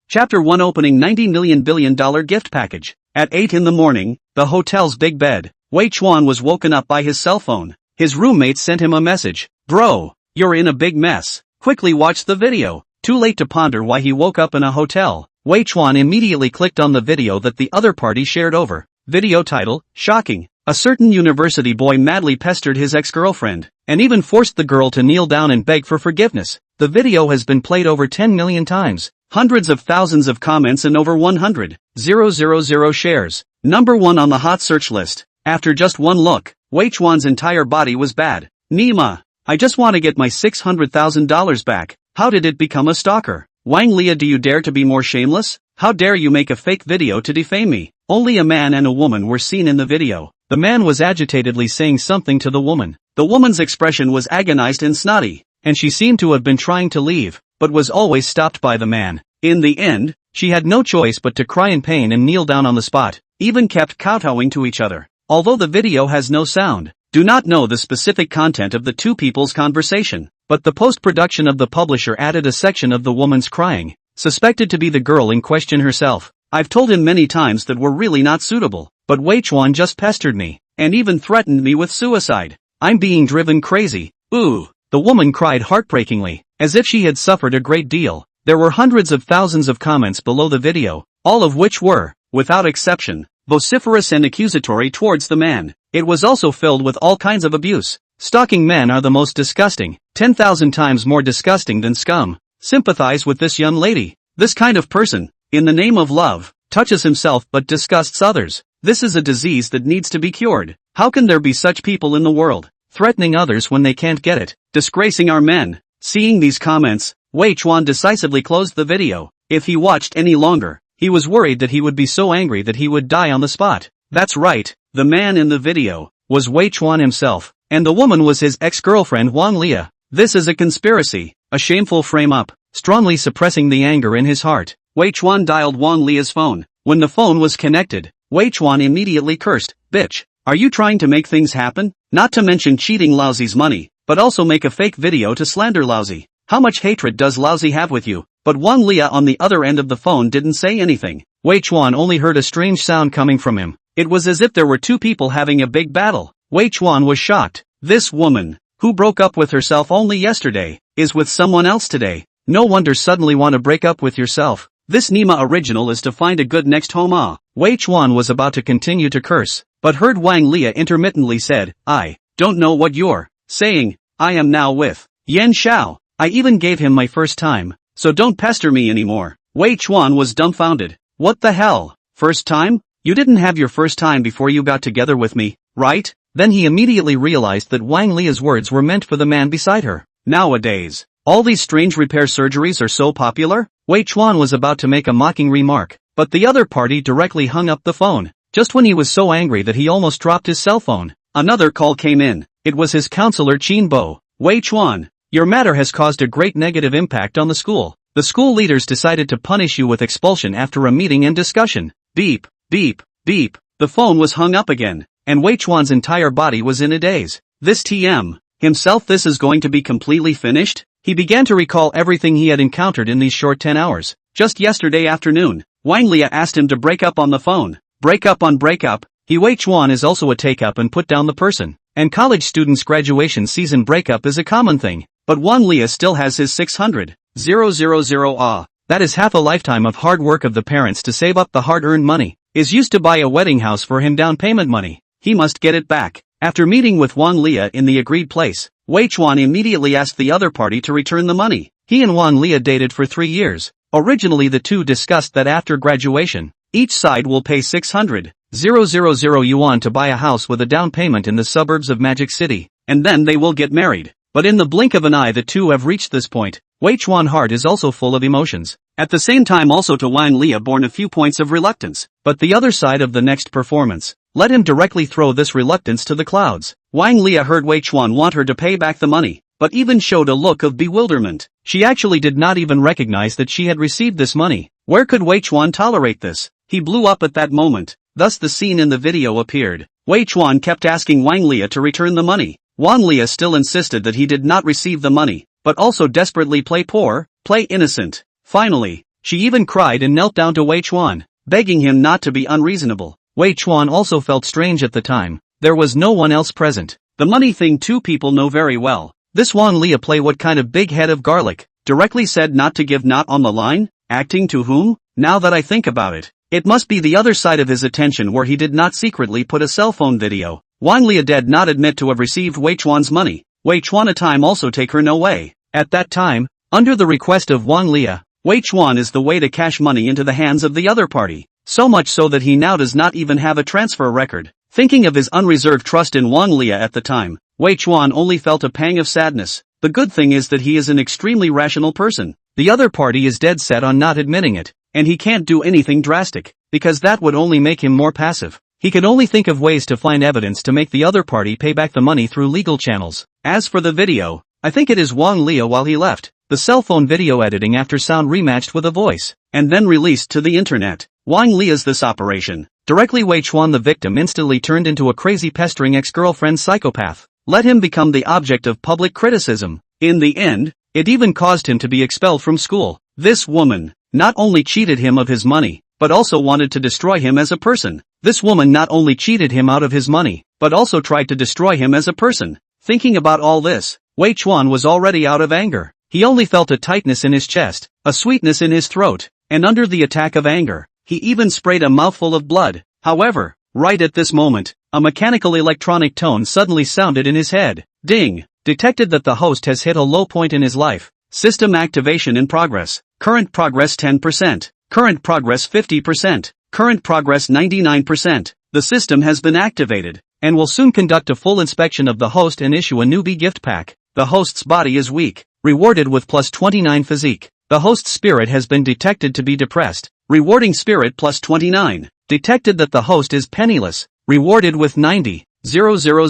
Chapter 1 Opening $90 million billion gift package. At 8 in the morning, the hotel's big bed, Wei Chuan was woken up by his cell phone. His roommate sent him a message. Bro, you're in a big mess. Quickly watch the video. Too late to ponder why he woke up in a hotel. Wei Chuan immediately clicked on the video that the other party shared over. Video title, Shocking. A certain university boy madly pestered his ex-girlfriend, and even forced the girl to kneel down and beg for forgiveness. The video has been played over 10 million times. Hundreds of thousands of comments and over 100,000 shares. Number 1 on the hot search list. After just one look, Wei Chuan's entire body was bad. Nima, I just want to get my $600,000 back. How did it become a stalker? Wang Lia, do you dare to be more shameless? How dare you make a fake video to defame me? Only a man and a woman were seen in the video. The man was agitatedly saying something to the woman. The woman's expression was agonized and snotty, and she seemed to have been trying to leave, but was always stopped by the man. In the end, she had no choice but to cry in pain and kneel down on the spot, even kept kowtowing to each other. Although the video has no sound, do not know the specific content of the two people's conversation, but the post-production of the publisher added a section of the woman's crying, suspected to be the girl in question herself. I've told him many times that we're really not suitable, but Wei Chuan just pestered me, and even threatened me with suicide. I'm being driven crazy. Ooh. The woman cried heartbreakingly, as if she had suffered a great deal. There were hundreds of thousands of comments below the video, all of which were, without exception, vociferous and accusatory towards the man. It was also filled with all kinds of abuse. Stalking men are the most disgusting, 10,000 times more disgusting than scum. Sympathize with this young lady. This kind of person, in the name of love, touches himself but disgusts others. This is a disease that needs to be cured. How can there be such people in the world, threatening others when they can't get it, disgracing our men? Seeing these comments, Wei Chuan decisively closed the video. If he watched any longer, he was worried that he would be so angry that he would die on the spot. That's right, the man in the video was Wei Chuan himself, and the woman was his ex-girlfriend Wang Lia. This is a conspiracy, a shameful frame-up, strongly suppressing the anger in his heart. Wei Chuan dialed Wang Lia's phone. When the phone was connected, Wei Chuan immediately cursed, "Bitch, are you trying to make things happen? Not to mention cheating Lousie's money, but also make a fake video to slander Lousie. How much hatred does Lousie have with you?" But Wang Lia on the other end of the phone didn't say anything. Wei Chuan only heard a strange sound coming from him. It was as if there were two people having a big battle. Wei Chuan was shocked. This woman, who broke up with herself only yesterday, is with someone else today. No wonder suddenly want to break up with yourself. This Nima original is to find a good next home. Wei Chuan was about to continue to curse, but heard Wang Lia intermittently said, "I don't know what you're saying. I am now with Yan Xiao. I even gave him my first time, so don't pester me anymore." Wei Chuan was dumbfounded. What the hell? First time? You didn't have your first time before you got together with me, right? Then he immediately realized that Wang Lia's words were meant for the man beside her. Nowadays, all these strange repair surgeries are so popular? Wei Chuan was about to make a mocking remark, but the other party directly hung up the phone, just when he was so angry that he almost dropped his cell phone. Another call came in. It was his counselor Qin Bo. "Wei Chuan, your matter has caused a great negative impact on the school. The school leaders decided to punish you with expulsion after a meeting and discussion." Beep, beep, beep. The phone was hung up again, and Wei Chuan's entire body was in a daze. This TM himself, this is going to be completely finished? He began to recall everything he had encountered in these short 10 hours. Just yesterday afternoon, Wang Lia asked him to break up on the phone. Break up on breakup. Wei Chuan is also a take-up and put down the person. And college students' graduation season breakup is a common thing. But Wang Lia still has his 600,000. That is half a lifetime of hard work of the parents to save up the hard-earned money. Is used to buy a wedding house for him down payment money. He must get it back. After meeting with Wang Lia in the agreed place, Wei Chuan immediately asked the other party to return the money. He and Wang Lia dated for 3 years. Originally the two discussed that after graduation, each side will pay 600,000 yuan to buy a house with a down payment in the suburbs of Magic City, and then they will get married. But in the blink of an eye the two have reached this point. Wei Chuan's heart is also full of emotions. At the same time also to Wang Lia born a few points of reluctance. But the other side of the next performance, let him directly throw this reluctance to the clouds. Wang Lia heard Wei Chuan want her to pay back the money, but even showed a look of bewilderment. She actually did not even recognize that she had received this money. Where could Wei Chuan tolerate this? He blew up at that moment. Thus the scene in the video appeared. Wei Chuan kept asking Wang Lia to return the money. Wang Lia still insisted that he did not receive the money, but also desperately play poor, play innocent. Finally, She even cried and knelt down to Wei Chuan, begging him not to be unreasonable. Wei Chuan also felt strange at the time. There was no one else present. The money thing two people know very well. This Wan Lia play what kind of big head of garlic? Directly said not to give, not on the line? Acting to whom? Now that I think about it, it must be the other side of his attention where he did not secretly put a cell phone video. Wan Lia did not admit to have received Wei Chuan's money. Wei Chuan a time also take her no way. At that time, under the request of Wan Lia, Wei Chuan is the way to cash money into the hands of the other party. So much so that he now does not even have a transfer record. Thinking of his unreserved trust in Wan Lia at the time, Wei Chuan only felt a pang of sadness. The good thing is that he is an extremely rational person. The other party is dead set on not admitting it, and he can't do anything drastic, because that would only make him more passive. He can only think of ways to find evidence to make the other party pay back the money through legal channels. As for the video, I think it is Wan Lia while he left the cell phone video editing after sound rematched with a voice, and then released to the internet. Wan Lia's this operation. Directly Wei Chuan the victim instantly turned into a crazy pestering ex-girlfriend psychopath. Let him become the object of public criticism. In the end, it even caused him to be expelled from school. This woman not only cheated him of his money, but also wanted to destroy him as a person. This woman not only cheated him out of his money, but also tried to destroy him as a person. Thinking about all this, Wei Chuan was already out of anger. He only felt a tightness in his chest, a sweetness in his throat, and under the attack of anger, he even sprayed a mouthful of blood. However, right at this moment, a mechanical electronic tone suddenly sounded in his head. Ding! Detected that the host has hit a low point in his life. System activation in progress. Current progress 10%. Current progress 50%. Current progress 99%. The system has been activated, and will soon conduct a full inspection of the host and issue a newbie gift pack. The host's body is weak. Rewarded with plus 29 physique. The host's spirit has been detected to be depressed. Rewarding spirit plus 29. Detected that the host is penniless. Rewarded with 90. 000 000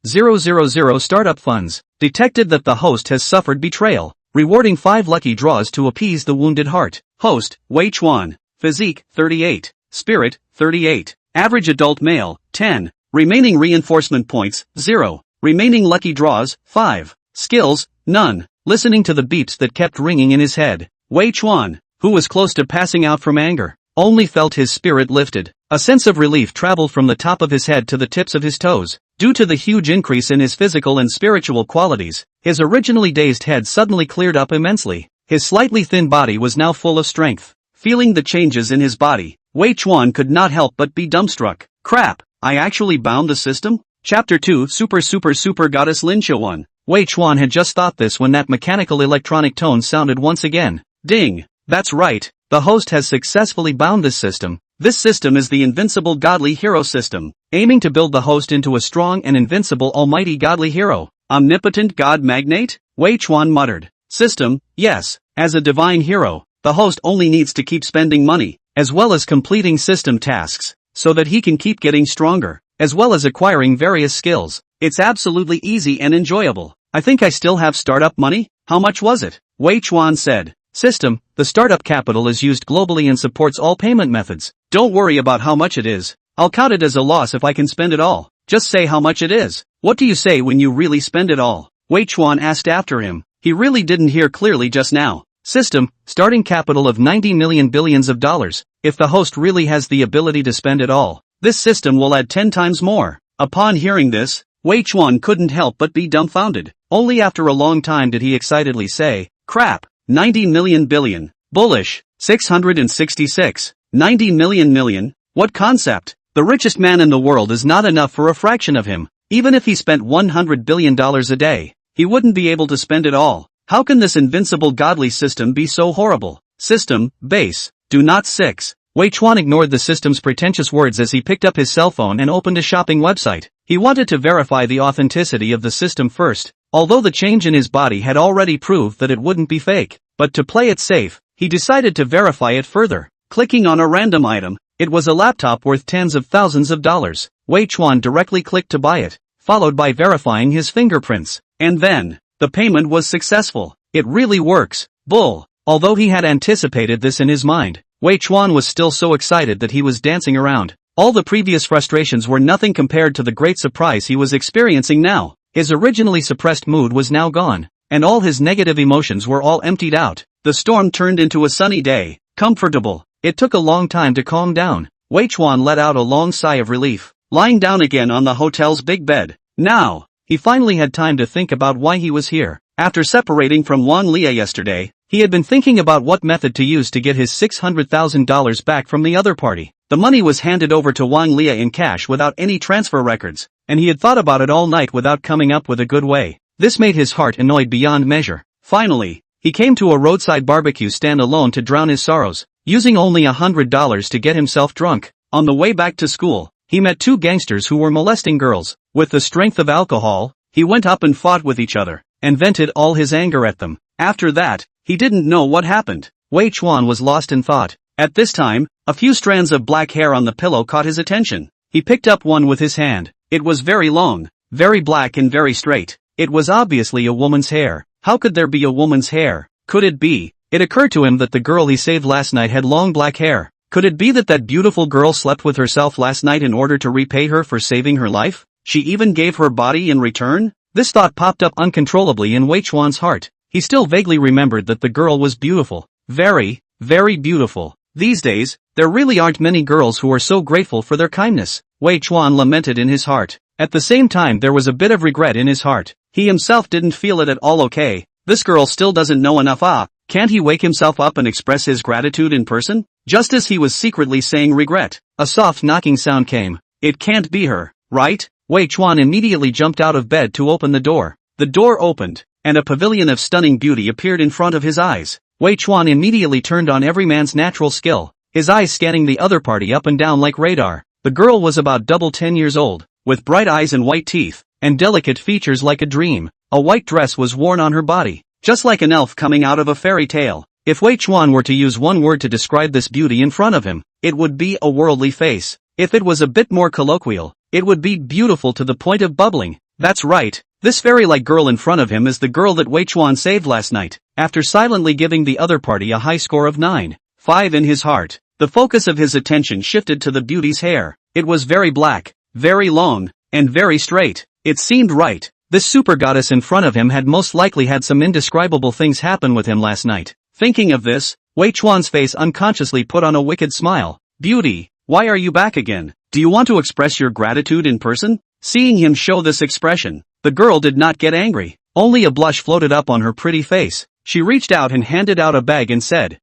000 000 startup funds. Detected that the host has suffered betrayal. Rewarding 5 lucky draws to appease the wounded heart. Host, Wei Chuan. Physique, 38. Spirit, 38. Average adult male, 10. Remaining reinforcement points, 0. Remaining lucky draws, 5. Skills, none. Listening to the beeps that kept ringing in his head, Wei Chuan, who was close to passing out from anger, only felt his spirit lifted. A sense of relief traveled from the top of his head to the tips of his toes. Due to the huge increase in his physical and spiritual qualities, his originally dazed head suddenly cleared up immensely. His slightly thin body was now full of strength. Feeling the changes in his body, Wei Chuan could not help but be dumbstruck. Crap, I actually bound the system? Chapter 2 Super Goddess Lin Chuan. Wei Chuan had just thought this when that mechanical electronic tone sounded once again. Ding! That's right, the host has successfully bound this system. This system is the invincible godly hero system, aiming to build the host into a strong and invincible almighty godly hero. Omnipotent god magnate? Wei Chuan muttered. System, yes, as a divine hero, the host only needs to keep spending money, as well as completing system tasks, so that he can keep getting stronger, as well as acquiring various skills. It's absolutely easy and enjoyable. I think I still have startup money? How much was it? Wei Chuan said. System, the startup capital is used globally and supports all payment methods. Don't worry about how much it is. I'll count it as a loss if I can spend it all. Just say how much it is. What do you say when you really spend it all? Wei Chuan asked after him. He really didn't hear clearly just now. System, starting capital of 90 million billions of dollars. If the host really has the ability to spend it all, this system will add 10 times more. Upon hearing this, Wei Chuan couldn't help but be dumbfounded. Only after a long time did he excitedly say, crap, 90 million billion, bullish, 666, 90 million, what concept? The richest man in the world is not enough for a fraction of him. Even if he spent $100 billion a day, he wouldn't be able to spend it all. How can this invincible godly system be so horrible? System, base, do not 6. Wei Chuan ignored the system's pretentious words as he picked up his cell phone and opened a shopping website. He wanted to verify the authenticity of the system first, although the change in his body had already proved that it wouldn't be fake. But to play it safe, he decided to verify it further. Clicking on a random item, it was a laptop worth tens of thousands of dollars. Wei Chuan directly clicked to buy it, followed by verifying his fingerprints. And then, the payment was successful. It really works. Bull. Although he had anticipated this in his mind, Wei Chuan was still so excited that he was dancing around. All the previous frustrations were nothing compared to the great surprise he was experiencing now. His originally suppressed mood was now gone. and all his negative emotions were all emptied out. The storm turned into a sunny day, comfortable. It took a long time to calm down. Wei Chuan let out a long sigh of relief, lying down again on the hotel's big bed. Now, he finally had time to think about why he was here. After separating from Wang Lia yesterday, he had been thinking about what method to use to get his $600,000 back from the other party. The money was handed over to Wang Lia in cash without any transfer records, and he had thought about it all night without coming up with a good way. This made his heart annoyed beyond measure. Finally, he came to a roadside barbecue stand alone to drown his sorrows, using only $100 to get himself drunk. On the way back to school, he met two gangsters who were molesting girls. With the strength of alcohol, he went up and fought with each other, and vented all his anger at them. After that, he didn't know what happened. Wei Chuan was lost in thought. At this time, a few strands of black hair on the pillow caught his attention. He picked up one with his hand. It was very long, very black and very straight. It was obviously a woman's hair. How could there be a woman's hair? Could it be? It occurred to him that the girl he saved last night had long black hair. Could it be that that beautiful girl slept with herself last night in order to repay her for saving her life? She even gave her body in return? This thought popped up uncontrollably in Wei Chuan's heart. He still vaguely remembered that the girl was beautiful. Very, very beautiful. These days, there really aren't many girls who are so grateful for their kindness. Wei Chuan lamented in his heart. At the same time there was a bit of regret in his heart. He himself didn't feel it at all okay. This girl still doesn't know enough. Can't he wake himself up and express his gratitude in person? Just as he was secretly saying regret, a soft knocking sound came. It can't be her, right? Wei Chuan immediately jumped out of bed to open the door. The door opened, and a pavilion of stunning beauty appeared in front of his eyes. Wei Chuan immediately turned on every man's natural skill, his eyes scanning the other party up and down like radar. The girl was about double 10 years old, with bright eyes and white teeth, and delicate features like a dream. A white dress was worn on her body, just like an elf coming out of a fairy tale. If Wei Chuan were to use one word to describe this beauty in front of him, it would be a worldly face. If it was a bit more colloquial, it would be beautiful to the point of bubbling. That's right, this fairy-like girl in front of him is the girl that Wei Chuan saved last night, after silently giving the other party a high score of 9.5 in his heart. The focus of his attention shifted to the beauty's hair. It was very black, very long, and very straight. It seemed right. This super goddess in front of him had most likely had some indescribable things happen with him last night. Thinking of this, Wei Chuan's face unconsciously put on a wicked smile. Beauty, why are you back again? Do you want to express your gratitude in person? Seeing him show this expression, the girl did not get angry. Only a blush floated up on her pretty face. She reached out and handed out a bag and said,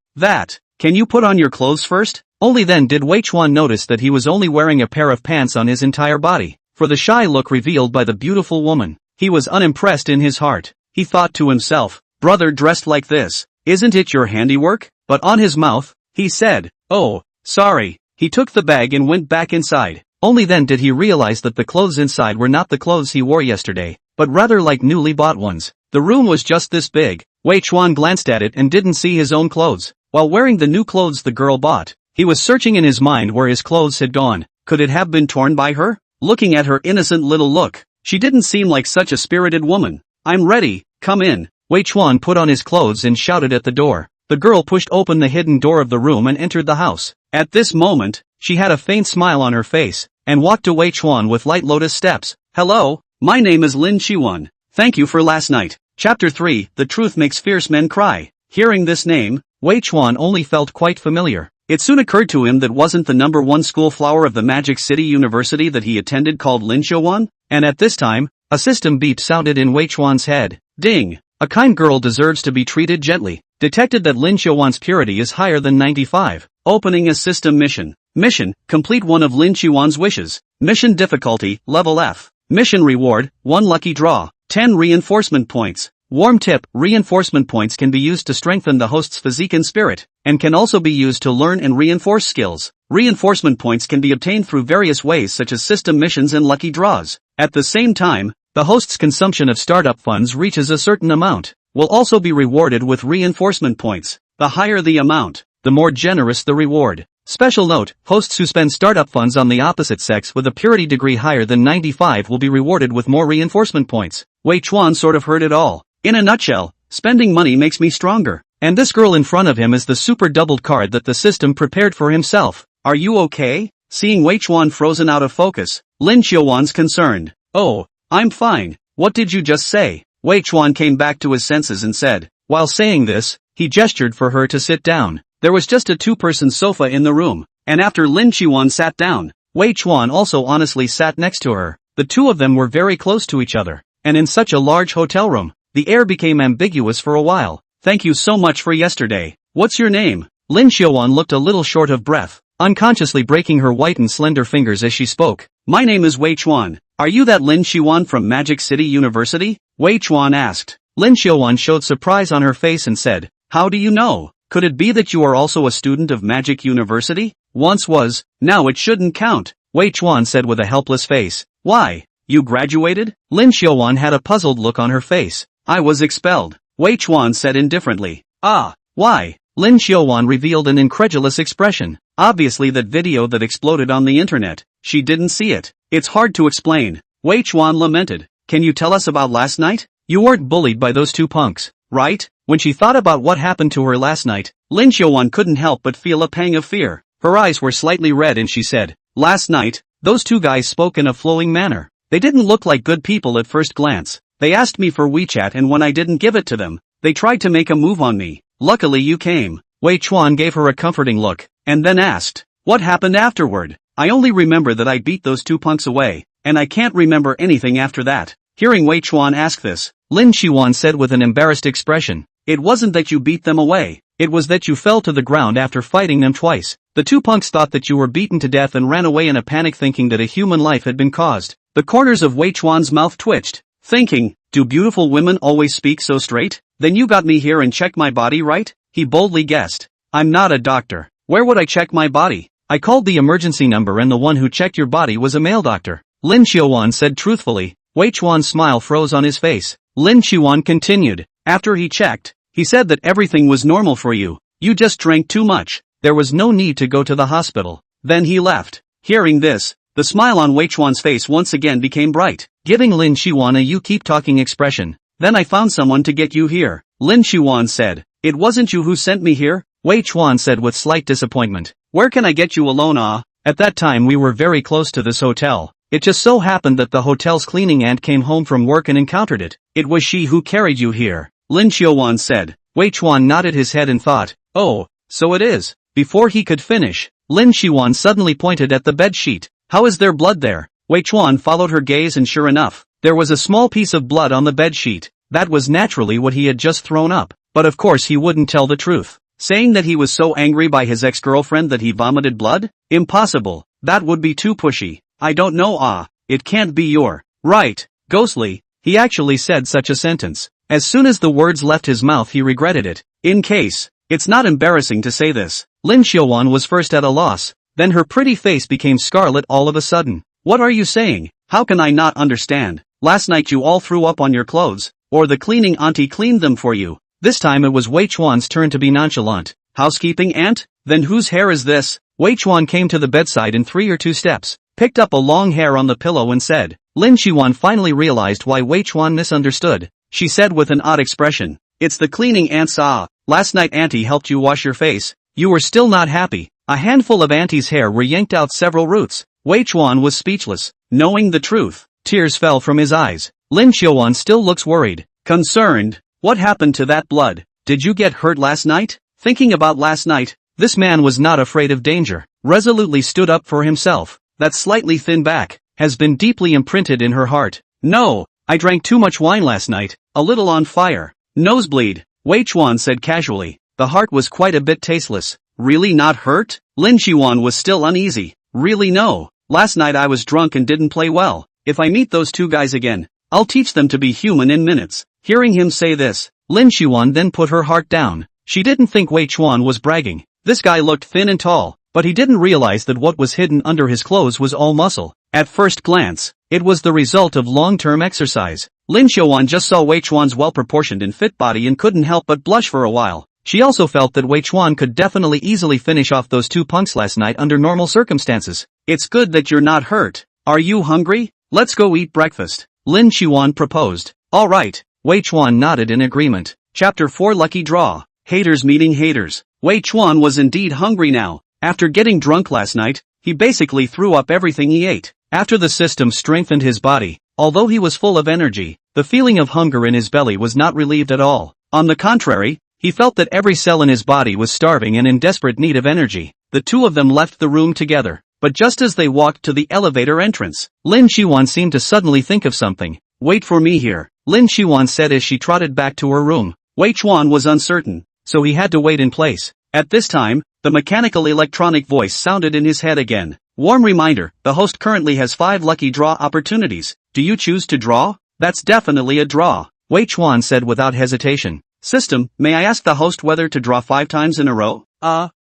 can you put on your clothes first? Only then did Wei Chuan notice that he was only wearing a pair of pants on his entire body. For the shy look revealed by the beautiful woman, he was unimpressed in his heart. He thought to himself, brother dressed like this, isn't it your handiwork? But on his mouth, he said, oh, sorry. He took the bag and went back inside. Only then did he realize that the clothes inside were not the clothes he wore yesterday, but rather like newly bought ones. The room was just this big. Wei Chuan glanced at it and didn't see his own clothes. While wearing the new clothes the girl bought, he was searching in his mind where his clothes had gone. Could it have been torn by her? Looking at her innocent little look, she didn't seem like such a spirited woman. I'm ready, come in. Wei Chuan put on his clothes and shouted at the door. The girl pushed open the hidden door of the room and entered the house. At this moment, she had a faint smile on her face, and walked to Wei Chuan with light lotus steps. Hello, my name is Lin Qiwan. Thank you for last night. Chapter 3, The Truth Makes Fierce Men Cry. Hearing this name, Wei Chuan only felt quite familiar. It soon occurred to him that wasn't the #1 school flower of the Magic City University that he attended called Lin Qiwan? And at this time, a system beep sounded in Wei Chuan's head. Ding! A kind girl deserves to be treated gently. Detected that Lin Qiwan's purity is higher than 95. Opening a system mission. Mission, complete one of Lin Qiwan's wishes. Mission difficulty, level F. Mission reward, 1 lucky draw. 10 reinforcement points. Warm tip, reinforcement points can be used to strengthen the host's physique and spirit, and can also be used to learn and reinforce skills. Reinforcement points can be obtained through various ways such as system missions and lucky draws. At the same time, the host's consumption of startup funds reaches a certain amount, will also be rewarded with reinforcement points. The higher the amount, the more generous the reward. Special note, hosts who spend startup funds on the opposite sex with a purity degree higher than 95 will be rewarded with more reinforcement points. Wei Chuan sort of heard it all. In a nutshell, spending money makes me stronger. And this girl in front of him is the super doubled card that the system prepared for himself. Are you okay? Seeing Wei Chuan frozen out of focus, Lin Qiwan's concerned. Oh, I'm fine. What did you just say? Wei Chuan came back to his senses and said. While saying this, he gestured for her to sit down. There was just a two-person sofa in the room, and after Lin Qiwan sat down, Wei Chuan also honestly sat next to her. The two of them were very close to each other, and in such a large hotel room, the air became ambiguous for a while. Thank you so much for yesterday. What's your name? Lin Qiwan looked a little short of breath, unconsciously breaking her white and slender fingers as she spoke. My name is Wei Chuan. Are you that Lin Qiwan from Magic City University? Wei Chuan asked. Lin Qiwan showed surprise on her face and said, how do you know? Could it be that you are also a student of Magic University? Once was, now it shouldn't count, Wei Chuan said with a helpless face. Why? You graduated? Lin Qiwan had a puzzled look on her face. I was expelled, Wei Chuan said indifferently. Ah, why? Lin Qiwan revealed an incredulous expression. Obviously that video that exploded on the internet. She didn't see it. It's hard to explain. Wei Chuan lamented. Can you tell us about last night? You weren't bullied by those two punks, right? When she thought about what happened to her last night, Lin Qiwan couldn't help but feel a pang of fear. Her eyes were slightly red and she said, last night, those two guys spoke in a flowing manner. They didn't look like good people at first glance. They asked me for WeChat and when I didn't give it to them, they tried to make a move on me. Luckily you came. Wei Chuan gave her a comforting look, and then asked, what happened afterward? I only remember that I beat those two punks away, and I can't remember anything after that. Hearing Wei Chuan ask this, Lin Qiwan said with an embarrassed expression, it wasn't that you beat them away, it was that you fell to the ground after fighting them twice. The two punks thought that you were beaten to death and ran away in a panic thinking that a human life had been caused. The corners of Wei Chuan's mouth twitched, thinking, do beautiful women always speak so straight? Then you got me here and checked my body, right? He boldly guessed. I'm not a doctor. Where would I check my body? I called the emergency number and the one who checked your body was a male doctor, Lin Qiwan said truthfully. Wei Chuan's smile froze on his face. Lin Qiwan continued. After he checked, he said that everything was normal for you. You just drank too much. There was no need to go to the hospital. Then he left. Hearing this, the smile on Wei Chuan's face once again became bright, giving Lin Qiwan a you keep talking expression. Then I found someone to get you here, Lin Qiwan said. It wasn't you who sent me here? Wei Chuan said with slight disappointment. Where can I get you alone? At that time we were very close to this hotel. It just so happened that the hotel's cleaning aunt came home from work and encountered it. It was she who carried you here, Lin Qiwan said. Wei Chuan nodded his head and thought, oh, so it is. Before he could finish, Lin Qiwan suddenly pointed at the bed sheet. How is there blood there? Wei Chuan followed her gaze and sure enough, there was a small piece of blood on the bed sheet. That was naturally what he had just thrown up. But of course he wouldn't tell the truth, saying that he was so angry by his ex-girlfriend that he vomited blood? Impossible. That would be too pushy. I don't know. It can't be your right, ghostly. He actually said such a sentence. As soon as the words left his mouth he regretted it. In case, it's not embarrassing to say this. Lin Qiwan was first at a loss, then her pretty face became scarlet all of a sudden. What are you saying? How can I not understand? Last night you all threw up on your clothes, or the cleaning auntie cleaned them for you. This time it was Wei Chuan's turn to be nonchalant. Housekeeping aunt? Then whose hair is this? Wei Chuan came to the bedside in 3 or 2 steps, picked up a long hair on the pillow and said. Lin Qiwan finally realized why Wei Chuan misunderstood. She said with an odd expression, it's the cleaning aunt's. Last night auntie helped you wash your face. You were still not happy. A handful of auntie's hair were yanked out several roots. Wei Chuan was speechless. Knowing the truth, tears fell from his eyes. Lin Qiwan still looks worried, concerned. What happened to that blood? Did you get hurt last night? Thinking about last night, this man was not afraid of danger, resolutely stood up for himself. That slightly thin back has been deeply imprinted in her heart. No, I drank too much wine last night, a little on fire. Nosebleed, Wei Chuan said casually. The heart was quite a bit tasteless. Really not hurt? Lin Qiwan was still uneasy. Really no. Last night I was drunk and didn't play well. If I meet those two guys again, I'll teach them to be human in minutes. Hearing him say this, Lin Qiwan then put her heart down. She didn't think Wei Chuan was bragging. This guy looked thin and tall, but he didn't realize that what was hidden under his clothes was all muscle. At first glance, it was the result of long-term exercise. Lin Qiwan just saw Wei Chuan's well-proportioned and fit body and couldn't help but blush for a while. She also felt that Wei Chuan could definitely easily finish off those two punks last night under normal circumstances. It's good that you're not hurt. Are you hungry? Let's go eat breakfast, Lin Qiwan proposed. All right. Wei Chuan nodded in agreement. Chapter 4 Lucky Draw. Haters meeting haters. Wei Chuan was indeed hungry now. After getting drunk last night, he basically threw up everything he ate. After the system strengthened his body, although he was full of energy, The feeling of hunger in his belly was not relieved at all. On the contrary, he felt that every cell in his body was starving and in desperate need of energy. The two of them left the room together. But just as they walked to the elevator entrance, Lin Qiwan seemed to suddenly think of something. "Wait for me here," Lin Qiwan said as she trotted back to her room. Wei Chuan was uncertain, so he had to wait in place. At this time, the mechanical electronic voice sounded in his head again. "Warm reminder, the host currently has 5 lucky draw opportunities. Do you choose to draw?" "That's definitely a draw," Wei Chuan said without hesitation. "System, may I ask the host whether to draw 5 times in a row?"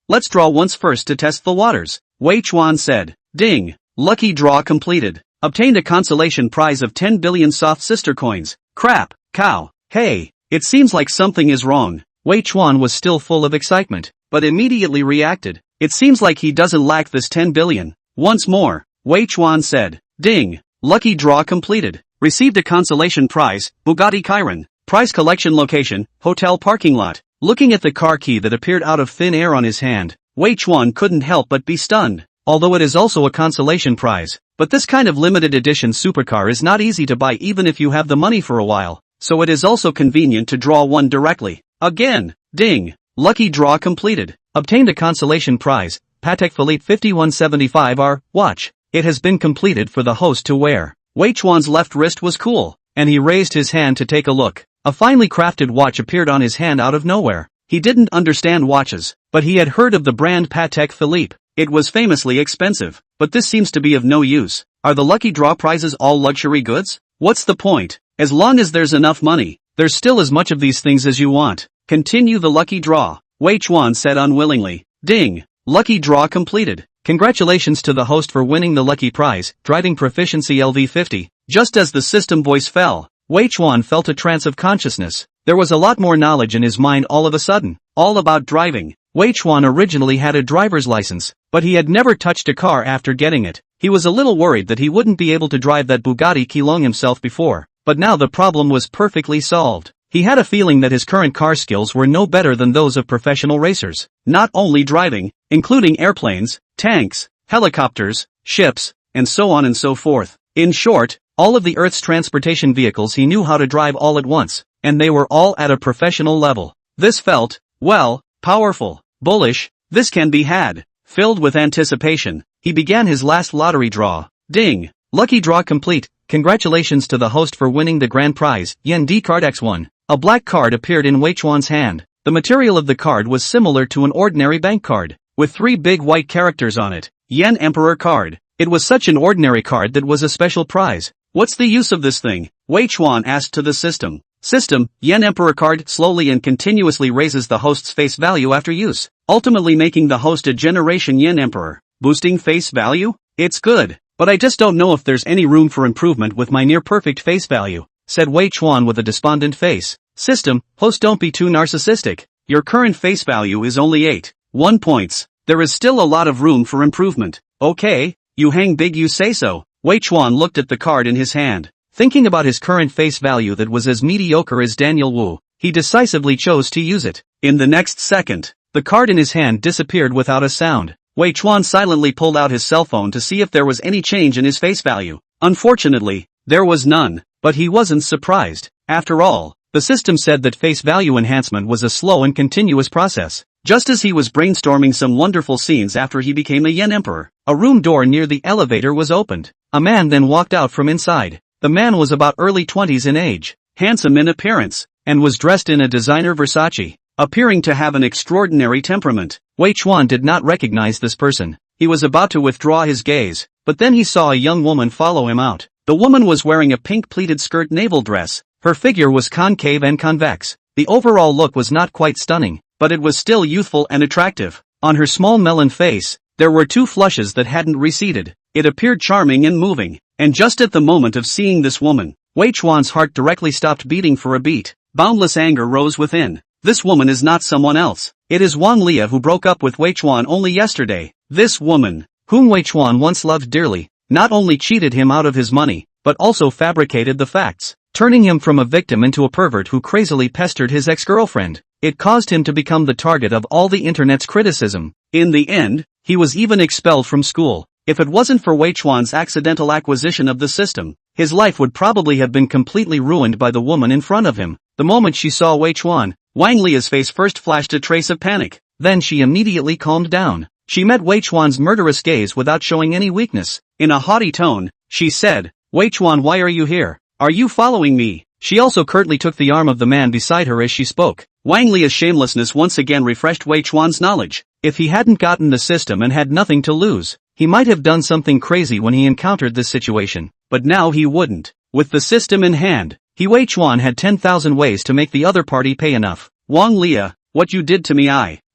Let's draw once first to test the waters," Wei Chuan said. Ding! Lucky draw completed. Obtained a consolation prize of 10 billion soft sister coins. Crap, cow. Hey, it seems like something is wrong. Wei Chuan was still full of excitement, but immediately reacted. It seems like he doesn't lack this 10 billion. Once more, Wei Chuan said. Ding! Lucky draw completed. Received a consolation prize, Bugatti Chiron. Prize collection location, hotel parking lot. Looking at the car key that appeared out of thin air on his hand, Wei Chuan couldn't help but be stunned. Although it is also a consolation prize, but this kind of limited edition supercar is not easy to buy even if you have the money for a while, so it is also convenient to draw one directly. Again, ding! Lucky draw completed. Obtained a consolation prize, Patek Philippe 5175R watch. It has been completed for the host to wear. Wei Chuan's left wrist was cool, and he raised his hand to take a look. A finely crafted watch appeared on his hand out of nowhere. He didn't understand watches, but he had heard of the brand Patek Philippe. It was famously expensive, but this seems to be of no use. Are the lucky draw prizes all luxury goods? What's the point? As long as there's enough money, there's still as much of these things as you want. Continue the lucky draw, Wei Chuan said unwillingly. Ding! Lucky draw completed. Congratulations to the host for winning the lucky prize, driving proficiency LV50. Just as the system voice fell, Wei Chuan felt a trance of consciousness. There was a lot more knowledge in his mind all of a sudden, all about driving. Wei Chuan originally had a driver's license, but he had never touched a car after getting it. He was a little worried that he wouldn't be able to drive that Bugatti Chiron himself before, but now the problem was perfectly solved. He had a feeling that his current car skills were no better than those of professional racers. Not only driving, including airplanes, tanks, helicopters, ships, and so on and so forth. In short, all of the Earth's transportation vehicles he knew how to drive all at once, and they were all at a professional level. This felt, well, powerful, bullish. This can be had. Filled with anticipation, he began his last lottery draw. Ding! Lucky draw complete. Congratulations to the host for winning the grand prize, Yen D card X1. A black card appeared in Wei Chuan's hand. The material of the card was similar to an ordinary bank card, with 3 big white characters on it. Yen Emperor card. It was such an ordinary card that was a special prize. What's the use of this thing? Wei Chuan asked to the system. System, Yen Emperor card slowly and continuously raises the host's face value after use, ultimately making the host a generation Yen Emperor. Boosting face value? It's good, but I just don't know if there's any room for improvement with my near-perfect face value, said Wei Chuan with a despondent face. System, host, don't be too narcissistic. Your current face value is only 8.1 points. There is still a lot of room for improvement. Okay, you hang big, you say so. Wei Chuan looked at the card in his hand. Thinking about his current face value that was as mediocre as Daniel Wu, he decisively chose to use it. In the next second, the card in his hand disappeared without a sound. Wei Chuan silently pulled out his cell phone to see if there was any change in his face value. Unfortunately, there was none, but he wasn't surprised. After all, the system said that face value enhancement was a slow and continuous process. Just as he was brainstorming some wonderful scenes after he became a Yen Emperor, a room door near the elevator was opened. A man then walked out from inside. The man was about early 20s in age, handsome in appearance, and was dressed in a designer Versace, appearing to have an extraordinary temperament. Wei Chuan did not recognize this person. He was about to withdraw his gaze, but then he saw a young woman follow him out. The woman was wearing a pink pleated skirt navel dress. Her figure was concave and convex. The overall look was not quite stunning, but it was still youthful and attractive. On her small melon face, there were 2 flushes that hadn't receded. It appeared charming and moving. And just at the moment of seeing this woman, Wei Chuan's heart directly stopped beating for a beat. Boundless anger rose within. This woman is not someone else. It is Wang Lia, who broke up with Wei Chuan only yesterday. This woman, whom Wei Chuan once loved dearly, not only cheated him out of his money, but also fabricated the facts, turning him from a victim into a pervert who crazily pestered his ex-girlfriend. It caused him to become the target of all the internet's criticism. In the end, he was even expelled from school. If it wasn't for Wei Chuan's accidental acquisition of the system, his life would probably have been completely ruined by the woman in front of him. The moment she saw Wei Chuan, Wang Lia's face first flashed a trace of panic. Then she immediately calmed down. She met Wei Chuan's murderous gaze without showing any weakness. In a haughty tone, she said, "Wei Chuan, why are you here? Are you following me?" She also curtly took the arm of the man beside her as she spoke. Wang Lia's shamelessness once again refreshed Wei Chuan's knowledge. If he hadn't gotten the system and had nothing to lose, he might have done something crazy when he encountered this situation. But now he wouldn't. With the system in hand, Wei Chuan had 10,000 ways to make the other party pay enough. "Wang Lia, what you did to me,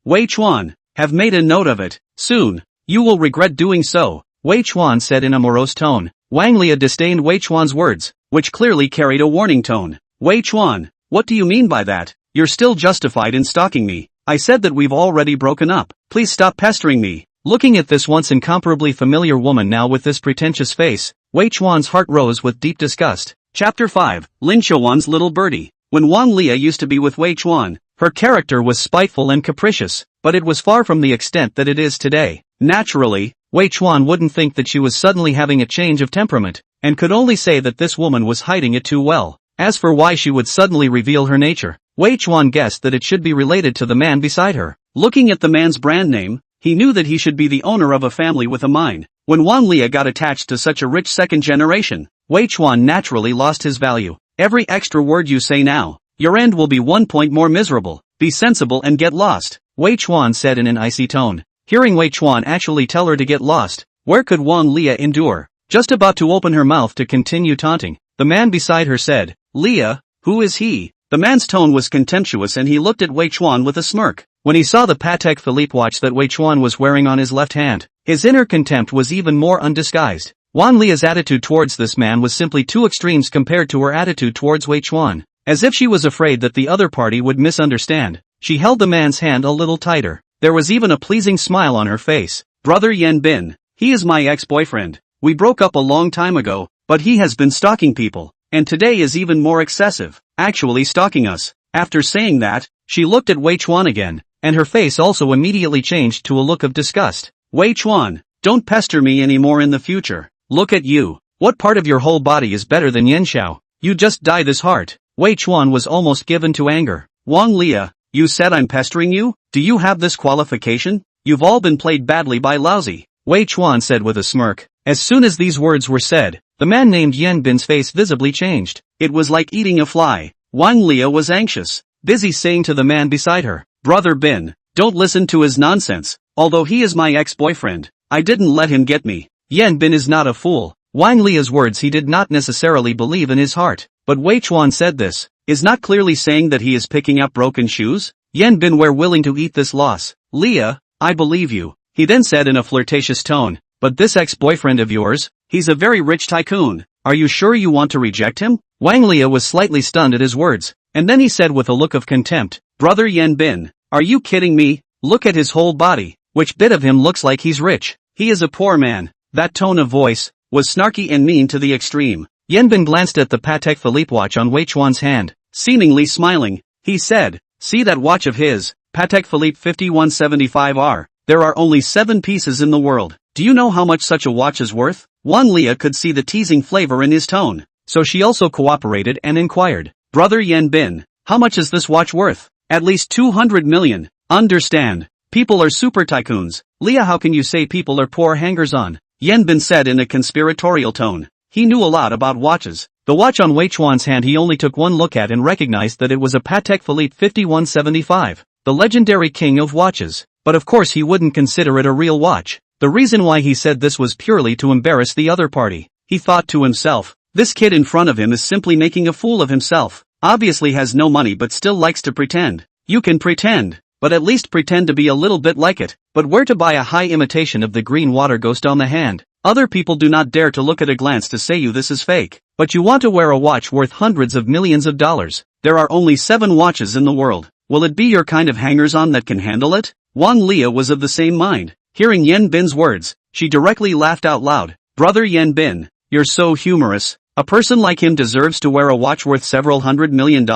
Wei Chuan, have made a note of it. Soon, you will regret doing so," Wei Chuan said in a morose tone. Wang Lia disdained Wei Chuan's words, which clearly carried a warning tone. "Wei Chuan, what do you mean by that? You're still justified in stalking me. I said that we've already broken up. Please stop pestering me." Looking at this once incomparably familiar woman now with this pretentious face, Wei Chuan's heart rose with deep disgust. Chapter 5, Lin Chuan's Little Birdie. When Wang Lia used to be with Wei Chuan, her character was spiteful and capricious, but it was far from the extent that it is today. Naturally, Wei Chuan wouldn't think that she was suddenly having a change of temperament, and could only say that this woman was hiding it too well. As for why she would suddenly reveal her nature, Wei Chuan guessed that it should be related to the man beside her. Looking at the man's brand name, he knew that he should be the owner of a family with a mine. When Wang Lia got attached to such a rich second generation, Wei Chuan naturally lost his value. "Every extra word you say now, your end will be 1 point more miserable. Be sensible and get lost," Wei Chuan said in an icy tone. Hearing Wei Chuan actually tell her to get lost, where could Wang Lia endure? Just about to open her mouth to continue taunting, the man beside her said, "Lia, who is he?" The man's tone was contemptuous and he looked at Wei Chuan with a smirk. When he saw the Patek Philippe watch that Wei Chuan was wearing on his left hand, his inner contempt was even more undisguised. Wang Lia's attitude towards this man was simply two extremes compared to her attitude towards Wei Chuan. As if she was afraid that the other party would misunderstand, she held the man's hand a little tighter. There was even a pleasing smile on her face. "Brother Yan Bin, he is my ex-boyfriend. We broke up a long time ago, but he has been stalking people, and today is even more excessive, actually stalking us." After saying that, she looked at Wei Chuan again, and her face also immediately changed to a look of disgust. "Wei Chuan, don't pester me anymore in the future. Look at you. What part of your whole body is better than Yen Xiao? You just dye this heart." Wei Chuan was almost given to anger. "Wang Lia, you said I'm pestering you? Do you have this qualification? You've all been played badly by lousy," Wei Chuan said with a smirk. As soon as these words were said, the man named Yan Bin's face visibly changed. It was like eating a fly. Wang Lia was anxious, busy saying to the man beside her, "Brother Bin, don't listen to his nonsense. Although he is my ex-boyfriend, I didn't let him get me. Yan Bin is not a fool." Wang Lia's words he did not necessarily believe in his heart, but Wei Chuan said this, is not clearly saying that he is picking up broken shoes? Yan Bin were willing to eat this loss. "Lia, I believe you," he then said in a flirtatious tone, "but this ex-boyfriend of yours, he's a very rich tycoon. Are you sure you want to reject him?" Wang Lia was slightly stunned at his words, and then he said with a look of contempt, "Brother Yan Bin, are you kidding me? Look at his whole body. Which bit of him looks like he's rich? He is a poor man." That tone of voice was snarky and mean to the extreme. Yan Bin glanced at the Patek Philippe watch on Wei Chuan's hand. Seemingly smiling, he said, "See that watch of his, Patek Philippe 5175R. There are only 7 pieces in the world. Do you know how much such a watch is worth?" Wang Lia could see the teasing flavor in his tone, so she also cooperated and inquired, "Brother Yan Bin, how much is this watch worth?" "At least 200 million. Understand? People are super tycoons." "Lia, how can you say people are poor hangers-on?" Yan Bin said in a conspiratorial tone. He knew a lot about watches. The watch on Wei Chuan's hand he only took one look at and recognized that it was a Patek Philippe 5175, the legendary king of watches. But of course he wouldn't consider it a real watch. The reason why he said this was purely to embarrass the other party. He thought to himself, this kid in front of him is simply making a fool of himself. Obviously has no money but still likes to pretend. You can pretend, but at least pretend to be a little bit like it. But where to buy a high imitation of the green water ghost on the hand? Other people do not dare to look at a glance to say you this is fake. But you want to wear a watch worth hundreds of millions of dollars. There are only 7 watches in the world. Will it be your kind of hangers-on that can handle it? Wang Lia was of the same mind. Hearing Yan Bin's words, she directly laughed out loud. "Brother Yan Bin, you're so humorous. A person like him deserves to wear a watch worth several $100 million?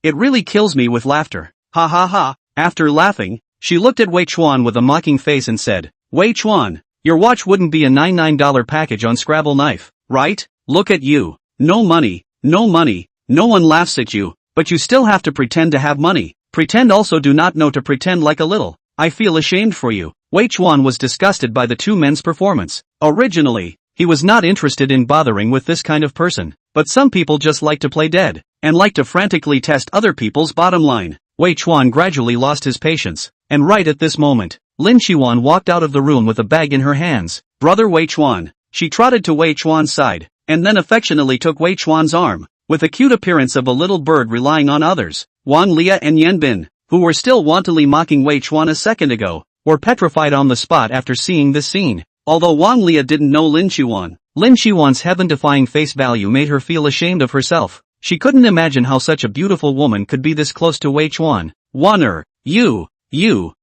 It really kills me with laughter. Ha ha ha." After laughing, she looked at Wei Chuan with a mocking face and said, "Wei Chuan, your watch wouldn't be a $99 package on Scrabble Knife, right? Look at you. No money, no money, no one laughs at you, but you still have to pretend to have money. Pretend also do not know to pretend like a little. I feel ashamed for you. Wei Chuan was disgusted by the two men's performance. Originally, he was not interested in bothering with this kind of person, but some people just like to play dead, and like to frantically test other people's bottom line. Wei Chuan gradually lost his patience, and right at this moment, Lin Qiwan walked out of the room with a bag in her hands. Brother Wei Chuan. She trotted to Wei Chuan's side, and then affectionately took Wei Chuan's arm, with a cute appearance of a little bird relying on others. Wang Lia and Yan Bin, who were still wantonly mocking Wei Chuan a second ago, were petrified on the spot after seeing this scene. Although Wang Lia didn't know Lin Qiwan's heaven-defying face value made her feel ashamed of herself. She couldn't imagine how such a beautiful woman could be this close to Wei Chuan. Wanner, you,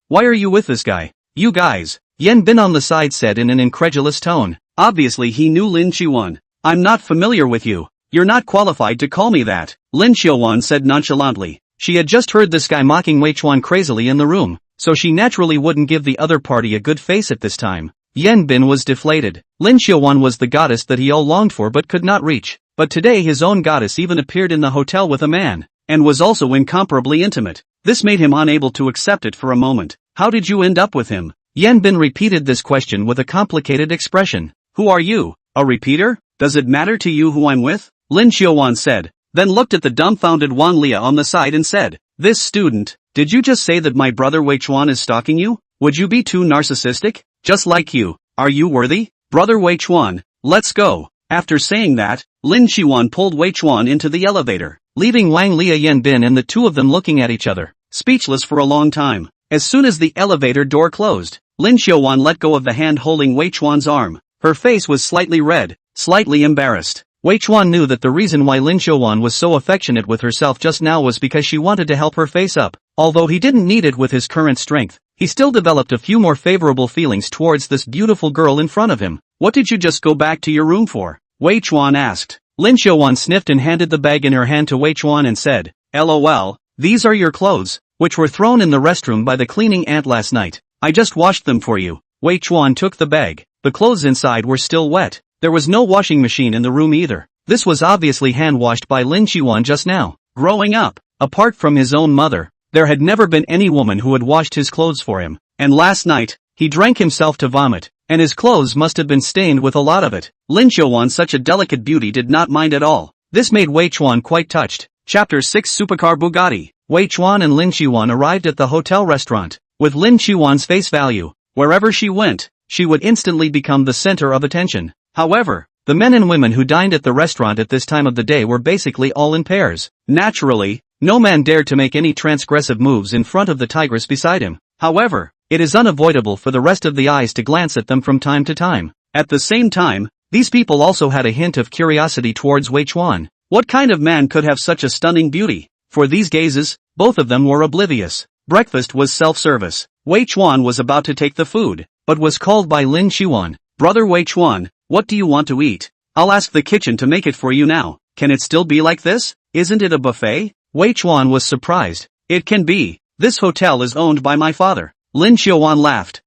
why are you with this guy? You guys, Yan Bin on the side said in an incredulous tone. Obviously he knew Lin Qiwan. I'm not familiar with you. You're not qualified to call me that, Lin Qiwan said nonchalantly. She had just heard this guy mocking Wei Chuan crazily in the room, so she naturally wouldn't give the other party a good face at this time. Yan Bin was deflated. Lin Qiwan was the goddess that he all longed for but could not reach. But today his own goddess even appeared in the hotel with a man, and was also incomparably intimate. This made him unable to accept it for a moment. How did you end up with him? Yan Bin repeated this question with a complicated expression. Who are you? A repeater? Does it matter to you who I'm with? Lin Qiwan said, then looked at the dumbfounded Wang Lia on the side and said, this student, did you just say that my brother Wei Chuan is stalking you? Would you be too narcissistic? Just like you. Are you worthy? Brother Wei Chuan, let's go. After saying that, Lin Qiwan pulled Wei Chuan into the elevator, leaving Wang Lia, Yan Bin and the two of them looking at each other, speechless for a long time. As soon as the elevator door closed, Lin Qiwan let go of the hand holding Wei Chuan's arm. Her face was slightly red, slightly embarrassed. Wei Chuan knew that the reason why Lin Qiwan was so affectionate with herself just now was because she wanted to help her face up. Although he didn't need it with his current strength, he still developed a few more favorable feelings towards this beautiful girl in front of him. What did you just go back to your room for? Wei Chuan asked. Lin Qiwan sniffed and handed the bag in her hand to Wei Chuan and said, LOL, these are your clothes, which were thrown in the restroom by the cleaning aunt last night. I just washed them for you. Wei Chuan took the bag. The clothes inside were still wet. There was no washing machine in the room either. This was obviously hand-washed by Lin Qiwan just now. Growing up, apart from his own mother, there had never been any woman who had washed his clothes for him. And last night, he drank himself to vomit, and his clothes must have been stained with a lot of it. Lin Qiwan, such a delicate beauty, did not mind at all. This made Wei Chuan quite touched. Chapter 6 Supercar Bugatti. Wei Chuan and Lin Qiwan arrived at the hotel restaurant. With Lin Qiwan's face value, wherever she went, she would instantly become the center of attention. However, the men and women who dined at the restaurant at this time of the day were basically all in pairs. Naturally, no man dared to make any transgressive moves in front of the tigress beside him. However, it is unavoidable for the rest of the eyes to glance at them from time to time. At the same time, these people also had a hint of curiosity towards Wei Chuan. What kind of man could have such a stunning beauty? For these gazes, both of them were oblivious. Breakfast was self-service. Wei Chuan was about to take the food, but was called by Lin Qiwan. Brother Wei Chuan, what do you want to eat? I'll ask the kitchen to make it for you now. Can it still be like this? Isn't it a buffet? Wei Chuan was surprised. It can be. This hotel is owned by my father. Lin Qiwan laughed.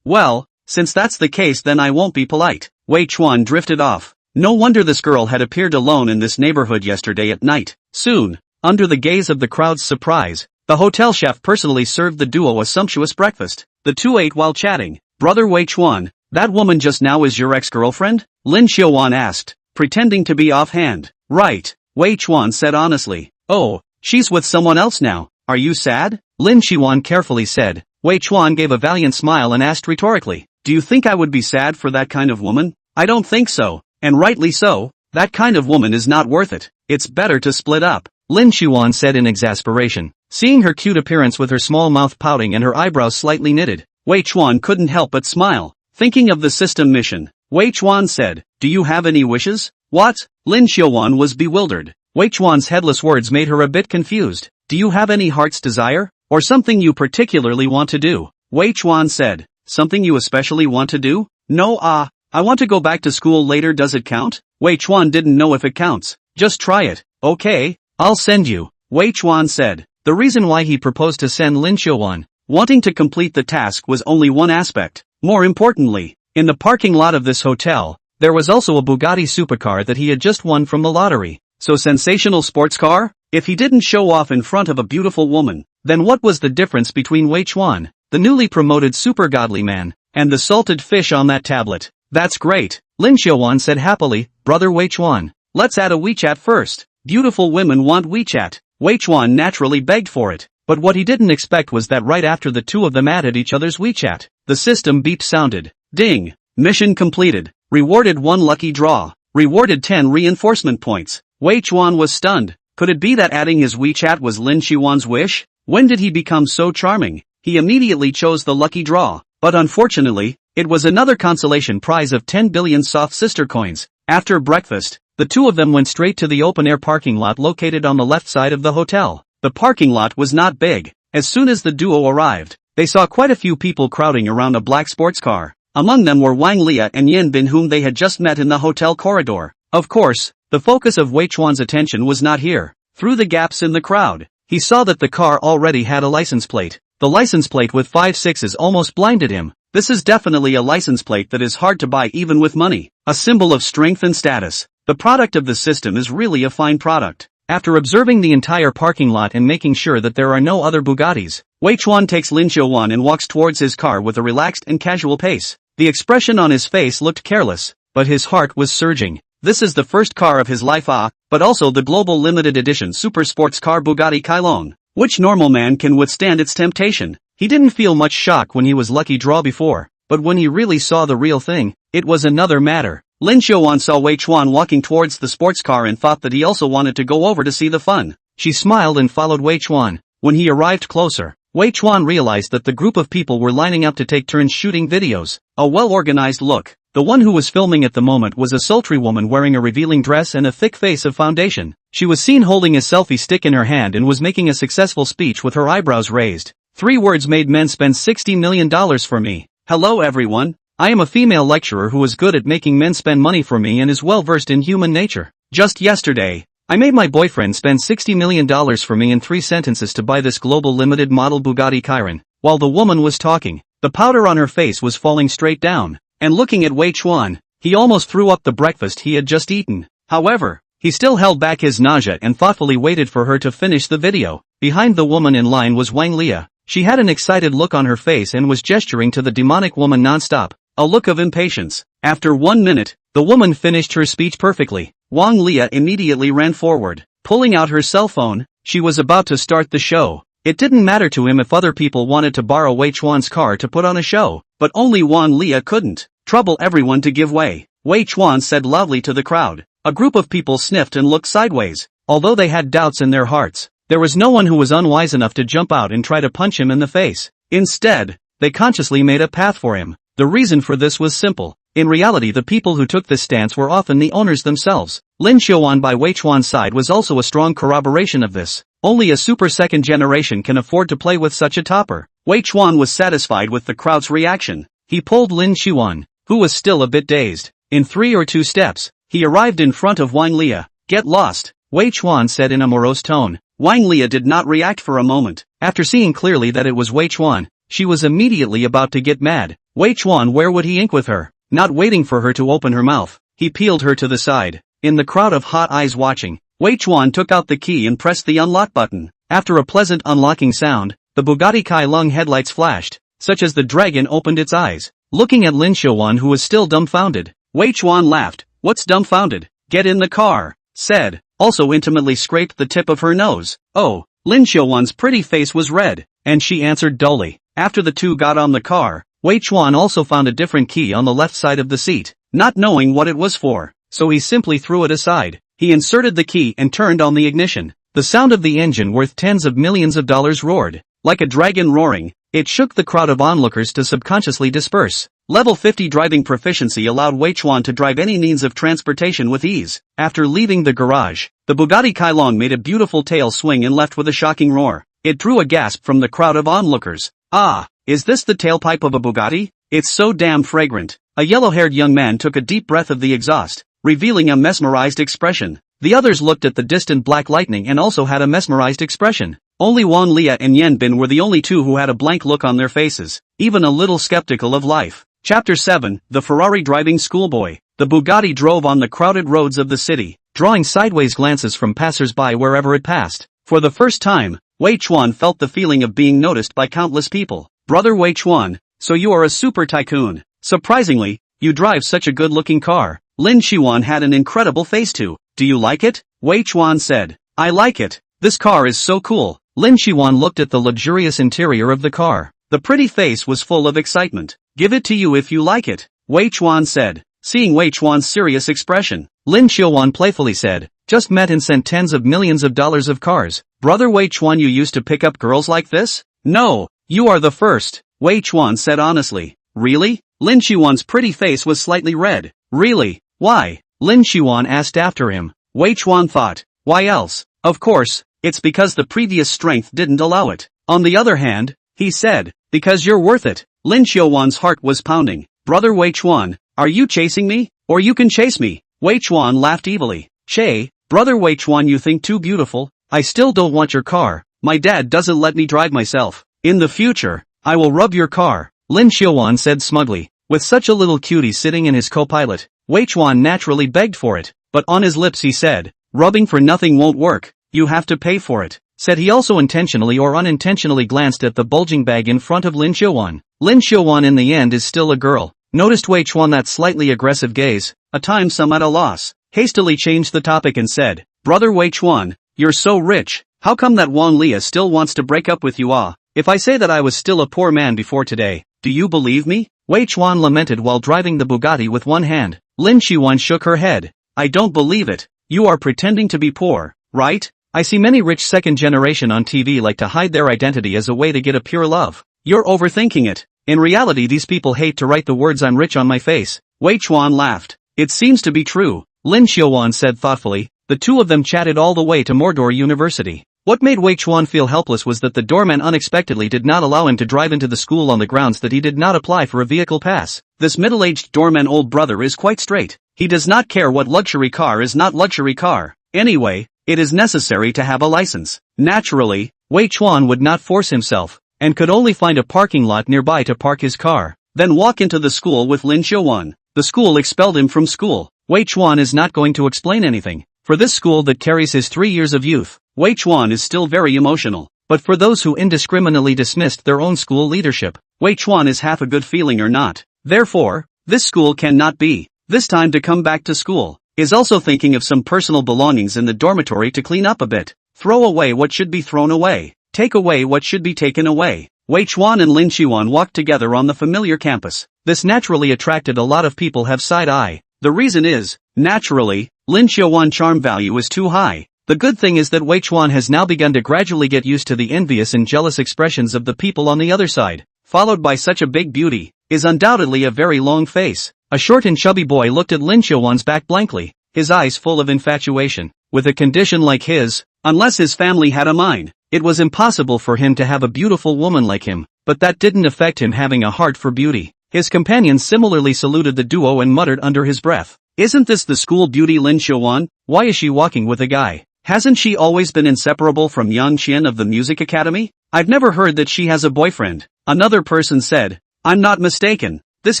Well, since that's the case then I won't be polite. Wei Chuan drifted off. No wonder this girl had appeared alone in this neighborhood yesterday at night. Soon, under the gaze of the crowd's surprise, the hotel chef personally served the duo a sumptuous breakfast. The two ate while chatting. Brother Wei Chuan, that woman just now is your ex-girlfriend? Lin Qiwan asked, pretending to be offhand. Right, Wei Chuan said honestly. Oh, she's with someone else now. Are you sad? Lin Qiwan carefully said. Wei Chuan gave a valiant smile and asked rhetorically, do you think I would be sad for that kind of woman? I don't think so, and rightly so. That kind of woman is not worth it. It's better to split up, Lin Qiwan said in exasperation. Seeing her cute appearance with her small mouth pouting and her eyebrows slightly knitted, Wei Chuan couldn't help but smile. Thinking of the system mission, Wei Chuan said, do you have any wishes? What? Lin Qiwan was bewildered. Wei Chuan's headless words made her a bit confused. Do you have any heart's desire? Or something you particularly want to do? Wei Chuan said, something you especially want to do? No, I want to go back to school later. Does it count? Wei Chuan didn't know if it counts. Just try it. Okay, I'll send you, Wei Chuan said. The reason why he proposed to send Lin Qiwan, wanting to complete the task, was only one aspect. More importantly, in the parking lot of this hotel, There was also a Bugatti supercar that he had just won from the lottery. So sensational sports car? If he didn't show off in front of a beautiful woman, then what was the difference between Wei Chuan, the newly promoted super godly man, and the salted fish on that tablet? That's great, Lin Xiaowan said happily. Brother Wei Chuan, let's add a WeChat first. Beautiful women want WeChat. Wei Chuan naturally begged for it, but what he didn't expect was that right after the two of them added each other's WeChat, the system beep sounded. Ding! Mission completed. Rewarded 1 lucky draw. Rewarded 10 reinforcement points. Wei Chuan was stunned. Could it be that adding his WeChat was Lin Xiaowan's wish? When did he become so charming? He immediately chose the lucky draw, but unfortunately, it was another consolation prize of 10 billion soft sister coins. After breakfast, the two of them went straight to the open-air parking lot located on the left side of the hotel. The parking lot was not big. As soon as the duo arrived, they saw quite a few people crowding around a black sports car. Among them were Wang Lia and Yan Bin, whom they had just met in the hotel corridor. Of course, the focus of Wei Chuan's attention was not here. Through the gaps in the crowd, he saw that the car already had a license plate. The license plate with 5 sixes almost blinded him. This is definitely a license plate that is hard to buy even with money. A symbol of strength and status. The product of the system is really a fine product. After observing the entire parking lot and making sure that there are no other Bugattis, Wei Chuan takes Lin Xiaowan and walks towards his car with a relaxed and casual pace. The expression on his face looked careless, but his heart was surging. This is the first car of his life, but also the global limited edition super sports car Bugatti Chiron. Which normal man can withstand its temptation? He didn't feel much shock when he was lucky draw before, but when he really saw the real thing, it was another matter. Lin Xiaowan saw Wei Chuan walking towards the sports car and thought that he also wanted to go over to see the fun. She smiled and followed Wei Chuan. When he arrived closer, Wei Chuan realized that the group of people were lining up to take turns shooting videos. A well-organized look. The one who was filming at the moment was a sultry woman wearing a revealing dress and a thick face of foundation. She was seen holding a selfie stick in her hand and was making a successful speech with her eyebrows raised. 3 words made men spend $60 million for me. Hello everyone. I am a female lecturer who is good at making men spend money for me and is well versed in human nature. Just yesterday, I made my boyfriend spend $60 million for me in 3 sentences to buy this global limited model Bugatti Chiron. While the woman was talking, the powder on her face was falling straight down. And looking at Wei Chuan, he almost threw up the breakfast he had just eaten. However, he still held back his nausea and thoughtfully waited for her to finish the video. Behind the woman in line was Wang Lia. She had an excited look on her face and was gesturing to the demonic woman non-stop. A look of impatience. After 1 minute, the woman finished her speech perfectly. Wang Lia immediately ran forward. Pulling out her cell phone, she was about to start the show. It didn't matter to him if other people wanted to borrow Wei Chuan's car to put on a show, but only Wang Lia couldn't. Trouble everyone to give way. Wei Chuan said loudly to the crowd. A group of people sniffed and looked sideways. Although they had doubts in their hearts, there was no one who was unwise enough to jump out and try to punch him in the face. Instead, they consciously made a path for him. The reason for this was simple. In reality, the people who took this stance were often the owners themselves. Lin Xiaowan by Wei Chuan's side was also a strong corroboration of this. Only a super second generation can afford to play with such a topper. Wei Chuan was satisfied with the crowd's reaction. He pulled Lin Xiaowan, who was still a bit dazed. In 3 or 2 steps, he arrived in front of Wang Lia. Get lost, Wei Chuan said in a morose tone. Wang Lia did not react for a moment. After seeing clearly that it was Wei Chuan, she was immediately about to get mad. Wei Chuan, where would he ink with her? Not waiting for her to open her mouth, he peeled her to the side. In the crowd of hot eyes watching, Wei Chuan took out the key and pressed the unlock button. After a pleasant unlocking sound, the Bugatti Chiron headlights flashed, such as the dragon opened its eyes. Looking at Lin Xiaowan, who was still dumbfounded, Wei Chuan laughed. What's dumbfounded? Get in the car, said, also intimately scraped the tip of her nose. Oh, Lin Xiaowan's pretty face was red, and she answered dully. After the two got on the car, Wei Chuan also found a different key on the left side of the seat, not knowing what it was for, so he simply threw it aside. He inserted the key and turned on the ignition. The sound of the engine worth tens of millions of dollars roared. Like a dragon roaring, it shook the crowd of onlookers to subconsciously disperse. Level 50 driving proficiency allowed Wei Chuan to drive any means of transportation with ease. After leaving the garage, the Bugatti Chiron made a beautiful tail swing and left with a shocking roar. It drew a gasp from the crowd of onlookers. Ah, is this the tailpipe of a Bugatti? It's so damn fragrant. A yellow-haired young man took a deep breath of the exhaust, revealing a mesmerized expression. The others looked at the distant black lightning and also had a mesmerized expression. Only Wang Lia and Yan Bin were the only two who had a blank look on their faces, even a little skeptical of life. Chapter 7, The Ferrari Driving Schoolboy. The Bugatti drove on the crowded roads of the city, drawing sideways glances from passers-by wherever it passed. For the first time, Wei Chuan felt the feeling of being noticed by countless people. Brother Wei Chuan, so you are a super tycoon. Surprisingly, you drive such a good-looking car. Lin Xuan had an incredible face too. Do you like it? Wei Chuan said. I like it. This car is so cool. Lin Xuan looked at the luxurious interior of the car. The pretty face was full of excitement. Give it to you if you like it, Wei Chuan said. Seeing Wei Chuan's serious expression, Lin Xuan playfully said, just met and sent tens of millions of dollars of cars. Brother Wei Chuan, you used to pick up girls like this? No, you are the first, Wei Chuan said honestly. Really? Lin Xuan's pretty face was slightly red. Really? Why? Lin Xuan asked after him. Wei Chuan thought, why else? Of course, it's because the previous strength didn't allow it. On the other hand, he said, because you're worth it. Lin Xuan's heart was pounding. Brother Wei Chuan, are you chasing me? Or you can chase me? Wei Chuan laughed evilly. Che, Brother Wei Chuan, you think too beautiful? I still don't want your car. My dad doesn't let me drive myself. In the future, I will rub your car, Lin Xuan said smugly. With such a little cutie sitting in his co-pilot, Wei Chuan naturally begged for it, but on his lips he said, rubbing for nothing won't work, you have to pay for it. Said he also intentionally or unintentionally glanced at the bulging bag in front of Lin Xuan. Lin Xuan in the end is still a girl. Noticed Wei Chuan that slightly aggressive gaze, a time some at a loss, hastily changed the topic and said, Brother Wei Chuan, you're so rich, how come that Wang Lia still wants to break up with you? If I say that I was still a poor man before today, do you believe me? Wei Chuan lamented while driving the Bugatti with one hand. Lin Xuan shook her head. I don't believe it. You are pretending to be poor, right? I see many rich second generation on TV like to hide their identity as a way to get a pure love. You're overthinking it. In reality, these people hate to write the words I'm rich on my face. Wei Chuan laughed. It seems to be true, Lin Xuan said thoughtfully. The two of them chatted all the way to Mordor University. What made Wei Chuan feel helpless was that the doorman unexpectedly did not allow him to drive into the school on the grounds that he did not apply for a vehicle pass. This middle-aged doorman old brother is quite straight. He does not care what luxury car is not luxury car. Anyway, it is necessary to have a license. Naturally, Wei Chuan would not force himself, and could only find a parking lot nearby to park his car, then walk into the school with Lin Xuan. The school expelled him from school. Wei Chuan is not going to explain anything. For this school that carries his 3 years of youth, Wei Chuan is still very emotional. But for those who indiscriminately dismissed their own school leadership, Wei Chuan is half a good feeling or not. Therefore, this school cannot be. This time to come back to school. Is also thinking of some personal belongings in the dormitory to clean up a bit. Throw away what should be thrown away. Take away what should be taken away. Wei Chuan and Lin Xuan walked together on the familiar campus. This naturally attracted a lot of people have side eye. The reason is, naturally, Lin Xuan's charm value is too high. The good thing is that Wei Chuan has now begun to gradually get used to the envious and jealous expressions of the people on the other side. Followed by such a big beauty, is undoubtedly a very long face. A short and chubby boy looked at Lin Xuan's back blankly, his eyes full of infatuation. With a condition like his, unless his family had a mind, it was impossible for him to have a beautiful woman like him, but that didn't affect him having a heart for beauty. His companions similarly saluted the duo and muttered under his breath, isn't this the school beauty Lin Xuan? Why is she walking with a guy? Hasn't she always been inseparable from Yang Qian of the music academy? I've never heard that she has a boyfriend. Another person said, I'm not mistaken. This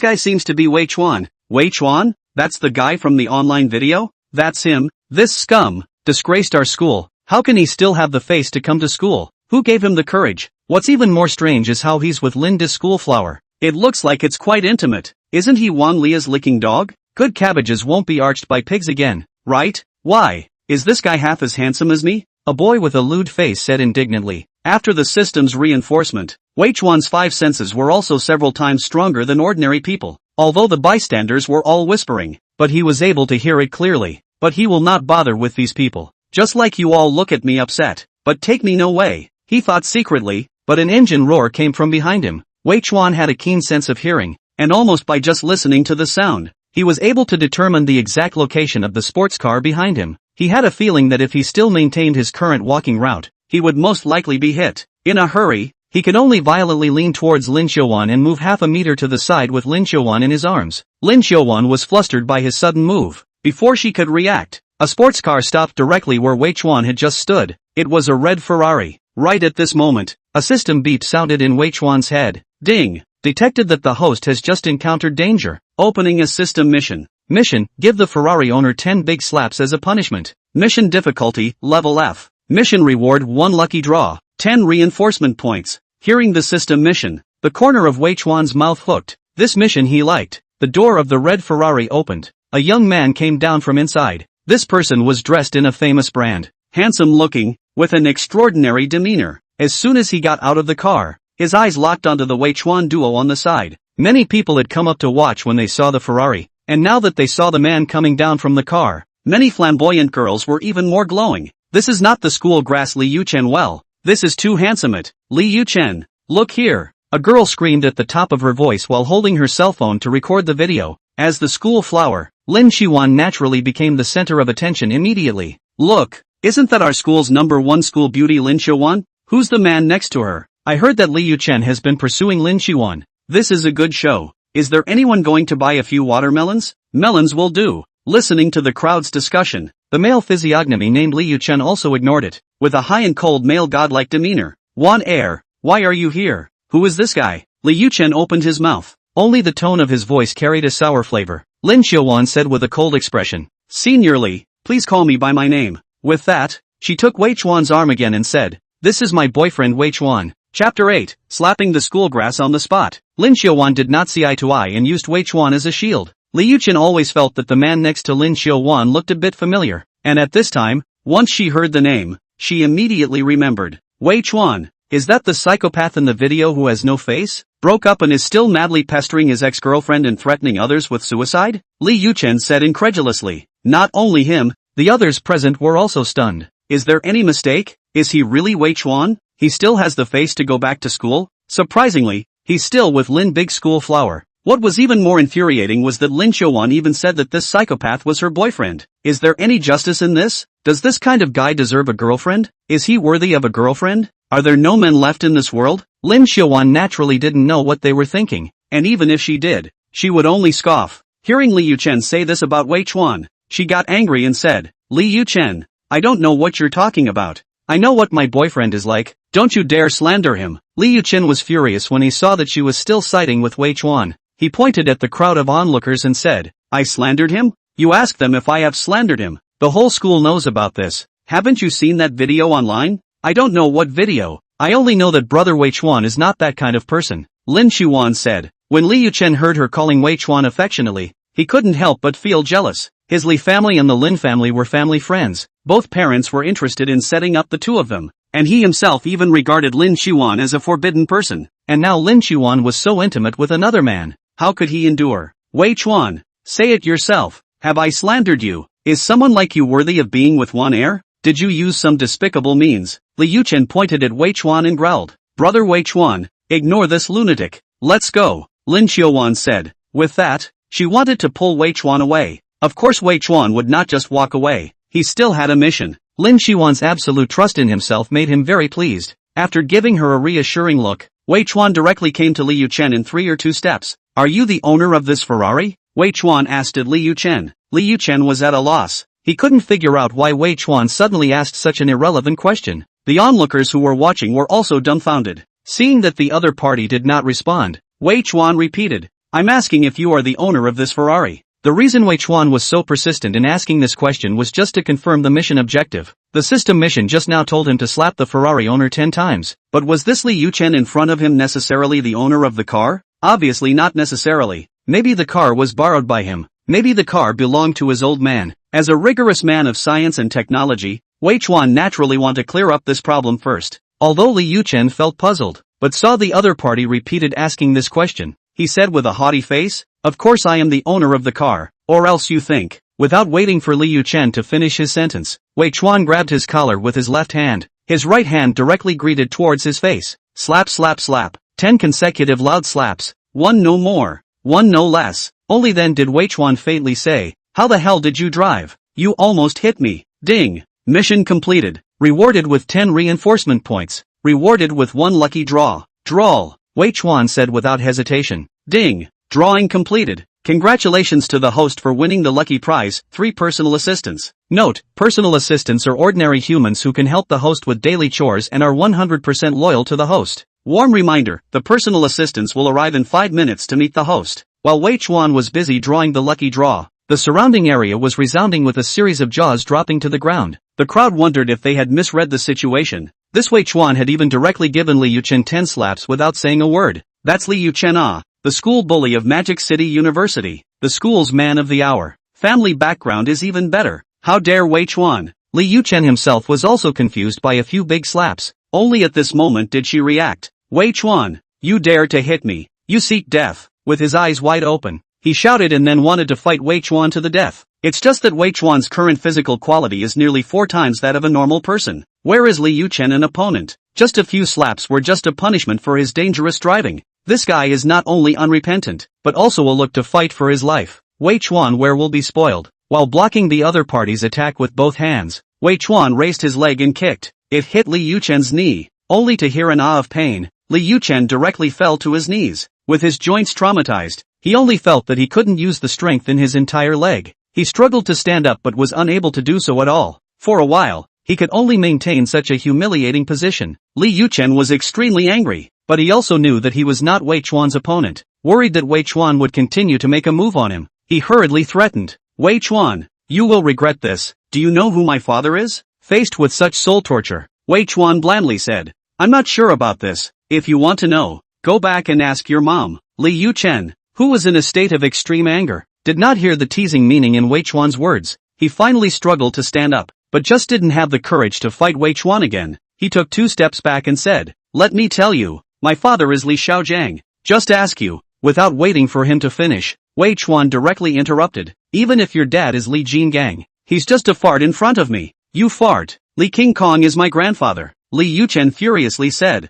guy seems to be Wei Chuan. Wei Chuan? That's the guy from the online video? That's him. This scum disgraced our school. How can he still have the face to come to school? Who gave him the courage? What's even more strange is how he's with Linda's schoolflower. It looks like it's quite intimate. Isn't he Wang Lia's licking dog? Good cabbages won't be arched by pigs again, right? Why? Is this guy half as handsome as me? A boy with a lewd face said indignantly. After the system's reinforcement, Wei Chuan's 5 senses were also several times stronger than ordinary people, although the bystanders were all whispering, but he was able to hear it clearly. But he will not bother with these people. Just like you all look at me upset, but take me no way, he thought secretly, but an engine roar came from behind him. Wei Chuan had a keen sense of hearing, and almost by just listening to the sound, he was able to determine the exact location of the sports car behind him. He had a feeling that if he still maintained his current walking route, he would most likely be hit. In a hurry, he could only violently lean towards Lin Xuan and move half a meter to the side with Lin Xuan in his arms. Lin Xuan was flustered by his sudden move. Before she could react, a sports car stopped directly where Wei Chuan had just stood. It was a red Ferrari. Right at this moment, a system beep sounded in Wei Chuan's head. Ding! Detected that the host has just encountered danger. Opening a system mission. Mission, give the Ferrari owner 10 big slaps as a punishment. Mission difficulty, level F. Mission reward 1 lucky draw, 10 reinforcement points. Hearing the system mission, the corner of Wei Chuan's mouth hooked. This mission he liked. The door of the red Ferrari opened. A young man came down from inside. This person was dressed in a famous brand. Handsome looking, with an extraordinary demeanor. As soon as he got out of the car, his eyes locked onto the Wei Chuan duo on the side. Many people had come up to watch when they saw the Ferrari, and now that they saw the man coming down from the car, many flamboyant girls were even more glowing. This is not the school grass Li Yuchen well. This is too handsome it. Li Yuchen, look here. A girl screamed at the top of her voice while holding her cell phone to record the video. As the school flower, Lin Qiwan naturally became the center of attention immediately. Look, isn't that our school's #1 school beauty Lin Qiwan? Who's the man next to her? I heard that Li Yuchen has been pursuing Lin Qiwan. This is a good show. Is there anyone going to buy a few watermelons? Melons will do. Listening to the crowd's discussion, the male physiognomy named Li Yuchen also ignored it. With a high and cold male godlike demeanor. Wan Air, why are you here? Who is this guy? Li Yuchen opened his mouth. Only the tone of his voice carried a sour flavor. Lin Qiwan said with a cold expression. Senior Li, please call me by my name. With that, she took Wei Chuan's arm again and said, this is my boyfriend Wei Chuan. Chapter 8, Slapping the School Grass on the Spot. Lin Qiwan did not see eye to eye and used Wei Chuan as a shield. Li Yuchen always felt that the man next to Lin Qiwan looked a bit familiar, and at this time, once she heard the name, she immediately remembered. Wei Chuan, is that the psychopath in the video who has no face? Broke up and is still madly pestering his ex-girlfriend and threatening others with suicide? Li Yuchen said incredulously. Not only him, the others present were also stunned. Is there any mistake? Is he really Wei Chuan? He still has the face to go back to school? Surprisingly, he's still with Lin Big School Flower. What was even more infuriating was that Lin Qiwan even said that this psychopath was her boyfriend. Is there any justice in this? Does this kind of guy deserve a girlfriend? Is he worthy of a girlfriend? Are there no men left in this world? Lin Qiwan naturally didn't know what they were thinking, and even if she did, she would only scoff. Hearing Li Yuchen say this about Wei Chuan, she got angry and said, Li Yuchen, I don't know what you're talking about. I know what my boyfriend is like, don't you dare slander him. Li Yuchen was furious when he saw that she was still siding with Wei Chuan. He pointed at the crowd of onlookers and said, I slandered him? You ask them if I have slandered him. The whole school knows about this. Haven't you seen that video online? I don't know what video. I only know that brother Wei Chuan is not that kind of person. Lin Qiwan said. When Li Yuchen heard her calling Wei Chuan affectionately, he couldn't help but feel jealous. His Li family and the Lin family were family friends. Both parents were interested in setting up the two of them, and he himself even regarded Lin Qiwan as a forbidden person. And now Lin Qiwan was so intimate with another man. How could he endure? Wei Chuan, say it yourself. Have I slandered you? Is someone like you worthy of being with Wan Air? Did you use some despicable means? Li Yuchen pointed at Wei Chuan and growled. Brother Wei Chuan, ignore this lunatic. Let's go, Lin Qiwan said. With that, she wanted to pull Wei Chuan away. Of course Wei Chuan would not just walk away. He still had a mission. Lin Qiwan's absolute trust in himself made him very pleased. After giving her a reassuring look, Wei Chuan directly came to Li Yuchen in 3 or 2 steps. Are you the owner of this Ferrari? Wei Chuan asked at Li Yuchen. Li Yuchen was at a loss. He couldn't figure out why Wei Chuan suddenly asked such an irrelevant question. The onlookers who were watching were also dumbfounded. Seeing that the other party did not respond, Wei Chuan repeated, I'm asking if you are the owner of this Ferrari. The reason Wei Chuan was so persistent in asking this question was just to confirm the mission objective. The system mission just now told him to slap the Ferrari owner 10 times. But was this Li Yuchen in front of him necessarily the owner of the car? Obviously not necessarily. Maybe the car was borrowed by him. Maybe the car belonged to his old man. As a rigorous man of science and technology, Wei Chuan naturally wanted to clear up this problem first. Although Li Yuchen felt puzzled, but saw the other party repeated asking this question, he said with a haughty face, of course I am the owner of the car, or else you think. Without waiting for Li Yuchen to finish his sentence, Wei Chuan grabbed his collar with his left hand, his right hand directly greeted towards his face. Slap slap slap, 10 consecutive loud slaps, one no more, one no less. Only then did Wei Chuan faintly say, how the hell did you drive? You almost hit me. Ding. Mission completed. Rewarded with 10 reinforcement points. Rewarded with 1 lucky draw. Drawl, Wei Chuan said without hesitation. Ding. Drawing completed. Congratulations to the host for winning the lucky prize, 3 personal assistants. Note, personal assistants are ordinary humans who can help the host with daily chores and are 100% loyal to the host. Warm reminder, the personal assistants will arrive in 5 minutes to meet the host. While Wei Chuan was busy drawing the lucky draw, The surrounding area was resounding with a series of jaws dropping to the ground. The crowd wondered if they had misread the situation. This Wei Chuan had even directly given Li Yuchen 10 slaps without saying a word. That's Li Yuchen, the school bully of Magic City University, the school's man of the hour. Family background is even better. How dare Wei Chuan? Li Yuchen himself was also confused by a few big slaps. Only at this moment did she react. Wei Chuan, you dare to hit me. You seek death. With his eyes wide open, he shouted and then wanted to fight Wei Chuan to the death. It's just that Wei Chuan's current physical quality is nearly 4 times that of a normal person. Where is Li Yuchen an opponent? Just a few slaps were just a punishment for his dangerous driving. This guy is not only unrepentant, but also will look to fight for his life. Wei Chuan where will be spoiled. While blocking the other party's attack with both hands, Wei Chuan raised his leg and kicked. It hit Li Yuchen's knee. Only to hear an ah of pain, Li Yuchen directly fell to his knees. With his joints traumatized, he only felt that he couldn't use the strength in his entire leg. He struggled to stand up but was unable to do so at all. For a while, he could only maintain such a humiliating position. Li Yuchen was extremely angry, but he also knew that he was not Wei Chuan's opponent. Worried that Wei Chuan would continue to make a move on him, he hurriedly threatened. Wei Chuan, you will regret this. Do you know who my father is? Faced with such soul torture, Wei Chuan blandly said, I'm not sure about this. If you want to know, go back and ask your mom. Li Yuchen, who was in a state of extreme anger, did not hear the teasing meaning in Wei Chuan's words. He finally struggled to stand up, but just didn't have the courage to fight Wei Chuan again. He took 2 steps back and said, let me tell you, my father is Li Xiaojiang. Just ask you. Without waiting for him to finish, Wei Chuan directly interrupted. Even if your dad is Li Jingang, he's just a fart in front of me. You fart. Li King Kong is my grandfather. Li Yuchen furiously said,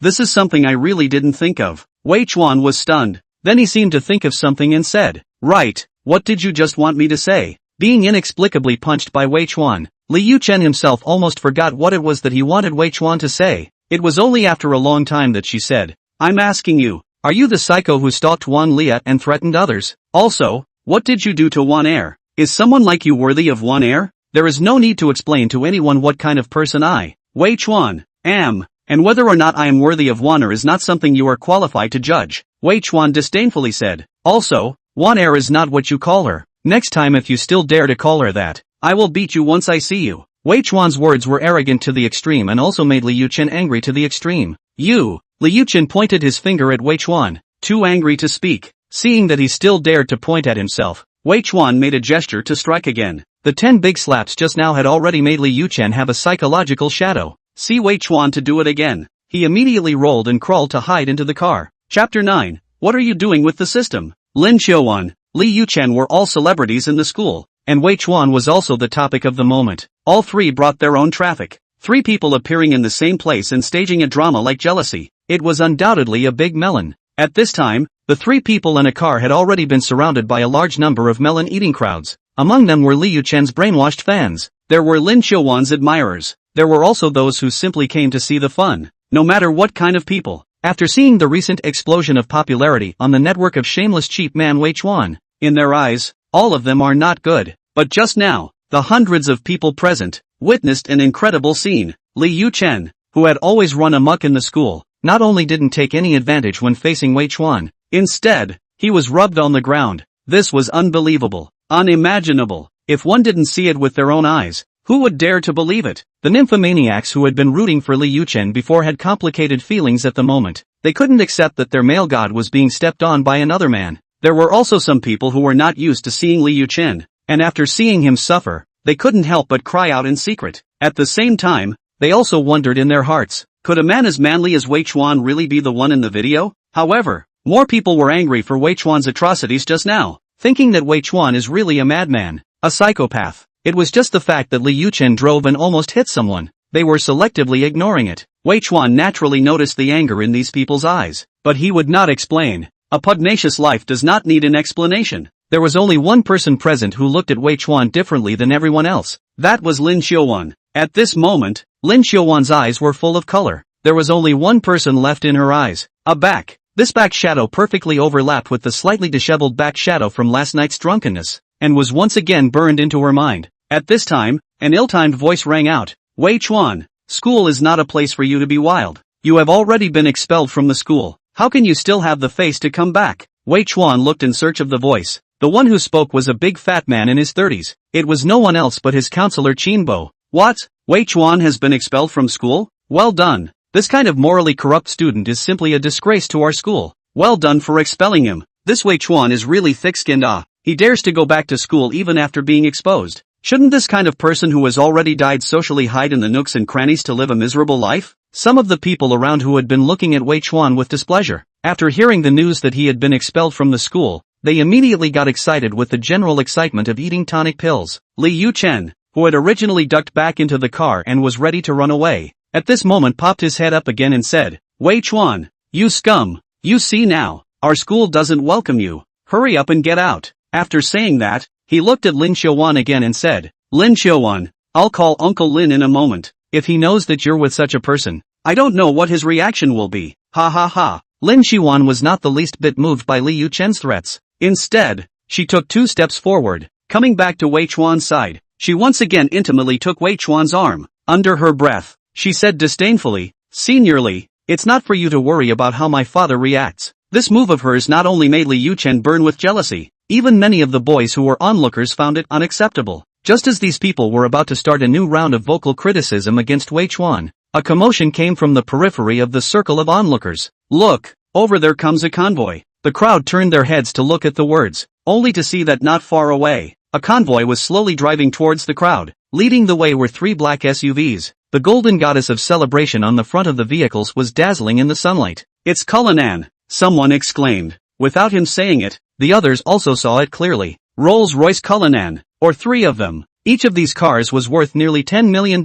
this is something I really didn't think of. Wei Chuan was stunned. Then he seemed to think of something and said, right, what did you just want me to say? Being inexplicably punched by Wei Chuan, Li Yuchen himself almost forgot what it was that he wanted Wei Chuan to say. It was only after a long time that she said, I'm asking you, are you the psycho who stalked Wan Lia and threatened others? Also, what did you do to Wan Air? Is someone like you worthy of Wan Air? There is no need to explain to anyone what kind of person I, Wei Chuan, am, and whether or not I am worthy of Wan Air is not something you are qualified to judge, Wei Chuan disdainfully said. Also, Wan Air is not what you call her. Next time if you still dare to call her that, I will beat you once I see you. Wei Chuan's words were arrogant to the extreme and also made Li Yuchen angry to the extreme. You, Li Yuchen pointed his finger at Wei Chuan, too angry to speak. Seeing that he still dared to point at himself, Wei Chuan made a gesture to strike again. The 10 big slaps just now had already made Li Yuchen have a psychological shadow. See Wei Chuan to do it again. He immediately rolled and crawled to hide into the car. Chapter 9. What are you doing with the system? Lin Qiuan, Li Yuchen were all celebrities in the school, and Wei Chuan was also the topic of the moment. All 3 brought their own traffic. 3 people appearing in the same place and staging a drama like jealousy. It was undoubtedly a big melon. At this time, the 3 people in a car had already been surrounded by a large number of melon-eating crowds. Among them were Li Yuchen's brainwashed fans. There were Lin Qiuan's admirers. There were also those who simply came to see the fun. No matter what kind of people. After seeing the recent explosion of popularity on the network of shameless cheap man Wei Chuan, in their eyes, all of them are not good. But just now, the hundreds of people present witnessed an incredible scene. Li Yuchen, who had always run amok in the school, not only didn't take any advantage when facing Wei Chuan, instead, he was rubbed on the ground. This was unbelievable, unimaginable. If one didn't see it with their own eyes, who would dare to believe it? The nymphomaniacs who had been rooting for Li Yuchen before had complicated feelings at the moment. They couldn't accept that their male god was being stepped on by another man. There were also some people who were not used to seeing Li Yuchen, and after seeing him suffer, they couldn't help but cry out in secret. At the same time, they also wondered in their hearts, could a man as manly as Wei Chuan really be the one in the video? However, more people were angry for Wei Chuan's atrocities just now, thinking that Wei Chuan is really a madman, a psychopath. It was just the fact that Li Yuchen drove and almost hit someone. They were selectively ignoring it. Wei Chuan naturally noticed the anger in these people's eyes, but he would not explain. A pugnacious life does not need an explanation. There was only one person present who looked at Wei Chuan differently than everyone else. That was Lin Qiuan. At this moment, Lin Qiuan's eyes were full of color. There was only one person left in her eyes. A back. This back shadow perfectly overlapped with the slightly disheveled back shadow from last night's drunkenness, and was once again burned into her mind. At this time, an ill-timed voice rang out. Wei Chuan, school is not a place for you to be wild. You have already been expelled from the school. How can you still have the face to come back? Wei Chuan looked in search of the voice, The one who spoke was a big fat man in his 30s. It was no one else but his counselor Qinbo. What? Wei Chuan has been expelled from school? Well done. This kind of morally corrupt student is simply a disgrace to our school. Well done for expelling him. This Wei Chuan is really thick-skinned. He dares to go back to school even after being exposed. Shouldn't this kind of person who has already died socially hide in the nooks and crannies to live a miserable life? Some of the people around who had been looking at Wei Chuan with displeasure, after hearing the news that he had been expelled from the school, they immediately got excited with the general excitement of eating tonic pills. Li Yuchen, who had originally ducked back into the car and was ready to run away, at this moment popped his head up again and said, Wei Chuan, you scum, you see now, our school doesn't welcome you, hurry up and get out. After saying that, he looked at Lin Xiaowan again and said, Lin Xiaowan, I'll call Uncle Lin in a moment. If he knows that you're with such a person, I don't know what his reaction will be. Ha ha ha. Lin Xiaowan was not the least bit moved by Li Yuchen's threats. Instead, she took 2 steps forward. Coming back to Wei Chuan's side, she once again intimately took Wei Chuan's arm. Under her breath, she said disdainfully, Senior Li, it's not for you to worry about how my father reacts. This move of hers not only made Li Yuchen burn with jealousy, even many of the boys who were onlookers found it unacceptable. Just as these people were about to start a new round of vocal criticism against Wei Chuan, a commotion came from the periphery of the circle of onlookers. Look, over there comes a convoy. The crowd turned their heads to look at the words, only to see that not far away, a convoy was slowly driving towards the crowd. Leading the way were 3 black SUVs. The golden goddess of celebration on the front of the vehicles was dazzling in the sunlight. It's Cullinan, someone exclaimed. Without him saying it, the others also saw it clearly. Rolls-Royce Cullinan, or 3 of them. Each of these cars was worth nearly $10 million.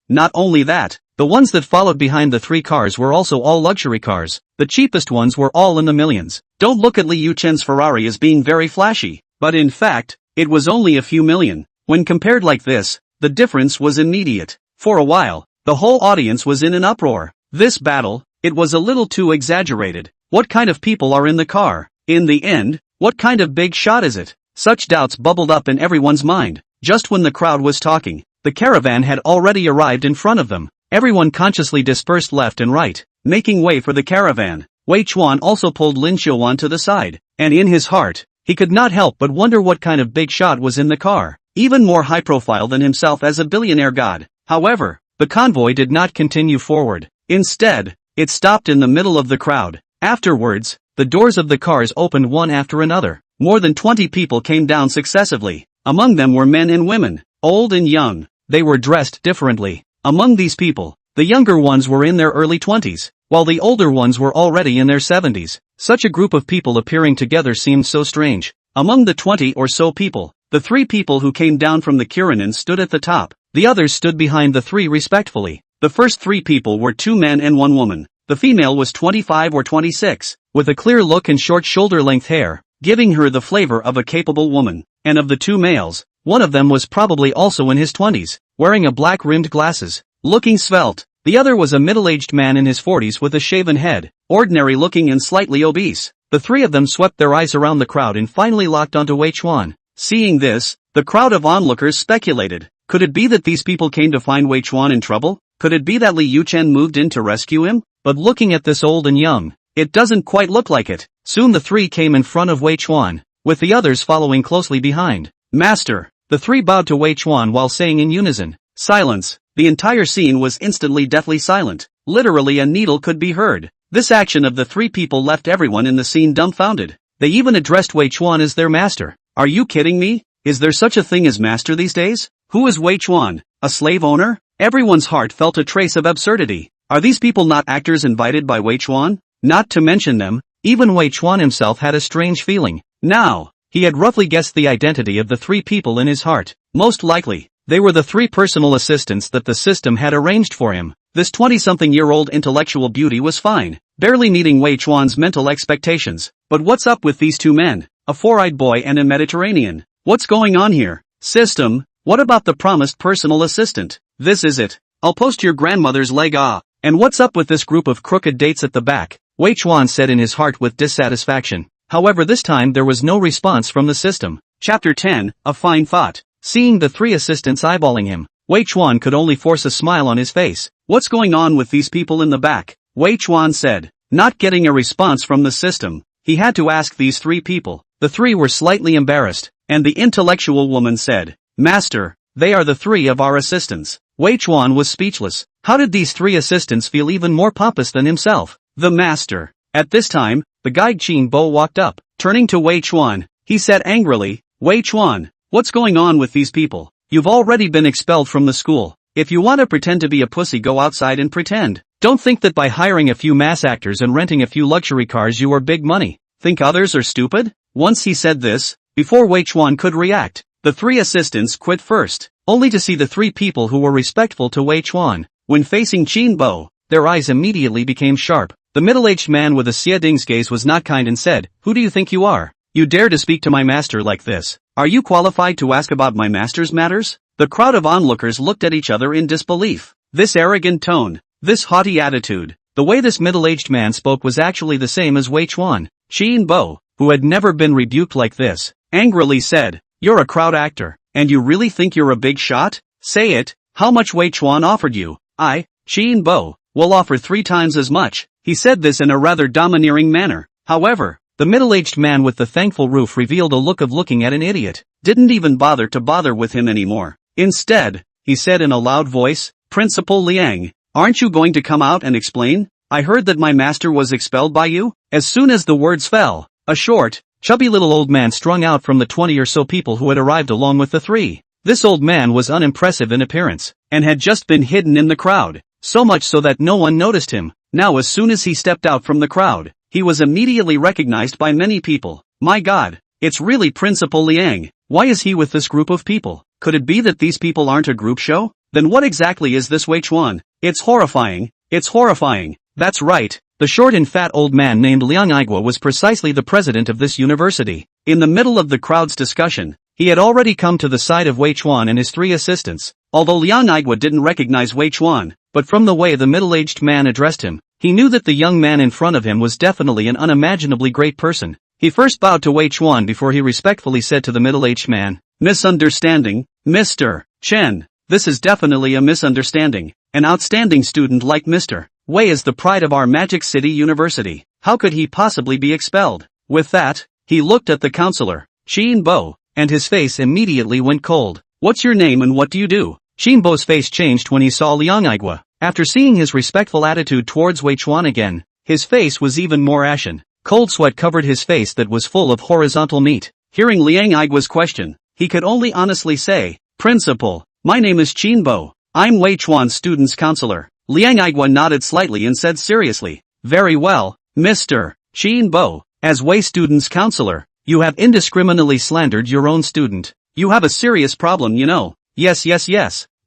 Not only that, the ones that followed behind the 3 cars were also all luxury cars. The cheapest ones were all in the millions. Don't look at Li Yuchen's Ferrari as being very flashy, but in fact, it was only a few million. When compared like this, the difference was immediate. For a while, the whole audience was in an uproar. This battle, it was a little too exaggerated. What kind of people are in the car? In the end, what kind of big shot is it? Such doubts bubbled up in everyone's mind. Just when the crowd was talking, the caravan had already arrived in front of them. Everyone consciously dispersed left and right, making way for the caravan. Wei Chuan also pulled Lin Xiaowan to the side, and in his heart, he could not help but wonder what kind of big shot was in the car, even more high profile than himself as a billionaire god. However, the convoy did not continue forward. Instead, it stopped in the middle of the crowd. Afterwards, the doors of the cars opened one after another. More than 20 people came down successively. Among them were men and women, old and young. They were dressed differently. Among these people, the younger ones were in their early 20s, while the older ones were already in their 70s. Such a group of people appearing together seemed so strange. Among the 20 or so people, the 3 people who came down from the Kuranin stood at the top. The others stood behind the 3 respectfully. The first 3 people were 2 men and 1 woman. The female was 25 or 26, with a clear look and short shoulder-length hair, giving her the flavor of a capable woman. And of the 2 males, one of them was probably also in his 20s, wearing a black-rimmed glasses, looking svelte. The other was a middle-aged man in his 40s with a shaven head, ordinary-looking and slightly obese. The 3 of them swept their eyes around the crowd and finally locked onto Wei Chuan. Seeing this, the crowd of onlookers speculated. Could it be that these people came to find Wei Chuan in trouble? Could it be that Li Yuchen moved in to rescue him? But looking at this old and young, it doesn't quite look like it. Soon the 3 came in front of Wei Chuan, with the others following closely behind. Master! The 3 bowed to Wei Chuan while saying in unison, silence. The entire scene was instantly deathly silent. Literally a needle could be heard. This action of the 3 people left everyone in the scene dumbfounded. They even addressed Wei Chuan as their master. Are you kidding me? Is there such a thing as master these days? Who is Wei Chuan? A slave owner? Everyone's heart felt a trace of absurdity. Are these people not actors invited by Wei Chuan? Not to mention them, even Wei Chuan himself had a strange feeling. Now, he had roughly guessed the identity of the 3 people in his heart. Most likely, they were the 3 personal assistants that the system had arranged for him. This 20-something-year-old intellectual beauty was fine, barely meeting Wei Chuan's mental expectations. But what's up with these 2 men? A 4-eyed boy and a Mediterranean. What's going on here? System, what about the promised personal assistant? This is it. I'll post your grandmother's leg. And what's up with this group of crooked dates at the back? Wei Chuan said in his heart with dissatisfaction. However, this time there was no response from the system. Chapter 10, A Fine Thought. Seeing the 3 assistants eyeballing him, Wei Chuan could only force a smile on his face. What's going on with these people in the back? Wei Chuan said. Not getting a response from the system. he had to ask these three people. The three were slightly embarrassed, and the intellectual woman said, "Master, they are the three of our assistants." Wei Chuan was speechless. How did these three assistants feel even more pompous than himself? The master. At this time, the guide Qin Bo walked up. Turning to Wei Chuan, he said angrily, "Wei Chuan, what's going on with these people? You've already been expelled from the school. If you want to pretend to be a pussy, go outside and pretend. Don't think that by hiring a few mass actors and renting a few luxury cars you are big money. Think others are stupid?" Once he said this, before Wei Chuan could react, the three assistants quit first, only to see the three people who were respectful to Wei Chuan. When facing Qin Bo, their eyes immediately became sharp. The middle-aged man with a Xiading's gaze was not kind and said, "Who do you think you are? You dare to speak to my master like this? Are you qualified to ask about my master's matters?" The crowd of onlookers looked at each other in disbelief. This arrogant tone, this haughty attitude, the way this middle-aged man spoke was actually the same as Wei Chuan. Qin Bo, who had never been rebuked like this, angrily said, "You're a crowd actor, and you really think you're a big shot? Say it." How much Wei Chuan offered you? "I, Qin Bo, will offer 3 times as much." He said this in a rather domineering manner. However, the middle-aged man with the thankful roof revealed a look of looking at an idiot. Didn't even bother with him anymore. Instead, he said in a loud voice, "Principal Liang, aren't you going to come out and explain? I heard that my master was expelled by you." As soon as the words fell, a short, chubby little old man strung out from the 20 or so people who had arrived along with the three. This old man was unimpressive in appearance, and had just been hidden in the crowd, so much so that no one noticed him. Now as soon as he stepped out from the crowd, he was immediately recognized by many people. My God, it's really Principal Liang. Why is he with this group of people? Could it be that these people aren't a group show? Then what exactly is this Wei Chuan? It's horrifying. It's horrifying. That's right. The short and fat old man named Liang Igua was precisely the president of this university. In the middle of the crowd's discussion, he had already come to the side of Wei Chuan and his three assistants. Although Liang Igua didn't recognize Wei Chuan, but from the way the middle-aged man addressed him, he knew that the young man in front of him was definitely an unimaginably great person. He first bowed to Wei Chuan before he respectfully said to the middle-aged man, "Misunderstanding, Mr. Chen. This is definitely a misunderstanding. An outstanding student like Mr. Wei is the pride of our Magic City University. How could he possibly be expelled?" With that, he looked at the counselor, Qin Bo, and his face immediately went cold. "What's your name and what do you do?" Qin Bo's face changed when he saw Liang Igua. After seeing his respectful attitude towards Wei Chuan again, his face was even more ashen. Cold sweat covered his face that was full of horizontal meat. Hearing Liang Igua's question, he could only honestly say, "Principal, my name is Qin Bo. I'm Wei Chuan's student's counselor." Liang Igua nodded slightly and said seriously, "Very well, Mr. Qin Bo. As Wei student's counselor, you have indiscriminately slandered your own student. You have a serious problem, you know." Yes,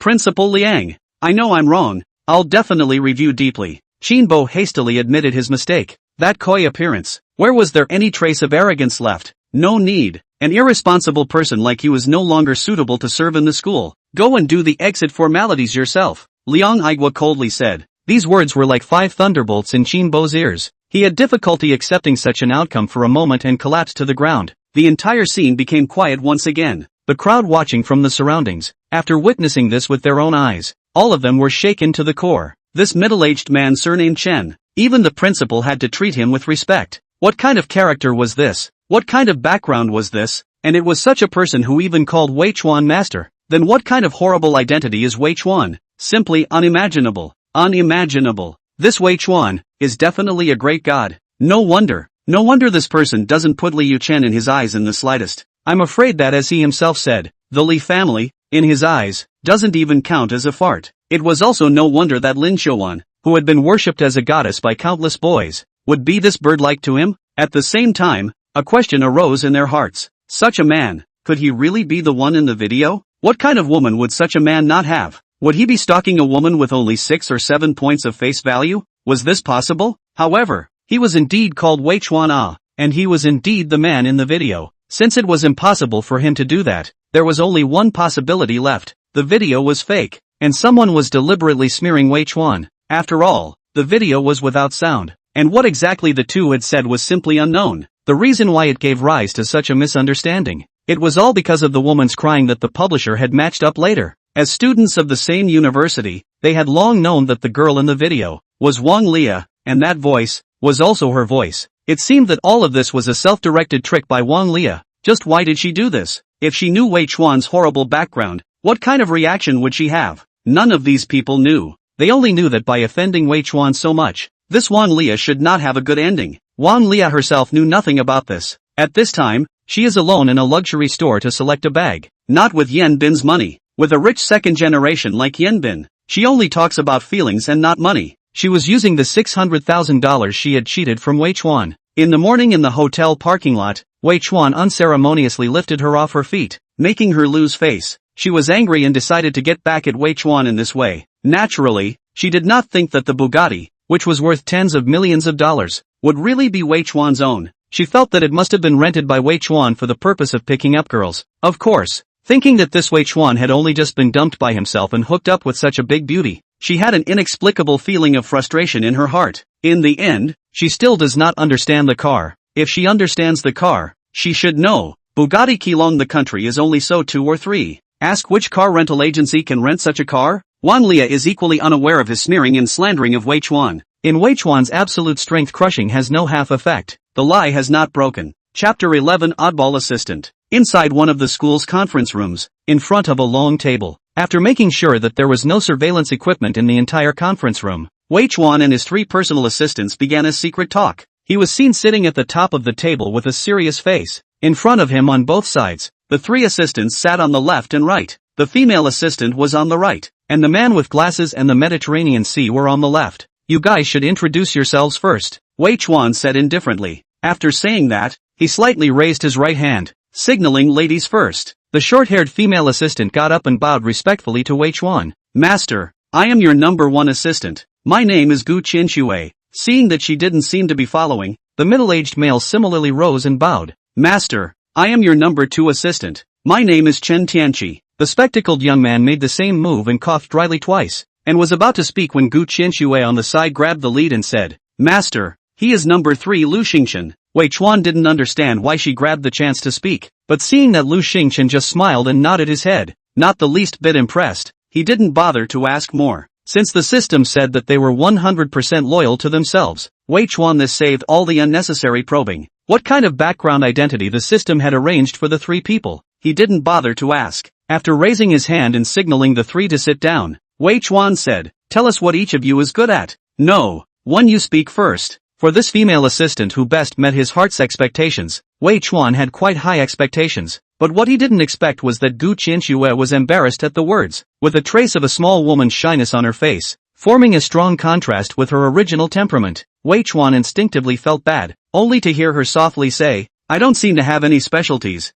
Principal Liang. I know I'm wrong. I'll definitely review deeply." Qin Bo hastily admitted his mistake. That coy appearance. Where was there any trace of arrogance left? No need. An irresponsible person like you is no longer suitable to serve in the school. Go and do the exit formalities yourself. Liang Igua coldly said. These words were like 5 thunderbolts in Qin Bo's ears. He had difficulty accepting such an outcome for a moment and collapsed to the ground. The entire scene became quiet once again. The crowd watching from the surroundings, after witnessing this with their own eyes, all of them were shaken to the core. This middle-aged man surnamed Chen. Even the principal had to treat him with respect. What kind of character was this? What kind of background was this? And it was such a person who even called Wei Chuan master. Then what kind of horrible identity is Wei Chuan? Simply unimaginable. Unimaginable. This Wei Chuan is definitely a great god. No wonder this person doesn't put Liu Chen in his eyes in the slightest. I'm afraid that, as he himself said, the Li family, in his eyes, doesn't even count as a fart. It was also no wonder that Lin Xiuan, who had been worshipped as a goddess by countless boys, would be this bird-like to him. At the same time, a question arose in their hearts. Such a man, could he really be the one in the video? What kind of woman would such a man not have? Would he be stalking a woman with only 6 or 7 points of face value? Was this possible? However, he was indeed called Wei Chuan, and he was indeed the man in the video. Since it was impossible for him to do that, there was only one possibility left. The video was fake, and someone was deliberately smearing Wei Chuan. After all, the video was without sound, and what exactly the two had said was simply unknown. The reason why it gave rise to such a misunderstanding. It was all because of the woman's crying that the publisher had matched up later. As students of the same university, they had long known that the girl in the video was Wang Lia, and that voice was also her voice. It seemed that all of this was a self-directed trick by Wang Lia. Just why did she do this? If she knew Wei Chuan's horrible background, what kind of reaction would she have? None of these people knew. They only knew that by offending Wei Chuan so much, this Wang Lia should not have a good ending. Wang Lia herself knew nothing about this. At this time, she is alone in a luxury store to select a bag. Not with Yan Bin's money. With a rich second generation like Yan Bin, she only talks about feelings and not money. She was using the $600,000 she had cheated from Wei Chuan. In the morning in the hotel parking lot, Wei Chuan unceremoniously lifted her off her feet, making her lose face. She was angry and decided to get back at Wei Chuan in this way. Naturally, she did not think that the Bugatti, which was worth tens of millions of dollars, would really be Wei Chuan's own. She felt that it must have been rented by Wei Chuan for the purpose of picking up girls. Of course, thinking that this Wei Chuan had only just been dumped by himself and hooked up with such a big beauty, she had an inexplicable feeling of frustration in her heart. In the end, she still does not understand the car. If she understands the car, she should know. Bugatti Keelong the country is only so 2 or 3. Ask which car rental agency can rent such a car? Wang Lia is equally unaware of his sneering and slandering of Wei Chuan. In Wei Chuan's absolute strength crushing has no half effect. The lie has not broken. Chapter 11 Oddball Assistant. Inside one of the school's conference rooms, in front of a long table, after making sure that there was no surveillance equipment in the entire conference room, Wei Chuan and his 3 personal assistants began a secret talk. He was seen sitting at the top of the table with a serious face. In front of him on both sides, the 3 assistants sat on the left and right. The female assistant was on the right, and the man with glasses and the Mediterranean Sea were on the left. You guys should introduce yourselves first, Wei Chuan said indifferently. After saying that, he slightly raised his right hand, signaling ladies first. The short-haired female assistant got up and bowed respectfully to Wei Chuan. Master, I am your number 1 assistant. My name is Gu Qianxue. Seeing that she didn't seem to be following, the middle-aged male similarly rose and bowed. Master, I am your number 2 assistant. My name is Chen Tianqi. The spectacled young man made the same move and coughed dryly twice, and was about to speak when Gu Qianxue on the side grabbed the lead and said, Master, he is number 3 Lu Xingchen. Wei Chuan didn't understand why she grabbed the chance to speak, but seeing that Lu Xingchen just smiled and nodded his head, not the least bit impressed, he didn't bother to ask more. Since the system said that they were 100% loyal to themselves, Wei Chuan this saved all the unnecessary probing. What kind of background identity the system had arranged for the 3 people, he didn't bother to ask. After raising his hand and signaling the 3 to sit down, Wei Chuan said, Tell us what each of you is good at. No, one you speak first. For this female assistant who best met his heart's expectations, Wei Chuan had quite high expectations. But what he didn't expect was that Gu Qianxue was embarrassed at the words, with a trace of a small woman's shyness on her face, forming a strong contrast with her original temperament. Wei Chuan instinctively felt bad, only to hear her softly say, I don't seem to have any specialties.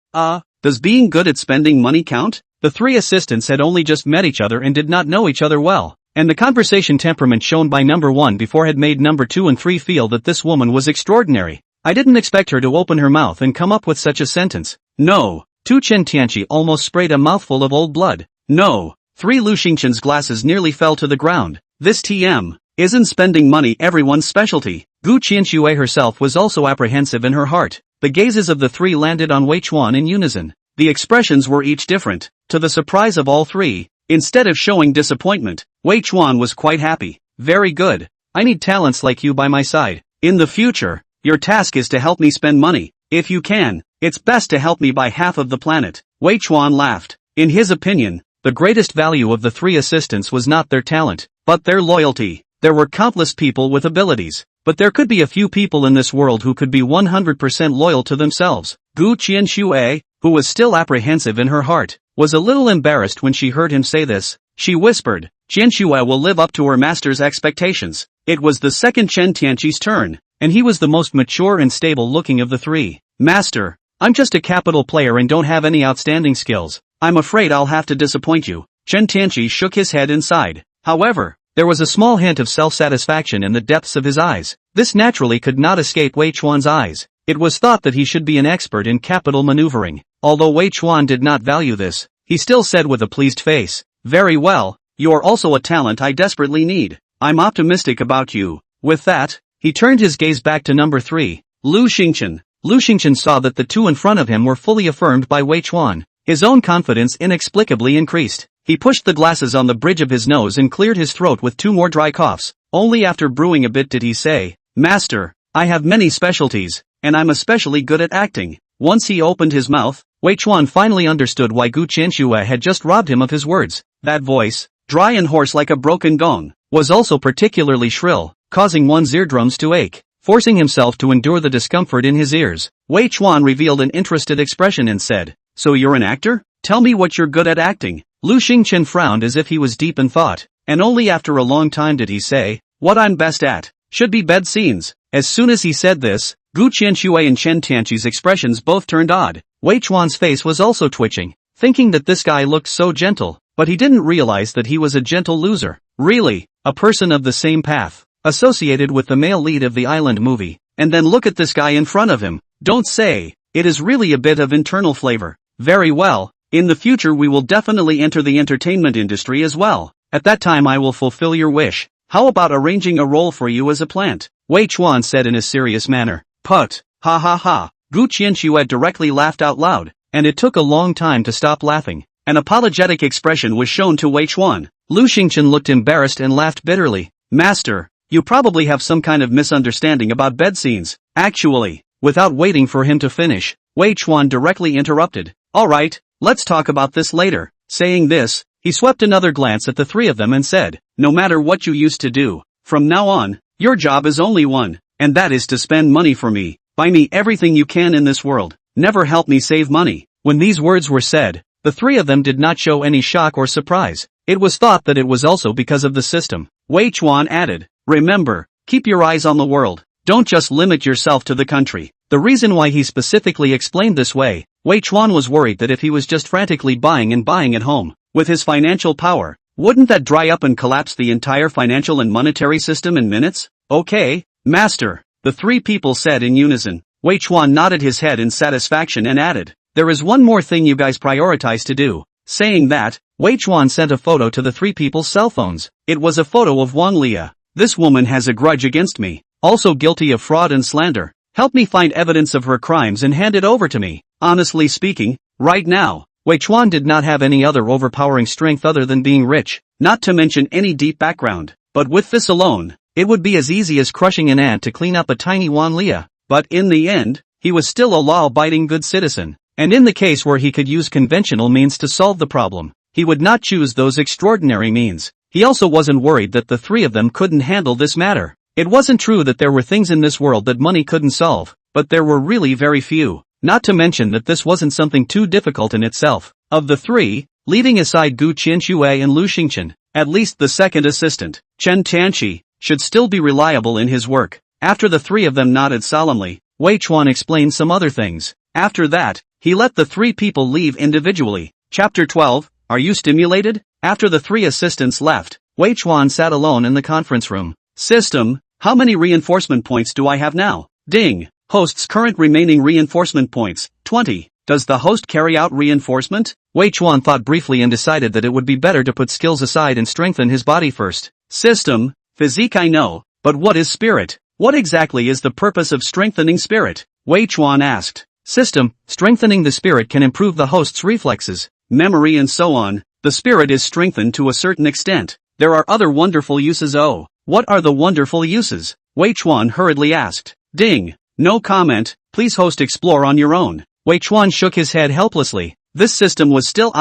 Does being good at spending money count? The 3 assistants had only just met each other and did not know each other well, and the conversation temperament shown by number 1 before had made number 2 and 3 feel that this woman was extraordinary. I didn't expect her to open her mouth and come up with such a sentence. No. 2 Chen Tianqi almost sprayed a mouthful of old blood. No. 3 Lu Xingchen's glasses nearly fell to the ground. This TM. Isn't spending money everyone's specialty? Gu Qianxue herself was also apprehensive in her heart. The gazes of the 3 landed on Wei Chuan in unison. The expressions were each different. To the surprise of all 3, instead of showing disappointment, Wei Chuan was quite happy. Very good. I need talents like you by my side. In the future, your task is to help me spend money. If you can, it's best to help me buy half of the planet. Wei Chuan laughed. In his opinion, the greatest value of the 3 assistants was not their talent, but their loyalty. There were countless people with abilities, but there could be a few people in this world who could be 100% loyal to themselves. Gu Qianxue, who was still apprehensive in her heart, was a little embarrassed when she heard him say this. She whispered, Qianxue will live up to her master's expectations. It was the second Chen Tianqi's turn, and he was the most mature and stable looking of the 3. Master, I'm just a capital player and don't have any outstanding skills. I'm afraid I'll have to disappoint you. Chen Tianqi shook his head and sighed. However, there was a small hint of self-satisfaction in the depths of his eyes. This naturally could not escape Wei Chuan's eyes. It was thought that he should be an expert in capital maneuvering. Although Wei Chuan did not value this, he still said with a pleased face, Very well, you're also a talent I desperately need. I'm optimistic about you. With that, he turned his gaze back to number 3, Lu Xingchen. Lu Xingchen saw that the 2 in front of him were fully affirmed by Wei Chuan. His own confidence inexplicably increased. He pushed the glasses on the bridge of his nose and cleared his throat with 2 more dry coughs. Only after brewing a bit did he say, Master, I have many specialties, and I'm especially good at acting. Once he opened his mouth, Wei Chuan finally understood why Gu Qianxue had just robbed him of his words. That voice, dry and hoarse like a broken gong, was also particularly shrill, causing one's eardrums to ache. Forcing himself to endure the discomfort in his ears, Wei Chuan revealed an interested expression and said, "So you're an actor? Tell me what you're good at acting." Lu Xingchen frowned as if he was deep in thought, and only after a long time did he say, "What I'm best at should be bed scenes." As soon as he said this, Gu Qianxue and Chen Tianqi's expressions both turned odd. Wei Chuan's face was also twitching, thinking that this guy looked so gentle, but he didn't realize that he was a gentle loser. Really, a person of the same path, associated with the male lead of the island movie, and then look at this guy in front of him. Don't say, it is really a bit of internal flavor. Very well, in the future we will definitely enter the entertainment industry as well. At that time I will fulfill your wish. How about arranging a role for you as a plant? Wei Chuan said in a serious manner. Put, ha ha ha. Gu Qianxue directly laughed out loud, and it took a long time to stop laughing. An apologetic expression was shown to Wei Chuan. Lu Xingchen looked embarrassed and laughed bitterly. Master, you probably have some kind of misunderstanding about bed scenes. Actually, without waiting for him to finish, Wei Chuan directly interrupted. Alright, let's talk about this later. Saying this, he swept another glance at the three of them and said, no matter what you used to do, from now on, your job is only one, and that is to spend money for me. Buy me everything you can in this world. Never help me save money. When these words were said, the three of them did not show any shock or surprise. It was thought that it was also because of the system. Wei Chuan added, remember, keep your eyes on the world. Don't just limit yourself to the country. The reason why he specifically explained this way, Wei Chuan was worried that if he was just frantically buying at home, with his financial power, wouldn't that dry up and collapse the entire financial and monetary system in minutes? Okay, master, the three people said in unison. Wei Chuan nodded his head in satisfaction and added, there is one more thing you guys prioritize to do. Saying that, Wei Chuan sent a photo to the three people's cell phones. It was a photo of Wang Lia. This woman has a grudge against me, also guilty of fraud and slander. Help me find evidence of her crimes and hand it over to me. Honestly speaking, right now, Wei Chuan did not have any other overpowering strength other than being rich, not to mention any deep background. But with this alone, it would be as easy as crushing an ant to clean up a tiny Wang Lia. But in the end, he was still a law-abiding good citizen. And in the case where he could use conventional means to solve the problem, he would not choose those extraordinary means. He also wasn't worried that the three of them couldn't handle this matter. It wasn't true that there were things in this world that money couldn't solve, but there were really very few. Not to mention that this wasn't something too difficult in itself. Of the three, leaving aside Gu Qianxue and Lu Xingchen, at least the second assistant, Chen Tianqi, should still be reliable in his work. After the three of them nodded solemnly, Wei Chuan explained some other things. After that, he let the three people leave individually. Chapter 12, Are you stimulated? After the three assistants left, Wei Chuan sat alone in the conference room. System, how many reinforcement points do I have now? Ding. Host's current remaining reinforcement points, 20. Does the host carry out reinforcement? Wei Chuan thought briefly and decided that it would be better to put skills aside and strengthen his body first. System, physique I know, but what is spirit? What exactly is the purpose of strengthening spirit? Wei Chuan asked. System, strengthening the spirit can improve the host's reflexes, memory and so on. The spirit is strengthened to a certain extent. There are other wonderful uses. Oh, what are the wonderful uses? Wei Chuan hurriedly asked. Ding. No comment, please host explore on your own. Wei Chuan shook his head helplessly. This system was still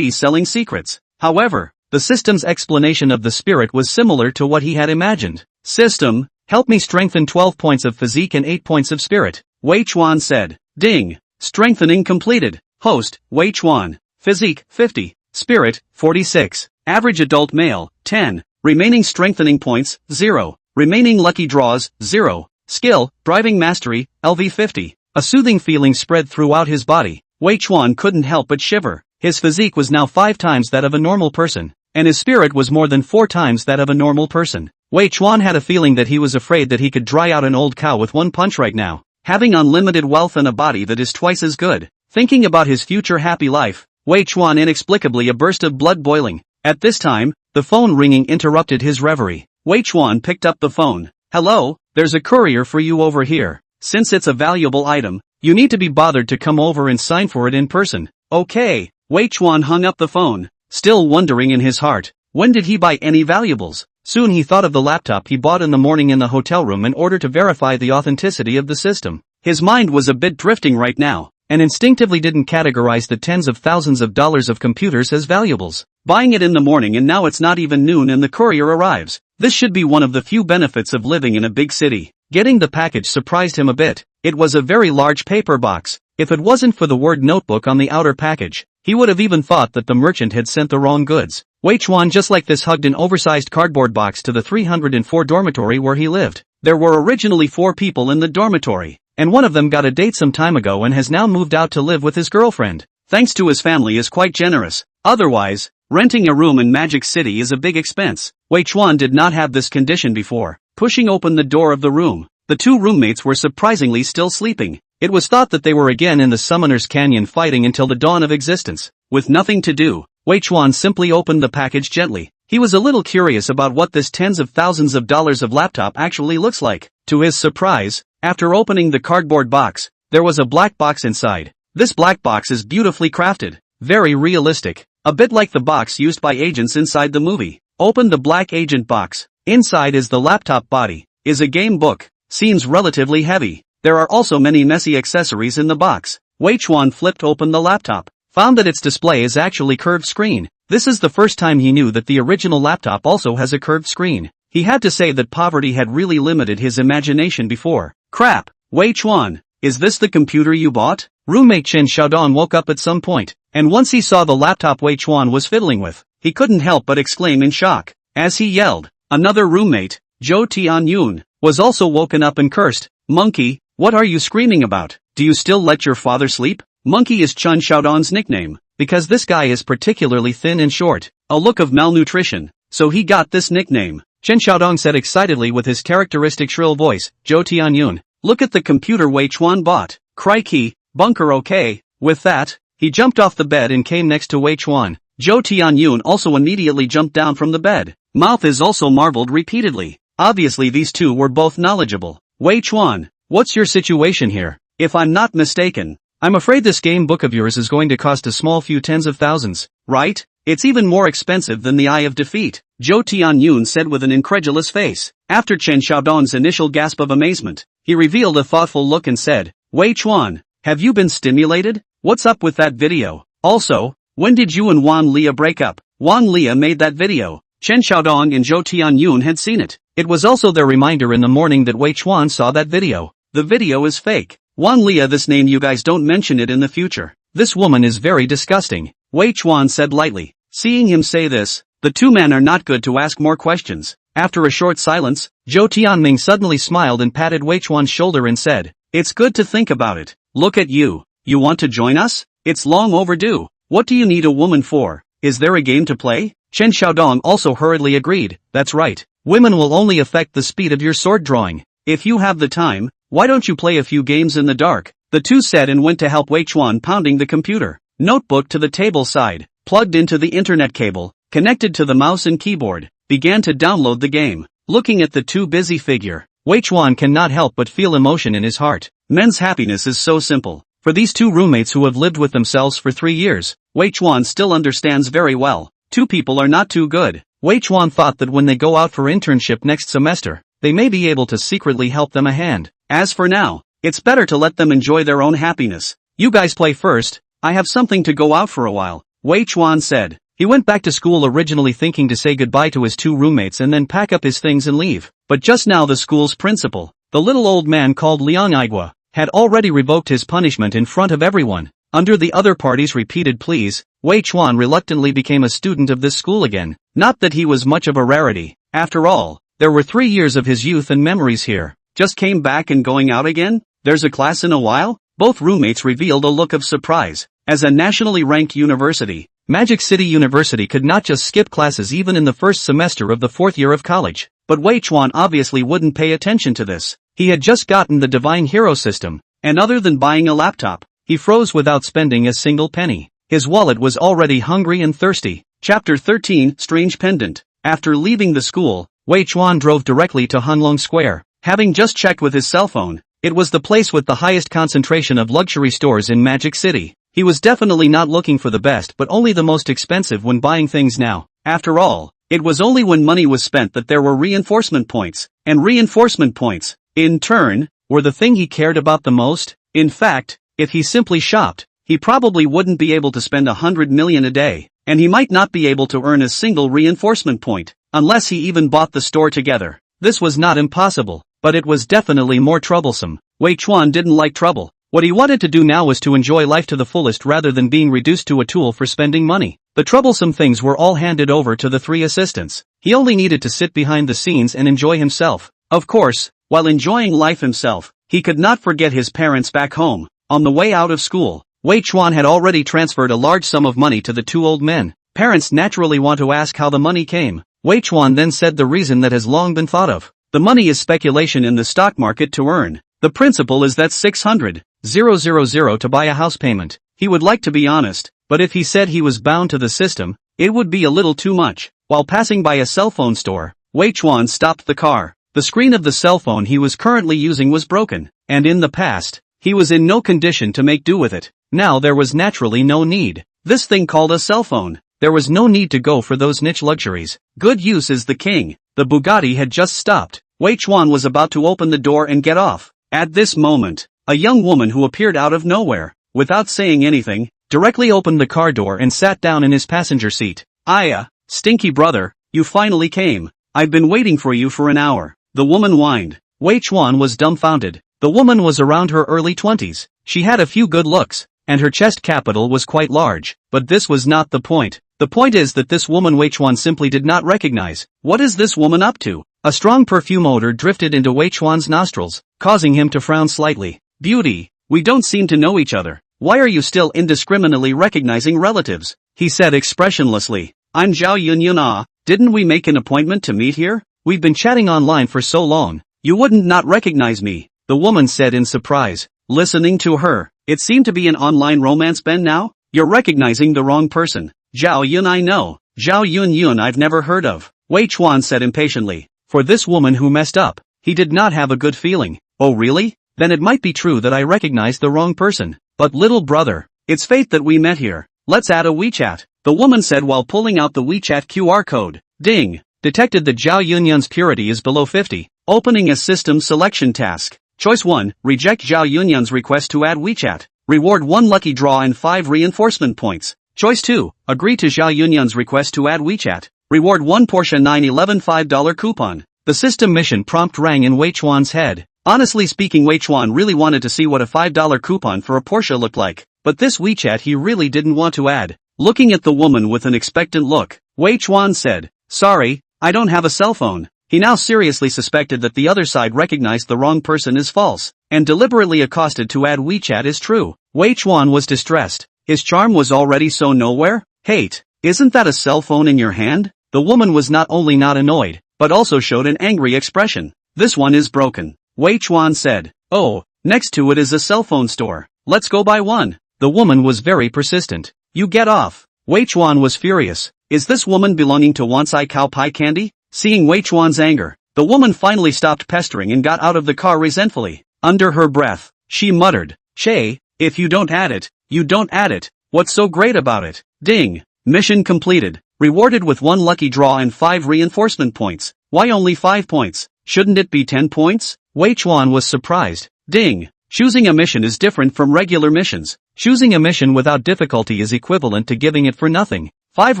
selling secrets. However, the system's explanation of the spirit was similar to what he had imagined. System, help me strengthen 12 points of physique and 8 points of spirit. Wei Chuan said. Ding. Strengthening completed. Host, Wei Chuan. Physique, 50. Spirit, 46. Average adult male, 10. Remaining strengthening points, 0. Remaining lucky draws, 0. Skill, driving mastery, LV 50. A soothing feeling spread throughout his body. Wei Chuan couldn't help but shiver. His physique was now 5 times that of a normal person, and his spirit was more than 4 times that of a normal person. Wei Chuan had a feeling that he was afraid that he could dry out an old cow with one punch right now. Having unlimited wealth and a body that is twice as good. Thinking about his future happy life, Wei Chuan inexplicably a burst of blood boiling. At this time, the phone ringing interrupted his reverie. Wei Chuan picked up the phone. Hello, there's a courier for you over here. Since it's a valuable item, you need to be bothered to come over and sign for it in person. Okay. Wei Chuan hung up the phone, still wondering in his heart, when did he buy any valuables? Soon he thought of the laptop he bought in the morning in the hotel room in order to verify the authenticity of the system. His mind was a bit drifting right now, and instinctively didn't categorize the tens of thousands of dollars of computers as valuables. Buying it in the morning and now it's not even noon and the courier arrives. This should be one of the few benefits of living in a big city. Getting the package surprised him a bit. It was a very large paper box. If it wasn't for the word notebook on the outer package, he would have even thought that the merchant had sent the wrong goods. Wei Chuan just like this hugged an oversized cardboard box to the 304 dormitory where he lived. There were originally 4 people in the dormitory, and one of them got a date some time ago and has now moved out to live with his girlfriend. Thanks to his family is quite generous. Otherwise, renting a room in Magic City is a big expense. Wei Chuan did not have this condition before. Pushing open the door of the room, the 2 roommates were surprisingly still sleeping. It was thought that they were again in the Summoner's Canyon fighting until the dawn of existence. With nothing to do, Wei Chuan simply opened the package gently. He was a little curious about what this tens of thousands of dollars of laptop actually looks like. To his surprise, after opening the cardboard box, there was a black box inside. This black box is beautifully crafted, very realistic, a bit like the box used by agents inside the movie. Open the black agent box. Inside is the laptop body, is a game book, seems relatively heavy. There are also many messy accessories in the box. Wei Chuan flipped open the laptop, found that its display is actually curved screen. This is the first time he knew that the original laptop also has a curved screen. He had to say that poverty had really limited his imagination before. Crap, Wei Chuan, is this the computer you bought? Roommate Chen Xiaodong woke up at some point, and once he saw the laptop Wei Chuan was fiddling with, he couldn't help but exclaim in shock. As he yelled, another roommate, Zhou Tianyun, was also woken up and cursed. Monkey, what are you screaming about? Do you still let your father sleep? Monkey is Chen Xiaodong's nickname, because this guy is particularly thin and short, a look of malnutrition, so he got this nickname. Chen Xiaodong said excitedly with his characteristic shrill voice, Zhou Tianyun, look at the computer Wei Chuan bought. Crikey, bunker okay. With that, he jumped off the bed and came next to Wei Chuan. Zhou Tianyun also immediately jumped down from the bed. Mouth is also marveled repeatedly. Obviously these two were both knowledgeable. Wei Chuan, what's your situation here? If I'm not mistaken, I'm afraid this game book of yours is going to cost a small few tens of thousands, right? It's even more expensive than the Eye of Defeat, Zhou Tianyun said with an incredulous face. After Chen Xiaodong's initial gasp of amazement, he revealed a thoughtful look and said, Wei Chuan, have you been stimulated? What's up with that video? Also, when did you and Wan Lia break up? Wan Lia made that video. Chen Xiaodong and Zhou Tianyun had seen it. It was also their reminder in the morning that Wei Chuan saw that video. The video is fake. Wan Lia, this name, you guys don't mention it in the future. This woman is very disgusting, Wei Chuan said lightly. Seeing him say this, the two men are not good to ask more questions. After a short silence, Zhou Tianming suddenly smiled and patted Wei Chuan's shoulder and said, it's good to think about it. Look at you. You want to join us? It's long overdue. What do you need a woman for? Is there a game to play? Chen Xiaodong also hurriedly agreed, that's right. Women will only affect the speed of your sword drawing. If you have the time, why don't you play a few games in the dark? The two said and went to help Wei Chuan pounding the computer. Notebook to the table side, plugged into the internet cable, connected to the mouse and keyboard, began to download the game. Looking at the too busy figure, Wei Chuan cannot help but feel emotion in his heart. Men's happiness is so simple. For these two roommates who have lived with themselves for 3 years, Wei Chuan still understands very well. Two people are not too good. Wei Chuan thought that when they go out for internship next semester, they may be able to secretly help them a hand. As for now, it's better to let them enjoy their own happiness. You guys play first, I have something to go out for a while, Wei Chuan said. He went back to school originally thinking to say goodbye to his two roommates and then pack up his things and leave. But just now the school's principal, the little old man called Liang Aigua, had already revoked his punishment in front of everyone. Under the other party's repeated pleas, Wei Chuan reluctantly became a student of this school again. Not that he was much of a rarity. After all, there were 3 years of his youth and memories here. Just came back and going out again? There's a class in a while? Both roommates revealed a look of surprise. As a nationally ranked university, Magic City University could not just skip classes even in the first semester of the 4th year of college. But Wei Chuan obviously wouldn't pay attention to this. He had just gotten the Divine Hero system, and other than buying a laptop, he froze without spending a single penny. His wallet was already hungry and thirsty. Chapter 13, Strange Pendant. After leaving the school, Wei Chuan drove directly to Hunlong Square. Having just checked with his cell phone, it was the place with the highest concentration of luxury stores in Magic City. He was definitely not looking for the best but only the most expensive when buying things now. After all, It was only when money was spent that there were reinforcement points, and reinforcement points, in turn, were the thing he cared about the most. In fact, if he simply shopped, he probably wouldn't be able to spend 100 million a day, and he might not be able to earn a single reinforcement point, unless he even bought the store together. This was not impossible, but it was definitely more troublesome. Wei Chuan didn't like trouble. What he wanted to do now was to enjoy life to the fullest rather than being reduced to a tool for spending money. The troublesome things were all handed over to the 3 assistants. He only needed to sit behind the scenes and enjoy himself. Of course, while enjoying life himself, he could not forget his parents back home. On the way out of school, Wei Chuan had already transferred a large sum of money to the 2 old men. Parents naturally want to ask how the money came. Wei Chuan then said the reason that has long been thought of. The money is speculation in the stock market to earn. The principle is that 600,000 to buy a house payment. He would like to be honest, but if he said he was bound to the system, it would be a little too much. While passing by a cell phone store, Wei Chuan stopped the car. The screen of the cell phone he was currently using was broken, and in the past, he was in no condition to make do with it. Now there was naturally no need. This thing called a cell phone. There was no need to go for those niche luxuries. Good use is the king. The Bugatti had just stopped. Wei Chuan was about to open the door and get off. At this moment, a young woman who appeared out of nowhere, without saying anything, directly opened the car door and sat down in his passenger seat. "Aya, stinky brother, you finally came. I've been waiting for you for an hour," the woman whined. Wei Chuan was dumbfounded. The woman was around her early 20s. She had a few good looks, and her chest capital was quite large. But this was not the point. The point is that this woman Wei Chuan simply did not recognize. What is this woman up to? A strong perfume odor drifted into Wei Chuan's nostrils, causing him to frown slightly. "Beauty, we don't seem to know each other. Why are you still indiscriminately recognizing relatives?" he said expressionlessly. "I'm Zhao Yunyun. Didn't we make an appointment to meet here? We've been chatting online for so long. You wouldn't not recognize me," the woman said in surprise. Listening to her, it seemed to be an online romance ben now? "You're recognizing the wrong person. Zhao Yun I know. Zhao Yun I've never heard of," Wei Chuan said impatiently. For this woman who messed up, he did not have a good feeling. "Oh really? Then it might be true that I recognized the wrong person. But little brother, it's fate that we met here. Let's add a WeChat," the woman said while pulling out the WeChat QR code. Ding! Detected that Zhao Yunyun's purity is below 50. Opening a system selection task. Choice 1, reject Zhao Yunyun's request to add WeChat. Reward 1 lucky draw and 5 reinforcement points. Choice 2, agree to Zhao Yunyun's request to add WeChat. Reward 1 Porsche 911 $5 coupon. The system mission prompt rang in Wei Chuan's head. Honestly speaking, Wei Chuan really wanted to see what a $5 coupon for a Porsche looked like. But this WeChat he really didn't want to add. Looking at the woman with an expectant look, Wei Chuan said, "Sorry, I don't have a cell phone." He now seriously suspected that the other side recognized the wrong person as false, and deliberately accosted to add WeChat as true. Wei Chuan was distressed. His charm was already so nowhere. "Hate, isn't that a cell phone in your hand?" The woman was not only not annoyed, but also showed an angry expression. "This one is broken," Wei Chuan said. "Oh, next to it is a cell phone store. Let's go buy one." The woman was very persistent. "You get off." Wei Chuan was furious. Is this woman belonging to Wansai cow pie candy? Seeing Wei Chuan's anger, the woman finally stopped pestering and got out of the car resentfully. Under her breath, she muttered, "Che, if you don't add it, you don't add it. What's so great about it?" Ding! Mission completed. Rewarded with 1 lucky draw and 5 reinforcement points. Why only 5 points? Shouldn't it be 10 points? Wei Chuan was surprised. Ding! Choosing a mission is different from regular missions. Choosing a mission without difficulty is equivalent to giving it for nothing. 5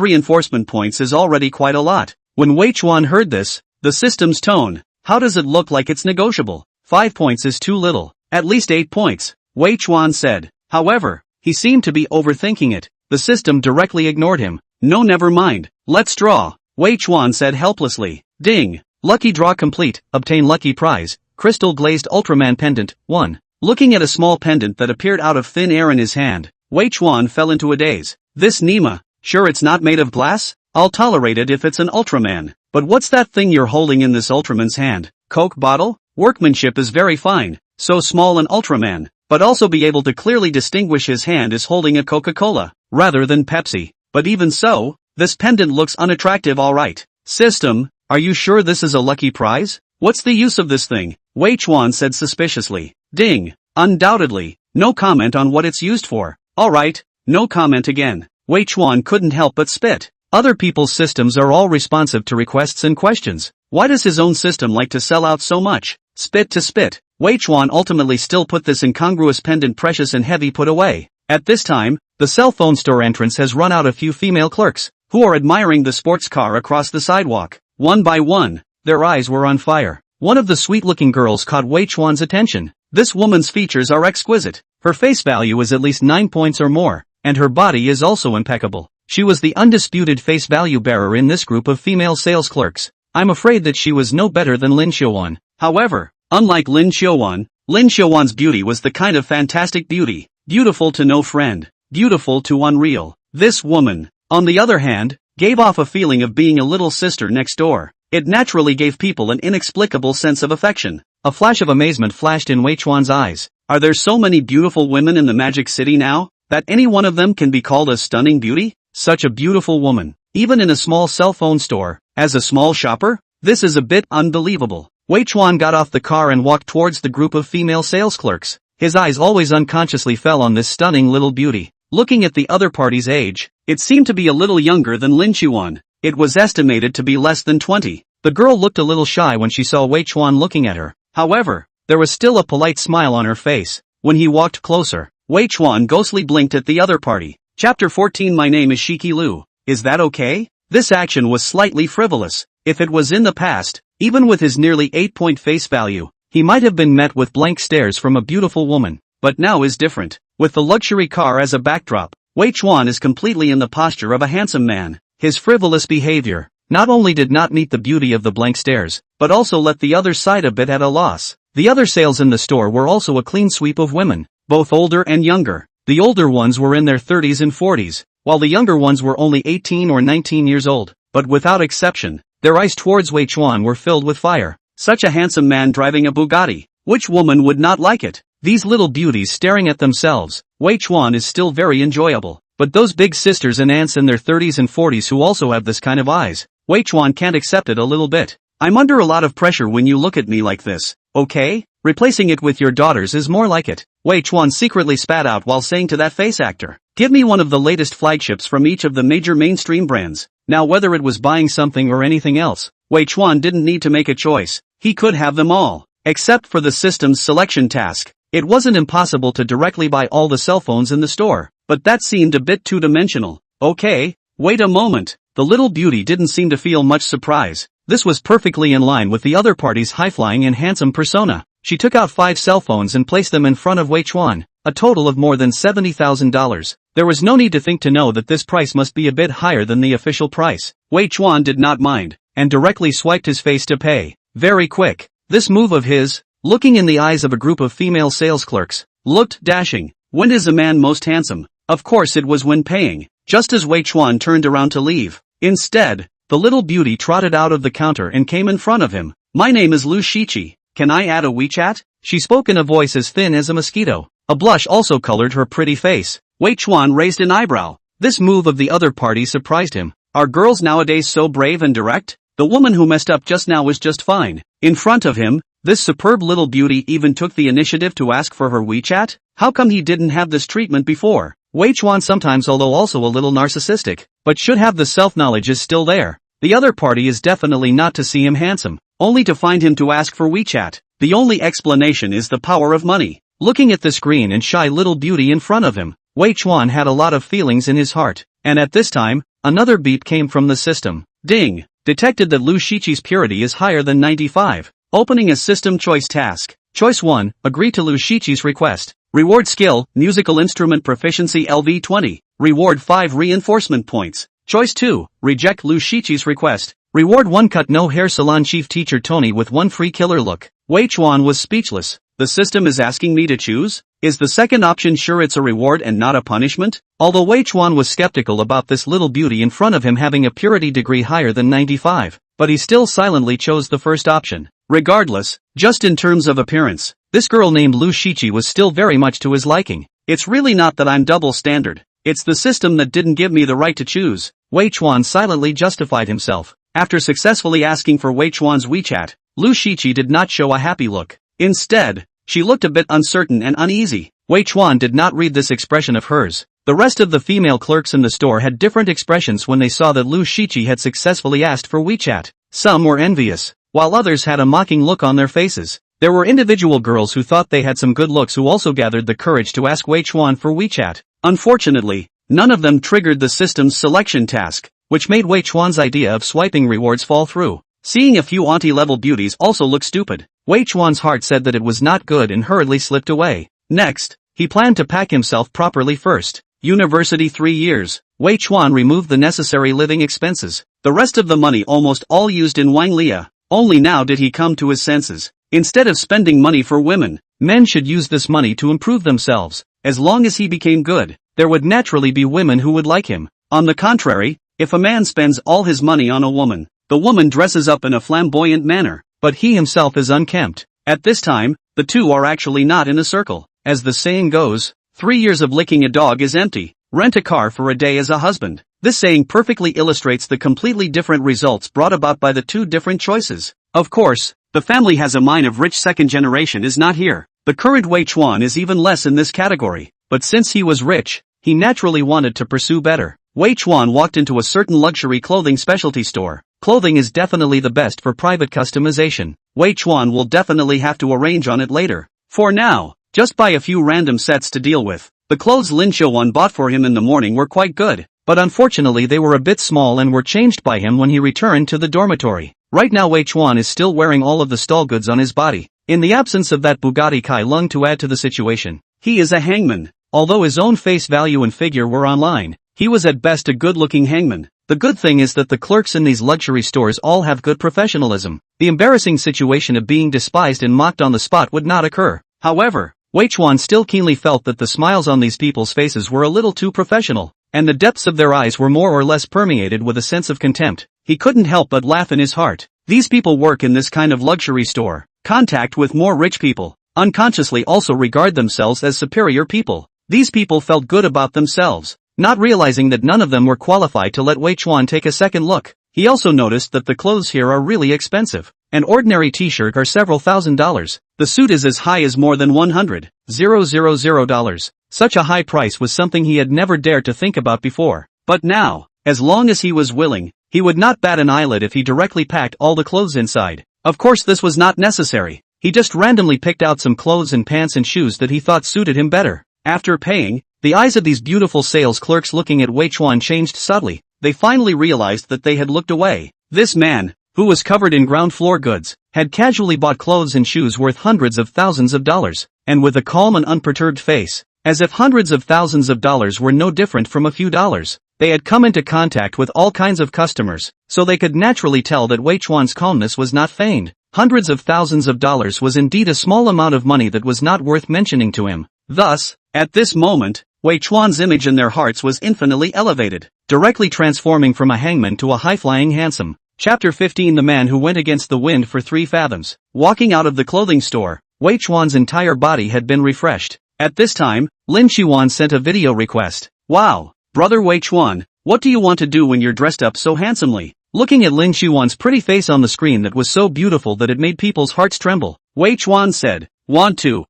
reinforcement points is already quite a lot. When Wei Chuan heard this, the system's tone, how does it look like it's negotiable? 5 points is too little. At least 8 points, Wei Chuan said. However, he seemed to be overthinking it. The system directly ignored him. "No, never mind. Let's draw," Wei Chuan said helplessly. Ding! Lucky draw complete. Obtain lucky prize, crystal glazed Ultraman pendant, 1. Looking at a small pendant that appeared out of thin air in his hand, Wei Chuan fell into a daze. "This Nima, sure it's not made of glass? I'll tolerate it if it's an Ultraman. But what's that thing you're holding in this Ultraman's hand? Coke bottle? Workmanship is very fine. So small an Ultraman, but also be able to clearly distinguish his hand is holding a Coca-Cola, rather than Pepsi. But even so, this pendant looks unattractive alright. System, are you sure this is a lucky prize? What's the use of this thing?" Wei Chuan said suspiciously. Ding! Undoubtedly. No comment on what it's used for. Alright, no comment again. Wei Chuan couldn't help but spit. Other people's systems are all responsive to requests and questions. Why does his own system like to sell out so much? Spit to spit. Wei Chuan ultimately still put this incongruous pendant precious and heavy put away. At this time, the cell phone store entrance has run out a few female clerks, who are admiring the sports car across the sidewalk. One by one, their eyes were on fire. One of the sweet-looking girls caught Wei Chuan's attention. This woman's features are exquisite. Her face value is at least 9 points or more, and her body is also impeccable. She was the undisputed face value bearer in this group of female sales clerks. I'm afraid that she was no better than Lin Xiuan. However, unlike Lin Xiuan's beauty was the kind of fantastic beauty, beautiful to no friend, beautiful to unreal. This woman, on the other hand, gave off a feeling of being a little sister next door. It naturally gave people an inexplicable sense of affection. A flash of amazement flashed in Wei Chuan's eyes. Are there so many beautiful women in the Magic City now, that any one of them can be called a stunning beauty? Such a beautiful woman, even in a small cell phone store, as a small shopper? This is a bit unbelievable. Wei Chuan got off the car and walked towards the group of female sales clerks. His eyes always unconsciously fell on this stunning little beauty. Looking at the other party's age, it seemed to be a little younger than Lin Xiuan. It was estimated to be less than 20. The girl looked a little shy when she saw Wei Chuan looking at her. However, there was still a polite smile on her face. When he walked closer, Wei Chuan ghostly blinked at the other party. Chapter 14. My name is Shiki Lu. Is that okay? This action was slightly frivolous. If it was in the past, even with his nearly 8-point face value, he might have been met with blank stares from a beautiful woman. But now is different. With the luxury car as a backdrop, Wei Chuan is completely in the posture of a handsome man. His frivolous behavior not only did not meet the beauty of the blank stares, but also left the other side a bit at a loss. The other sales in the store were also a clean sweep of women, both older and younger. The older ones were in their 30s and 40s, while the younger ones were only 18 or 19 years old. But without exception, their eyes towards Wei Chuan were filled with fire. Such a handsome man driving a Bugatti. Which woman would not like it? These little beauties staring at themselves. Wei Chuan is still very enjoyable. But those big sisters and aunts in their 30s and 40s who also have this kind of eyes, Wei Chuan can't accept it a little bit. I'm under a lot of pressure when you look at me like this, okay? Replacing it with your daughters is more like it. Wei Chuan secretly spat out while saying to that face actor, give me one of the latest flagships from each of the major mainstream brands. Now whether it was buying something or anything else, Wei Chuan didn't need to make a choice. He could have them all, except for the system's selection task. It wasn't impossible to directly buy all the cell phones in the store, but that seemed a bit two-dimensional. Okay, wait a moment. The little beauty didn't seem to feel much surprise. This was perfectly in line with the other party's high-flying and handsome persona. She took out 5 cell phones and placed them in front of Wei Chuan, a total of more than $70,000. There was no need to think to know that this price must be a bit higher than the official price. Wei Chuan did not mind, and directly swiped his face to pay. Very quick. This move of his, looking in the eyes of a group of female sales clerks, looked dashing. When is a man most handsome? Of course it was when paying. Just as Wei Chuan turned around to leave. Instead, the little beauty trotted out of the counter and came in front of him. My name is Lu Shiqi. Can I add a WeChat? She spoke in a voice as thin as a mosquito. A blush also colored her pretty face. Wei Chuan raised an eyebrow. This move of the other party surprised him. Are girls nowadays so brave and direct? The woman who messed up just now was just fine. In front of him, this superb little beauty even took the initiative to ask for her WeChat? How come he didn't have this treatment before? Wei Chuan sometimes, although also a little narcissistic, but should have the self-knowledge is still there. The other party is definitely not to see him handsome, only to find him to ask for WeChat. The only explanation is the power of money. Looking at the screen and shy little beauty in front of him, Wei Chuan had a lot of feelings in his heart. And at this time, another beep came from the system. Ding! Detected that Lu Shiqi's purity is higher than 95. Opening a system choice task. Choice 1, agree to Lu Shiqi's request. Reward skill, musical instrument proficiency LV20. Reward 5 reinforcement points. Choice 2, reject Lu Shiqi's request. Reward 1 cut no hair salon chief teacher Tony with 1 free killer look. Wei Chuan was speechless. The system is asking me to choose? Is the second option sure it's a reward and not a punishment? Although Wei Chuan was skeptical about this little beauty in front of him having a purity degree higher than 95, but he still silently chose the first option. Regardless, just in terms of appearance, this girl named Lu Shiqi was still very much to his liking. It's really not that I'm double standard. It's the system that didn't give me the right to choose. Wei Chuan silently justified himself. After successfully asking for Wei Chuan's WeChat, Lu Shiqi did not show a happy look. Instead, she looked a bit uncertain and uneasy. Wei Chuan did not read this expression of hers. The rest of the female clerks in the store had different expressions when they saw that Lu Shiqi had successfully asked for WeChat. Some were envious, while others had a mocking look on their faces. There were individual girls who thought they had some good looks who also gathered the courage to ask Wei Chuan for WeChat. Unfortunately, none of them triggered the system's selection task, which made Wei Chuan's idea of swiping rewards fall through. Seeing a few auntie-level beauties also look stupid, Wei Chuan's heart said that it was not good and hurriedly slipped away. Next, he planned to pack himself properly first. University 3 years. Wei Chuan removed the necessary living expenses. The rest of the money almost all used in Wanglia. Only now did he come to his senses. Instead of spending money for women, men should use this money to improve themselves. As long as he became good, there would naturally be women who would like him. On the contrary, if a man spends all his money on a woman, the woman dresses up in a flamboyant manner, but he himself is unkempt. At this time, the two are actually not in a circle. As the saying goes, 3 years of licking a dog is empty. Rent a car for a day as a husband. This saying perfectly illustrates the completely different results brought about by the two different choices. Of course, the family has a mind of rich second generation is not here. The current Wei Chuan is even less in this category, but since he was rich, he naturally wanted to pursue better. Wei Chuan walked into a certain luxury clothing specialty store. Clothing is definitely the best for private customization. Wei Chuan will definitely have to arrange on it later. For now, just buy a few random sets to deal with. The clothes Lin Xiaowan bought for him in the morning were quite good, but unfortunately they were a bit small and were changed by him when he returned to the dormitory. Right now Wei Chuan is still wearing all of the stall goods on his body, in the absence of that Bugatti Kai Lung to add to the situation. He is a hangman. Although his own face value and figure were online, he was at best a good-looking hangman. The good thing is that the clerks in these luxury stores all have good professionalism. The embarrassing situation of being despised and mocked on the spot would not occur. However, Wei Chuan still keenly felt that the smiles on these people's faces were a little too professional, and the depths of their eyes were more or less permeated with a sense of contempt. He couldn't help but laugh in his heart. These people work in this kind of luxury store, contact with more rich people, unconsciously also regard themselves as superior people. These people felt good about themselves, not realizing that none of them were qualified to let Wei Chuan take a second look. He also noticed that the clothes here are really expensive. An ordinary t-shirt are several $1,000s. The suit is as high as more than $100,000. Such a high price was something he had never dared to think about before. But now, as long as he was willing, he would not bat an eyelid if he directly packed all the clothes inside. Of course this was not necessary. He just randomly picked out some clothes and pants and shoes that he thought suited him better. After paying, the eyes of these beautiful sales clerks looking at Wei Chuan changed subtly. They finally realized that they had looked away. This man, who was covered in ground floor goods, had casually bought clothes and shoes worth hundreds of thousands of dollars, and with a calm and unperturbed face, as if hundreds of thousands of dollars were no different from a few dollars. They had come into contact with all kinds of customers, so they could naturally tell that Wei Chuan's calmness was not feigned. Hundreds of thousands of dollars was indeed a small amount of money that was not worth mentioning to him. Thus, at this moment, Wei Chuan's image in their hearts was infinitely elevated, directly transforming from a hangman to a high-flying handsome. Chapter 15 The Man Who Went Against the Wind for 3 Fathoms. Walking out of the clothing store, Wei Chuan's entire body had been refreshed. At this time, Lin Xiaowan sent a video request. Wow, brother Wei Chuan, what do you want to do when you're dressed up so handsomely? Looking at Lin Xiaowan's pretty face on the screen that was so beautiful that it made people's hearts tremble, Wei Chuan said, "Want to?"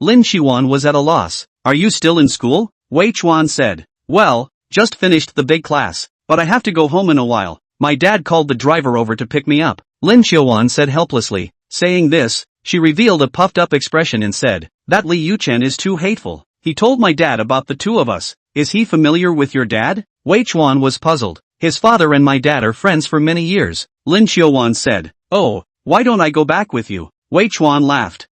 Lin Xiaowan was at a loss. "Are you still in school?" Wei Chuan said. "Well, just finished the big class, but I have to go home in a while. My dad called the driver over to pick me up," Lin Xiaowan said helplessly. Saying this, she revealed a puffed-up expression and said, "That Li Yuchen is too hateful. He told my dad about the two of us. Is he familiar with your dad?" Wei Chuan was puzzled. "His father and my dad are friends for many years," Lin Xiaowan said. "Oh, why don't I go back with you?" Wei Chuan laughed.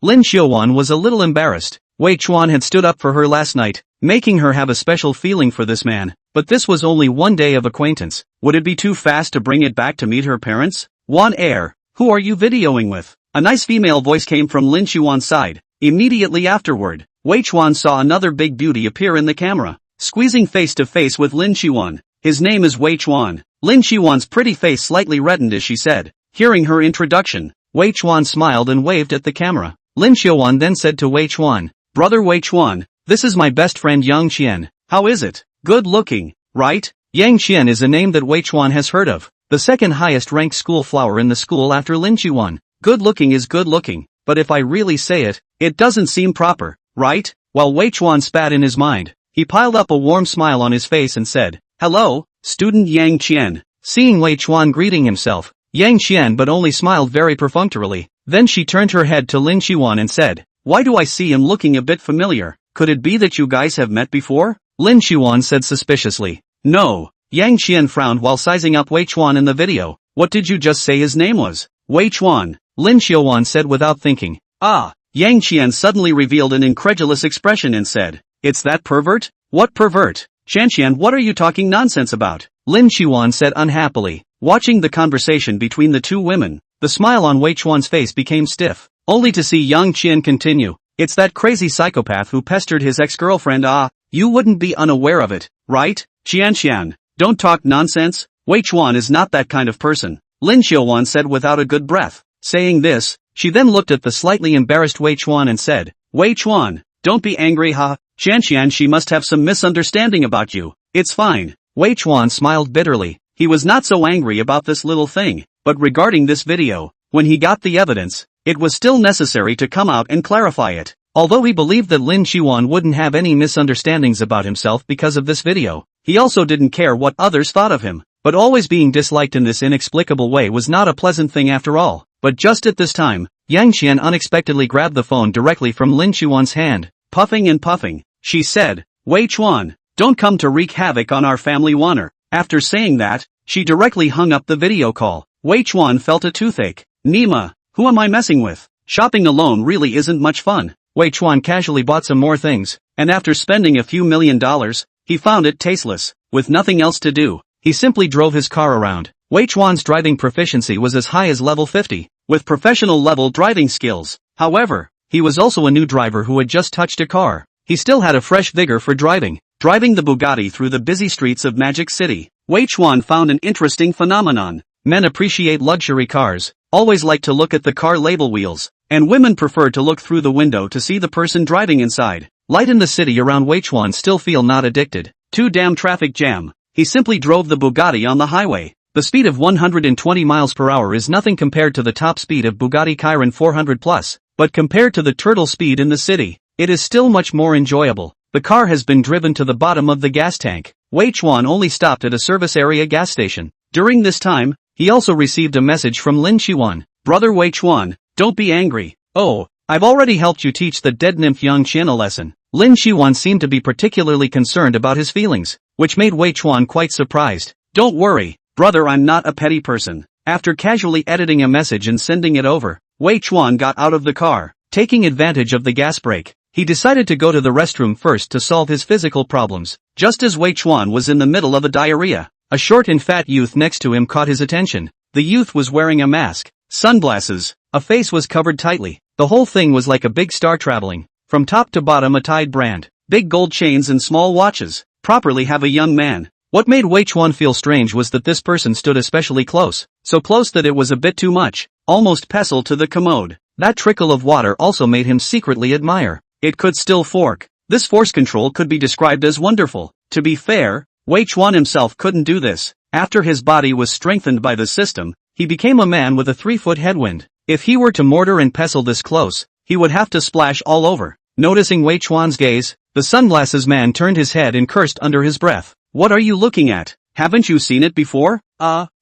Lin Xiaowan was a little embarrassed. Wei Chuan had stood up for her last night, making her have a special feeling for this man, but this was only one day of acquaintance. Would it be too fast to bring it back to meet her parents? "Wan Air, who are you videoing with?" A nice female voice came from Lin Xiaowan's side. Immediately afterward, Wei Chuan saw another big beauty appear in the camera, squeezing face to face with Lin Xiaowan. "His name is Wei Chuan." Lin Xiaowan's pretty face slightly reddened as she said. Hearing her introduction, Wei Chuan smiled and waved at the camera. Lin Xiaowan then said to Wei Chuan, "Brother Wei Chuan, this is my best friend Yang Qian. How is it? Good looking, right?" Yang Qian is a name that Wei Chuan has heard of, the second highest ranked school flower in the school after Lin Xiaowan. Good looking is good looking, but if I really say it, it doesn't seem proper, right? While Wei Chuan spat in his mind, He piled up a warm smile on his face and said, "Hello, student Yang Qian." Seeing Wei Chuan greeting himself, Yang Qian but only smiled very perfunctorily. Then she turned her head to Lin Qian and said, "Why do I see him looking a bit familiar? Could it be that you guys have met before?" Lin Qian said suspiciously. "No." Yang Qian frowned while sizing up Wei Chuan in the video. "What did you just say his name was?" "Wei Chuan," Lin Qian said without thinking. "Ah." Yang Qian suddenly revealed an incredulous expression and said, "It's that pervert?" "What pervert? Qian, what are you talking nonsense about?" Lin Qian said unhappily. Watching the conversation between the two women, the smile on Wei Chuan's face became stiff, only to see Yang Qian continue. "It's that crazy psychopath who pestered his ex-girlfriend. Ah, you wouldn't be unaware of it, right? Qian, don't talk nonsense. Wei Chuan is not that kind of person," Lin Qian said without a good breath. Saying this, she then looked at the slightly embarrassed Wei Chuan and said, "Wei Chuan, don't be angry, huh? Qian, she must have some misunderstanding about you. It's fine." Wei Chuan smiled bitterly. He was not so angry about this little thing, but regarding this video, when he got the evidence, it was still necessary to come out and clarify it. Although he believed that Lin Qian wouldn't have any misunderstandings about himself because of this video, he also didn't care what others thought of him. But always being disliked in this inexplicable way was not a pleasant thing after all. But just at this time, Yang Qian unexpectedly grabbed the phone directly from Lin Qian's hand. Puffing and puffing, she said, "Wei Chuan, don't come to wreak havoc on our family honor." After saying that, she directly hung up the video call. Wei Chuan felt a toothache. "Nima, who am I messing with? Shopping alone really isn't much fun." Wei Chuan casually bought some more things, and after spending a few $1,000,000, he found it tasteless. With nothing else to do, he simply drove his car around. Wei Chuan's driving proficiency was as high as level 50, with professional level driving skills. However, he was also a new driver who had just touched a car. He still had a fresh vigor for driving. Driving the Bugatti through the busy streets of Magic City, Wei Chuan found an interesting phenomenon. Men appreciate luxury cars, always like to look at the car label wheels, and women prefer to look through the window to see the person driving inside. Light in the city around Wei Chuan still feel not addicted. Too damn traffic jam. He simply drove the Bugatti on the highway. The speed of 120 miles per hour is nothing compared to the top speed of Bugatti Chiron 400 plus, but compared to the turtle speed in the city, it is still much more enjoyable. The car has been driven to the bottom of the gas tank. Wei Chuan only stopped at a service area gas station. During this time, he also received a message from Lin Qian. "Brother Wei Chuan, don't be angry. Oh, I've already helped you teach the dead nymph Yang Qian a lesson." Lin Qian seemed to be particularly concerned about his feelings, which made Wei Chuan quite surprised. "Don't worry, brother, I'm not a petty person." After casually editing a message and sending it over, Wei Chuan got out of the car. Taking advantage of the gas break, he decided to go to the restroom first to solve his physical problems. Just as Wei Chuan was in the middle of a diarrhea, a short and fat youth next to him caught his attention. The youth was wearing a mask, sunglasses, a face was covered tightly. The whole thing was like a big star traveling. From top to bottom a Tide brand, big gold chains and small watches, properly have a young man. What made Wei Chuan feel strange was that this person stood especially close, so close that it was a bit too much, almost pestle to the commode. That trickle of water also made him secretly admire. It could still fork. This force control could be described as wonderful. To be fair, Wei Chuan himself couldn't do this. After his body was strengthened by the system, he became a man with a 3-foot headwind. If he were to mortar and pestle this close, he would have to splash all over. Noticing Wei Chuan's gaze, the sunglasses man turned his head and cursed under his breath. "What are you looking at? Haven't you seen it before?"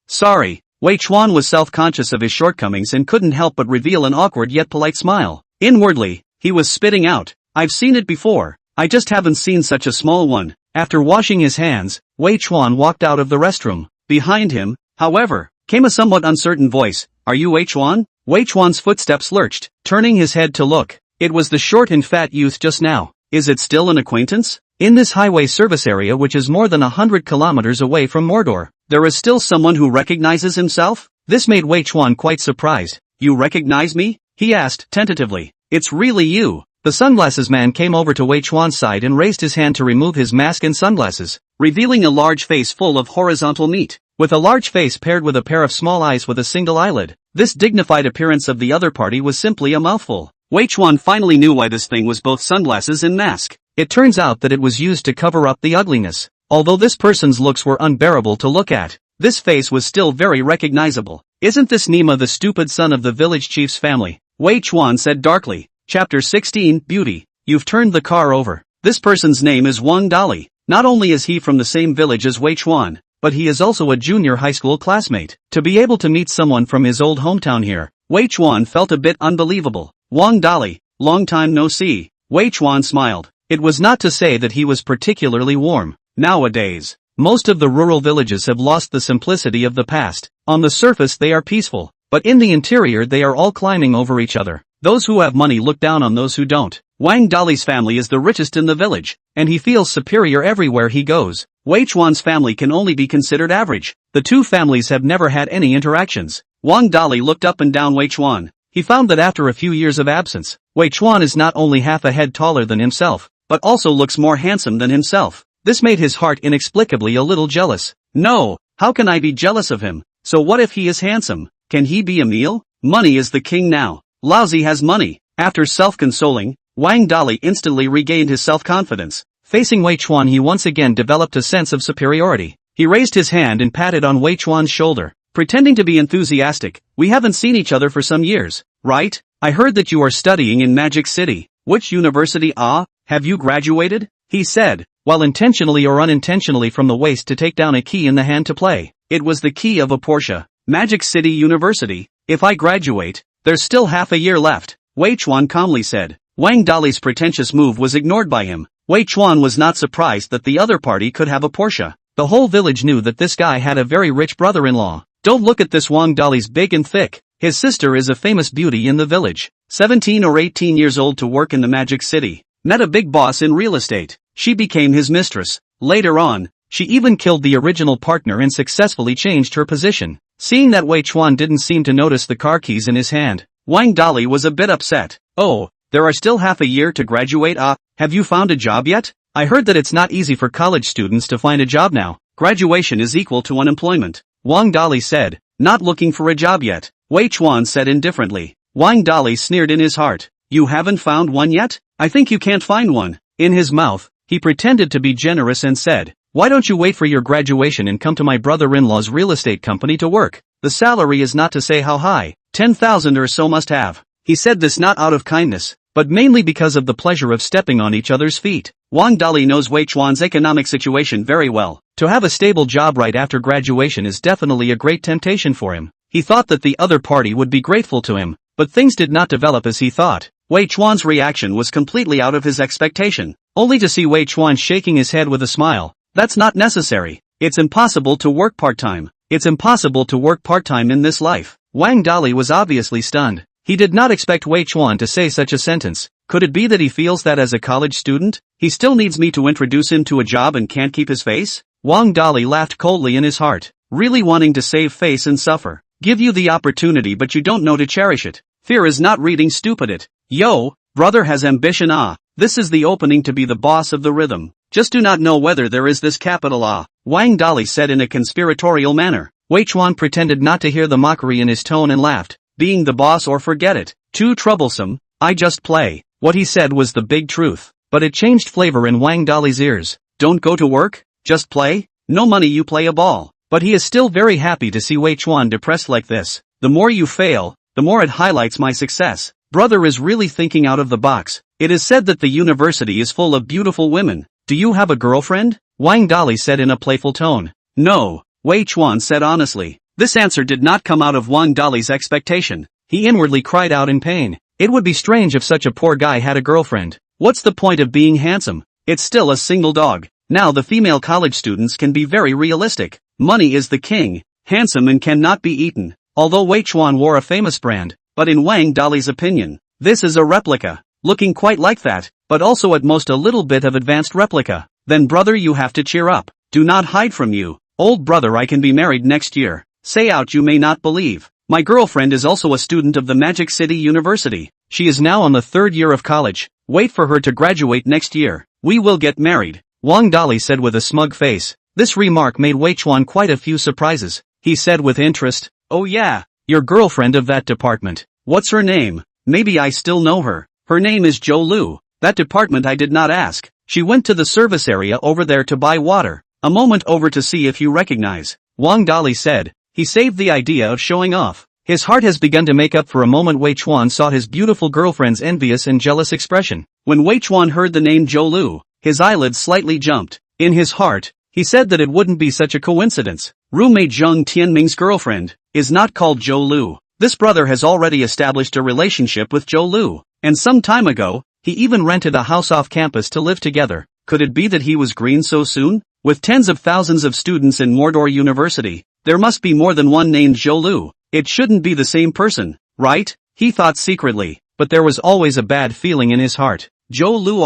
Sorry." Wei Chuan was self-conscious of his shortcomings and couldn't help but reveal an awkward yet polite smile. Inwardly, he was spitting out, "I've seen it before, I just haven't seen such a small one." After washing his hands, Wei Chuan walked out of the restroom. Behind him, however, came a somewhat uncertain voice. "Are you Wei Chuan?" Wei Chuan's footsteps lurched, turning his head to look. It was the short and fat youth just now. Is it still an acquaintance? In this highway service area which is more than 100 kilometers away from Mordor, there is still someone who recognizes himself? This made Wei Chuan quite surprised. "You recognize me?" he asked tentatively. "It's really you." The sunglasses man came over to Wei Chuan's side and raised his hand to remove his mask and sunglasses, revealing a large face full of horizontal meat, with a large face paired with a pair of small eyes with a single eyelid. This dignified appearance of the other party was simply a mouthful. Wei Chuan finally knew why this thing was both sunglasses and mask. It turns out that it was used to cover up the ugliness. Although this person's looks were unbearable to look at, this face was still very recognizable. "Isn't this Nima the stupid son of the village chief's family?" Wei Chuan said darkly. Chapter 16, Beauty. You've turned the car over. This person's name is Wang Dali. Not only is he from the same village as Wei Chuan, but he is also a junior high school classmate. To be able to meet someone from his old hometown here, Wei Chuan felt a bit unbelievable. Wang Dali, long time no see. Wei Chuan smiled. It was not to say that he was particularly warm. Nowadays, most of the rural villages have lost the simplicity of the past. On the surface they are peaceful, but in the interior they are all climbing over each other. Those who have money look down on those who don't. Wang Dali's family is the richest in the village, and he feels superior everywhere he goes. Wei Chuan's family can only be considered average. The two families have never had any interactions. Wang Dali looked up and down Wei Chuan. He found that after a few years of absence, Wei Chuan is not only half a head taller than himself, but also looks more handsome than himself. This made his heart inexplicably a little jealous. No, how can I be jealous of him? So what if he is handsome? Can he be Emil? Money is the king now. Lousy has money. After self-consoling, Wang Dali instantly regained his self-confidence. Facing Wei Chuan, he once again developed a sense of superiority. He raised his hand and patted on Wei Chuan's shoulder, pretending to be enthusiastic. We haven't seen each other for some years, right? I heard that you are studying in Magic City. Which university? Have you graduated? He said, while intentionally or unintentionally from the waist to take down a key in the hand to play. It was the key of a Porsche. Magic City University. If I graduate, there's still half a year left, Wei Chuan calmly said. Wang Dali's pretentious move was ignored by him. Wei Chuan was not surprised that the other party could have a Porsche. The whole village knew that this guy had a very rich brother-in-law. Don't look at this, Wang Dali's big and thick. His sister is a famous beauty in the village. 17 or 18 years old to work in the Magic City. Met a big boss in real estate. She became his mistress. Later on, she even killed the original partner and successfully changed her position. Seeing that Wei Chuan didn't seem to notice the car keys in his hand, Wang Dali was a bit upset. Oh, there are still half a year to graduate. Have you found a job yet? I heard that it's not easy for college students to find a job now. Graduation is equal to unemployment, Wang Dali said. Not looking for a job yet, Wei Chuan said indifferently. Wang Dali sneered in his heart. You haven't found one yet? I think you can't find one. In his mouth, he pretended to be generous and said, why don't you wait for your graduation and come to my brother-in-law's real estate company to work? The salary is not to say how high, 10,000 or so must have. He said this not out of kindness, but mainly because of the pleasure of stepping on each other's feet. Wang Dali knows Wei Chuan's economic situation very well. To have a stable job right after graduation is definitely a great temptation for him. He thought that the other party would be grateful to him, but things did not develop as he thought. Wei Chuan's reaction was completely out of his expectation, only to see Wei Chuan shaking his head with a smile. That's not necessary. It's impossible to work part-time. It's impossible to work part-time in this life. Wang Dali was obviously stunned. He did not expect Wei Chuan to say such a sentence. Could it be that he feels that as a college student, he still needs me to introduce him to a job and can't keep his face? Wang Dali laughed coldly in his heart, really wanting to save face and suffer. Give you the opportunity but you don't know to cherish it. Fear is not reading, stupid it. Yo, brother has ambition. This is the opening to be the boss of the rhythm. Just do not know whether there is this capital Wang Dali said in a conspiratorial manner. Wei Chuan pretended not to hear the mockery in his tone and laughed. Being the boss or forget it. Too troublesome. I just play. What he said was the big truth. But it changed flavor in Wang Dali's ears. Don't go to work? Just play? No money, you play a ball. But he is still very happy to see Wei Chuan depressed like this. The more you fail, the more it highlights my success. Brother is really thinking out of the box. It is said that the university is full of beautiful women. Do you have a girlfriend? Wang Dali said in a playful tone. No, Wei Chuan said honestly. This answer did not come out of Wang Dali's expectation. He inwardly cried out in pain. It would be strange if such a poor guy had a girlfriend. What's the point of being handsome? It's still a single dog. Now the female college students can be very realistic. Money is the king. Handsome and cannot be eaten. Although Wei Chuan wore a famous brand, but in Wang Dali's opinion, this is a replica. Looking quite like that, but also at most a little bit of advanced replica. Then brother, you have to cheer up. Do not hide from you. Old brother, I can be married next year. Say out, you may not believe. My girlfriend is also a student of the Magic City University. She is now on the 3rd year of college. Wait for her to graduate next year. We will get married, Wang Dali said with a smug face. This remark made Wei Chuan quite a few surprises. He said with interest, oh yeah, your girlfriend of that department. What's her name? Maybe I still know her. Her name is Jo Lu. That department I did not ask. She went to the service area over there to buy water. A moment over to see if you recognize. Wang Dali said. He saved the idea of showing off. His heart has begun to make up for a moment. Wei Chuan saw his beautiful girlfriend's envious and jealous expression. When Wei Chuan heard the name Jo Lu, his eyelids slightly jumped. In his heart, he said that it wouldn't be such a coincidence. Roommate Zhang Tianming's girlfriend is not called Zhou Lu. This brother has already established a relationship with Zhou Lu, and some time ago, he even rented a house off campus to live together. Could it be that he was green so soon? With tens of thousands of students in Mordor University, there must be more than one named Zhou Lu. It shouldn't be the same person, right? He thought secretly, but there was always a bad feeling in his heart. Zhou Lu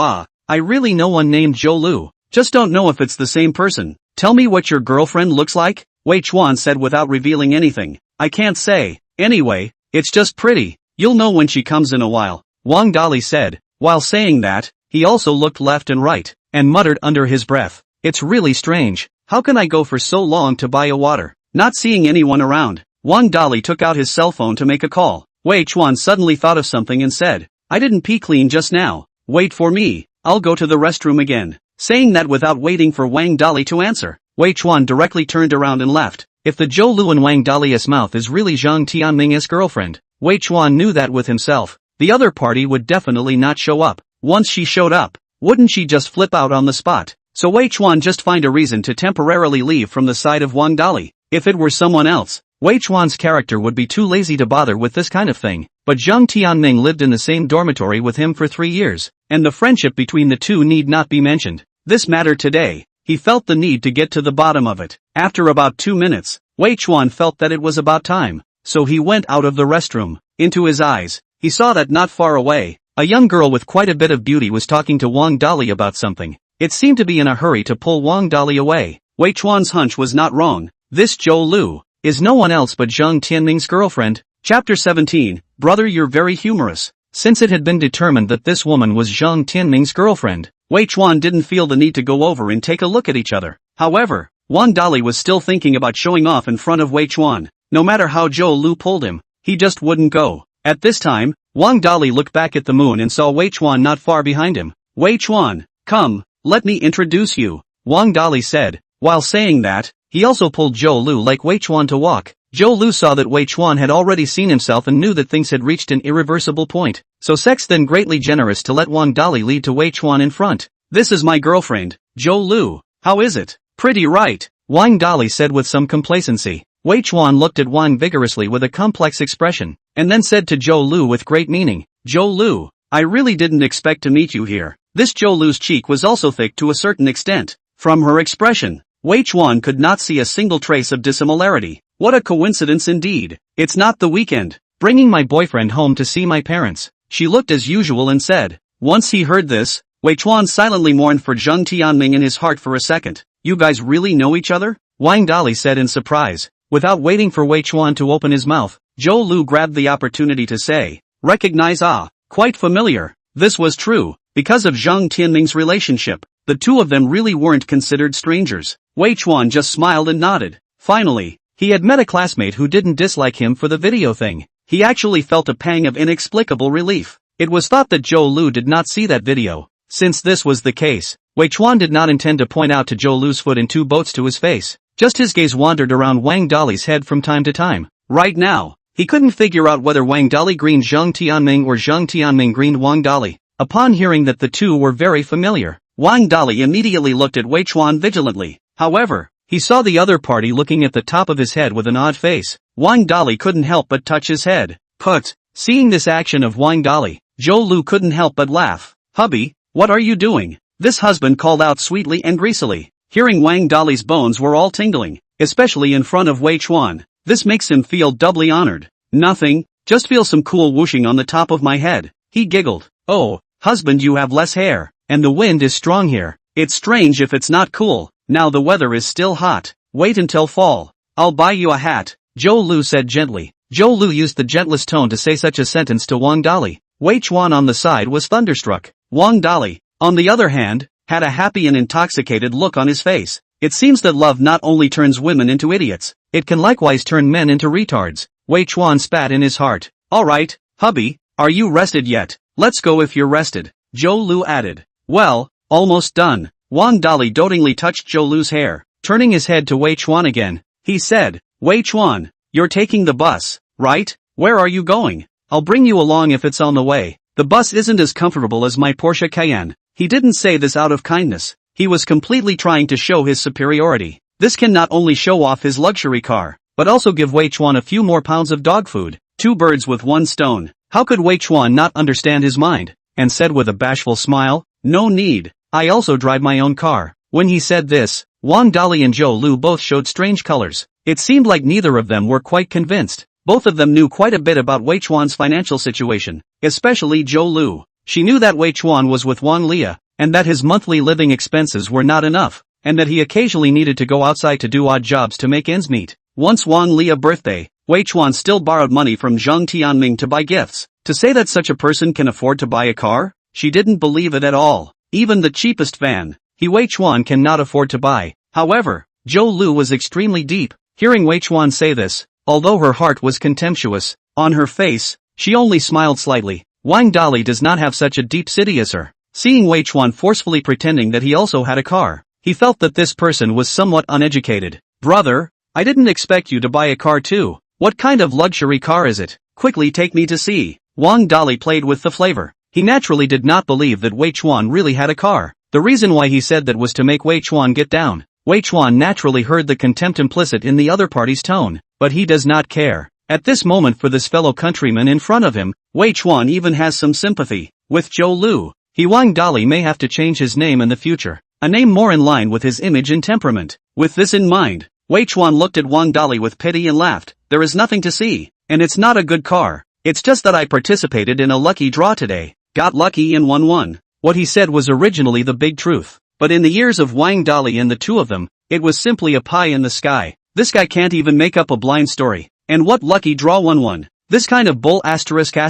I really know one named Zhou Lu, just don't know if it's the same person. Tell me what your girlfriend looks like? Wei Chuan said without revealing anything. I can't say. Anyway, it's just pretty. You'll know when she comes in a while, Wang Dali said. While saying that, he also looked left and right, and muttered under his breath. It's really strange. How can I go for so long to buy a water? Not seeing anyone around, Wang Dali took out his cell phone to make a call. Wei Chuan suddenly thought of something and said, I didn't pee clean just now. Wait for me, I'll go to the restroom again. Saying that without waiting for Wang Dali to answer, Wei Chuan directly turned around and left. If the Zhou Lu in Wang Dali's mouth is really Zhang Tianming's girlfriend, Wei Chuan knew that with himself. The other party would definitely not show up. Once she showed up, wouldn't she just flip out on the spot? So Wei Chuan just find a reason to temporarily leave from the side of Wang Dali. If it were someone else, Wei Chuan's character would be too lazy to bother with this kind of thing. But Zhang Tianming lived in the same dormitory with him for 3 years, and the friendship between the two need not be mentioned. This mattered today. He felt the need to get to the bottom of it. After about 2 minutes, Wei Chuan felt that it was about time, so he went out of the restroom. Into his eyes, he saw that not far away, a young girl with quite a bit of beauty was talking to Wang Dali about something. It seemed to be in a hurry to pull Wang Dali away. Wei Chuan's hunch was not wrong. This Zhou Lu is no one else but Zhang Tianming's girlfriend. Chapter 17, Brother, you're very humorous. Since it had been determined that this woman was Zhang Tianming's girlfriend, Wei Chuan didn't feel the need to go over and take a look at each other. However, Wang Dali was still thinking about showing off in front of Wei Chuan. No matter how Zhou Lu pulled him, he just wouldn't go. At this time, Wang Dali looked back at the moon and saw Wei Chuan not far behind him. Wei Chuan, come, let me introduce you, Wang Dali said. While saying that, he also pulled Zhou Lu like Wei Chuan to walk. Zhou Lu saw that Wei Chuan had already seen himself and knew that things had reached an irreversible point. So Sex then greatly generous to let Wang Dali lead to Wei Chuan in front. This is my girlfriend, Zhou Lu. How is it? Pretty, right? Wang Dali said with some complacency. Wei Chuan looked at Wang vigorously with a complex expression, and then said to Zhou Lu with great meaning, Zhou Lu, I really didn't expect to meet you here. This Zhou Lu's cheek was also thick to a certain extent. From her expression, Wei Chuan could not see a single trace of dissimilarity. What a coincidence indeed. It's not the weekend. Bringing my boyfriend home to see my parents. She looked as usual and said. Once he heard this, Wei Chuan silently mourned for Zhang Tianming in his heart for a second. You guys really know each other? Wang Dali said in surprise. Without waiting for Wei Chuan to open his mouth, Zhou Lu grabbed the opportunity to say, recognize quite familiar. This was true. Because of Zhang Tianming's relationship, the two of them really weren't considered strangers. Wei Chuan just smiled and nodded. Finally, he had met a classmate who didn't dislike him for the video thing. He actually felt a pang of inexplicable relief. It was thought that Zhou Lu did not see that video. Since this was the case, Wei Chuan did not intend to point out to Zhou Lu's foot in 2 boats to his face. Just his gaze wandered around Wang Dali's head from time to time. Right now, he couldn't figure out whether Wang Dali greened Zhang Tianming or Zhang Tianming greened Wang Dali. Upon hearing that the two were very familiar, Wang Dali immediately looked at Wei Chuan vigilantly. However, he saw the other party looking at the top of his head with an odd face. Wang Dali couldn't help but touch his head. Put. Seeing this action of Wang Dali, Zhou Lu couldn't help but laugh. Hubby, what are you doing? This husband called out sweetly and greasily. Hearing Wang Dali's bones were all tingling, especially in front of Wei Chuan. This makes him feel doubly honored. Nothing, just feel some cool whooshing on the top of my head. He giggled. Oh, husband, you have less hair, and the wind is strong here. It's strange if it's not cool. Now the weather is still hot. Wait until fall. I'll buy you a hat, Zhou Lu said gently. Zhou Lu used the gentlest tone to say such a sentence to Wang Dali. Wei Chuan on the side was thunderstruck. Wang Dali, on the other hand, had a happy and intoxicated look on his face. It seems that love not only turns women into idiots, it can likewise turn men into retards. Wei Chuan spat in his heart. Alright, hubby, are you rested yet? Let's go if you're rested, Zhou Lu added. Well, almost done. Wang Dali dotingly touched Zhou Lu's hair. Turning his head to Wei Chuan again, he said, Wei Chuan, you're taking the bus, right? Where are you going? I'll bring you along if it's on the way. The bus isn't as comfortable as my Porsche Cayenne. He didn't say this out of kindness. He was completely trying to show his superiority. This can not only show off his luxury car, but also give Wei Chuan a few more pounds of dog food. Two birds with one stone. How could Wei Chuan not understand his mind? And said with a bashful smile, "No need. I also drive my own car." When he said this, Wang Dali and Zhou Lu both showed strange colors. It seemed like neither of them were quite convinced. Both of them knew quite a bit about Wei Chuan's financial situation, especially Zhou Lu. She knew that Wei Chuan was with Wang Lia, and that his monthly living expenses were not enough, and that he occasionally needed to go outside to do odd jobs to make ends meet. Once Wang Lia's birthday, Wei Chuan still borrowed money from Zhang Tianming to buy gifts. To say that such a person can afford to buy a car? She didn't believe it at all. Even the cheapest van, Wei Chuan cannot afford to buy. However, Zhou Lu was extremely deep. Hearing Wei Chuan say this, although her heart was contemptuous, on her face, she only smiled slightly. Wang Dali does not have such a deep city as her. Seeing Wei Chuan forcefully pretending that he also had a car, he felt that this person was somewhat uneducated. "Brother, I didn't expect you to buy a car too. What kind of luxury car is it? Quickly take me to see." Wang Dali played with the flavor. He naturally did not believe that Wei Chuan really had a car. The reason why he said that was to make Wei Chuan get down. Wei Chuan naturally heard the contempt implicit in the other party's tone, but he does not care. At this moment for this fellow countryman in front of him, Wei Chuan even has some sympathy. With Zhou Lu, Wang Dali may have to change his name in the future, a name more in line with his image and temperament. With this in mind, Wei Chuan looked at Wang Dali with pity and laughed. "There is nothing to see, and it's not a good car. It's just that I participated in a lucky draw today, got lucky and won." What he said was originally the big truth, but in the ears of Wang Dali and the two of them, it was simply a pie in the sky. This guy can't even make up a blind story. And what lucky draw won? This kind of bull asterisk.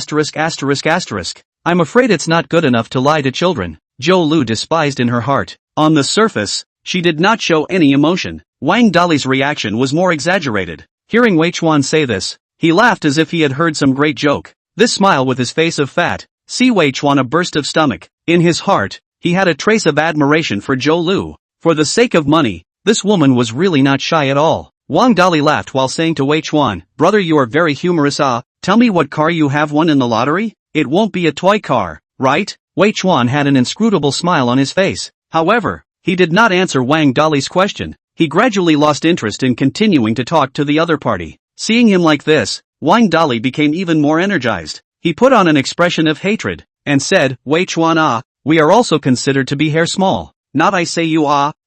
I'm afraid it's not good enough to lie to children. Zhou Lu despised in her heart. On the surface, she did not show any emotion. Wang Dali's reaction was more exaggerated. Hearing Wei Chuan say this, he laughed as if he had heard some great joke. This smile with his face of fat, see Wei Chuan a burst of stomach. In his heart, he had a trace of admiration for Zhou Lu. For the sake of money, this woman was really not shy at all. Wang Dali laughed while saying to Wei Chuan, "Brother, you are very humorous. Tell me what car you have won in the lottery? It won't be a toy car, right?" Wei Chuan had an inscrutable smile on his face. However, he did not answer Wang Dali's question. He gradually lost interest in continuing to talk to the other party. Seeing him like this, Wang Dali became even more energized. He put on an expression of hatred, and said, "Wei Chuan, we are also considered to be hair small. Not I say you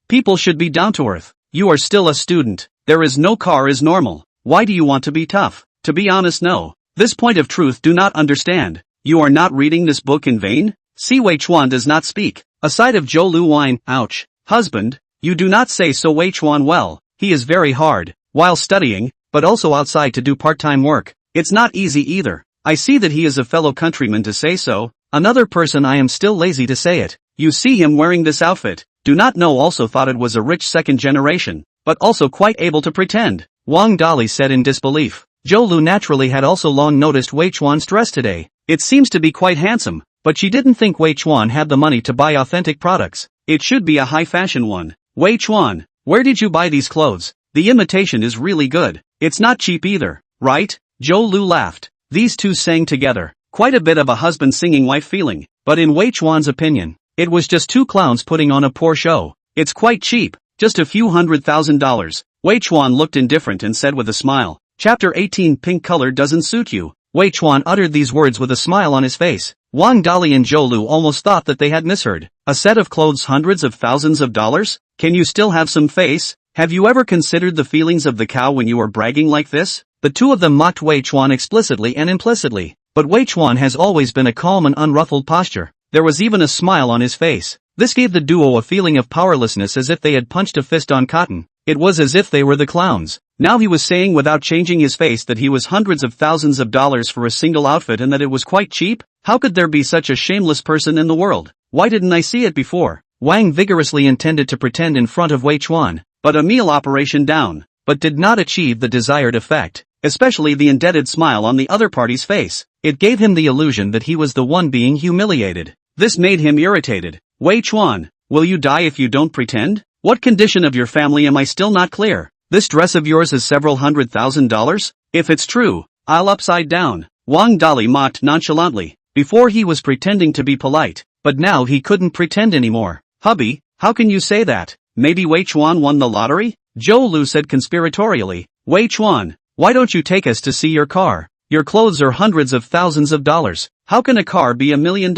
people should be down to earth. You are still a student. There is no car is normal. Why do you want to be tough? To be honest, no. This point of truth do not understand. You are not reading this book in vain?" See, Wei Chuan does not speak. Aside of Zhou Lu whine, "Ouch. Husband, you do not say so." Wei Chuan, well, he is very hard, while studying, but also outside to do part-time work. It's not easy either. I see that he is a fellow countryman to say so. Another person I am still lazy to say it. You see him wearing this outfit. Do not know also thought it was a rich second generation, but also quite able to pretend. Wang Dali said in disbelief. Zhou Lu naturally had also long noticed Wei Chuan's dress today. It seems to be quite handsome, but she didn't think Wei Chuan had the money to buy authentic products. It should be a high-fashion one. "Wei Chuan, where did you buy these clothes? The imitation is really good. It's not cheap either, right?" Zhou Lu laughed. These two sang together. Quite a bit of a husband-singing wife feeling, but in Wei Chuan's opinion, it was just two clowns putting on a poor show. It's quite cheap, just a few $100,000. Wei Chuan looked indifferent and said with a smile, "Chapter 18, pink color doesn't suit you." Wei Chuan uttered these words with a smile on his face. Wang Dali and Zhou Lu almost thought that they had misheard. A set of clothes hundreds of thousands of dollars? Can you still have some face? Have you ever considered the feelings of the cow when you are bragging like this? The two of them mocked Wei Chuan explicitly and implicitly. But Wei Chuan has always been a calm and unruffled posture. There was even a smile on his face. This gave the duo a feeling of powerlessness as if they had punched a fist on cotton. It was as if they were the clowns. Now he was saying without changing his face that he was hundreds of thousands of dollars for a single outfit and that it was quite cheap? How could there be such a shameless person in the world? Why didn't I see it before? Wang vigorously intended to pretend in front of Wei Chuan, but a meal operation down, but did not achieve the desired effect, especially the indebted smile on the other party's face. It gave him the illusion that he was the one being humiliated. This made him irritated. "Wei Chuan, will you die if you don't pretend? What condition of your family am I still not clear? This dress of yours is several $100,000? If it's true, I'll upside down." Wang Dali mocked nonchalantly. Before he was pretending to be polite. but now he couldn't pretend anymore. Hubby, how can you say that? Maybe Wei Chuan won the lottery? Zhou Lu said conspiratorially. Wei Chuan, why don't you take us to see your car? Your clothes are hundreds of thousands of dollars. How can a car be $1 million?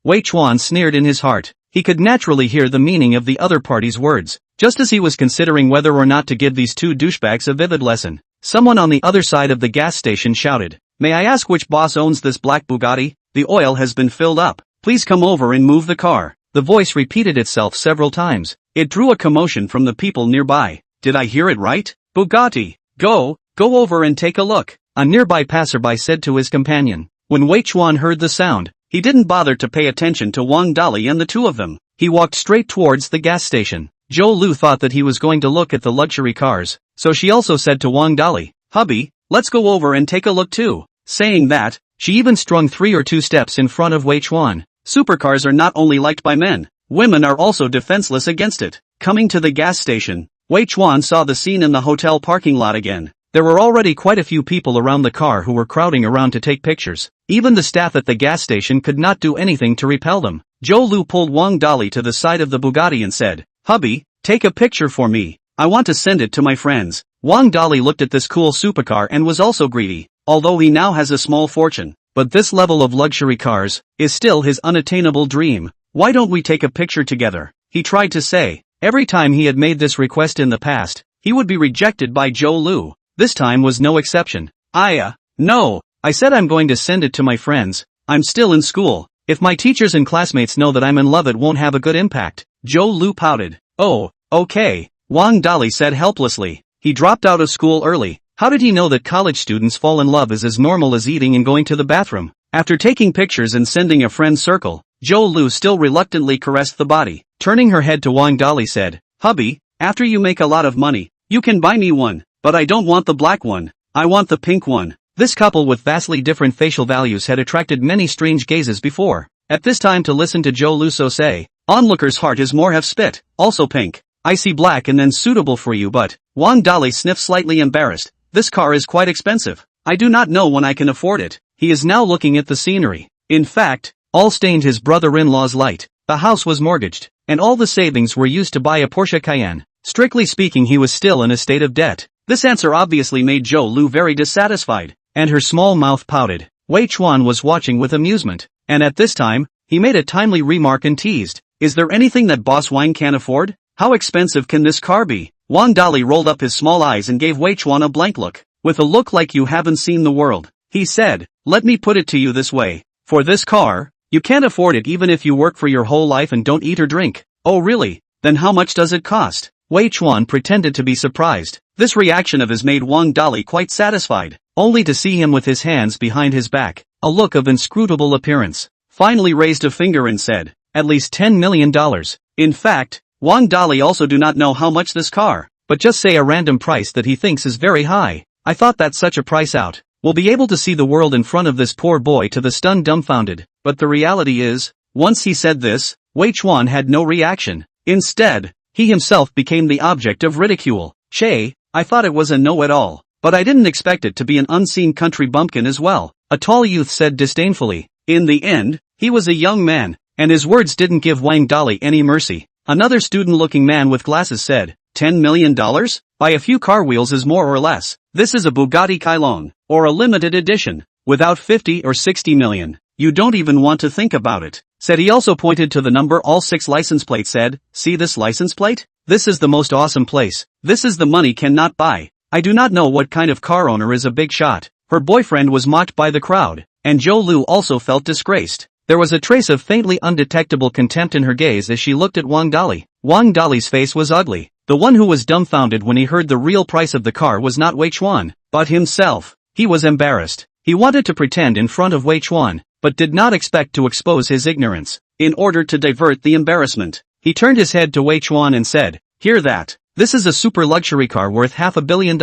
Wei Chuan sneered in his heart. He could naturally hear the meaning of the other party's words, just as he was considering whether or not to give these two douchebags a vivid lesson. Someone on the other side of the gas station shouted, "May I ask which boss owns this black Bugatti? The oil has been filled up. Please come over and move the car." The voice repeated itself several times. It drew a commotion from the people nearby. Did I hear it right? Bugatti. Go over and take a look, a nearby passerby said to his companion. When Wei Chuan heard the sound, he didn't bother to pay attention to Wang Dali and the two of them. He walked straight towards the gas station. Zhou Lu thought that he was going to look at the luxury cars, so she also said to Wang Dali, "Hubby, let's go over and take a look too." Saying that, she even strung 3 or 2 steps in front of Wei Chuan. Supercars are not only liked by men, women are also defenseless against it. Coming to the gas station, Wei Chuan saw the scene in the hotel parking lot again. There were already quite a few people around the car who were crowding around to take pictures. Even the staff at the gas station could not do anything to repel them. Zhou Lu pulled Wang Dali to the side of the Bugatti and said, "Hubby, take a picture for me. I want to send it to my friends." Wang Dali looked at this cool supercar and was also greedy, although he now has a small fortune. But this level of luxury cars is still his unattainable dream. "Why don't we take a picture together?" he tried to say. Every time he had made this request in the past, he would be rejected by Zhou Lu. This time was no exception. No, I said I'm going to send it to my friends. I'm still in school. If my teachers and classmates know that I'm in love, it won't have a good impact." Zhou Lu pouted. "Oh, okay," Wang Dali said helplessly. He dropped out of school early. How did he know that college students fall in love is as normal as eating and going to the bathroom? After taking pictures and sending a friend's circle, Zhou Lu still reluctantly caressed the body. Turning her head to Wang Dali said, "Hubby, after you make a lot of money, you can buy me one, but I don't want the black one. I want the pink one." This couple with vastly different facial values had attracted many strange gazes before. At this time, to listen to Zhou Lu so say, "Onlooker's heart is more have spit, also pink. I see black and then suitable for you, but..." Wang Dali sniffed, slightly embarrassed. "This car is quite expensive. I do not know when I can afford it." He is now looking at the scenery. In fact, all stained his brother-in-law's light. The house was mortgaged, and all the savings were used to buy a Porsche Cayenne. Strictly speaking, he was still in a state of debt. This answer obviously made Zhou Lu very dissatisfied, and her small mouth pouted. Wei Chuan was watching with amusement, and at this time, he made a timely remark and teased, "Is there anything that Boss Wang can't afford? How expensive can this car be?" Wang Dali rolled up his small eyes and gave Wei Chuan a blank look. "With a look like you haven't seen the world," he said, "let me put it to you this way. For this car, you can't afford it even if you work for your whole life and don't eat or drink." "Oh really? Then how much does it cost?" Wei Chuan pretended to be surprised. This reaction of his made Wang Dali quite satisfied, only to see him with his hands behind his back, a look of inscrutable appearance. Finally raised a finger and said, "At least $10 million. In fact, Wang Dali also do not know how much this car, but just say a random price that he thinks is very high. I thought that such a price out will be able to see the world in front of this poor boy." To the stunned, dumbfounded. But the reality is, once he said this, Wei Chuan had no reaction. Instead, he himself became the object of ridicule. "Che, I thought it was a no at all, but I didn't expect it to be an unseen country bumpkin as well," a tall youth said disdainfully. In the end, he was a young man, and his words didn't give Wang Dali any mercy. Another student-looking man with glasses said, $10 million? By a few car wheels is more or less. This is a Bugatti Chiron, or a limited edition. Without 50 or 60 million, you don't even want to think about it," said. He also pointed to the number all 6 license plate said, "See this license plate? This is the most awesome place. This is the money cannot buy." I do not know what kind of car owner is a big shot. Her boyfriend was mocked by the crowd, and Zhou Lu also felt disgraced. There was a trace of faintly undetectable contempt in her gaze as she looked at Wang Dali. Wang Dali's face was ugly. The one who was dumbfounded when he heard the real price of the car was not Wei Chuan, but himself. He was embarrassed. He wanted to pretend in front of Wei Chuan, but did not expect to expose his ignorance. In order to divert the embarrassment, he turned his head to Wei Chuan and said, "Hear that? This is a super luxury car worth $500 million.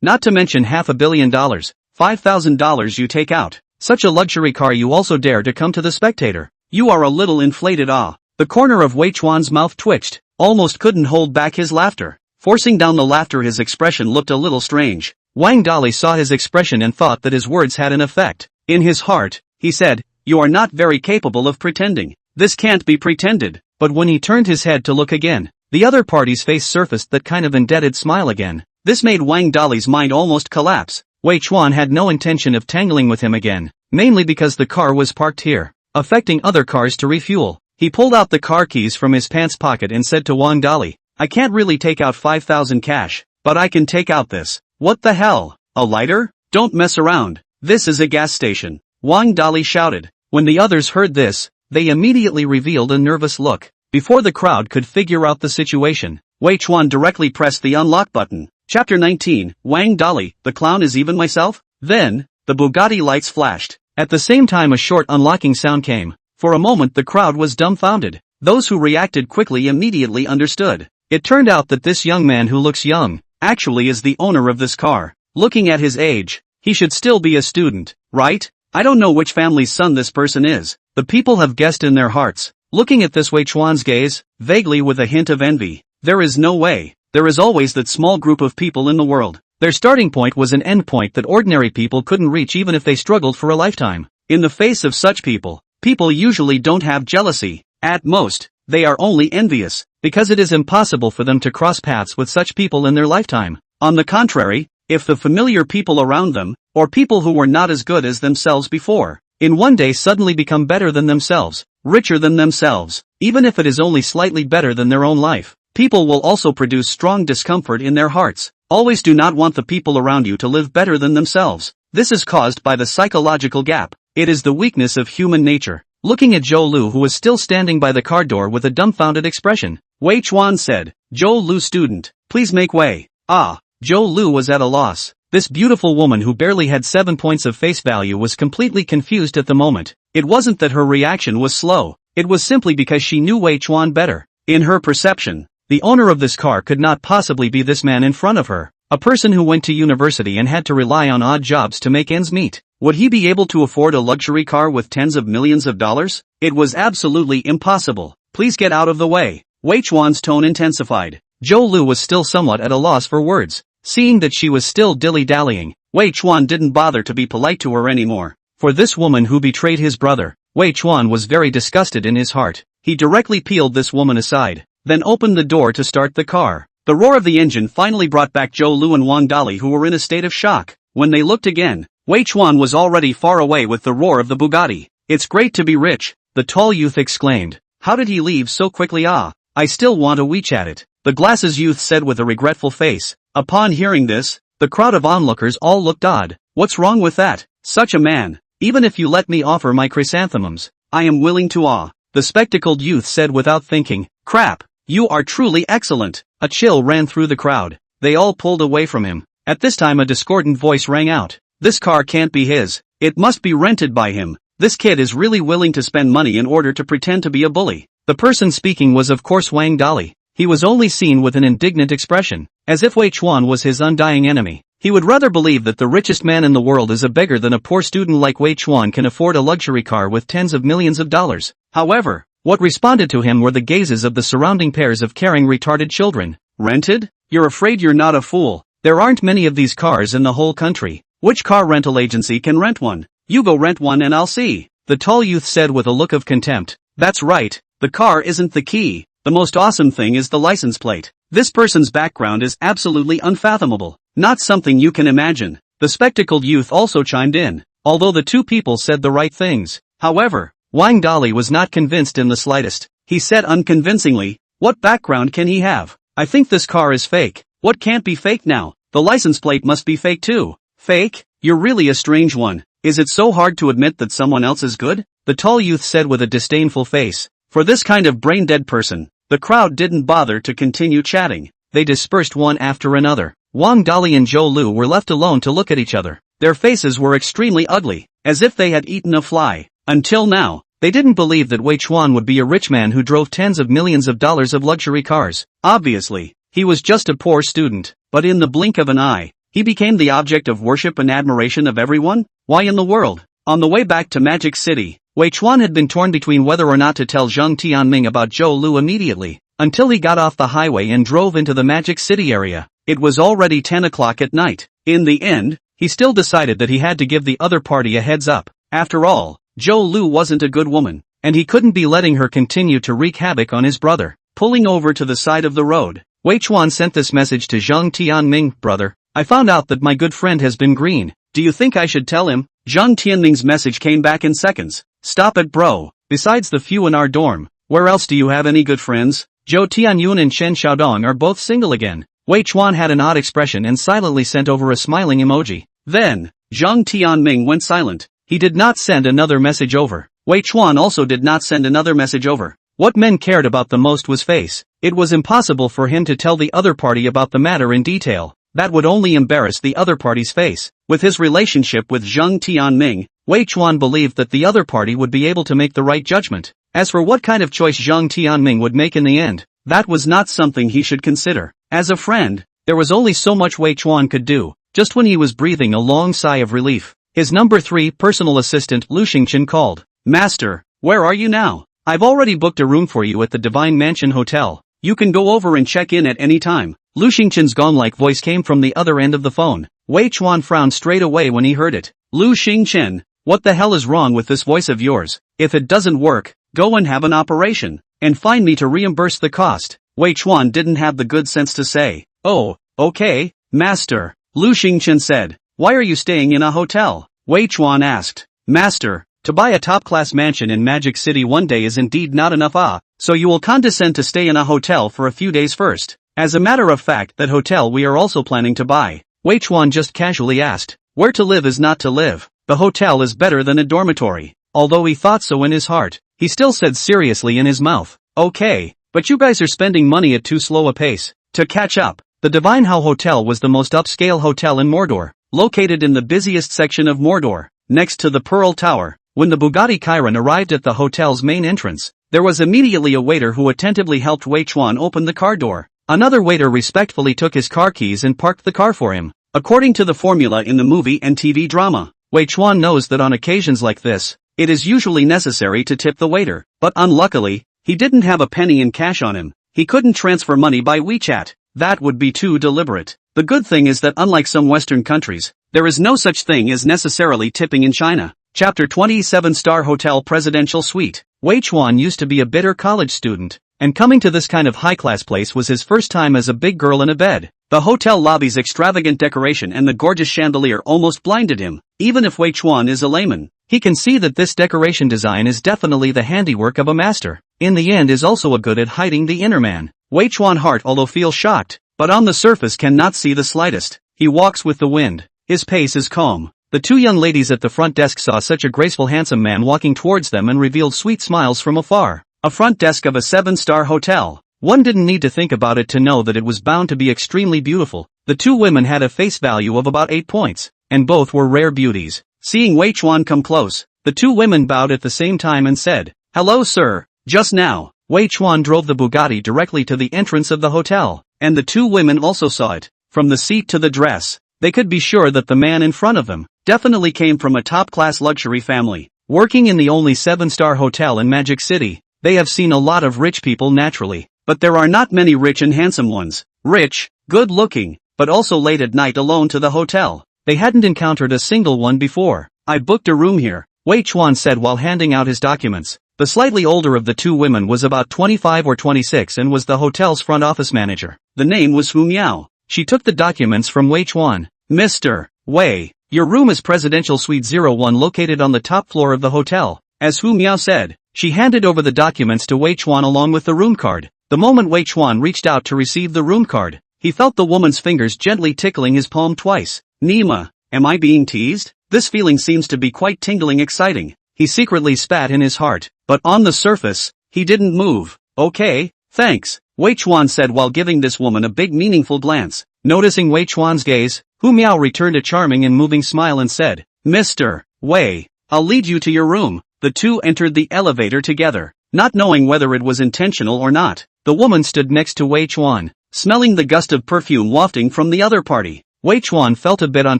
Not to mention $500 million, $5,000 you take out. Such a luxury car you also dare to come to the spectator. You are a little inflated." The corner of Wei Chuan's mouth twitched, almost couldn't hold back his laughter. Forcing down the laughter, his expression looked a little strange. Wang Dali saw his expression and thought that his words had an effect. In his heart, he said, "You are not very capable of pretending. This can't be pretended. But when he turned his head to look again, the other party's face surfaced that kind of indebted smile again. This made Wang Dali's mind almost collapse. Wei Chuan had no intention of tangling with him again, mainly because the car was parked here, affecting other cars to refuel. He pulled out the car keys from his pants pocket and said to Wang Dali, I can't really take out 5,000 cash, but I can take out this. What the hell? A lighter? Don't mess around. This is a gas station. Wang Dali shouted. When the others heard this, they immediately revealed a nervous look. Before the crowd could figure out the situation, Wei Chuan directly pressed the unlock button. Chapter 19, Wang Dali, the clown is even myself? Then, the Bugatti lights flashed. At the same time a short unlocking sound came. For a moment the crowd was dumbfounded. Those who reacted quickly immediately understood. It turned out that this young man who looks young, actually is the owner of this car. Looking at his age, he should still be a student, right? I don't know which family's son this person is. The people have guessed in their hearts. Looking at this Wei Chuan's gaze, vaguely with a hint of envy. There is no way. There is always that small group of people in the world. Their starting point was an end point that ordinary people couldn't reach even if they struggled for a lifetime. In the face of such people, people usually don't have jealousy. At most, they are only envious, because it is impossible for them to cross paths with such people in their lifetime. On the contrary, if the familiar people around them, or people who were not as good as themselves before, in one day suddenly become better than themselves, richer than themselves, even if it is only slightly better than their own life, people will also produce strong discomfort in their hearts. Always do not want the people around you to live better than themselves. This is caused by the psychological gap. It is the weakness of human nature. Looking at Zhou Lu who was still standing by the car door with a dumbfounded expression, Wei Chuan said, Zhou Lu student, please make way. Zhou Lu was at a loss. This beautiful woman who barely had 7 points of face value was completely confused at the moment. It wasn't that her reaction was slow, it was simply because she knew Wei Chuan better. In her perception, the owner of this car could not possibly be this man in front of her, a person who went to university and had to rely on odd jobs to make ends meet. Would he be able to afford a luxury car with tens of millions of dollars? It was absolutely impossible. Please get out of the way. Wei Chuan's tone intensified. Zhou Lu was still somewhat at a loss for words. Seeing that she was still dilly-dallying, Wei Chuan didn't bother to be polite to her anymore. For this woman who betrayed his brother, Wei Chuan was very disgusted in his heart. He directly peeled this woman aside, then opened the door to start the car. The roar of the engine finally brought back Zhou Lu and Wang Dali who were in a state of shock. When they looked again, Wei Chuan was already far away with the roar of the Bugatti. It's great to be rich, the tall youth exclaimed. How did he leave so quickly? I still want a WeChat it. The glasses youth said with a regretful face. Upon hearing this, the crowd of onlookers all looked odd. What's wrong with that? Such a man. Even if you let me offer my chrysanthemums, I am willing to. The spectacled youth said without thinking. Crap. You are truly excellent. A chill ran through the crowd. They all pulled away from him. At this time a discordant voice rang out. This car can't be his. It must be rented by him. This kid is really willing to spend money in order to pretend to be a bully. The person speaking was of course Wang Dali. He was only seen with an indignant expression, as if Wei Chuan was his undying enemy. He would rather believe that the richest man in the world is a beggar than a poor student like Wei Chuan can afford a luxury car with tens of millions of dollars. However, what responded to him were the gazes of the surrounding pairs of caring retarded children. Rented? You're afraid you're not a fool. There aren't many of these cars in the whole country. Which car rental agency can rent one? You go rent one and I'll see. The tall youth said with a look of contempt. That's right, the car isn't the key. The most awesome thing is the license plate. This person's background is absolutely unfathomable. Not something you can imagine. The spectacled youth also chimed in, although the two people said the right things. However, Wang Dali was not convinced in the slightest. He said unconvincingly, what background can he have? I think this car is fake. What can't be fake now? The license plate must be fake too. Fake? You're really a strange one. Is it so hard to admit that someone else is good? The tall youth said with a disdainful face. For this kind of brain-dead person, the crowd didn't bother to continue chatting. They dispersed one after another. Wang Dali and Zhou Lu were left alone to look at each other. Their faces were extremely ugly, as if they had eaten a fly. Until now, they didn't believe that Wei Chuan would be a rich man who drove tens of millions of dollars of luxury cars. Obviously, he was just a poor student, but in the blink of an eye, he became the object of worship and admiration of everyone? Why in the world? On the way back to Magic City, Wei Chuan had been torn between whether or not to tell Zheng Tianming about Zhou Lu immediately, until he got off the highway and drove into the Magic City area. It was already 10 o'clock at night. In the end, he still decided that he had to give the other party a heads up. After all, Zhou Lu wasn't a good woman. and he couldn't be letting her continue to wreak havoc on his brother. Pulling over to the side of the road, Wei Chuan sent this message to Zhang Tianming, brother. I found out that my good friend has been green. Do you think I should tell him? Zhang Tianming's message came back in seconds. Stop it, bro. Besides the few in our dorm, where else do you have any good friends? Zhou Tianyun and Shen Xiaodong are both single again. Wei Chuan had an odd expression and silently sent over a smiling emoji. Then, Zhang Tianming went silent. He did not send another message over. Wei Chuan also did not send another message over. What men cared about the most was face. It was impossible for him to tell the other party about the matter in detail. That would only embarrass the other party's face. With his relationship with Zhang Tianming, Wei Chuan believed that the other party would be able to make the right judgment. As for what kind of choice Zhang Tianming would make in the end, that was not something he should consider. As a friend, there was only so much Wei Chuan could do. Just when he was breathing a long sigh of relief, his number 3 personal assistant Lu Xingchen called. Master, where are you now? I've already booked a room for you at the Divine Mansion Hotel. You can go over and check in at any time. Lu Xingchen's gong-like voice came from the other end of the phone. Wei Chuan frowned straight away when he heard it. Lu Xingchen, what the hell is wrong with this voice of yours? If it doesn't work, go and have an operation, and find me to reimburse the cost. Wei Chuan didn't have the good sense to say, oh, okay, master. Lu Xingchen said, why are you staying in a hotel? Wei Chuan asked. Master, to buy a top-class mansion in Magic City one day is indeed not enough, so you will condescend to stay in a hotel for a few days first. As a matter of fact, that hotel we are also planning to buy. Wei Chuan just casually asked, where to live is not to live. The hotel is better than a dormitory. Although he thought so in his heart, he still said seriously in his mouth, okay, but you guys are spending money at too slow a pace. To catch up, the Divine Hao Hotel was the most upscale hotel in Mordor, located in the busiest section of Mordor, next to the Pearl Tower. When the Bugatti Chiron arrived at the hotel's main entrance, there was immediately a waiter who attentively helped Wei Chuan open the car door. Another waiter respectfully took his car keys and parked the car for him. According to the formula in the movie and TV drama, Wei Chuan knows that on occasions like this, it is usually necessary to tip the waiter, but unluckily, he didn't have a penny in cash on him. He couldn't transfer money by WeChat. That would be too deliberate. The good thing is that unlike some Western countries, there is no such thing as necessarily tipping in China. Chapter 27 Hotel Presidential Suite. Wei Chuan used to be a bitter college student, and coming to this kind of high-class place was his first time as a big girl in a bed. The hotel lobby's extravagant decoration and the gorgeous chandelier almost blinded him. Even if Wei Chuan is a layman, he can see that this decoration design is definitely the handiwork of a master. In the end is also a good at hiding the inner man. Wei Chuan heart although feels shocked, but on the surface cannot see the slightest. He walks with the wind. His pace is calm. The two young ladies at the front desk saw such a graceful handsome man walking towards them and revealed sweet smiles from afar. A front desk of a 7-star hotel. One didn't need to think about it to know that it was bound to be extremely beautiful. The two women had a face value of about 8 points, and both were rare beauties. Seeing Wei Chuan come close, the two women bowed at the same time and said, "Hello sir." Just now, Wei Chuan drove the Bugatti directly to the entrance of the hotel, and the two women also saw it. From the seat to the dress, they could be sure that the man in front of them definitely came from a top-class luxury family. Working in the only 7-star hotel in Magic City, they have seen a lot of rich people naturally, but there are not many rich and handsome ones. Rich, good-looking, but also late at night alone to the hotel. They hadn't encountered a single one before. "I booked a room here," Wei Chuan said while handing out his documents. The slightly older of the two women was about 25 or 26 and was the hotel's front office manager. The name was Hu Miao. She took the documents from Wei Chuan. "Mr. Wei, your room is Presidential Suite 01 located on the top floor of the hotel." As Hu Miao said, she handed over the documents to Wei Chuan along with the room card. The moment Wei Chuan reached out to receive the room card, he felt the woman's fingers gently tickling his palm twice. "Nima, am I being teased? This feeling seems to be quite tingling exciting." He secretly spat in his heart, but on the surface, he didn't move. "Okay, thanks," Wei Chuan said while giving this woman a big meaningful glance. Noticing Wei Chuan's gaze, Hu Miao returned a charming and moving smile and said, "Mr. Wei, I'll lead you to your room." The two entered the elevator together, not knowing whether it was intentional or not. The woman stood next to Wei Chuan, smelling the gust of perfume wafting from the other party. Wei Chuan felt a bit on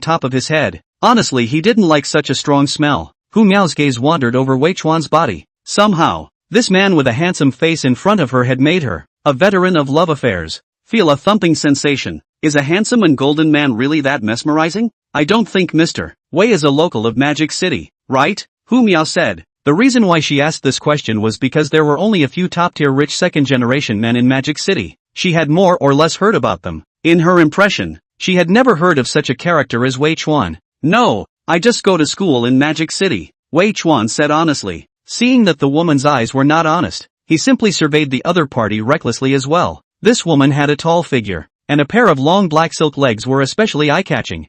top of his head. Honestly, he didn't like such a strong smell. Hu Miao's gaze wandered over Wei Chuan's body. Somehow, this man with a handsome face in front of her had made her a veteran of love affairs feel a thumping sensation. Is a handsome and golden man really that mesmerizing? "I don't think Mr. Wei is a local of Magic City, right?" Hu Miao said. The reason why she asked this question was because there were only a few top-tier rich second-generation men in Magic City. She had more or less heard about them. In her impression, she had never heard of such a character as Wei Chuan. "No, I just go to school in Magic City," Wei Chuan said honestly. Seeing that the woman's eyes were not honest, he simply surveyed the other party recklessly as well. This woman had a tall figure, and a pair of long black silk legs were especially eye-catching.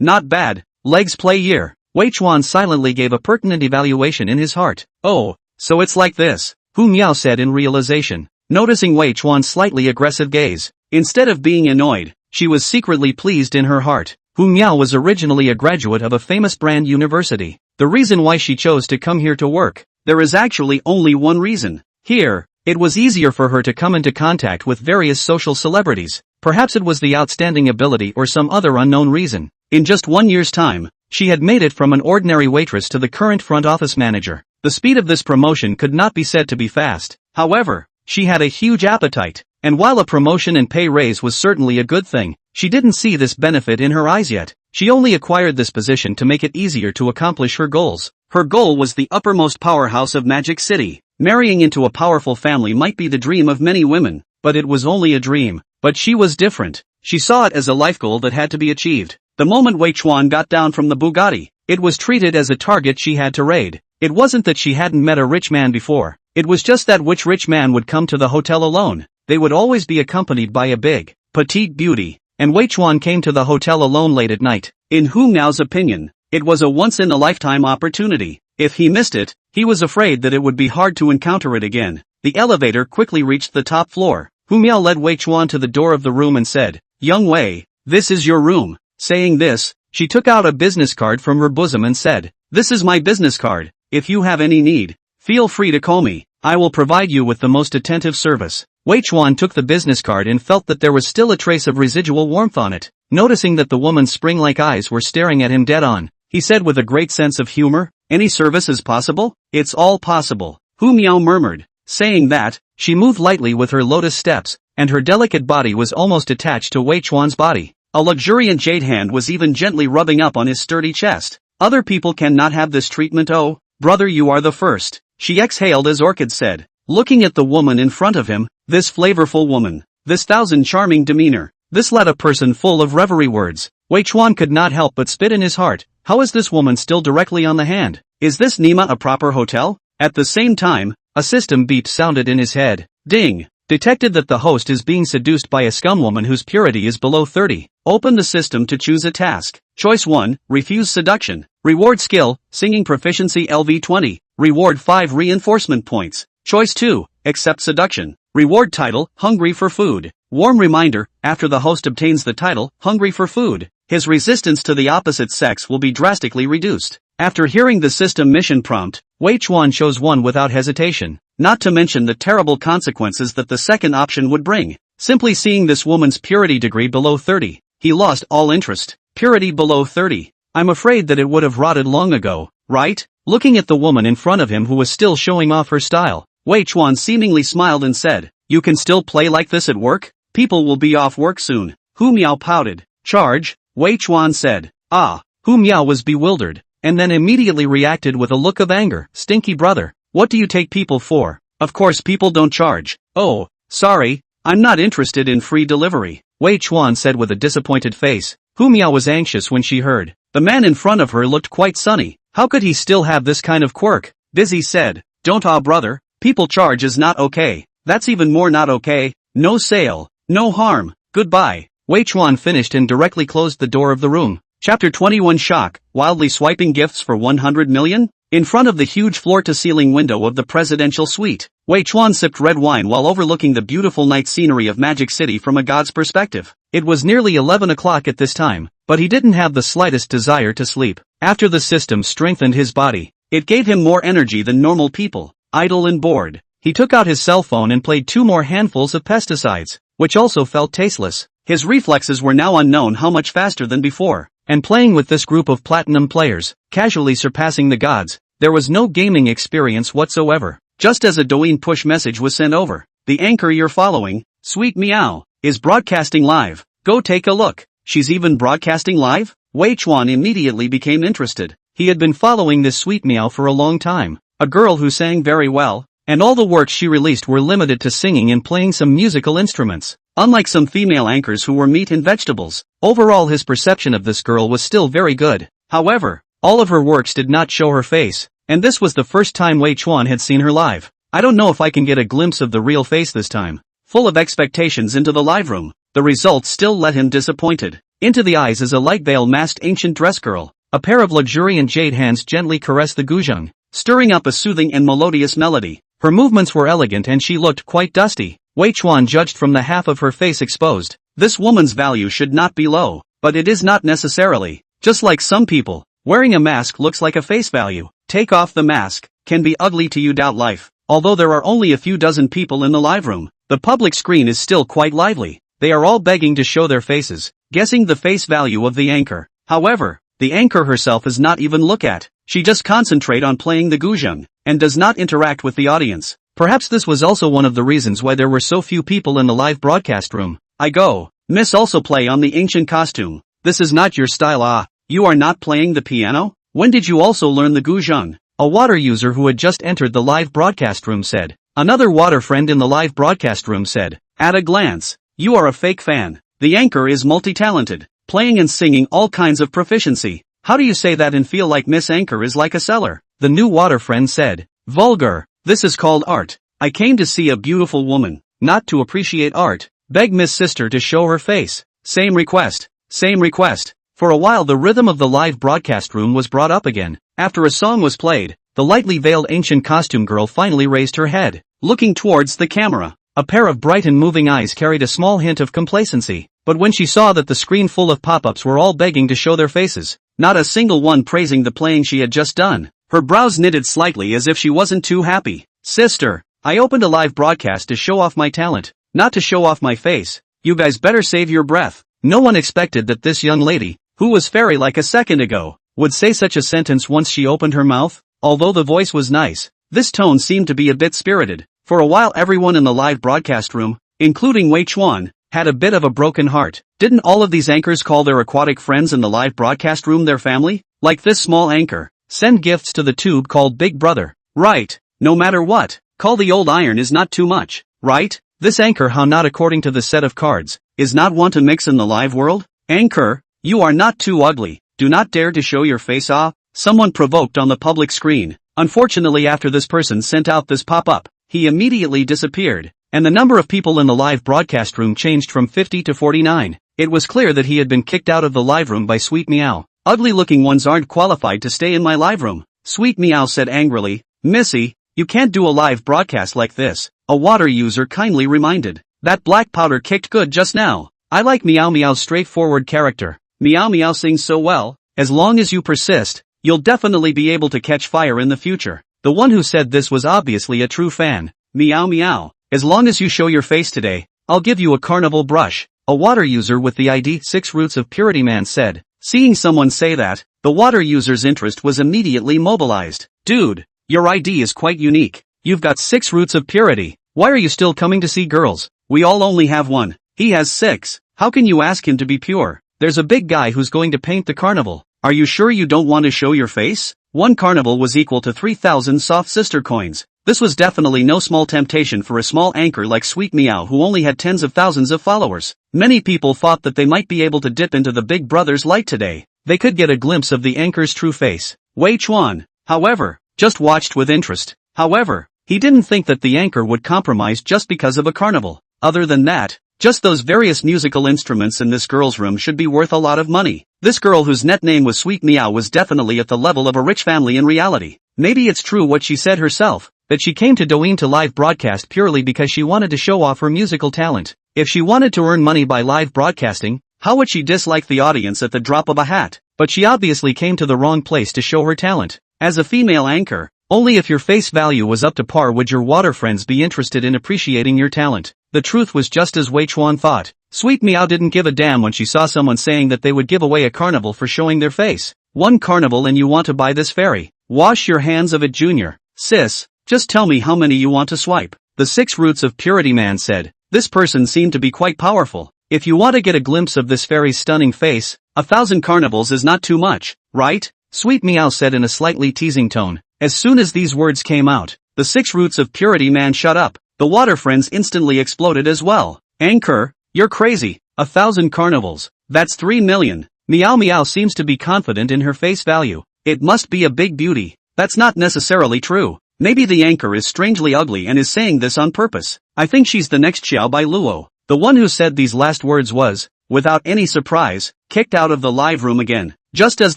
Not bad. Legs play year. Wei Chuan silently gave a pertinent evaluation in his heart. "Oh, so it's like this," Hu Miao said in realization, noticing Wei Chuan's slightly aggressive gaze. Instead of being annoyed, she was secretly pleased in her heart. Hu Miao was originally a graduate of a famous brand university. The reason why she chose to come here to work, there is actually only one reason. Here, it was easier for her to come into contact with various social celebrities. Perhaps it was the outstanding ability or some other unknown reason. In just 1 year's time, she had made it from an ordinary waitress to the current front office manager. The speed of this promotion could not be said to be fast. However, she had a huge appetite, and while a promotion and pay raise was certainly a good thing, she didn't see this benefit in her eyes yet. She only acquired this position to make it easier to accomplish her goals. Her goal was the uppermost powerhouse of Magic City. Marrying into a powerful family might be the dream of many women, but it was only a dream. But she was different. She saw it as a life goal that had to be achieved. The moment Wei Chuan got down from the Bugatti, it was treated as a target she had to raid. It wasn't that she hadn't met a rich man before. It was just that which rich man would come to the hotel alone. They would always be accompanied by a big, petite beauty. And Wei Chuan came to the hotel alone late at night. In Hu Miao's opinion, it was a once-in-a-lifetime opportunity. If he missed it, he was afraid that it would be hard to encounter it again. The elevator quickly reached the top floor. Hu Miao led Wei Chuan to the door of the room and said, "Young Wei, this is your room." Saying this, she took out a business card from her bosom and said, "This is my business card. If you have any need, feel free to call me. I will provide you with the most attentive service." Wei Chuan took the business card and felt that there was still a trace of residual warmth on it. Noticing that the woman's spring-like eyes were staring at him dead on, he said with a great sense of humor, "Any service is possible?" "It's all possible," Hu Miao murmured. Saying that, she moved lightly with her lotus steps, and her delicate body was almost attached to Wei Chuan's body. A luxuriant jade hand was even gently rubbing up on his sturdy chest. "Other people cannot have this treatment. Oh, brother, you are the first," she exhaled as Orchid said, looking at the woman in front of him. This flavorful woman, this thousand charming demeanor, this let a person full of reverie words. Wei Chuan could not help but spit in his heart. How is this woman still directly on the hand? Is this Nima a proper hotel? At the same time, a system beep sounded in his head. Ding! Detected that the host is being seduced by a scumwoman whose purity is below 30. Open the system to choose a task. Choice 1, refuse seduction. Reward skill, singing proficiency LV20. Reward 5 reinforcement points. Choice 2, accept seduction. Reward title, hungry for food. Warm reminder, after the host obtains the title, hungry for food, his resistance to the opposite sex will be drastically reduced. After hearing the system mission prompt, Wei Chuan chose 1 without hesitation. Not to mention the terrible consequences that the second option would bring. Simply seeing this woman's purity degree below 30, he lost all interest. Purity below 30. I'm afraid that it would have rotted long ago, right? Looking at the woman in front of him who was still showing off her style, Wei Chuan seemingly smiled and said, "You can still play like this at work? People will be off work soon." Hu Miao pouted. "Charge," Wei Chuan said. "Ah." Hu Miao was bewildered, and then immediately reacted with a look of anger. "Stinky brother. What do you take people for? Of course people don't charge." "Oh, sorry, I'm not interested in free delivery," Wei Chuan said with a disappointed face. Hu Miao was anxious when she heard. The man in front of her looked quite sunny. How could he still have this kind of quirk? Busy said, "Don't brother, people charge is not okay. That's even more not okay. No sale, no harm, goodbye." Wei Chuan finished and directly closed the door of the room. Chapter 21 Shock, wildly swiping gifts for 100 million? In front of the huge floor-to-ceiling window of the presidential suite, Wei Chuan sipped red wine while overlooking the beautiful night scenery of Magic City from a god's perspective. It was nearly 11 o'clock at this time, but he didn't have the slightest desire to sleep. After the system strengthened his body, it gave him more energy than normal people. Idle and bored, he took out his cell phone and played 2 more handfuls of pesticides, which also felt tasteless. His reflexes were now unknown how much faster than before, and playing with this group of platinum players, casually surpassing the gods, there was no gaming experience whatsoever. Just as a Douyin push message was sent over, "The anchor you're following, Sweet Meow, is broadcasting live. Go take a look." "She's even broadcasting live?" Wei Chuan immediately became interested. He had been following this Sweet Meow for a long time. A girl who sang very well, and all the works she released were limited to singing and playing some musical instruments. Unlike some female anchors who were meat and vegetables, overall his perception of this girl was still very good. However, all of her works did not show her face, and this was the first time Wei Chuan had seen her live. I don't know if I can get a glimpse of the real face this time. Full of expectations into the live room, the results still left him disappointed. Into the eyes is a light veil masked ancient dress girl. A pair of luxuriant jade hands gently caress the guzheng, stirring up a soothing and melodious melody. Her movements were elegant and she looked quite dusty. Wei Chuan judged from the half of her face exposed. This woman's value should not be low, but it is not necessarily. Just like some people, wearing a mask looks like a face value. Take off the mask, can be ugly to you. Life. Although there are only a few dozen people in the live room, the public screen is still quite lively. They are all begging to show their faces, guessing the face value of the anchor. However, the anchor herself is not even look at. She just concentrate on playing the guzheng, and does not interact with the audience. Perhaps this was also one of the reasons why there were so few people in the live broadcast room. I go, Miss also play on the ancient costume. This is not your style. Ah, you are not playing the piano? When did you also learn the guzheng? A water user who had just entered the live broadcast room said. Another water friend in the live broadcast room said. At a glance, you are a fake fan. The anchor is multi-talented, playing and singing all kinds of proficiency. How do you say that and feel like Miss Anchor is like a seller? The new water friend said. Vulgar. This is called art. I came to see a beautiful woman, not to appreciate art. Beg Miss Sister to show her face. Same request. Same request. For a while the rhythm of the live broadcast room was brought up again. After a song was played, the lightly veiled ancient costume girl finally raised her head, looking towards the camera. A pair of bright and moving eyes carried a small hint of complacency, but when she saw that the screen full of pop-ups were all begging to show their faces, not a single one praising the playing she had just done, her brows knitted slightly as if she wasn't too happy. Sister, I opened a live broadcast to show off my talent, not to show off my face. You guys better save your breath. No one expected that this young lady, who was fairy like a second ago, would say such a sentence once she opened her mouth. Although the voice was nice, this tone seemed to be a bit spirited. For a while everyone in the live broadcast room, including Wei Chuan, had a bit of a broken heart. Didn't all of these anchors call their aquatic friends in the live broadcast room their family? Like this small anchor, send gifts to the tube called Big Brother. Right, no matter what, call the old iron is not too much, right? This anchor, how not according to the set of cards, is not one to mix in the live world? Anchor, you are not too ugly, do not dare to show your face. Ah, someone provoked on the public screen. Unfortunately after this person sent out this pop-up, he immediately disappeared, and the number of people in the live broadcast room changed from 50 to 49. It was clear that he had been kicked out of the live room by Sweet Meow. Ugly looking ones aren't qualified to stay in my live room, Sweet Meow said angrily. Missy, you can't do a live broadcast like this, a water user kindly reminded. That black powder kicked good just now. I like Meow Meow's straightforward character. Meow Meow sings so well. As long as you persist, you'll definitely be able to catch fire in the future. The one who said this was obviously a true fan. Meow Meow, as long as you show your face today, I'll give you a carnival brush. A water user with the ID 6 Roots of Purity man said. Seeing someone say that, the water user's interest was immediately mobilized. Dude, your ID is quite unique. You've got 6 Roots of Purity. Why are you still coming to see girls? We all only have one. He has 6. How can you ask him to be pure? There's a big guy who's going to paint the carnival. Are you sure you don't want to show your face? One carnival was equal to 3,000 soft sister coins. This was definitely no small temptation for a small anchor like Sweet Meow who only had tens of thousands of followers. Many people thought that they might be able to dip into the Big Brother's light today. They could get a glimpse of the anchor's true face. Wei Chuan, however, just watched with interest. However, he didn't think that the anchor would compromise just because of a carnival. Other than that, just those various musical instruments in this girl's room should be worth a lot of money. This girl whose net name was Sweet Meow was definitely at the level of a rich family in reality. Maybe it's true what she said herself, that she came to Douyin to live broadcast purely because she wanted to show off her musical talent. If she wanted to earn money by live broadcasting, how would she dislike the audience at the drop of a hat? But she obviously came to the wrong place to show her talent. As a female anchor, only if your face value was up to par would your water friends be interested in appreciating your talent. The truth was just as Wei Chuan thought. Sweet Meow didn't give a damn when she saw someone saying that they would give away a carnival for showing their face. One carnival and you want to buy this fairy? Wash your hands of it, Junior. Sis, just tell me how many you want to swipe. The 6 Roots of Purity man said. This person seemed to be quite powerful. If you want to get a glimpse of this fairy's stunning face, 1,000 carnivals is not too much, right? Sweet Meow said in a slightly teasing tone. As soon as these words came out, the 6 roots of purity man shut up. The water friends instantly exploded as well. Anchor, you're crazy. 1,000 carnivals. That's 3 million. Meow Meow seems to be confident in her face value. It must be a big beauty. That's not necessarily true. Maybe the anchor is strangely ugly and is saying this on purpose. I think she's the next Xiao Bai Luo. The one who said these last words was, without any surprise, kicked out of the live room again, just as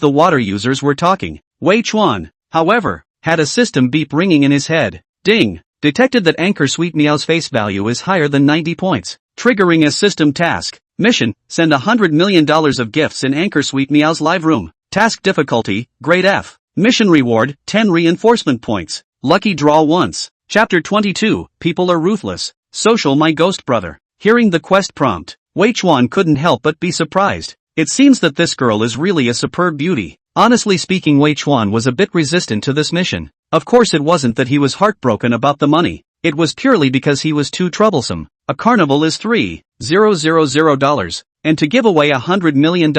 the water users were talking. Wei Chuan, however, had a system beep ringing in his head. Ding! Detected that Anchor Sweet Meow's face value is higher than 90 points. Triggering a system task. Mission, send $100 million of gifts in Anchor Sweet Meow's live room. Task difficulty, grade F. Mission reward, 10 reinforcement points. Lucky draw once. Chapter 22, People are Ruthless. Social My Ghost Brother. Hearing the quest prompt, Wei Chuan couldn't help but be surprised. It seems that this girl is really a superb beauty. Honestly speaking, Wei Chuan was a bit resistant to this mission. Of course it wasn't that he was heartbroken about the money. It was purely because he was too troublesome. A carnival is $3,000, and to give away $100 million,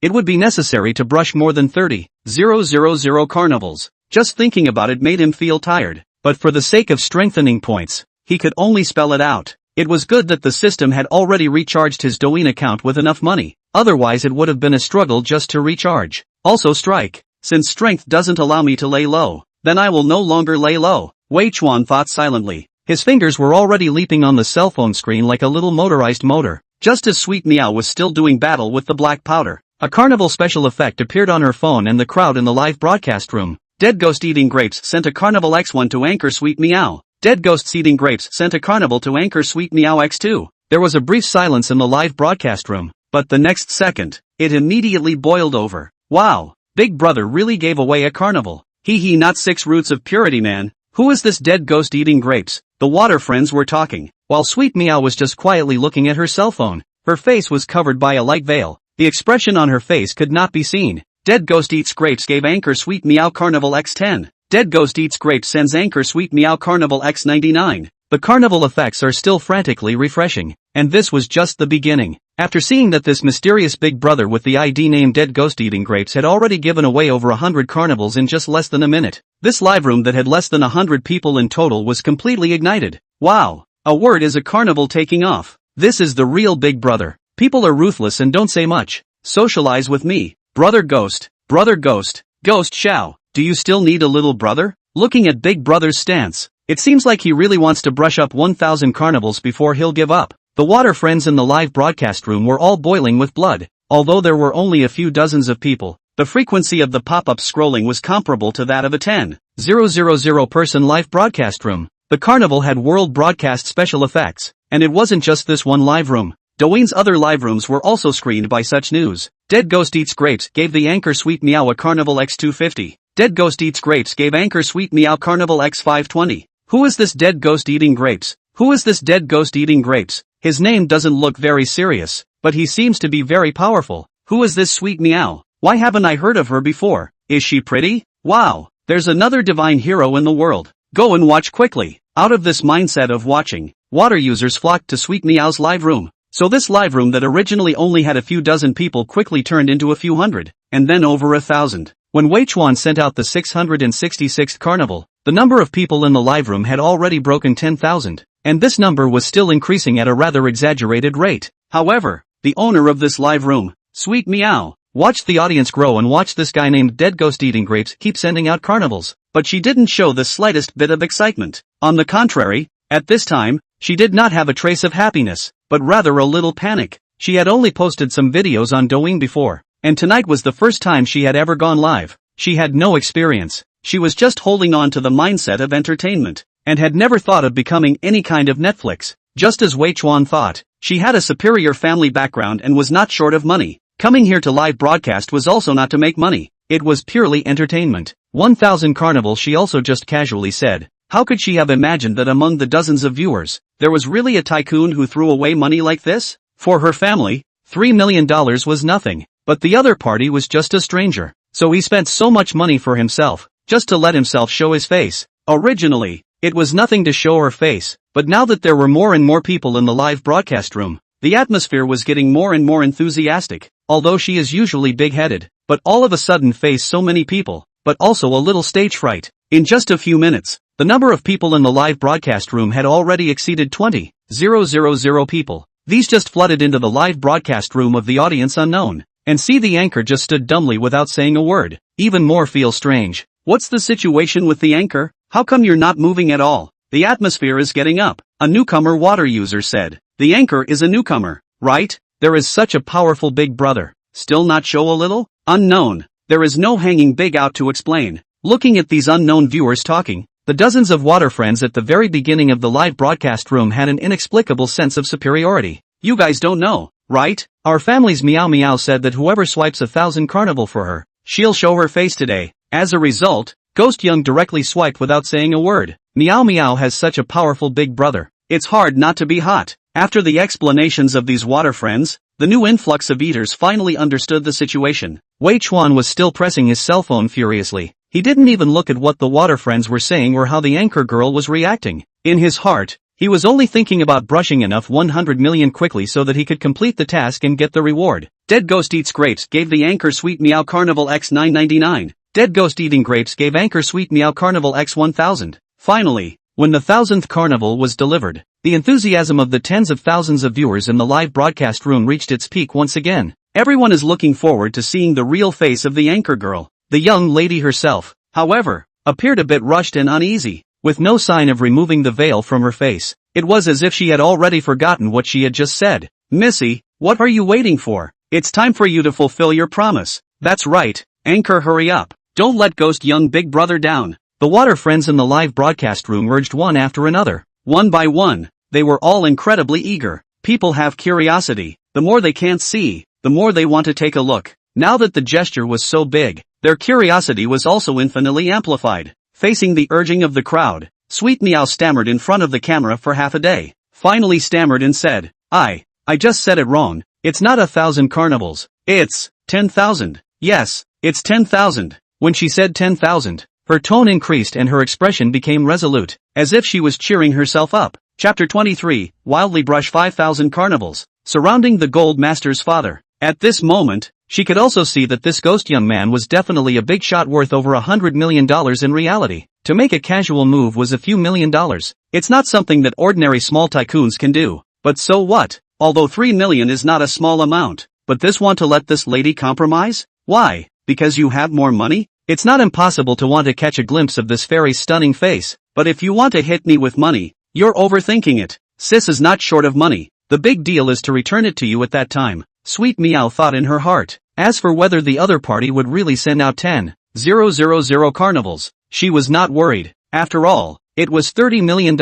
it would be necessary to brush more than 30,000 carnivals. Just thinking about it made him feel tired, but for the sake of strengthening points, he could only spell it out. It was good that the system had already recharged his Douyin account with enough money, otherwise it would have been a struggle just to recharge. Also strike. Since strength doesn't allow me to lay low, then I will no longer lay low, Wei Chuan thought silently. His fingers were already leaping on the cell phone screen like a little motorized motor. Just as Sweet Meow was still doing battle with the black powder, a carnival special effect appeared on her phone and the crowd in the live broadcast room. Dead Ghost Eating Grapes sent a Carnival X1 to Anchor Sweet Meow. Dead Ghosts Eating Grapes sent a Carnival to Anchor Sweet Meow X2. There was a brief silence in the live broadcast room, but the next second, it immediately boiled over. Wow, Big Brother really gave away a carnival. Hee not 6 roots of purity man. Who is this Dead Ghost Eating Grapes? The water friends were talking, while Sweet Meow was just quietly looking at her cell phone. Her face was covered by a light veil. The expression on her face could not be seen. Dead Ghost Eats Grapes gave Anchor Sweet Meow Carnival X10. Dead Ghost Eats Grapes sends Anchor Sweet Meow Carnival X99. The carnival effects are still frantically refreshing, and this was just the beginning. After seeing that this mysterious Big Brother with the ID name Dead Ghost Eating Grapes had already given away over 100 carnivals in just less than a minute, this live room that had less than 100 people in total was completely ignited. Wow! A word is a carnival taking off. This is the real Big Brother. People are ruthless and don't say much. Socialize with me. Brother Ghost, Ghost Xiao, do you still need a little brother? Looking at Big Brother's stance, it seems like he really wants to brush up 1,000 carnivals before he'll give up. The water friends in the live broadcast room were all boiling with blood. Although there were only a few dozens of people, the frequency of the pop-up scrolling was comparable to that of a 10,000 person live broadcast room. The carnival had world broadcast special effects, and it wasn't just this one live room. Douyin's other live rooms were also screened by such news. Dead Ghost Eats Grapes gave the Anchor Sweet Meow a Carnival X250. Dead Ghost Eats Grapes gave Anchor Sweet Meow Carnival X520. Who is this Dead Ghost Eating Grapes? Who is this Dead Ghost Eating Grapes? His name doesn't look very serious, but he seems to be very powerful. Who is this Sweet Meow? Why haven't I heard of her before? Is she pretty? Wow, there's another divine hero in the world. Go and watch quickly. Out of this mindset of watching, water users flocked to Sweet Meow's live room. So this live room that originally only had a few dozen people quickly turned into a few hundred, and then over 1,000. When Wei Chuan sent out the 666th carnival, the number of people in the live room had already broken 10,000, and this number was still increasing at a rather exaggerated rate. However, the owner of this live room, Sweet Meow, watched the audience grow and watched this guy named Dead Ghost Eating Grapes keep sending out carnivals, but she didn't show the slightest bit of excitement. On the contrary, at this time, she did not have a trace of happiness, but rather a little panic. She had only posted some videos on Douyin before, and tonight was the first time she had ever gone live. She had no experience. She was just holding on to the mindset of entertainment, and had never thought of becoming any kind of Netflix. Just as Wei Chuan thought, she had a superior family background and was not short of money. Coming here to live broadcast was also not to make money. It was purely entertainment. 1,000 carnival, she also just casually said. How could she have imagined that among the dozens of viewers, there was really a tycoon who threw away money like this? For her family, $3 million was nothing, but the other party was just a stranger. So he spent so much money for himself, just to let himself show his face. Originally, it was nothing to show her face, but now that there were more and more people in the live broadcast room, the atmosphere was getting more and more enthusiastic. Although she is usually big-headed, but all of a sudden face so many people, but also a little stage fright. In just a few minutes, the number of people in the live broadcast room had already exceeded 20,000 people. These just flooded into the live broadcast room of the audience unknown. And see, the anchor just stood dumbly without saying a word. Even more feel strange. What's the situation with the anchor? How come you're not moving at all? The atmosphere is getting up. A newcomer water user said. The anchor is a newcomer, right? There is such a powerful big brother. Still not show a little? Unknown. There is no hanging big out to explain. Looking at these unknown viewers talking, the dozens of water friends at the very beginning of the live broadcast room had an inexplicable sense of superiority. You guys don't know, right? Our family's Meow Meow said that whoever swipes 1,000 carnival for her, she'll show her face today. As a result, Ghost Young directly swiped without saying a word. Meow Meow has such a powerful big brother. It's hard not to be hot. After the explanations of these water friends, the new influx of eaters finally understood the situation. Wei Chuan was still pressing his cell phone furiously. He didn't even look at what the water friends were saying or how the anchor girl was reacting. In his heart, he was only thinking about brushing enough 100 million quickly so that he could complete the task and get the reward. Dead Ghost Eats Grapes gave the anchor Sweet Meow Carnival X $9.99. Dead Ghost Eating Grapes gave anchor Sweet Meow Carnival X 1000. Finally, when the 1000th carnival was delivered, the enthusiasm of the tens of thousands of viewers in the live broadcast room reached its peak once again. Everyone is looking forward to seeing the real face of the anchor girl. The young lady herself, however, appeared a bit rushed and uneasy, with no sign of removing the veil from her face. It was as if she had already forgotten what she had just said. Missy, what are you waiting for? It's time for you to fulfill your promise. That's right, anchor, hurry up. Don't let Ghost Young Big Brother down. The water friends in the live broadcast room urged one after another. One by one, they were all incredibly eager. People have curiosity. The more they can't see, the more they want to take a look. Now that the gesture was so big, their curiosity was also infinitely amplified. Facing the urging of the crowd, Sweet Meow stammered in front of the camera for half a day. Finally stammered and said, I just said it wrong. It's not 1,000 carnivals. It's 10,000. Yes, it's 10,000. When she said 10,000, her tone increased and her expression became resolute, as if she was cheering herself up. Chapter 23, Wildly Brush 5,000 Carnivals, surrounding the Gold Master's father. At this moment, she could also see that this ghost young man was definitely a big shot worth over $100 million in reality. To make a casual move was a few $1,000,000. It's not something that ordinary small tycoons can do. But so what? Although 3 million is not a small amount. But this want to let this lady compromise? Why? Because you have more money? It's not impossible to want to catch a glimpse of this fairy's stunning face, but if you want to hit me with money, you're overthinking it. Sis is not short of money. The big deal is to return it to you at that time. Sweet Meow thought in her heart. As for whether the other party would really send out 10,000 carnivals, she was not worried. After all, it was $30 million.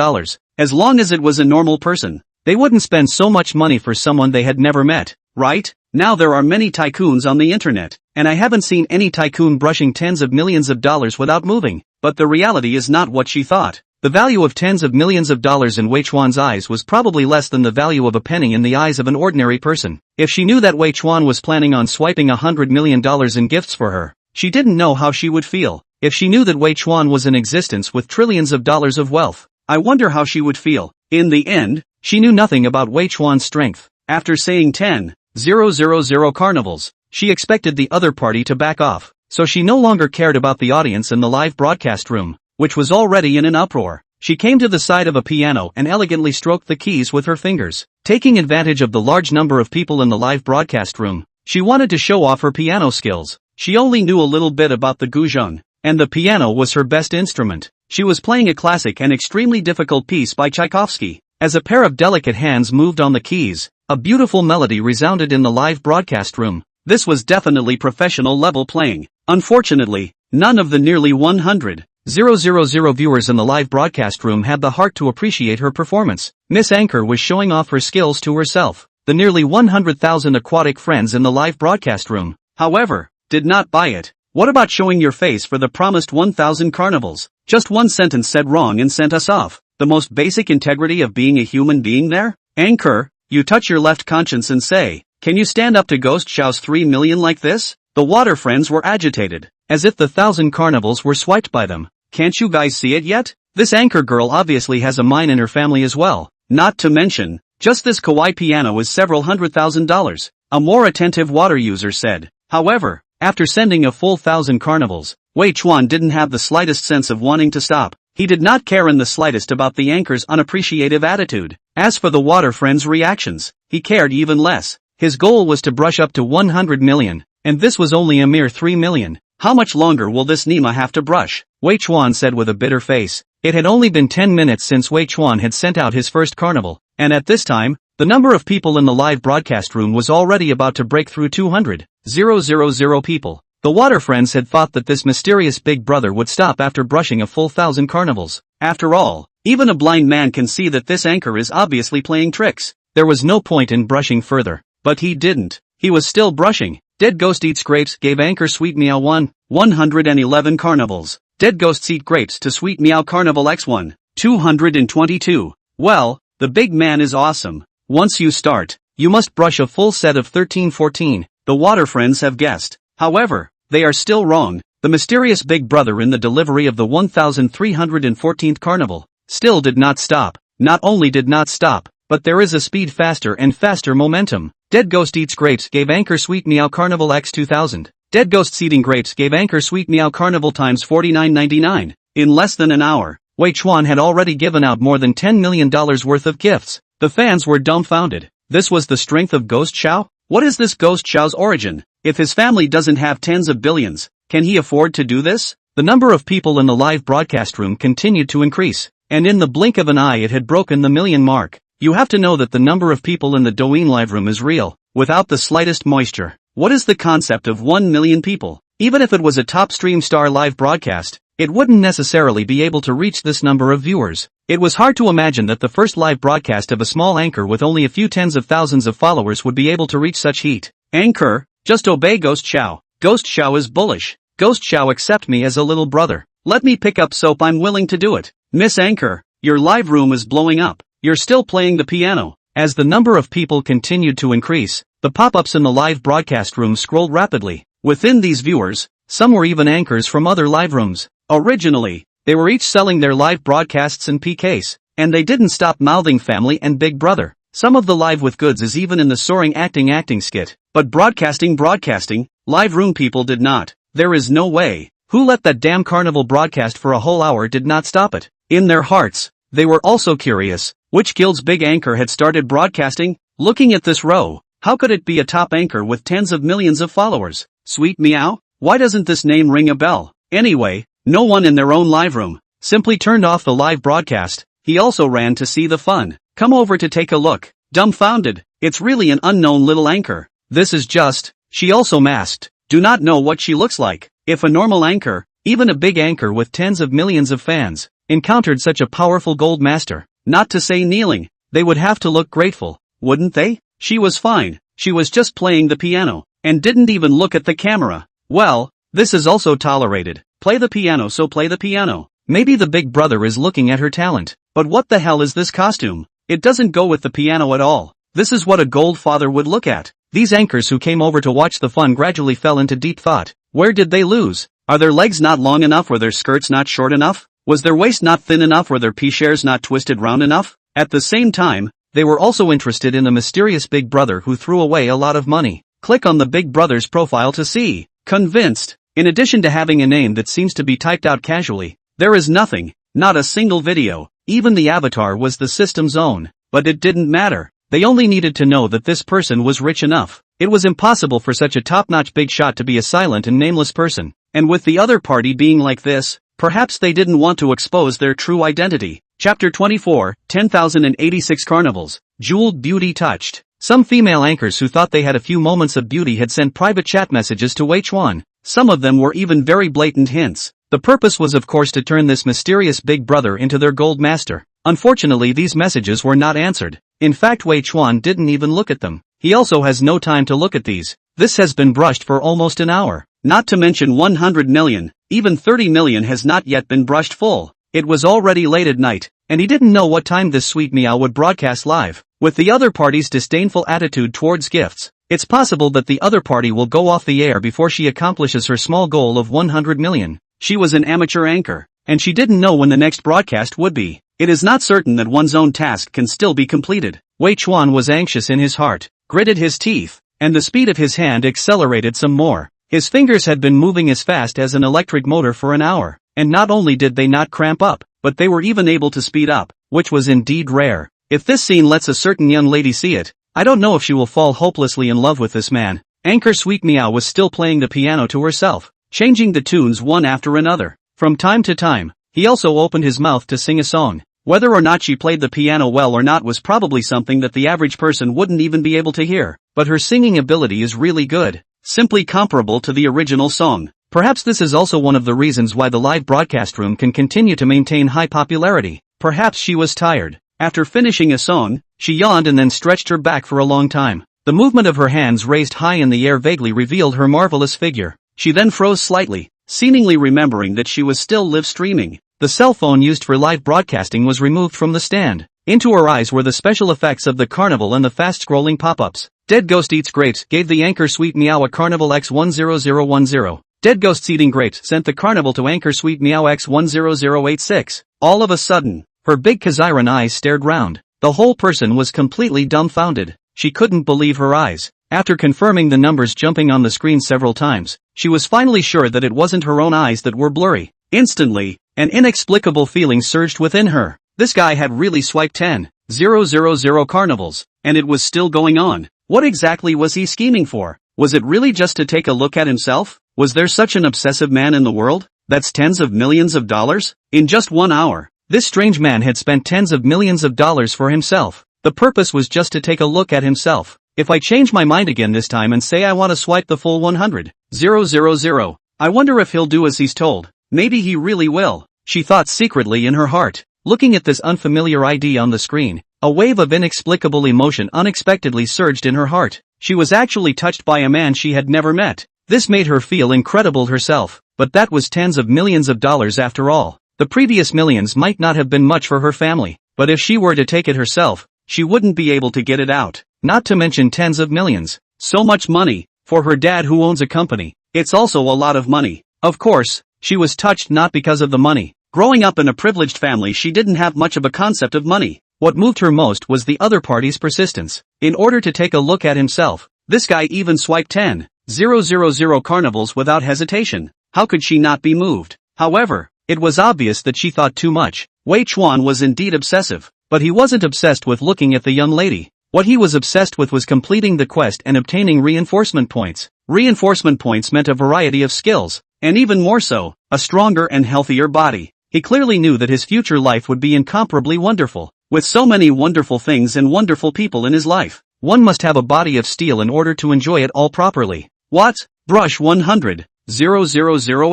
As long as it was a normal person, they wouldn't spend so much money for someone they had never met, right? Now there are many tycoons on the internet, and I haven't seen any tycoon brushing tens of millions of dollars without moving. But the reality is not what she thought. The value of tens of millions of dollars in Wei Chuan's eyes was probably less than the value of a penny in the eyes of an ordinary person. If she knew that Wei Chuan was planning on swiping $100 million in gifts for her, she didn't know how she would feel. If she knew that Wei Chuan was in existence with trillions of dollars of wealth, I wonder how she would feel. In the end, she knew nothing about Wei Chuan's strength. After saying 10,000 carnivals, she expected the other party to back off, so she no longer cared about the audience in the live broadcast room, which was already in an uproar. She came to the side of a piano and elegantly stroked the keys with her fingers. Taking advantage of the large number of people in the live broadcast room, she wanted to show off her piano skills. She only knew a little bit about the guzheng, and the piano was her best instrument. She was playing a classic and extremely difficult piece by Tchaikovsky. As a pair of delicate hands moved on the keys, a beautiful melody resounded in the live broadcast room. This was definitely professional level playing. Unfortunately, none of the nearly 100,000 viewers in the live broadcast room had the heart to appreciate her performance. Miss Anchor was showing off her skills to herself. The nearly 100,000 aquatic friends in the live broadcast room, however, did not buy it. What about showing your face for the promised 1,000 carnivals? Just one sentence said wrong and sent us off. The most basic integrity of being a human being there? Anchor, you touch your left conscience and say, can you stand up to Ghost Xiao's 3 million like this? The water friends were agitated, as if the 1,000 carnivals were swiped by them. Can't you guys see it yet? This anchor girl obviously has a mine in her family as well. Not to mention, just this kawaii piano is several $100,000. A more attentive water user said. However, After sending a full 1,000 carnivals, Wei Chuan didn't have the slightest sense of wanting to stop. He did not care in the slightest about the anchor's unappreciative attitude. As for the water friend's reactions, he cared even less. His goal was to brush up to 100 million, and this was only a mere 3 million. How much longer will this Nima have to brush? Wei Chuan said with a bitter face. It had only been 10 minutes since Wei Chuan had sent out his first carnival, and at this time, the number of people in the live broadcast room was already about to break through 200,000 people. The water friends had thought that this mysterious big brother would stop after brushing a full 1,000 carnivals. After all, even a blind man can see that this anchor is obviously playing tricks. There was no point in brushing further. But he didn't. He was still brushing. Dead Ghost Eats Grapes gave anchor Sweet Meow 111 carnivals. Dead Ghosts Eat Grapes to Sweet Meow Carnival X1, 222. Well, the big man is awesome. Once you start, you must brush a full set of 13-14, the water friends have guessed. However, they are still wrong. The mysterious big brother in the delivery of the 1314th carnival still did not stop. Not only did not stop, but there is a speed faster and faster momentum. Dead Ghost Eats Grapes gave anchor Sweet Meow Carnival X 2000. Dead Ghosts Eating Grapes gave anchor Sweet Meow Carnival times 49.99. In less than an hour, Wei Chuan had already given out more than $10 million worth of gifts. The fans were dumbfounded. This was the strength of Ghost Xiao? What is this Ghost Xiao's origin? If his family doesn't have tens of billions, can he afford to do this? The number of people in the live broadcast room continued to increase, and in the blink of an eye it had broken the million mark. You have to know that the number of people in the Douyin live room is real, without the slightest moisture. What is the concept of 1 million people? Even if it was a top stream star live broadcast, it wouldn't necessarily be able to reach this number of viewers. It was hard to imagine that the first live broadcast of a small anchor with only a few tens of thousands of followers would be able to reach such heat. Anchor, just obey Ghost Xiao. Ghost Xiao is bullish. Ghost Xiao, accept me as a little brother. Let me pick up soap, I'm willing to do it. Miss Anchor, your live room is blowing up. You're still playing the piano. As the number of people continued to increase, the pop-ups in the live broadcast room scrolled rapidly. Within these viewers, some were even anchors from other live rooms. Originally, they were each selling their live broadcasts and PKs, and they didn't stop mouthing family and big brother. Some of the live with goods is even in the soaring acting skit. But broadcasting, live room people did not. There is no way. Who let that damn carnival broadcast for a whole hour did not stop it? In their hearts, they were also curious. Which guild's big anchor had started broadcasting? Looking at this row, how could it be a top anchor with tens of millions of followers? Sweet Meow? Why doesn't this name ring a bell? Anyway, no one in their own live room simply turned off the live broadcast. He also ran to see the fun. Come over to take a look. Dumbfounded. It's really an unknown little anchor. This is just, she also masked. Do not know what she looks like. If a normal anchor, even a big anchor with tens of millions of fans, encountered such a powerful gold master, not to say kneeling, they would have to look grateful, wouldn't they? She was fine. She was just playing the piano, and didn't even look at the camera. Well, this is also tolerated. Play the piano, so play the piano. Maybe the big brother is looking at her talent. But what the hell is this costume? It doesn't go with the piano at all. This is what a gold father would look at. These anchors who came over to watch the fun gradually fell into deep thought. Where did they lose? Are their legs not long enough, or their skirts not short enough? Was their waist not thin enough, or their pea-shares not twisted round enough? At the same time, they were also interested in the mysterious big brother who threw away a lot of money. Click on the big brother's profile to see. Convinced. In addition to having a name that seems to be typed out casually, there is nothing, not a single video. Even the avatar was the system's own. But it didn't matter. They only needed to know that this person was rich enough. It was impossible for such a top-notch big shot to be a silent and nameless person. And with the other party being like this, perhaps they didn't want to expose their true identity. Chapter 24, 10,086 Carnivals. Jeweled Beauty Touched. Some female anchors who thought they had a few moments of beauty had sent private chat messages to Wei Chuan. Some of them were even very blatant hints. The purpose was of course to turn this mysterious big brother into their gold master. Unfortunately, these messages were not answered. In fact, Wei Chuan didn't even look at them. He also has no time to look at these. This has been brushed for almost an hour. Not to mention 100 million, even 30 million has not yet been brushed full. It was already late at night, and he didn't know what time this Sweet Meow would broadcast live. With the other party's disdainful attitude towards gifts, it's possible that the other party will go off the air before she accomplishes her small goal of 100 million. She was an amateur anchor, and she didn't know when the next broadcast would be. It is not certain that one's own task can still be completed. Wei Chuan was anxious in his heart, gritted his teeth, and the speed of his hand accelerated some more. His fingers had been moving as fast as an electric motor for an hour, and not only did they not cramp up, but they were even able to speed up, which was indeed rare. If this scene lets a certain young lady see it, I don't know if she will fall hopelessly in love with this man. Anchor Sweet Meow was still playing the piano to herself, changing the tunes one after another. From time to time, he also opened his mouth to sing a song. Whether or not she played the piano well or not was probably something that the average person wouldn't even be able to hear, but her singing ability is really good, simply comparable to the original song. Perhaps this is also one of the reasons why the live broadcast room can continue to maintain high popularity. Perhaps she was tired. After finishing a song, she yawned and then stretched her back for a long time. The movement of her hands raised high in the air vaguely revealed her marvelous figure. She then froze slightly, seemingly remembering that she was still live streaming. The cell phone used for live broadcasting was removed from the stand. Into her eyes were the special effects of the carnival and the fast-scrolling pop-ups. Dead Ghost Eats Grapes gave the Anchor Sweet Meow a Carnival X10010. Dead Ghosts Eating Grapes sent the carnival to Anchor Sweet Meow X10086. All of a sudden, her big Kaziran eyes stared round. The whole person was completely dumbfounded. She couldn't believe her eyes. After confirming the numbers jumping on the screen several times, she was finally sure that it wasn't her own eyes that were blurry. Instantly, an inexplicable feeling surged within her. This guy had really swiped 10,000 carnivals, and it was still going on. What exactly was he scheming for? Was it really just to take a look at himself? Was there such an obsessive man in the world? That's tens of millions of dollars? In just 1 hour, this strange man had spent tens of millions of dollars for himself. The purpose was just to take a look at himself. If I change my mind again this time and say I want to swipe the full 100,000, I wonder if he'll do as he's told. Maybe he really will, she thought secretly in her heart. Looking at this unfamiliar ID on the screen, a wave of inexplicable emotion unexpectedly surged in her heart. She was actually touched by a man she had never met. This made her feel incredible herself, but that was tens of millions of dollars after all. The previous millions might not have been much for her family, but if she were to take it herself, she wouldn't be able to get it out. Not to mention tens of millions. So much money, for her dad who owns a company. It's also a lot of money. Of course, she was touched not because of the money. Growing up in a privileged family, she didn't have much of a concept of money. What moved her most was the other party's persistence. In order to take a look at himself, this guy even swiped 10,000 carnivals without hesitation. How could she not be moved? However, it was obvious that she thought too much. Wei Chuan was indeed obsessive, but he wasn't obsessed with looking at the young lady. What he was obsessed with was completing the quest and obtaining reinforcement points. Reinforcement points meant a variety of skills, and even more so, a stronger and healthier body. He clearly knew that his future life would be incomparably wonderful. With so many wonderful things and wonderful people in his life, one must have a body of steel in order to enjoy it all properly. What? Brush 100,000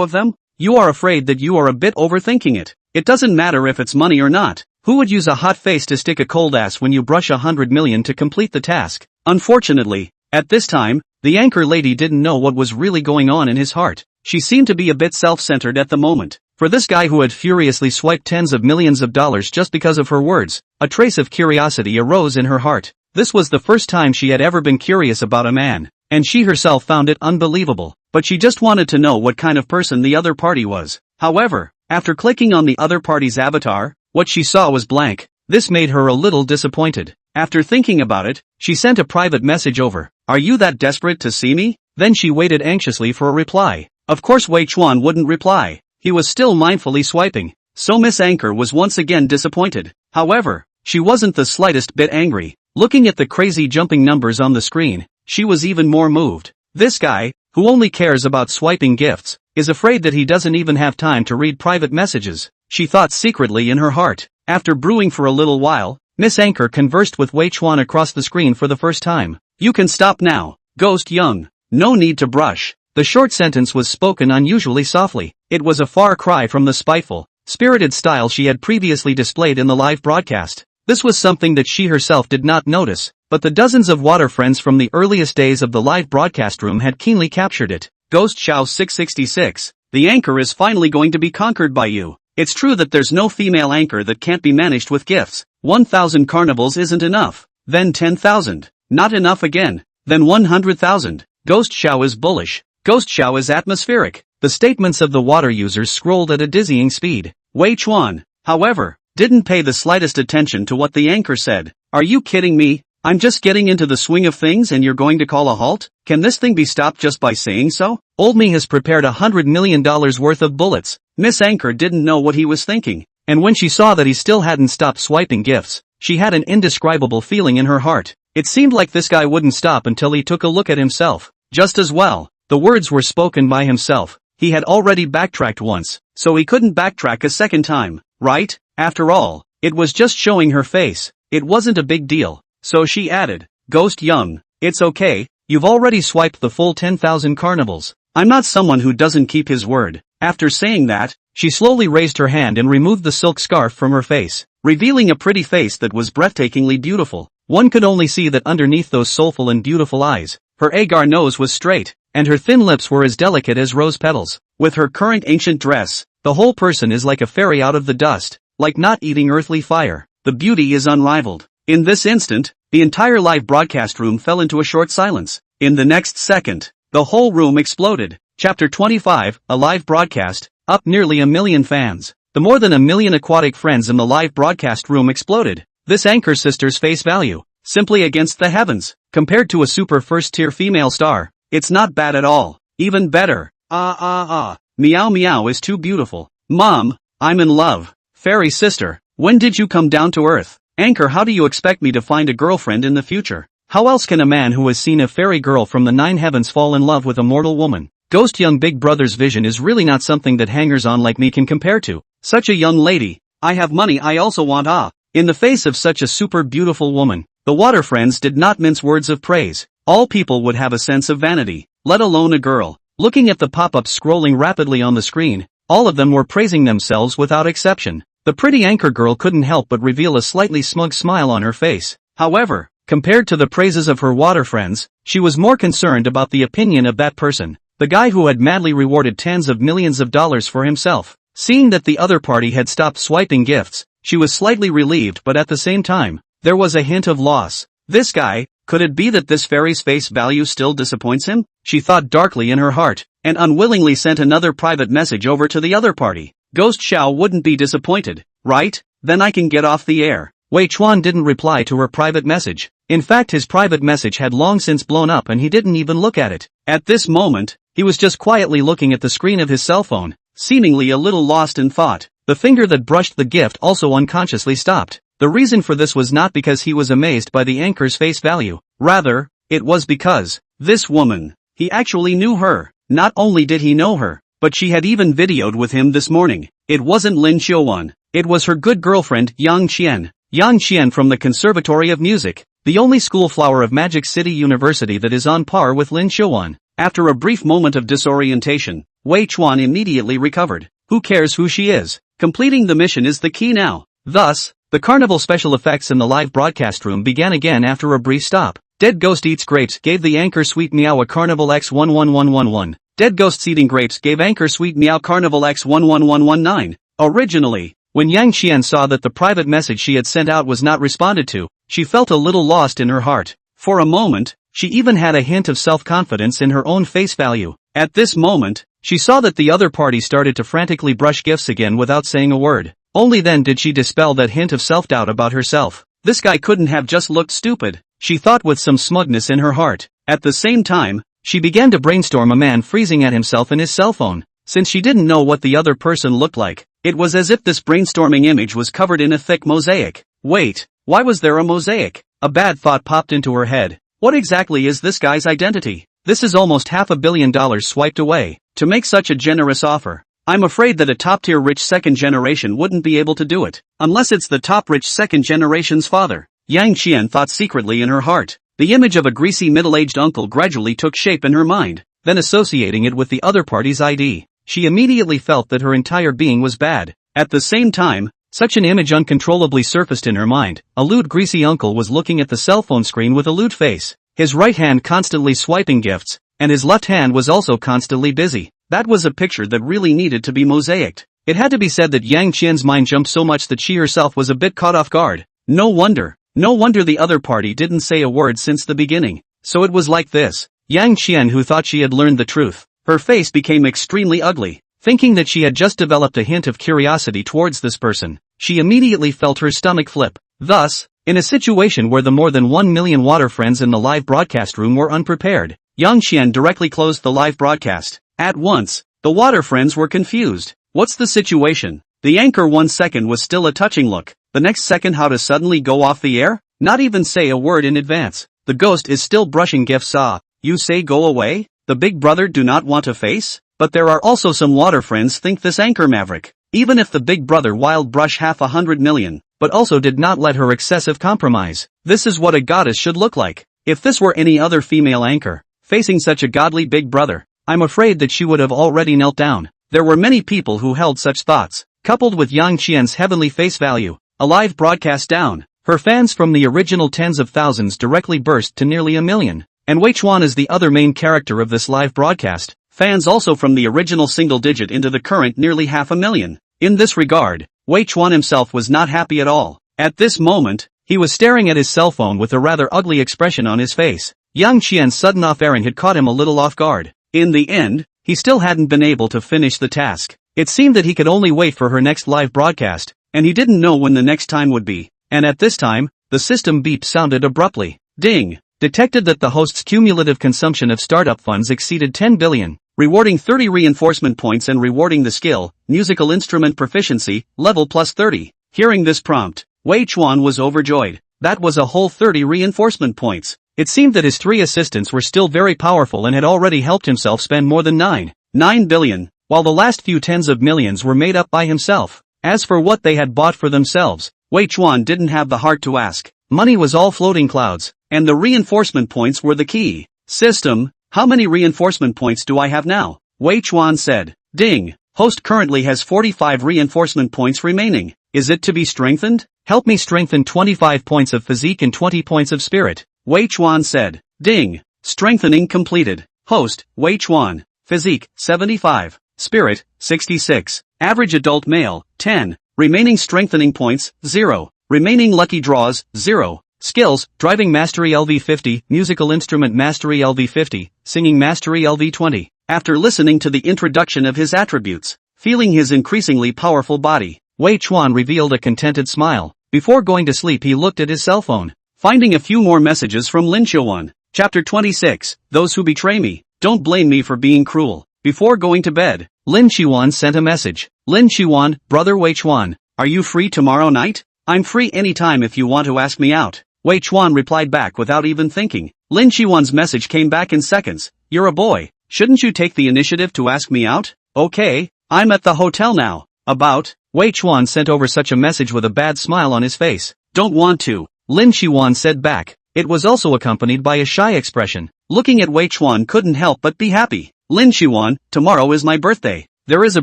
of them? You are afraid that you are a bit overthinking it. It doesn't matter if it's money or not. Who would use a hot face to stick a cold ass when you brush 100 million to complete the task? Unfortunately, at this time, the anchor lady didn't know what was really going on in his heart. She seemed to be a bit self-centered at the moment. For this guy who had furiously swiped tens of millions of dollars just because of her words, a trace of curiosity arose in her heart. This was the first time she had ever been curious about a man, and she herself found it unbelievable, but she just wanted to know what kind of person the other party was. However, after clicking on the other party's avatar, what she saw was blank. This made her a little disappointed. After thinking about it, she sent a private message over. Are you that desperate to see me? Then she waited anxiously for a reply. Of course Wei Chuan wouldn't reply. He was still mindfully swiping. So Miss Anchor was once again disappointed. However, she wasn't the slightest bit angry. Looking at the crazy jumping numbers on the screen, she was even more moved. This guy, who only cares about swiping gifts, is afraid that he doesn't even have time to read private messages, she thought secretly in her heart. After brewing for a little while, Miss Anchor conversed with Wei Chuan across the screen for the first time. You can stop now, Ghost Young. No need to brush. The short sentence was spoken unusually softly. It was a far cry from the spiteful, spirited style she had previously displayed in the live broadcast. This was something that she herself did not notice, but the dozens of water friends from the earliest days of the live broadcast room had keenly captured it. Ghost Chow 666, the anchor is finally going to be conquered by you. It's true that there's no female anchor that can't be managed with gifts. 1,000 carnivals isn't enough. Then 10,000. Not enough again. Then 100,000. Ghost Chow is bullish. Ghost Chow is atmospheric. The statements of the water users scrolled at a dizzying speed. Wei Chuan, however, didn't pay the slightest attention to what the anchor said. Are you kidding me? I'm just getting into the swing of things and you're going to call a halt? Can this thing be stopped just by saying so? Old me has prepared $100 million worth of bullets. Miss Anchor didn't know what he was thinking, and when she saw that he still hadn't stopped swiping gifts, she had an indescribable feeling in her heart. It seemed like this guy wouldn't stop until he took a look at himself. Just as well, the words were spoken by himself. He had already backtracked once, so he couldn't backtrack a second time, right? After all, it was just showing her face. It wasn't a big deal. So she added, Ghost Young, it's okay, you've already swiped the full 10,000 carnivals. I'm not someone who doesn't keep his word. After saying that, she slowly raised her hand and removed the silk scarf from her face, revealing a pretty face that was breathtakingly beautiful. One could only see that underneath those soulful and beautiful eyes, her agar nose was straight, and her thin lips were as delicate as rose petals. With her current ancient dress, the whole person is like a fairy out of the dust, like not eating earthly fire. The beauty is unrivaled. In this instant, the entire live broadcast room fell into a short silence. In the next second, the whole room exploded. Chapter 25, a live broadcast, up nearly 1 million fans. The more than 1 million aquatic friends in the live broadcast room exploded. This anchor sister's face value, simply against the heavens, compared to a super first-tier female star. It's not bad at all. Even better. Meow meow is too beautiful. Mom, I'm in love. Fairy sister, when did you come down to earth? Anchor, how do you expect me to find a girlfriend in the future? How else can a man who has seen a fairy girl from the 9 heavens fall in love with a mortal woman? Ghost Young Big Brother's vision is really not something that hangers-on like me can compare to. Such a young lady. I have money, I also want in the face of such a super beautiful woman, the water friends did not mince words of praise. All people would have a sense of vanity, let alone a girl. Looking at the pop-ups scrolling rapidly on the screen, all of them were praising themselves without exception. The pretty anchor girl couldn't help but reveal a slightly smug smile on her face. However, compared to the praises of her water friends, she was more concerned about the opinion of that person, the guy who had madly rewarded tens of millions of dollars for himself. Seeing that the other party had stopped swiping gifts, she was slightly relieved, but at the same time, there was a hint of loss. This guy, could it be that this fairy's face value still disappoints him? She thought darkly in her heart, and unwillingly sent another private message over to the other party. Ghost Xiao wouldn't be disappointed, right? Then I can get off the air. Wei Chuan didn't reply to her private message. In fact, his private message had long since blown up and he didn't even look at it. At this moment, he was just quietly looking at the screen of his cell phone, seemingly a little lost in thought. The finger that brushed the gift also unconsciously stopped. The reason for this was not because he was amazed by the anchor's face value. Rather, it was because this woman, he actually knew her. Not only did he know her, but she had even videoed with him this morning. It wasn't Lin Xiuan. It was her good girlfriend, Yang Qian. Yang Qian from the Conservatory of Music, the only school flower of Magic City University that is on par with Lin Xiuan. After a brief moment of disorientation, Wei Chuan immediately recovered. Who cares who she is? Completing the mission is the key now. Thus, the carnival special effects in the live broadcast room began again after a brief stop. Dead Ghost Eats Grapes gave the anchor Sweet Meow a Carnival X11111. Dead Ghosts Eating Grapes gave anchor Sweet Meow Carnival X11119. Originally, when Yang Qian saw that the private message she had sent out was not responded to, she felt a little lost in her heart. For a moment, she even had a hint of self-confidence in her own face value. At this moment, she saw that the other party started to frantically brush gifts again without saying a word. Only then did she dispel that hint of self-doubt about herself. This guy couldn't have just looked stupid, she thought with some smugness in her heart. At the same time, she began to brainstorm a man freezing at himself in his cell phone. Since she didn't know what the other person looked like, it was as if this brainstorming image was covered in a thick mosaic. Wait, why was there a mosaic? A bad thought popped into her head. What exactly is this guy's identity? This is almost $500 million swiped away. To make such a generous offer, I'm afraid that a top-tier rich second generation wouldn't be able to do it, unless it's the top rich second generation's father. Yang Qian thought secretly in her heart. The image of a greasy middle-aged uncle gradually took shape in her mind, then associating it with the other party's ID. She immediately felt that her entire being was bad. At the same time, such an image uncontrollably surfaced in her mind. A lewd greasy uncle was looking at the cell phone screen with a lewd face, his right hand constantly swiping gifts, and his left hand was also constantly busy. That was a picture that really needed to be mosaicked. It had to be said that Yang Qian's mind jumped so much that she herself was a bit caught off guard. No wonder the other party didn't say a word since the beginning. So it was like this. Yang Qian, who thought she had learned the truth, her face became extremely ugly. Thinking that she had just developed a hint of curiosity towards this person, she immediately felt her stomach flip. Thus, In a situation where the more than 1 million water friends in the live broadcast room were unprepared, Yang Qian directly closed the live broadcast. At once, the water friends were confused. What's the situation? The anchor 1 second was still a touching look, the next second how to suddenly go off the air? Not even say a word in advance. The ghost is still brushing gifts. You say go away? The big brother do not want to face? But there are also some water friends think this anchor maverick. Even if the big brother wild brush 500 million, but also did not let her excessive compromise. This is what a goddess should look like. If this were any other female anchor, facing such a godly big brother, I'm afraid that she would have already knelt down. There were many people who held such thoughts, coupled with Yang Qian's heavenly face value. A live broadcast down. Her fans from the original tens of thousands directly burst to nearly 1 million. And Wei Chuan is the other main character of this live broadcast. Fans also from the original single digit into the current nearly 500,000. In this regard, Wei Chuan himself was not happy at all. At this moment, he was staring at his cell phone with a rather ugly expression on his face. Yang Qian's sudden off-airing had caught him a little off guard. In the end, he still hadn't been able to finish the task. It seemed that he could only wait for her next live broadcast, and he didn't know when the next time would be. And at this time, the system beep sounded abruptly. Ding! Detected that the host's cumulative consumption of startup funds exceeded 10 billion, rewarding 30 reinforcement points and rewarding the skill, musical instrument proficiency, level plus 30. Hearing this prompt, Wei Chuan was overjoyed. That was a whole 30 reinforcement points. It seemed that his 3 assistants were still very powerful and had already helped himself spend more than 9 billion, while the last few tens of millions were made up by himself. As for what they had bought for themselves, Wei Chuan didn't have the heart to ask. Money was all floating clouds, and the reinforcement points were the key. System, how many reinforcement points do I have now? Wei Chuan said. Ding, host currently has 45 reinforcement points remaining. Is it to be strengthened? Help me strengthen 25 points of physique and 20 points of spirit. Wei Chuan said. Ding, strengthening completed. Host, Wei Chuan, physique, 75, spirit, 66, average adult male, 10, remaining strengthening points, 0, remaining lucky draws, 0, skills, driving mastery LV50, musical instrument mastery LV50, singing mastery LV20. After listening to the introduction of his attributes, feeling his increasingly powerful body, Wei Chuan revealed a contented smile. Before going to sleep he looked at his cell phone, finding a few more messages from Lin Chuan. Chapter 26, Those Who Betray Me, Don't Blame Me for Being Cruel. Before going to bed, Lin Chuan sent a message. Lin Chuan, brother Wei Chuan, are you free tomorrow night? I'm free anytime if you want to ask me out. Wei Chuan replied back without even thinking. Lin Chuan's message came back in seconds. You're a boy, shouldn't you take the initiative to ask me out? Okay, I'm at the hotel now. About? Wei Chuan sent over such a message with a bad smile on his face. Don't want to. Lin Chuan said back. It was also accompanied by a shy expression. Looking at Wei Chuan couldn't help but be happy. Lin Chuan, tomorrow is my birthday. There is a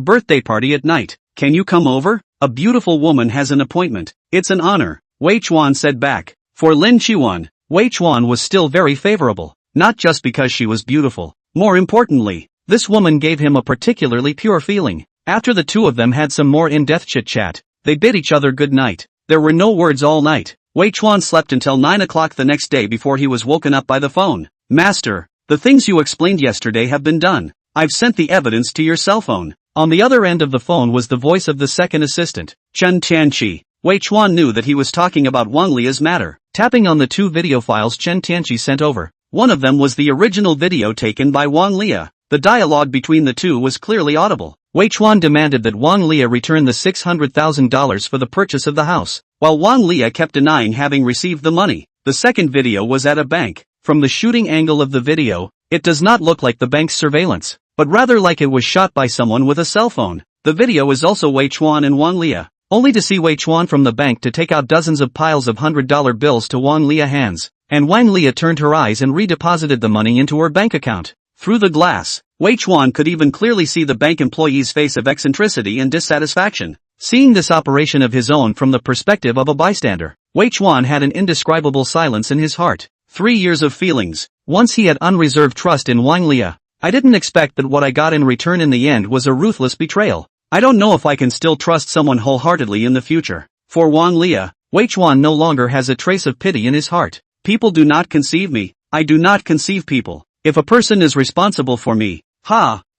birthday party at night. Can you come over? A beautiful woman has an appointment. It's an honor. Wei Chuan said back. For Lin Chuan, Wei Chuan was still very favorable. Not just because she was beautiful. More importantly, this woman gave him a particularly pure feeling. After the two of them had some more in-depth chit-chat, they bid each other good night. There were no words all night. Wei Chuan slept until 9 o'clock the next day before he was woken up by the phone. Master, the things you explained yesterday have been done. I've sent the evidence to your cell phone. On the other end of the phone was the voice of the second assistant, Chen Tianqi. Wei Chuan knew that he was talking about Wang Lia's matter. Tapping on the 2 video files Chen Tianqi sent over. One of them was the original video taken by Wang Lia. The dialogue between the two was clearly audible. Wei Chuan demanded that Wang Lia return the $600,000 for the purchase of the house, while Wang Lia kept denying having received the money. The second video was at a bank. From the shooting angle of the video, it does not look like the bank's surveillance, but rather like it was shot by someone with a cell phone. The video is also Wei Chuan and Wang Lia, only to see Wei Chuan from the bank to take out dozens of piles of $100 bills to Wang Lia hands, and Wang Lia turned her eyes and redeposited the money into her bank account. Through the glass, Wei Chuan could even clearly see the bank employee's face of eccentricity and dissatisfaction. Seeing this operation of his own from the perspective of a bystander, Wei Chuan had an indescribable silence in his heart. 3 years of feelings. Once he had unreserved trust in Wang Lia. I didn't expect that what I got in return in the end was a ruthless betrayal. I don't know if I can still trust someone wholeheartedly in the future. For Wang Lia, Wei Chuan no longer has a trace of pity in his heart. People do not conceive me. I do not conceive people. If a person is responsible for me,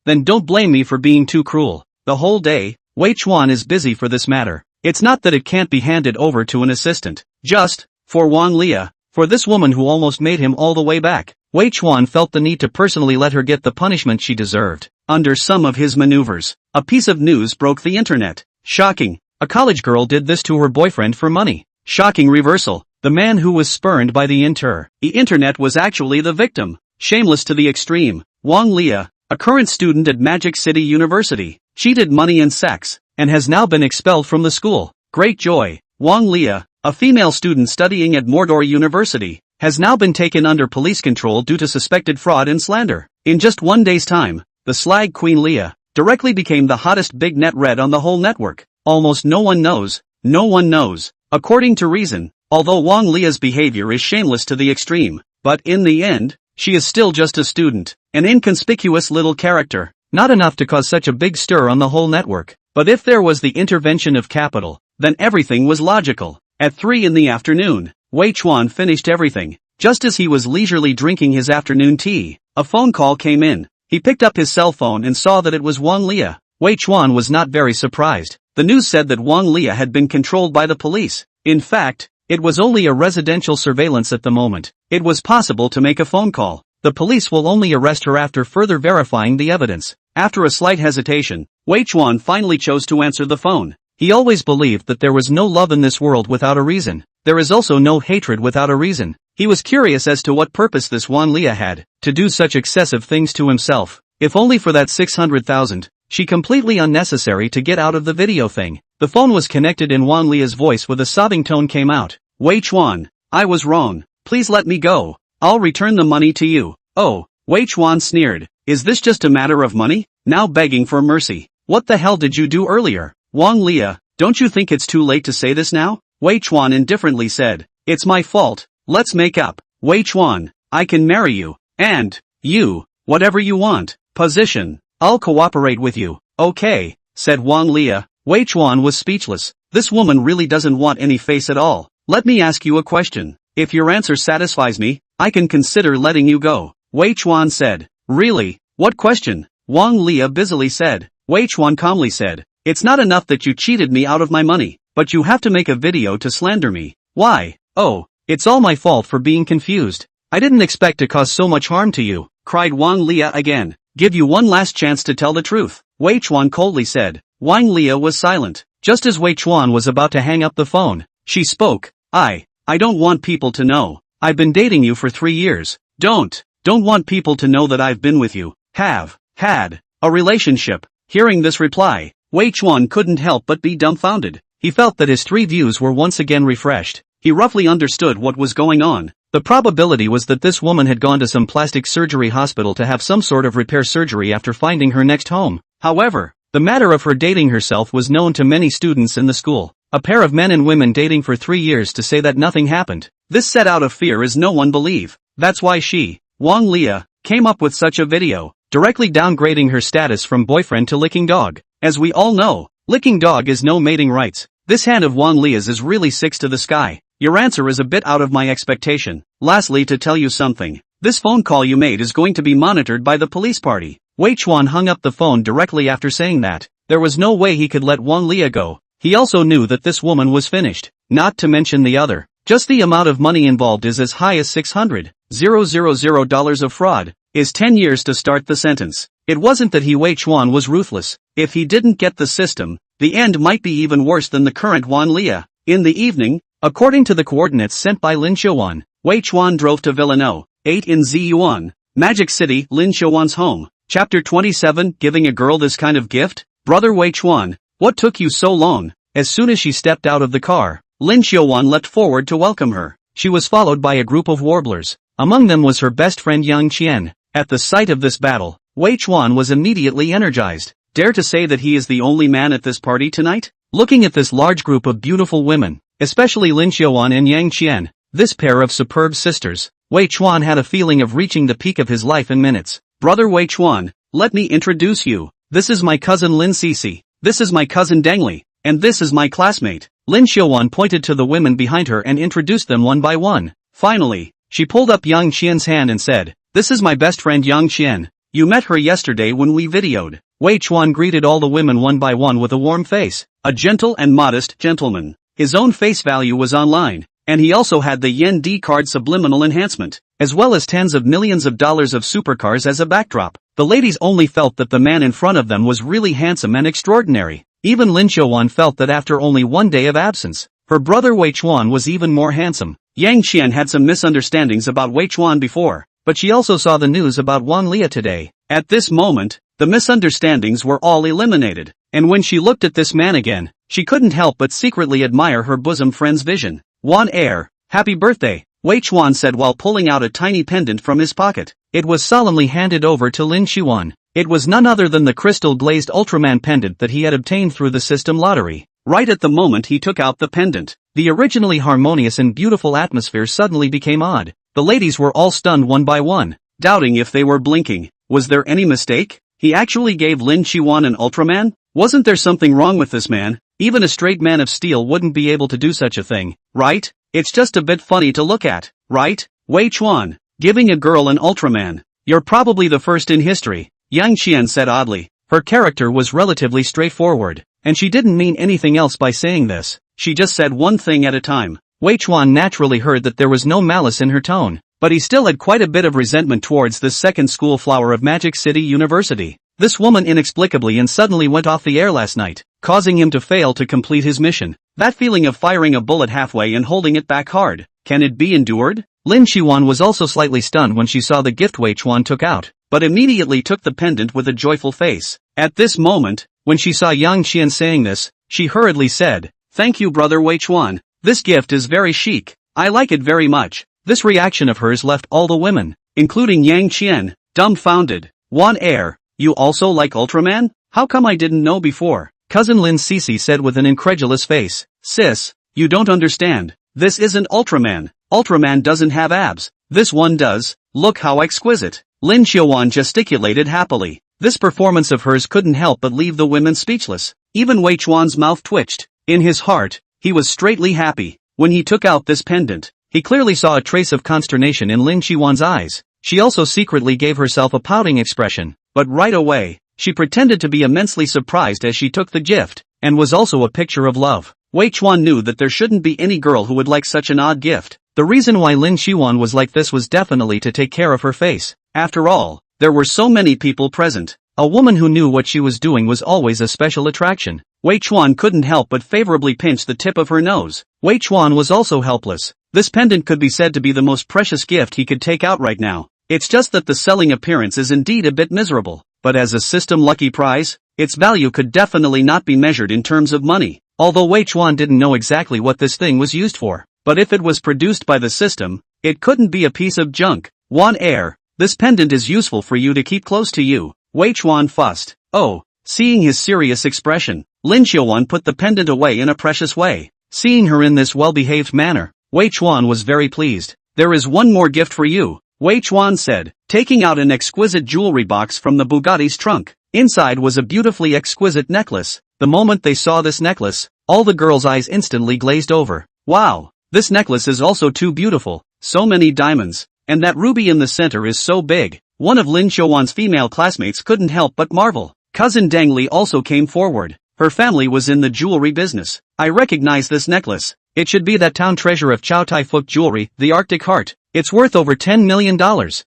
then don't blame me for being too cruel. The whole day, Wei Chuan is busy for this matter. It's not that it can't be handed over to an assistant. Just, For Wang Lia, for this woman who almost made him all the way back, Wei Chuan felt the need to personally let her get the punishment she deserved. Under some of his maneuvers, a piece of news broke the internet. Shocking. A college girl did this to her boyfriend for money. Shocking reversal. The man who was spurned by the internet was actually the victim. Shameless to the extreme. Wang Lia, a current student at Magic City University, cheated money and sex, and has now been expelled from the school. Great joy. Wang Lia, a female student studying at Mordor University, has now been taken under police control due to suspected fraud and slander. In just one day's time, the slag queen Lia directly became the hottest big net red on the whole network. Almost no one knows. According to Reason, although Wang Lia's behavior is shameless to the extreme, but in the end, she is still just a student, an inconspicuous little character, not enough to cause such a big stir on the whole network. But if there was the intervention of capital, then everything was logical. At 3 in the afternoon, Wei Chuan finished everything. Just as he was leisurely drinking his afternoon tea, a phone call came in. He picked up his cell phone and saw that it was Wang Lia. Wei Chuan was not very surprised. The news said that Wang Lia had been controlled by the police. In fact, it was only a residential surveillance at the moment. It was possible to make a phone call. The police will only arrest her after further verifying the evidence. After a slight hesitation, Wei Chuan finally chose to answer the phone. He always believed that there was no love in this world without a reason. There is also no hatred without a reason. He was curious as to what purpose this Wang Lia had to do such excessive things to himself. If only for that 600,000. She completely unnecessary to get out of the video thing. The phone was connected and Wang Lia's voice with a sobbing tone came out. Wei Chuan, I was wrong. Please let me go. I'll return the money to you. Oh, Wei Chuan sneered. Is this just a matter of money? Now begging for mercy. What the hell did you do earlier? Wang Lia, don't you think it's too late to say this now? Wei Chuan indifferently said. It's my fault. Let's make up. Wei Chuan, I can marry you. And, you, whatever you want. Position. I'll cooperate with you. Okay, said Wang Lia. Wei Chuan was speechless. This woman really doesn't want any face at all. Let me ask you a question. If your answer satisfies me, I can consider letting you go. Wei Chuan said. Really? What question? Wang Lia busily said. Wei Chuan calmly said. It's not enough that you cheated me out of my money, but you have to make a video to slander me. Why? Oh, it's all my fault for being confused. I didn't expect to cause so much harm to you, cried Wang Lia again. Give you one last chance to tell the truth, Wei Chuan coldly said. Wang Lia was silent. Just as Wei Chuan was about to hang up the phone, she spoke. I don't want people to know. I've been dating you for 3 years. Don't want people to know that I've been with you. Have had a relationship. Hearing this reply, Wei Chuan couldn't help but be dumbfounded. He felt that his 3 views were once again refreshed. He roughly understood what was going on. The probability was that this woman had gone to some plastic surgery hospital to have some sort of repair surgery after finding her next home. However, the matter of her dating herself was known to many students in the school. A pair of men and women dating for 3 years to say that nothing happened. This set out of fear as no one believe. That's why she, Wang Lia, came up with such a video, directly downgrading her status from boyfriend to licking dog. As we all know, licking dog is no mating rights. This hand of Wang Lia's is really six to the sky. Your answer is a bit out of my expectation. Lastly, to tell you something, this phone call you made is going to be monitored by the police party. Wei Chuan hung up the phone directly after saying that. There was no way he could let Wang Lia go. He also knew that this woman was finished. Not to mention the other. Just the amount of money involved is as high as $600,000 of fraud. Is 10 years to start the sentence. It wasn't that Wei Chuan was ruthless. If he didn't get the system, the end might be even worse than the current Wang Lia. In the evening, according to the coordinates sent by Lin Xiuan, Wei Chuan drove to Billionaire, 8 in Ziyuan, Magic City, Lin Xiuan's home. Chapter 27, Giving a Girl This Kind of Gift? Brother Wei Chuan, what took you so long? As soon as she stepped out of the car, Lin Xiuan leapt forward to welcome her. She was followed by a group of warblers. Among them was her best friend Yang Qian. At the sight of this battle, Wei Chuan was immediately energized. Dare to say that he is the only man at this party tonight? Looking at this large group of beautiful women, especially Lin Xiuan and Yang Qian, this pair of superb sisters, Wei Chuan had a feeling of reaching the peak of his life in minutes. Brother Wei Chuan, let me introduce you. This is my cousin Lin Cece. This is my cousin Deng Li. And this is my classmate. Lin Xiuan pointed to the women behind her and introduced them one by one. Finally, she pulled up Yang Qian's hand and said, "This is my best friend Yang Qian. You met her yesterday when we videoed." Wei Chuan greeted all the women one by one with a warm face. A gentle and modest gentleman. His own face value was online. and he also had the Yen D card subliminal enhancement, as well as tens of millions of dollars of supercars as a backdrop. The ladies only felt that the man in front of them was really handsome and extraordinary. Even Lin Xiaowan felt that after only one day of absence, her brother Wei Chuan was even more handsome. Yang Qian had some misunderstandings about Wei Chuan before, but she also saw the news about Wang Lia today. At this moment, the misunderstandings were all eliminated, and when she looked at this man again, she couldn't help but secretly admire her bosom friend's vision. Wan heir, happy birthday, Wei Chuan said while pulling out a tiny pendant from his pocket. It was solemnly handed over to Lin Xiaowan. It was none other than the crystal-glazed Ultraman pendant that he had obtained through the system lottery. Right at the moment he took out the pendant, the originally harmonious and beautiful atmosphere suddenly became odd. The ladies were all stunned one by one, doubting if they were blinking. Was there any mistake? He actually gave Lin Xiaowan an Ultraman? Wasn't there something wrong with this man? Even a straight man of steel wouldn't be able to do such a thing, right? It's just a bit funny to look at, right? Wei Chuan, giving a girl an Ultraman. You're probably the first in history, Yang Qian said oddly. Her character was relatively straightforward, and she didn't mean anything else by saying this. She just said one thing at a time. Wei Chuan naturally heard that there was no malice in her tone, but he still had quite a bit of resentment towards this second school flower of Magic City University. This woman inexplicably and suddenly went off the air last night, causing him to fail to complete his mission. That feeling of firing a bullet halfway and holding it back hard, can it be endured? Lin Xiaowan was also slightly stunned when she saw the gift Wei Chuan took out, but immediately took the pendant with a joyful face. At this moment, when she saw Yang Qian saying this, she hurriedly said, "Thank you brother Wei Chuan. This gift is very chic. I like it very much." This reaction of hers left all the women, including Yang Qian, dumbfounded. Wan heir, you also like Ultraman? How come I didn't know before? Cousin Lin Cece said with an incredulous face. Sis, you don't understand. This isn't Ultraman. Ultraman doesn't have abs. This one does. Look how exquisite. Lin Xiaowan gesticulated happily. This performance of hers couldn't help but leave the women speechless. Even Wei Chuan's mouth twitched. In his heart, he was straightly happy. When he took out this pendant, he clearly saw a trace of consternation in Lin Xiaowan's eyes. She also secretly gave herself a pouting expression, but right away, she pretended to be immensely surprised as she took the gift, and was also a picture of love. Wei Chuan knew that there shouldn't be any girl who would like such an odd gift. The reason why Lin Xiaowan was like this was definitely to take care of her face. After all, there were so many people present. A woman who knew what she was doing was always a special attraction. Wei Chuan couldn't help but favorably pinch the tip of her nose. Wei Chuan was also helpless. This pendant could be said to be the most precious gift he could take out right now. It's just that the selling appearance is indeed a bit miserable, but as a system lucky prize, its value could definitely not be measured in terms of money. Although Wei Chuan didn't know exactly what this thing was used for, but if it was produced by the system, it couldn't be a piece of junk. Wan heir, this pendant is useful for you to keep close to you, Wei Chuan fussed. Oh, seeing his serious expression, Lin Xiaowan put the pendant away in a precious way. Seeing her in this well-behaved manner, Wei Chuan was very pleased. There is one more gift for you, Wei Chuan said, taking out an exquisite jewelry box from the Bugatti's trunk. Inside was a beautifully exquisite necklace. The moment they saw this necklace, all the girls' eyes instantly glazed over. Wow, this necklace is also too beautiful, so many diamonds, and that ruby in the center is so big. One of Lin Xiaowan's female classmates couldn't help but marvel. Cousin Dang Li also came forward. Her family was in the jewelry business. I recognize this necklace. It should be that town treasure of Chow Tai Fook Jewelry, the Arctic Heart. It's worth over $10 million.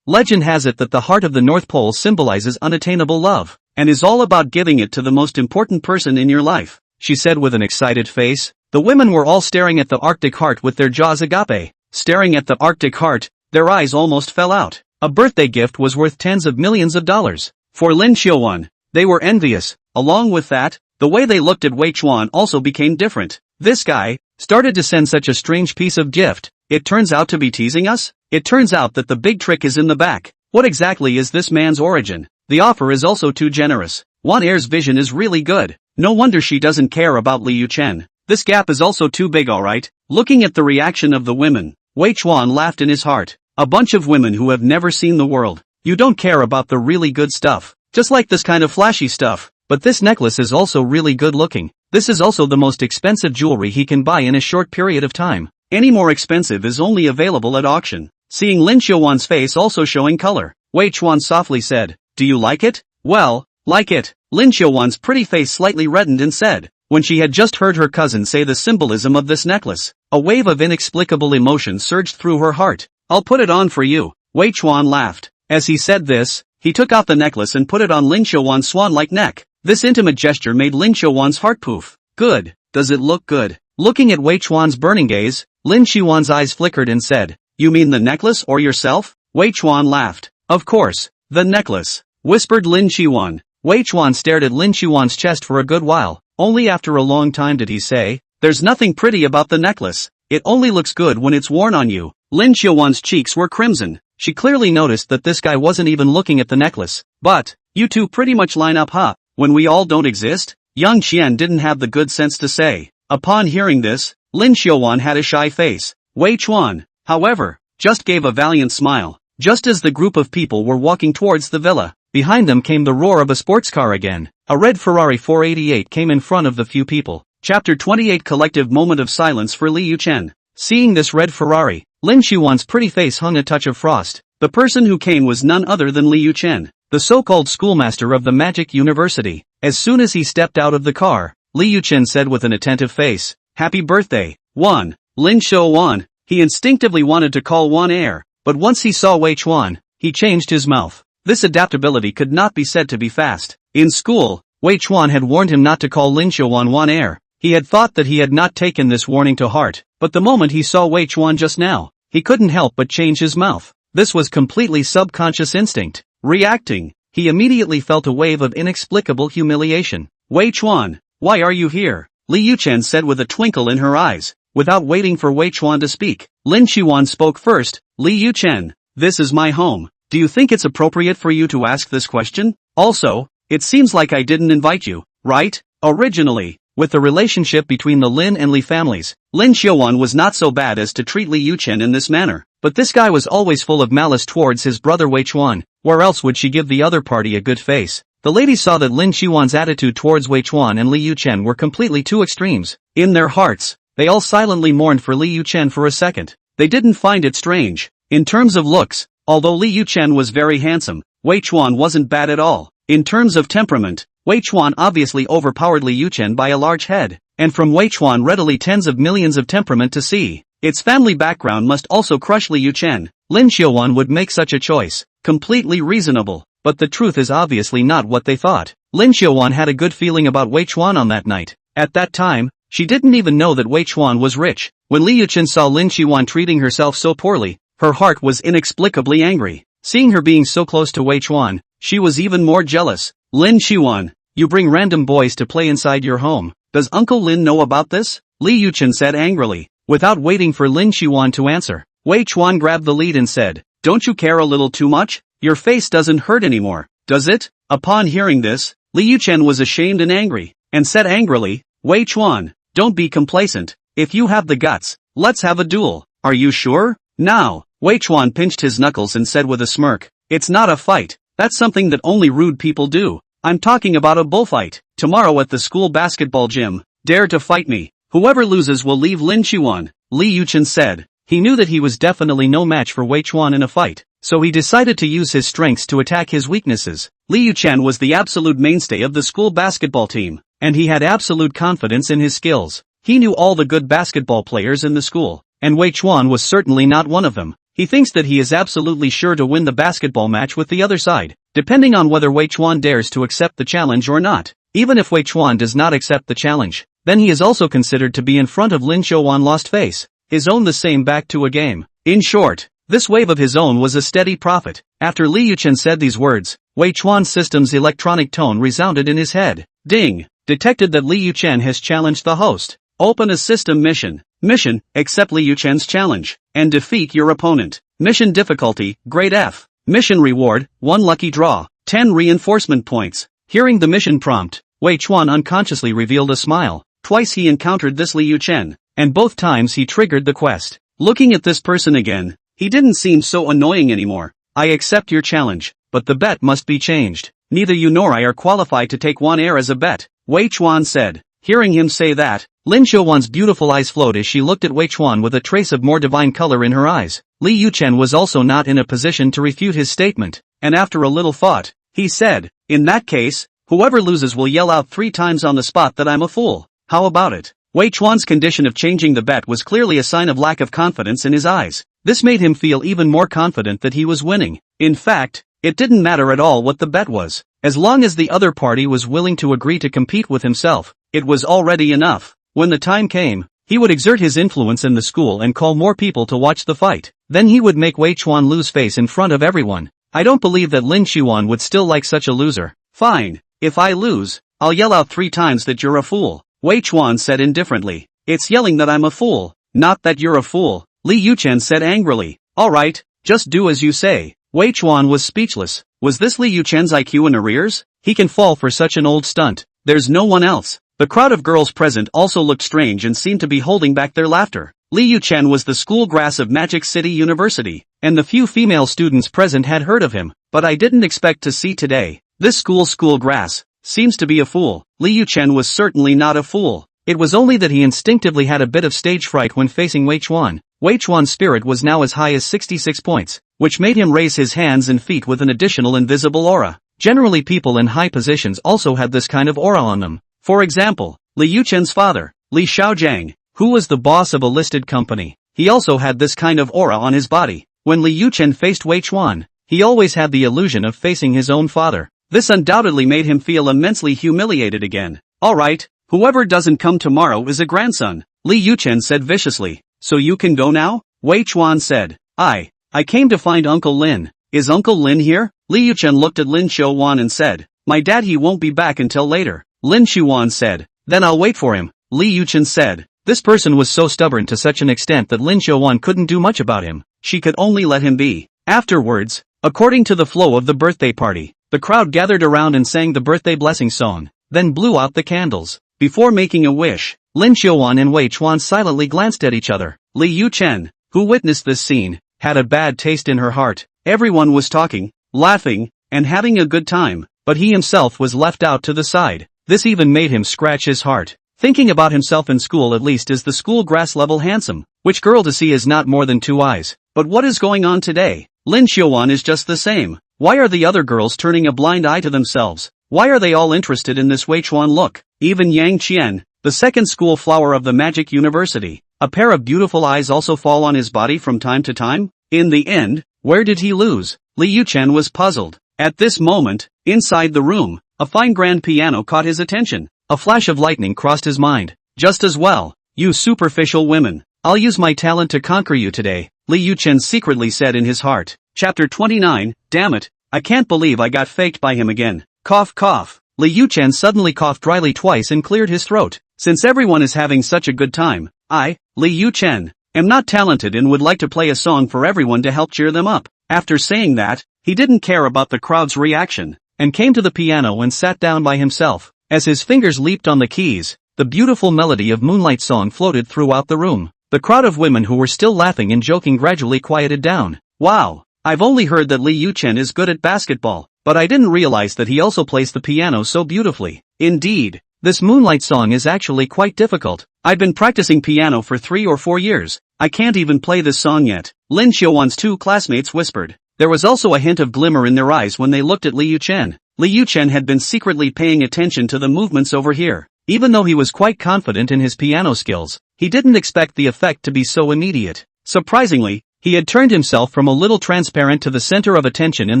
Legend has it that the heart of the North Pole symbolizes unattainable love, and is all about giving it to the most important person in your life, she said with an excited face. The women were all staring at the Arctic Heart with their jaws agape. Staring at the Arctic Heart, their eyes almost fell out. A birthday gift was worth tens of millions of dollars. For Lin Xiaowan, they were envious. Along with that, the way they looked at Wei Chuan also became different. This guy started to send such a strange piece of gift. It turns out to be teasing us? It turns out that the big trick is in the back. What exactly is this man's origin? The offer is also too generous. Wan heir's vision is really good. No wonder she doesn't care about Liu Chen. This gap is also too big, alright? Looking at the reaction of the women, Wei Chuan laughed in his heart. A bunch of women who have never seen the world. You don't care about the really good stuff. Just like this kind of flashy stuff. But this necklace is also really good looking. This is also the most expensive jewelry he can buy in a short period of time. Any more expensive is only available at auction. Seeing Lin Xiaowan's face also showing color, Wei Chuan softly said, "Do you like it?" "Well, like it." Lin Xiaowan's pretty face slightly reddened and said, when she had just heard her cousin say the symbolism of this necklace. A wave of inexplicable emotion surged through her heart. "I'll put it on for you." Wei Chuan laughed. As he said this, he took off the necklace and put it on Lin Xiuwan's swan-like neck. This intimate gesture made Lin Xiuwan's heart poof. "Good. Does it look good?" Looking at Wei Chuan's burning gaze, Lin Xiuwan's eyes flickered and said, "You mean the necklace or yourself?" Wei Chuan laughed. "Of course, the necklace," whispered Lin Xiuwan. Wei Chuan stared at Lin Xiuwan's chest for a good while. Only after a long time did he say, "There's nothing pretty about the necklace. It only looks good when it's worn on you." Lin Xiuwan's cheeks were crimson. She clearly noticed that this guy wasn't even looking at the necklace. "But, you two pretty much line up, huh? When we all don't exist?" Young Qian didn't have the good sense to say. Upon hearing this, Lin Xiuwan had a shy face. Wei Chuan, however, just gave a valiant smile. Just as the group of people were walking towards the villa, behind them came the roar of a sports car again. A red Ferrari 488 came in front of the few people. Chapter 28 Collective Moment of Silence for Li Yuchen. Seeing this red Ferrari, Lin Xiuwan's pretty face hung a touch of frost. The person who came was none other than Li Yuchen, the so-called schoolmaster of the Magic University. As soon as he stepped out of the car, Li Yuchen said with an attentive face, "Happy birthday, Wan." Lin Xiuwan, he instinctively wanted to call Wan heir, but once he saw Wei Chuan, he changed his mouth. This adaptability could not be said to be fast. In school, Wei Chuan had warned him not to call Lin Xiuwan Wan heir. He had thought that he had not taken this warning to heart, but the moment he saw Wei Chuan just now, he couldn't help but change his mouth. This was completely subconscious instinct. Reacting, he immediately felt a wave of inexplicable humiliation. "Wei Chuan, why are you here?" Li Yuchen said with a twinkle in her eyes. Without waiting for Wei Chuan to speak, Lin Xiuwan spoke first. "Li Yuchen, this is my home. Do you think it's appropriate for you to ask this question? Also, it seems like I didn't invite you, right?" Originally, with the relationship between the Lin and Li families, Lin Xiuwan was not so bad as to treat Li Yuchen in this manner. But this guy was always full of malice towards his brother Wei Chuan. Where else would she give the other party a good face? The ladies saw that Lin Xiuwan's attitude towards Wei Chuan and Li Yuchen were completely two extremes. In their hearts, they all silently mourned for Li Yuchen for a second. They didn't find it strange. In terms of looks, although Li Yuchen was very handsome, Wei Chuan wasn't bad at all. In terms of temperament, Wei Chuan obviously overpowered Li Yuchen by a large head, and from Wei Chuan readily tens of millions of temperament to see. Its family background must also crush Li Yuchen. Lin Xiuwan would make such a choice. Completely reasonable. But the truth is obviously not what they thought. Lin Xiuwan had a good feeling about Wei Chuan on that night. At that time, she didn't even know that Wei Chuan was rich. When Li Yuchen saw Lin Xiuwan treating herself so poorly, her heart was inexplicably angry. Seeing her being so close to Wei Chuan, she was even more jealous. "Lin Xiuwan, you bring random boys to play inside your home. Does Uncle Lin know about this?" Li Yuchen said angrily. Without waiting for Lin Xiuwan to answer, Wei Chuan grabbed the lead and said, "Don't you care a little too much? Your face doesn't hurt anymore, does it?" Upon hearing this, Li Yuchen was ashamed and angry, and said angrily, "Wei Chuan, don't be complacent. If you have the guts, let's have a duel. Are you sure?" "Now," Wei Chuan pinched his knuckles and said with a smirk, "It's not a fight. That's something that only rude people do. I'm talking about a bullfight. Tomorrow at the school basketball gym. Dare to fight me. Whoever loses will leave Lin Xiuwan," Li Yuchen said. He knew that he was definitely no match for Wei Chuan in a fight, so he decided to use his strengths to attack his weaknesses. Li Yuchen was the absolute mainstay of the school basketball team, and he had absolute confidence in his skills. He knew all the good basketball players in the school, and Wei Chuan was certainly not one of them. He thinks that he is absolutely sure to win the basketball match with the other side, depending on whether Wei Chuan dares to accept the challenge or not. Even if Wei Chuan does not accept the challenge, then he is also considered to be in front of Lin Xiuwan lost face, his own the same back to a game. In short, this wave of his own was a steady profit. After Li Yuchen said these words, Wei Chuan's system's electronic tone resounded in his head. Ding! Detected that Li Yuchen has challenged the host. Open a system mission. Mission, accept Li Yuchen's challenge, and defeat your opponent. Mission difficulty, grade F. Mission reward, 1 lucky draw, 10 reinforcement points. Hearing the mission prompt, Wei Chuan unconsciously revealed a smile. Twice he encountered this Li Yuchen, and both times he triggered the quest. Looking at this person again, he didn't seem so annoying anymore. "I accept your challenge, but the bet must be changed. Neither you nor I are qualified to take one heir as a bet," Wei Chuan said. Hearing him say that, Lin Xiuwan's beautiful eyes flowed as she looked at Wei Chuan with a trace of more divine color in her eyes. Li Yuchen was also not in a position to refute his statement, and after a little thought, he said, "In that case, whoever loses will yell out 3 times on the spot that I'm a fool." how about it? Wei Chuan's condition of changing the bet was clearly a sign of lack of confidence in his eyes. This made him feel even more confident that he was winning. In fact, it didn't matter at all what the bet was. As long as the other party was willing to agree to compete with himself, it was already enough. When the time came, he would exert his influence in the school and call more people to watch the fight. Then he would make Wei Chuan lose face in front of everyone. I don't believe that Lin Xuan would still like such a loser. Fine, if I lose, I'll yell out 3 times that you're a fool, Wei Chuan said indifferently. It's yelling that I'm a fool, not that you're a fool, Li Yuchen said angrily. Alright, just do as you say. Wei Chuan was speechless. Was this Li Yuchen's IQ in arrears? He can fall for such an old stunt. There's no one else. The crowd of girls present also looked strange and seemed to be holding back their laughter. Li Yuchen was the school grass of Magic City University, and the few female students present had heard of him, but I didn't expect to see today. This school grass seems to be a fool. Li Yuchen was certainly not a fool. It was only that he instinctively had a bit of stage fright when facing Wei Chuan. Wei Chuan's spirit was now as high as 66 points, which made him raise his hands and feet with an additional invisible aura. Generally people in high positions also had this kind of aura on them. For example, Li Yuchen's father, Li Shaojiang, who was the boss of a listed company. He also had this kind of aura on his body. When Li Yuchen faced Wei Chuan, he always had the illusion of facing his own father. This undoubtedly made him feel immensely humiliated again. Alright, whoever doesn't come tomorrow is a grandson, Li Yuchen said viciously. So you can go now? Wei Chuan said. I came to find Uncle Lin. Is Uncle Lin here? Li Yuchen looked at Lin Xuan and said, my dad he won't be back until later. Lin Xuan said, then I'll wait for him. Li Yuchen said. This person was so stubborn to such an extent that Lin Xuan couldn't do much about him. She could only let him be. Afterwards, according to the flow of the birthday party, the crowd gathered around and sang the birthday blessing song, then blew out the candles. Before making a wish, Lin Xuan and Wei Chuan silently glanced at each other. Li Yuchen, who witnessed this scene, had a bad taste in her heart. Everyone was talking, laughing, and having a good time, but he himself was left out to the side. This even made him scratch his heart. Thinking about himself in school at least is the school grass level handsome. Which girl to see is not more than 2 eyes? But what is going on today? Lin Xuan is just the same. Why are the other girls turning a blind eye to themselves? Why are they all interested in this Wei Chuan look? Even Yang Qian, the second school flower of the Magic University, a pair of beautiful eyes also fall on his body from time to time? In the end, where did he lose? Li Yuchen was puzzled. At this moment, inside the room, a fine grand piano caught his attention. A flash of lightning crossed his mind. Just as well, you superficial women. I'll use my talent to conquer you today, Li Yuchen secretly said in his heart. Chapter 29, damn it, I can't believe I got faked by him again. Cough cough. Li Yuchen suddenly coughed dryly twice and cleared his throat. Since everyone is having such a good time, I, Li Yuchen, am not talented and would like to play a song for everyone to help cheer them up. After saying that, he didn't care about the crowd's reaction, and came to the piano and sat down by himself. As his fingers leaped on the keys, the beautiful melody of Moonlight Song floated throughout the room. The crowd of women who were still laughing and joking gradually quieted down. Wow, I've only heard that Li Yuchen is good at basketball, but I didn't realize that he also plays the piano so beautifully. Indeed, this Moonlight Song is actually quite difficult. I've been practicing piano for 3 or 4 years. I can't even play this song yet, Lin Xuan's 2 classmates whispered. There was also a hint of glimmer in their eyes when they looked at Li Yuchen. Li Yuchen had been secretly paying attention to the movements over here. Even though he was quite confident in his piano skills, he didn't expect the effect to be so immediate. Surprisingly, he had turned himself from a little transparent to the center of attention in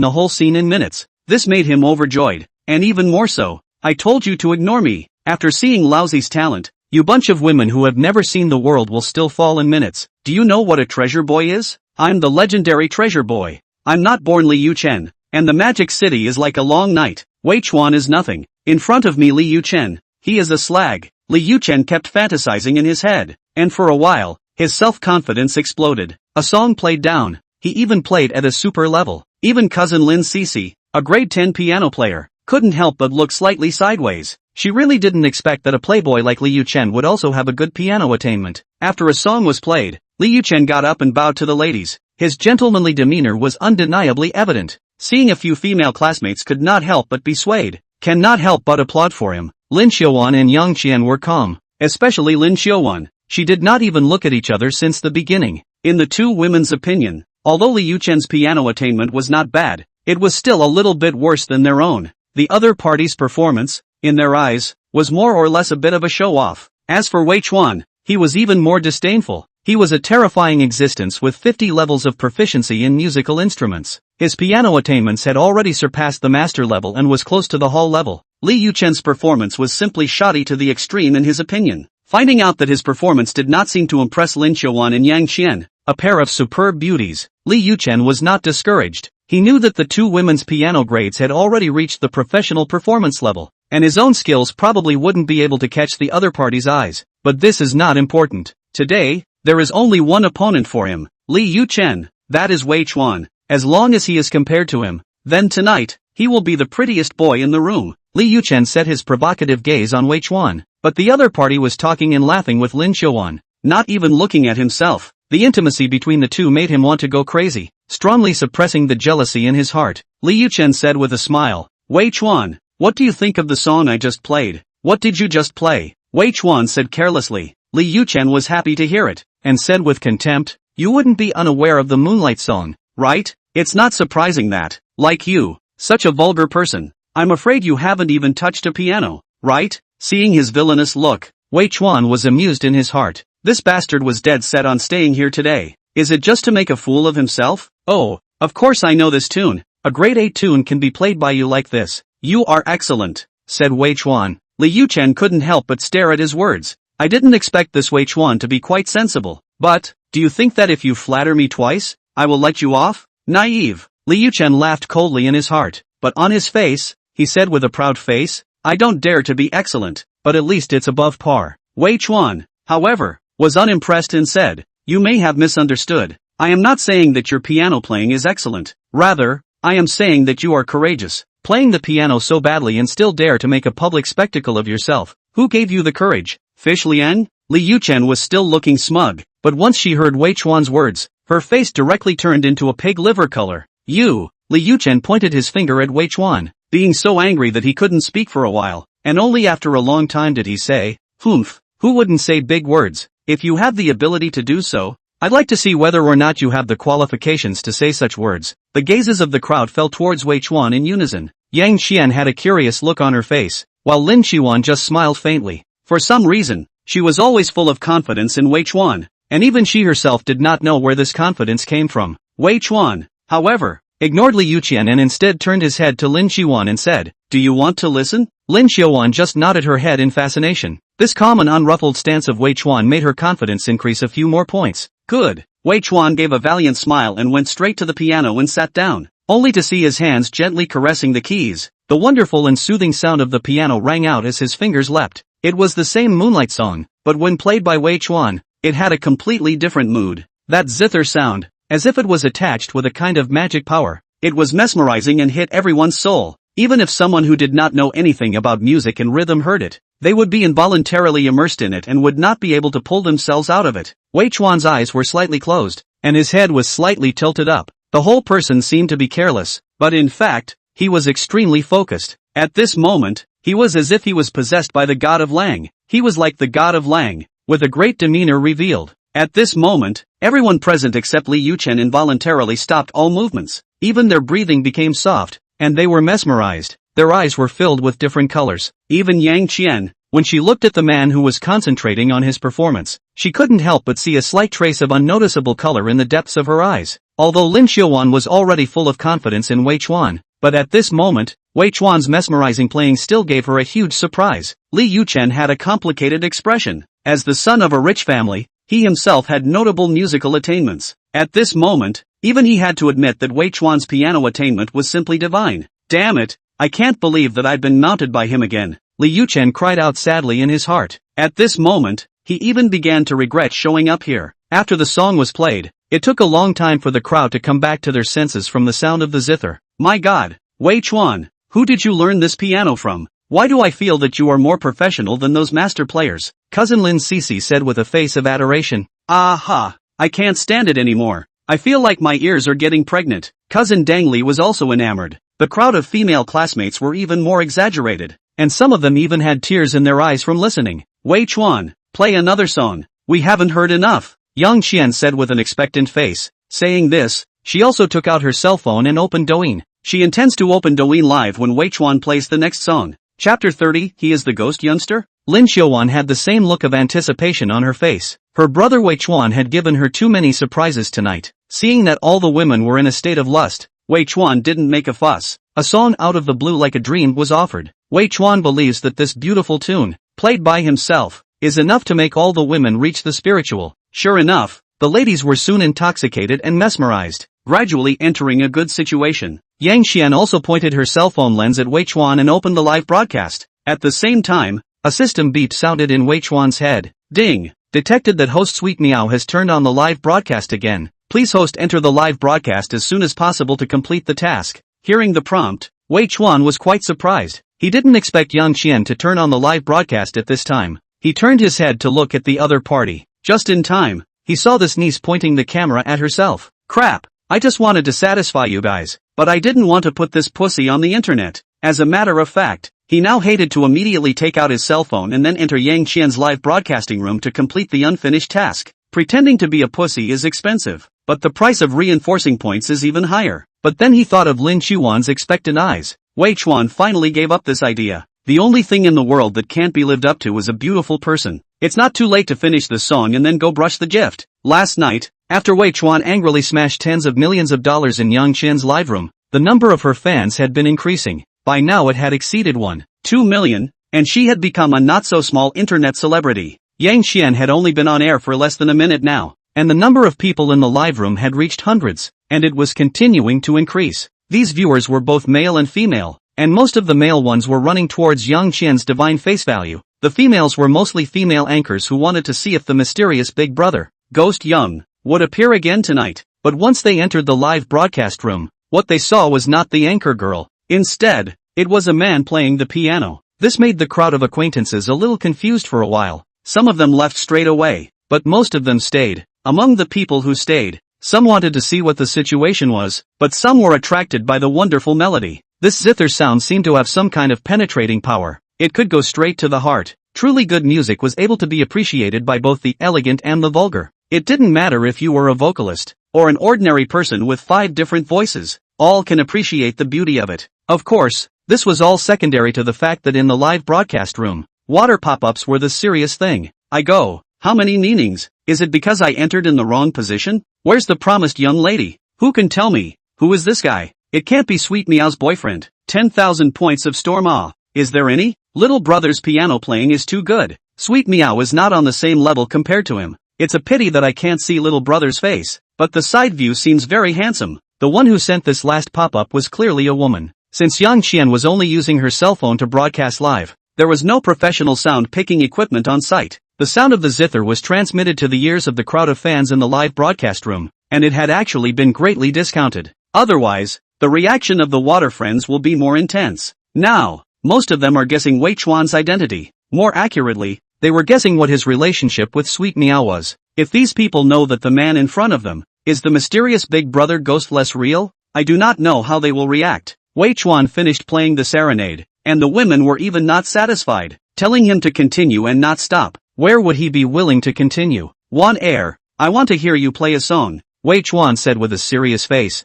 the whole scene in minutes. This made him overjoyed, and even more so. I told you to ignore me. After seeing Lousy's talent, you bunch of women who have never seen the world will still fall in minutes. Do you know what a treasure boy is? I'm the legendary treasure boy. I'm not born Li Yuchen. And the Magic City is like a long night. Wei Chuan is nothing. In front of me Li Yuchen. He is a slag. Li Yuchen kept fantasizing in his head. And for a while, his self-confidence exploded. A song played down. He even played at a super level. Even cousin Lin Cece, a grade 10 piano player, couldn't help but look slightly sideways. She really didn't expect that a playboy like Li Yuchen would also have a good piano attainment. After a song was played, Li Yuchen got up and bowed to the ladies. His gentlemanly demeanor was undeniably evident. Seeing a few female classmates could not help but be swayed, cannot help but applaud for him. Lin Xuan and Yang Qian were calm, especially Lin Xuan. She did not even look at each other since the beginning. In the 2 women's opinion, although Li Yuchen's piano attainment was not bad, it was still a little bit worse than their own. The other party's performance, in their eyes, was more or less a bit of a show-off. As for Wei Chuan, he was even more disdainful. He was a terrifying existence with 50 levels of proficiency in musical instruments. His piano attainments had already surpassed the master level and was close to the hall level. Li Yuchen's performance was simply shoddy to the extreme in his opinion. Finding out that his performance did not seem to impress Lin Xiaowan and Yang Qian, a pair of superb beauties, Li Yuchen was not discouraged. He knew that the two women's piano grades had already reached the professional performance level, and his own skills probably wouldn't be able to catch the other party's eyes. But this is not important. Today, there is only one opponent for him, Li Yuchen, that is Wei Chuan. As long as he is compared to him, then tonight, he will be the prettiest boy in the room. Li Yuchen set his provocative gaze on Wei Chuan, but the other party was talking and laughing with Lin Xiaowan, not even looking at himself. The intimacy between the two made him want to go crazy, strongly suppressing the jealousy in his heart. Li Yuchen said with a smile, Wei Chuan, what do you think of the song I just played? What did you just play? Wei Chuan said carelessly. Li Yuchen was happy to hear it, and said with contempt, you wouldn't be unaware of the Moonlight song, right? It's not surprising that, like you, such a vulgar person, I'm afraid you haven't even touched a piano, right? Seeing his villainous look, Wei Chuan was amused in his heart. This bastard was dead set on staying here today. Is it just to make a fool of himself? Oh, of course I know this tune. A grade 8 tune can be played by you like this. You are excellent, said Wei Chuan. Li Yuchen couldn't help but stare at his words. I didn't expect this Wei Chuan to be quite sensible. But, do you think that if you flatter me twice, I will let you off? Naive. Li Yuchen laughed coldly in his heart, but on his face, he said with a proud face, I don't dare to be excellent, but at least it's above par. Wei Chuan, however, was unimpressed and said, you may have misunderstood. I am not saying that your piano playing is excellent. Rather, I am saying that you are courageous, playing the piano so badly and still dare to make a public spectacle of yourself. Who gave you the courage? Fish Liang? Li Yuchen was still looking smug, but once she heard Wei Chuan's words, her face directly turned into a pig liver color. You, Li Yuchen pointed his finger at Wei Chuan, being so angry that he couldn't speak for a while, and only after a long time did he say, Humph, who wouldn't say big words? If you have the ability to do so, I'd like to see whether or not you have the qualifications to say such words. The gazes of the crowd fell towards Wei Chuan in unison. Yang Qian had a curious look on her face, while Lin Xiaowan just smiled faintly. For some reason, she was always full of confidence in Wei Chuan, and even she herself did not know where this confidence came from. Wei Chuan, however, ignored Li Yuchen and instead turned his head to Lin Xiaowan and said, do you want to listen? Lin Xiaowan just nodded her head in fascination. This calm and unruffled stance of Wei Chuan made her confidence increase a few more points. Good. Wei Chuan gave a valiant smile and went straight to the piano and sat down, only to see his hands gently caressing the keys. The wonderful and soothing sound of the piano rang out as his fingers leapt. It was the same Moonlight song, but when played by Wei Chuan, it had a completely different mood. That zither sound, as if it was attached with a kind of magic power. It was mesmerizing and hit everyone's soul. Even if someone who did not know anything about music and rhythm heard it, they would be involuntarily immersed in it and would not be able to pull themselves out of it. Wei Chuan's eyes were slightly closed, and his head was slightly tilted up. The whole person seemed to be careless, but in fact, he was extremely focused. At this moment, he was as if he was possessed by the god of Lang. He was like the god of Lang, with a great demeanor revealed. At this moment, everyone present except Li Yuchen involuntarily stopped all movements. Even their breathing became soft, and they were mesmerized. Their eyes were filled with different colors. Even Yang Qian, when she looked at the man who was concentrating on his performance, she couldn't help but see a slight trace of unnoticeable color in the depths of her eyes. Although Lin Xiaowan was already full of confidence in Wei Chuan, but at this moment, Wei Chuan's mesmerizing playing still gave her a huge surprise. Li Yuchen had a complicated expression. As the son of a rich family, he himself had notable musical attainments. At this moment, even he had to admit that Wei Chuan's piano attainment was simply divine. Damn it, I can't believe that I've been mounted by him again. Li Yuchen cried out sadly in his heart. At this moment, he even began to regret showing up here. After the song was played, it took a long time for the crowd to come back to their senses from the sound of the zither. My God, Wei Chuan, who did you learn this piano from? Why do I feel that you are more professional than those master players? Cousin Lin Sisi said with a face of adoration. Aha, I can't stand it anymore. I feel like my ears are getting pregnant. Cousin Dang Li was also enamored. The crowd of female classmates were even more exaggerated, and some of them even had tears in their eyes from listening. Wei Chuan, play another song. We haven't heard enough. Yang Qian said with an expectant face. Saying this, she also took out her cell phone and opened Douyin. She intends to open Douyin live when Wei Chuan plays the next song. Chapter 30, He is the Ghost Youngster? Lin Xiaowan had the same look of anticipation on her face. Her brother Wei Chuan had given her too many surprises tonight. Seeing that all the women were in a state of lust, Wei Chuan didn't make a fuss. A song out of the blue like a dream was offered. Wei Chuan believes that this beautiful tune, played by himself, is enough to make all the women reach the spiritual. Sure enough, the ladies were soon intoxicated and mesmerized, gradually entering a good situation. Yang Xian also pointed her cell phone lens at Wei Chuan and opened the live broadcast. At the same time, a system beep sounded in Wei Chuan's head. Ding! Detected that host Sweet Meow has turned on the live broadcast again. Please host enter the live broadcast as soon as possible to complete the task. Hearing the prompt, Wei Chuan was quite surprised. He didn't expect Yang Xian to turn on the live broadcast at this time. He turned his head to look at the other party. Just in time, he saw this niece pointing the camera at herself. Crap! I just wanted to satisfy you guys, but I didn't want to put this pussy on the internet. As a matter of fact, he now hated to immediately take out his cell phone and then enter Yang Xian's live broadcasting room to complete the unfinished task. Pretending to be a pussy is expensive, but the price of reinforcing points is even higher. But then he thought of Lin Xiaowan's expectant eyes. Wei Chuan finally gave up this idea. The only thing in the world that can't be lived up to is a beautiful person. It's not too late to finish the song and then go brush the gift. Last night, after Wei Chuan angrily smashed tens of millions of dollars in Yang Xian's live room, the number of her fans had been increasing. By now it had exceeded 1.2 million, and she had become a not-so-small internet celebrity. Yang Xian had only been on air for less than a minute now, and the number of people in the live room had reached hundreds, and it was continuing to increase. These viewers were both male and female, and most of the male ones were running towards Yang Xian's divine face value. The females were mostly female anchors who wanted to see if the mysterious Big Brother, Ghost Young, would appear again tonight. But once they entered the live broadcast room, what they saw was not the anchor girl. Instead, it was a man playing the piano. This made the crowd of acquaintances a little confused for a while. Some of them left straight away, but most of them stayed. Among the people who stayed, some wanted to see what the situation was, but some were attracted by the wonderful melody. This zither sound seemed to have some kind of penetrating power. It could go straight to the heart. Truly good music was able to be appreciated by both the elegant and the vulgar. It didn't matter if you were a vocalist, or an ordinary person with 5 different voices. All can appreciate the beauty of it. Of course, this was all secondary to the fact that in the live broadcast room, water pop-ups were the serious thing. I go, how many meanings? Is it because I entered in the wrong position? Where's the promised young lady? Who can tell me? Who is this guy? It can't be Sweet Meow's boyfriend. 10,000 points of storm awe. Is there any? Little brother's piano playing is too good. Sweet Meow is not on the same level compared to him. It's a pity that I can't see little brother's face, but the side view seems very handsome. The one who sent this last pop-up was clearly a woman. Since Yang Xian was only using her cell phone to broadcast live, there was no professional sound picking equipment on site. The sound of the zither was transmitted to the ears of the crowd of fans in the live broadcast room, and it had actually been greatly discounted. Otherwise, the reaction of the water friends will be more intense. Now, most of them are guessing Wei Chuan's identity. More accurately, they were guessing what his relationship with Sweet Meow was. If these people know that the man in front of them is the mysterious Big Brother ghost less real, I do not know how they will react. Wei Chuan finished playing the serenade, and the women were even not satisfied, telling him to continue and not stop. Where would he be willing to continue? "Want air? I want to hear you play a song," Wei Chuan said with a serious face.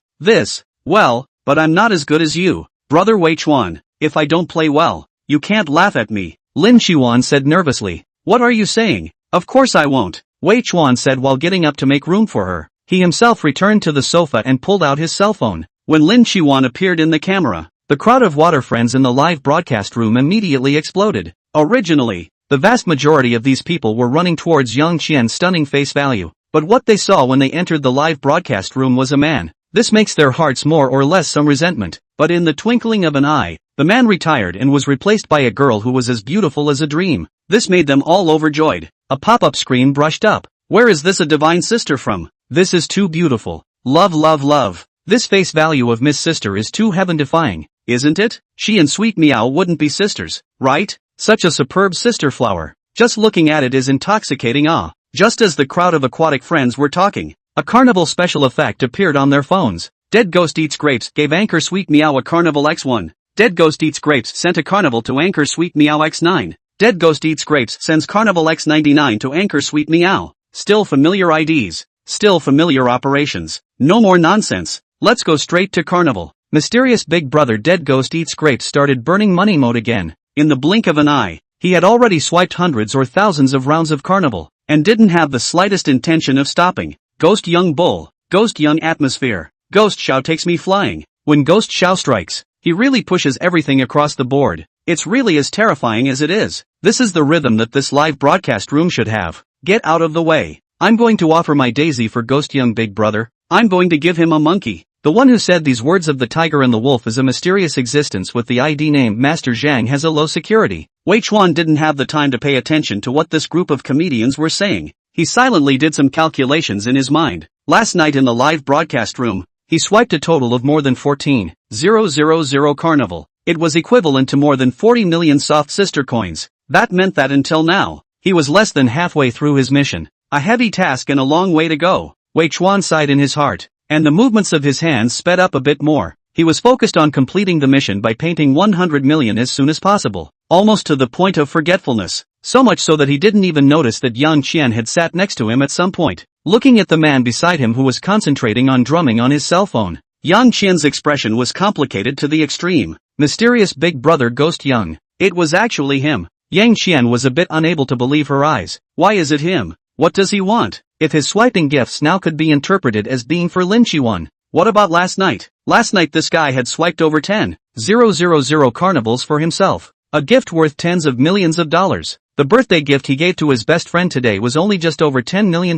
Well, but I'm not as good as you, brother Wei Chuan. If I don't play well, you can't laugh at me, Lin Xiaowan said nervously. What are you saying? Of course I won't, Wei Chuan said while getting up to make room for her. He himself returned to the sofa and pulled out his cell phone. When Lin Xiaowan appeared in the camera, the crowd of water friends in the live broadcast room immediately exploded. Originally, the vast majority of these people were running towards Yang Xian's stunning face value, but what they saw when they entered the live broadcast room was a man. This makes their hearts more or less some resentment, but in the twinkling of an eye, the man retired and was replaced by a girl who was as beautiful as a dream. This made them all overjoyed. A pop-up screen brushed up. Where is this a divine sister from? This is too beautiful. Love, love, love. This face value of Miss Sister is too heaven-defying, isn't it? She and Sweet Meow wouldn't be sisters, right? Such a superb sister flower. Just looking at it is intoxicating awe. Just as the crowd of aquatic friends were talking, a carnival special effect appeared on their phones. Dead Ghost Eats Grapes gave anchor Sweet Meow a Carnival X1. Dead Ghost Eats Grapes sent a Carnival to anchor Sweet Meow X9. Dead Ghost Eats Grapes sends Carnival X99 to anchor Sweet Meow. Still familiar IDs. Still familiar operations. No more nonsense. Let's go straight to Carnival. Mysterious Big Brother Dead Ghost Eats Grapes started burning money mode again. In the blink of an eye, he had already swiped hundreds or thousands of rounds of carnival, and didn't have the slightest intention of stopping. Ghost Young Bull, Ghost Young Atmosphere, Ghost Xiao takes me flying. When Ghost Xiao strikes, he really pushes everything across the board. It's really as terrifying as it is. This is the rhythm that this live broadcast room should have. Get out of the way. I'm going to offer my daisy for Ghost Young Big Brother. I'm going to give him a monkey. The one who said these words of the tiger and the wolf is a mysterious existence with the ID name Master Zhang has a low security. Wei Chuan didn't have the time to pay attention to what this group of comedians were saying. He silently did some calculations in his mind. Last night in the live broadcast room, he swiped a total of more than 14,000 carnival. It was equivalent to more than 40 million soft sister coins. That meant that until now, he was less than halfway through his mission. A heavy task and a long way to go. Wei Chuan sighed in his heart, and the movements of his hands sped up a bit more. He was focused on completing the mission by painting 100 million as soon as possible, almost to the point of forgetfulness, so much so that he didn't even notice that Yang Qian had sat next to him at some point, looking at the man beside him who was concentrating on drumming on his cell phone. Yang Qian's expression was complicated to the extreme. Mysterious Big Brother Ghost Young. It was actually him. Yang Qian was a bit unable to believe her eyes. Why is it him? What does he want? If his swiping gifts now could be interpreted as being for Lin Qiwan. What about last night? Last night this guy had swiped over 10,000 carnivals for himself. A gift worth tens of millions of dollars. The birthday gift he gave to his best friend today was only just over $10 million.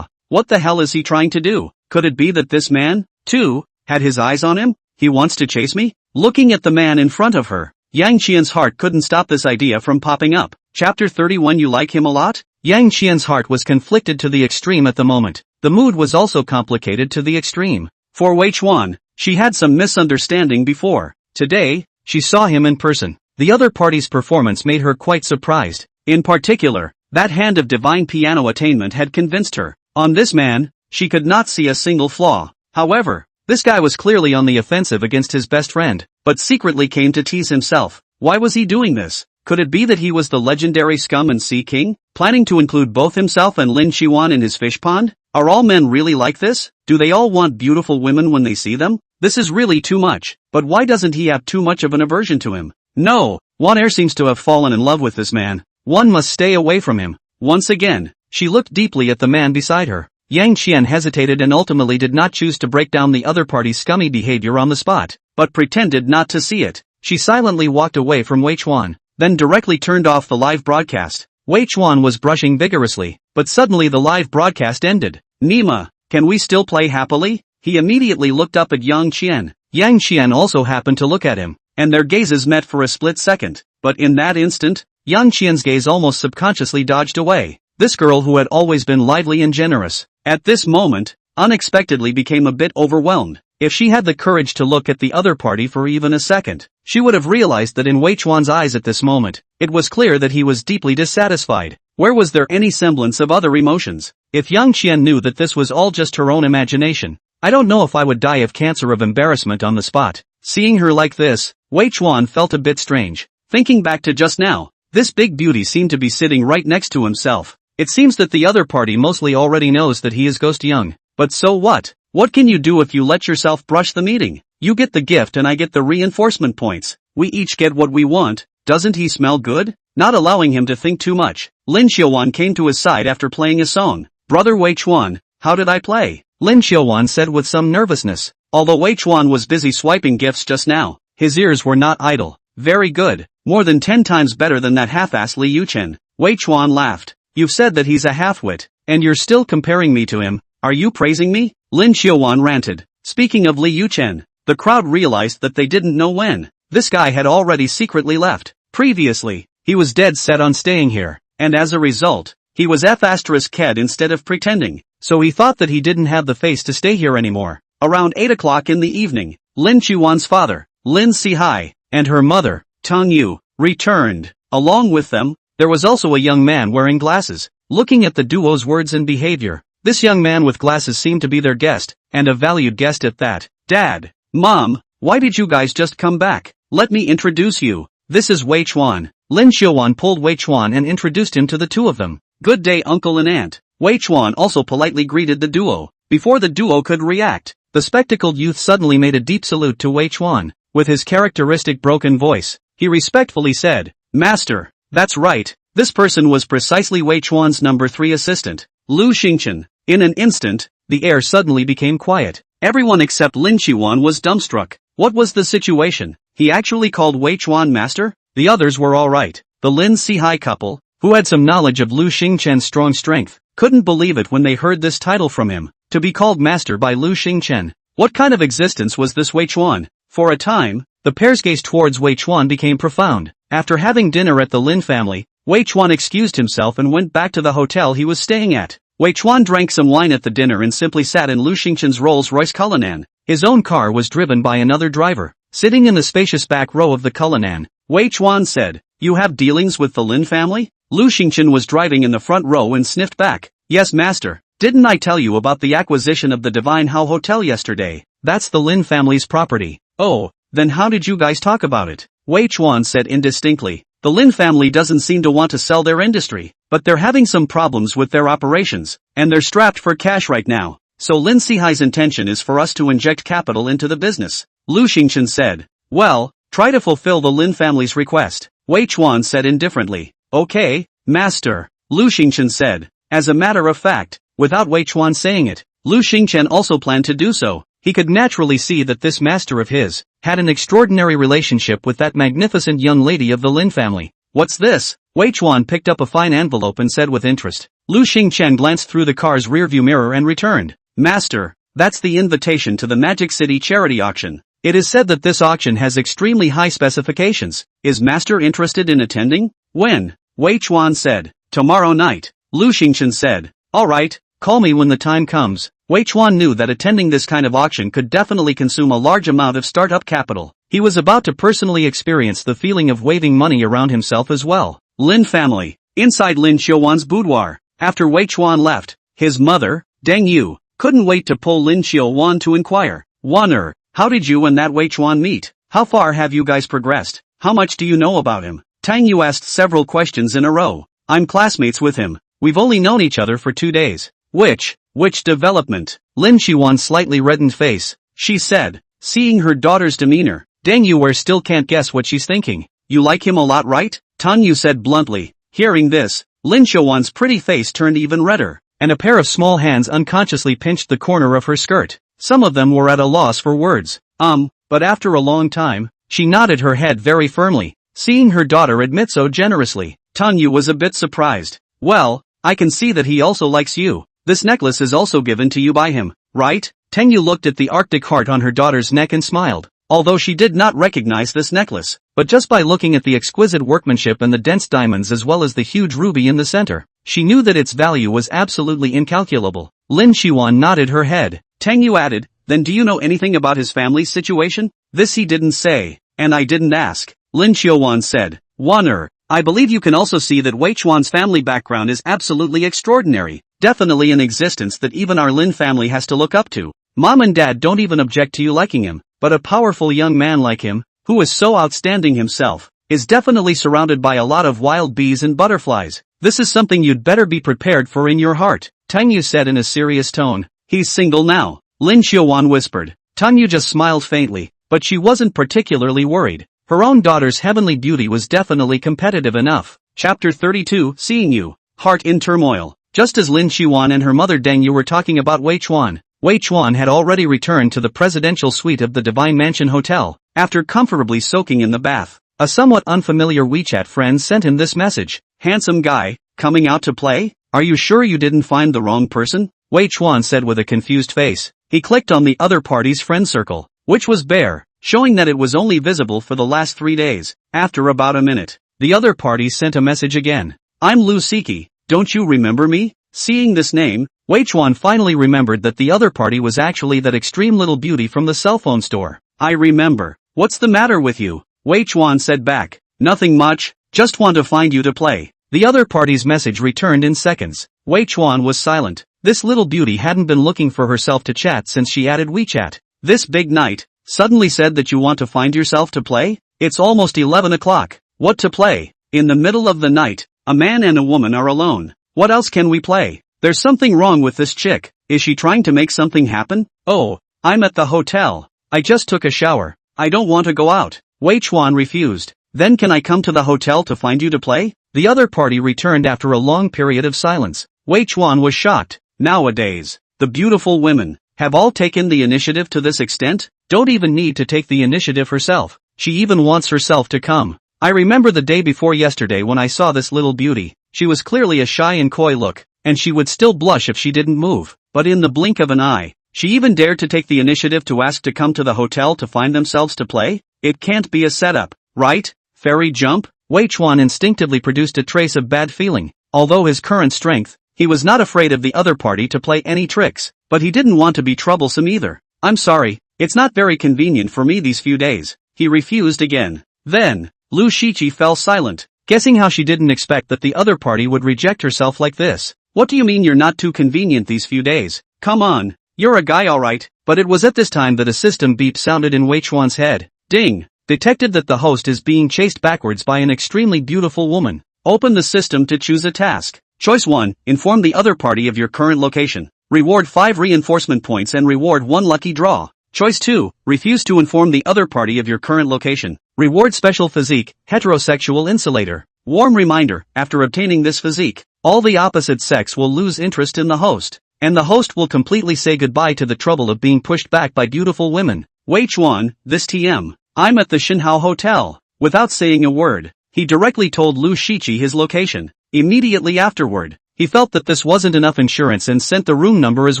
What the hell is he trying to do? Could it be that this man, too, had his eyes on him? He wants to chase me? Looking at the man in front of her, Yang Qian's heart couldn't stop this idea from popping up. Chapter 31. You like him a lot? Yang Qian's heart was conflicted to the extreme at the moment. The mood was also complicated to the extreme. For Wei Chuan, she had some misunderstanding before. Today, she saw him in person. The other party's performance made her quite surprised. In particular, that hand of divine piano attainment had convinced her. On this man, she could not see a single flaw. However, this guy was clearly on the offensive against his best friend, but secretly came to tease himself. Why was he doing this? Could it be that he was the legendary Scum and Sea King, planning to include both himself and Lin Qiwan in his fish pond? Are all men really like this? Do they all want beautiful women when they see them? This is really too much, but why doesn't he have too much of an aversion to him? No, Wan Er seems to have fallen in love with this man. One must stay away from him. Once again, she looked deeply at the man beside her. Yang Qian hesitated and ultimately did not choose to break down the other party's scummy behavior on the spot, but pretended not to see it. She silently walked away from Wei Chuan, then directly turned off the live broadcast. Wei Chuan was brushing vigorously, but suddenly the live broadcast ended. Nima, can we still play happily? He immediately looked up at Yang Qian. Yang Qian also happened to look at him, and their gazes met for a split second, but in that instant, Yang Qian's gaze almost subconsciously dodged away. This girl who had always been lively and generous, at this moment, unexpectedly became a bit overwhelmed. If she had the courage to look at the other party for even a second, she would have realized that in Wei Chuan's eyes at this moment, it was clear that he was deeply dissatisfied. Where was there any semblance of other emotions? If Yang Qian knew that this was all just her own imagination, I don't know if I would die of cancer of embarrassment on the spot. Seeing her like this, Wei Chuan felt a bit strange. Thinking back to just now, this big beauty seemed to be sitting right next to himself. It seems that the other party mostly already knows that he is Ghost Young. But so what? What can you do if you let yourself brush the meeting? You get the gift and I get the reinforcement points. We each get what we want. Doesn't he smell good? Not allowing him to think too much, Lin Qiuan came to his side after playing a song. Brother Wei Chuan, how did I play? Lin Qiuan said with some nervousness. Although Wei Chuan was busy swiping gifts just now, his ears were not idle. Very good. More than 10 times better than that half-ass Li Yuchen. Wei Chuan laughed. You've said that he's a half-wit, and you're still comparing me to him. Are you praising me? Lin Qiuan ranted. Speaking of Li Yuchen, the crowd realized that they didn't know when. This guy had already secretly left. Previously, he was dead set on staying here, and as a result, he was F***ed instead of pretending, so he thought that he didn't have the face to stay here anymore. Around 8 o'clock in the evening, Lin Qiuan's father, Lin Sihai, and her mother, Tang Yu, returned. Along with them, there was also a young man wearing glasses. Looking at the duo's words and behavior, this young man with glasses seemed to be their guest, and a valued guest at that. Dad, Mom, why did you guys just come back? Let me introduce you. This is Wei Chuan. Lin Qiuan pulled Wei Chuan and introduced him to the two of them. Good day, uncle and aunt. Wei Chuan also politely greeted the duo. Before the duo could react, the spectacled youth suddenly made a deep salute to Wei Chuan. With his characteristic broken voice, he respectfully said, Master. That's right, this person was precisely Wei Chuan's number 3 assistant, Lu Xingchen. In an instant, the air suddenly became quiet. Everyone except Lin Qiuan was dumbstruck. What was the situation? He actually called Wei Chuan master? The others were alright. The Lin Sihai couple, who had some knowledge of Lu Xingchen's strong strength, couldn't believe it when they heard this title from him. To be called master by Lu Xingchen. What kind of existence was this Wei Chuan? For a time, the pair's gaze towards Wei Chuan became profound. After having dinner at the Lin family, Wei Chuan excused himself and went back to the hotel he was staying at. Wei Chuan drank some wine at the dinner and simply sat in Lu Xingchen's Rolls-Royce Cullinan. His own car was driven by another driver. Sitting in the spacious back row of the Cullinan, Wei Chuan said, "You have dealings with the Lin family?" Lu Xingchen was driving in the front row and sniffed back. "Yes, master. Didn't I tell you about the acquisition of the Divine Hao Hotel yesterday? That's the Lin family's property." "Oh, then how did you guys talk about it?" Wei Chuan said indistinctly. "The Lin family doesn't seem to want to sell their industry, but they're having some problems with their operations, and they're strapped for cash right now. So Lin Sihai's intention is for us to inject capital into the business." Lu Xingchen said. "Well, try to fulfill the Lin family's request." Wei Chuan said indifferently. "Okay, master," Lu Xingchen said. As a matter of fact, without Wei Chuan saying it, Lu Xingchen also planned to do so. He could naturally see that this master of his had an extraordinary relationship with that magnificent young lady of the Lin family. "What's this?" Wei Chuan picked up a fine envelope and said with interest. Lu Xingchen glanced through the car's rearview mirror and returned. "Master, that's the invitation to the Magic City charity auction. It is said that this auction has extremely high specifications. Is master interested in attending?" "When?" Wei Chuan said. "Tomorrow night," Lu Xingchen said. "Alright, call me when the time comes." Wei Chuan knew that attending this kind of auction could definitely consume a large amount of startup capital. He was about to personally experience the feeling of waving money around himself as well. Lin family. Inside Lin Qiuan's boudoir. After Wei Chuan left, his mother, Deng Yu, couldn't wait to pull Lin Qiuan to inquire. "Wan'er, how did you and that Wei Chuan meet? How far have you guys progressed? How much do you know about him?" Tang Yu asked several questions in a row. "I'm classmates with him. We've only known each other for 2 days. Which development?" Lin Qiuan's slightly reddened face, she said, seeing her daughter's demeanor. Deng Yu still can't guess what she's thinking. "You like him a lot, right?" Tang Yu said bluntly. Hearing this, Lin Qiuan's pretty face turned even redder, and a pair of small hands unconsciously pinched the corner of her skirt. Some of them were at a loss for words. But after a long time, she nodded her head very firmly, seeing her daughter admit so generously. Tang Yu was a bit surprised. "Well, I can see that he also likes you. This necklace is also given to you by him, right?" Tang Yu looked at the Arctic heart on her daughter's neck and smiled. Although she did not recognize this necklace, but just by looking at the exquisite workmanship and the dense diamonds as well as the huge ruby in the center, she knew that its value was absolutely incalculable. Lin Qiuan nodded her head. Tang Yu added, "Then do you know anything about his family's situation?" "This he didn't say, and I didn't ask," Lin Qiuan said. "Wan'er, I believe you can also see that Wei Chuan's family background is absolutely extraordinary. Definitely an existence that even our Lin family has to look up to. Mom and dad don't even object to you liking him, but a powerful young man like him, who is so outstanding himself, is definitely surrounded by a lot of wild bees and butterflies. This is something you'd better be prepared for in your heart," Tang Yu said in a serious tone. "He's single now," Lin Qiuan whispered. Tang Yu just smiled faintly, but she wasn't particularly worried. Her own daughter's heavenly beauty was definitely competitive enough. Chapter 32, Seeing You. Heart in turmoil. Just as Lin Qiuan and her mother Deng Yu were talking about Wei Chuan had already returned to the presidential suite of the Divine Mansion Hotel. After comfortably soaking in the bath, a somewhat unfamiliar WeChat friend sent him this message. "Handsome guy, coming out to play? Are you sure you didn't find the wrong person?" Wei Chuan said with a confused face. He clicked on the other party's friend circle, which was bare, showing that it was only visible for the last 3 days. After about a minute, the other party sent a message again. "I'm Lu Siki, don't you remember me?" Seeing this name, Wei Chuan finally remembered that the other party was actually that extreme little beauty from the cell phone store. "I remember. What's the matter with you?" Wei Chuan said back. "Nothing much, just want to find you to play." The other party's message returned in seconds. Wei Chuan was silent. This little beauty hadn't been looking for herself to chat since she added WeChat. "This big night, suddenly said that you want to find yourself to play? It's almost 11 o'clock. What to play? In the middle of the night, a man and a woman are alone. What else can we play? There's something wrong with this chick. Is she trying to make something happen? Oh, I'm at the hotel. I just took a shower. I don't want to go out." Wei Chuan refused. Then can I come to the hotel to find you to play? The other party returned after a long period of silence. Wei Chuan was shocked. Nowadays, the beautiful women have all taken the initiative to this extent? Don't even need to take the initiative herself. She even wants herself to come. I remember the day before yesterday when I saw this little beauty. She was clearly a shy and coy look, and she would still blush if she didn't move. But in the blink of an eye, she even dared to take the initiative to ask to come to the hotel to find themselves to play? It can't be a setup, right? Fairy jump? Wei Chuan instinctively produced a trace of bad feeling. Although his current strength, he was not afraid of the other party to play any tricks, but he didn't want to be troublesome either. I'm sorry, it's not very convenient for me these few days. He refused again. Then, Lu Shiqi fell silent, guessing how she didn't expect that the other party would reject herself like this. What do you mean you're not too convenient these few days? Come on, you're a guy alright. But it was at this time that a system beep sounded in Wei Chuan's head. Ding! Detected that the host is being chased backwards by an extremely beautiful woman. Open the system to choose a task. Choice 1, inform the other party of your current location. Reward 5 reinforcement points and reward 1 lucky draw. Choice 2, refuse to inform the other party of your current location. Reward special physique, heterosexual insulator. Warm reminder, after obtaining this physique, all the opposite sex will lose interest in the host, and the host will completely say goodbye to the trouble of being pushed back by beautiful women. Wei Chuan, this TM. I'm at the Shinhao Hotel. Without saying a word, he directly told Lu Shiqi his location. Immediately afterward, he felt that this wasn't enough insurance and sent the room number as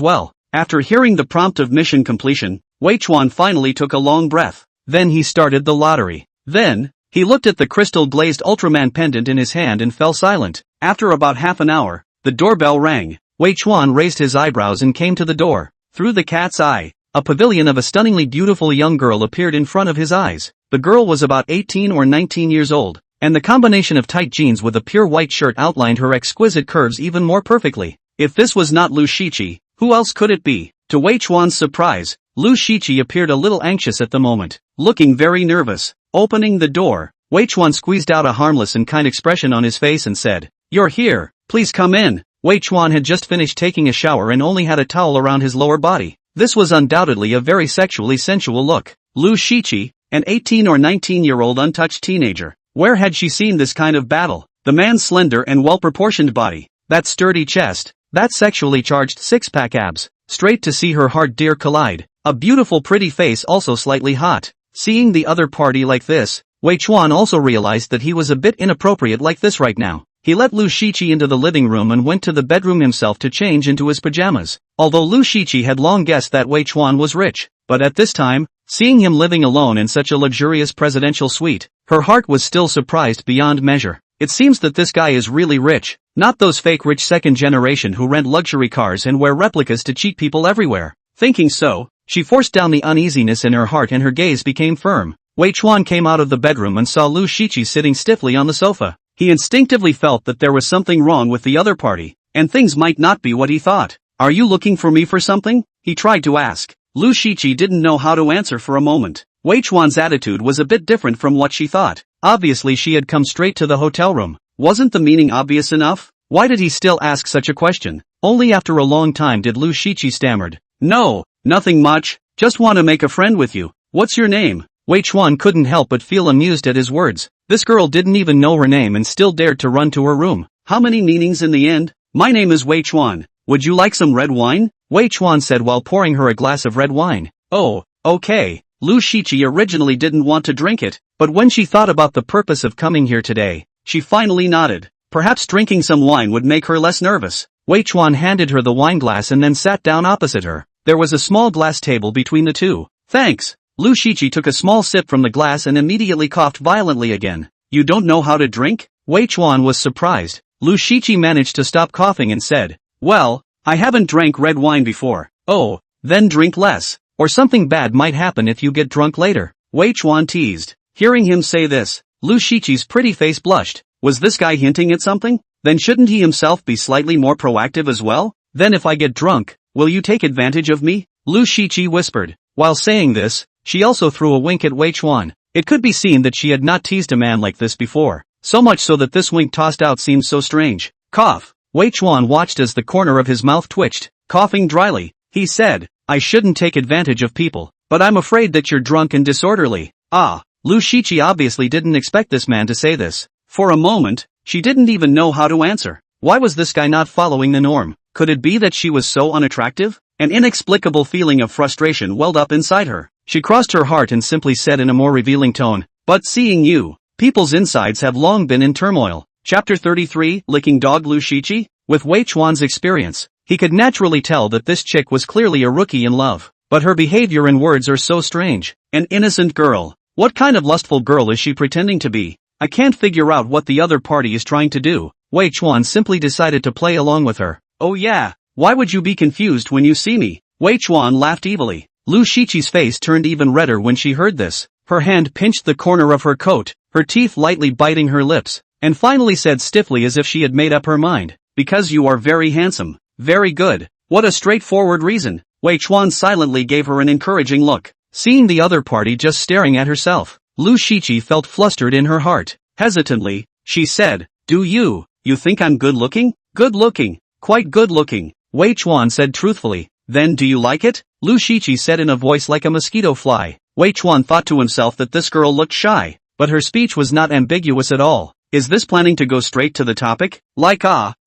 well. After hearing the prompt of mission completion, Wei Chuan finally took a long breath. Then he started the lottery. Then, he looked at the crystal-glazed Ultraman pendant in his hand and fell silent. After about half an hour, the doorbell rang. Wei Chuan raised his eyebrows and came to the door. Through the cat's eye, a pavilion of a stunningly beautiful young girl appeared in front of his eyes. The girl was about 18 or 19 years old, and the combination of tight jeans with a pure white shirt outlined her exquisite curves even more perfectly. If this was not Lu Shiqi, who else could it be? To Wei Chuan's surprise, Lu Shiqi appeared a little anxious at the moment, looking very nervous. Opening the door, Wei Chuan squeezed out a harmless and kind expression on his face and said, "You're here, please come in." Wei Chuan had just finished taking a shower and only had a towel around his lower body. This was undoubtedly a very sexually sensual look. Lu Shiqi, an 18 or 19-year-old untouched teenager. Where had she seen this kind of battle? The man's slender and well-proportioned body, that sturdy chest, that sexually charged six-pack abs, straight to see her heart dare collide. A beautiful pretty face also slightly hot. Seeing the other party like this, Wei Chuan also realized that he was a bit inappropriate like this right now. He let Lu Shiqi into the living room and went to the bedroom himself to change into his pajamas. Although Lu Shiqi had long guessed that Wei Chuan was rich, but at this time, seeing him living alone in such a luxurious presidential suite, her heart was still surprised beyond measure. It seems that this guy is really rich, not those fake rich second generation who rent luxury cars and wear replicas to cheat people everywhere. Thinking so, she forced down the uneasiness in her heart and her gaze became firm. Wei Chuan came out of the bedroom and saw Lu Shiqi sitting stiffly on the sofa. He instinctively felt that there was something wrong with the other party, and things might not be what he thought. "Are you looking for me for something?" he tried to ask. Lu Shiqi didn't know how to answer for a moment. Wei Chuan's attitude was a bit different from what she thought. Obviously she had come straight to the hotel room. Wasn't the meaning obvious enough? Why did he still ask such a question? Only after a long time did Lu Shiqi stammered. "No, nothing much, just want to make a friend with you. What's your name?" Wei Chuan couldn't help but feel amused at his words. This girl didn't even know her name and still dared to run to her room. How many meanings in the end? "My name is Wei Chuan. Would you like some red wine?" Wei Chuan said while pouring her a glass of red wine. "Oh, okay." Lu Shiqi originally didn't want to drink it, but when she thought about the purpose of coming here today, she finally nodded. Perhaps drinking some wine would make her less nervous. Wei Chuan handed her the wine glass and then sat down opposite her. There was a small glass table between the two. "Thanks." Lu Shiqi took a small sip from the glass and immediately coughed violently again. "You don't know how to drink?" Wei Chuan was surprised. Lu Shiqi managed to stop coughing and said, "Well, I haven't drank red wine before." "Oh, then drink less, or something bad might happen if you get drunk later," Wei Chuan teased. Hearing him say this, Lu Shiqi's pretty face blushed. Was this guy hinting at something? Then shouldn't he himself be slightly more proactive as well? "Then if I get drunk, will you take advantage of me?" Lu Shiqi whispered. While saying this, she also threw a wink at Wei Chuan. It could be seen that she had not teased a man like this before, so much so that this wink tossed out seemed so strange. Cough. Wei Chuan watched as the corner of his mouth twitched. Coughing dryly, he said, "I shouldn't take advantage of people, but I'm afraid that you're drunk and disorderly." "Ah, Lu Shiqi obviously didn't expect this man to say this. For a moment, she didn't even know how to answer. Why was this guy not following the norm? Could it be that she was so unattractive? An inexplicable feeling of frustration welled up inside her. She crossed her heart and simply said in a more revealing tone, "But seeing you, people's insides have long been in turmoil." Chapter 33, Licking Dog. Lu Shiqi? With Wei Chuan's experience, he could naturally tell that this chick was clearly a rookie in love. But her behavior and words are so strange. An innocent girl. What kind of lustful girl is she pretending to be? I can't figure out what the other party is trying to do. Wei Chuan simply decided to play along with her. "Oh yeah, why would you be confused when you see me?" Wei Chuan laughed evilly. Lu Shiqi's face turned even redder when she heard this. Her hand pinched the corner of her coat, her teeth lightly biting her lips, and finally said stiffly as if she had made up her mind, "Because you are very handsome." Very good. What a straightforward reason. Wei Chuan silently gave her an encouraging look. Seeing the other party just staring at herself, Lu Shiqi felt flustered in her heart. Hesitantly, she said, You think I'm good looking?" "Good looking. Quite good looking," Wei Chuan said truthfully. "Then do you like it?" Lu Shiqi said in a voice like a mosquito fly. Wei Chuan thought to himself that this girl looked shy, but her speech was not ambiguous at all. Is this planning to go straight to the topic?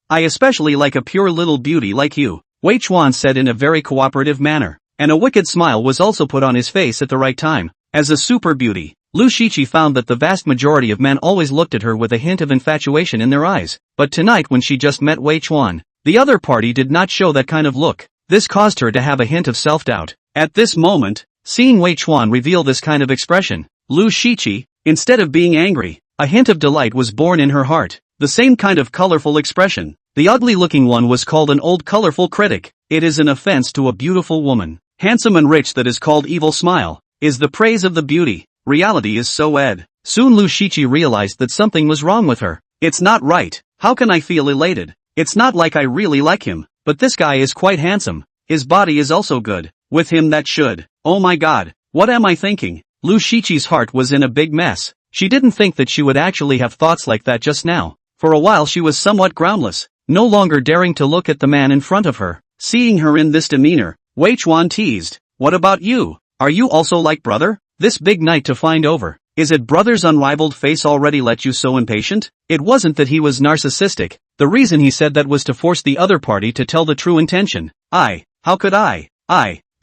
I especially like a pure little beauty like you," Wei Chuan said in a very cooperative manner, and a wicked smile was also put on his face at the right time. As a super beauty, Lu Shiqi found that the vast majority of men always looked at her with a hint of infatuation in their eyes, but tonight when she just met Wei Chuan, the other party did not show that kind of look. This caused her to have a hint of self-doubt. At this moment, seeing Wei Chuan reveal this kind of expression, Lu Shiqi, instead of being angry, a hint of delight was born in her heart. The same kind of colorful expression. The ugly-looking one was called an old colorful critic. It is an offense to a beautiful woman. Handsome and rich that is called evil smile. Is the praise of the beauty. Reality is so ed. Soon Lu Shiqi realized that something was wrong with her. It's not right. How can I feel elated? It's not like I really like him, but this guy is quite handsome. His body is also good. With him that should. Oh my god, what am I thinking? Lu Shiqi's heart was in a big mess. She didn't think that she would actually have thoughts like that just now. For a while she was somewhat groundless, no longer daring to look at the man in front of her. Seeing her in this demeanor, Wei Chuan teased, "What about you? Are you also like brother? This big night to find over. Is it brother's unrivaled face already let you so impatient?" It wasn't that he was narcissistic. The reason he said that was to force the other party to tell the true intention. How could I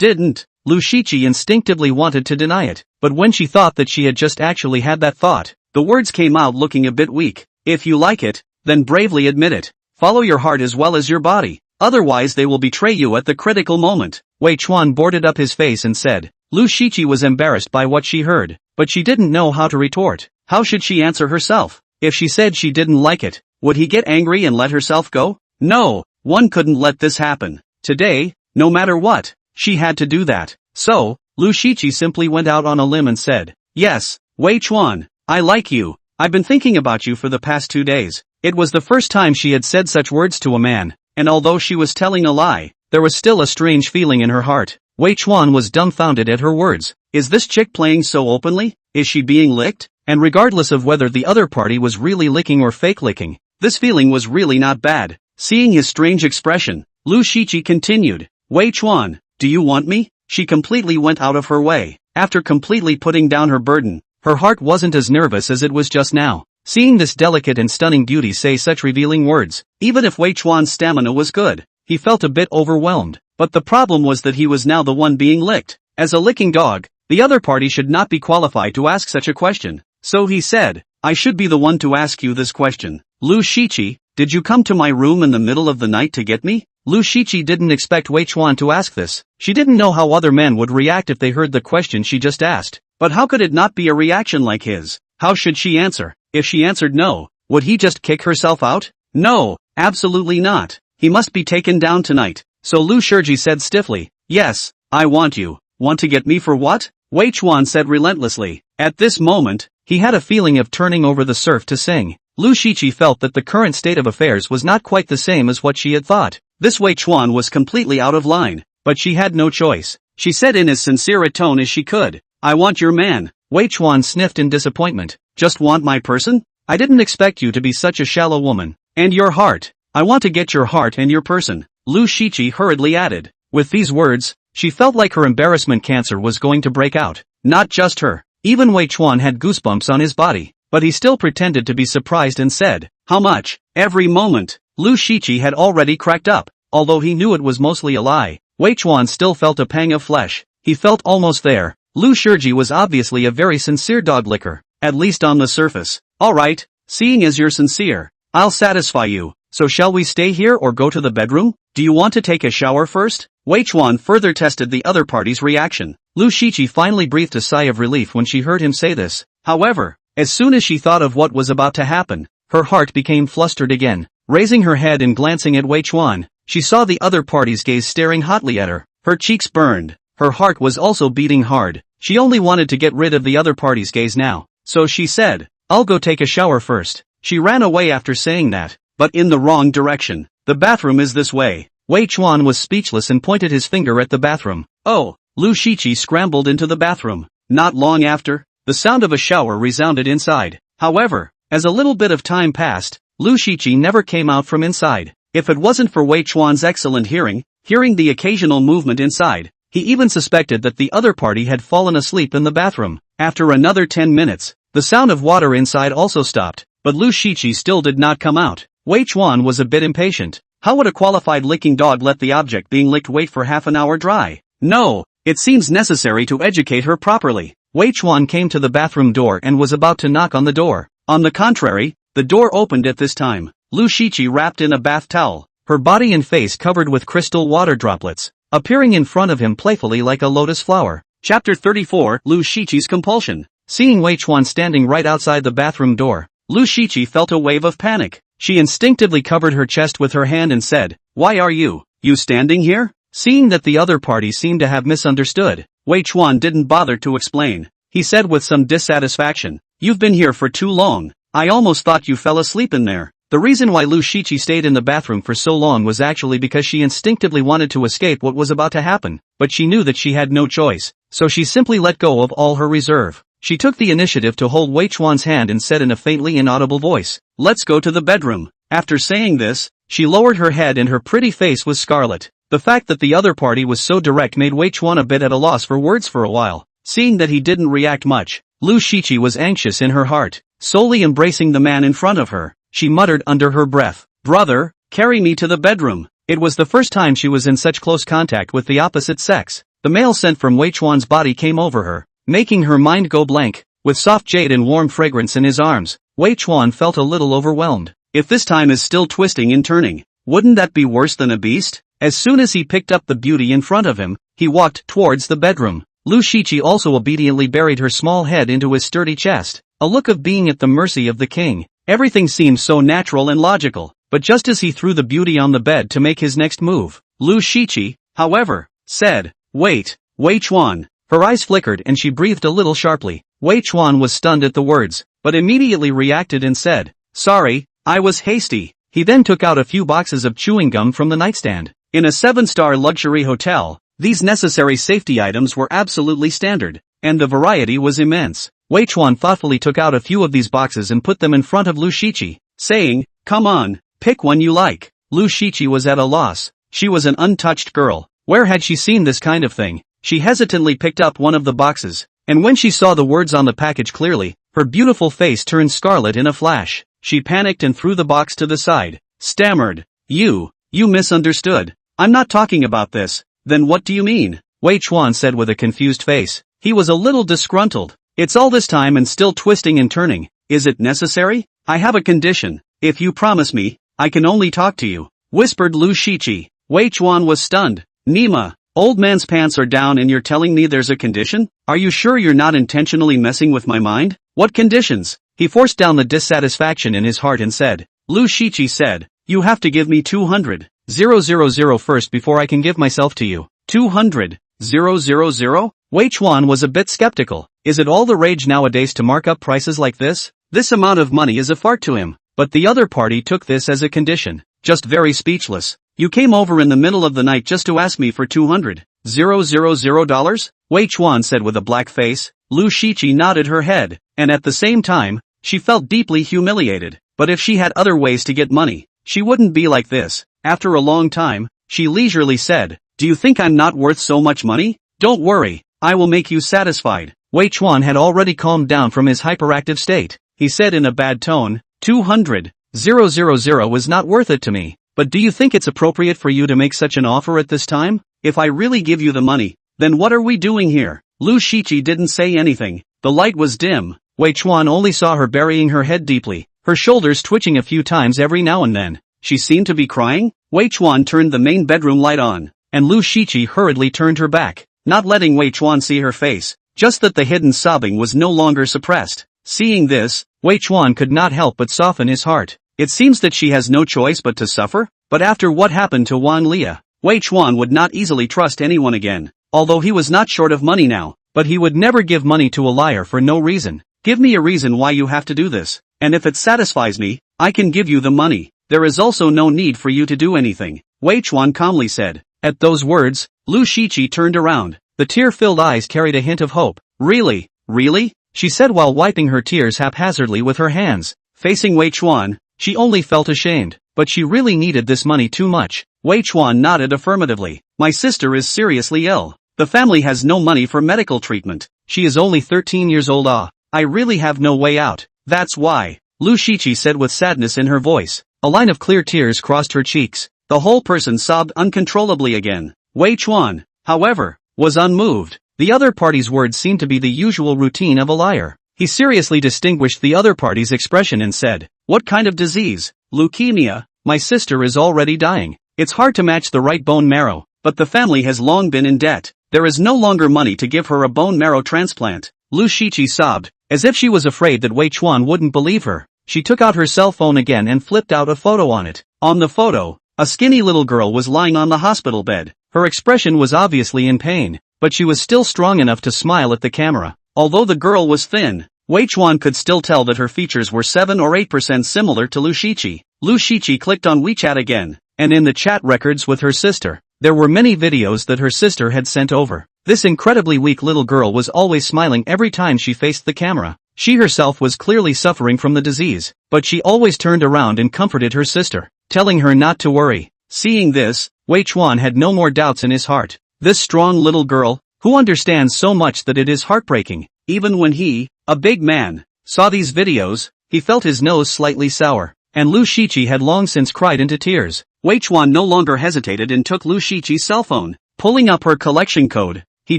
didn't. Lu Shiqi instinctively wanted to deny it, but when she thought that she had just actually had that thought, the words came out looking a bit weak. "If you like it, then bravely admit it. Follow your heart as well as your body. Otherwise they will betray you at the critical moment." Wei Chuan boarded up his face and said. Lu Shiqi was embarrassed by what she heard, but she didn't know how to retort. How should she answer herself? If she said she didn't like it, would he get angry and let herself go? No, one couldn't let this happen. Today, no matter what, she had to do that. So, Lu Shiqi simply went out on a limb and said, "Yes, Wei Chuan, I like you. I've been thinking about you for the past 2 days." It was the first time she had said such words to a man, and although she was telling a lie, there was still a strange feeling in her heart. Wei Chuan was dumbfounded at her words. Is this chick playing so openly? Is she being licked? And regardless of whether the other party was really licking or fake licking, this feeling was really not bad. Seeing his strange expression, Lu Shiqi continued, "Wei Chuan, do you want me?" She completely went out of her way. After completely putting down her burden, her heart wasn't as nervous as it was just now. Seeing this delicate and stunning beauty say such revealing words, even if Wei Chuan's stamina was good, he felt a bit overwhelmed. But the problem was that he was now the one being licked. As a licking dog, the other party should not be qualified to ask such a question. So he said, "I should be the one to ask you this question. Lu Shiqi, did you come to my room in the middle of the night to get me?" Lu Shiqi didn't expect Wei Chuan to ask this. She didn't know how other men would react if they heard the question she just asked. But how could it not be a reaction like his? How should she answer? If she answered no, would he just kick herself out? No, absolutely not. He must be taken down tonight. So Lu Shiqi said stiffly, "Yes, I want you." "Want to get me for what?" Wei Chuan said relentlessly. At this moment, he had a feeling of turning over the surf to sing. Lu Shiqi felt that the current state of affairs was not quite the same as what she had thought. This Wei Chuan was completely out of line, but she had no choice. She said in as sincere a tone as she could, "I want your man." Wei Chuan sniffed in disappointment. "Just want my person? I didn't expect you to be such a shallow woman. And your heart. I want to get your heart and your person," Lu Shiqi hurriedly added. With these words, she felt like her embarrassment cancer was going to break out. Not just her. Even Wei Chuan had goosebumps on his body, but he still pretended to be surprised and said, "How much?" Every moment, Lu Shiqi had already cracked up. Although he knew it was mostly a lie, Wei Chuan still felt a pang of flesh. He felt almost there. Lu Shiji was obviously a very sincere dog licker, at least on the surface. "Alright, seeing as you're sincere, I'll satisfy you. So shall we stay here or go to the bedroom? Do you want to take a shower first?" Wei Chuan further tested the other party's reaction. Lu Shiqi finally breathed a sigh of relief when she heard him say this. However, as soon as she thought of what was about to happen, her heart became flustered again. Raising her head and glancing at Wei Chuan, she saw the other party's gaze staring hotly at her. Her cheeks burned. Her heart was also beating hard. She only wanted to get rid of the other party's gaze now. So she said, "I'll go take a shower first." She ran away after saying that, but in the wrong direction. "The bathroom is this way." Wei Chuan was speechless and pointed his finger at the bathroom. "Oh!" Lu Shiqi scrambled into the bathroom. Not long after, the sound of a shower resounded inside. However, as a little bit of time passed, Lu Shiqi never came out from inside. If it wasn't for Wei Chuan's excellent hearing the occasional movement inside, he even suspected that the other party had fallen asleep in the bathroom. After another 10 minutes, the sound of water inside also stopped, but Lu Shiqi still did not come out. Wei Chuan was a bit impatient. How would a qualified licking dog let the object being licked wait for half an hour dry? No, it seems necessary to educate her properly. Wei Chuan came to the bathroom door and was about to knock on the door. On the contrary, the door opened at this time. Lu Shiqi wrapped in a bath towel, her body and face covered with crystal water droplets, appearing in front of him playfully like a lotus flower. Chapter 34, Lu Shiqi's Compulsion. Seeing Wei Chuan standing right outside the bathroom door, Lu Shiqi felt a wave of panic. She instinctively covered her chest with her hand and said, "Why are you standing here?" Seeing that the other party seemed to have misunderstood, Wei Chuan didn't bother to explain. He said with some dissatisfaction, "You've been here for too long. I almost thought you fell asleep in there." The reason why Lu Shiqi stayed in the bathroom for so long was actually because she instinctively wanted to escape what was about to happen, but she knew that she had no choice, so she simply let go of all her reserve. She took the initiative to hold Wei Chuan's hand and said in a faintly inaudible voice, "Let's go to the bedroom." After saying this, she lowered her head and her pretty face was scarlet. The fact that the other party was so direct made Wei Chuan a bit at a loss for words for a while. Seeing that he didn't react much, Lu Shiqi was anxious in her heart. Solely embracing the man in front of her, she muttered under her breath, "Brother, carry me to the bedroom." It was the first time she was in such close contact with the opposite sex. The male scent from Wei Chuan's body came over her, making her mind go blank. With soft jade and warm fragrance in his arms, Wei Chuan felt a little overwhelmed. If this time is still twisting and turning, wouldn't that be worse than a beast? As soon as he picked up the beauty in front of him, he walked towards the bedroom. Lu Shiqi also obediently buried her small head into his sturdy chest, a look of being at the mercy of the king. Everything seemed so natural and logical, but just as he threw the beauty on the bed to make his next move, Lu Shiqi, however, said, "Wait, Wei Chuan." Her eyes flickered and she breathed a little sharply. Wei Chuan was stunned at the words, but immediately reacted and said, "Sorry, I was hasty." He then took out a few boxes of chewing gum from the nightstand. In a 7-star luxury hotel, these necessary safety items were absolutely standard, and the variety was immense. Wei Chuan thoughtfully took out a few of these boxes and put them in front of Lu Shiqi, saying, "Come on, pick one you like." Lu Shiqi was at a loss. She was an untouched girl. Where had she seen this kind of thing? She hesitantly picked up one of the boxes, and when she saw the words on the package clearly, her beautiful face turned scarlet in a flash. She panicked and threw the box to the side, stammered, You misunderstood. I'm not talking about this." "Then what do you mean?" Wei Chuan said with a confused face. He was a little disgruntled. "It's all this time and still twisting and turning. Is it necessary? I have a condition. If you promise me, I can only talk to you," whispered Lu Shiqi. Wei Chuan was stunned. "Nima, old man's pants are down and you're telling me there's a condition? Are you sure you're not intentionally messing with my mind? What conditions?" He forced down the dissatisfaction in his heart and said. Lu Shiqi said, "You have to give me 200,000 first before I can give myself to you." 200,000? Wei Chuan was a bit skeptical. Is it all the rage nowadays to mark up prices like this? This amount of money is a fart to him. But the other party took this as a condition, just very speechless. "You came over in the middle of the night just to ask me for $200,000? Wei Chuan said with a black face. Lu Shiqi nodded her head, and at the same time, she felt deeply humiliated. But if she had other ways to get money, she wouldn't be like this. After a long time, she leisurely said, "Do you think I'm not worth so much money? Don't worry, I will make you satisfied." Wei Chuan had already calmed down from his hyperactive state. He said in a bad tone, 200,000 was not worth it to me. But do you think it's appropriate for you to make such an offer at this time? If I really give you the money, then what are we doing here? Lu Shiqi didn't say anything. The light was dim. Wei Chuan only saw her burying her head deeply, her shoulders twitching a few times every now and then. She seemed to be crying. Wei Chuan turned the main bedroom light on, and Lu Shiqi hurriedly turned her back, not letting Wei Chuan see her face, just that the hidden sobbing was no longer suppressed. Seeing this, Wei Chuan could not help but soften his heart. It seems that she has no choice but to suffer, but after what happened to Wan Lia, Wei Chuan would not easily trust anyone again, although he was not short of money now, but he would never give money to a liar for no reason. Give me a reason why you have to do this, and if it satisfies me, I can give you the money. There is also no need for you to do anything, Wei Chuan calmly said. At those words, Lu Shiqi turned around. The tear-filled eyes carried a hint of hope. Really? Really? She said while wiping her tears haphazardly with her hands. Facing Wei Chuan, she only felt ashamed, but she really needed this money too much. Wei Chuan nodded affirmatively. My sister is seriously ill. The family has no money for medical treatment. She is only 13 years old. I really have no way out. That's why, Lu Shiqi said with sadness in her voice. A line of clear tears crossed her cheeks. The whole person sobbed uncontrollably again. Wei Chuan, however, was unmoved. The other party's words seemed to be the usual routine of a liar. He seriously distinguished the other party's expression and said, what kind of disease? Leukemia. My sister is already dying. It's hard to match the right bone marrow, but the family has long been in debt. There is no longer money to give her a bone marrow transplant. Lu Shiqi sobbed, as if she was afraid that Wei Chuan wouldn't believe her. She took out her cell phone again and flipped out a photo on it. On the photo, a skinny little girl was lying on the hospital bed. Her expression was obviously in pain, but she was still strong enough to smile at the camera. Although the girl was thin, Wei Chuan could still tell that her features were 7 or 8% similar to Lu Shiqi. Lu Shiqi clicked on WeChat again, and in the chat records with her sister, there were many videos that her sister had sent over. This incredibly weak little girl was always smiling every time she faced the camera. She herself was clearly suffering from the disease, but she always turned around and comforted her sister, telling her not to worry. Seeing this, Wei Chuan had no more doubts in his heart. This strong little girl, who understands so much that it is heartbreaking. Even when he, a big man, saw these videos, he felt his nose slightly sour, and Lu Shiqi had long since cried into tears. Wei Chuan no longer hesitated and took Lu Shiqi's cell phone. Pulling up her collection code, he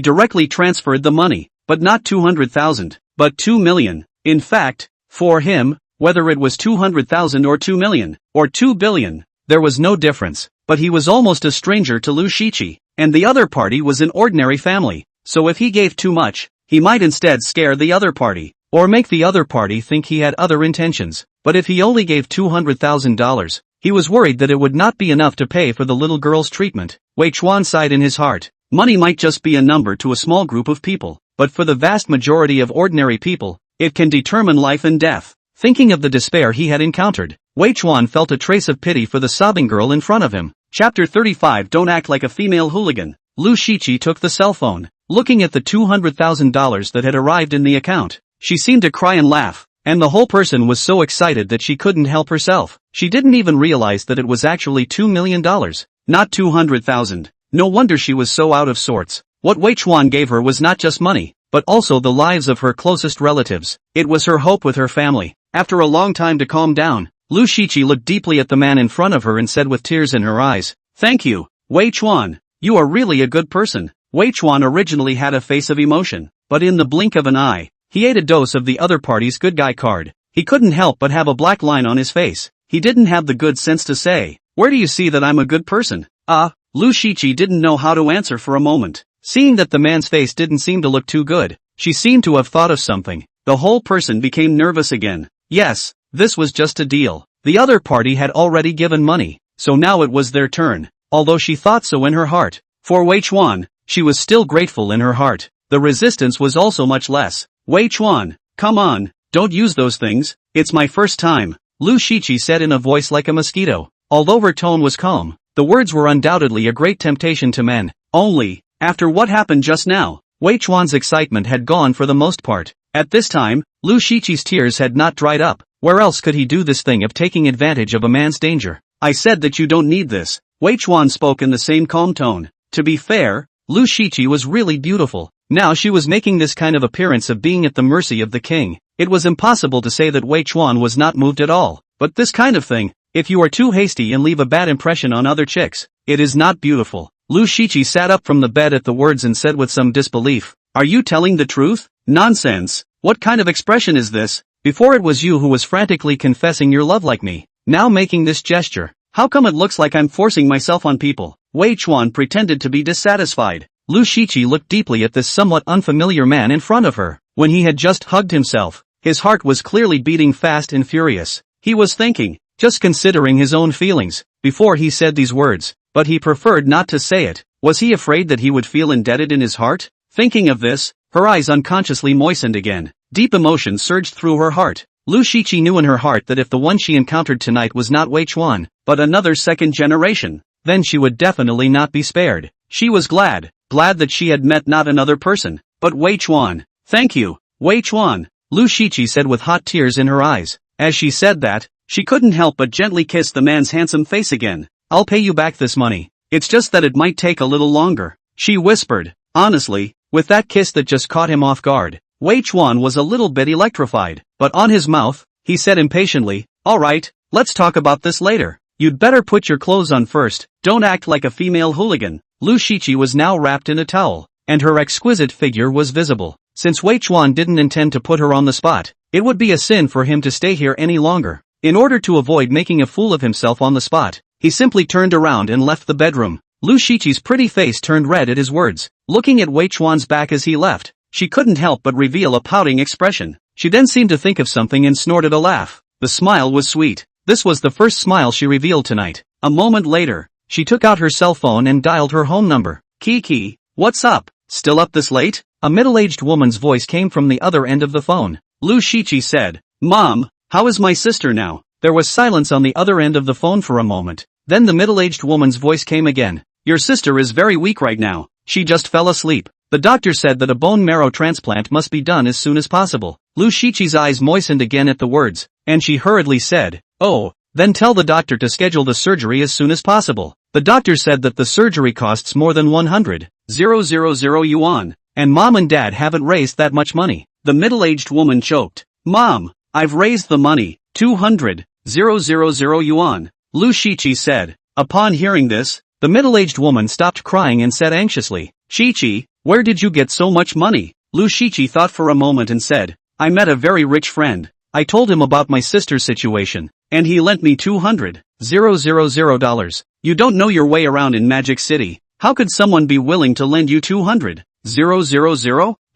directly transferred the money, but not 200,000, but 2 million. In fact, for him, whether it was 200,000 or 2 million, or 2 billion, there was no difference, but he was almost a stranger to Lu Shiqi, and the other party was an ordinary family, so if he gave too much, he might instead scare the other party, or make the other party think he had other intentions. But if he only gave $200,000, he was worried that it would not be enough to pay for the little girl's treatment. Wei Chuan sighed in his heart. Money might just be a number to a small group of people, but for the vast majority of ordinary people, it can determine life and death. Thinking of the despair he had encountered, Wei Chuan felt a trace of pity for the sobbing girl in front of him. Chapter 35 Don't act like a female hooligan. Lu Shiqi took the cell phone. Looking at the $200,000 that had arrived in the account, she seemed to cry and laugh, and the whole person was so excited that she couldn't help herself. She didn't even realize that it was actually $2 million, not 200,000. No wonder she was so out of sorts. What Wei Chuan gave her was not just money, but also the lives of her closest relatives. It was her hope with her family. After a long time to calm down, Lu Shiqi looked deeply at the man in front of her and said with tears in her eyes, "Thank you, Wei Chuan. You are really a good person." Wei Chuan originally had a face of emotion, but in the blink of an eye, he ate a dose of the other party's good guy card. He couldn't help but have a black line on his face. He didn't have the good sense to say, "Where do you see that I'm a good person?" Lu Shiqi didn't know how to answer for a moment. Seeing that the man's face didn't seem to look too good, she seemed to have thought of something. The whole person became nervous again. Yes, this was just a deal. The other party had already given money, so now it was their turn, although she thought so in her heart. For Wei Chuan, she was still grateful in her heart. The resistance was also much less. "Wei Chuan, come on, don't use those things, it's my first time," Lu Shiqi said in a voice like a mosquito. Although her tone was calm, the words were undoubtedly a great temptation to men. Only, after what happened just now, Wei Chuan's excitement had gone for the most part. At this time, Lu Shiqi's tears had not dried up. Where else could he do this thing of taking advantage of a man's danger? "I said that you don't need this," Wei Chuan spoke in the same calm tone. To be fair, Lu Shiqi was really beautiful. Now she was making this kind of appearance of being at the mercy of the king. It was impossible to say that Wei Chuan was not moved at all. But this kind of thing, if you are too hasty and leave a bad impression on other chicks, it is not beautiful. Lu Shiqi sat up from the bed at the words and said with some disbelief, "Are you telling the truth? Nonsense. What kind of expression is this? Before it was you who was frantically confessing your love like me. Now making this gesture. How come it looks like I'm forcing myself on people?" Wei Chuan pretended to be dissatisfied. Lu Shiqi looked deeply at this somewhat unfamiliar man in front of her. When he had just hugged himself, his heart was clearly beating fast and furious. He was thinking, just considering his own feelings, before he said these words, but he preferred not to say it. Was he afraid that he would feel indebted in his heart? Thinking of this, her eyes unconsciously moistened again. Deep emotion surged through her heart. Lu Shiqi knew in her heart that if the one she encountered tonight was not Wei Chuan, but another second generation, then she would definitely not be spared. She was glad that she had met not another person, but Wei Chuan. "Thank you, Wei Chuan," Lu Shiqi said with hot tears in her eyes. As she said that, she couldn't help but gently kiss the man's handsome face again. "I'll pay you back this money. It's just that it might take a little longer," she whispered. Honestly, with that kiss that just caught him off guard, Wei Chuan was a little bit electrified, but on his mouth, he said impatiently, "All right, let's talk about this later. You'd better put your clothes on first, don't act like a female hooligan." Lu Shiqi was now wrapped in a towel, and her exquisite figure was visible. Since Wei Chuan didn't intend to put her on the spot, it would be a sin for him to stay here any longer. In order to avoid making a fool of himself on the spot, he simply turned around and left the bedroom. Lu Shiqi's pretty face turned red at his words. Looking at Wei Chuan's back as he left, she couldn't help but reveal a pouting expression. She then seemed to think of something and snorted a laugh. The smile was sweet. This was the first smile she revealed tonight. A moment later, she took out her cell phone and dialed her home number. "Kiki, what's up? Still up this late?" A middle-aged woman's voice came from the other end of the phone. Lu Shiqi said, "Mom, how is my sister now?" There was silence on the other end of the phone for a moment. Then the middle-aged woman's voice came again. "Your sister is very weak right now. She just fell asleep. The doctor said that a bone marrow transplant must be done as soon as possible." Lu Shiqi's eyes moistened again at the words, and she hurriedly said, "Oh, then tell the doctor to schedule the surgery as soon as possible. The doctor said that the surgery costs more than 100,000 yuan, and Mom and Dad haven't raised that much money." The middle-aged woman choked. "Mom, I've raised the money, 200,000 yuan, Lu Shiqi said. Upon hearing this, the middle-aged woman stopped crying and said anxiously, "Shiqi, where did you get so much money?" Lu Shiqi thought for a moment and said, "I met a very rich friend. I told him about my sister's situation, and he lent me $200,000. You don't know your way around in Magic City. How could someone be willing to lend you 200,000?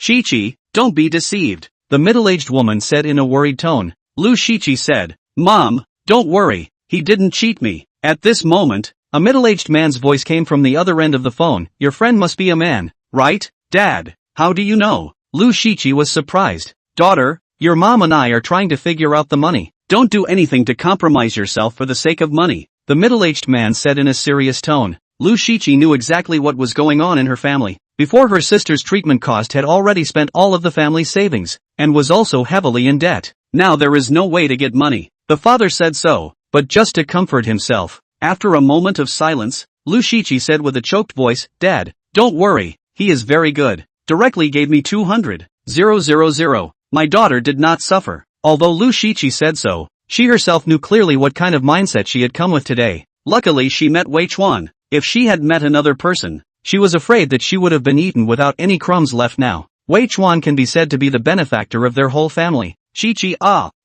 Shiqi, don't be deceived," the middle-aged woman said in a worried tone. Lu Shiqi said, "Mom, don't worry, he didn't cheat me." At this moment, a middle-aged man's voice came from the other end of the phone. "Your friend must be a man, right, Dad? How do you know?" Lu Shiqi was surprised. "Daughter, your mom and I are trying to figure out the money. Don't do anything to compromise yourself for the sake of money," the middle-aged man said in a serious tone. Lu Shiqi knew exactly what was going on in her family. Before her sister's treatment cost had already spent all of the family's savings, and was also heavily in debt. Now there is no way to get money. The father said so, but just to comfort himself. After a moment of silence, Lu Shiqi said with a choked voice, "Dad, don't worry, he is very good. Directly gave me 200,000. My daughter did not suffer." Although Lu Shiqi said so, she herself knew clearly what kind of mindset she had come with today. Luckily she met Wei Chuan. If she had met another person, she was afraid that she would have been eaten without any crumbs left now. Wei Chuan can be said to be the benefactor of their whole family. "Shiqi,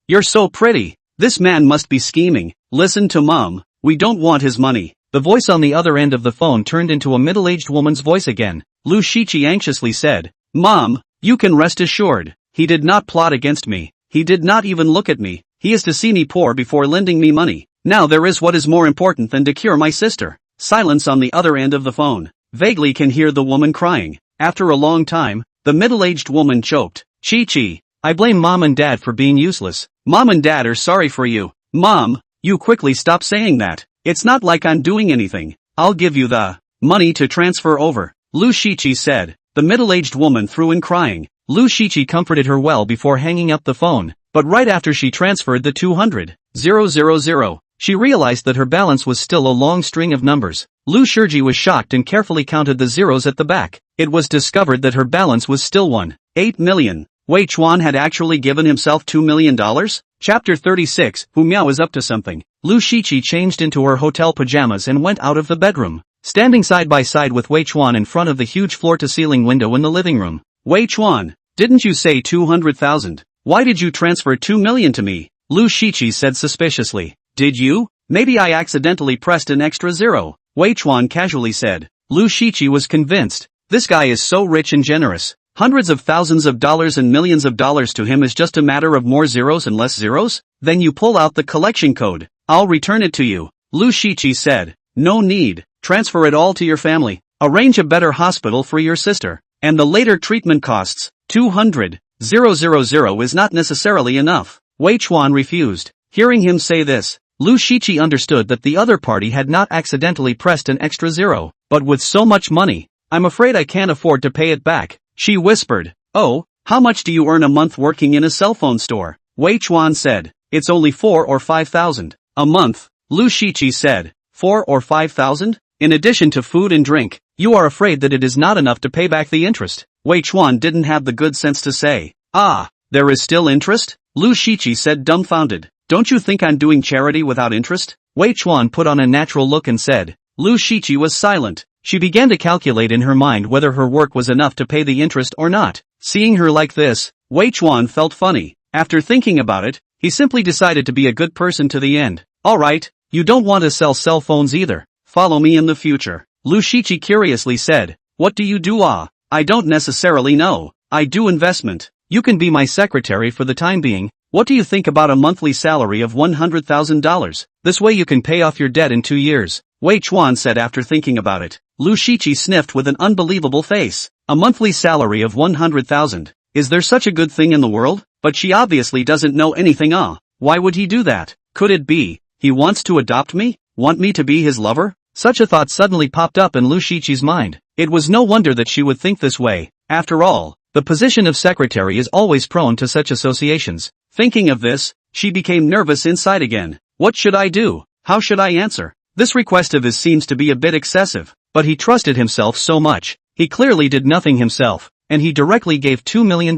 you're so pretty. This man must be scheming. Listen to Mom, we don't want his money." The voice on the other end of the phone turned into a middle-aged woman's voice again. Lu Shiqi anxiously said, "Mom, you can rest assured, he did not plot against me. He did not even look at me. He is to see me poor before lending me money. Now there is what is more important than to cure my sister." Silence on the other end of the phone. Vaguely can hear the woman crying. After a long time, the middle-aged woman choked. "Shiqi, I blame Mom and Dad for being useless. Mom and Dad are sorry for you." "Mom, you quickly stop saying that. It's not like I'm doing anything. I'll give you the money to transfer over," Lu Shiqi said. The middle-aged woman threw in crying. Lu Shiqi comforted her well before hanging up the phone, but right after she transferred the 200,000, she realized that her balance was still a long string of numbers. Lu Shiji was shocked and carefully counted the zeros at the back. It was discovered that her balance was still 1.8 million. Wei Chuan had actually given himself $2 million? Chapter 36, Hu Miao is up to something. Lu Shiqi changed into her hotel pajamas and went out of the bedroom, standing side by side with Wei Chuan in front of the huge floor-to-ceiling window in the living room. Wei Chuan, didn't you say 200,000? Why did you transfer 2 million to me? Lu Shiqi said suspiciously. Did you? Maybe I accidentally pressed an extra zero, Wei Chuan casually said. Lu Shiqi was convinced. This guy is so rich and generous. Hundreds of thousands of dollars and millions of dollars to him is just a matter of more zeros and less zeros? Then you pull out the collection code. I'll return it to you, Lu Shiqi said. No need. Transfer it all to your family. Arrange a better hospital for your sister. And the later treatment costs, 200,000 is not necessarily enough. Wei Chuan refused. Hearing him say this, Lu Shiqi understood that the other party had not accidentally pressed an extra zero. But with so much money, I'm afraid I can't afford to pay it back, she whispered. Oh, how much do you earn a month working in a cell phone store? Wei Chuan said. It's only 4,000 or 5,000. A month, Lu Shiqi said. 4,000 or 5,000? In addition to food and drink, you are afraid that it is not enough to pay back the interest. Wei Chuan didn't have the good sense to say. Ah, there is still interest? Lu Shiqi said dumbfounded. Don't you think I'm doing charity without interest? Wei Chuan put on a natural look and said. Lu Shiqi was silent. She began to calculate in her mind whether her work was enough to pay the interest or not. Seeing her like this, Wei Chuan felt funny. After thinking about it, he simply decided to be a good person to the end. Alright, you don't want to sell cell phones either. Follow me in the future. Lu Shiqi curiously said. What do you do? I don't necessarily know. I do investment. You can be my secretary for the time being. What do you think about a monthly salary of $100,000? This way you can pay off your debt in 2 years. Wei Chuan said after thinking about it. Lu Shiqi sniffed with an unbelievable face. A monthly salary of 100,000. Is there such a good thing in the world? But she obviously doesn't know anything. Why would he do that? Could it be, he wants to adopt me? Want me to be his lover? Such a thought suddenly popped up in Lu Shiqi's mind. It was no wonder that she would think this way. After all, the position of secretary is always prone to such associations. Thinking of this, she became nervous inside again. What should I do? How should I answer? This request of his seems to be a bit excessive, but he trusted himself so much. He clearly did nothing himself, and he directly gave $2 million.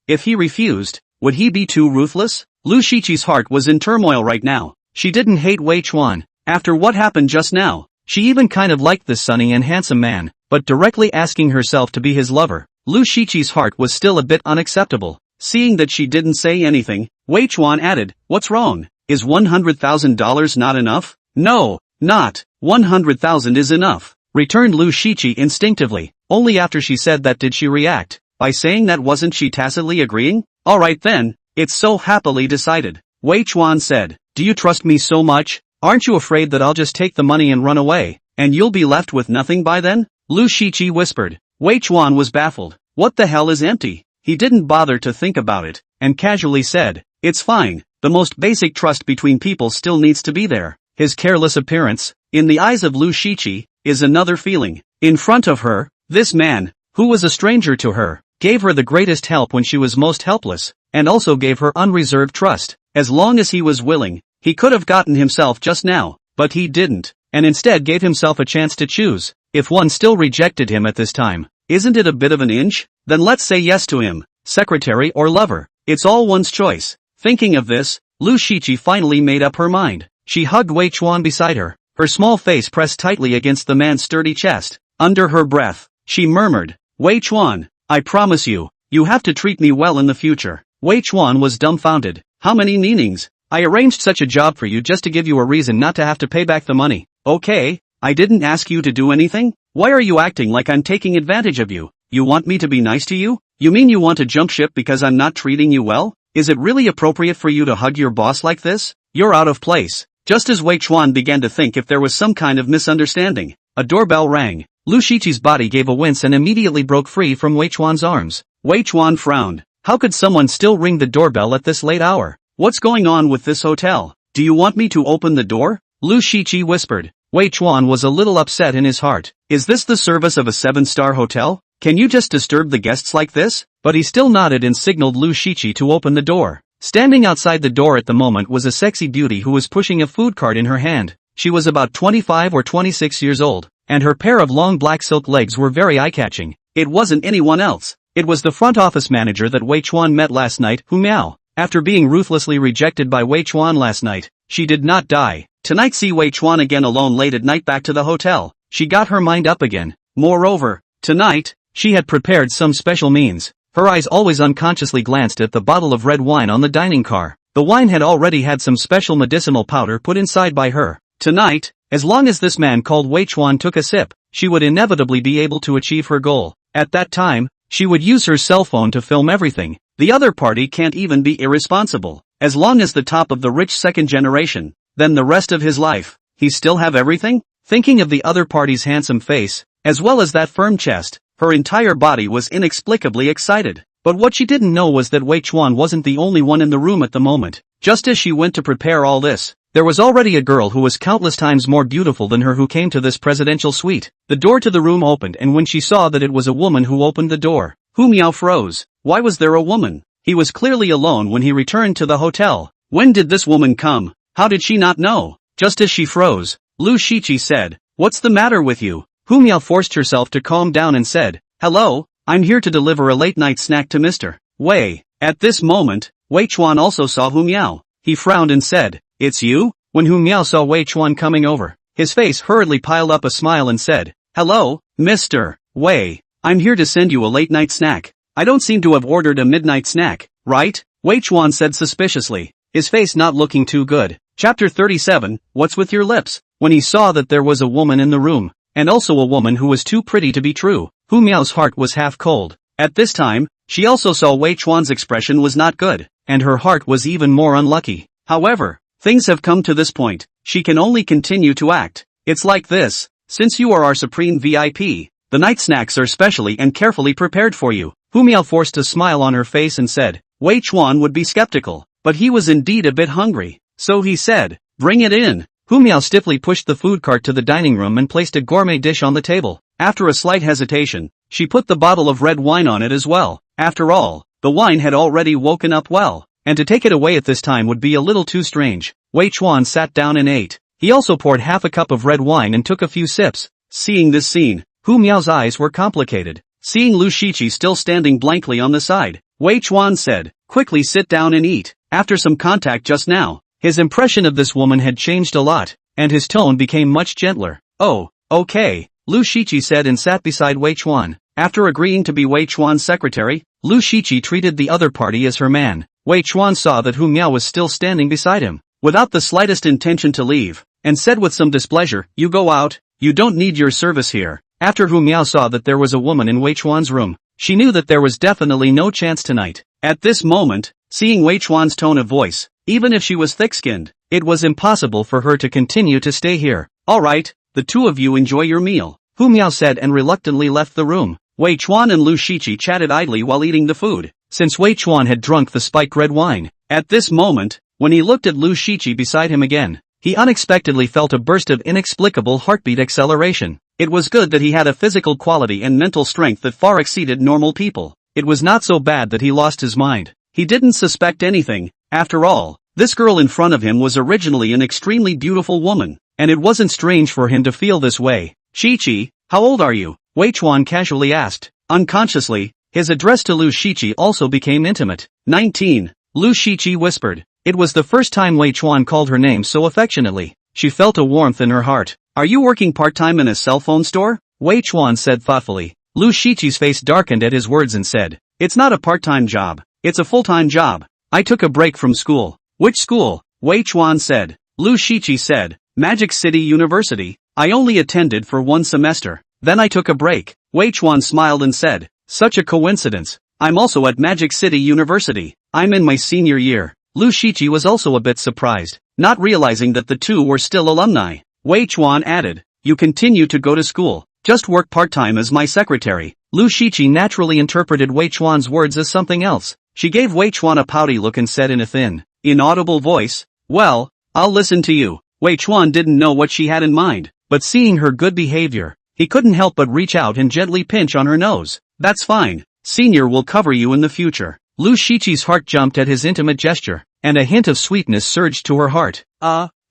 If he refused, would he be too ruthless? Lu Shiqi's heart was in turmoil right now. She didn't hate Wei Chuan. After what happened just now, she even kind of liked this sunny and handsome man, but directly asking herself to be his lover, Lu Shiqi's heart was still a bit unacceptable. Seeing that she didn't say anything, Wei Chuan added, what's wrong? Is $100,000 not enough? No, not. 100,000 is enough, returned Lu Shiqi instinctively. Only after she said that did she react. By saying that wasn't she tacitly agreeing? Alright then, it's so happily decided. Wei Chuan said, do you trust me so much? Aren't you afraid that I'll just take the money and run away, and you'll be left with nothing by then? Lu Shiqi whispered. Wei Chuan was baffled. What the hell is empty? He didn't bother to think about it, and casually said, it's fine, the most basic trust between people still needs to be there. His careless appearance, in the eyes of Lu Shiqi, is another feeling. In front of her, this man, who was a stranger to her, gave her the greatest help when she was most helpless, and also gave her unreserved trust. As long as he was willing, he could have gotten himself just now, but he didn't, and instead gave himself a chance to choose. If one still rejected him at this time, isn't it a bit of an inch? Then let's say yes to him, secretary or lover. It's all one's choice. Thinking of this, Lu Shiqi finally made up her mind. She hugged Wei Chuan beside her, her small face pressed tightly against the man's sturdy chest. Under her breath, she murmured, Wei Chuan, I promise you, you have to treat me well in the future. Wei Chuan was dumbfounded. How many meanings? I arranged such a job for you just to give you a reason not to have to pay back the money. Okay, I didn't ask you to do anything? Why are you acting like I'm taking advantage of you? You want me to be nice to you? You mean you want to jump ship because I'm not treating you well? Is it really appropriate for you to hug your boss like this? You're out of place. Just as Wei Chuan began to think if there was some kind of misunderstanding, a doorbell rang. Lu Shiqi's body gave a wince and immediately broke free from Wei Chuan's arms. Wei Chuan frowned. How could someone still ring the doorbell at this late hour? What's going on with this hotel? Do you want me to open the door? Lu Shiqi whispered. Wei Chuan was a little upset in his heart. Is this the service of a 7-star hotel? Can you just disturb the guests like this? But he still nodded and signaled Lu Shiqi to open the door. Standing outside the door at the moment was a sexy beauty who was pushing a food cart in her hand. She was about 25 or 26 years old, and her pair of long black silk legs were very eye-catching. It wasn't anyone else. It was the front office manager that Wei Chuan met last night, Hu Miao. After being ruthlessly rejected by Wei Chuan last night, she did not die. Tonight see Wei Chuan again alone late at night back to the hotel. She got her mind up again. Moreover, tonight, she had prepared some special means. Her eyes always unconsciously glanced at the bottle of red wine on the dining car. The wine had already had some special medicinal powder put inside by her. Tonight, as long as this man called Wei Chuan took a sip, she would inevitably be able to achieve her goal. At that time, she would use her cell phone to film everything. The other party can't even be irresponsible. As long as the top of the rich second generation, then the rest of his life, he still have everything? Thinking of the other party's handsome face, as well as that firm chest, her entire body was inexplicably excited. But what she didn't know was that Wei Chuan wasn't the only one in the room at the moment. Just as she went to prepare all this, there was already a girl who was countless times more beautiful than her who came to this presidential suite. The door to the room opened, and when she saw that it was a woman who opened the door, Hu Miao froze. Why was there a woman? He was clearly alone when he returned to the hotel. When did this woman come? How did she not know? Just as she froze, Lu Shiqi said, "What's the matter with you?" Hu Miao forced herself to calm down and said, "Hello, I'm here to deliver a late-night snack to Mr. Wei." At this moment, Wei Chuan also saw Hu Miao. He frowned and said, "It's you?" When Hu Miao saw Wei Chuan coming over, his face hurriedly piled up a smile and said, "Hello, Mr. Wei. I'm here to send you a late-night snack. I don't seem to have ordered a midnight snack, right?" Wei Chuan said suspiciously, his face not looking too good. Chapter 37, What's with your lips? When he saw that there was a woman in the room, and also a woman who was too pretty to be true, Hu Miao's heart was half cold. At this time, she also saw Wei Chuan's expression was not good, and her heart was even more unlucky. However, things have come to this point, she can only continue to act. It's like this, since you are our supreme VIP, the night snacks are specially and carefully prepared for you. Hu Miao forced a smile on her face and said, Wei Chuan would be skeptical, but he was indeed a bit hungry. So he said, "Bring it in." Hu Miao stiffly pushed the food cart to the dining room and placed a gourmet dish on the table. After a slight hesitation, she put the bottle of red wine on it as well. After all, the wine had already woken up well, and to take it away at this time would be a little too strange. Wei Chuan sat down and ate. He also poured half a cup of red wine and took a few sips. Seeing this scene, Hu Miao's eyes were complicated. Seeing Lu Shiqi still standing blankly on the side, Wei Chuan said, "Quickly sit down and eat." After some contact just now, his impression of this woman had changed a lot, and his tone became much gentler. "Oh, okay," Lu Shiqi said and sat beside Wei Chuan. After agreeing to be Wei Chuan's secretary, Lu Shiqi treated the other party as her man. Wei Chuan saw that Hu Miao was still standing beside him, without the slightest intention to leave, and said with some displeasure, "You go out, you don't need your service here." After Hu Miao saw that there was a woman in Wei Chuan's room, she knew that there was definitely no chance tonight. At this moment, seeing Wei Chuan's tone of voice, even if she was thick-skinned, it was impossible for her to continue to stay here. "Alright, the two of you enjoy your meal," Hu Miao said and reluctantly left the room. Wei Chuan and Lu Shiqi chatted idly while eating the food, since Wei Chuan had drunk the spiked red wine. At this moment, when he looked at Lu Shiqi beside him again, he unexpectedly felt a burst of inexplicable heartbeat acceleration. It was good that he had a physical quality and mental strength that far exceeded normal people. It was not so bad that he lost his mind. He didn't suspect anything. After all, this girl in front of him was originally an extremely beautiful woman, and it wasn't strange for him to feel this way. "Shiqi, how old are you?" Wei Chuan casually asked. Unconsciously, his address to Lu Shiqi also became intimate. 19, Lu Shiqi whispered. It was the first time Wei Chuan called her name so affectionately. She felt a warmth in her heart. "Are you working part-time in a cell phone store?" Wei Chuan said thoughtfully. Lu Shiqi's face darkened at his words and said, "It's not a part-time job. It's a full-time job. I took a break from school." "Which school?" Wei Chuan said. Lu Shiqi said, "Magic City University. I only attended for one semester. Then I took a break." Wei Chuan smiled and said, "Such a coincidence. I'm also at Magic City University. I'm in my senior year." Lu Shiqi was also a bit surprised, not realizing that the two were still alumni. Wei Chuan added, "You continue to go to school, just work part-time as my secretary." Lu Shiqi naturally interpreted Wei Chuan's words as something else. She gave Wei Chuan a pouty look and said in a thin, inaudible voice, "Well, I'll listen to you." Wei Chuan didn't know what she had in mind, but seeing her good behavior, he couldn't help but reach out and gently pinch on her nose. "That's fine. Senior will cover you in the future." Lu Shiqi's heart jumped at his intimate gesture, and a hint of sweetness surged to her heart.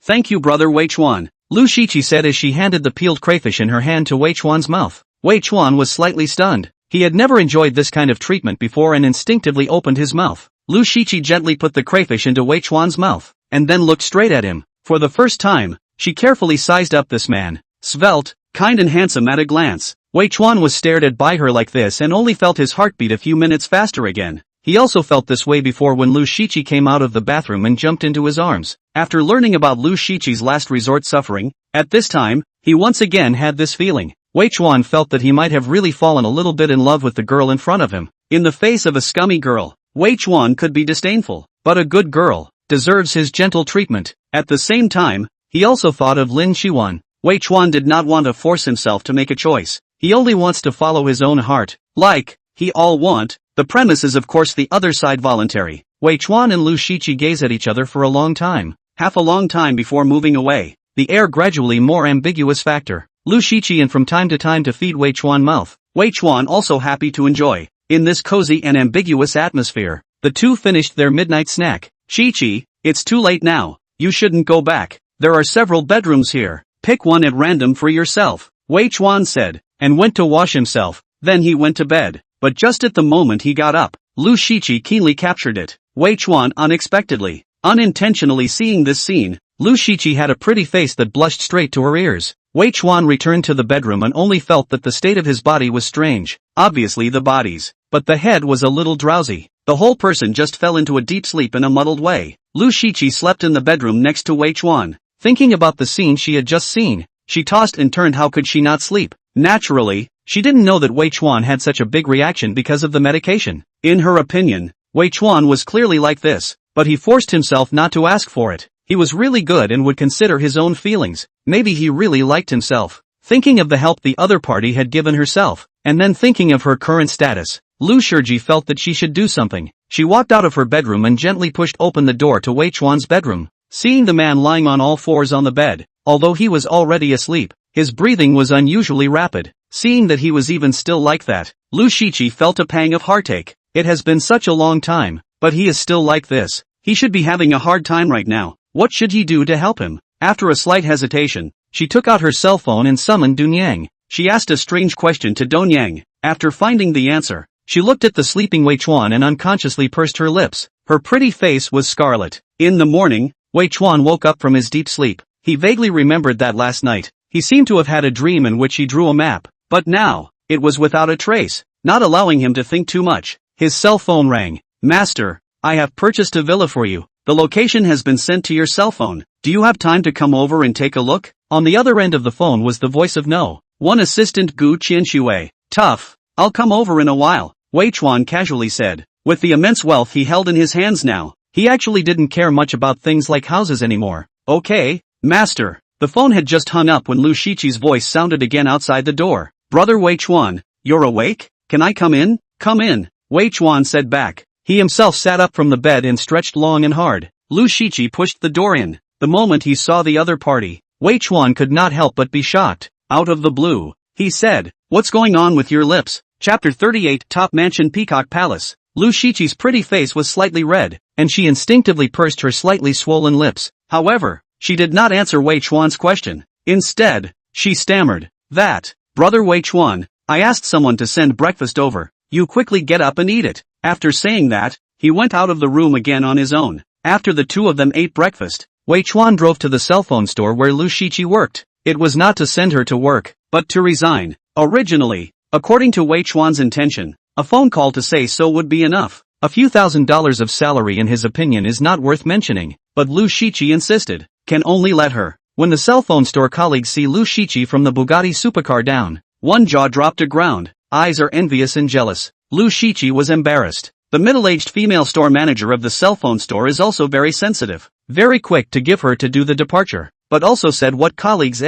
Thank you brother Wei Chuan." Lu Shiqi said as she handed the peeled crayfish in her hand to Wei Chuan's mouth. Wei Chuan was slightly stunned. He had never enjoyed this kind of treatment before and instinctively opened his mouth. Lu Shiqi gently put the crayfish into Wei Chuan's mouth, and then looked straight at him. For the first time, she carefully sized up this man. Svelte, kind and handsome at a glance. Wei Chuan was stared at by her like this and only felt his heartbeat a few minutes faster again. He also felt this way before when Lu Shiqi came out of the bathroom and jumped into his arms. After learning about Lu Shiqi's last resort suffering, at this time, he once again had this feeling. Wei Chuan felt that he might have really fallen a little bit in love with the girl in front of him. In the face of a scummy girl, Wei Chuan could be disdainful, but a good girl deserves his gentle treatment. At the same time, he also thought of Lin Qiwan. Wei Chuan did not want to force himself to make a choice. He only wants to follow his own heart. Like, he all want. The premise is of course the other side voluntary. Wei Chuan and Lu Shiqi gaze at each other for a long time. Half a long time before moving away. The air gradually more ambiguous factor. Lu Shiqi and from time to feed Wei Chuan mouth. Wei Chuan also happy to enjoy. In this cozy and ambiguous atmosphere, the two finished their midnight snack. Shiqi, it's too late now. You shouldn't go back. There are several bedrooms here. Pick one at random for yourself. Wei Chuan said, and went to wash himself. Then he went to bed. But just at the moment he got up, Lu Shiqi keenly captured it. Wei Chuan unexpectedly, unintentionally seeing this scene, Lu Shiqi had a pretty face that blushed straight to her ears. Wei Chuan returned to the bedroom and only felt that the state of his body was strange. Obviously the bodies, but the head was a little drowsy. The whole person just fell into a deep sleep in a muddled way. Lu Shiqi slept in the bedroom next to Wei Chuan. Thinking about the scene she had just seen, she tossed and turned. How could she not sleep? Naturally, she didn't know that Wei Chuan had such a big reaction because of the medication. In her opinion, Wei Chuan was clearly like this, but he forced himself not to ask for it. He was really good and would consider his own feelings. Maybe he really liked himself. Thinking of the help the other party had given herself, and then thinking of her current status, Lu Shiqi felt that she should do something. She walked out of her bedroom and gently pushed open the door to Wei Chuan's bedroom. Seeing the man lying on all fours on the bed, although he was already asleep, his breathing was unusually rapid. Seeing that he was even still like that, Lu Shiqi felt a pang of heartache. It has been such a long time, but he is still like this. He should be having a hard time right now. What should he do to help him? After a slight hesitation, she took out her cell phone and summoned Dunyang. She asked a strange question to Donyang. After finding the answer, she looked at the sleeping Wei Chuan and unconsciously pursed her lips. Her pretty face was scarlet. In the morning, Wei Chuan woke up from his deep sleep. He vaguely remembered that last night, he seemed to have had a dream in which he drew a map. But now, it was without a trace, not allowing him to think too much. His cell phone rang. Master, I have purchased a villa for you. The location has been sent to your cell phone. Do you have time to come over and take a look? On the other end of the phone was the voice of No. One assistant Gu Qianshui. Tough. I'll come over in a while, Wei Chuan casually said. With the immense wealth he held in his hands now, he actually didn't care much about things like houses anymore. Okay, master. The phone had just hung up when Lu Shiqi's voice sounded again outside the door. Brother Wei Chuan, you're awake? Can I come in? Come in, Wei Chuan said back. He himself sat up from the bed and stretched long and hard. Lu Shiqi pushed the door in. The moment he saw the other party, Wei Chuan could not help but be shocked. Out of the blue, he said, what's going on with your lips? Chapter 38 Top Mansion Peacock Palace. Lu Shiqi's pretty face was slightly red, and she instinctively pursed her slightly swollen lips. However, she did not answer Wei Chuan's question. Instead, she stammered, that, Brother Wei Chuan, I asked someone to send breakfast over. You quickly get up and eat it. After saying that, he went out of the room again on his own. After the two of them ate breakfast, Wei Chuan drove to the cell phone store where Lu Shiqi worked. It was not to send her to work, but to resign. Originally, according to Wei Chuan's intention, a phone call to say so would be enough. A few $1,000s of salary in his opinion is not worth mentioning, but Lu Shiqi insisted. Can only let her. When the cell phone store colleagues see Lu Shiqi from the Bugatti supercar down, one jaw dropped to ground. Eyes are envious and jealous. Lu Shiqi was embarrassed. The middle-aged female store manager of the cell phone store is also very sensitive, very quick to give her to do the departure, but also said what colleagues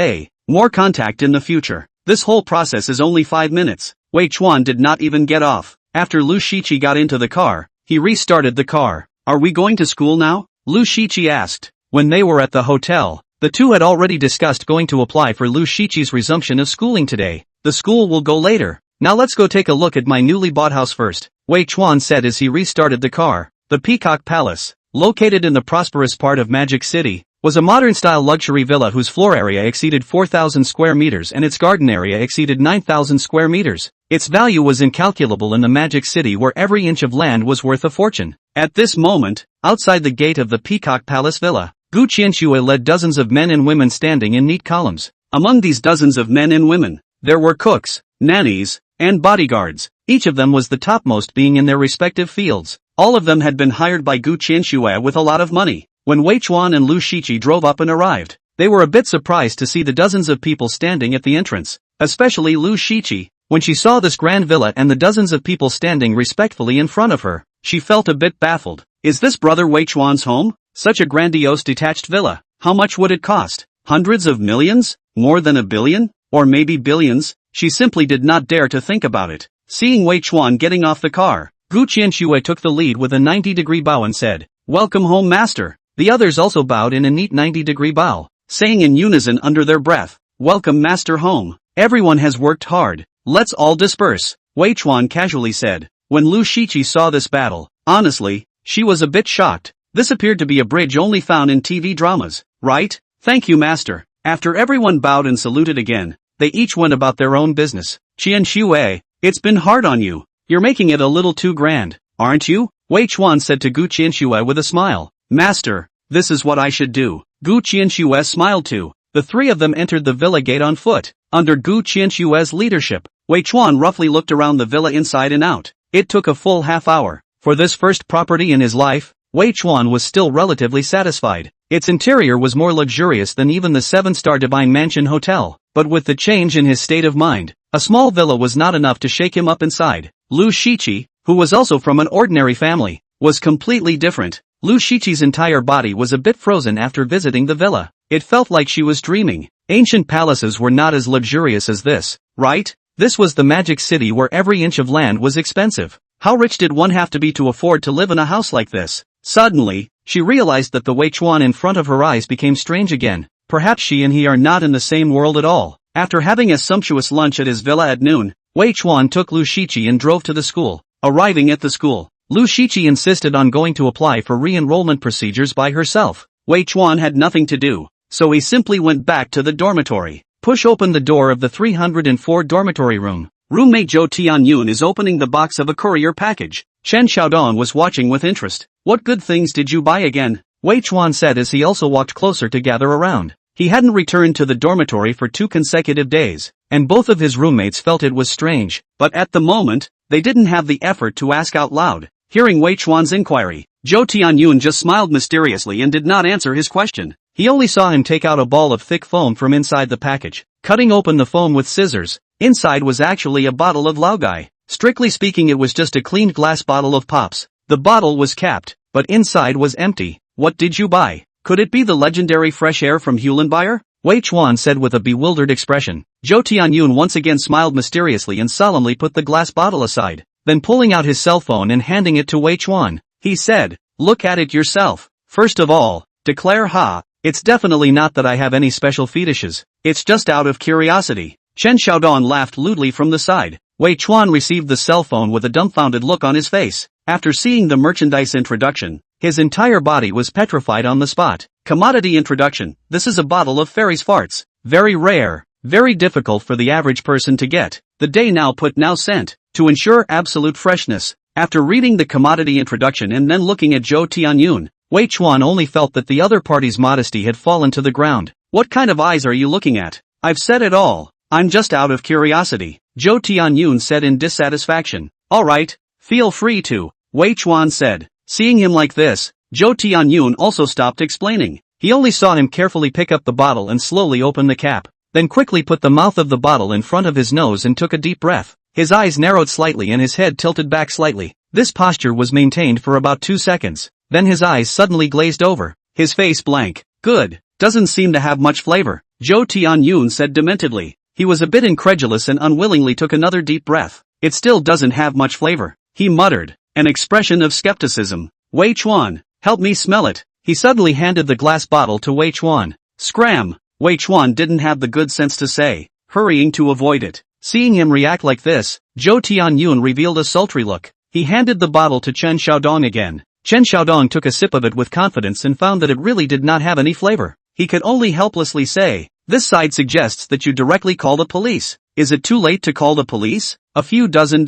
more contact in the future. This whole process is only 5 minutes. Wei Chuan did not even get off. After Lu Shiqi got into the car, he restarted the car. Are we going to school now? Lu Shiqi asked. When they were at the hotel, the two had already discussed going to apply for Lu Shiqi's resumption of schooling today. The school will go later. Now let's go take a look at my newly bought house first, Wei Chuan said as he restarted the car. The Peacock Palace, located in the prosperous part of Magic City, was a modern-style luxury villa whose floor area exceeded 4,000 square meters and its garden area exceeded 9,000 square meters. Its value was incalculable in the Magic City where every inch of land was worth a fortune. At this moment, outside the gate of the Peacock Palace Villa, Gu Qianxue led dozens of men and women standing in neat columns. Among these dozens of men and women, there were cooks, nannies, and bodyguards. Each of them was the topmost being in their respective fields. All of them had been hired by Gu Qianxue with a lot of money. When Wei Chuan and Lu Shiqi drove up and arrived, they were a bit surprised to see the dozens of people standing at the entrance, especially Lu Shiqi. When she saw this grand villa and the dozens of people standing respectfully in front of her, she felt a bit baffled. Is this brother Wei Chuan's home? Such a grandiose detached villa. How much would it cost? Hundreds of millions? More than $1 billion? Or maybe billions? She simply did not dare to think about it. Seeing Wei Chuan getting off the car, Gu Qianxue took the lead with a 90-degree bow and said, "Welcome home, master." The others also bowed in a neat 90-degree bow, saying in unison under their breath, "Welcome, master, home. Everyone has worked hard. Let's all disperse," Wei Chuan casually said. When Lu Shiqi saw this battle, honestly, she was a bit shocked. This appeared to be a bridge only found in TV dramas, right? "Thank you, master." After everyone bowed and saluted again, they each went about their own business. "Qianxue, it's been hard on you. You're making it a little too grand, aren't you?" Wei Chuan said to Gu Qianxue with a smile. "Master, this is what I should do." Gu Qianxue smiled too. The three of them entered the villa gate on foot. Under Gu Qianxue's leadership, Wei Chuan roughly looked around the villa inside and out. It took a full half hour. For this first property in his life, Wei Chuan was still relatively satisfied. Its interior was more luxurious than even the 7-star Divine Mansion Hotel. But with the change in his state of mind, a small villa was not enough to shake him up inside. Lu Shiqi, who was also from an ordinary family, was completely different. Lu Shiqi's entire body was a bit frozen after visiting the villa. It felt like she was dreaming. Ancient palaces were not as luxurious as this, right? This was the Magic City where every inch of land was expensive. How rich did one have to be to afford to live in a house like this? Suddenly, she realized that the Wei Chuan in front of her eyes became strange again. Perhaps she and he are not in the same world at all. After having a sumptuous lunch at his villa at noon, Wei Chuan took Lu Shiqi and drove to the school. Arriving at the school, Lu Shiqi insisted on going to apply for re-enrollment procedures by herself. Wei Chuan had nothing to do, so he simply went back to the dormitory. Push open the door of the 304 dormitory room. Roommate Zhou Tianyun is opening the box of a courier package. Chen Xiaodong was watching with interest. "What good things did you buy again?" Wei Chuan said as he also walked closer to gather around. He hadn't returned to the dormitory for 2 consecutive days, and both of his roommates felt it was strange, but at the moment, they didn't have the effort to ask out loud. Hearing Wei Chuan's inquiry, Zhou Tianyun just smiled mysteriously and did not answer his question. He only saw him take out a ball of thick foam from inside the package. Cutting open the foam with scissors, inside was actually a bottle of laogai. Strictly speaking, it was just a cleaned glass bottle of pops. The bottle was capped, but inside was empty. "What did you buy? Could it be the legendary fresh air from Hulenbeyer?" Wei Chuan said with a bewildered expression. Zhou Tianyun once again smiled mysteriously and solemnly put the glass bottle aside. Then pulling out his cell phone and handing it to Wei Chuan, he said, "Look at it yourself. First of all, declare ha. It's definitely not that I have any special fetishes. It's just out of curiosity." Chen Xiaodong laughed lewdly from the side. Wei Chuan received the cell phone with a dumbfounded look on his face. After seeing the merchandise introduction, his entire body was petrified on the spot. Commodity introduction. This is a bottle of fairy's farts. Very rare, very difficult for the average person to get. The day now put now sent, to ensure absolute freshness. After reading the commodity introduction and then looking at Zhou Tianyun, Wei Chuan only felt that the other party's modesty had fallen to the ground. "What kind of eyes are you looking at? I've said it all. I'm just out of curiosity," Zhou Tianyun said in dissatisfaction. "Alright, feel free to," Wei Chuan said. Seeing him like this, Zhou Tianyun also stopped explaining. He only saw him carefully pick up the bottle and slowly open the cap, then quickly put the mouth of the bottle in front of his nose and took a deep breath. His eyes narrowed slightly and his head tilted back slightly. This posture was maintained for about 2 seconds. Then his eyes suddenly glazed over, his face blank. "Good, doesn't seem to have much flavor," Zhou Tianyun said dementedly. He was a bit incredulous and unwillingly took another deep breath. "It still doesn't have much flavor," he muttered, an expression of skepticism. "Wei Chuan, help me smell it." He suddenly handed the glass bottle to Wei Chuan. "Scram," Wei Chuan didn't have the good sense to say, hurrying to avoid it. Seeing him react like this, Zhou Tianyun revealed a sultry look. He handed the bottle to Chen Xiaodong again. Chen Xiaodong took a sip of it with confidence and found that it really did not have any flavor. He could only helplessly say, "This side suggests that you directly call the police. Is it too late to call the police? A few $dozen.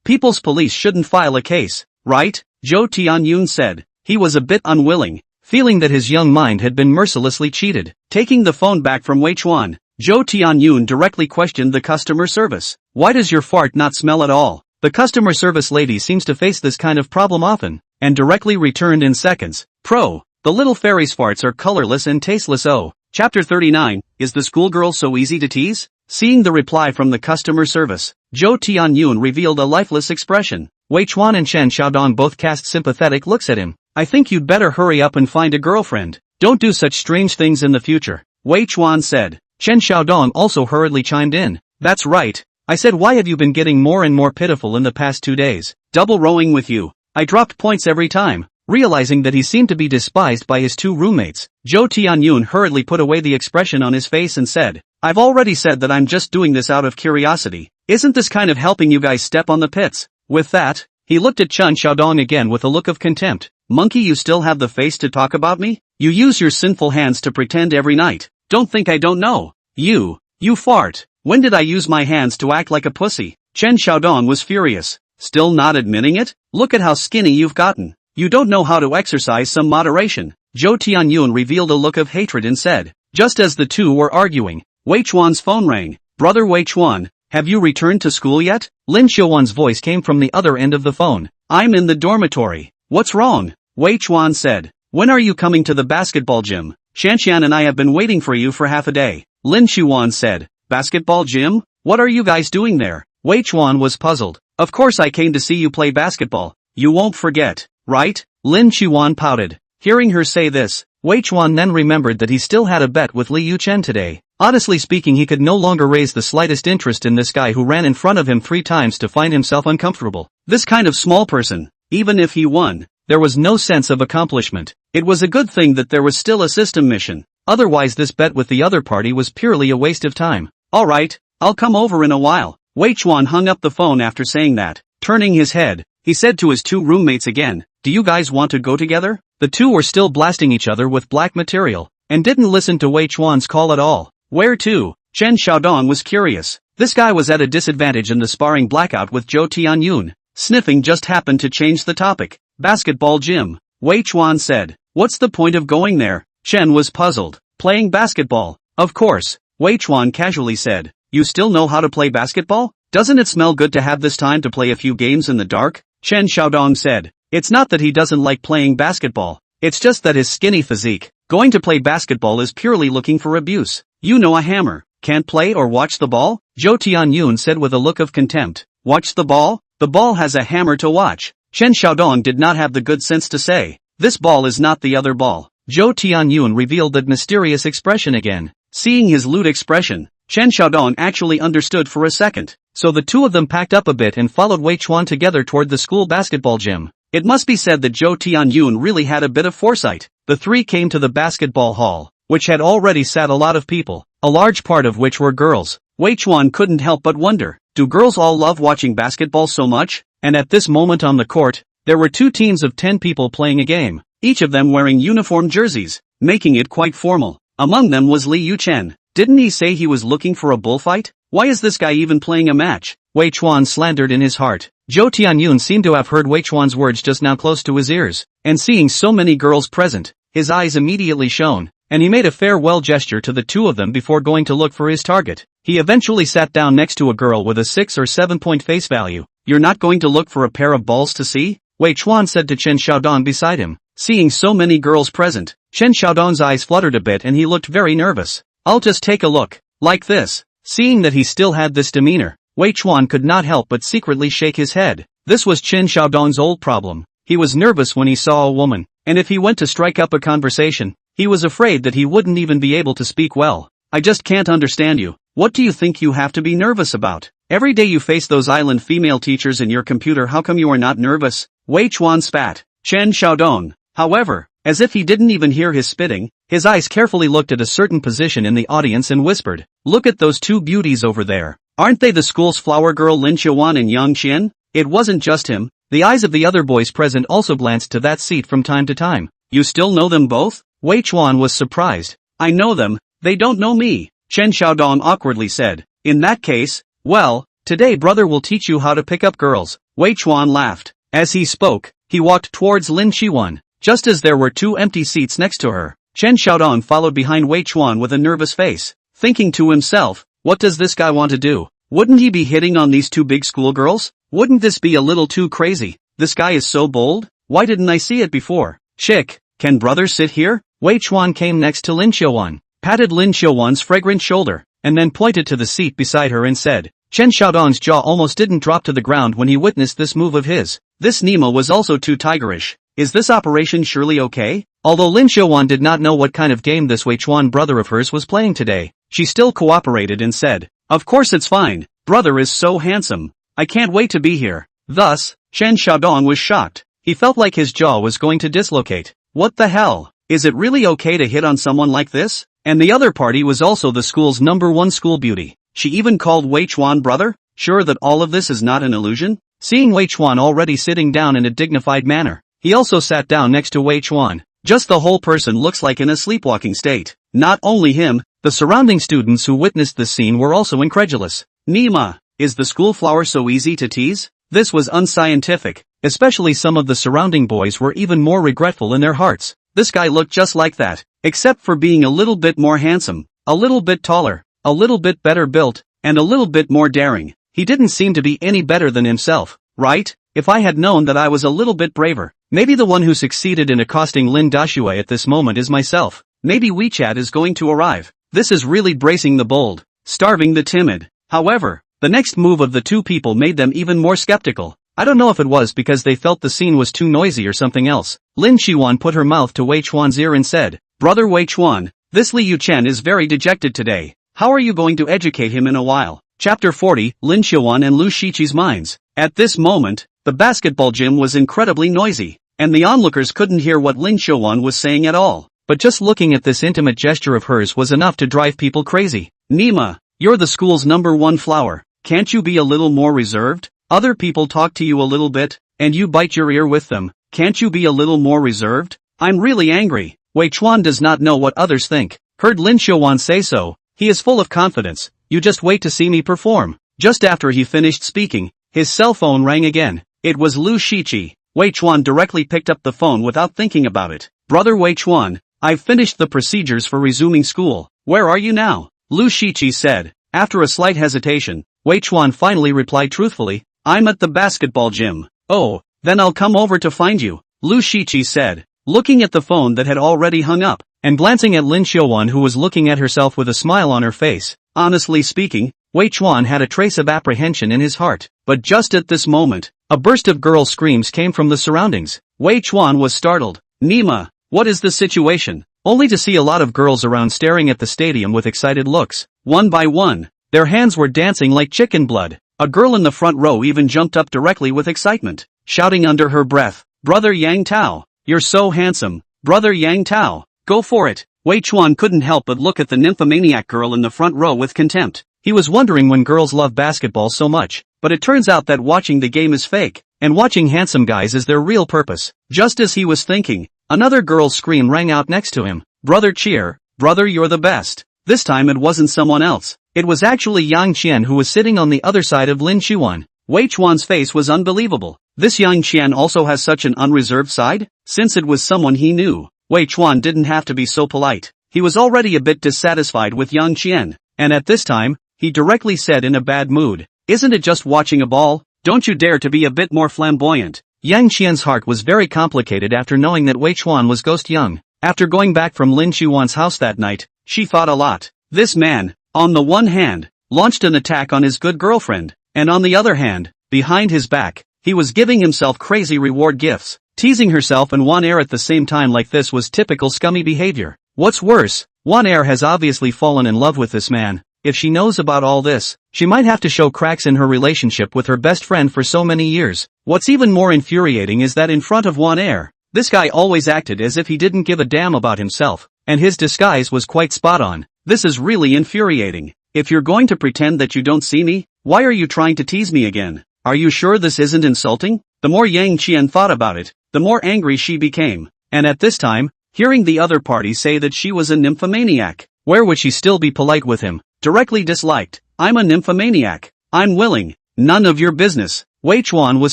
People's police shouldn't file a case, right?" Zhou Tianyun said. He was a bit unwilling, feeling that his young mind had been mercilessly cheated. Taking the phone back from Wei Chuan, Zhou Tianyun directly questioned the customer service. "Why does your fart not smell at all?" The customer service lady seems to face this kind of problem often, and directly returned in seconds. The little fairy's farts are colorless and tasteless. Chapter 39, Is the schoolgirl so easy to tease? Seeing the reply from the customer service, Zhou Tianyun revealed a lifeless expression. Wei Chuan and Chen Xiaodong both cast sympathetic looks at him. "I think you'd better hurry up and find a girlfriend. Don't do such strange things in the future," Wei Chuan said. Chen Xiaodong also hurriedly chimed in. "That's right. I said, why have you been getting more and more pitiful in the past 2 days? Double rowing with you. I dropped points every time." Realizing that he seemed to be despised by his two roommates, Zhou Tianyun hurriedly put away the expression on his face and said, "I've already said that I'm just doing this out of curiosity. Isn't this kind of helping you guys step on the pits?" With that, he looked at Chen Xiaodong again with a look of contempt. "Monkey, you still have the face to talk about me? You use your sinful hands to pretend every night. Don't think I don't know. You fart. When did I use my hands to act like a pussy?" Chen Xiaodong was furious. "Still not admitting it? Look at how skinny you've gotten. You don't know how to exercise some moderation." Zhou Tianyun revealed a look of hatred and said. Just as the two were arguing, Wei Chuan's phone rang. "Brother Wei Chuan, have you returned to school yet?" Lin Xiuwan's voice came from the other end of the phone. "I'm in the dormitory. What's wrong?" Wei Chuan said. "When are you coming to the basketball gym? Shanshan and I have been waiting for you for half a day." Lin Xiuwan said. "Basketball gym? What are you guys doing there?" Wei Chuan was puzzled. "Of course I came to see you play basketball. You won't forget, right?" Lin Xiuwan pouted. Hearing her say this, Wei Chuan then remembered that he still had a bet with Li Yuchen today. Honestly speaking, he could no longer raise the slightest interest in this guy who ran in front of him 3 times to find himself uncomfortable. This kind of small person, even if he won, there was no sense of accomplishment. It was a good thing that there was still a system mission. Otherwise this bet with the other party was purely a waste of time. "Alright, I'll come over in a while." Wei Chuan hung up the phone after saying that. Turning his head, he said to his two roommates again, "Do you guys want to go together?" The two were still blasting each other with black material, and didn't listen to Wei Chuan's call at all. "Where to?" Chen Xiaodong was curious. This guy was at a disadvantage in the sparring blackout with Zhou Tianyun. Sniffing just happened to change the topic. "Basketball gym," Wei Chuan said. "What's the point of going there?" Chen was puzzled. "Playing basketball, of course," Wei Chuan casually said. "You still know how to play basketball? Doesn't it smell good to have this time to play a few games in the dark?" Chen Xiaodong said. It's not that he doesn't like playing basketball. It's just that his skinny physique, going to play basketball is purely looking for abuse. "You know a hammer, can't play or watch the ball?" Zhou Tianyun said with a look of contempt. "Watch the ball? The ball has a hammer to watch." Chen Xiaodong did not have the good sense to say, "This ball is not the other ball." Zhou Tianyun revealed that mysterious expression again. Seeing his lewd expression, Chen Xiaodong actually understood for a second. So the two of them packed up a bit and followed Wei Chuan together toward the school basketball gym. It must be said that Zhou Tianyun really had a bit of foresight. The three came to the basketball hall, which had already sat a lot of people, a large part of which were girls. Wei Chuan couldn't help but wonder, do girls all love watching basketball so much? And at this moment on the court, there were 2 teams of 10 people playing a game, each of them wearing uniform jerseys, making it quite formal. Among them was Li Yuchen. Didn't he say he was looking for a bullfight? Why is this guy even playing a match? Wei Chuan slandered in his heart. Zhou Tianyun seemed to have heard Wei Chuan's words just now close to his ears, and seeing so many girls present, his eyes immediately shone, and he made a farewell gesture to the 2 of them before going to look for his target. He eventually sat down next to a girl with a 6 or 7 point face value. "You're not going to look for a pair of balls to see?" Wei Chuan said to Chen Xiaodong beside him. Seeing so many girls present, Chen Xiaodong's eyes fluttered a bit and he looked very nervous. "I'll just take a look. Like this." Seeing that he still had this demeanor, Wei Chuan could not help but secretly shake his head. This was Chen Xiaodong's old problem. He was nervous when he saw a woman, and if he went to strike up a conversation, he was afraid that he wouldn't even be able to speak well. "I just can't understand you. What do you think you have to be nervous about? Every day you face those island female teachers in your computer, how come you are not nervous?" Wei Chuan spat. Chen Xiaodong, however, as if he didn't even hear his spitting, his eyes carefully looked at a certain position in the audience and whispered, "Look at those 2 beauties over there. Aren't they the school's flower girl Lin Xiuwan and Yang Qian?" It wasn't just him, The eyes of the other boys present also glanced to that seat from time to time. You still know them both? Wei Chuan was surprised. I know them, they don't know me, Chen Xiaodong awkwardly said. In that case, well, today brother will teach you how to pick up girls. Wei Chuan laughed. As he spoke, he walked towards Lin Qiwan. Just as there were 2 empty seats next to her, Chen Xiaodong followed behind Wei Chuan with a nervous face, thinking to himself, what does this guy want to do? Wouldn't he be hitting on these 2 big schoolgirls? Wouldn't this be a little too crazy? This guy is so bold, why didn't I see it before? Chick, can brother sit here? Wei Chuan came next to Lin Qiwan, patted Lin Qiwan's fragrant shoulder, and then pointed to the seat beside her and said, Chen Xiaodong's jaw almost didn't drop to the ground when he witnessed this move of his. This Nima was also too tigerish. Is this operation surely okay? Although Lin Qiwan did not know what kind of game this Wei Chuan brother of hers was playing today, she still cooperated and said, of course it's fine, brother is so handsome. I can't wait to be here. Thus, Chen Xiaodong was shocked. He felt like his jaw was going to dislocate. What the hell? Is it really okay to hit on someone like this? And the other party was also the school's #1 school beauty. She even called Wei Chuan brother? Sure that all of this is not an illusion? Seeing Wei Chuan already sitting down in a dignified manner, he also sat down next to Wei Chuan. Just the whole person looks like in a sleepwalking state. Not only him, the surrounding students who witnessed this scene were also incredulous. Nima, is the school flower so easy to tease? This was unscientific, especially some of the surrounding boys were even more regretful in their hearts. This guy looked just like that, except for being a little bit more handsome, a little bit taller, a little bit better built, and a little bit more daring. He didn't seem to be any better than himself, right? If I had known that I was a little bit braver, maybe the one who succeeded in accosting Lin Dashue at this moment is myself. Maybe WeChat is going to arrive. This is really bracing the bold, starving the timid. However, the next move of the 2 people made them even more skeptical. I don't know if it was because they felt the scene was too noisy or something else. Lin Qiwan put her mouth to Wei Chuan's ear and said, Brother Wei Chuan, this Li Yuchen is very dejected today. How are you going to educate him in a while? Chapter 40, Lin Qiwan and Lu Shiqi's minds. At this moment, the basketball gym was incredibly noisy, and the onlookers couldn't hear what Lin Qiwan was saying at all. But just looking at this intimate gesture of hers was enough to drive people crazy. Nima, you're the school's #1 flower. Can't you be a little more reserved? Other people talk to you a little bit, and you bite your ear with them. Can't you be a little more reserved? I'm really angry. Wei Chuan does not know what others think. Heard Lin Qiwan say so, he is full of confidence. You just wait to see me perform. Just after he finished speaking, his cell phone rang again. It was Lu Shiqi. Wei Chuan directly picked up the phone without thinking about it. Brother Wei Chuan, I've finished the procedures for resuming school. Where are you now? Lu Shiqi said. After a slight hesitation, Wei Chuan finally replied truthfully, I'm at the basketball gym. Oh, then I'll come over to find you, Lu Shiqi said, looking at the phone that had already hung up, and glancing at Lin Qiwan who was looking at herself with a smile on her face. Honestly speaking, Wei Chuan had a trace of apprehension in his heart, but just at this moment, a burst of girl screams came from the surroundings. Wei Chuan was startled. Nima, what is the situation? Only to see a lot of girls around staring at the stadium with excited looks. One by one, their hands were dancing like chicken blood. A girl in the front row even jumped up directly with excitement, shouting under her breath, Brother Yang Tao, you're so handsome, Brother Yang Tao, go for it. Wei Chuan couldn't help but look at the nymphomaniac girl in the front row with contempt. He was wondering when girls love basketball so much, but it turns out that watching the game is fake, and watching handsome guys is their real purpose. Just as he was thinking, another girl's scream rang out next to him. Brother Cheer, brother you're the best. This time it wasn't someone else. It was actually Yang Qian who was sitting on the other side of Lin Qiwan. Wei Chuan's face was unbelievable. This Yang Qian also has such an unreserved side? Since it was someone he knew, Wei Chuan didn't have to be so polite. He was already a bit dissatisfied with Yang Qian, and at this time, he directly said in a bad mood, Isn't it just watching a ball? Don't you dare to be a bit more flamboyant. Yang Qian's heart was very complicated after knowing that Wei Chuan was ghost young. After going back from Lin Qiwan's house that night, she thought a lot. This man, on the one hand, launched an attack on his good girlfriend, and on the other hand, behind his back, he was giving himself crazy reward gifts. Teasing herself and Wan Er at the same time like this was typical scummy behavior. What's worse, Wan Er has obviously fallen in love with this man. If she knows about all this, she might have to show cracks in her relationship with her best friend for so many years. What's even more infuriating is that in front of Wan Er, this guy always acted as if he didn't give a damn about himself, and his disguise was quite spot on. This is really infuriating. If you're going to pretend that you don't see me, why are you trying to tease me again? Are you sure this isn't insulting? The more Yang Qian thought about it, the more angry she became. And at this time, hearing the other party say that she was a nymphomaniac, where would she still be polite with him? Directly disliked. I'm a nymphomaniac. I'm willing. None of your business. Wei Chuan was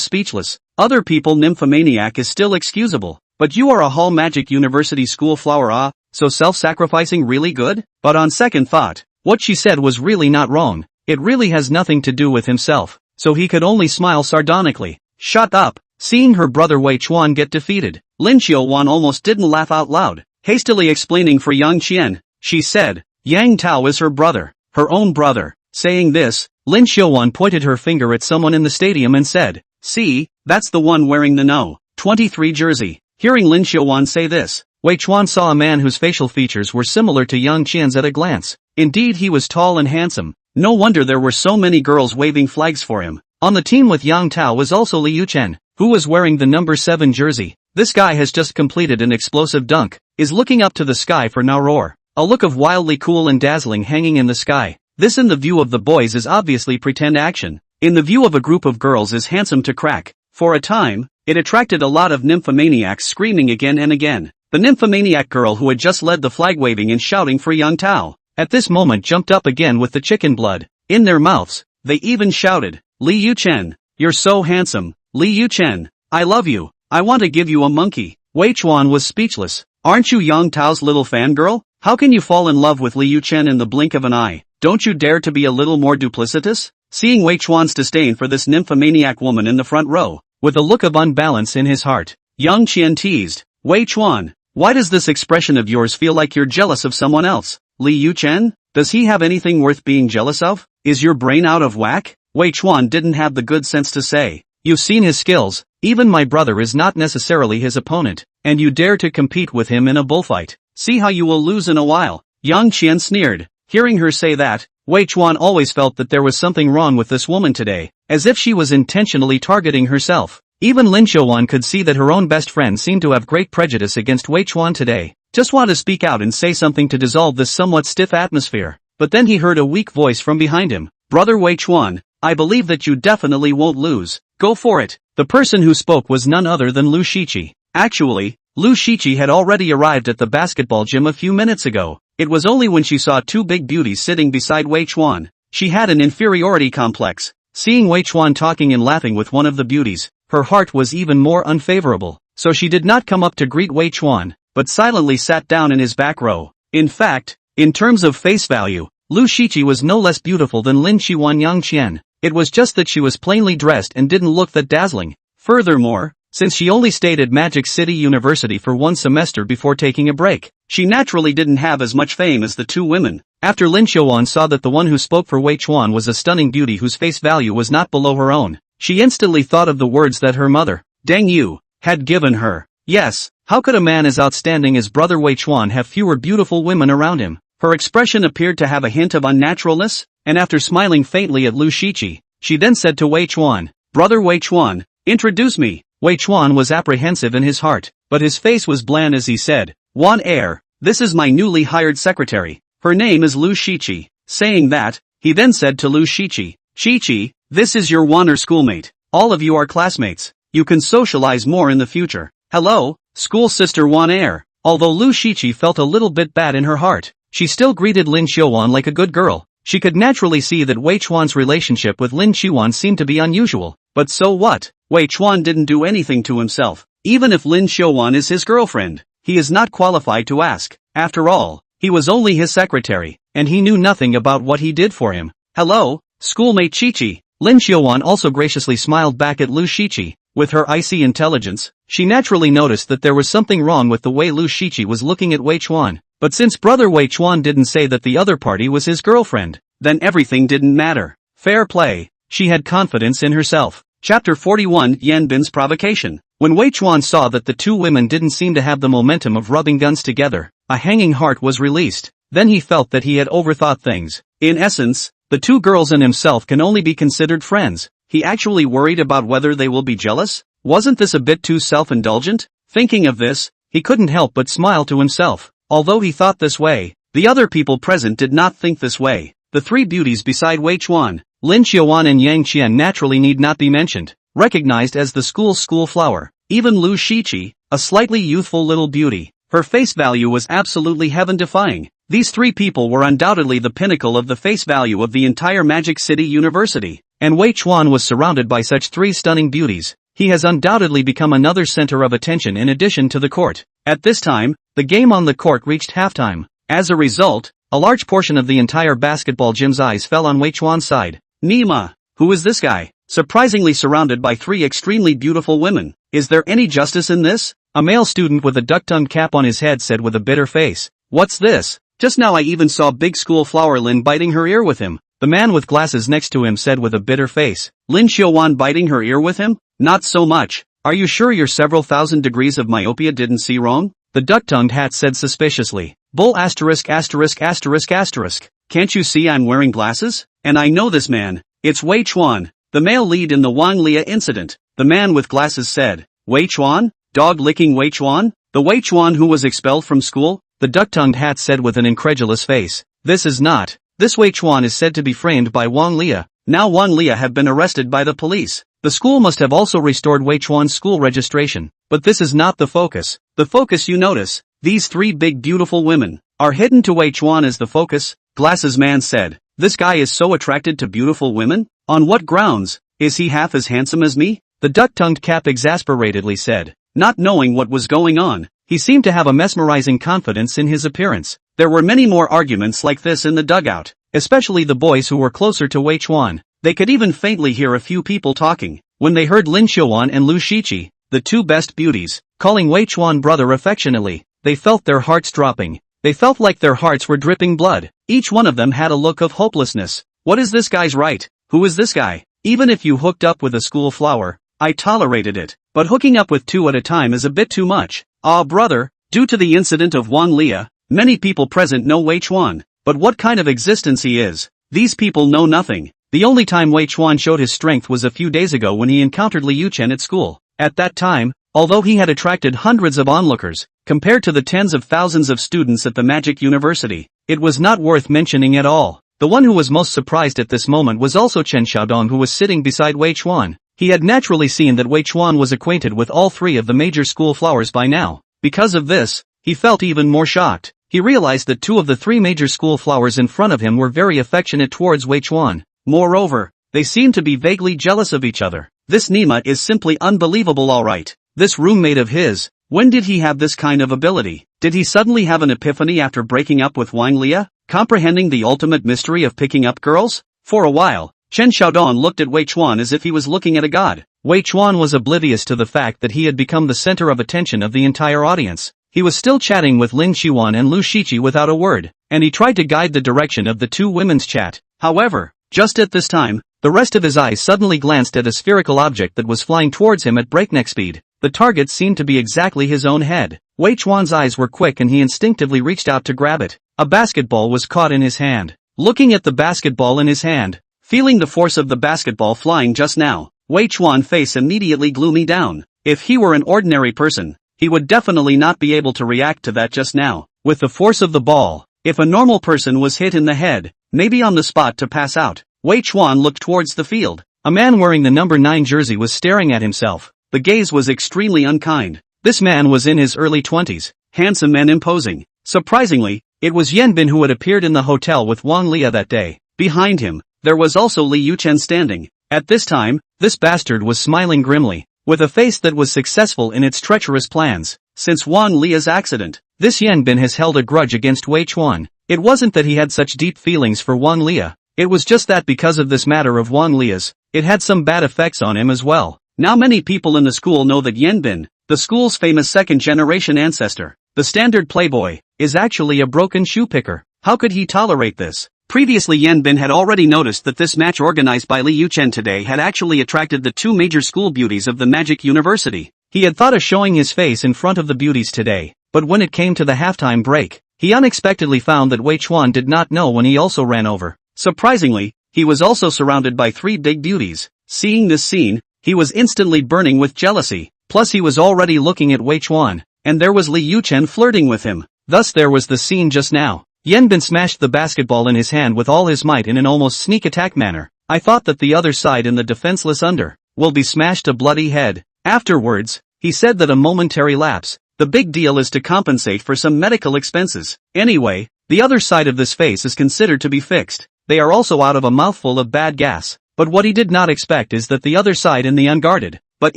speechless. Other people nymphomaniac is still excusable. But you are a Hall Magic University school flower so self-sacrificing really good? But on second thought, what she said was really not wrong. It really has nothing to do with himself. So he could only smile sardonically. Shut up. Seeing her brother Wei Chuan get defeated, Lin Xiaowan almost didn't laugh out loud. Hastily explaining for Yang Qian, she said, Yang Tao is her brother. Her own brother. Saying this, Lin Xiaowan pointed her finger at someone in the stadium and said, see, that's the one wearing the No. 23 jersey. Hearing Lin Xiaowan say this, Wei Chuan saw a man whose facial features were similar to Yang Qian's at a glance. Indeed, he was tall and handsome. No wonder there were so many girls waving flags for him. On the team with Yang Tao was also Liu Chen, who was wearing the number 7 jersey. This guy has just completed an explosive dunk, is looking up to the sky for now roar. A look of wildly cool and dazzling hanging in the sky. This in the view of the boys is obviously pretend action. In the view of a group of girls is handsome to crack. For a time, it attracted a lot of nymphomaniacs screaming again and again. The nymphomaniac girl who had just led the flag waving and shouting for Yang Tao, at this moment jumped up again with the chicken blood in their mouths. They even shouted, Li Yuchen, you're so handsome. Li Yuchen, I love you. I want to give you a monkey. Wei Chuan was speechless. Aren't you Yang Tao's little fangirl? How can you fall in love with Li Yuchen in the blink of an eye? Don't you dare to be a little more duplicitous? Seeing Wei Chuan's disdain for this nymphomaniac woman in the front row, with a look of unbalance in his heart, Yang Qian teased, Wei Chuan, why does this expression of yours feel like you're jealous of someone else? Li Yuchen? Does he have anything worth being jealous of? Is your brain out of whack? Wei Chuan didn't have the good sense to say, you've seen his skills, even my brother is not necessarily his opponent, and you dare to compete with him in a bullfight. See how you will lose in a while. Yang Qian sneered. Hearing her say that, Wei Chuan always felt that there was something wrong with this woman today, as if she was intentionally targeting herself. Even Lin Xiaowan could see that her own best friend seemed to have great prejudice against Wei Chuan today. Just want to speak out and say something to dissolve this somewhat stiff atmosphere. But then he heard a weak voice from behind him. Brother Wei Chuan, I believe that you definitely won't lose. Go for it. The person who spoke was none other than Lu Shiqi. Actually, Lu Shiqi had already arrived at the basketball gym a few minutes ago. It was only when she saw two big beauties sitting beside Wei Chuan. She had an inferiority complex. Seeing Wei Chuan talking and laughing with one of the beauties, her heart was even more unfavorable. So she did not come up to greet Wei Chuan, but silently sat down in his back row. In fact, in terms of face value, Lu Shiqi was no less beautiful than Lin Xiaowan Yang Qian. It was just that she was plainly dressed and didn't look that dazzling. Furthermore, since she only stayed at Magic City University for one semester before taking a break, she naturally didn't have as much fame as the two women. After Lin Xiaowan saw that the one who spoke for Wei Chuan was a stunning beauty whose face value was not below her own, she instantly thought of the words that her mother, Deng Yu, had given her. Yes, how could a man as outstanding as brother Wei Chuan have fewer beautiful women around him? Her expression appeared to have a hint of unnaturalness, and after smiling faintly at Lu Shiqi, she then said to Wei Chuan, Brother Wei Chuan, introduce me. Wei Chuan was apprehensive in his heart, but his face was bland as he said, Wan Air, this is my newly hired secretary. Her name is Lu Shiqi. Saying that, he then said to Lu Shiqi, Shiqi, this is your Wan Er schoolmate. All of you are classmates. You can socialize more in the future. Hello, school sister Wan Air. Although Lu Shiqi felt a little bit bad in her heart, she still greeted Lin Xiaowan like a good girl. She could naturally see that Wei Chuan's relationship with Lin Xiaowan seemed to be unusual. But so what? Wei Chuan didn't do anything to himself. Even if Lin Xiaowan is his girlfriend, he is not qualified to ask. After all, he was only his secretary, and he knew nothing about what he did for him. Hello, schoolmate Shiqi. Lin Xiaowan also graciously smiled back at Lu Shiqi. With her icy intelligence, she naturally noticed that there was something wrong with the way Lu Shiqi was looking at Wei Chuan. But since brother Wei Chuan didn't say that the other party was his girlfriend, then everything didn't matter. Fair play. She had confidence in herself. Chapter 41 Yan Bin's Provocation. When Wei Chuan saw that the two women didn't seem to have the momentum of rubbing guns together, a hanging heart was released. Then he felt that he had overthought things. In essence, the two girls and himself can only be considered friends. He actually worried about whether they will be jealous? Wasn't this a bit too self-indulgent? Thinking of this, he couldn't help but smile to himself. Although he thought this way, the other people present did not think this way. The three beauties beside Wei Chuan, Lin Xiaowan and Yang Qian naturally need not be mentioned. recognized as the school flower. Even Lu Shiqi, a slightly youthful little beauty, her face value was absolutely heaven-defying. These three people were undoubtedly the pinnacle of the face value of the entire Magic City University, and Wei Chuan was surrounded by such three stunning beauties. He has undoubtedly become another center of attention in addition to the court. At this time, the game on the court reached halftime. As a result, a large portion of the entire basketball gym's eyes fell on Wei Chuan's side. Nima, who is this guy? Surprisingly surrounded by three extremely beautiful women. Is there any justice in this? A male student with a duck-tongued cap on his head said with a bitter face. What's this? Just now I even saw big school flower Lin biting her ear with him. The man with glasses next to him said with a bitter face. Lin Xiaowan biting her ear with him? Not so much. Are you sure your several thousand degrees of myopia didn't see wrong? The duck-tongued hat said suspiciously. Bull asterisk asterisk asterisk asterisk. Can't you see I'm wearing glasses? And I know this man. It's Wei Chuan, the male lead in the Wang Lia incident. The man with glasses said. Wei Chuan? Dog-licking Wei Chuan? The Wei Chuan who was expelled from school? The duck-tongued hat said with an incredulous face. This is not. This Wei Chuan is said to be framed by Wang Lia. Now Wang Lia have been arrested by the police. The school must have also restored Wei Chuan's school registration. But this is not the focus. The focus you notice. These three big beautiful women are hidden to Wei Chuan as the focus. Glasses man said. This guy is so attracted to beautiful women? On what grounds? Is he half as handsome as me? The duck-tongued cap exasperatedly said. Not knowing what was going on, he seemed to have a mesmerizing confidence in his appearance. There were many more arguments like this in the dugout, especially the boys who were closer to Wei Chuan. They could even faintly hear a few people talking. When they heard Lin Xiaowan and Lu Shiqi, the two best beauties, calling Wei Chuan brother affectionately, they felt their hearts dropping. They felt like their hearts were dripping blood. Each one of them had a look of hopelessness. What is this guy's right? Who is this guy? Even if you hooked up with a school flower, I tolerated it. But hooking up with two at a time is a bit too much. Ah brother, due to the incident of Wang Lia, many people present know Wei Chuan. But what kind of existence he is? These people know nothing. The only time Wei Chuan showed his strength was a few days ago when he encountered Liu Chen at school. At that time, although he had attracted hundreds of onlookers, compared to the tens of thousands of students at the Magic University, it was not worth mentioning at all. The one who was most surprised at this moment was also Chen Xiaodong, who was sitting beside Wei Chuan. He had naturally seen that Wei Chuan was acquainted with all three of the major school flowers by now. Because of this, he felt even more shocked. He realized that two of the three major school flowers in front of him were very affectionate towards Wei Chuan. Moreover, they seemed to be vaguely jealous of each other. This Nima is simply unbelievable, alright. This roommate of his, when did he have this kind of ability? Did he suddenly have an epiphany after breaking up with Wang Lia, comprehending the ultimate mystery of picking up girls? For a while, Chen Xiaodong looked at Wei Chuan as if he was looking at a god. Wei Chuan was oblivious to the fact that he had become the center of attention of the entire audience. He was still chatting with Lin Xiaowan and Lu Shiqi without a word, and he tried to guide the direction of the two women's chat. However, just at this time, the rest of his eyes suddenly glanced at a spherical object that was flying towards him at breakneck speed. The target seemed to be exactly his own head. Wei Chuan's eyes were quick and he instinctively reached out to grab it. A basketball was caught in his hand. Looking at the basketball in his hand, feeling the force of the basketball flying just now, Wei Chuan's face immediately gloomy down. If he were an ordinary person, he would definitely not be able to react to that just now. With the force of the ball, if a normal person was hit in the head, maybe on the spot to pass out. Wei Chuan looked towards the field. A man wearing the number 9 jersey was staring at himself. The gaze was extremely unkind. This man was in his early 20s, handsome and imposing. Surprisingly, it was Yan Bin who had appeared in the hotel with Wang Lia that day. Behind him, there was also Liu Chen standing. At this time, this bastard was smiling grimly, with a face that was successful in its treacherous plans. Since Wang Lia's accident, this Yan Bin has held a grudge against Wei Chuan. It wasn't that he had such deep feelings for Wang Lia. It was just that because of this matter of Wang Lia's, it had some bad effects on him as well. Now many people in the school know that Yan Bin, the school's famous second-generation ancestor, the standard playboy, is actually a broken shoe picker. How could he tolerate this? Previously Yan Bin had already noticed that this match organized by Liu Chen today had actually attracted the two major school beauties of the Magic University. He had thought of showing his face in front of the beauties today, but when it came to the halftime break, he unexpectedly found that Wei Chuan did not know when he also ran over. Surprisingly, he was also surrounded by three big beauties. Seeing this scene, he was instantly burning with jealousy. Plus he was already looking at Wei Chuan, and there was Liu Chen flirting with him. Thus there was the scene just now. Yan Bin smashed the basketball in his hand with all his might in an almost sneak attack manner. I thought that the other side in the defenseless under. will be smashed a bloody head. Afterwards, he said that a momentary lapse. The big deal is to compensate for some medical expenses. Anyway, the other side of this face is considered to be fixed. They are also out of a mouthful of bad gas. But what he did not expect is that the other side in the unguarded, but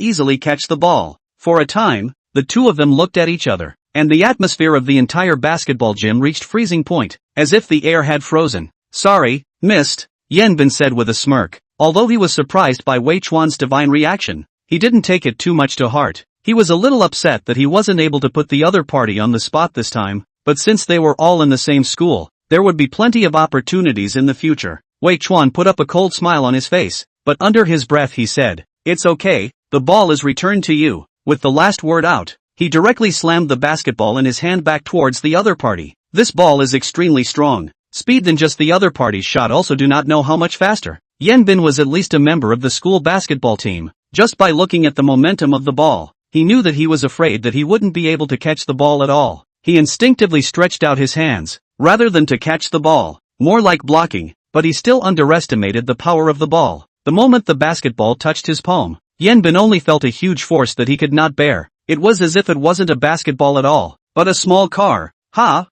easily catch the ball. For a time, the two of them looked at each other, and the atmosphere of the entire basketball gym reached freezing point, as if the air had frozen. Sorry, missed, Yanbin said with a smirk. Although he was surprised by Wei Chuan's divine reaction, he didn't take it too much to heart. He was a little upset that he wasn't able to put the other party on the spot this time, but since they were all in the same school, there would be plenty of opportunities in the future. Wei Chuan put up a cold smile on his face, but under his breath he said, "It's okay, the ball is returned to you." With the last word out, he directly slammed the basketball in his hand back towards the other party. This ball is extremely strong. Speed than just the other party's shot. Also do not know how much faster. Yanbin was at least a member of the school basketball team. Just by looking at the momentum of the ball, he knew that he was afraid that he wouldn't be able to catch the ball at all. He instinctively stretched out his hands, rather than to catch the ball, more like blocking, but he still underestimated the power of the ball. The moment the basketball touched his palm, Yanbin only felt a huge force that he could not bear. It was as if it wasn't a basketball at all, but a small car.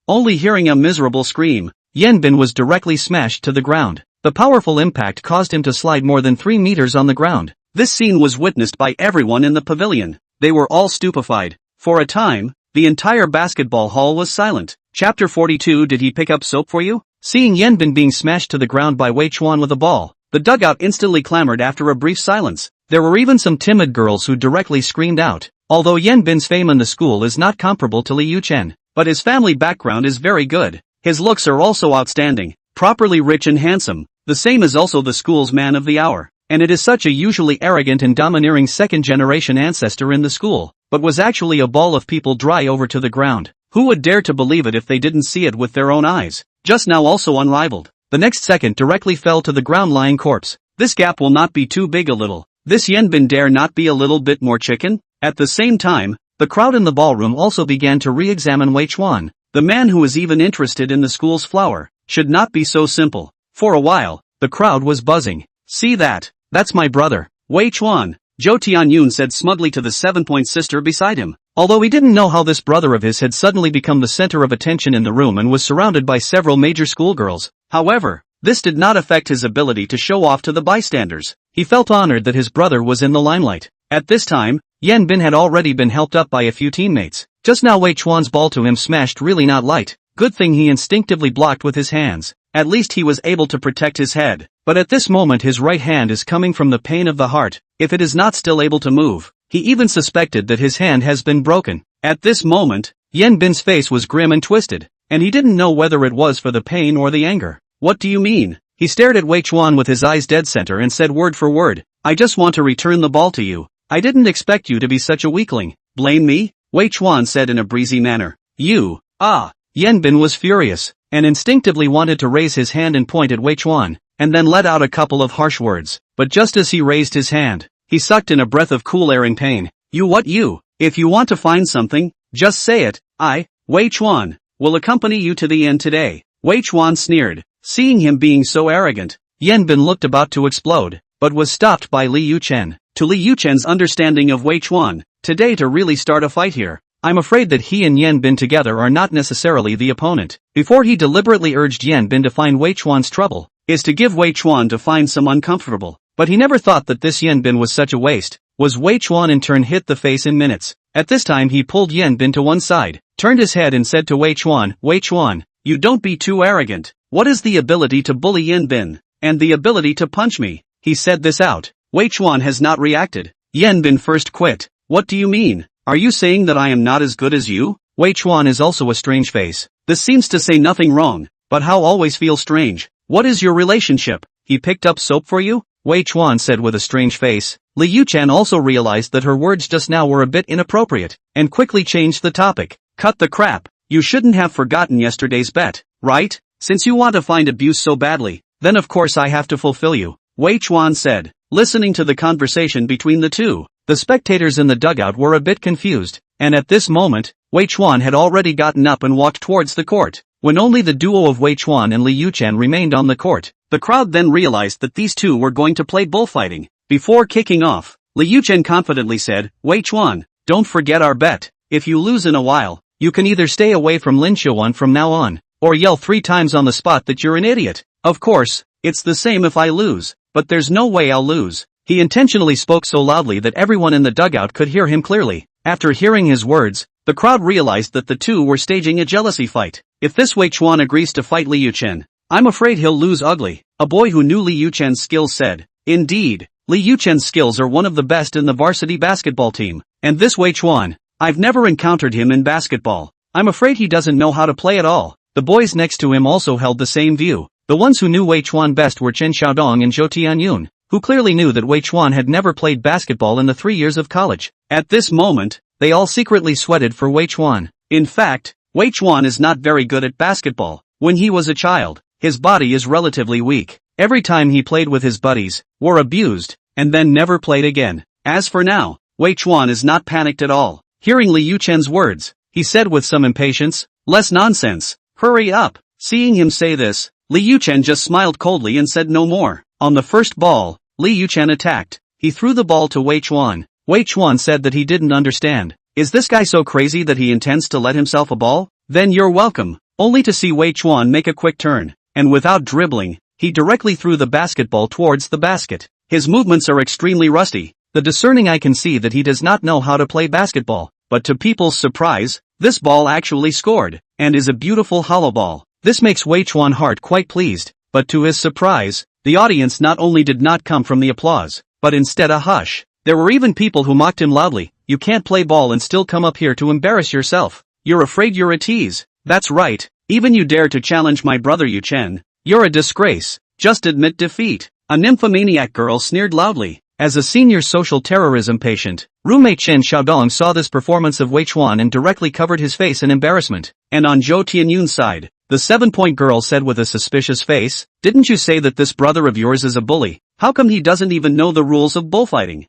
Only hearing a miserable scream, Yanbin was directly smashed to the ground. The powerful impact caused him to slide more than 3 meters on the ground. This scene was witnessed by everyone in the pavilion. They were all stupefied. For a time, the entire basketball hall was silent. Chapter 42. Did he pick up soap for you? Seeing Yanbin being smashed to the ground by Wei Chuan with a ball, the dugout instantly clamored after a brief silence. There were even some timid girls who directly screamed out. Although Yanbin's fame in the school is not comparable to Li Yuchen, but his family background is very good. His looks are also outstanding, properly rich and handsome. The same is also the school's man of the hour. And it is such a usually arrogant and domineering second-generation ancestor in the school, but was actually a ball of people dry over to the ground. Who would dare to believe it if they didn't see it with their own eyes? Just now also unrivaled. The next second directly fell to the ground lying corpse. This gap will not be too big a little. This Yanbin dare not be a little bit more chicken? At the same time, the crowd in the ballroom also began to re-examine Wei Chuan. The man who is even interested in the school's flower should not be so simple. For a while, the crowd was buzzing. See that? That's my brother, Wei Chuan, Zhou Tianyun said smugly to the 7-point sister beside him. Although he didn't know how this brother of his had suddenly become the center of attention in the room and was surrounded by several major schoolgirls. However, this did not affect his ability to show off to the bystanders. He felt honored that his brother was in the limelight. At this time, Yanbin had already been helped up by a few teammates. Just now Wei Chuan's ball to him smashed really not light. Good thing he instinctively blocked with his hands. At least he was able to protect his head. But at this moment his right hand is coming from the pain of the heart. If it is not still able to move, he even suspected that his hand has been broken. At this moment, Yanbin's face was grim and twisted, and he didn't know whether it was for the pain or the anger. What do you mean? He stared at Wei Chuan with his eyes dead center and said word for word, I just want to return the ball to you. I didn't expect you to be such a weakling. Blame me? Wei Chuan said in a breezy manner. You, Yanbin was furious, and instinctively wanted to raise his hand and point at Wei Chuan, and then let out a couple of harsh words. But just as he raised his hand, he sucked in a breath of cool air in pain. You? If you want to find something, just say it. I, Wei Chuan, will accompany you to the end today. Wei Chuan sneered. Seeing him being so arrogant, Yanbin looked about to explode, but was stopped by Li Yuchen. To Li Yuchen's understanding of Wei Chuan, today to really start a fight here, I'm afraid that he and Yanbin together are not necessarily the opponent. Before he deliberately urged Yanbin to find Wei Chuan's trouble, is to give Wei Chuan to find some uncomfortable. But he never thought that this Yanbin was such a waste. Was Wei Chuan in turn hit the face in minutes. At this time he pulled Yanbin to one side, turned his head and said to Wei Chuan, you don't be too arrogant. What is the ability to bully Yanbin? And the ability to punch me? He said this out. Wei Chuan has not reacted. Yanbin first quit. What do you mean? Are you saying that I am not as good as you? Wei Chuan is also a strange face. This seems to say nothing wrong, but how always feels strange. What is your relationship? He picked up soap for you? Wei Chuan said with a strange face. Li Yuchen also realized that her words just now were a bit inappropriate, and quickly changed the topic. Cut the crap. You shouldn't have forgotten yesterday's bet, right? Since you want to find abuse so badly, then of course I have to fulfill you, Wei Chuan said. Listening to the conversation between the two, the spectators in the dugout were a bit confused, and at this moment, Wei Chuan had already gotten up and walked towards the court. When only the duo of Wei Chuan and Li Yuchen remained on the court, the crowd then realized that these two were going to play bullfighting. Before kicking off, Liu Chen confidently said, Wei Chuan, don't forget our bet. If you lose in a while, you can either stay away from Lin Chuan from now on, or yell 3 times on the spot that you're an idiot. Of course, it's the same if I lose, but there's no way I'll lose. He intentionally spoke so loudly that everyone in the dugout could hear him clearly. After hearing his words, the crowd realized that the two were staging a jealousy fight. If this Wei Chuan agrees to fight Liu Chen, I'm afraid he'll lose ugly. A boy who knew Liu Chen's skills said. Indeed, Liu Chen's skills are one of the best in the varsity basketball team. And this Wei Chuan, I've never encountered him in basketball. I'm afraid he doesn't know how to play at all. The boys next to him also held the same view. The ones who knew Wei Chuan best were Chen Xiaodong and Zhou Tianyun, who clearly knew that Wei Chuan had never played basketball in the 3 years of college. At this moment, they all secretly sweated for Wei Chuan. In fact, Wei Chuan is not very good at basketball. When he was a child, his body is relatively weak. Every time he played with his buddies, were abused, and then never played again. As for now, Wei Chuan is not panicked at all. Hearing Liu Chen's words, he said with some impatience, less nonsense, hurry up. Seeing him say this, Liu Chen just smiled coldly and said no more. On the first ball, Liu Chen attacked. He threw the ball to Wei Chuan. Wei Chuan said that he didn't understand. Is this guy so crazy that he intends to let himself a ball? Then you're welcome. Only to see Wei Chuan make a quick turn, and without dribbling, he directly threw the basketball towards the basket. His movements are extremely rusty. The discerning eye can see that he does not know how to play basketball, but to people's surprise, this ball actually scored, and is a beautiful hollow ball. This makes Wei Chuan heart quite pleased, but to his surprise, the audience not only did not come from the applause, but instead a hush. There were even people who mocked him loudly. You can't play ball and still come up here to embarrass yourself. You're afraid you're a tease. That's right, even you dare to challenge my brother Yu Chen. You're a disgrace. Just admit defeat. A nymphomaniac girl sneered loudly. As a senior social terrorism patient, roommate Chen Xiaodong saw this performance of Wei Chuan and directly covered his face in embarrassment. And on Zhou Tianyun's side, the 7-point girl said with a suspicious face, didn't you say that this brother of yours is a bully? How come he doesn't even know the rules of bullfighting?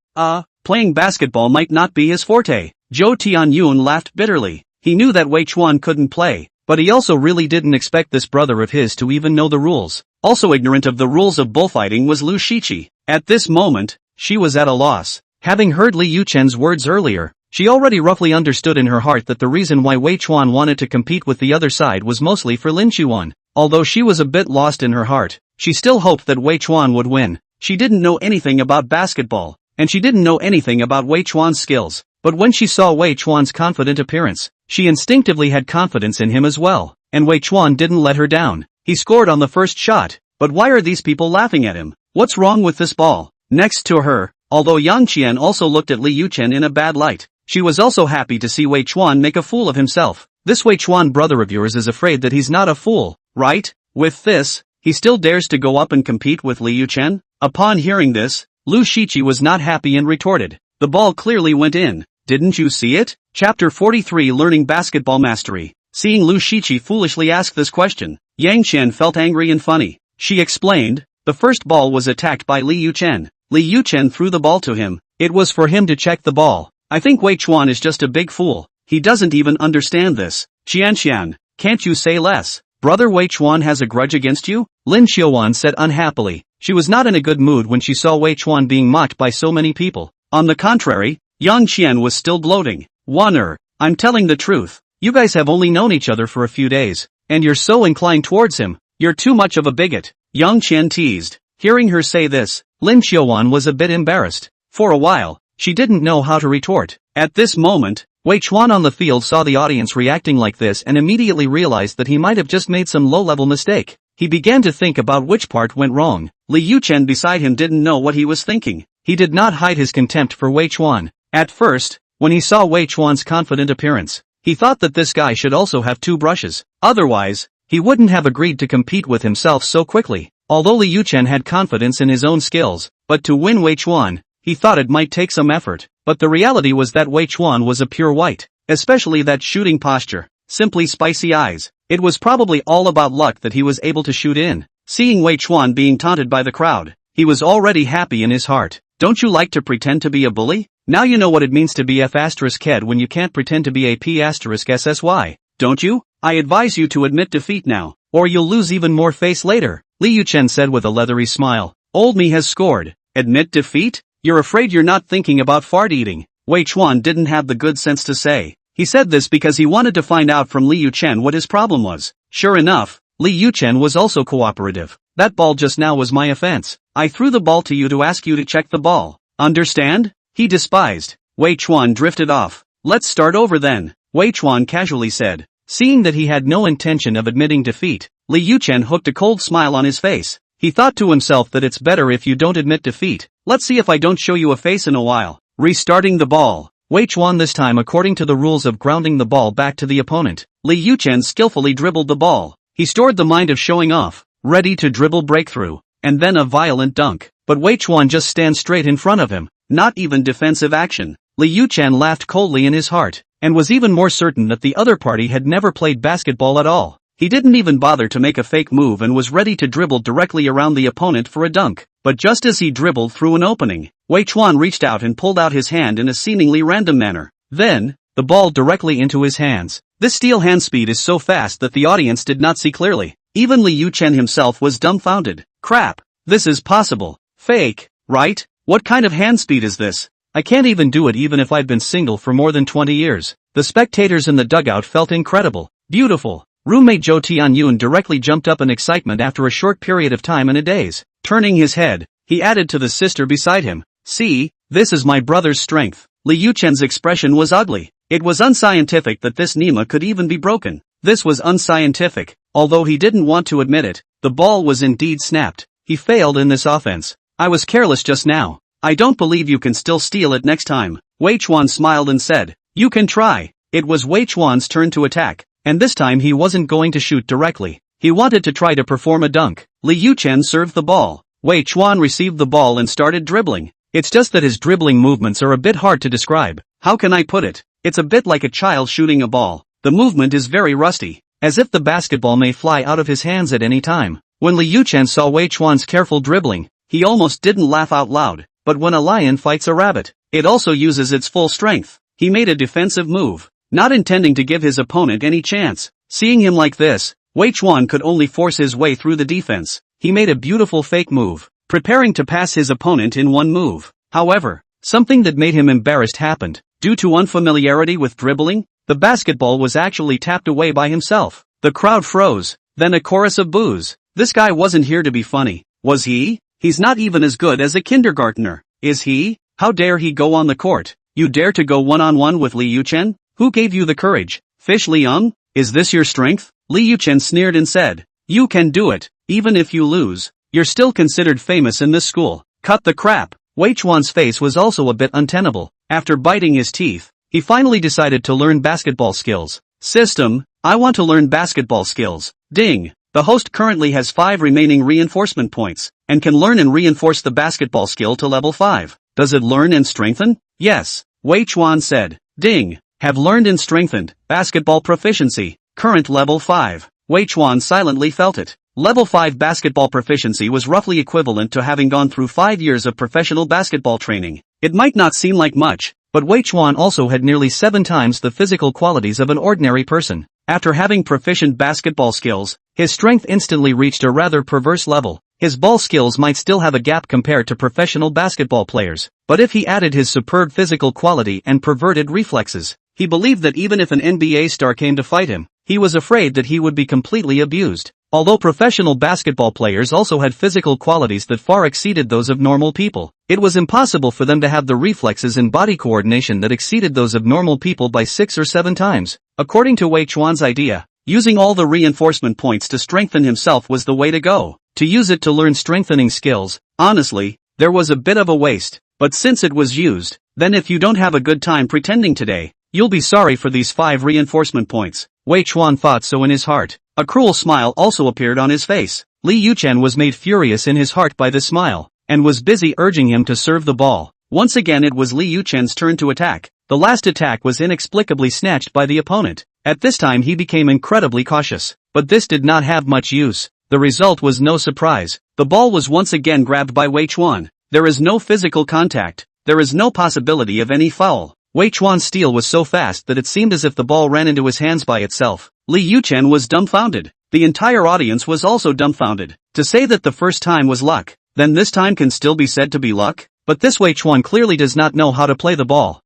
Playing basketball might not be his forte. Zhou Tianyun laughed bitterly. He knew that Wei Chuan couldn't play, but he also really didn't expect this brother of his to even know the rules. Also ignorant of the rules of bullfighting was Lu Shiqi. At this moment, she was at a loss. Having heard Liu Chen's words earlier, she already roughly understood in her heart that the reason why Wei Chuan wanted to compete with the other side was mostly for Lin Chuan. Although she was a bit lost in her heart, she still hoped that Wei Chuan would win. She didn't know anything about basketball, and she didn't know anything about Wei Chuan's skills. But when she saw Wei Chuan's confident appearance, she instinctively had confidence in him as well. And Wei Chuan didn't let her down. He scored on the first shot. But why are these people laughing at him? What's wrong with this ball? Next to her, although Yang Qian also looked at Liu Chen in a bad light, she was also happy to see Wei Chuan make a fool of himself. This Wei Chuan brother of yours is afraid that he's not a fool, right? With this, he still dares to go up and compete with Liu Chen? Upon hearing this, Lu Shiqi was not happy and retorted. The ball clearly went in. Didn't you see it? Chapter 43 Learning Basketball Mastery. Seeing Lu Shiqi foolishly ask this question, Yang Qian felt angry and funny. She explained, the first ball was attacked by Liu Chen. Liu Chen threw the ball to him. It was for him to check the ball. I think Wei Chuan is just a big fool. He doesn't even understand this. Qian, can't you say less? Brother Wei Chuan has a grudge against you? Lin Xiaowan said unhappily. She was not in a good mood when she saw Wei Chuan being mocked by so many people. On the contrary, Yang Qian was still gloating. I'm telling the truth. You guys have only known each other for a few days, and you're so inclined towards him. You're too much of a bigot. Yang Qian teased. Hearing her say this, Lin Xiaowan was a bit embarrassed. For a while, she didn't know how to retort. At this moment, Wei Chuan on the field saw the audience reacting like this and immediately realized that he might have just made some low-level mistake. He began to think about which part went wrong. Liu Chen beside him didn't know what he was thinking. He did not hide his contempt for Wei Chuan. At first, when he saw Wei Chuan's confident appearance, he thought that this guy should also have 2 brushes. Otherwise, he wouldn't have agreed to compete with himself so quickly. Although Liu Chen had confidence in his own skills, but to win Wei Chuan, he thought it might take some effort. But the reality was that Wei Chuan was a pure white, especially that shooting posture, simply spicy eyes. It was probably all about luck that he was able to shoot in. Seeing Wei Chuan being taunted by the crowd, he was already happy in his heart. Don't you like to pretend to be a bully? Now you know what it means to be F***ked when you can't pretend to be a P***SSY, don't you? I advise you to admit defeat now, or you'll lose even more face later, Liu Chen said with a leathery smile. Old me has scored. Admit defeat? You're afraid you're not thinking about fart eating. Wei Chuan didn't have the good sense to say. He said this because he wanted to find out from Li Yuchen what his problem was. Sure enough, Li Yuchen was also cooperative. That ball just now was my offense. I threw the ball to you to ask you to check the ball. Understand? He despised. Wei Chuan drifted off. Let's start over then, Wei Chuan casually said. Seeing that he had no intention of admitting defeat, Li Yuchen hooked a cold smile on his face. He thought to himself that it's better if you don't admit defeat. Let's see if I don't show you a face in a while. Restarting the ball. Wei Chuan this time according to the rules of grounding the ball back to the opponent. Li Yuchen skillfully dribbled the ball. He stored the mind of showing off, ready to dribble breakthrough, and then a violent dunk. But Wei Chuan just stands straight in front of him, not even defensive action. Li Yuchen laughed coldly in his heart, and was even more certain that the other party had never played basketball at all. He didn't even bother to make a fake move and was ready to dribble directly around the opponent for a dunk. But just as he dribbled through an opening, Wei Chuan reached out and pulled out his hand in a seemingly random manner. Then, the ball directly into his hands. This steel hand speed is so fast that the audience did not see clearly. Even Li Yuchen himself was dumbfounded. Crap, this is possible. Fake, right? What kind of hand speed is this? I can't even do it even if I'd been single for more than 20 years. The spectators in the dugout felt incredible. Beautiful. Roommate Zhou Tianyun directly jumped up in excitement after a short period of time and a daze. Turning his head, he added to the sister beside him, "See, this is my brother's strength." Li Yuchen's expression was ugly. It was unscientific that this Nima could even be broken. This was unscientific. Although he didn't want to admit it, the ball was indeed snapped. He failed in this offense. I was careless just now. I don't believe you can still steal it next time. Wei Chuan smiled and said, "You can try." It was Wei Chuan's turn to attack, and this time he wasn't going to shoot directly. He wanted to try to perform a dunk. Li Yuchen served the ball. Wei Chuan received the ball and started dribbling. It's just that his dribbling movements are a bit hard to describe. How can I put it? It's a bit like a child shooting a ball. The movement is very rusty, as if the basketball may fly out of his hands at any time. When Li Yuchen saw Wei Chuan's careful dribbling, he almost didn't laugh out loud. But when a lion fights a rabbit, it also uses its full strength. He made a defensive move, not intending to give his opponent any chance. Seeing him like this, Wei Chuan could only force his way through the defense. He made a beautiful fake move, preparing to pass his opponent in one move. However, something that made him embarrassed happened. Due to unfamiliarity with dribbling, the basketball was actually tapped away by himself. The crowd froze, then a chorus of boos. This guy wasn't here to be funny, was he? He's not even as good as a kindergartner, is he? How dare he go on the court? You dare to go one-on-one with Li Yuchen? Who gave you the courage? Fish Liang? Is this your strength? Li Yuchen sneered and said, "You can do it, even if you lose. You're still considered famous in this school." Cut the crap. Wei Chuan's face was also a bit untenable. After biting his teeth, he finally decided to learn basketball skills. System, I want to learn basketball skills. Ding. The host currently has 5 remaining reinforcement points, and can learn and reinforce the basketball skill to level 5. Does it learn and strengthen? Yes, Wei Chuan said. Ding. Have learned and strengthened. Basketball proficiency. Current level 5. Wei Chuan silently felt it. Level 5 basketball proficiency was roughly equivalent to having gone through 5 years of professional basketball training. It might not seem like much, but Wei Chuan also had nearly 7 times the physical qualities of an ordinary person. After having proficient basketball skills, his strength instantly reached a rather perverse level. His ball skills might still have a gap compared to professional basketball players, but if he added his superb physical quality and perverted reflexes, he believed that even if an NBA star came to fight him, he was afraid that he would be completely abused. Although professional basketball players also had physical qualities that far exceeded those of normal people, it was impossible for them to have the reflexes and body coordination that exceeded those of normal people by 6 or 7 times. According to Wei Chuan's idea, using all the reinforcement points to strengthen himself was the way to go. To use it to learn strengthening skills, honestly, there was a bit of a waste. But since it was used, then if you don't have a good time pretending today, you'll be sorry for these 5 reinforcement points. Wei Chuan thought so in his heart. A cruel smile also appeared on his face. Li Yuchen was made furious in his heart by this smile, and was busy urging him to serve the ball. Once again it was Li Yuchen's turn to attack. The last attack was inexplicably snatched by the opponent. At this time he became incredibly cautious, but this did not have much use. The result was no surprise. The ball was once again grabbed by Wei Chuan. There is no physical contact. There is no possibility of any foul. Wei Chuan's steal was so fast that it seemed as if the ball ran into his hands by itself. Li Yuchen was dumbfounded. The entire audience was also dumbfounded. To say that the first time was luck, then this time can still be said to be luck? but this Wei Chuan clearly does not know how to play the ball.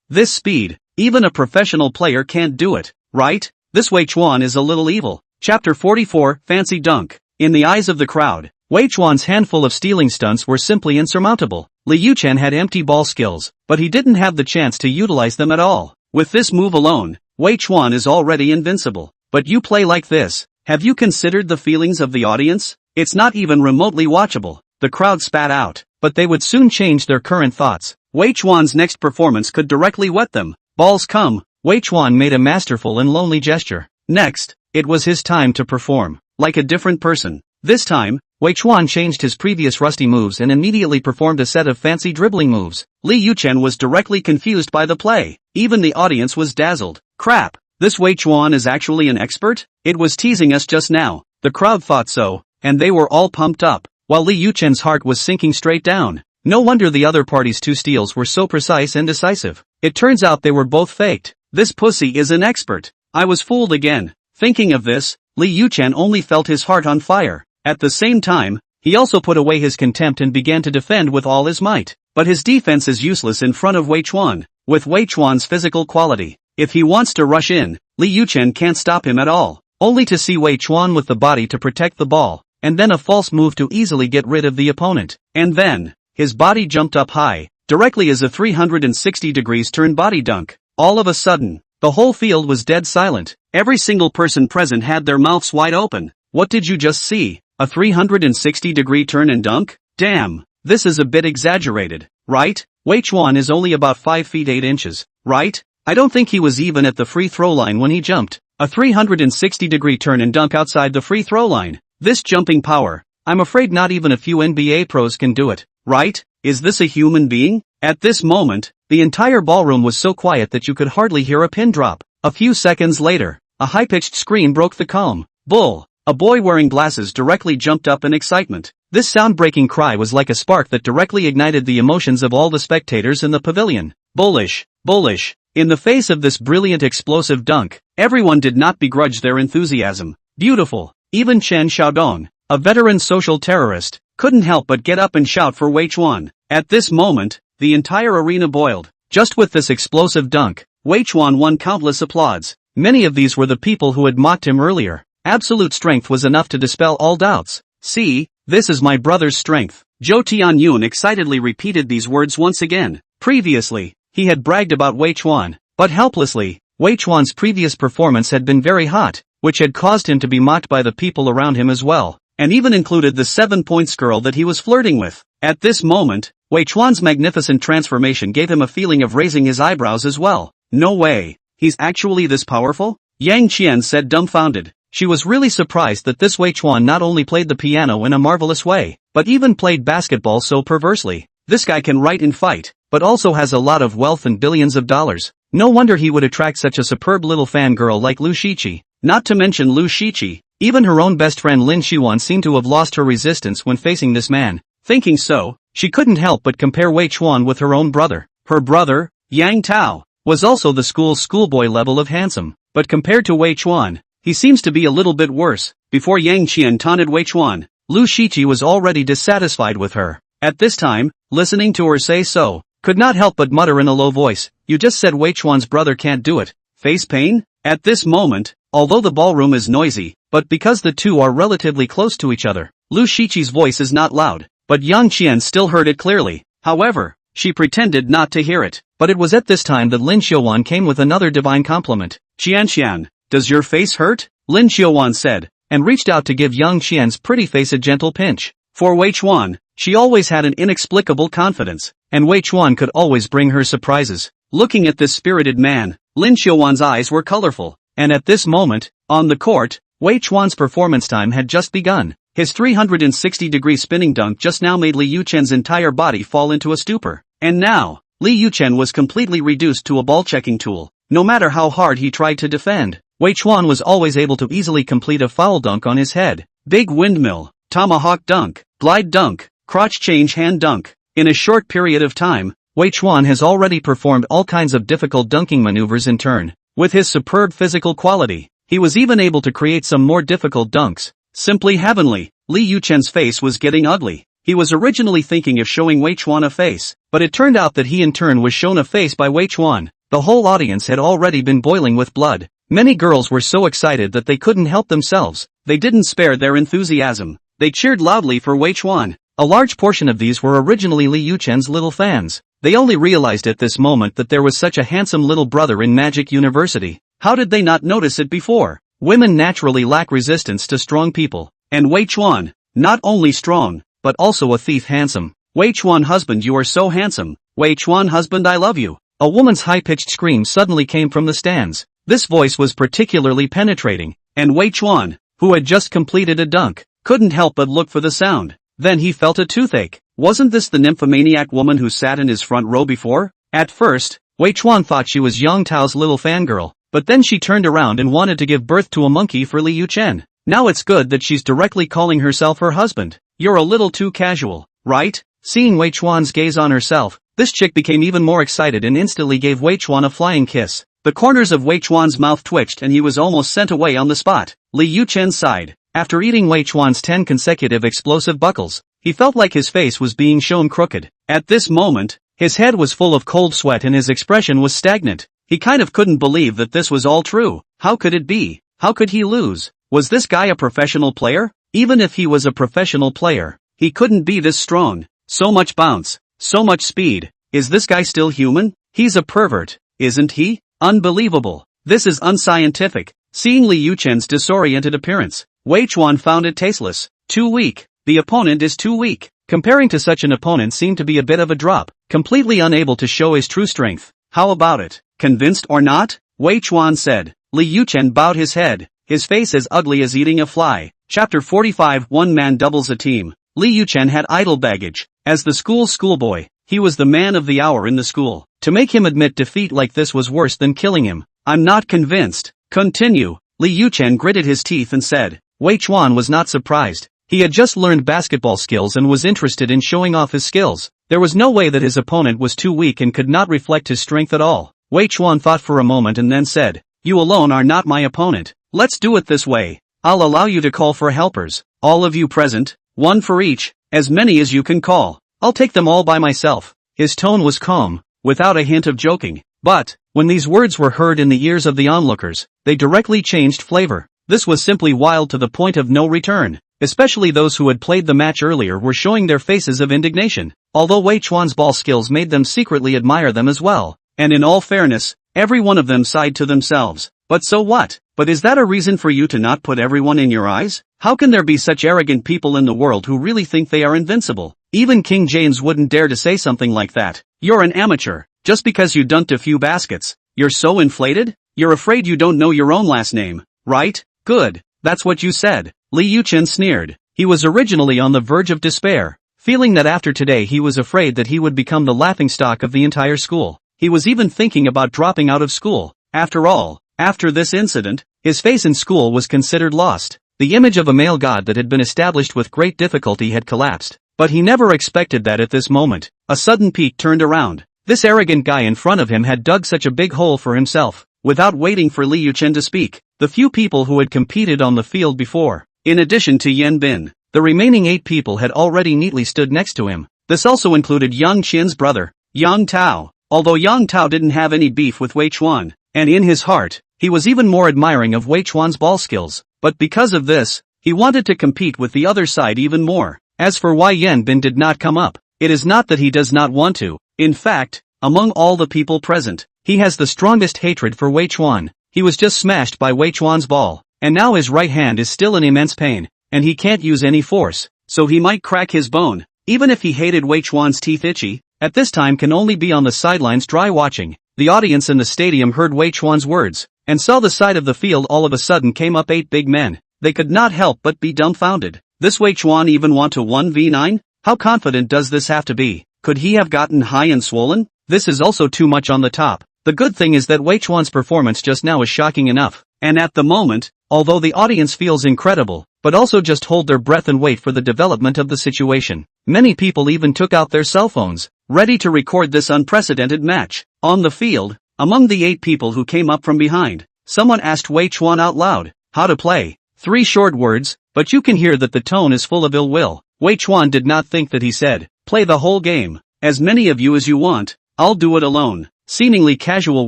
This speed, even a professional player can't do it, right? This Wei Chuan is a little evil. Chapter 44, Fancy Dunk. In the eyes of the crowd, Wei Chuan's handful of stealing stunts were simply insurmountable. Li Yuchen had empty ball skills, but he didn't have the chance to utilize them at all. With this move alone, Wei Chuan is already invincible. But you play like this. Have you considered the feelings of the audience? It's not even remotely watchable. The crowd spat out, but they would soon change their current thoughts. Wei Chuan's next performance could directly wet them. Balls come. Wei Chuan made a masterful and lonely gesture. Next, it was his time to perform. Like a different person. This time, Wei Chuan changed his previous rusty moves and immediately performed a set of fancy dribbling moves. Li Yuchen was directly confused by the play. Even the audience was dazzled. Crap, this Wei Chuan is actually an expert? It was teasing us just now. The crowd thought so, and they were all pumped up, while Li Yuchen's heart was sinking straight down. No wonder the other party's two steals were so precise and decisive. It turns out they were both faked. This pussy is an expert. I was fooled again. Thinking of this, Li Yuchen only felt his heart on fire. At the same time, he also put away his contempt and began to defend with all his might. But his defense is useless in front of Wei Chuan. With Wei Chuan's physical quality, if he wants to rush in, Li Yuchen can't stop him at all. Only to see Wei Chuan with the body to protect the ball, and then a false move to easily get rid of the opponent. And then, his body jumped up high, directly as a 360 degrees turn body dunk. All of a sudden, the whole field was dead silent. Every single person present had their mouths wide open. What did you just see? A 360-degree turn and dunk? Damn, this is a bit exaggerated, right? Wei Chuan is only about 5 feet 8 inches, right? I don't think he was even at the free throw line when he jumped. A 360-degree turn and dunk outside the free throw line. This jumping power, I'm afraid not even a few NBA pros can do it, right? Is this a human being? At this moment, the entire ballroom was so quiet that you could hardly hear a pin drop. A few seconds later, a high-pitched scream broke the calm. Bull! A boy wearing glasses directly jumped up in excitement. This sound-breaking cry was like a spark that directly ignited the emotions of all the spectators in the pavilion. Bullish, bullish. In the face of this brilliant explosive dunk, everyone did not begrudge their enthusiasm. Beautiful. Even Chen Xiaodong, a veteran social terrorist, couldn't help but get up and shout for Wei Chuan. At this moment, the entire arena boiled. Just with this explosive dunk, Wei Chuan won countless applause. Many of these were the people who had mocked him earlier. Absolute strength was enough to dispel all doubts. See, this is my brother's strength. Zhou Tianyun excitedly repeated these words once again. Previously, he had bragged about Wei Chuan, but helplessly, Wei Chuan's previous performance had been very hot, which had caused him to be mocked by the people around him as well, and even included the 7-points girl that he was flirting with. At this moment, Wei Chuan's magnificent transformation gave him a feeling of raising his eyebrows as well. No way, he's actually this powerful? Yang Qian said dumbfounded. She was really surprised that this Wei Chuan not only played the piano in a marvelous way, but even played basketball so perversely. This guy can write and fight, but also has a lot of wealth and billions of dollars. No wonder he would attract such a superb little fangirl like Lu Shiqi. Not to mention Lu Shiqi, even her own best friend Lin Xiwan seemed to have lost her resistance when facing this man. Thinking so, she couldn't help but compare Wei Chuan with her own brother. Her brother, Yang Tao, was also the schoolboy level of handsome, but compared to Wei Chuan, he seems to be a little bit worse. Before Yang Qian taunted Wei Chuan, Lu Shiqi was already dissatisfied with her. At this time, listening to her say so, could not help but mutter in a low voice, "You just said Wei Chuan's brother can't do it. Face pain?" At this moment, although the ballroom is noisy, but because the two are relatively close to each other, Lu Shiqi's voice is not loud, but Yang Qian still heard it clearly. However, she pretended not to hear it. But it was at this time that Lin Xiuwan came with another divine compliment. "Qian, does your face hurt?" Lin Xiuwan said, and reached out to give Yang Qian's pretty face a gentle pinch. For Wei Chuan, she always had an inexplicable confidence, and Wei Chuan could always bring her surprises. Looking at this spirited man, Lin Xiuwan's eyes were colorful, and at this moment, on the court, Wei Chuan's performance time had just begun. His 360-degree spinning dunk just now made Li Yuchen's entire body fall into a stupor. And now, Li Yuchen was completely reduced to a ball-checking tool. No matter how hard he tried to defend, Wei Chuan was always able to easily complete a foul dunk on his head. Big windmill, tomahawk dunk, glide dunk, crotch change hand dunk. In a short period of time, Wei Chuan has already performed all kinds of difficult dunking maneuvers in turn. With his superb physical quality, he was even able to create some more difficult dunks. Simply heavenly. Li Yuchen's face was getting ugly. He was originally thinking of showing Wei Chuan a face, but it turned out that he in turn was shown a face by Wei Chuan. The whole audience had already been boiling with blood. Many girls were so excited that they couldn't help themselves. They didn't spare their enthusiasm. They cheered loudly for Wei Chuan. A large portion of these were originally Li Yuchen's little fans. They only realized at this moment that there was such a handsome little brother in Magic University. How did they not notice it before? Women naturally lack resistance to strong people. And Wei Chuan, not only strong, but also a thief handsome. Wei Chuan husband, you are so handsome. Wei Chuan husband, I love you. A woman's high-pitched scream suddenly came from the stands. This voice was particularly penetrating, and Wei Chuan, who had just completed a dunk, couldn't help but look for the sound. Then he felt a toothache. Wasn't this the nymphomaniac woman who sat in his front row before? At first, Wei Chuan thought she was Yang Tao's little fangirl, but then she turned around and wanted to give birth to a monkey for Li Yuchen. Now it's good that she's directly calling herself her husband. You're a little too casual, right? Seeing Wei Chuan's gaze on herself, this chick became even more excited and instantly gave Wei Chuan a flying kiss. The corners of Wei Chuan's mouth twitched and he was almost sent away on the spot. Li Yuchen sighed. After eating Wei Chuan's 10 consecutive explosive buckles, he felt like his face was being shown crooked. At this moment, his head was full of cold sweat and his expression was stagnant. He kind of couldn't believe that this was all true. How could it be? How could he lose? Was this guy a professional player? Even if he was a professional player, he couldn't be this strong. So much bounce, so much speed. Is this guy still human? He's a pervert, isn't he? Unbelievable. This is unscientific. Seeing Li Yuchen's disoriented appearance, Wei Chuan found it tasteless. Too weak. The opponent is too weak. Comparing to such an opponent seemed to be a bit of a drop. Completely unable to show his true strength. How about it? Convinced or not? Wei Chuan said. Li Yuchen bowed his head. His face as ugly as eating a fly. Chapter 45. One man doubles a team. Li Yuchen had idle baggage. As the schoolboy, he was the man of the hour in the school. To make him admit defeat like this was worse than killing him. I'm not convinced. Continue. Li Yuchen gritted his teeth and said. Wei Chuan was not surprised. He had just learned basketball skills and was interested in showing off his skills. There was no way that his opponent was too weak and could not reflect his strength at all. Wei Chuan thought for a moment and then said. You alone are not my opponent. Let's do it this way. I'll allow you to call for helpers. All of you present, one for each, as many as you can call. I'll take them all by myself. His tone was calm, without a hint of joking. But, when these words were heard in the ears of the onlookers, they directly changed flavor. This was simply wild to the point of no return. Especially those who had played the match earlier were showing their faces of indignation. Although Wei Chuan's ball skills made them secretly admire them as well. And in all fairness, every one of them sighed to themselves. But so what? But is that a reason for you to not put everyone in your eyes? How can there be such arrogant people in the world who really think they are invincible? Even King James wouldn't dare to say something like that. You're an amateur. Just because you dunked a few baskets, you're so inflated? You're afraid you don't know your own last name, right? Good. That's what you said. Li Yuchen sneered. He was originally on the verge of despair, feeling that after today he was afraid that he would become the laughingstock of the entire school. He was even thinking about dropping out of school. After all, after this incident, his face in school was considered lost. The image of a male god that had been established with great difficulty had collapsed. But he never expected that at this moment. A sudden peak turned around. This arrogant guy in front of him had dug such a big hole for himself. Without waiting for Li Yuchen to speak, the few people who had competed on the field before, in addition to Yan Bin, the remaining 8 people had already neatly stood next to him. This also included Yang Qian's brother, Yang Tao. Although Yang Tao didn't have any beef with Wei Chuan, and in his heart, he was even more admiring of Wei Chuan's ball skills. But because of this, he wanted to compete with the other side even more. As for why Yan Bin did not come up, it is not that he does not want to. In fact, among all the people present, he has the strongest hatred for Wei Chuan. He was just smashed by Wei Chuan's ball, and now his right hand is still in immense pain, and he can't use any force, so he might crack his bone. Even if he hated Wei Chuan's teeth itchy, at this time can only be on the sidelines dry watching. The audience in the stadium heard Wei Chuan's words, and saw the side of the field all of a sudden came up 8 big men. They could not help but be dumbfounded. This Wei Chuan even want to 1v9? How confident does this have to be? Could he have gotten high and swollen? This is also too much on the top. The good thing is that Wei Chuan's performance just now is shocking enough. And at the moment, although the audience feels incredible, but also just hold their breath and wait for the development of the situation. Many people even took out their cell phones, ready to record this unprecedented match. On the field, among the 8 people who came up from behind, someone asked Wei Chuan out loud, how to play. 3 short words, but you can hear that the tone is full of ill will. Wei Chuan did not think that he said, "Play the whole game. As many of you as you want, I'll do it alone." Seemingly casual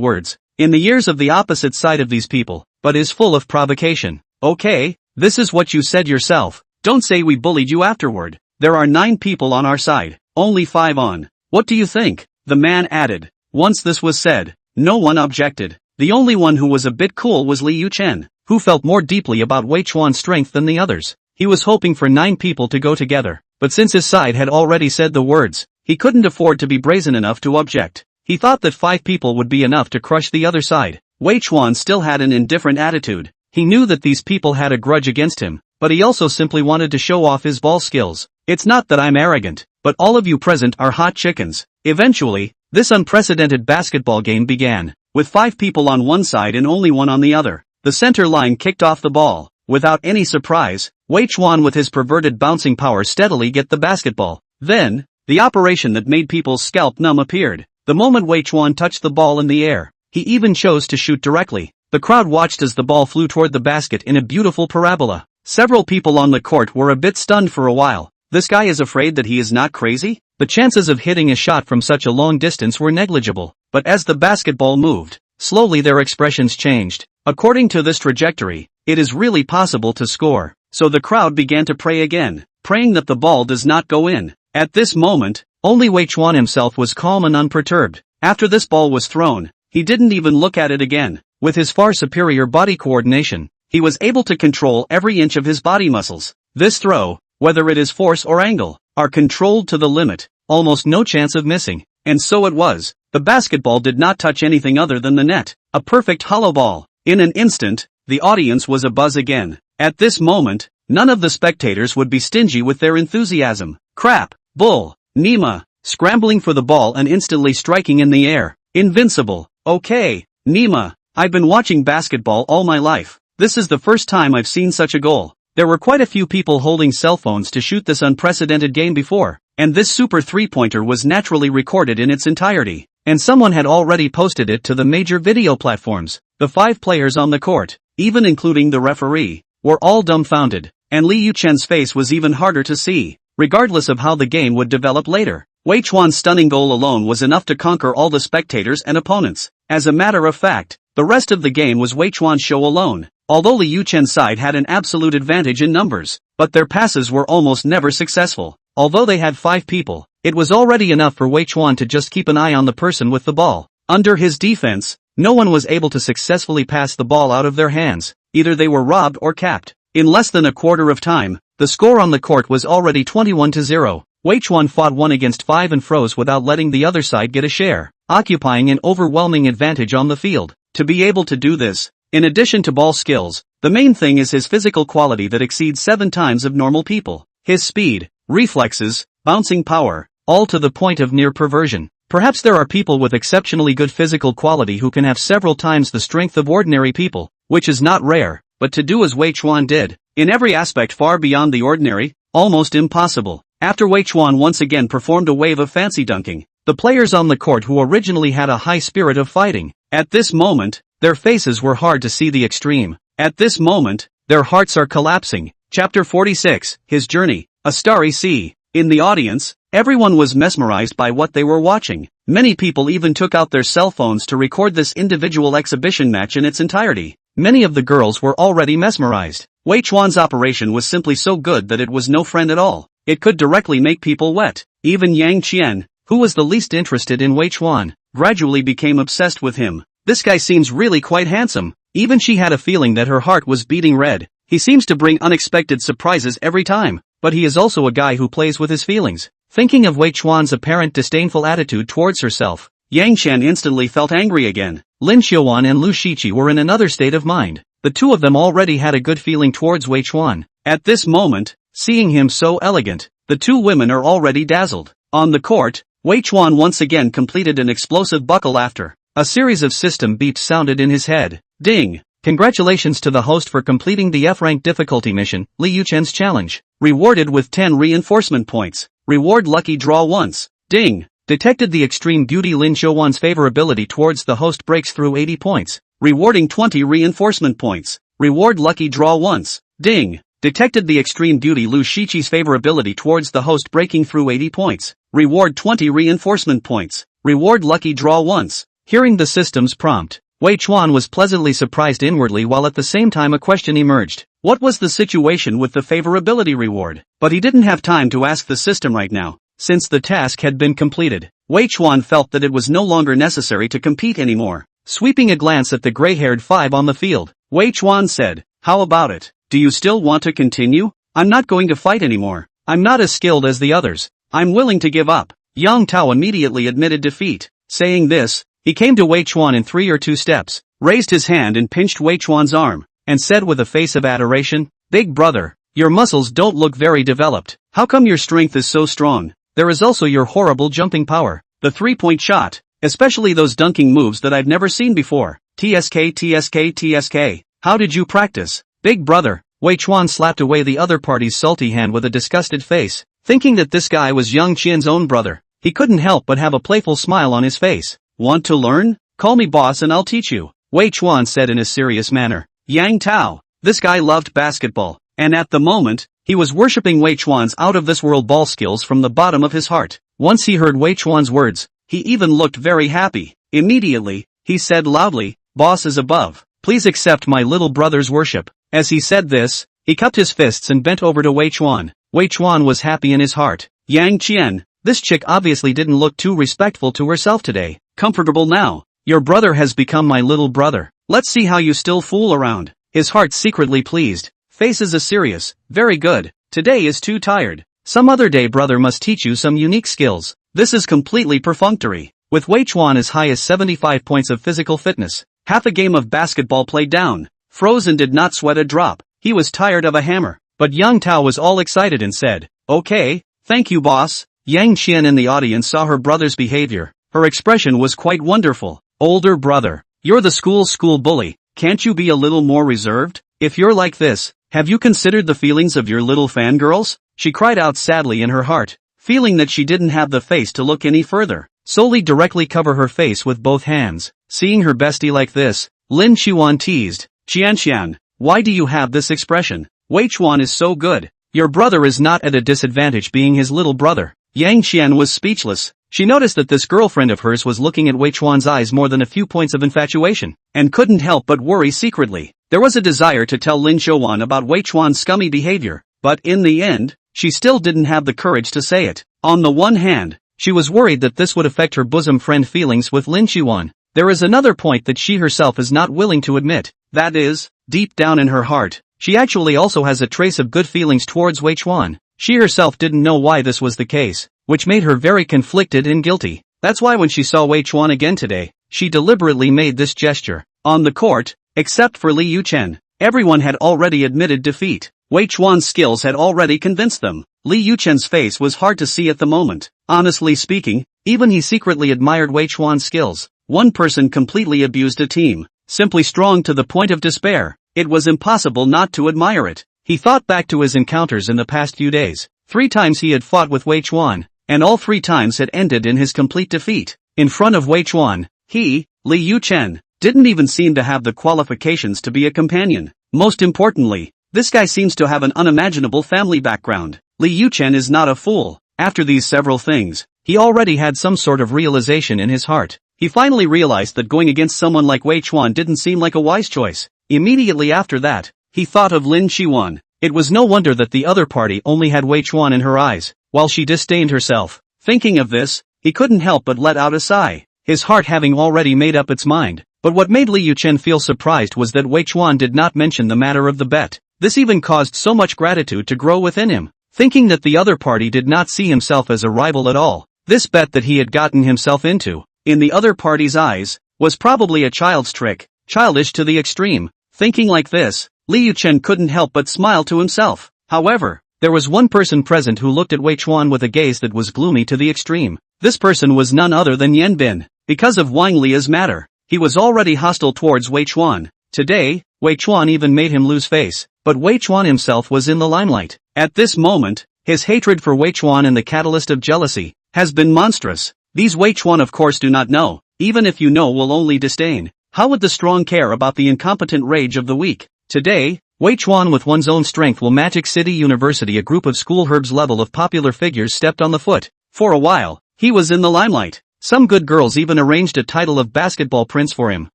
words, in the ears of the opposite side of these people, but is full of provocation. "Okay, this is what you said yourself. Don't say we bullied you afterward. There are 9 people on our side, only 5 on. What do you think?" the man added. Once this was said, no one objected. The only one who was a bit cool was Liu Chen, who felt more deeply about Wei Chuan's strength than the others. He was hoping for 9 people to go together, but since his side had already said the words, he couldn't afford to be brazen enough to object. He thought that 5 people would be enough to crush the other side. Wei Chuan still had an indifferent attitude. He knew that these people had a grudge against him, but he also simply wanted to show off his ball skills. "It's not that I'm arrogant, but all of you present are hot chickens." Eventually, this unprecedented basketball game began, with 5 people on one side and only 1 on the other. The center line kicked off the ball. Without any surprise, Wei Chuan with his perverted bouncing power steadily get the basketball. Then, the operation that made people's scalp numb appeared. The moment Wei Chuan touched the ball in the air, he even chose to shoot directly. The crowd watched as the ball flew toward the basket in a beautiful parabola. Several people on the court were a bit stunned for a while. This guy is afraid that he is not crazy? The chances of hitting a shot from such a long distance were negligible, but as the basketball moved, slowly their expressions changed. According to this trajectory, it is really possible to score. So the crowd began to pray again, praying that the ball does not go in. At this moment, only Wei Chuan himself was calm and unperturbed. After this ball was thrown, he didn't even look at it again. With his far superior body coordination, he was able to control every inch of his body muscles. This throw, whether it is force or angle, are controlled to the limit, almost no chance of missing. And so it was. The basketball did not touch anything other than the net, a perfect hollow ball. In an instant, the audience was abuzz again. At this moment, none of the spectators would be stingy with their enthusiasm. Crap, bull, Nima, scrambling for the ball and instantly striking in the air. Invincible. Okay, Nima, I've been watching basketball all my life. This is the first time I've seen such a goal. There were quite a few people holding cell phones to shoot this unprecedented game before, and this super three-pointer was naturally recorded in its entirety, and someone had already posted it to the major video platforms. The 5 players on the court, even including the referee, were all dumbfounded, and Liu Chen's face was even harder to see, regardless of how the game would develop later. Wei Chuan's stunning goal alone was enough to conquer all the spectators and opponents. As a matter of fact, the rest of the game was Wei Chuan's show alone. Although Liu Chen's side had an absolute advantage in numbers, but their passes were almost never successful. Although they had 5 people, it was already enough for Wei Chuan to just keep an eye on the person with the ball. Under his defense, no one was able to successfully pass the ball out of their hands. Either they were robbed or capped. In less than a quarter of time, the score on the court was already 21-0. Wei Chuan fought 1 against 5 and froze without letting the other side get a share, occupying an overwhelming advantage on the field. To be able to do this, in addition to ball skills, the main thing is his physical quality that exceeds 7 times of normal people. His speed, reflexes, bouncing power, all to the point of near perversion. Perhaps there are people with exceptionally good physical quality who can have several times the strength of ordinary people, which is not rare, but to do as Wei Chuan did, in every aspect far beyond the ordinary, almost impossible. After Wei Chuan once again performed a wave of fancy dunking, the players on the court who originally had a high spirit of fighting, at this moment, their faces were hard to see the extreme. At this moment, their hearts are collapsing. Chapter 46, His Journey, A Starry Sea. In the audience, everyone was mesmerized by what they were watching. Many people even took out their cell phones to record this individual exhibition match in its entirety. Many of the girls were already mesmerized. Wei Chuan's operation was simply so good that it was no friend at all. It could directly make people wet. Even Yang Qian, who was the least interested in Wei Chuan, gradually became obsessed with him. This guy seems really quite handsome. Even she had a feeling that her heart was beating red. He seems to bring unexpected surprises every time, but he is also a guy who plays with his feelings. Thinking of Wei Chuan's apparent disdainful attitude towards herself, Yang Qian instantly felt angry again. Lin Xiaowan and Lu Shiqi were in another state of mind. The two of them already had a good feeling towards Wei Chuan. At this moment, seeing him so elegant, the two women are already dazzled. On the court, Wei Chuan once again completed an explosive buckle after. A series of system beeps sounded in his head. Ding! Congratulations to the host for completing the F-rank difficulty mission, Liu Chen's challenge. Rewarded with 10 reinforcement points. Reward lucky draw once. Ding! Detected the extreme beauty Lin Xiaowan's favorability towards the host breaks through 80 points. Rewarding 20 reinforcement points. Reward lucky draw once. Ding! Detected the extreme beauty Lu Shiqi's favorability towards the host breaking through 80 points. Reward 20 reinforcement points. Reward lucky draw once. Hearing the system's prompt, Wei Chuan was pleasantly surprised inwardly while at the same time a question emerged. What was the situation with the favorability reward? But he didn't have time to ask the system right now, since the task had been completed. Wei Chuan felt that it was no longer necessary to compete anymore. Sweeping a glance at the gray-haired five on the field, Wei Chuan said, "How about it? Do you still want to continue? I'm not going to fight anymore. I'm not as skilled as the others. I'm willing to give up." Yang Tao immediately admitted defeat. Saying this, he came to Wei Chuan in 3 or 2 steps, raised his hand and pinched Wei Chuan's arm, and said with a face of adoration, "Big brother, your muscles don't look very developed. How come your strength is so strong? There is also your horrible jumping power. The 3-point shot, especially those dunking moves that I've never seen before. TSK. How did you practice? Big brother." Wei Chuan slapped away the other party's salty hand with a disgusted face, thinking that this guy was Yang Qian's own brother. He couldn't help but have a playful smile on his face. "Want to learn? Call me boss and I'll teach you," Wei Chuan said in a serious manner. Yang Tao, this guy loved basketball, and at the moment, he was worshipping Wei Chuan's out-of-this-world ball skills from the bottom of his heart. Once he heard Wei Chuan's words, he even looked very happy. Immediately, he said loudly, "Boss is above. Please accept my little brother's worship." As he said this, he cupped his fists and bent over to Wei Chuan. Wei Chuan was happy in his heart. "Yang Qian, this chick obviously didn't look too respectful to herself today. Comfortable now. Your brother has become my little brother. Let's see how you still fool around." His heart secretly pleased. Faces is serious. "Very good. Today is too tired. Some other day brother must teach you some unique skills. This is completely perfunctory." With Wei Chuan as high as 75 points of physical fitness, half a game of basketball played down, Frozen did not sweat a drop. He was tired of a hammer. But Yang Tao was all excited and said, "Okay, thank you boss." Yang Qian in the audience saw her brother's behavior. Her expression was quite wonderful. "Older brother, you're the school bully. Can't you be a little more reserved? If you're like this, have you considered the feelings of your little fangirls?" She cried out sadly in her heart, feeling that she didn't have the face to look any further. Solely directly cover her face with both hands. Seeing her bestie like this, Lin Chuan teased, "Qian, why do you have this expression? Wei Chuan is so good. Your brother is not at a disadvantage being his little brother." Yang Qian was speechless. She noticed that this girlfriend of hers was looking at Wei Chuan's eyes more than a few points of infatuation, and couldn't help but worry secretly. There was a desire to tell Lin Chuan about Wei Chuan's scummy behavior, but in the end, she still didn't have the courage to say it. On the one hand, she was worried that this would affect her bosom friend feelings with Lin Chuan. There is another point that she herself is not willing to admit. That is, deep down in her heart, she actually also has a trace of good feelings towards Wei Chuan. She herself didn't know why this was the case, which made her very conflicted and guilty. That's why when she saw Wei Chuan again today, she deliberately made this gesture. On the court, except for Li Yuchen, everyone had already admitted defeat. Wei Chuan's skills had already convinced them. Li Yuchen's face was hard to see at the moment. Honestly speaking, even he secretly admired Wei Chuan's skills. One person completely abused a team, simply strong to the point of despair. It was impossible not to admire it. He thought back to his encounters in the past few days. 3 times he had fought with Wei Chuan, and all 3 times had ended in his complete defeat. In front of Wei Chuan, he, Li Yuchen, didn't even seem to have the qualifications to be a companion. Most importantly, this guy seems to have an unimaginable family background. Li Yuchen is not a fool. After these several things, he already had some sort of realization in his heart. He finally realized that going against someone like Wei Chuan didn't seem like a wise choice. Immediately after that, he thought of Lin Chuan. It was no wonder that the other party only had Wei Chuan in her eyes, while she disdained herself. Thinking of this, he couldn't help but let out a sigh, his heart having already made up its mind. But what made Li Yuchen feel surprised was that Wei Chuan did not mention the matter of the bet. This even caused so much gratitude to grow within him. Thinking that the other party did not see himself as a rival at all, this bet that he had gotten himself into, in the other party's eyes, was probably a child's trick, childish to the extreme. Thinking like this, Li Yuchen couldn't help but smile to himself. However, there was one person present who looked at Wei Chuan with a gaze that was gloomy to the extreme. This person was none other than Yan Bin. Because of Wang Lia's matter, he was already hostile towards Wei Chuan. Today, Wei Chuan even made him lose face, but Wei Chuan himself was in the limelight. At this moment, his hatred for Wei Chuan and the catalyst of jealousy has been monstrous. These Wei Chuan of course do not know. Even if you know will only disdain. How would the strong care about the incompetent rage of the weak? Today, Wei Chuan with one's own strength will Magic City University. A group of school herbs level of popular figures stepped on the foot. For a while, he was in the limelight. Some good girls even arranged a title of basketball prince for him.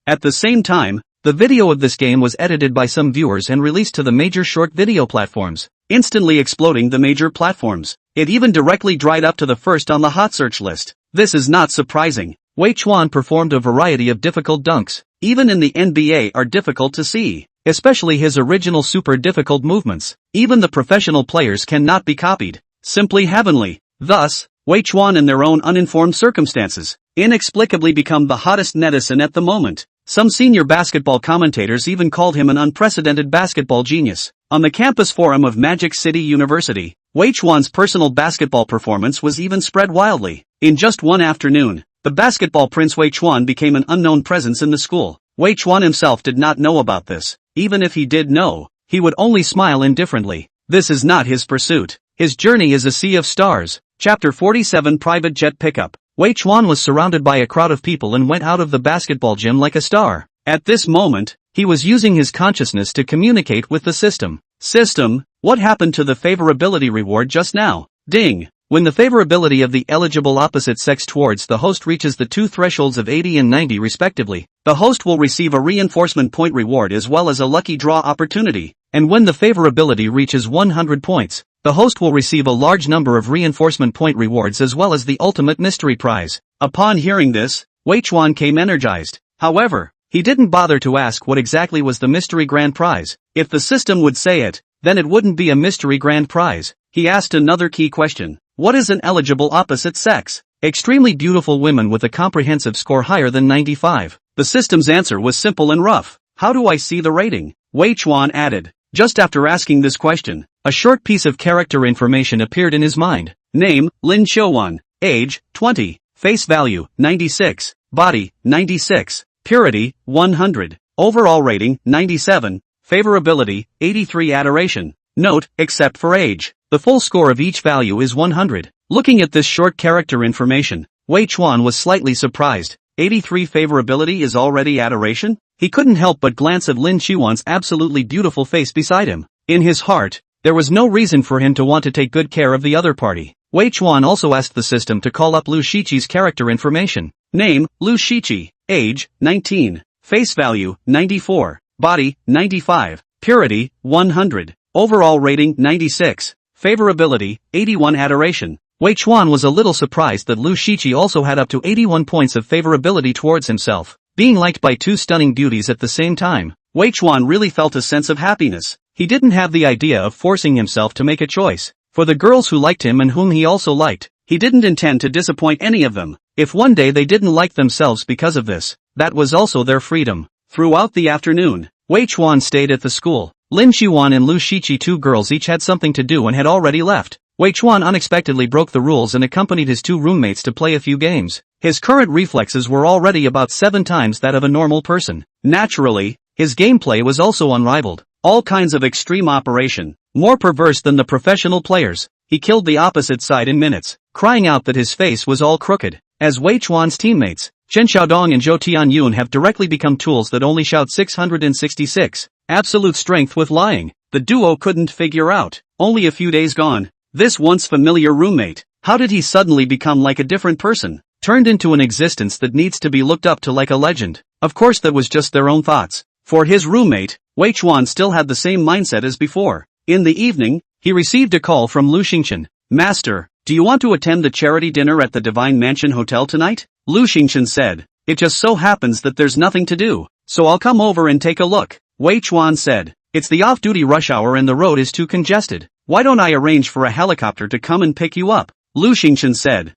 At the same time, the video of this game was edited by some viewers and released to the major short video platforms, instantly exploding the major platforms. It even directly dried up to the first on the hot search list. This is not surprising. Wei Chuan performed a variety of difficult dunks, even in the NBA are difficult to see, especially his original super difficult movements. Even the professional players cannot be copied. Simply heavenly. Thus, Wei Chuan in their own uninformed circumstances, inexplicably become the hottest netizen at the moment. Some senior basketball commentators even called him an unprecedented basketball genius. On the campus forum of Magic City University, Wei Chuan's personal basketball performance was even spread wildly. In just one afternoon, the basketball prince Wei Chuan became an unknown presence in the school. Wei Chuan himself did not know about this. Even if he did know, he would only smile indifferently. This is not his pursuit. His journey is a sea of stars. Chapter 47 Private Jet Pickup. Wei Chuan was surrounded by a crowd of people and went out of the basketball gym like a star. At this moment, he was using his consciousness to communicate with the system. System, what happened to the favorability reward just now? Ding. When the favorability of the eligible opposite sex towards the host reaches the two thresholds of 80 and 90 respectively, the host will receive a reinforcement point reward as well as a lucky draw opportunity. And when the favorability reaches 100 points, the host will receive a large number of reinforcement point rewards as well as the ultimate mystery prize. Upon hearing this, Wei Chuan came energized. However, he didn't bother to ask what exactly was the mystery grand prize. If the system would say it, then it wouldn't be a mystery grand prize. He asked another key question. What is an eligible opposite sex? Extremely beautiful women with a comprehensive score higher than 95. The system's answer was simple and rough. How do I see the rating? Wei Chuan added. Just after asking this question, a short piece of character information appeared in his mind. Name, Lin Chuan. Age, 20. Face value, 96. Body, 96. Purity, 100. Overall rating, 97. Favorability, 83. Adoration. Note, except for age, the full score of each value is 100. Looking at this short character information, Wei Chuan was slightly surprised. 83 favorability is already adoration? He couldn't help but glance at Lin Chuan's absolutely beautiful face beside him. In his heart, there was no reason for him to want to take good care of the other party. Wei Chuan also asked the system to call up Lu Shiqi's character information. Name, Lu Shiqi. Age, 19. Face value, 94. Body, 95. Purity, 100. Overall rating, 96. Favorability, 81. Adoration. Wei Chuan was a little surprised that Lu Shiqi also had up to 81 points of favorability towards himself. Being liked by two stunning beauties at the same time, Wei Chuan really felt a sense of happiness. He didn't have the idea of forcing himself to make a choice. For the girls who liked him and whom he also liked, he didn't intend to disappoint any of them. If one day they didn't like themselves because of this, that was also their freedom. Throughout the afternoon, Wei Chuan stayed at the school. Lin Chuan and Lu Shiqi, two girls, each had something to do and had already left. Wei Chuan unexpectedly broke the rules and accompanied his two roommates to play a few games. His current reflexes were already about 7 times that of a normal person. Naturally, his gameplay was also unrivaled. All kinds of extreme operation, more perverse than the professional players. He killed the opposite side in minutes, crying out that his face was all crooked. As Wei Chuan's teammates, Chen Xiaodong and Zhou Tianyun have directly become tools that only shout 666. Absolute strength with lying. The duo couldn't figure out. Only a few days gone. This once familiar roommate, how did he suddenly become like a different person? Turned into an existence that needs to be looked up to like a legend. Of course that was just their own thoughts. For his roommate, Wei Chuan still had the same mindset as before. In the evening, he received a call from Lu Xingchen. Master, do you want to attend the charity dinner at the Divine Mansion Hotel tonight? Lu Xingchen said. It just so happens that there's nothing to do, so I'll come over and take a look. Wei Chuan said. It's the off-duty rush hour and the road is too congested. Why don't I arrange for a helicopter to come and pick you up? Lu Xingchen said.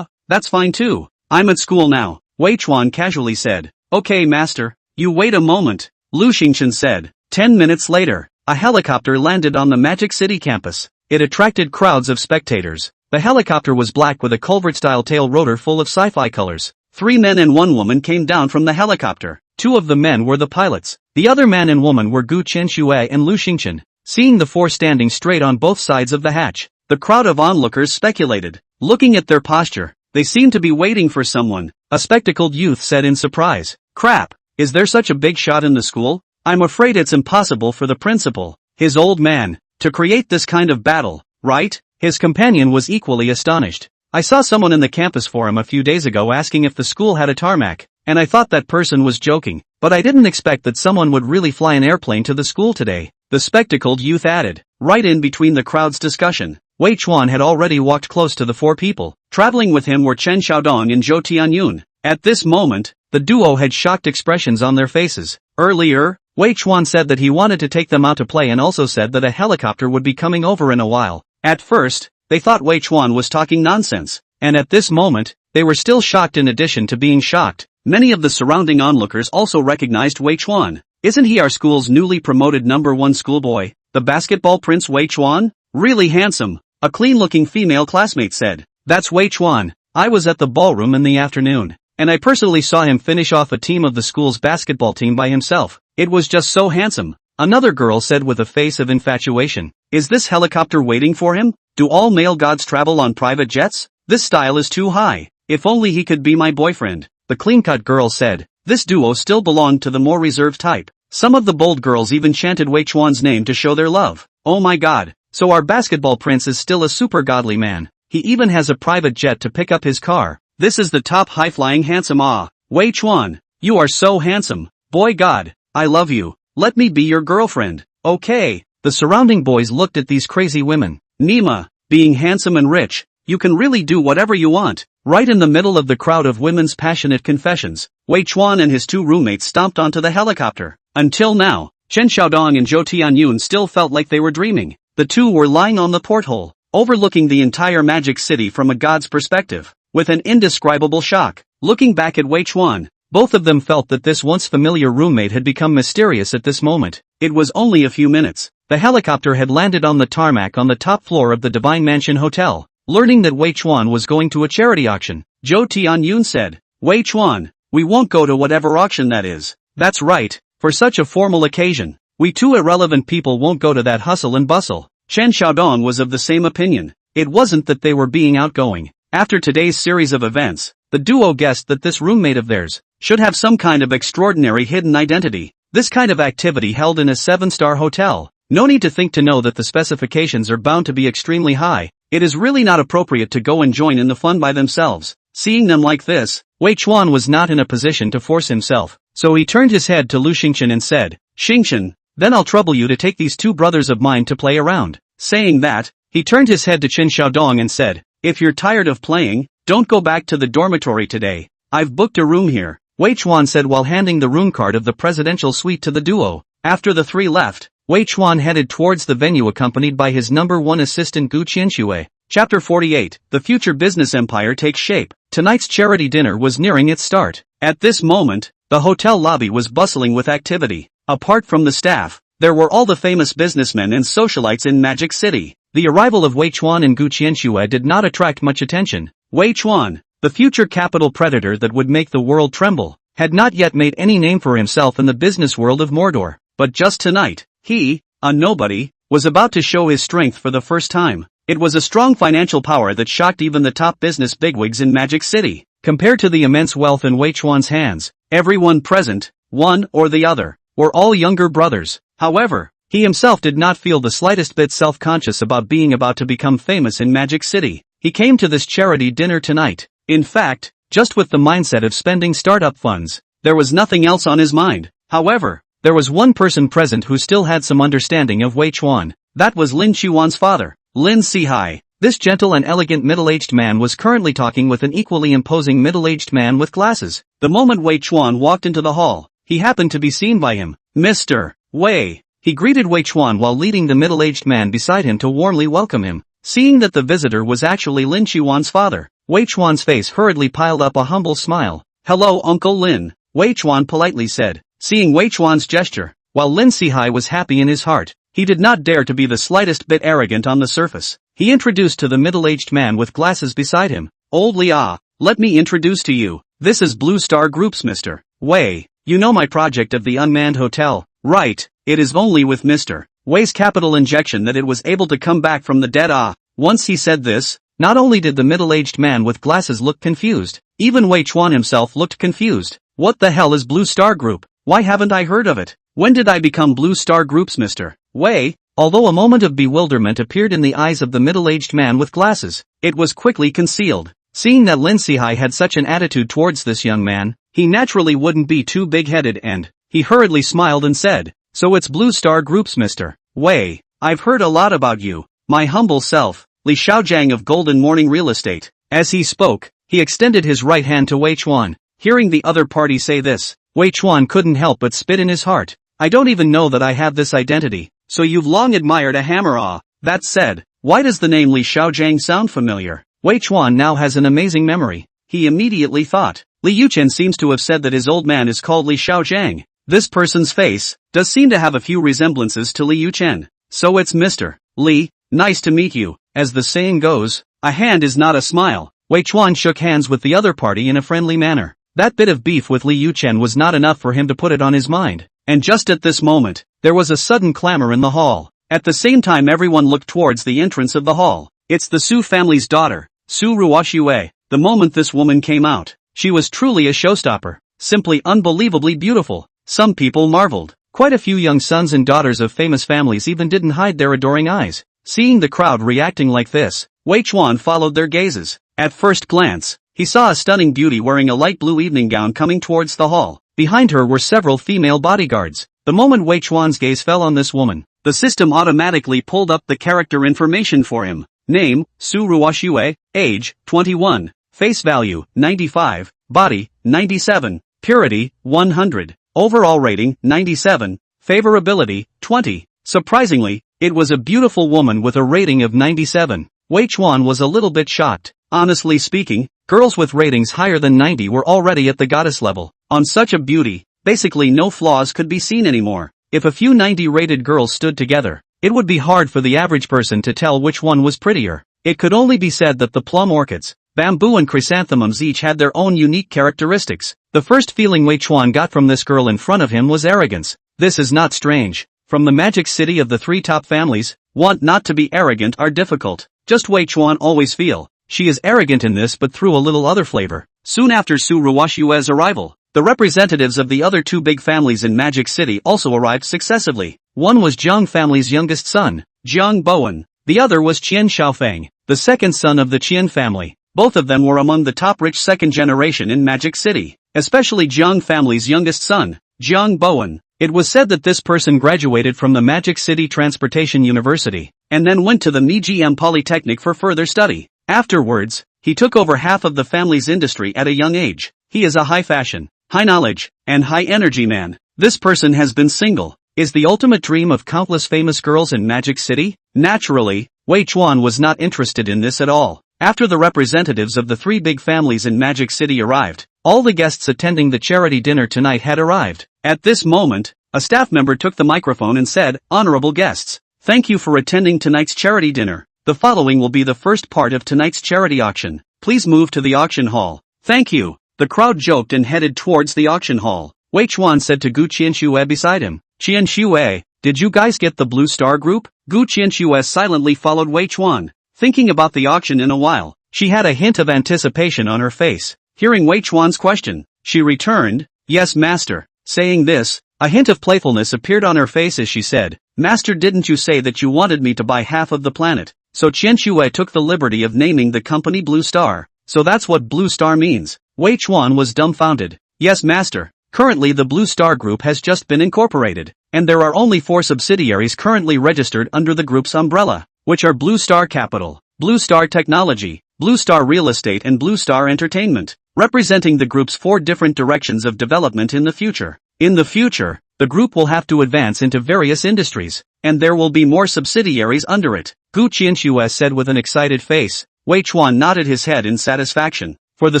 That's fine too. I'm at school now. Wei Chuan casually said. Okay, master. You wait a moment. Lu Xingchen said. 10 minutes later, a helicopter landed on the Magic City campus. It attracted crowds of spectators. The helicopter was black with a culvert-style tail rotor full of sci-fi colors. 3 men and 1 woman came down from the helicopter. 2 of the men were the pilots. The other man and woman were Gu Chenxue and Lu Xingchen. Seeing the 4 standing straight on both sides of the hatch, the crowd of onlookers speculated. Looking at their posture, they seemed to be waiting for someone. A spectacled youth said in surprise. Crap, is there such a big shot in the school? I'm afraid it's impossible for the principal, his old man, to create this kind of battle, right? His companion was equally astonished. I saw someone in the campus forum a few days ago asking if the school had a tarmac, and I thought that person was joking, but I didn't expect that someone would really fly an airplane to the school today, the spectacled youth added. Right in between the crowd's discussion, Wei Chuan had already walked close to the four people. Traveling with him were Chen Xiaodong and Zhou Tianyun. At this moment, the duo had shocked expressions on their faces. Earlier, Wei Chuan said that he wanted to take them out to play and also said that a helicopter would be coming over in a while. At first, they thought Wei Chuan was talking nonsense, and at this moment, they were still shocked in addition to being shocked. Many of the surrounding onlookers also recognized Wei Chuan. Isn't he our school's newly promoted #1 schoolboy, the basketball prince Wei Chuan? Really handsome, a clean-looking female classmate said. That's Wei Chuan. I was at the ballroom in the afternoon, and I personally saw him finish off a team of the school's basketball team by himself. It was just so handsome. Another girl said with a face of infatuation. Is this helicopter waiting for him? Do all male gods travel on private jets? This style is too high. If only he could be my boyfriend, the clean-cut girl said. This duo still belonged to the more reserved type. Some of the bold girls even chanted Wei Chuan's name to show their love. Oh my god, so our basketball prince is still a super godly man. He even has a private jet to pick up his car. This is the top high-flying handsome Wei Chuan, you are so handsome. Boy god, I love you. Let me be your girlfriend. Okay. The surrounding boys looked at these crazy women. Nima, being handsome and rich, you can really do whatever you want. Right in the middle of the crowd of women's passionate confessions, Wei Chuan and his two roommates stomped onto the helicopter. Until now, Chen Xiaodong and Zhou Tianyun still felt like they were dreaming. The two were lying on the porthole, overlooking the entire magic city from a god's perspective, with an indescribable shock. Looking back at Wei Chuan, both of them felt that this once familiar roommate had become mysterious at this moment. It was only a few minutes. The helicopter had landed on the tarmac on the top floor of the Divine Mansion Hotel. Learning that Wei Chuan was going to a charity auction, Zhou Tianyun said, Wei Chuan, we won't go to whatever auction that is. That's right, for such a formal occasion, we two irrelevant people won't go to that hustle and bustle. Chen Xiaodong was of the same opinion. It wasn't that they were being outgoing. After today's series of events, the duo guessed that this roommate of theirs should have some kind of extraordinary hidden identity. This kind of activity held in a 7-star hotel. No need to think to know that the specifications are bound to be extremely high. It is really not appropriate to go and join in the fun by themselves. Seeing them like this, Wei Chuan was not in a position to force himself, so he turned his head to Lu Xingchen and said, Xingchen, then I'll trouble you to take these two brothers of mine to play around. Saying that, he turned his head to Chen Xiaodong and said, if you're tired of playing, don't go back to the dormitory today. I've booked a room here, Wei Chuan said while handing the room card of the presidential suite to the duo. After the three left, Wei Chuan headed towards the venue accompanied by his #1 assistant Gu Qianxue. Chapter 48, The Future Business Empire Takes Shape. Tonight's charity dinner was nearing its start. At this moment, the hotel lobby was bustling with activity. Apart from the staff, there were all the famous businessmen and socialites in Magic City. The arrival of Wei Chuan and Gu Qianxue did not attract much attention. Wei Chuan, the future capital predator that would make the world tremble, had not yet made any name for himself in the business world of Mordor. But just tonight, he, a nobody, was about to show his strength for the first time. It was a strong financial power that shocked even the top business bigwigs in Magic City. Compared to the immense wealth in Wei Chuan's hands, everyone present, one or the other, were all younger brothers. However, he himself did not feel the slightest bit self-conscious about being about to become famous in Magic City. He came to this charity dinner tonight, in fact, just with the mindset of spending startup funds. There was nothing else on his mind. However, there was one person present who still had some understanding of Wei Chuan. That was Lin Qiwan's father, Lin Sihai. This gentle and elegant middle-aged man was currently talking with an equally imposing middle-aged man with glasses. The moment Wei Chuan walked into the hall, he happened to be seen by him. Mr. Wei. He greeted Wei Chuan while leading the middle-aged man beside him to warmly welcome him. Seeing that the visitor was actually Lin Qiwan's father, Wei Chuan's face hurriedly piled up a humble smile. Hello Uncle Lin, Wei Chuan politely said. Seeing Wei Chuan's gesture, while Lin Sihai was happy in his heart, he did not dare to be the slightest bit arrogant on the surface. He introduced to the middle-aged man with glasses beside him. Old Lia, let me introduce to you. This is Blue Star Group's Mr. Wei. You know my project of the unmanned hotel, right? It is only with Mr. Wei's capital injection that it was able to come back from the dead. Once he said this, not only did the middle-aged man with glasses look confused, even Wei Chuan himself looked confused. What the hell is Blue Star Group? Why haven't I heard of it? When did I become Blue Star Group's Mr. Wei? Although a moment of bewilderment appeared in the eyes of the middle-aged man with glasses, it was quickly concealed. Seeing that Lin Sihai had such an attitude towards this young man, he naturally wouldn't be too big-headed and, he hurriedly smiled and said, "So it's Blue Star Group's Mr. Wei. I've heard a lot about you. My humble self, Li Xiaojiang of Golden Morning Real Estate." As he spoke, he extended his right hand to Wei Chuan. Hearing the other party say this, Wei Chuan couldn't help but spit in his heart. "I don't even know that I have this identity. So you've long admired a hammer. That said, why does the name Li Xiaojiang sound familiar?" Wei Chuan now has an amazing memory. He immediately thought, Li Yuchen seems to have said that his old man is called Li Xiaojiang. This person's face does seem to have a few resemblances to Li Yuchen. So it's Mr. Li, nice to meet you. As the saying goes, a hand is not a smile. Wei Chuan shook hands with the other party in a friendly manner. That bit of beef with Li Yuchen was not enough for him to put it on his mind. And just at this moment, there was a sudden clamor in the hall. At the same time everyone looked towards the entrance of the hall. It's the Su family's daughter, Su Ruoxue. The moment this woman came out, she was truly a showstopper. Simply unbelievably beautiful. Some people marveled. Quite a few young sons and daughters of famous families even didn't hide their adoring eyes. Seeing the crowd reacting like this, Wei Chuan followed their gazes. At first glance, he saw a stunning beauty wearing a light blue evening gown coming towards the hall. Behind her were several female bodyguards. The moment Wei Chuan's gaze fell on this woman, the system automatically pulled up the character information for him. Name, Su Ruoxue, age, 21, face value, 95, body, 97, purity, 100, overall rating, 97, favorability, 20. Surprisingly, it was a beautiful woman with a rating of 97. Wei Chuan was a little bit shocked. Honestly speaking, girls with ratings higher than 90 were already at the goddess level. On such a beauty, basically no flaws could be seen anymore. If a few 90-rated girls stood together, it would be hard for the average person to tell which one was prettier. It could only be said that the plum orchids, bamboo and chrysanthemums each had their own unique characteristics. The first feeling Wei Chuan got from this girl in front of him was arrogance. This is not strange. From the magic city of the three top families, want not to be arrogant are difficult. Just Wei Chuan always feel, she is arrogant in this but through a little other flavor. Soon after Su Ruoxue's arrival, the representatives of the other two big families in Magic City also arrived successively. One was Jiang family's youngest son, Jiang Bowen. The other was Qian Xiaofeng, the second son of the Qian family. Both of them were among the top rich second generation in Magic City, especially Jiang family's youngest son, Jiang Bowen. It was said that this person graduated from the Magic City Transportation University, and then went to the MGM Polytechnic for further study. Afterwards, he took over half of the family's industry at a young age. He is a high fashion, high knowledge, and high energy man. This person has been single, is the ultimate dream of countless famous girls in Magic City. Naturally, Wei Chuan was not interested in this at all. After the representatives of the three big families in Magic City arrived, all the guests attending the charity dinner tonight had arrived. At this moment, a staff member took the microphone and said, "Honorable guests, thank you for attending tonight's charity dinner. The following will be the first part of tonight's charity auction. Please move to the auction hall." "Thank you." The crowd joked and headed towards the auction hall. Wei Chuan said to Gu Qianxue beside him, "Qianxue, did you guys get the Blue Star Group?" Gu Qianxue silently followed Wei Chuan, thinking about the auction in a while. She had a hint of anticipation on her face. Hearing Wei Chuan's question, she returned, "Yes, master." Saying this, a hint of playfulness appeared on her face as she said, "Master, didn't you say that you wanted me to buy half of the planet?" So Qianxue took the liberty of naming the company Blue Star. So that's what Blue Star means. Wei Chuan was dumbfounded. "Yes, master. Currently the Blue Star Group has just been incorporated, and there are only 4 subsidiaries currently registered under the group's umbrella, which are Blue Star Capital, Blue Star Technology, Blue Star Real Estate and Blue Star Entertainment, representing the group's 4 different directions of development in the future. In the future, the group will have to advance into various industries, and there will be more subsidiaries under it," Gu Qianxue said with an excited face. Wei Chuan nodded his head in satisfaction. For the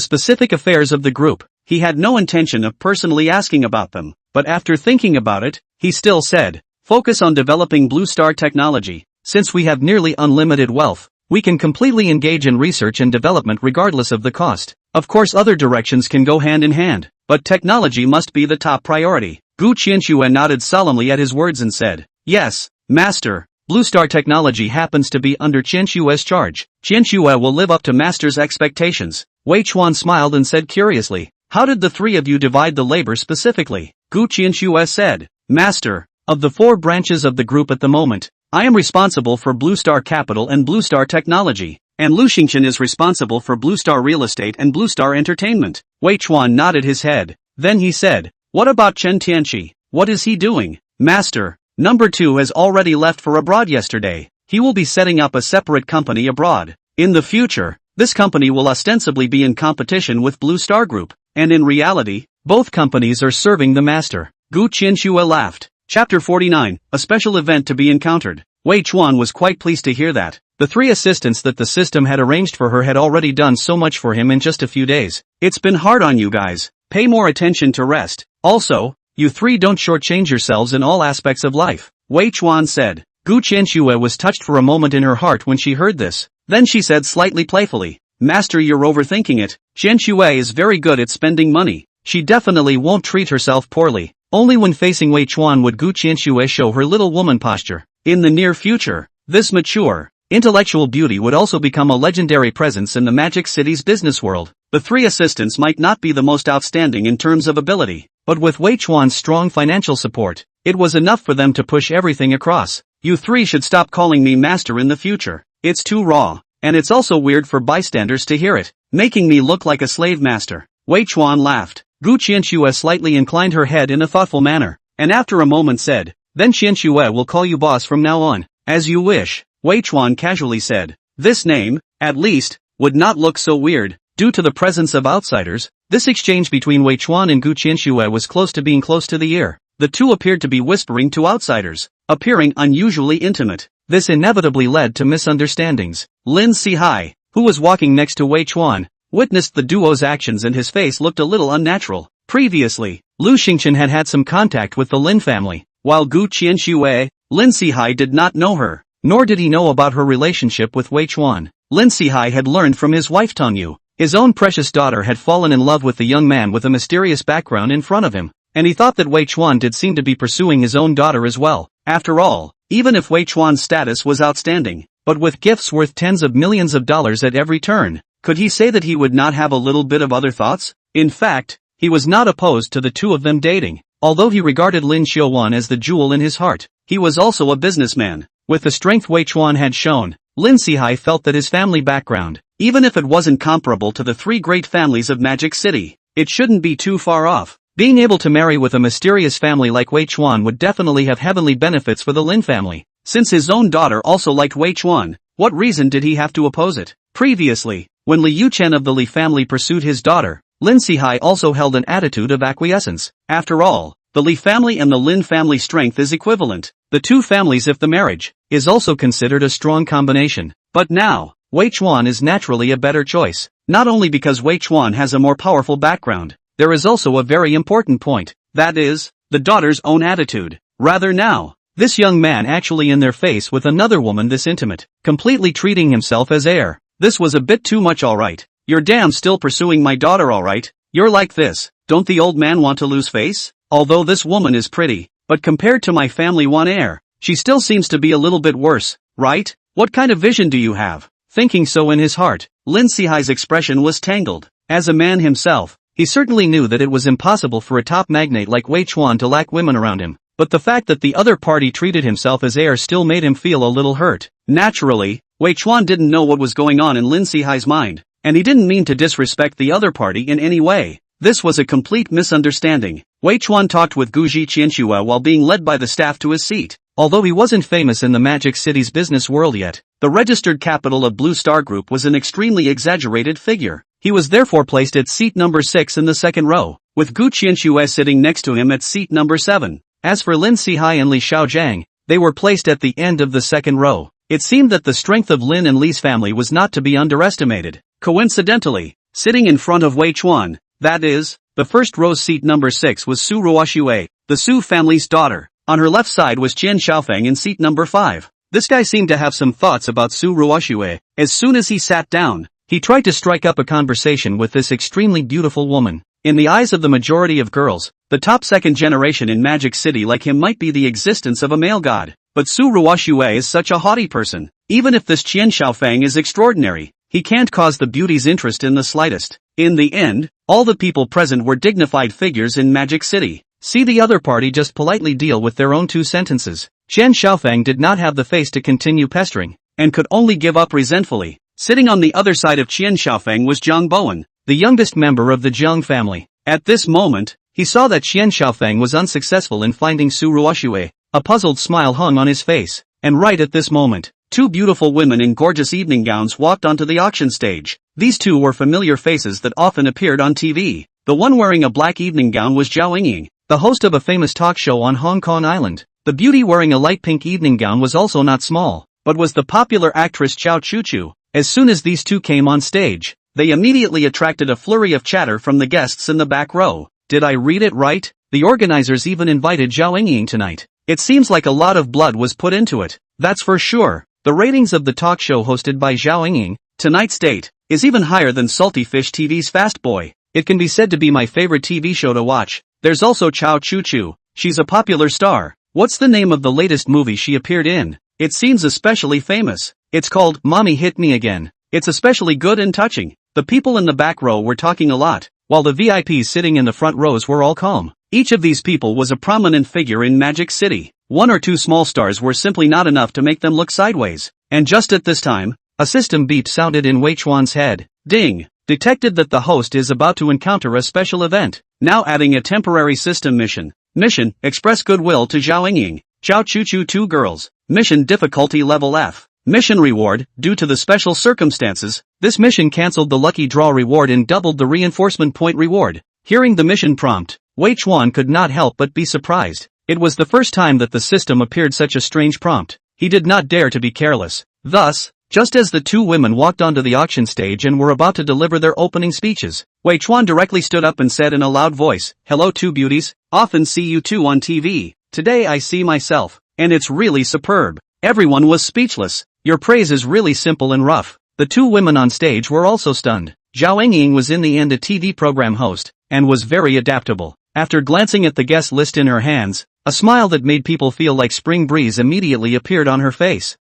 specific affairs of the group, he had no intention of personally asking about them, but after thinking about it, he still said, "Focus on developing Blue Star technology. Since we have nearly unlimited wealth, we can completely engage in research and development regardless of the cost. Of course other directions can go hand in hand, but technology must be the top priority." Gu Qianxue nodded solemnly at his words and said, "Yes, master. Blue Star Technology happens to be under Qianxue's charge. Qianxue will live up to master's expectations." Wei Chuan smiled and said curiously, "How did the three of you divide the labor specifically?" Gu Qianxue said, Master, of the 4 branches of the group at the moment, I am responsible for Blue Star Capital and Blue Star Technology, and Lu Xingqian is responsible for Blue Star Real Estate and Blue Star Entertainment. Wei Chuan nodded his head. Then he said, what about Chen Tianqi? What is he doing? Master, number 2 has already left for abroad yesterday. He will be setting up a separate company abroad. In the future, this company will ostensibly be in competition with Blue Star Group, and in reality, both companies are serving the master. Gu Qianxue laughed. Chapter 49, a special event to be encountered. Wei Chuan was quite pleased to hear that. The 3 assistants that the system had arranged for her had already done so much for him in just a few days. It's been hard on you guys. Pay more attention to rest. Also, you 3 don't shortchange yourselves in all aspects of life. Wei Chuan said. Gu Qianxue was touched for a moment in her heart when she heard this. Then she said slightly playfully, Master, you're overthinking it. Qianxue is very good at spending money. She definitely won't treat herself poorly. Only when facing Wei Chuan would Gu Qianxue show her little woman posture. In the near future, this mature, intellectual beauty would also become a legendary presence in the Magic City's business world. The 3 assistants might not be the most outstanding in terms of ability, but with Wei Chuan's strong financial support, it was enough for them to push everything across. You 3 should stop calling me master in the future. It's too raw, and it's also weird for bystanders to hear it, making me look like a slave master. Wei Chuan laughed. Gu Qianxue slightly inclined her head in a thoughtful manner, and after a moment said, then Qianxue will call you boss from now on. As you wish, Wei Chuan casually said. This name, at least, would not look so weird. Due to the presence of outsiders, this exchange between Wei Chuan and Gu Qianxue was close to being close to the ear. The 2 appeared to be whispering to outsiders, appearing unusually intimate. This inevitably led to misunderstandings. Lin Sihai, who was walking next to Wei Chuan, witnessed the duo's actions and his face looked a little unnatural. Previously, Lu Xingqian had had some contact with the Lin family, while Gu Qianxue, Lin Sihai did not know her, nor did he know about her relationship with Wei Chuan. Lin Sihai had learned from his wife Tongyu. His own precious daughter had fallen in love with the young man with a mysterious background in front of him, and he thought that Wei Chuan did seem to be pursuing his own daughter as well. After all, even if Wei Chuan's status was outstanding, but with gifts worth tens of millions of dollars at every turn, could he say that he would not have a little bit of other thoughts? In fact, he was not opposed to the 2 of them dating. Although he regarded Lin Xiaowan as the jewel in his heart, he was also a businessman. With the strength Wei Chuan had shown, Lin Sihai felt that his family background, even if it wasn't comparable to the 3 great families of Magic City, it shouldn't be too far off. Being able to marry with a mysterious family like Wei Chuan would definitely have heavenly benefits for the Lin family. Since his own daughter also liked Wei Chuan, what reason did he have to oppose it? Previously, when Li Yuchen of the Li family pursued his daughter, Lin Sihai also held an attitude of acquiescence. After all, the Li family and the Lin family strength is equivalent. The 2 families, if the marriage is also considered a strong combination. But now, Wei Chuan is naturally a better choice. Not only because Wei Chuan has a more powerful background, there is also a very important point. That is, the daughter's own attitude. Rather now, this young man actually in their face with another woman this intimate, completely treating himself as heir. This was a bit too much, alright. You're damn still pursuing my daughter, alright. You're like this. Don't the old man want to lose face? Although this woman is pretty, but compared to my family one heir, she still seems to be a little bit worse, right? What kind of vision do you have? Thinking so in his heart, Lin Sihai's expression was tangled. As a man himself, he certainly knew that it was impossible for a top magnate like Wei Chuan to lack women around him, but the fact that the other party treated himself as heir still made him feel a little hurt. Naturally, Wei Chuan didn't know what was going on in Lin Sihai's mind, and he didn't mean to disrespect the other party in any way. This was a complete misunderstanding. Wei Chuan talked with Guji Qianxue while being led by the staff to his seat. Although he wasn't famous in the Magic City's business world yet, the registered capital of Blue Star Group was an extremely exaggerated figure. He was therefore placed at seat number 6 in the second row, with Gu Qianxue sitting next to him at seat number 7. As for Lin Sihai and Li Xiaojiang, they were placed at the end of the second row. It seemed that the strength of Lin and Li's family was not to be underestimated. Coincidentally, sitting in front of Wei Chuan, that is, the first row's seat number 6 was Su Ruoxue, the Su family's daughter. On her left side was Qian Xiaofeng in seat number 5. This guy seemed to have some thoughts about Su Ruoxue. As soon as he sat down, he tried to strike up a conversation with this extremely beautiful woman. In the eyes of the majority of girls, the top second generation in Magic City like him might be the existence of a male god. But Su Ruoxue is such a haughty person. Even if this Qian Xiaofeng is extraordinary, he can't cause the beauty's interest in the slightest. In the end, all the people present were dignified figures in Magic City. See the other party just politely deal with their own 2 sentences. Chen Xiaofeng did not have the face to continue pestering, and could only give up resentfully. Sitting on the other side of Chen Xiaofeng was Zhang Bowen, the youngest member of the Zhang family. At this moment, he saw that Chen Xiaofeng was unsuccessful in finding Su Ruoxue. A puzzled smile hung on his face, and right at this moment, 2 beautiful women in gorgeous evening gowns walked onto the auction stage. These 2 were familiar faces that often appeared on TV. The one wearing a black evening gown was Zhao Yingying, the host of a famous talk show on Hong Kong Island. The beauty wearing a light pink evening gown was also not small, but was the popular actress Zhao Chuchu. As soon as these 2 came on stage, they immediately attracted a flurry of chatter from the guests in the back row. Did I read it right? The organizers even invited Zhao Yingying tonight. It seems like a lot of blood was put into it. That's for sure. The ratings of the talk show hosted by Zhao Yingying, tonight's date, is even higher than Salty Fish TV's Fast Boy. It can be said to be my favorite TV show to watch. There's also Chao Chu-Chu. She's a popular star. What's the name of the latest movie she appeared in? It seems especially famous. It's called Mommy Hit Me Again. It's especially good and touching. The people in the back row were talking a lot, while the VIPs sitting in the front rows were all calm. Each of these people was a prominent figure in Magic City. 1 or 2 small stars were simply not enough to make them look sideways. And just at this time, a system beep sounded in Wei Chuan's head. Ding! Detected that the host is about to encounter a special event. Now adding a temporary system mission. Mission, express goodwill to Zhao Yingying. Zhao Chuchu 2 girls. Mission difficulty level F. Mission reward, due to the special circumstances, this mission cancelled the lucky draw reward and doubled the reinforcement point reward. Hearing the mission prompt, Wei Chuan could not help but be surprised. It was the first time that the system appeared such a strange prompt. He did not dare to be careless. Thus, just as the 2 women walked onto the auction stage and were about to deliver their opening speeches, Wei Chuan directly stood up and said in a loud voice, "Hello 2 beauties, often see you 2 on TV. Today I see myself, and it's really superb." Everyone was speechless. Your praise is really simple and rough. The 2 women on stage were also stunned. Zhao Yingying was in the end a TV program host, and was very adaptable. After glancing at the guest list in her hands, a smile that made people feel like spring breeze immediately appeared on her face.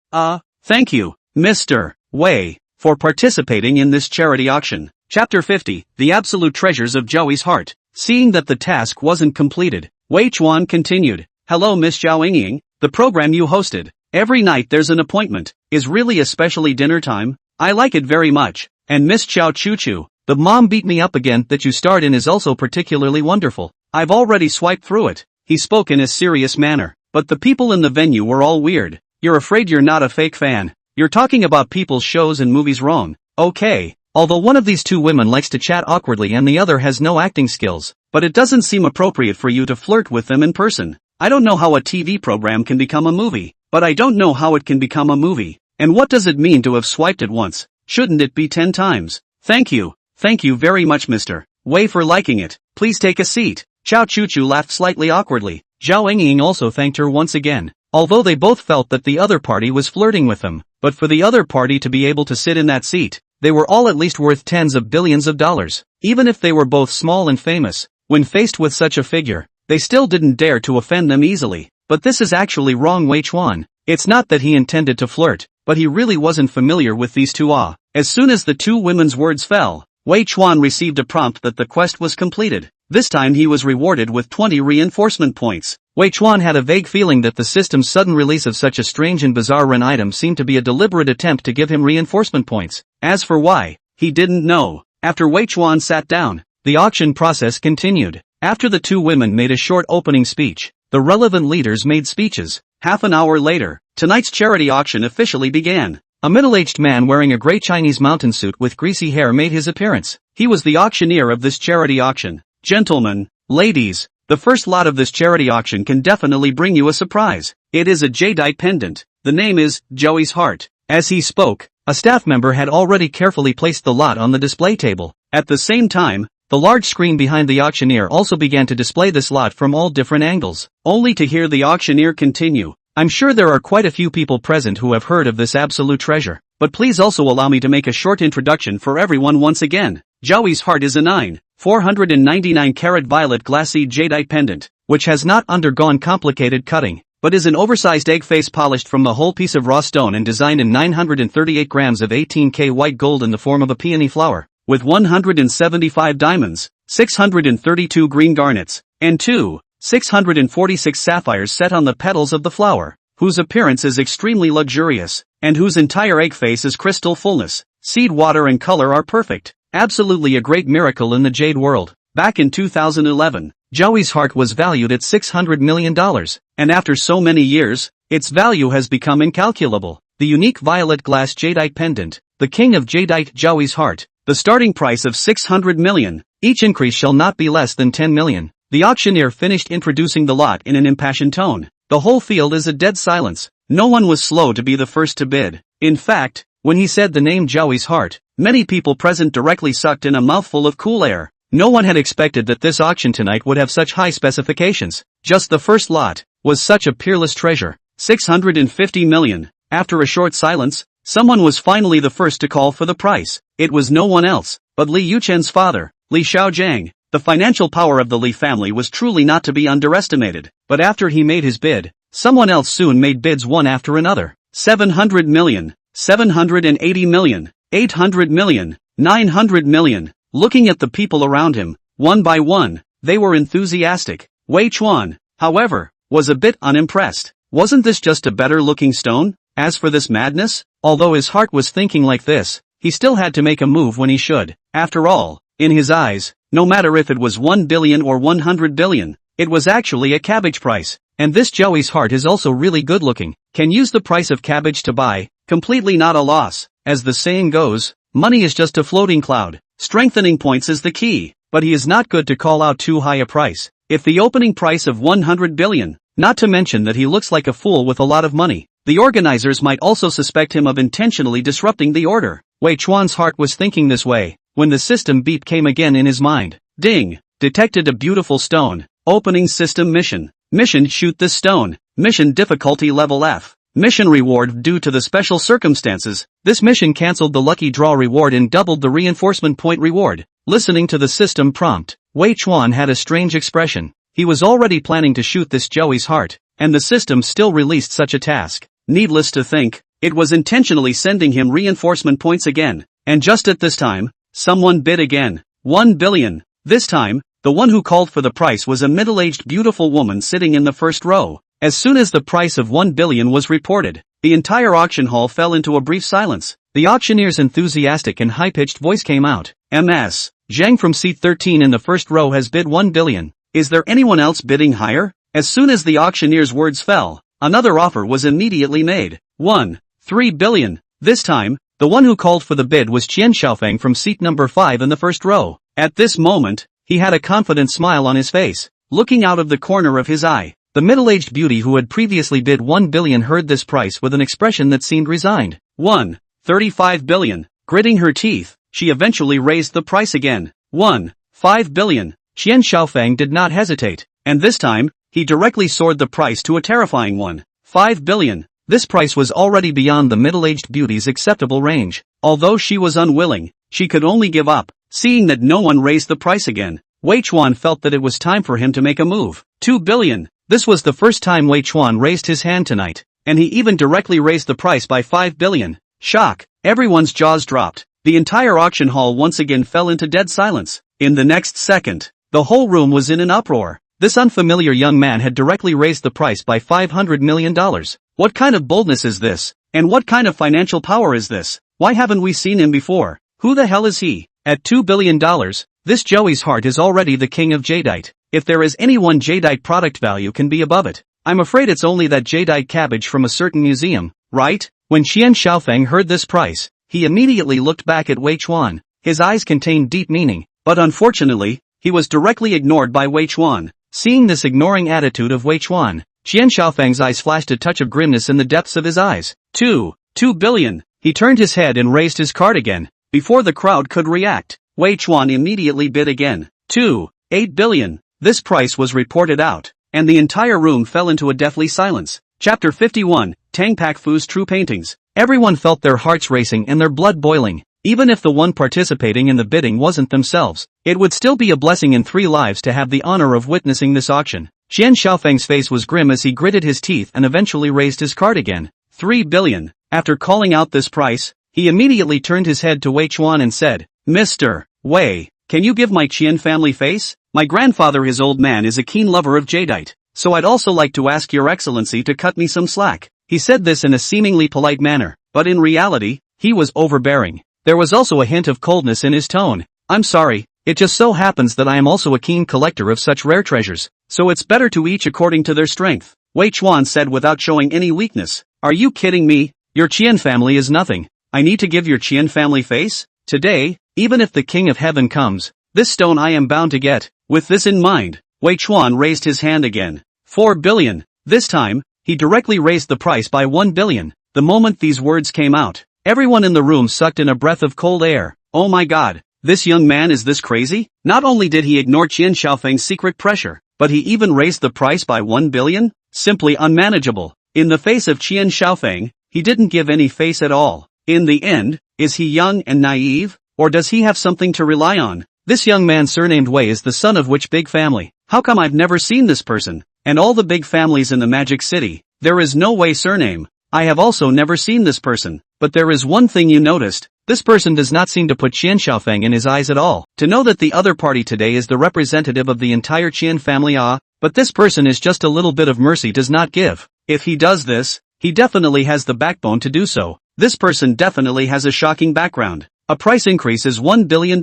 Thank you, Mr. Wei, for participating in this charity auction. Chapter 50, The Absolute Treasures of Zhou's Heart. Seeing that the task wasn't completed, Wei Chuan continued. Hello Miss Zhao Yingying, the program you hosted. Every night there's an appointment, is really especially dinner time? I like it very much. And Miss Chao Chu-Chu, the Mom Beat Me Up Again that you starred in is also particularly wonderful. I've already swiped through it. He spoke in a serious manner, but the people in the venue were all weird. You're afraid you're not a fake fan. You're talking about people's shows and movies wrong. Okay, although one of these 2 women likes to chat awkwardly and the other has no acting skills, but it doesn't seem appropriate for you to flirt with them in person. I don't know how a TV program can become a movie. But I don't know how it can become a movie. And what does it mean to have swiped it once? Shouldn't it be 10 times? Thank you very much Mr. Wei for liking it. Please take a seat. Chao Chu-Chu laughed slightly awkwardly. Zhao Yingying also thanked her once again. Although they both felt that the other party was flirting with them, but for the other party to be able to sit in that seat, they were all at least worth tens of billions of dollars. Even if they were both small and famous, when faced with such a figure, they still didn't dare to offend them easily. But this is actually wrong Wei Chuan. It's not that he intended to flirt, but he really wasn't familiar with these 2. As soon as the 2 women's words fell, Wei Chuan received a prompt that the quest was completed. This time he was rewarded with 20 reinforcement points. Wei Chuan had a vague feeling that the system's sudden release of such a strange and bizarre run item seemed to be a deliberate attempt to give him reinforcement points. As for why, he didn't know. After Wei Chuan sat down, the auction process continued. After the 2 women made a short opening speech, the relevant leaders made speeches. Half an hour later, tonight's charity auction officially began. A middle-aged man wearing a gray Chinese mountain suit with greasy hair made his appearance. He was the auctioneer of this charity auction. Gentlemen, ladies, the first lot of this charity auction can definitely bring you a surprise. It is a jadeite pendant. The name is Zhou's Heart. As he spoke, a staff member had already carefully placed the lot on the display table. At the same time, the large screen behind the auctioneer also began to display this lot from all different angles, only to hear the auctioneer continue. I'm sure there are quite a few people present who have heard of this absolute treasure, but please also allow me to make a short introduction for everyone once again. Zhou's Heart is a 9,499 carat violet glassy jadeite pendant, which has not undergone complicated cutting, but is an oversized egg face polished from the whole piece of raw stone and designed in 938 grams of 18K white gold in the form of a peony flower, with 175 diamonds, 632 green garnets, and 2 646 sapphires set on the petals of the flower, whose appearance is extremely luxurious, and whose entire egg face is crystal fullness. Seed water and color are perfect. Absolutely a great miracle in the jade world. Back in 2011, Joey's heart was valued at $600 million, and after so many years, its value has become incalculable. The unique violet glass jadeite pendant, the king of jadeite Joey's heart, the starting price of $600 million, each increase shall not be less than $10 million. The auctioneer finished introducing the lot in an impassioned tone. The whole field is a dead silence. No one was slow to be the first to bid. In fact, when he said the name Joey's heart, many people present directly sucked in a mouthful of cool air. No one had expected that this auction tonight would have such high specifications. Just the first lot was such a peerless treasure. $650 million. After a short silence, someone was finally the first to call for the price. It was no one else but Li Yuchen's father, Li Xiaojiang. The financial power of the Li family was truly not to be underestimated. But after he made his bid, someone else soon made bids one after another. 700 million, 780 million, 800 million, 900 million. Looking at the people around him, one by one, they were enthusiastic. Wei Chuan, however, was a bit unimpressed. Wasn't this just a better-looking stone? As for this madness, although his heart was thinking like this, he still had to make a move when he should. After all, in his eyes, no matter if it was 1 billion or 100 billion, it was actually a cabbage price. And this Joey's heart is also really good-looking. Can use the price of cabbage to buy, completely not a loss. As the saying goes, money is just a floating cloud. Strengthening points is the key, but he is not good to call out too high a price. If the opening price of 100 billion, not to mention that he looks like a fool with a lot of money, the organizers might also suspect him of intentionally disrupting the order. Wei Chuan's heart was thinking this way, when the system beep came again in his mind. Ding! Detected a beautiful stone. Opening system mission. Mission shoot this stone. Mission difficulty level F. Mission reward due to the special circumstances. This mission cancelled the lucky draw reward and doubled the reinforcement point reward. Listening to the system prompt, Wei Chuan had a strange expression. He was already planning to shoot this Joey's heart, and the system still released such a task. Needless to think, it was intentionally sending him reinforcement points again. And just at this time, someone bid again. 1 billion. This time, the one who called for the price was a middle-aged beautiful woman sitting in the first row. As soon as the price of 1 billion was reported, the entire auction hall fell into a brief silence. The auctioneer's enthusiastic and high-pitched voice came out. Ms. Zhang from seat 13 in the first row has bid 1 billion. Is there anyone else bidding higher? As soon as the auctioneer's words fell, another offer was immediately made. 3 billion. This time, the one who called for the bid was Qian Xiaofeng from seat number 5 in the first row. At this moment, he had a confident smile on his face, looking out of the corner of his eye. The middle-aged beauty who had previously bid 1 billion heard this price with an expression that seemed resigned. 35 billion. Gritting her teeth, she eventually raised the price again. 5 billion. Qian Xiaofeng did not hesitate, and this time, he directly soared the price to a terrifying 5 billion. This price was already beyond the middle-aged beauty's acceptable range. Although she was unwilling, she could only give up. Seeing that no one raised the price again, Wei Chuan felt that it was time for him to make a move. 2 billion. This was the first time Wei Chuan raised his hand tonight, and he even directly raised the price by 5 billion. Shock! Everyone's jaws dropped. The entire auction hall once again fell into dead silence. In the next second, the whole room was in an uproar. This unfamiliar young man had directly raised the price by $500 million. What kind of boldness is this? And what kind of financial power is this? Why haven't we seen him before? Who the hell is he? At $2 billion, this Joey's heart is already the king of jadeite. If there is any one jadeite product value can be above it, I'm afraid it's only that jadeite cabbage from a certain museum, right? When Qian Xiaofeng heard this price, he immediately looked back at Wei Chuan. His eyes contained deep meaning, but unfortunately, he was directly ignored by Wei Chuan. Seeing this ignoring attitude of Wei Chuan, Qian Xiaofeng's eyes flashed a touch of grimness in the depths of his eyes. 2 billion. He turned his head and raised his card again. Before the crowd could react, Wei Chuan immediately bid again. 8 billion. This price was reported out, and the entire room fell into a deathly silence. Chapter 51, Tang Pak Fu's True Paintings. Everyone felt their hearts racing and their blood boiling. Even if the one participating in the bidding wasn't themselves, it would still be a blessing in 3 lives to have the honor of witnessing this auction. Qian Xiaofeng's face was grim as he gritted his teeth and eventually raised his card again. 3 billion. After calling out this price, he immediately turned his head to Wei Chuan and said, Mr. Wei, can you give my Qian family face? My grandfather, his old man, is a keen lover of jadeite, so I'd also like to ask your excellency to cut me some slack. He said this in a seemingly polite manner, but in reality, he was overbearing. There was also a hint of coldness in his tone. I'm sorry, it just so happens that I am also a keen collector of such rare treasures, so it's better to each according to their strength, Wei Chuan said without showing any weakness. Are you kidding me? Your Qian family is nothing. I need to give your Qian family face? Today, even if the King of Heaven comes, this stone I am bound to get. With this in mind, Wei Chuan raised his hand again. 4 billion. This time, he directly raised the price by 1 billion. The moment these words came out, everyone in the room sucked in a breath of cold air. Oh my god, this young man is this crazy? Not only did he ignore Qian Xiaofeng's secret pressure, but he even raised the price by 1 billion? Simply unmanageable. In the face of Qian Xiaofeng, he didn't give any face at all. In the end, is he young and naive, or does he have something to rely on? This young man surnamed Wei is the son of which big family? How come I've never seen this person? And all the big families in the Magic City, there is no Wei surname. I have also never seen this person, but there is one thing you noticed. This person does not seem to put Qian Xiaofeng in his eyes at all. To know that the other party today is the representative of the entire Qian family, but this person is just a little bit of mercy does not give. If he does this, he definitely has the backbone to do so. This person definitely has a shocking background. A price increase is $1 billion.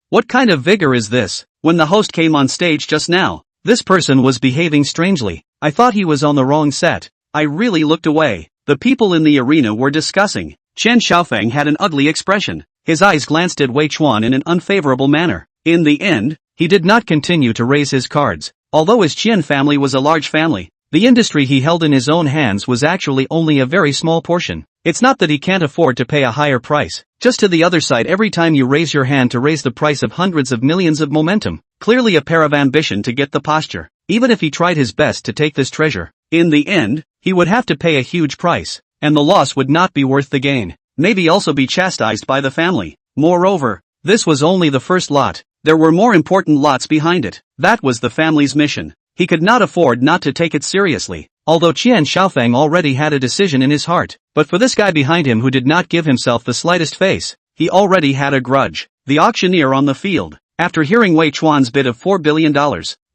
What kind of vigor is this? When the host came on stage just now, this person was behaving strangely. I thought he was on the wrong set. I really looked away. The people in the arena were discussing. Qian Xiaofeng had an ugly expression. His eyes glanced at Wei Chuan in an unfavorable manner. In the end, he did not continue to raise his cards. Although his Qian family was a large family, the industry he held in his own hands was actually only a very small portion. It's not that he can't afford to pay a higher price. Just to the other side, every time you raise your hand to raise the price of hundreds of millions of momentum, clearly a pair of ambition to get the posture. Even if he tried his best to take this treasure, in the end, he would have to pay a huge price, and the loss would not be worth the gain. Maybe also be chastised by the family. Moreover, this was only the first lot. There were more important lots behind it. That was the family's mission. He could not afford not to take it seriously. Although Qian Xiaofeng already had a decision in his heart, but for this guy behind him who did not give himself the slightest face, he already had a grudge. The auctioneer on the field, after hearing Wei Chuan's bid of $4 billion,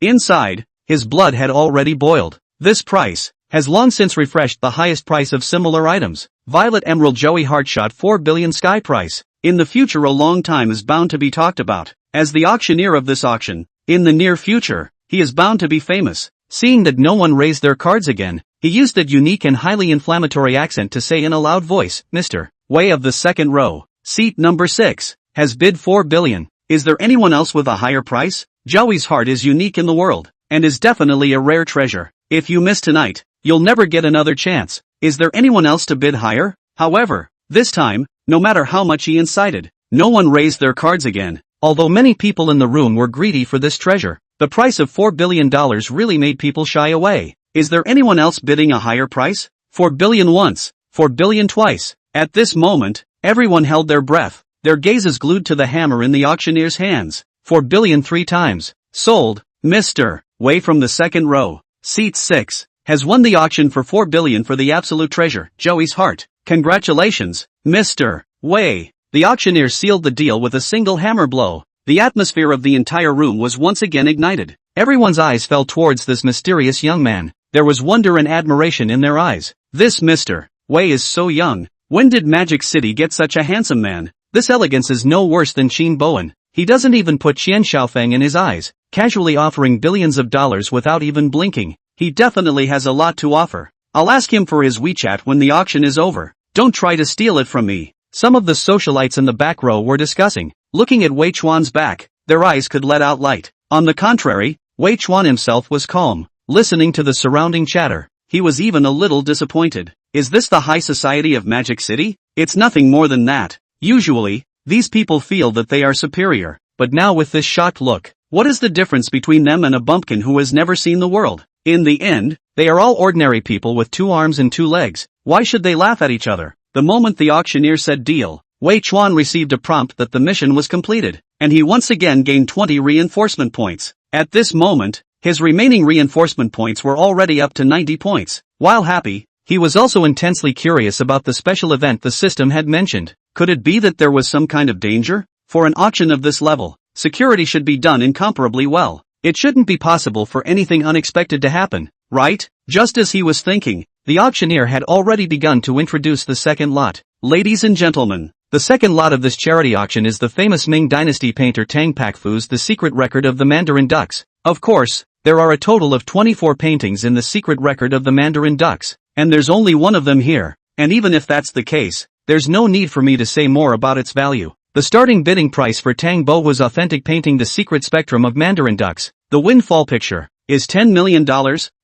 inside, his blood had already boiled. This price has long since refreshed the highest price of similar items. Violet Emerald Joey Heartshot 4 billion sky price. In the future a long time is bound to be talked about. As the auctioneer of this auction, in the near future, he is bound to be famous. Seeing that no one raised their cards again, he used that unique and highly inflammatory accent to say in a loud voice, Mr. Wei of the second row, seat number 6, has bid 4 billion. Is there anyone else with a higher price? Joey's heart is unique in the world, and is definitely a rare treasure. If you miss tonight, you'll never get another chance. Is there anyone else to bid higher? However, this time, no matter how much he incited, no one raised their cards again. Although many people in the room were greedy for this treasure, the price of $4 billion really made people shy away. Is there anyone else bidding a higher price? 4 billion once, 4 billion twice. At this moment, everyone held their breath, their gazes glued to the hammer in the auctioneer's hands. 4 billion 3 times. Sold. Mr. Wei from the second row, seat 6, has won the auction for 4 billion for the absolute treasure, Joey's heart. Congratulations, Mr. Wei. The auctioneer sealed the deal with a single hammer blow. The atmosphere of the entire room was once again ignited. Everyone's eyes fell towards this mysterious young man. There was wonder and admiration in their eyes. This Mr. Wei is so young. When did Magic City get such a handsome man? This elegance is no worse than Qin Bowen. He doesn't even put Qian Xiaofeng in his eyes, casually offering billions of dollars without even blinking. He definitely has a lot to offer. I'll ask him for his WeChat when the auction is over. Don't try to steal it from me. Some of the socialites in the back row were discussing. Looking at Wei Chuan's back, their eyes could let out light. On the contrary, Wei Chuan himself was calm, listening to the surrounding chatter. He was even a little disappointed. Is this the high society of Magic City? It's nothing more than that. Usually, these people feel that they are superior, but now with this shocked look, what is the difference between them and a bumpkin who has never seen the world? In the end, they are all ordinary people with 2 arms and 2 legs. Why should they laugh at each other? The moment the auctioneer said deal, Wei Chuan received a prompt that the mission was completed, and he once again gained 20 reinforcement points. At this moment, his remaining reinforcement points were already up to 90 points. While happy, he was also intensely curious about the special event the system had mentioned. Could it be that there was some kind of danger? For an auction of this level, security should be done incomparably well. It shouldn't be possible for anything unexpected to happen, right? Just as he was thinking, the auctioneer had already begun to introduce the second lot. Ladies and gentlemen, the second lot of this charity auction is the famous Ming Dynasty painter Tang Pakfu's The Secret Record of the Mandarin Ducks. Of course, there are a total of 24 paintings in The Secret Record of the Mandarin Ducks, and there's only one of them here, and even if that's the case, there's no need for me to say more about its value. The starting bidding price for Tang Bohua's authentic painting The Secret Spectrum of Mandarin Ducks, The Windfall Picture, is $10 million,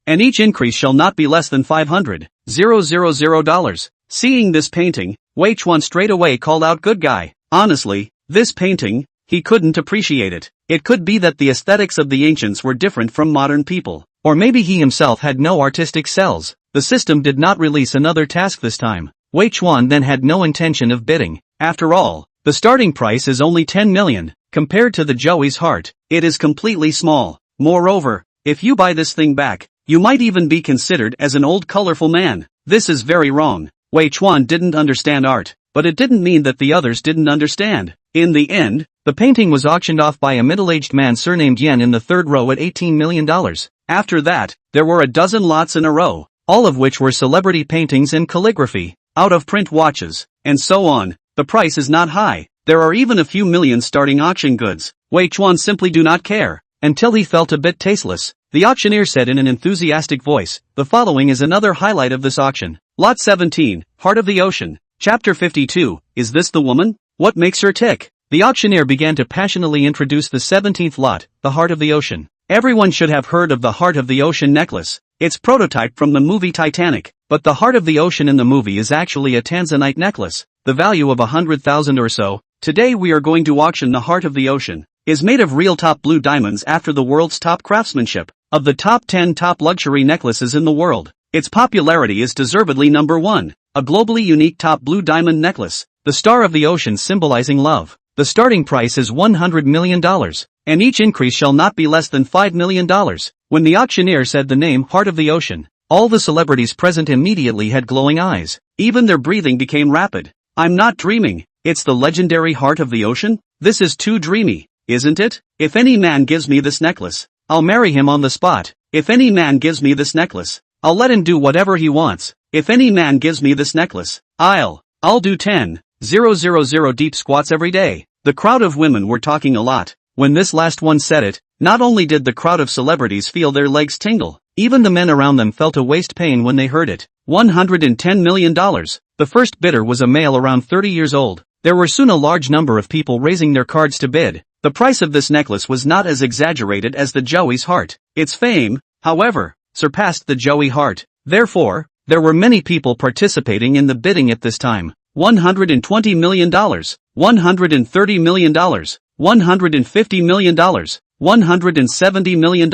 and each increase shall not be less than $500,000. Seeing this painting, Wei Chuan straight away called out good guy. Honestly, this painting, he couldn't appreciate it. It could be that the aesthetics of the ancients were different from modern people, or maybe he himself had no artistic cells. The system did not release another task this time. Wei Chuan then had no intention of bidding. After all, the starting price is only 10 million. Compared to the Joey's heart, it is completely small. Moreover, if you buy this thing back, you might even be considered as an old colorful man. This is very wrong. Wei Chuan didn't understand art, but it didn't mean that the others didn't understand. In the end, the painting was auctioned off by a middle-aged man surnamed Yen in the third row at $18 million. After that, there were a dozen lots in a row, all of which were celebrity paintings and calligraphy, out-of-print watches, and so on. The price is not high. There are even a few million starting auction goods. Wei Chuan simply do not care, until he felt a bit tasteless. The auctioneer said in an enthusiastic voice, the following is another highlight of this auction. Lot 17, Heart of the Ocean. Chapter 52, Is This the Woman? What makes her tick? The auctioneer began to passionately introduce the 17th lot, the Heart of the Ocean. Everyone should have heard of the Heart of the Ocean necklace. It's prototype from the movie Titanic, but the Heart of the Ocean in the movie is actually a tanzanite necklace, the value of 100,000 or so. Today we are going to auction the Heart of the Ocean. Is made of real top blue diamonds after the world's top craftsmanship. Of the top 10 top luxury necklaces in the world, its popularity is deservedly number 1. A globally unique top blue diamond necklace, the Star of the Ocean symbolizing love. The starting price is $100 million, and each increase shall not be less than $5 million. When the auctioneer said the name Heart of the Ocean, all the celebrities present immediately had glowing eyes. Even their breathing became rapid. I'm not dreaming. It's the legendary Heart of the Ocean? This is too dreamy, isn't it? If any man gives me this necklace, I'll marry him on the spot. If any man gives me this necklace, I'll let him do whatever he wants. If any man gives me this necklace, I'll do 10,000 deep squats every day. The crowd of women were talking a lot. When this last one said it, not only did the crowd of celebrities feel their legs tingle, even the men around them felt a waist pain when they heard it. $110 million. The first bidder was a male around 30 years old. There were soon a large number of people raising their cards to bid. The price of this necklace was not as exaggerated as the Joey's heart. Its fame, however, surpassed the Joey heart. Therefore, there were many people participating in the bidding at this time. $120 million, $130 million, $150 million, $170 million.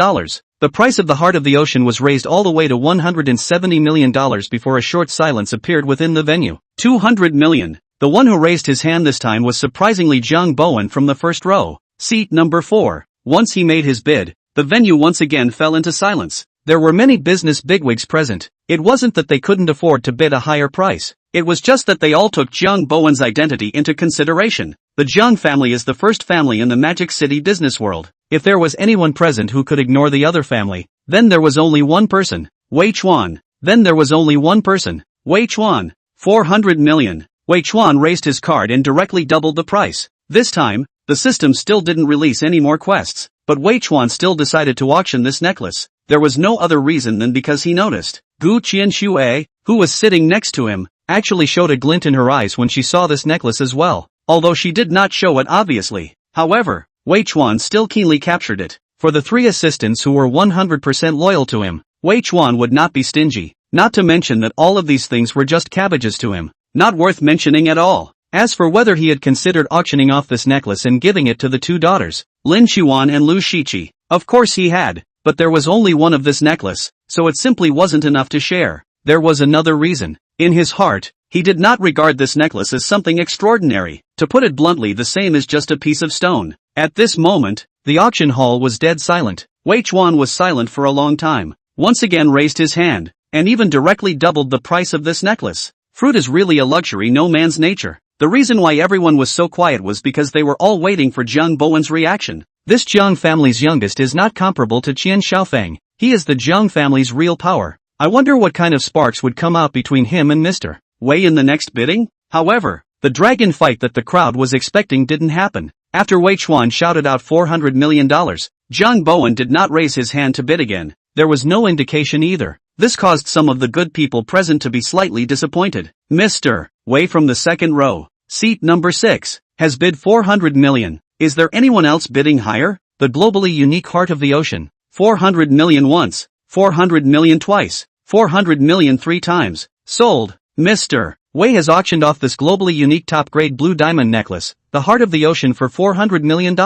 The price of the Heart of the Ocean was raised all the way to $170 million before a short silence appeared within the venue. $200 million. The one who raised his hand this time was surprisingly Zhang Bowen from the first row, seat number 4. Once he made his bid, the venue once again fell into silence. There were many business bigwigs present. It wasn't that they couldn't afford to bid a higher price. It was just that they all took Zhang Bowen's identity into consideration. The Zhang family is the first family in the Magic City business world. If there was anyone present who could ignore the other family, then there was only one person, Wei Chuan. Then there was only one person, Wei Chuan. 400 million. Wei Chuan raised his card and directly doubled the price. This time, the system still didn't release any more quests, but Wei Chuan still decided to auction this necklace. There was no other reason than because he noticed. Gu Qianxue, who was sitting next to him, actually showed a glint in her eyes when she saw this necklace as well, although she did not show it obviously. However, Wei Chuan still keenly captured it. For the 3 assistants who were 100% loyal to him, Wei Chuan would not be stingy, not to mention that all of these things were just cabbages to him. Not worth mentioning at all. As for whether he had considered auctioning off this necklace and giving it to the 2 daughters, Lin Chuan and Lu Shiqi, of course he had, but there was only one of this necklace, so it simply wasn't enough to share. There was another reason. In his heart, he did not regard this necklace as something extraordinary. To put it bluntly, the same as just a piece of stone. At this moment, the auction hall was dead silent. Wei Chuan was silent for a long time, once again raised his hand, and even directly doubled the price of this necklace. Fruit is really a luxury no man's nature. The reason why everyone was so quiet was because they were all waiting for Jiang Bowen's reaction. This Jiang family's youngest is not comparable to Qian Xiaofeng. He is the Jiang family's real power. I wonder what kind of sparks would come out between him and Mr. Wei in the next bidding? However, the dragon fight that the crowd was expecting didn't happen. After Wei Chuan shouted out $400 million, Jiang Bowen did not raise his hand to bid again. There was no indication either. This caused some of the good people present to be slightly disappointed. Mr. Wei from the second row, seat number 6, has bid $400 million. Is there anyone else bidding higher? The globally unique heart of the ocean. $400 million once, $400 million twice, $400 million 3 times. Sold. Mr. Wei has auctioned off this globally unique top-grade blue diamond necklace, the heart of the ocean, for $400 million.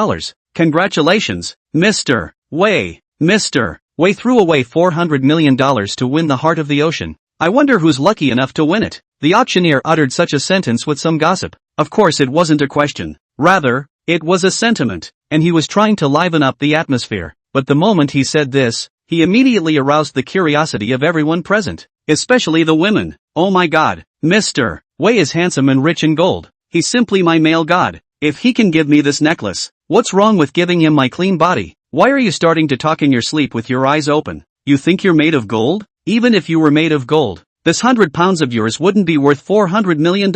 Congratulations, Mr. Wei. Mr. Wei threw away $400 million to win the heart of the ocean. I wonder who's lucky enough to win it. The auctioneer uttered such a sentence with some gossip. Of course it wasn't a question. Rather, it was a sentiment, and he was trying to liven up the atmosphere. But the moment he said this, he immediately aroused the curiosity of everyone present, especially the women. Oh my god, Mr. Wei is handsome and rich in gold. He's simply my male god. If he can give me this necklace, what's wrong with giving him my clean body? Why are you starting to talk in your sleep with your eyes open? You think you're made of gold? Even if you were made of gold, this 100 pounds of yours wouldn't be worth $400 million.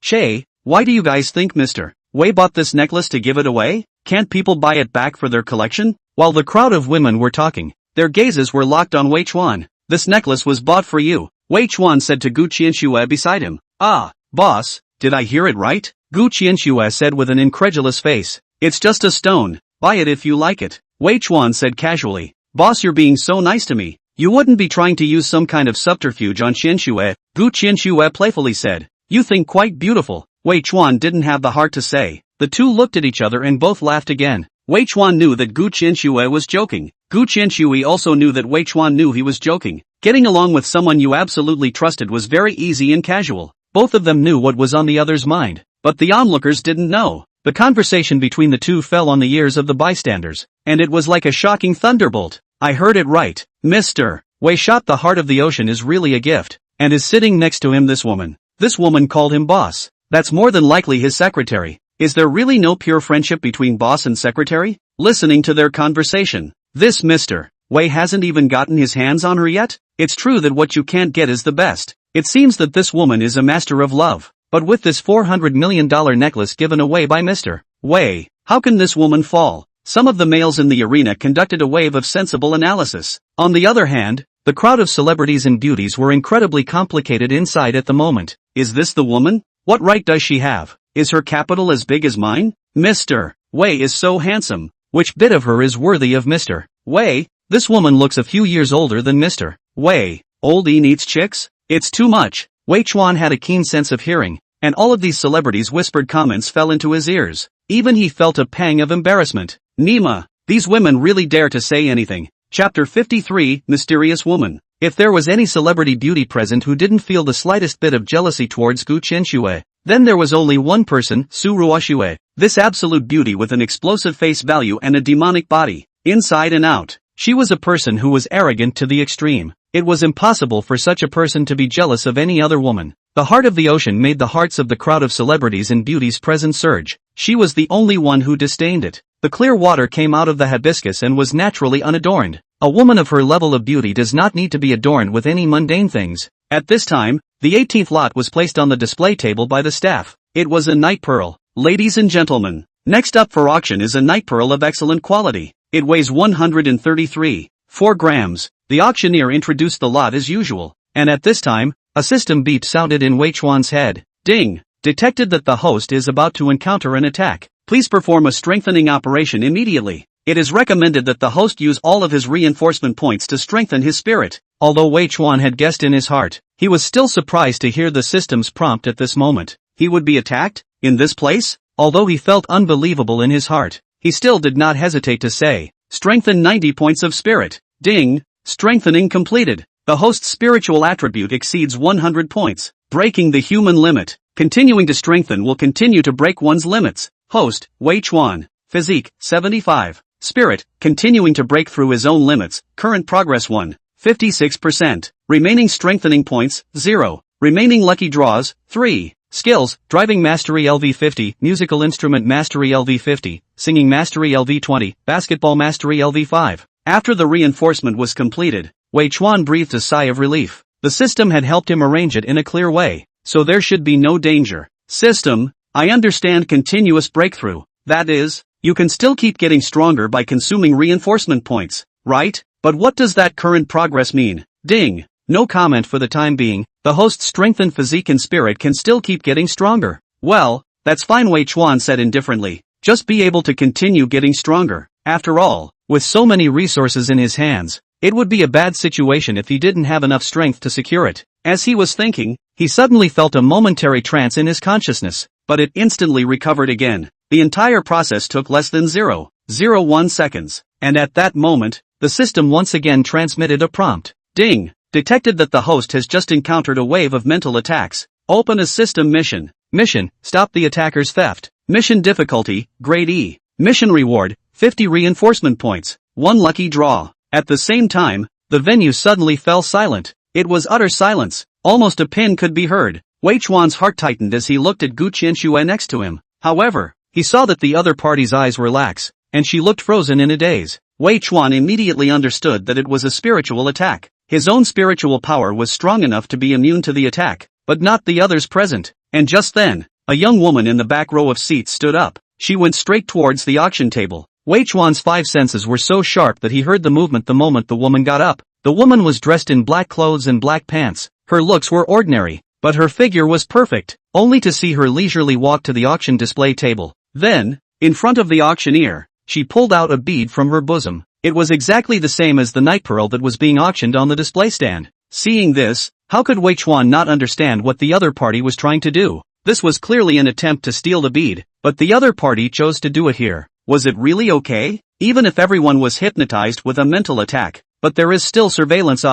Che, why do you guys think Mr. Wei bought this necklace to give it away? Can't people buy it back for their collection? While the crowd of women were talking, their gazes were locked on Wei Chuan. This necklace was bought for you, Wei Chuan said to Gu Qianxue beside him. Ah, boss, did I hear it right? Gu Qianxue said with an incredulous face. It's just a stone, buy it if you like it. Wei Chuan said casually. Boss, you're being so nice to me. You wouldn't be trying to use some kind of subterfuge on Qianxue, Gu Qianxue playfully said. You think quite beautiful. Wei Chuan didn't have the heart to say. The two looked at each other and both laughed again. Wei Chuan knew that Gu Qianxue was joking. Gu Qianxue also knew that Wei Chuan knew he was joking. Getting along with someone you absolutely trusted was very easy and casual. Both of them knew what was on the other's mind. But the onlookers didn't know. The conversation between the two fell on the ears of the bystanders, and it was like a shocking thunderbolt. I heard it right. Mr. Wei shot the heart of the ocean is really a gift, and is sitting next to him this woman. This woman called him boss. That's more than likely his secretary. Is there really no pure friendship between boss and secretary? Listening to their conversation, this Mr. Wei hasn't even gotten his hands on her yet? It's true that what you can't get is the best. It seems that this woman is a master of love. But with this $400 million necklace given away by Mr. Wei, how can this woman fall? Some of the males in the arena conducted a wave of sensible analysis. On the other hand, the crowd of celebrities and beauties were incredibly complicated inside at the moment. Is this the woman? What right does she have? Is her capital as big as mine? Mr. Wei is so handsome. Which bit of her is worthy of Mr. Wei? This woman looks a few years older than Mr. Wei. Old E needs chicks? It's too much. Wei Chuan had a keen sense of hearing, and all of these celebrities' whispered comments fell into his ears. Even he felt a pang of embarrassment. Nima, these women really dare to say anything. Chapter 53, Mysterious Woman. If there was any celebrity beauty present who didn't feel the slightest bit of jealousy towards Gu Qianxue, then there was only one person, Su Ruoxue. This absolute beauty with an explosive face value and a demonic body, inside and out. She was a person who was arrogant to the extreme. It was impossible for such a person to be jealous of any other woman. The heart of the ocean made the hearts of the crowd of celebrities and beauties present surge. She was the only one who disdained it. The clear water came out of the hibiscus and was naturally unadorned. A woman of her level of beauty does not need to be adorned with any mundane things. At this time, the 18th lot was placed on the display table by the staff. It was a night pearl. Ladies and gentlemen, next up for auction is a night pearl of excellent quality. It weighs 133.4 grams. The auctioneer introduced the lot as usual, and at this time, a system beep sounded in Wei Chuan's head. Ding! Detected that the host is about to encounter an attack. Please perform a strengthening operation immediately. It is recommended that the host use all of his reinforcement points to strengthen his spirit. Although Wei Chuan had guessed in his heart, he was still surprised to hear the system's prompt at this moment. He would be attacked? In this place? Although he felt unbelievable in his heart, he still did not hesitate to say, strengthen 90 points of spirit. Ding! Strengthening completed. The host's spiritual attribute exceeds 100 points, breaking the human limit. Continuing to strengthen will continue to break one's limits. Host, Wei Chuan. Physique, 75. Spirit, continuing to break through his own limits. Current progress 1. 56%. Remaining strengthening points, 0. Remaining lucky draws, 3. Skills, Driving Mastery LV50, Musical Instrument Mastery LV50, Singing Mastery LV20, Basketball Mastery LV5. After the reinforcement was completed, Wei Chuan breathed a sigh of relief. The system had helped him arrange it in a clear way, so there should be no danger. System, I understand continuous breakthrough. That is, you can still keep getting stronger by consuming reinforcement points, right? But what does that current progress mean? Ding. No comment for the time being. The host's strengthened physique and spirit can still keep getting stronger. Well, that's fine, Wei Chuan said indifferently. Just be able to continue getting stronger. After all, with so many resources in his hands, it would be a bad situation if he didn't have enough strength to secure it. As he was thinking, he suddenly felt a momentary trance in his consciousness, but it instantly recovered again. The entire process took less than 0.01 seconds, and at that moment, the system once again transmitted a prompt. Ding! Detected that the host has just encountered a wave of mental attacks. Open a system mission. Mission, stop the attacker's theft. Mission difficulty, grade E. Mission reward, 50 reinforcement points. 1 lucky draw. At the same time, the venue suddenly fell silent. It was utter silence. Almost a pin could be heard. Wei Chuan's heart tightened as he looked at Gu Qianxue next to him. However, he saw that the other party's eyes were lax, and she looked frozen in a daze. Wei Chuan immediately understood that it was a spiritual attack. His own spiritual power was strong enough to be immune to the attack, but not the others present. And just then, a young woman in the back row of seats stood up. She went straight towards the auction table. Wei Chuan's 5 senses were so sharp that he heard the movement the moment the woman got up. The woman was dressed in black clothes and black pants. Her looks were ordinary, but her figure was perfect, only to see her leisurely walk to the auction display table. Then, in front of the auctioneer, she pulled out a bead from her bosom. It was exactly the same as the night pearl that was being auctioned on the display stand. Seeing this, how could Wei Chuan not understand what the other party was trying to do? This was clearly an attempt to steal the bead, but the other party chose to do it here. Was it really okay? Even if everyone was hypnotized with a mental attack, but there is still surveillance.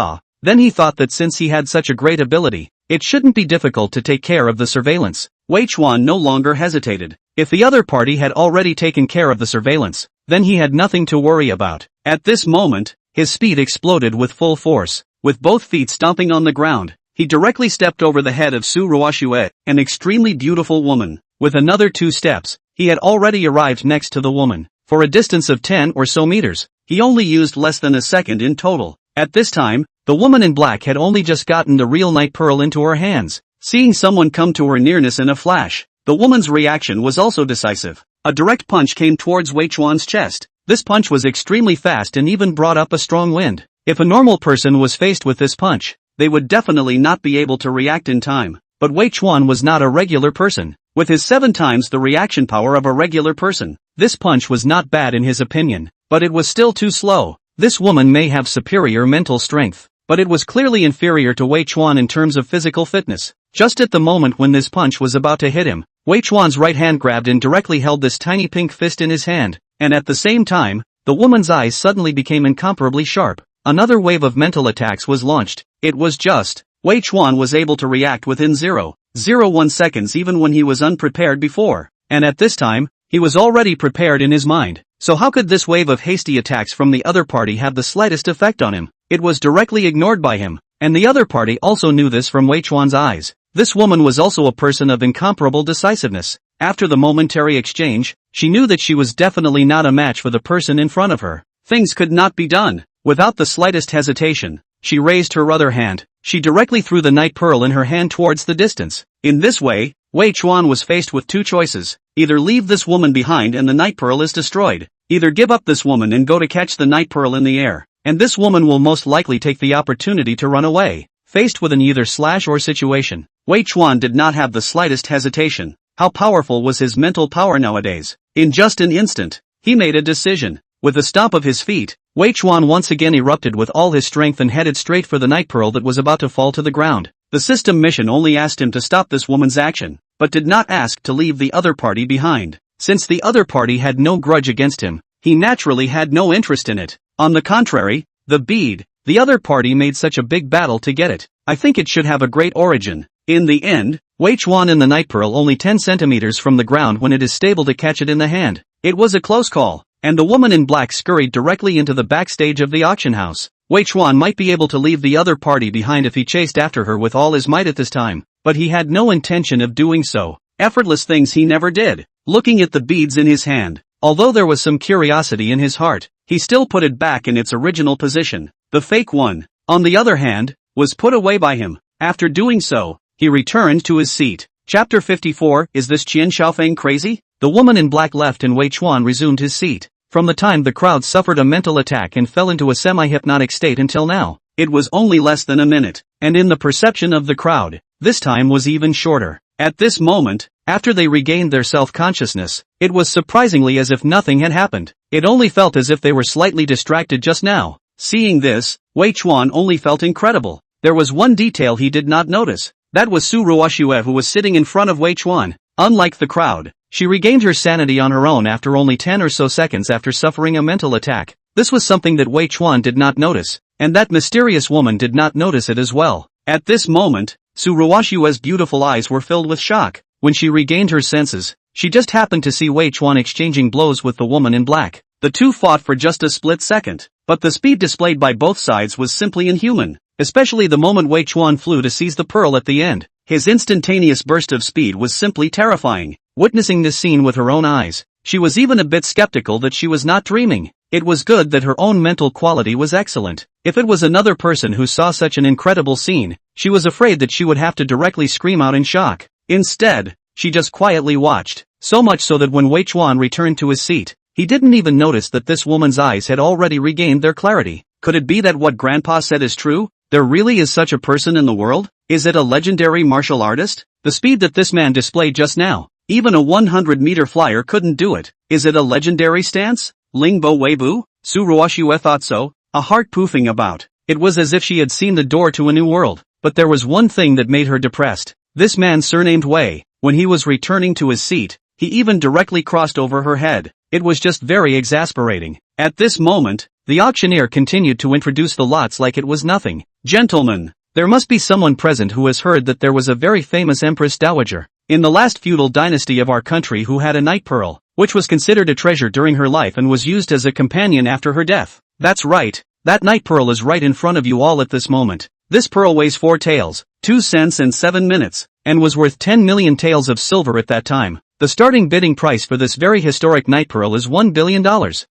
Then he thought that since he had such a great ability, it shouldn't be difficult to take care of the surveillance. Wei Chuan no longer hesitated. If the other party had already taken care of the surveillance, then he had nothing to worry about. At this moment, his speed exploded with full force. With both feet stomping on the ground, he directly stepped over the head of Su Ruoxue, an extremely beautiful woman. With another 2 steps, he had already arrived next to the woman. For a distance of 10 or so meters, he only used less than a second in total. At this time, the woman in black had only just gotten the real night pearl into her hands. Seeing someone come to her nearness in a flash, the woman's reaction was also decisive. A direct punch came towards Wei Chuan's chest. This punch was extremely fast and even brought up a strong wind. If a normal person was faced with this punch, they would definitely not be able to react in time. But Wei Chuan was not a regular person. With his 7 times the reaction power of a regular person, this punch was not bad in his opinion, but it was still too slow. This woman may have superior mental strength, but it was clearly inferior to Wei Chuan in terms of physical fitness. Just at the moment when this punch was about to hit him, Wei Chuan's right hand grabbed and directly held this tiny pink fist in his hand, and at the same time, the woman's eyes suddenly became incomparably sharp. Another wave of mental attacks was launched. It was just, Wei Chuan was able to react within 0.01 seconds even when he was unprepared before. And at this time, he was already prepared in his mind. So how could this wave of hasty attacks from the other party have the slightest effect on him? It was directly ignored by him. And the other party also knew this from Wei Chuan's eyes. This woman was also a person of incomparable decisiveness. After the momentary exchange, she knew that she was definitely not a match for the person in front of her. Things could not be done. Without the slightest hesitation, she raised her other hand. She directly threw the night pearl in her hand towards the distance. In this way, Wei Chuan was faced with 2 choices. Either leave this woman behind and the night pearl is destroyed. Either give up this woman and go to catch the night pearl in the air, and this woman will most likely take the opportunity to run away. Faced with an either/or situation, Wei Chuan did not have the slightest hesitation. How powerful was his mental power nowadays? In just an instant, he made a decision. With a stomp of his feet, Wei Chuan once again erupted with all his strength and headed straight for the night pearl that was about to fall to the ground. The system mission only asked him to stop this woman's action, but did not ask to leave the other party behind. Since the other party had no grudge against him, he naturally had no interest in it. On the contrary, the bead, the other party made such a big battle to get it. I think it should have a great origin. In the end, Wei Chuan and the night pearl only 10 centimeters from the ground when it is stable to catch it in the hand. It was a close call, and the woman in black scurried directly into the backstage of the auction house. Wei Chuan might be able to leave the other party behind if he chased after her with all his might at this time, but he had no intention of doing so. Effortless things he never did. Looking at the beads in his hand, although there was some curiosity in his heart, he still put it back in its original position. The fake one, on the other hand, was put away by him. After doing so, he returned to his seat. Chapter 54. Is this Qian Xiaofeng crazy? The woman in black left and Wei Chuan resumed his seat. From the time the crowd suffered a mental attack and fell into a semi-hypnotic state until now, it was only less than a minute, and in the perception of the crowd, this time was even shorter. At this moment, after they regained their self-consciousness, it was surprisingly as if nothing had happened. It only felt as if they were slightly distracted just now. Seeing this, Wei Chuan only felt incredible. There was one detail he did not notice. That was Su Ruoxue, who was sitting in front of Wei Chuan. Unlike the crowd, she regained her sanity on her own after only 10 or so seconds after suffering a mental attack. This was something that Wei Chuan did not notice, and that mysterious woman did not notice it as well. At this moment, Su Ruoxue's beautiful eyes were filled with shock. When she regained her senses, she just happened to see Wei Chuan exchanging blows with the woman in black. The two fought for just a split second, but the speed displayed by both sides was simply inhuman, especially the moment Wei Chuan flew to seize the pearl at the end. His instantaneous burst of speed was simply terrifying. Witnessing this scene with her own eyes, she was even a bit skeptical that she was not dreaming. It was good that her own mental quality was excellent. If it was another person who saw such an incredible scene, she was afraid that she would have to directly scream out in shock. Instead, she just quietly watched, so much so that when Wei Chuan returned to his seat, he didn't even notice that this woman's eyes had already regained their clarity. Could it be that what Grandpa said is true? There really is such a person in the world? Is it a legendary martial artist? The speed that this man displayed just now, even a 100-meter flyer couldn't do it. Is it a legendary stance? Lingbo Weibu? Su Ruoxue thought so, a heart poofing about. It was as if she had seen the door to a new world. But there was one thing that made her depressed. This man surnamed Wei, when he was returning to his seat, he even directly crossed over her head. It was just very exasperating. At this moment, the auctioneer continued to introduce the lots like it was nothing. Gentlemen, there must be someone present who has heard that there was a very famous Empress Dowager in the last feudal dynasty of our country who had a night pearl, which was considered a treasure during her life and was used as a companion after her death. That's right, that night pearl is right in front of you all at this moment. This pearl weighs 4 taels, 2 cents and 7 minutes, and was worth 10 million taels of silver at that time. The starting bidding price for this very historic night pearl is $1 billion.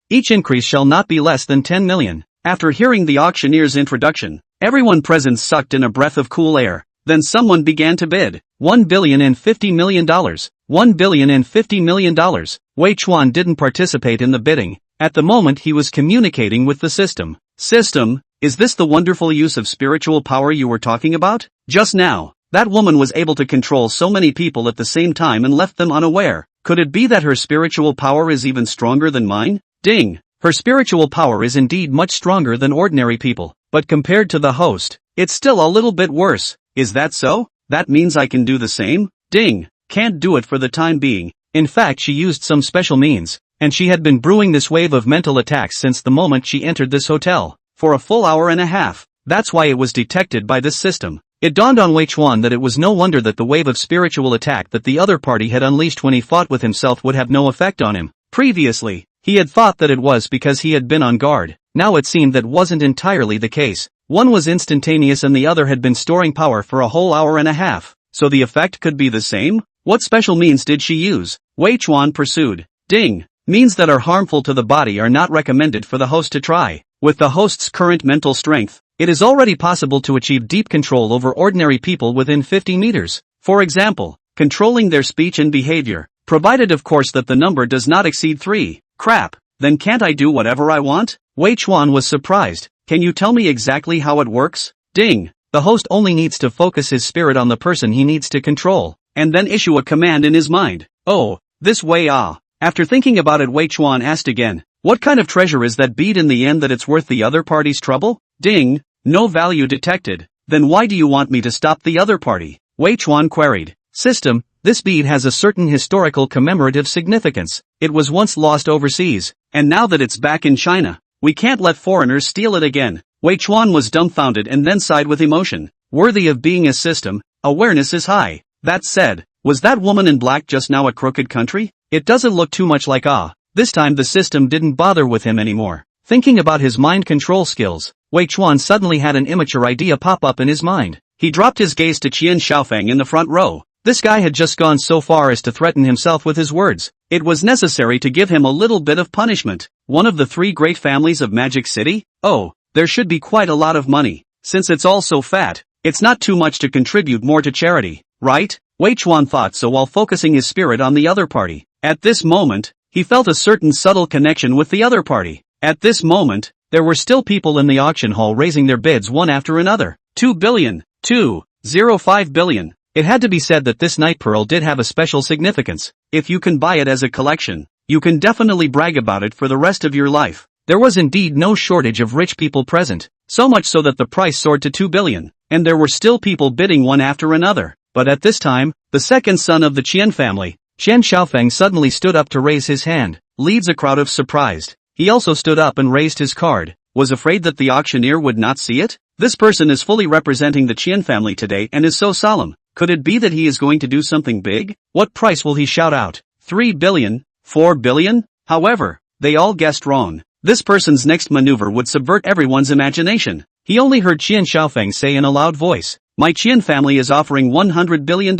Each increase shall not be less than 10 million. After hearing the auctioneer's introduction, everyone present sucked in a breath of cool air. Then someone began to bid. $1,050 million. $1,050 million. Wei Chuan didn't participate in the bidding. At the moment he was communicating with the system. System, is this the wonderful use of spiritual power you were talking about? Just now, that woman was able to control so many people at the same time and left them unaware. Could it be that her spiritual power is even stronger than mine? Ding! Her spiritual power is indeed much stronger than ordinary people, but compared to the host, it's still a little bit worse. Is that so? That means I can do the same? Ding! Can't do it for the time being. In fact, she used some special means, and she had been brewing this wave of mental attacks since the moment she entered this hotel. For a full hour and a half. That's why it was detected by this system. It dawned on Wei Chuan that it was no wonder that the wave of spiritual attack that the other party had unleashed when he fought with himself would have no effect on him. Previously, he had thought that it was because he had been on guard. Now it seemed that wasn't entirely the case. One was instantaneous and the other had been storing power for a whole hour and a half. So the effect could be the same? What special means did she use? Wei Chuan pursued. Ding! Means that are harmful to the body are not recommended for the host to try. With the host's current mental strength, it is already possible to achieve deep control over ordinary people within 50 meters. For example, controlling their speech and behavior, provided of course that the number does not exceed 3. Crap, then can't I do whatever I want? Wei Chuan was surprised. Can you tell me exactly how it works? Ding! The host only needs to focus his spirit on the person he needs to control, and then issue a command in his mind. Oh, this way ah. After thinking about it, Wei Chuan asked again, what kind of treasure is that bead in the end that it's worth the other party's trouble? Ding! No value detected. Then why do you want me to stop the other party? Wei Chuan queried. System, this bead has a certain historical commemorative significance. It was once lost overseas, and now that it's back in China, we can't let foreigners steal it again. Wei Chuan was dumbfounded and then sighed with emotion. Worthy of being a system, awareness is high. That said, was that woman in black just now a crooked country? It doesn't look too much like This time the system didn't bother with him anymore. Thinking about his mind control skills, Wei Chuan suddenly had an immature idea pop up in his mind. He dropped his gaze to Qian Xiaofeng in the front row. This guy had just gone so far as to threaten himself with his words. It was necessary to give him a little bit of punishment. One of the 3 great families of Magic City? Oh, there should be quite a lot of money. Since it's all so fat, it's not too much to contribute more to charity, right? Wei Chuan thought so while focusing his spirit on the other party. At this moment, he felt a certain subtle connection with the other party. At this moment, there were still people in the auction hall raising their bids one after another. 2 billion, 2.05 billion. It had to be said that this night pearl did have a special significance. If you can buy it as a collection, you can definitely brag about it for the rest of your life. There was indeed no shortage of rich people present, so much so that the price soared to 2 billion, and there were still people bidding one after another. But at this time, the second son of the Qian family, Qian Xiaofeng, suddenly stood up to raise his hand, leaves a crowd of surprised. He also stood up and raised his card, was afraid that the auctioneer would not see it? This person is fully representing the Qian family today and is so solemn. Could it be that he is going to do something big? What price will he shout out? 3 billion? 4 billion? However, they all guessed wrong. This person's next maneuver would subvert everyone's imagination. He only heard Qian Xiaofeng say in a loud voice, "My Qian family is offering $100 billion.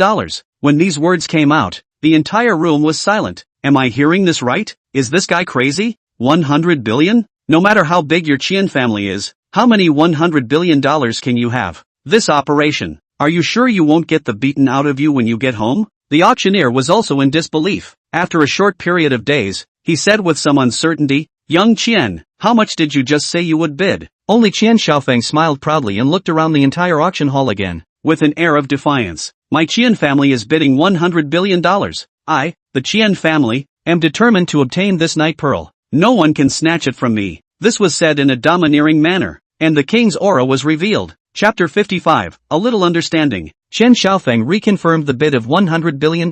When these words came out, the entire room was silent. Am I hearing this right? Is this guy crazy? 100 billion? No matter how big your Qian family is, how many $100 billion can you have? This operation. Are you sure you won't get the beaten out of you when you get home?" The auctioneer was also in disbelief. After a short period of days, he said with some uncertainty, "Young Qian, how much did you just say you would bid?" Only Qian Xiaofeng smiled proudly and looked around the entire auction hall again, with an air of defiance. "My Qian family is bidding $100 billion. I, the Qian family, am determined to obtain this night pearl. No one can snatch it from me." This was said in a domineering manner, and the king's aura was revealed. Chapter 55, A Little Understanding. Qian Xiaofeng reconfirmed the bid of $100 billion.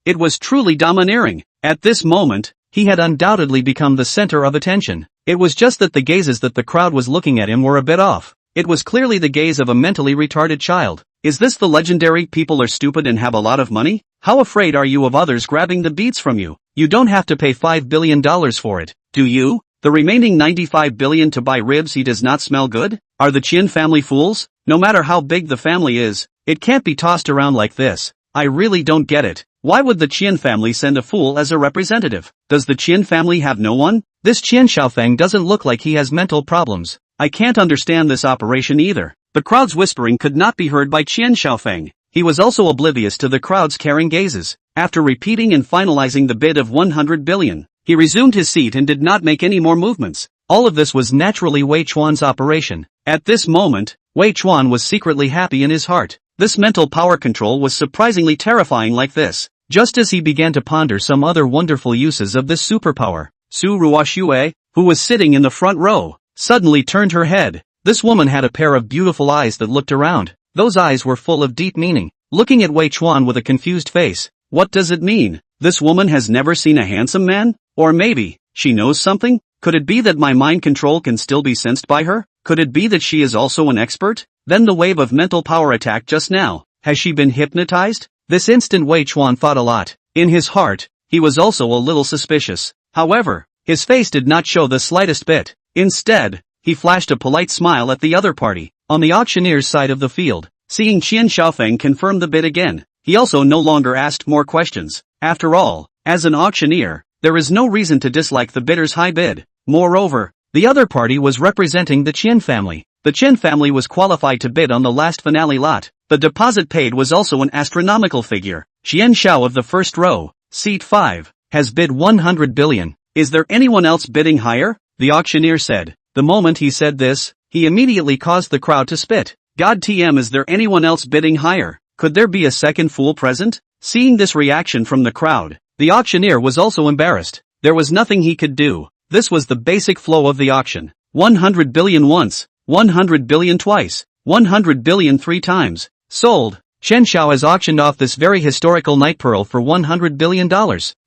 It was truly domineering. At this moment, he had undoubtedly become the center of attention. It was just that the gazes that the crowd was looking at him were a bit off. It was clearly the gaze of a mentally retarded child. Is this the legendary "people are stupid and have a lot of money"? How afraid are you of others grabbing the beats from you? You don't have to pay $5 billion for it, do you? The remaining $95 billion to buy ribs he does not smell good? Are the Qian family fools? No matter how big the family is, it can't be tossed around like this. I really don't get it. Why would the Qian family send a fool as a representative? Does the Qian family have no one? This Qian Xiaofeng doesn't look like he has mental problems. I can't understand this operation either. The crowd's whispering could not be heard by Qian Xiaofeng. He was also oblivious to the crowd's caring gazes. After repeating and finalizing the bid of $100 billion, he resumed his seat and did not make any more movements. All of this was naturally Wei Chuan's operation. At this moment, Wei Chuan was secretly happy in his heart. This mental power control was surprisingly terrifying like this. Just as he began to ponder some other wonderful uses of this superpower, Su Ruoxue, who was sitting in the front row, suddenly turned her head. This woman had a pair of beautiful eyes that looked around. Those eyes were full of deep meaning. Looking at Wei Chuan with a confused face, what does it mean? This woman has never seen a handsome man? Or maybe, she knows something? Could it be that my mind control can still be sensed by her? Could it be that she is also an expert? Then the wave of mental power attacked just now. Has she been hypnotized? This instant Wei Chuan thought a lot. In his heart, he was also a little suspicious. However, his face did not show the slightest bit. Instead, he flashed a polite smile at the other party, on the auctioneer's side of the field. Seeing Qian Xiaofeng confirm the bid again, he also no longer asked more questions. After all, as an auctioneer, there is no reason to dislike the bidder's high bid. Moreover, the other party was representing the Qian family. The Qian family was qualified to bid on the last finale lot. The deposit paid was also an astronomical figure. Qian Xiao of the first row, seat 5, has bid 100 billion. Is there anyone else bidding higher? The auctioneer said. The moment he said this, he immediately caused the crowd to spit. God TM, is there anyone else bidding higher? Could there be a second fool present? Seeing this reaction from the crowd, the auctioneer was also embarrassed. There was nothing he could do. This was the basic flow of the auction. 100 billion once, 100 billion twice, 100 billion 3 times. Sold. Chen Xiao has auctioned off this very historical night pearl for $100 billion.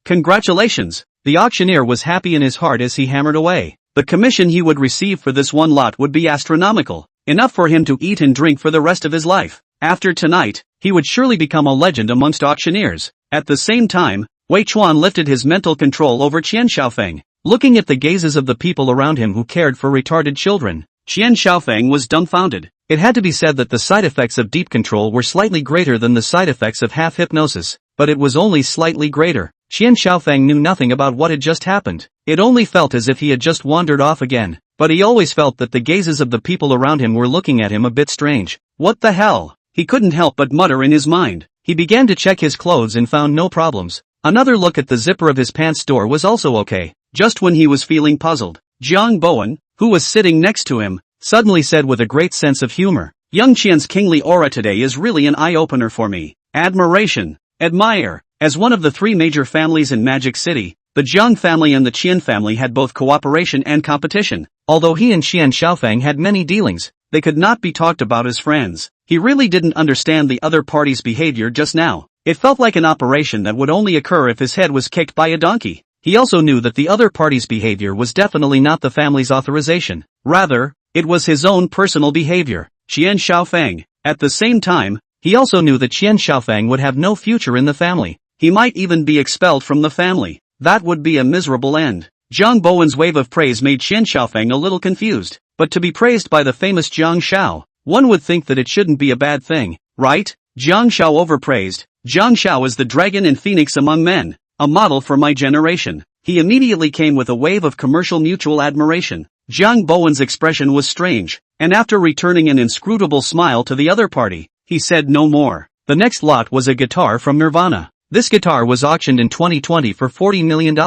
Congratulations. The auctioneer was happy in his heart as he hammered away. The commission he would receive for this one lot would be astronomical, enough for him to eat and drink for the rest of his life. After tonight, he would surely become a legend amongst auctioneers. At the same time, Wei Chuan lifted his mental control over Qian Xiaofeng. Looking at the gazes of the people around him who cared for retarded children, Qian Xiaofeng was dumbfounded. It had to be said that the side effects of deep control were slightly greater than the side effects of half hypnosis, but it was only slightly greater. Qian Xiaofeng knew nothing about what had just happened. It only felt as if he had just wandered off again, but he always felt that the gazes of the people around him were looking at him a bit strange. What the hell? He couldn't help but mutter in his mind. He began to check his clothes and found no problems. Another look at the zipper of his pants door was also okay. Just when he was feeling puzzled, Jiang Bowen, who was sitting next to him, suddenly said with a great sense of humor, "Young Qian's kingly aura today is really an eye-opener for me. Admiration. Admire." As one of the three major families in Magic City, the Jiang family and the Qian family had both cooperation and competition. Although he and Qian Xiaofeng had many dealings, they could not be talked about as friends. He really didn't understand the other party's behavior just now. It felt like an operation that would only occur if his head was kicked by a donkey. He also knew that the other party's behavior was definitely not the family's authorization. Rather, it was his own personal behavior. Qian Xiaofeng. At the same time, he also knew that Qian Xiaofeng would have no future in the family. He might even be expelled from the family. That would be a miserable end. Jiang Bowen's wave of praise made Qian Xiaofeng a little confused. But to be praised by the famous Jiang Shao, one would think that it shouldn't be a bad thing, right? Jiang Shao overpraised. Jiang Shao is the dragon and phoenix among men, a model for my generation. He immediately came with a wave of commercial mutual admiration. Jiang Bowen's expression was strange, and after returning an inscrutable smile to the other party, he said no more. The next lot was a guitar from Nirvana. This guitar was auctioned in 2020 for $40 million,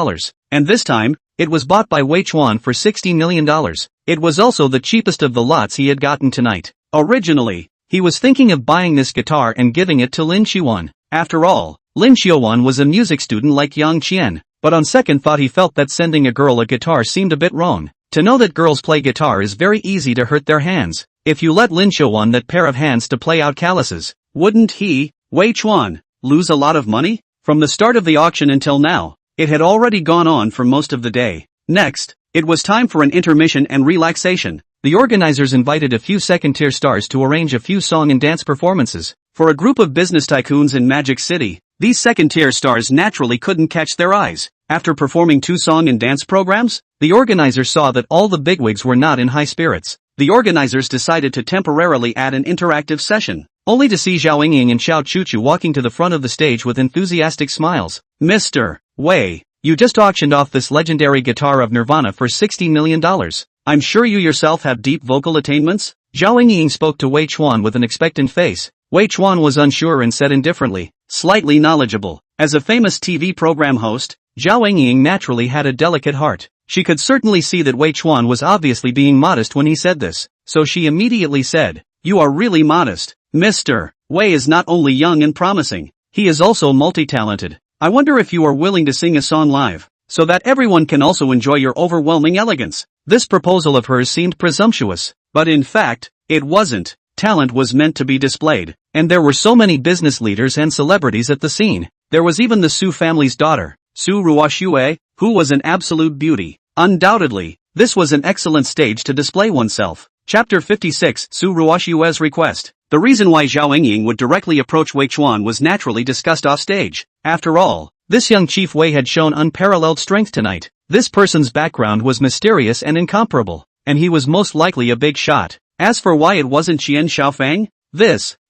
and this time, it was bought by Wei Chuan for $60 million. It was also the cheapest of the lots he had gotten tonight. Originally, he was thinking of buying this guitar and giving it to Lin Qiuan. After all, Lin Qiuan was a music student like Yang Qian, but on second thought he felt that sending a girl a guitar seemed a bit wrong. To know that girls play guitar is very easy to hurt their hands. If you let Lin Qiuan that pair of hands to play out calluses, wouldn't he, Wei Chuan, lose a lot of money? From the start of the auction until now, it had already gone on for most of the day. Next, it was time for an intermission and relaxation. The organizers invited a few second-tier stars to arrange a few song and dance performances. For a group of business tycoons in Magic City, these second-tier stars naturally couldn't catch their eyes. After performing 2 song and dance programs, the organizers saw that all the bigwigs were not in high spirits. The organizers decided to temporarily add an interactive session, only to see Zhao Yingying and Xiao Chuchu walking to the front of the stage with enthusiastic smiles. "Mr. Wei, you just auctioned off this legendary guitar of Nirvana for $60 million. I'm sure you yourself have deep vocal attainments?" Zhao Yingying spoke to Wei Chuan with an expectant face. Wei Chuan was unsure and said indifferently, "Slightly knowledgeable." As a famous TV program host, Zhao Yingying naturally had a delicate heart. She could certainly see that Wei Chuan was obviously being modest when he said this, so she immediately said, "You are really modest. Mr. Wei is not only young and promising, he is also multi-talented. I wonder if you are willing to sing a song live, so that everyone can also enjoy your overwhelming elegance." This proposal of hers seemed presumptuous, but in fact, it wasn't. Talent was meant to be displayed, and there were so many business leaders and celebrities at the scene. There was even the Su family's daughter, Su Ruoxue, who was an absolute beauty. Undoubtedly, this was an excellent stage to display oneself. Chapter 56, Su Ruoxue's request. The reason why Zhao Yingying would directly approach Wei Chuan was naturally discussed off stage. After all, this young Chief Wei had shown unparalleled strength tonight. This person's background was mysterious and incomparable, and he was most likely a big shot. As for why it wasn't Qian Xiaofeng,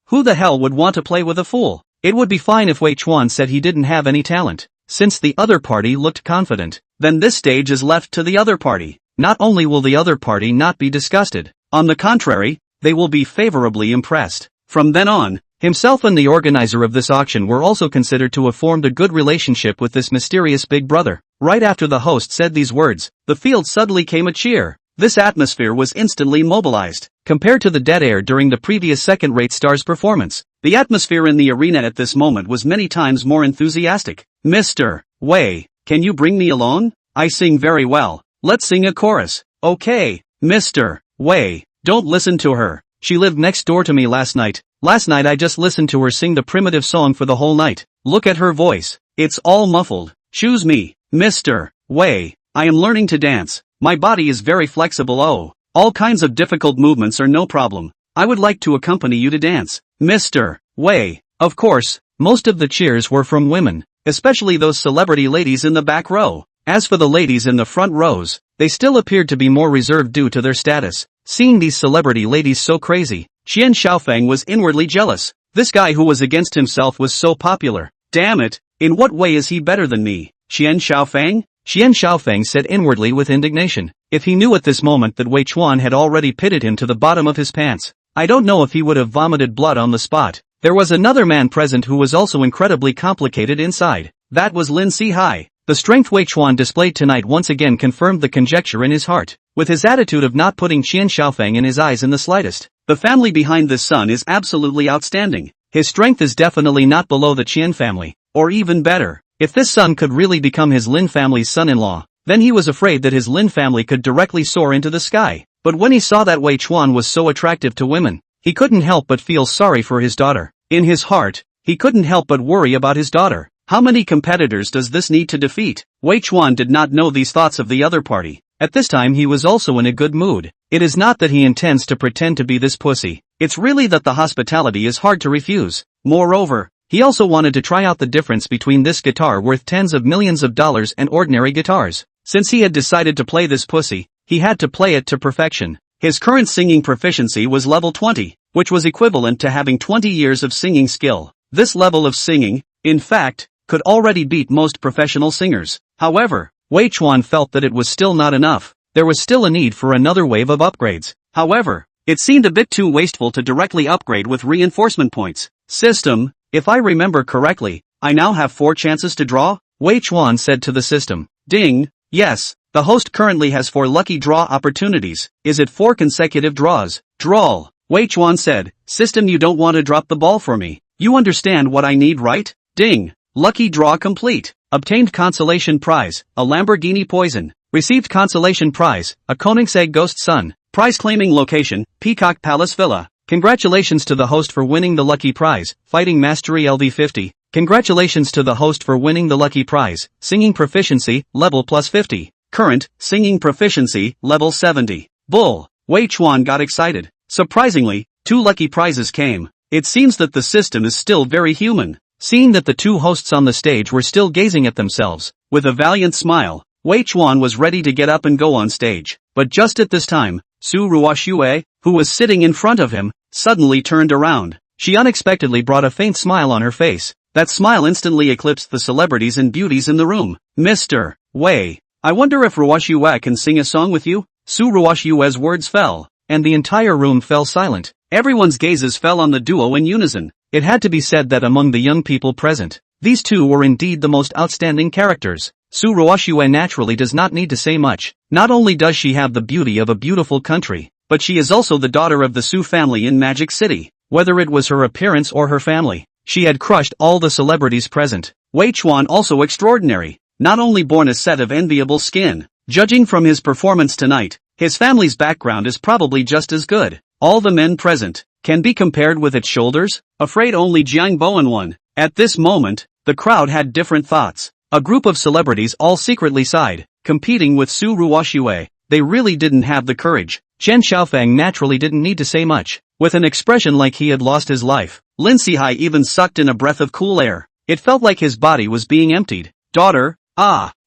who the hell would want to play with a fool? It would be fine if Wei Chuan said he didn't have any talent. Since the other party looked confident, then this stage is left to the other party. Not only will the other party not be disgusted, on the contrary, they will be favorably impressed. From then on, himself and the organizer of this auction were also considered to have formed a good relationship with this mysterious big brother. Right after the host said these words, the field suddenly came a cheer. This atmosphere was instantly mobilized. Compared to the dead air during the previous second-rate stars performance, the atmosphere in the arena at this moment was many times more enthusiastic. "Mr. Wei, can you bring me along? I sing very well. Let's sing a chorus." "Okay, Mr. Wei, don't listen to her. She lived next door to me last night. Last night I just listened to her sing the primitive song for the whole night. Look at her voice. It's all muffled. Choose me, Mr. Wei. I am learning to dance. My body is very flexible. Oh, all kinds of difficult movements are no problem. I would like to accompany you to dance, Mr. Wei." Of course, most of the cheers were from women, especially those celebrity ladies in the back row. As for the ladies in the front rows, they still appeared to be more reserved due to their status. Seeing these celebrity ladies so crazy, Qian Xiaofeng was inwardly jealous. This guy who was against himself was so popular. Damn it, in what way is he better than me? Qian Xiaofeng? Qian Xiaofeng said inwardly with indignation. If he knew at this moment that Wei Chuan had already pitted him to the bottom of his pants, I don't know if he would have vomited blood on the spot. There was another man present who was also incredibly complicated inside. That was Lin Sihai. The strength Wei Chuan displayed tonight once again confirmed the conjecture in his heart. With his attitude of not putting Qian Xiaofeng in his eyes in the slightest, the family behind this son is absolutely outstanding. His strength is definitely not below the Qian family, or even better. If this son could really become his Lin family's son-in-law, then he was afraid that his Lin family could directly soar into the sky. But when he saw that Wei Chuan was so attractive to women, he couldn't help but feel sorry for his daughter. In his heart, he couldn't help but worry about his daughter. How many competitors does this need to defeat? Wei Chuan did not know these thoughts of the other party. At this time he was also in a good mood. It is not that he intends to pretend to be this pussy. It's really that the hospitality is hard to refuse. Moreover, he also wanted to try out the difference between this guitar worth tens of millions of dollars and ordinary guitars. Since he had decided to play this pussy, he had to play it to perfection. His current singing proficiency was level 20, which was equivalent to having 20 years of singing skill. This level of singing, in fact, could already beat most professional singers. However, Wei Chuan felt that it was still not enough. There was still a need for another wave of upgrades. However, it seemed a bit too wasteful to directly upgrade with reinforcement points. System, if I remember correctly, I now have 4 chances to draw? Wei Chuan said to the system. Ding, yes, the host currently has 4 lucky draw opportunities. Is it 4 consecutive draws? Drawl. Wei Chuan said, system, you don't want to drop the ball for me. You understand what I need, right? Ding. Lucky draw complete. Obtained consolation prize, a Lamborghini Poison. Received consolation prize, a Koenigsegg Ghost Sun. Prize claiming location, Peacock Palace Villa. Congratulations to the host for winning the lucky prize, Fighting Mastery LV50. Congratulations to the host for winning the lucky prize, Singing Proficiency, level plus 50. Current, Singing Proficiency, level 70. Bull. Wei Chuan got excited. Surprisingly, 2 lucky prizes came. It seems that the system is still very human. Seeing that the 2 hosts on the stage were still gazing at themselves, with a valiant smile, Wei Chuan was ready to get up and go on stage. But just at this time, Su Ruoxue, who was sitting in front of him, suddenly turned around. She unexpectedly brought a faint smile on her face. That smile instantly eclipsed the celebrities and beauties in the room. Mr. Wei, I wonder if Ruoxue can sing a song with you? Su Ruoxue's words fell, and the entire room fell silent. Everyone's gazes fell on the duo in unison. It had to be said that among the young people present, these 2 were indeed the most outstanding characters. Su Ruoxue naturally does not need to say much. Not only does she have the beauty of a beautiful country, but she is also the daughter of the Su family in Magic City. Whether it was her appearance or her family, she had crushed all the celebrities present. Wei Chuan also extraordinary, not only born a set of enviable skin. Judging from his performance tonight, his family's background is probably just as good. All the men present can be compared with its shoulders. Afraid only Jiang Bowen won. At this moment, the crowd had different thoughts. A group of celebrities all secretly sighed, competing with Su Ruoxue. They really didn't have the courage. Qian Xiaofeng naturally didn't need to say much. With an expression like he had lost his life, Lin Sihai even sucked in a breath of cool air. It felt like his body was being emptied. Daughter,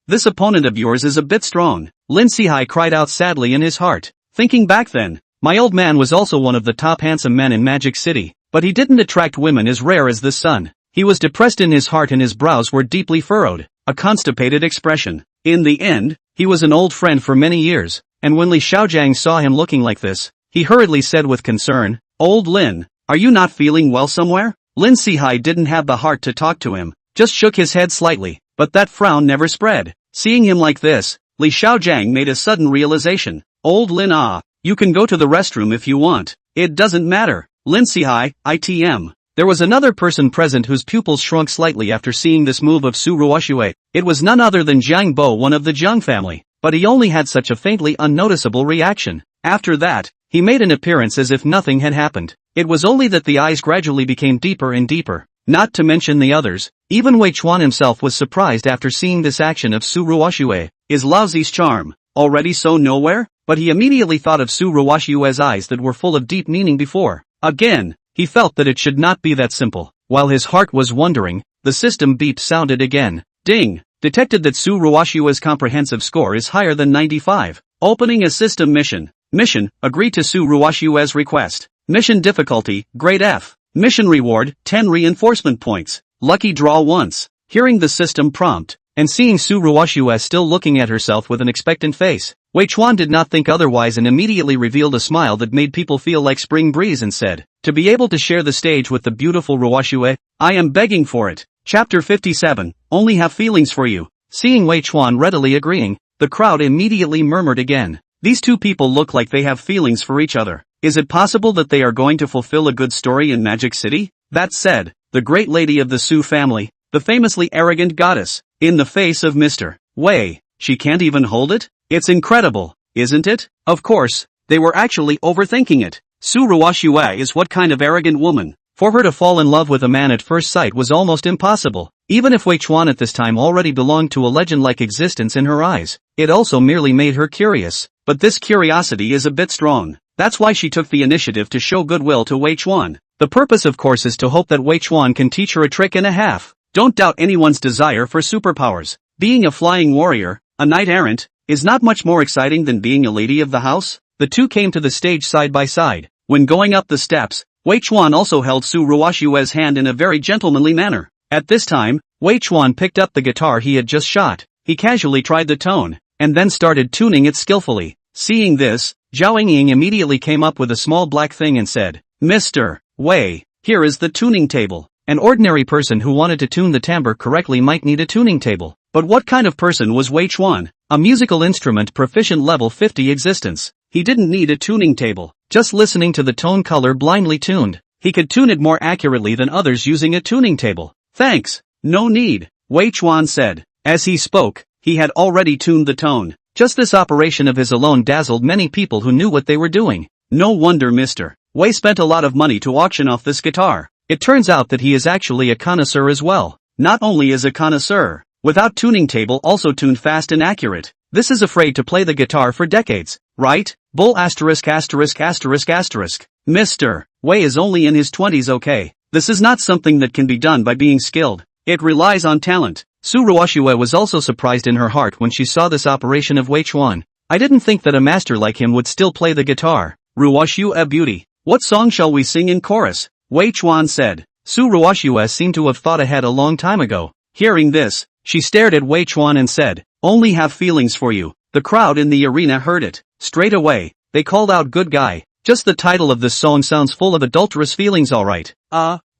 this opponent of yours is a bit strong. Lin Sihai cried out sadly in his heart. Thinking back then, my old man was also one of the top handsome men in Magic City, but he didn't attract women as rare as this son. He was depressed in his heart and his brows were deeply furrowed, a constipated expression. In the end, he was an old friend for many years, and when Li Xiaojiang saw him looking like this, he hurriedly said with concern, Old Lin, are you not feeling well somewhere? Lin Sihai didn't have the heart to talk to him, just shook his head slightly, but that frown never spread. Seeing him like this, Li Xiaojiang made a sudden realization. Old Lin, you can go to the restroom if you want. It doesn't matter. Lin Sihai, ITM. There was another person present whose pupils shrunk slightly after seeing this move of Su Ruoxue. It was none other than Jiang Bo, one of the Jiang family, but he only had such a faintly unnoticeable reaction. After that, he made an appearance as if nothing had happened. It was only that the eyes gradually became deeper and deeper. Not to mention the others, even Wei Chuan himself was surprised after seeing this action of Su Ruoxue. Is Lao Zi's charm already so nowhere? But he immediately thought of Su Ruoxue's eyes that were full of deep meaning before. Again, he felt that it should not be that simple. While his heart was wondering, the system beep sounded again. Ding! Detected that Su Ruoxue's comprehensive score is higher than 95. Opening a system mission. Mission, agree to Su Ruoshue's request. Mission difficulty, grade F. Mission reward, 10 reinforcement points. Lucky draw once. Hearing the system prompt, and seeing Su Ruoshue still looking at herself with an expectant face, Wei Chuan did not think otherwise and immediately revealed a smile that made people feel like spring breeze and said, to be able to share the stage with the beautiful Ruoshue, I am begging for it. Chapter 57, Only Have Feelings for You. Seeing Wei Chuan readily agreeing, the crowd immediately murmured again. These two people look like they have feelings for each other. Is it possible that they are going to fulfill a good story in Magic City? That said, the great lady of the Su family, the famously arrogant goddess, in the face of Mr. Wei, she can't even hold it? It's incredible, isn't it? Of course, they were actually overthinking it. Su Ruoshue is what kind of arrogant woman? For her to fall in love with a man at first sight was almost impossible. Even if Wei Chuan at this time already belonged to a legend-like existence in her eyes, it also merely made her curious. But this curiosity is a bit strong. That's why she took the initiative to show goodwill to Wei Chuan. The purpose of course is to hope that Wei Chuan can teach her a trick and a half. Don't doubt anyone's desire for superpowers. Being a flying warrior, a knight-errant, is not much more exciting than being a lady of the house. The two came to the stage side by side. When going up the steps, Wei Chuan also held Su Ruoshue's hand in a very gentlemanly manner. At this time, Wei Chuan picked up the guitar he had just shot. He casually tried the tone, and then started tuning it skillfully. Seeing this, Zhao Ying immediately came up with a small black thing and said, Mr. Wei, here is the tuning table. An ordinary person who wanted to tune the timbre correctly might need a tuning table. But what kind of person was Wei Chuan? A musical instrument proficient level 50 existence. He didn't need a tuning table. Just listening to the tone color blindly tuned, he could tune it more accurately than others using a tuning table. Thanks. No need, Wei Chuan said. As he spoke, he had already tuned the tone. Just this operation of his alone dazzled many people who knew what they were doing. No wonder Mr. Wei spent a lot of money to auction off this guitar. It turns out that he is actually a connoisseur as well. Not only is a connoisseur, without tuning table also tuned fast and accurate. This is afraid to play the guitar for decades, right? Bull asterisk asterisk asterisk asterisk. Mr. Wei is only in his 20s, okay? This is not something that can be done by being skilled. It relies on talent. Su Ruoshue was also surprised in her heart when she saw this operation of Wei Chuan. I didn't think that a master like him would still play the guitar. Ruoshue beauty. What song shall we sing in chorus? Wei Chuan said. Su Ruoshue seemed to have thought ahead a long time ago. Hearing this, she stared at Wei Chuan and said, Only Have Feelings for You. The crowd in the arena heard it. Straight away, they called out good guy. Just the title of this song sounds full of adulterous feelings, alright.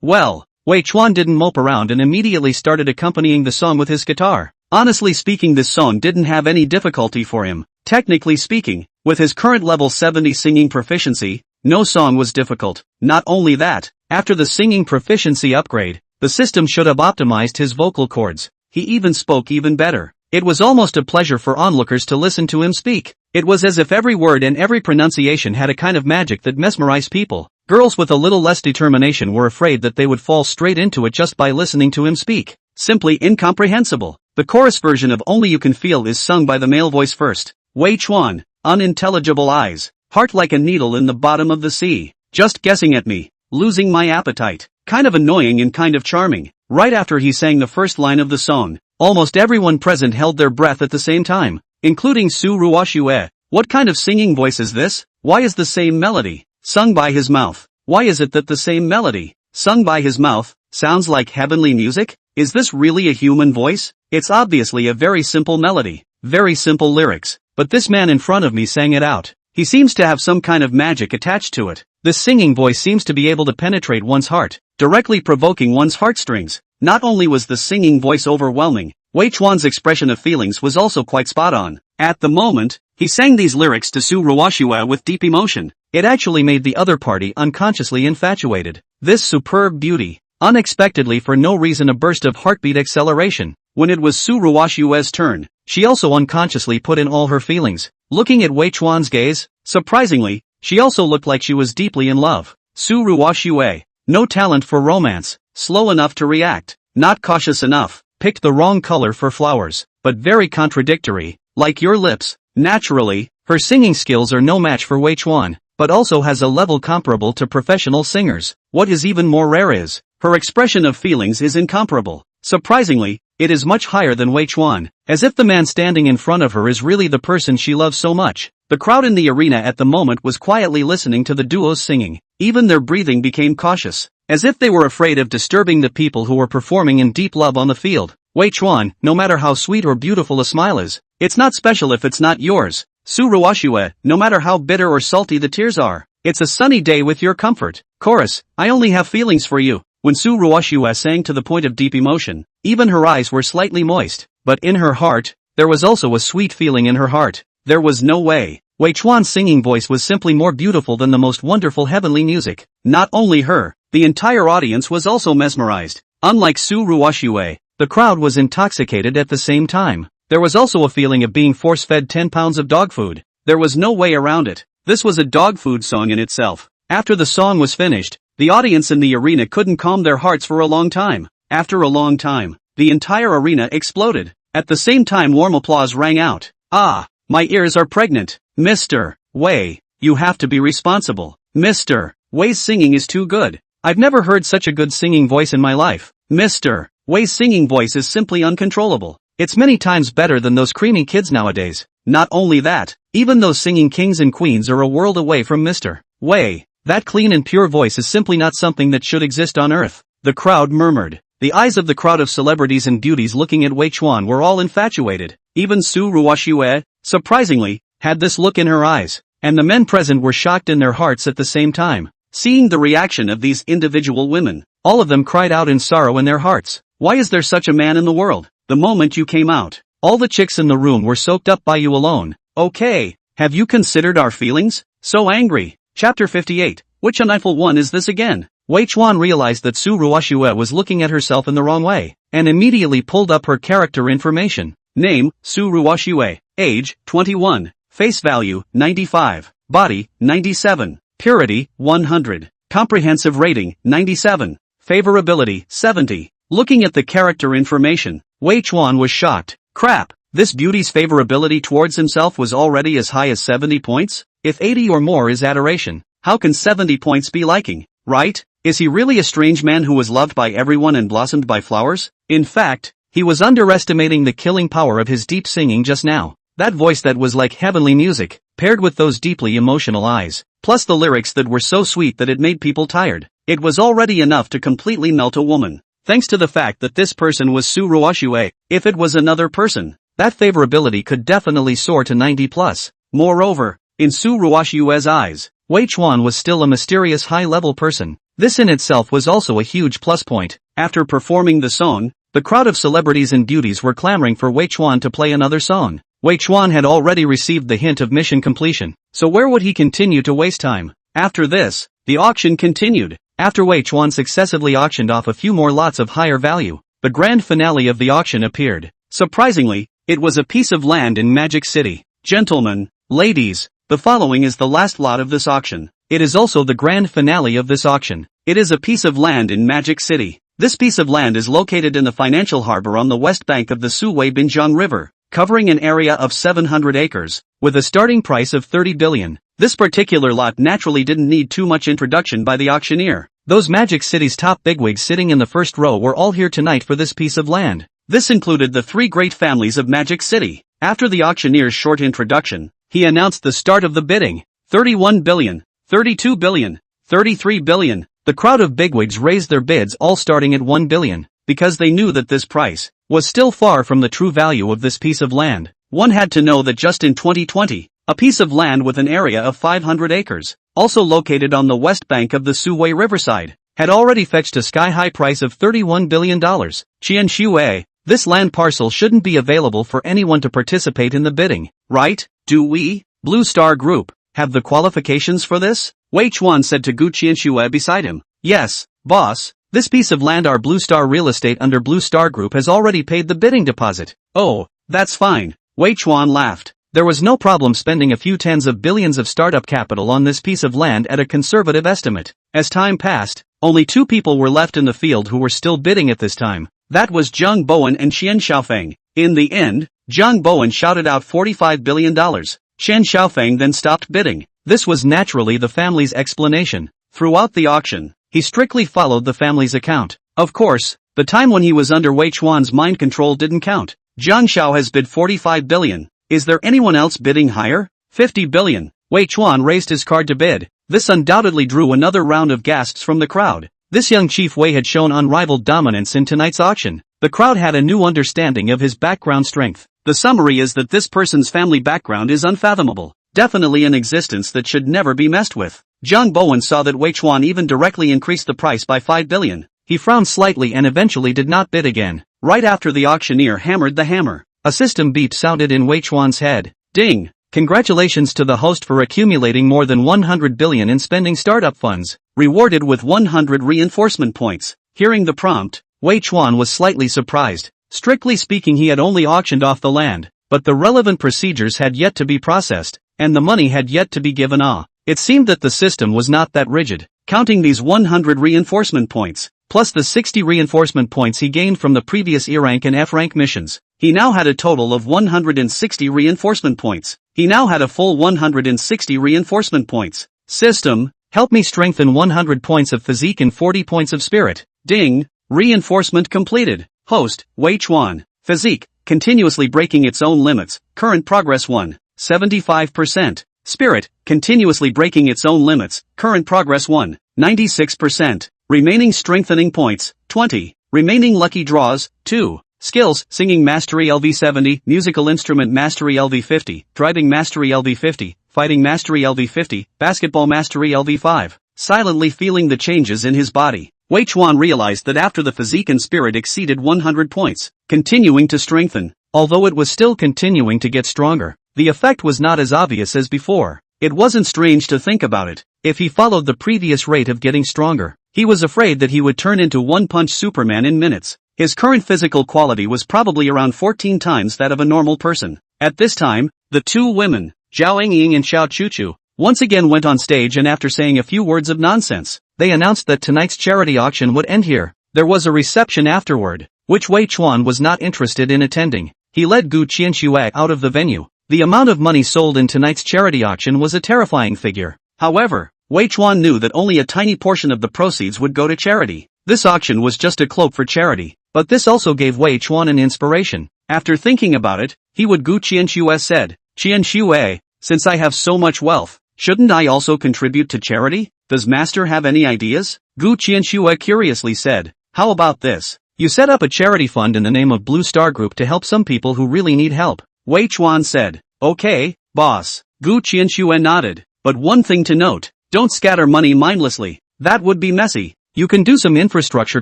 Well, Wei Chuan didn't mope around and immediately started accompanying the song with his guitar. Honestly speaking, this song didn't have any difficulty for him. Technically speaking, with his current level 70 singing proficiency, no song was difficult. Not only that, after the singing proficiency upgrade, the system should have optimized his vocal cords. He even spoke even better. It was almost a pleasure for onlookers to listen to him speak. It was as if every word and every pronunciation had a kind of magic that mesmerized people. Girls with a little less determination were afraid that they would fall straight into it just by listening to him speak. Simply incomprehensible. The chorus version of Only You Can Feel is sung by the male voice first. Wei Chuan, unintelligible eyes, heart like a needle in the bottom of the sea. Just guessing at me, losing my appetite. Kind of annoying and kind of charming. Right after he sang the first line of the song, almost everyone present held their breath at the same time, including Su Ruoshue. What kind of singing voice is this? Why is the same melody sung by his mouth? Why is it that the same melody sung by his mouth sounds like heavenly music? Is this really a human voice? It's obviously a very simple melody, very simple lyrics, but this man in front of me sang it out. He seems to have some kind of magic attached to it. This singing voice seems to be able to penetrate one's heart, directly provoking one's heartstrings. Not only was the singing voice overwhelming, Wei Chuan's expression of feelings was also quite spot on. At the moment, he sang these lyrics to Su Ruoshue with deep emotion. It actually made the other party unconsciously infatuated. This superb beauty, unexpectedly for no reason a burst of heartbeat acceleration. When it was Su Ruoshue's turn, she also unconsciously put in all her feelings. Looking at Wei Chuan's gaze, surprisingly, she also looked like she was deeply in love. Su Ruoshue, no talent for romance, slow enough to react, not cautious enough, picked the wrong color for flowers, but very contradictory, like your lips. Naturally, her singing skills are no match for Wei Chuan, but also has a level comparable to professional singers. What is even more rare is, her expression of feelings is incomparable. Surprisingly, it is much higher than Wei Chuan, as if the man standing in front of her is really the person she loves so much. The crowd in the arena at the moment was quietly listening to the duo's singing. Even their breathing became cautious, as if they were afraid of disturbing the people who were performing in deep love on the field. Wei Chuan, no matter how sweet or beautiful a smile is, it's not special if it's not yours. Su Ruoxue, no matter how bitter or salty the tears are, it's a sunny day with your comfort. Chorus, I only have feelings for you. When Su Ruoxue sang to the point of deep emotion, even her eyes were slightly moist, but in her heart, there was also a sweet feeling in her heart. There was no way. Wei Chuan's singing voice was simply more beautiful than the most wonderful heavenly music. Not only her, the entire audience was also mesmerized. Unlike Su Ruoxue, the crowd was intoxicated at the same time. There was also a feeling of being force-fed 10 pounds of dog food. There was no way around it. This was a dog food song in itself. After the song was finished, the audience in the arena couldn't calm their hearts for a long time. After a long time, the entire arena exploded. At the same time warm applause rang out. Ah, my ears are pregnant. Mr. Wei, you have to be responsible. Mr. Wei's singing is too good. I've never heard such a good singing voice in my life. Mr. Wei's singing voice is simply uncontrollable. It's many times better than those creamy kids nowadays. Not only that, even those singing kings and queens are a world away from Mr. Wei. That clean and pure voice is simply not something that should exist on earth. The crowd murmured. The eyes of the crowd of celebrities and beauties looking at Wei Chuan were all infatuated. Even Su Ruoxue, surprisingly, had this look in her eyes, and the men present were shocked in their hearts at the same time. Seeing the reaction of these individual women, all of them cried out in sorrow in their hearts. Why is there such a man in the world? The moment you came out, all the chicks in the room were soaked up by you alone. Okay, have you considered our feelings? So angry. Chapter 58, which uniful one is this again? Wei Chuan realized that Su Ruoxue was looking at herself in the wrong way, and immediately pulled up her character information. Name, Su Ruoxue. Age, 21. Face value, 95. Body, 97. Purity, 100. Comprehensive rating, 97. Favorability, 70. Looking at the character information, Wei Chuan was shocked. Crap, this beauty's favorability towards himself was already as high as 70 points? If 80 or more is adoration, how can 70 points be liking, right? Is he really a strange man who was loved by everyone and blossomed by flowers? In fact, he was underestimating the killing power of his deep singing just now. That voice that was like heavenly music, paired with those deeply emotional eyes, plus the lyrics that were so sweet that it made people tired. It was already enough to completely melt a woman. Thanks to the fact that this person was Su Ruoxue, if it was another person, that favorability could definitely soar to 90 plus. Moreover, in Su Ruoxue's eyes, Wei Chuan was still a mysterious high-level person. This in itself was also a huge plus point. After performing the song, the crowd of celebrities and beauties were clamoring for Wei Chuan to play another song. Wei Chuan had already received the hint of mission completion, so where would he continue to waste time? After this, the auction continued. After Wei Chuan successively auctioned off a few more lots of higher value, the grand finale of the auction appeared. Surprisingly, it was a piece of land in Magic City. Gentlemen, ladies, the following is the last lot of this auction. It is also the grand finale of this auction. It is a piece of land in Magic City. This piece of land is located in the financial harbor on the west bank of the Suwei Binjiang River, covering an area of 700 acres, with a starting price of 30 billion. This particular lot naturally didn't need too much introduction by the auctioneer. Those Magic City's top bigwigs sitting in the first row were all here tonight for this piece of land. This included the three great families of Magic City. After the auctioneer's short introduction, he announced the start of the bidding. 31 billion, 32 billion, 33 billion. The crowd of bigwigs raised their bids all starting at 1 billion, because they knew that this price was still far from the true value of this piece of land. One had to know that just in 2020, a piece of land with an area of 500 acres, also located on the west bank of the Suwei Riverside, had already fetched a sky-high price of $31 billion. Qian Shuai, this land parcel shouldn't be available for anyone to participate in the bidding, right? Do we, Blue Star Group, have the qualifications for this? Wei Chuan said to Gu Qianxue beside him. Yes, boss, this piece of land our Blue Star Real Estate under Blue Star Group has already paid the bidding deposit. Oh, that's fine. Wei Chuan laughed. There was no problem spending a few tens of billions of startup capital on this piece of land at a conservative estimate. As time passed, only two people were left in the field who were still bidding at this time. That was Zhang Bowen and Qian Xiaofeng. In the end, Zhang Bowen shouted out $45 billion. Qian Xiaofeng then stopped bidding. This was naturally the family's explanation. Throughout the auction, he strictly followed the family's account. Of course, the time when he was under Wei Chuan's mind control didn't count. Zhang Xiao has bid 45 billion. Is there anyone else bidding higher? 50 billion. Wei Chuan raised his card to bid. This undoubtedly drew another round of gasps from the crowd. This young Chief Wei had shown unrivaled dominance in tonight's auction. The crowd had a new understanding of his background strength. The summary is that this person's family background is unfathomable. Definitely an existence that should never be messed with. Zhang Bowen saw that Wei Chuan even directly increased the price by 5 billion. He frowned slightly and eventually did not bid again. Right after the auctioneer hammered the hammer, a system beep sounded in Wei Chuan's head. Ding! Congratulations to the host for accumulating more than 100 billion in spending startup funds, rewarded with 100 reinforcement points. Hearing the prompt, Wei Chuan was slightly surprised. Strictly speaking, he had only auctioned off the land, but the relevant procedures had yet to be processed, and the money had yet to be given. It seemed that the system was not that rigid. Counting these 100 reinforcement points, plus the 60 reinforcement points he gained from the previous E rank and F rank missions, he now had a total of 160 reinforcement points. He now had a full 160 reinforcement points. System, help me strengthen 100 points of physique and 40 points of spirit. Ding, reinforcement completed. Host, Wei Chuan. Physique, continuously breaking its own limits. Current progress 1, 75%. Spirit, continuously breaking its own limits. Current progress 1, 96%. Remaining strengthening points, 20. Remaining lucky draws, 2. Skills, singing mastery LV70, musical instrument mastery LV50, driving mastery LV50, fighting mastery LV50, basketball mastery LV5. Silently feeling the changes in his body, Wei Chuan realized that after the physique and spirit exceeded 100 points, continuing to strengthen, although it was still continuing to get stronger, the effect was not as obvious as before. It wasn't strange to think about it. If he followed the previous rate of getting stronger, he was afraid that he would turn into one-punch Superman in minutes. His current physical quality was probably around 14 times that of a normal person. At this time, the two women, Zhao Yingying and Xiao Chuchu, once again went on stage, and after saying a few words of nonsense, they announced that tonight's charity auction would end here. There was a reception afterward, which Wei Chuan was not interested in attending. He led Gu Qianxue out of the venue. The amount of money sold in tonight's charity auction was a terrifying figure. However, Wei Chuan knew that only a tiny portion of the proceeds would go to charity. This auction was just a cloak for charity, but this also gave Wei Chuan an inspiration. After thinking about it, he would Gu Qianxue said, Qianxue, since I have so much wealth, shouldn't I also contribute to charity? Does Master have any ideas? Gu Qianxue curiously said, how about this? You set up a charity fund in the name of Blue Star Group to help some people who really need help. Wei Chuan said, okay, boss. Gu Qianxue nodded, but one thing to note, don't scatter money mindlessly. That would be messy. You can do some infrastructure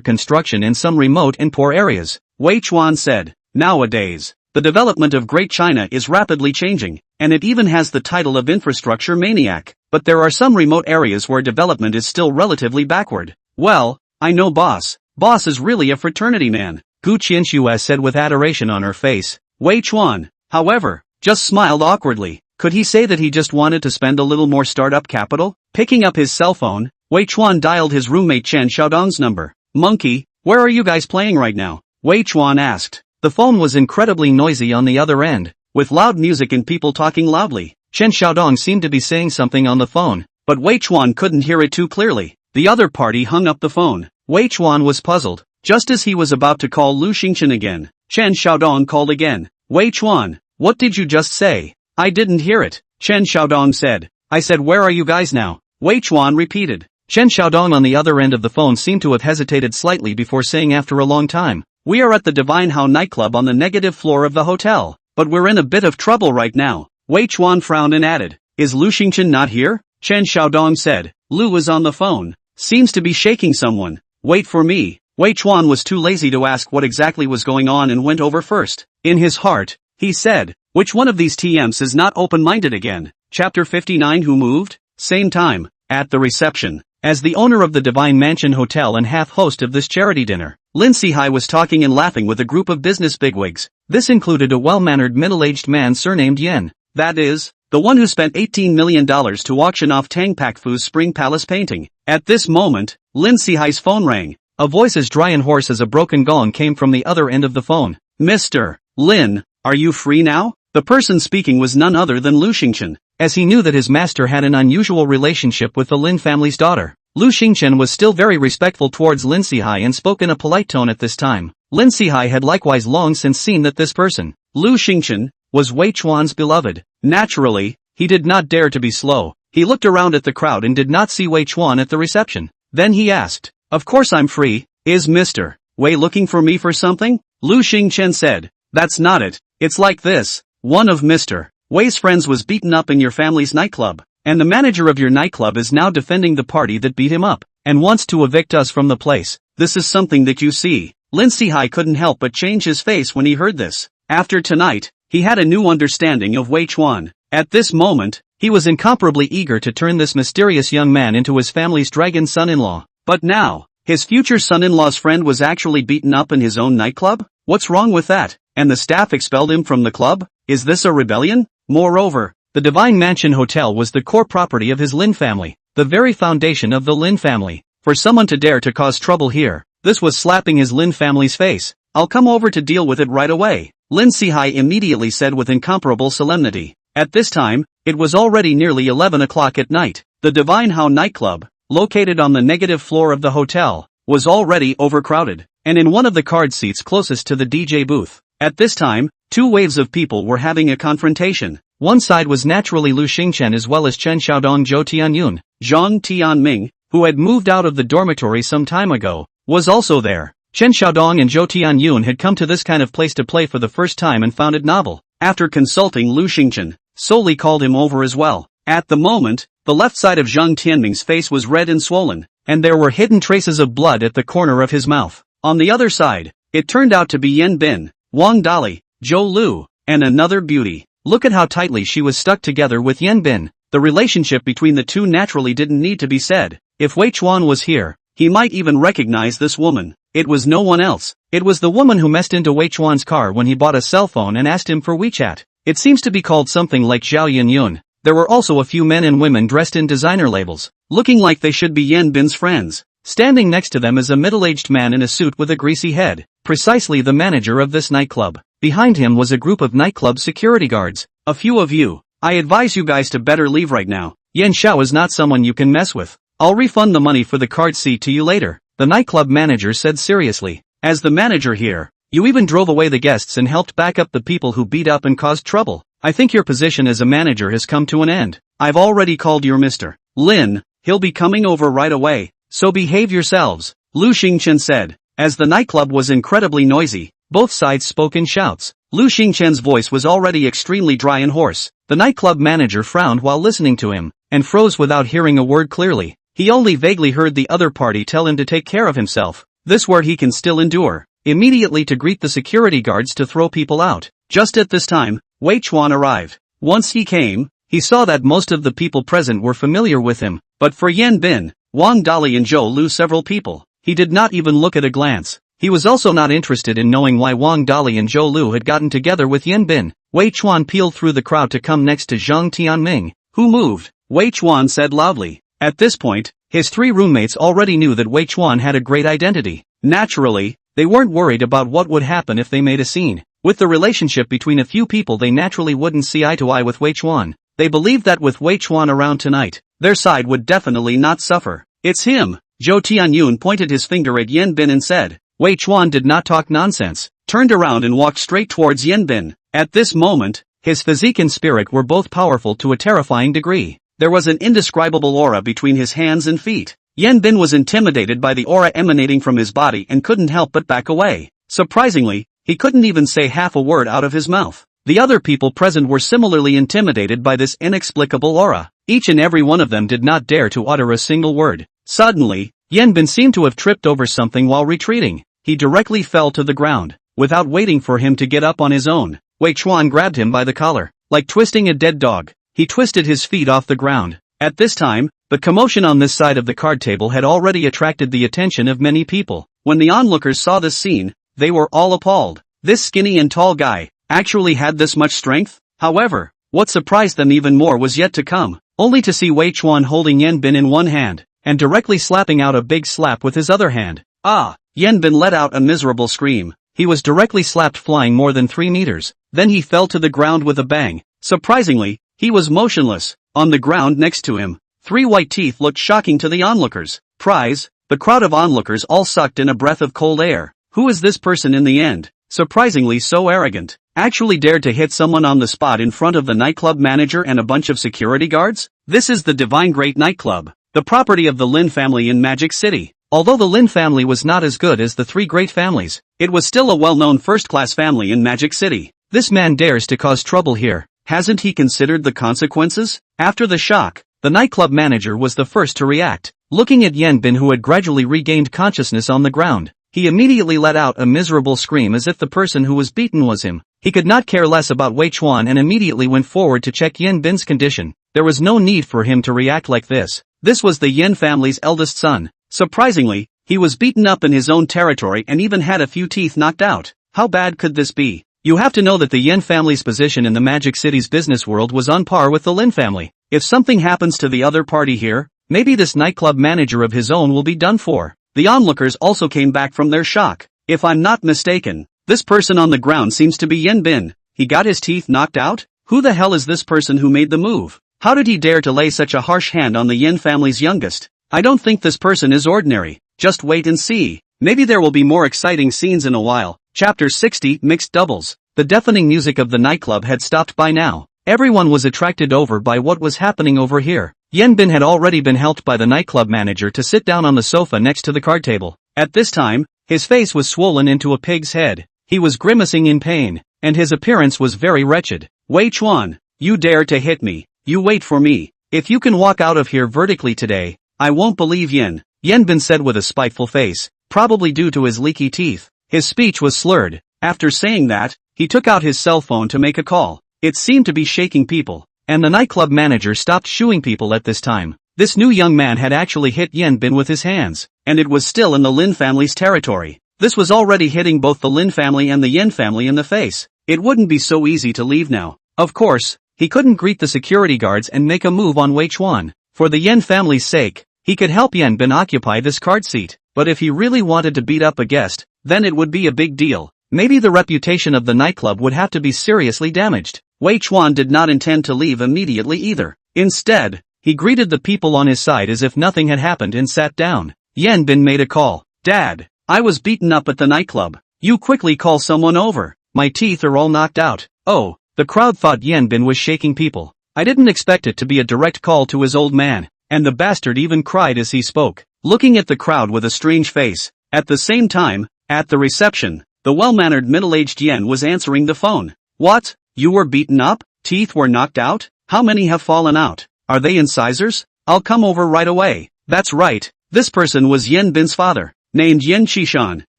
construction in some remote and poor areas. Wei Chuan said, nowadays, the development of Great China is rapidly changing, and it even has the title of infrastructure maniac, but there are some remote areas where development is still relatively backward. Well, I know boss. Boss is really a fraternity man, Gu Qianxue said with adoration on her face. Wei Chuan, however, just smiled awkwardly. Could he say that he just wanted to spend a little more startup capital? Picking up his cell phone, Wei Chuan dialed his roommate Chen Xiaodong's number. Monkey, where are you guys playing right now? Wei Chuan asked. The phone was incredibly noisy on the other end, with loud music and people talking loudly. Chen Xiaodong seemed to be saying something on the phone, but Wei Chuan couldn't hear it too clearly. The other party hung up the phone. Wei Chuan was puzzled. Just as he was about to call Lu Xingchen again, Chen Xiaodong called again. Wei Chuan, what did you just say? I didn't hear it, Chen Xiaodong said. I said where are you guys now? Wei Chuan repeated. Chen Xiaodong on the other end of the phone seemed to have hesitated slightly before saying after a long time, we are at the Divine Hao nightclub on the negative floor of the hotel, but we're in a bit of trouble right now. Wei Chuan frowned and added, is Lu Xingchen not here? Chen Xiaodong said, Lu is on the phone. Seems to be shaking someone. Wait for me. Wei Chuan was too lazy to ask what exactly was going on and went over first. In his heart, he said, which one of these TMs is not open-minded again? Chapter 59 Who moved? Same time, at the reception. As the owner of the Divine Mansion Hotel and half-host of this charity dinner, Lin Sihai was talking and laughing with a group of business bigwigs. This included a well-mannered middle-aged man surnamed Yen. That is, the one who spent $18 million to auction off Tang Pakfu's Spring Palace painting. At this moment, Lin Sihai's phone rang. A voice as dry and hoarse as a broken gong came from the other end of the phone. Mr. Lin, are you free now? The person speaking was none other than Lu Xingchen. As he knew that his master had an unusual relationship with the Lin family's daughter, Lu Xingchen was still very respectful towards Lin Sihai and spoke in a polite tone at this time. Lin Sihai had likewise long since seen that this person, Lu Xingchen, was Wei Chuan's beloved. Naturally, he did not dare to be slow. He looked around at the crowd and did not see Wei Chuan at the reception. Then he asked, "Of course I'm free. Is Mr. Wei looking for me for something?" Lu Xingchen said, "That's not it. It's like this. One of Mr. Wei's friends was beaten up in your family's nightclub, and the manager of your nightclub is now defending the party that beat him up, and wants to evict us from the place. This is something that you see." Lin Sihai couldn't help but change his face when he heard this. After tonight, he had a new understanding of Wei Chuan. At this moment, he was incomparably eager to turn this mysterious young man into his family's dragon son-in-law. But now, his future son-in-law's friend was actually beaten up in his own nightclub? What's wrong with that? And the staff expelled him from the club? Is this a rebellion? Moreover, the Divine Mansion Hotel was the core property of his Lin family, the very foundation of the Lin family. For someone to dare to cause trouble here, this was slapping his Lin family's face. "I'll come over to deal with it right away," Lin Sihai immediately said with incomparable solemnity. At this time, it was already nearly 11 o'clock at night. The Divine Hao nightclub, located on the negative floor of the hotel, was already overcrowded, and in one of the card seats closest to the DJ booth. At this time, two waves of people were having a confrontation. One side was naturally Lu Xingchen as well as Chen Xiaodong Zhou Tianyun. Zhang Tianming, who had moved out of the dormitory some time ago, was also there. Chen Xiaodong and Zhou Tianyun had come to this kind of place to play for the first time and found it novel. After consulting Lu Xingchen, Soli called him over as well. At the moment, the left side of Zhang Tianming's face was red and swollen, and there were hidden traces of blood at the corner of his mouth. On the other side, it turned out to be Yan Bin, Wang Dali, Zhou Lu, and another beauty. Look at how tightly she was stuck together with Yan Bin. The relationship between the two naturally didn't need to be said. If Wei Chuan was here, he might even recognize this woman. It was no one else. It was the woman who messed into Wei Chuan's car when he bought a cell phone and asked him for WeChat. It seems to be called something like Zhao Yinyun. There were also a few men and women dressed in designer labels, looking like they should be Yan Bin's friends. Standing next to them is a middle-aged man in a suit with a greasy head, precisely the manager of this nightclub. Behind him was a group of nightclub security guards. "A few of you, I advise you guys to better leave right now. Yan Xiao is not someone you can mess with. I'll refund the money for the card seat to you later," the nightclub manager said seriously. "As the manager here, you even drove away the guests and helped back up the people who beat up and caused trouble. I think your position as a manager has come to an end. I've already called your Mr. Lin, he'll be coming over right away, so behave yourselves," Lu Xingchen said. As the nightclub was incredibly noisy, both sides spoke in shouts. Lu Xingchen's voice was already extremely dry and hoarse. The nightclub manager frowned while listening to him, and froze without hearing a word clearly. He only vaguely heard the other party tell him to take care of himself. This word he can still endure. Immediately to greet the security guards to throw people out. Just at this time, Wei Chuan arrived. Once he came, he saw that most of the people present were familiar with him, but for Yan Bin, Wang Dali and Zhou Lu several people, he did not even look at a glance. He was also not interested in knowing why Wang Dali and Zhou Lu had gotten together with Yan Bin. Wei Chuan peeled through the crowd to come next to Zhang Tianming. "Who moved?" Wei Chuan said loudly. At this point, his three roommates already knew that Wei Chuan had a great identity. Naturally, they weren't worried about what would happen if they made a scene. With the relationship between a few people, they naturally wouldn't see eye to eye with Wei Chuan. They believed that with Wei Chuan around tonight, their side would definitely not suffer. "It's him." Zhou Tianyun pointed his finger at Yan Bin and said. Wei Chuan did not talk nonsense, turned around and walked straight towards Yan Bin. At this moment, his physique and spirit were both powerful to a terrifying degree. There was an indescribable aura between his hands and feet. Yan Bin was intimidated by the aura emanating from his body and couldn't help but back away. Surprisingly, he couldn't even say half a word out of his mouth. The other people present were similarly intimidated by this inexplicable aura. Each and every one of them did not dare to utter a single word. Suddenly, Yan Bin seemed to have tripped over something while retreating. He directly fell to the ground. Without waiting for him to get up on his own, Wei Chuan grabbed him by the collar. Like twisting a dead dog, he twisted his feet off the ground. At this time, the commotion on this side of the card table had already attracted the attention of many people. When the onlookers saw this scene, they were all appalled. This skinny and tall guy actually had this much strength? However, what surprised them even more was yet to come, only to see Wei Chuan holding Yan Bin in one hand, and directly slapping out a big slap with his other hand. Ah! Yan Bin let out a miserable scream. He was directly slapped, flying more than 3 meters. Then he fell to the ground with a bang. Surprisingly, he was motionless. On the ground next to him, 3 white teeth looked shocking to the onlookers. Prize, the crowd of onlookers all sucked in a breath of cold air. Who is this person in the end? Surprisingly so arrogant. actually dared to hit someone on the spot in front of the nightclub manager and a bunch of security guards? This is the Divine Great Nightclub, the property of the Lin family in Magic City. Although the Lin family was not as good as the three great families, it was still a well-known first-class family in Magic City. This man dares to cause trouble here. Hasn't he considered the consequences? After the shock, the nightclub manager was the first to react. Looking at Bin, who had gradually regained consciousness on the ground, he immediately let out a miserable scream as if the person who was beaten was him. He could not care less about Wei Chuan and immediately went forward to check Bin's condition. There was no need for him to react like this. This was the Yin family's eldest son. Surprisingly, he was beaten up in his own territory and even had a few teeth knocked out. How bad could this be? You have to know that the Yin family's position in the Magic City's business world was on par with the Lin family. If something happens to the other party here, maybe this nightclub manager of his own will be done for. The onlookers also came back from their shock. If I'm not mistaken, this person on the ground seems to be Bin. He got his teeth knocked out? Who the hell is this person who made the move? How did he dare to lay such a harsh hand on the Yin family's youngest? I don't think this person is ordinary. Just wait and see. Maybe there will be more exciting scenes in a while. Chapter 60, Mixed Doubles. The deafening music of the nightclub had stopped by now. Everyone was attracted over by what was happening over here. Bin had already been helped by the nightclub manager to sit down on the sofa next to the card table. At this time, his face was swollen into a pig's head. He was grimacing in pain, and his appearance was very wretched. Wei Chuan, you dare to hit me. You wait for me. If you can walk out of here vertically today, I won't believe Bin said with a spiteful face, probably due to his leaky teeth. His speech was slurred. After saying that, he took out his cell phone to make a call. It seemed to be shaking people, and the nightclub manager stopped shooing people at this time. This new young man had actually hit Bin with his hands, and it was still in the Lin family's territory. This was already hitting both the Lin family and the Yin family in the face. It wouldn't be so easy to leave now. Of course, he couldn't greet the security guards and make a move on Wei Chuan. For the Yin family's sake, he could help Bin occupy this card seat, but if he really wanted to beat up a guest, then it would be a big deal. Maybe the reputation of the nightclub would have to be seriously damaged. Wei Chuan did not intend to leave immediately either. Instead, he greeted the people on his side as if nothing had happened and sat down. Bin made a call. Dad, I was beaten up at the nightclub. You quickly call someone over. My teeth are all knocked out. Oh, the crowd thought Bin was shaking people. I didn't expect it to be a direct call to his old man. And the bastard even cried as he spoke, looking at the crowd with a strange face. At the same time, at the reception, the well-mannered middle-aged Yen was answering the phone. What? You were beaten up? Teeth were knocked out? How many have fallen out? Are they incisors? I'll come over right away. That's right, this person was Bin's father, named Yen Qishan.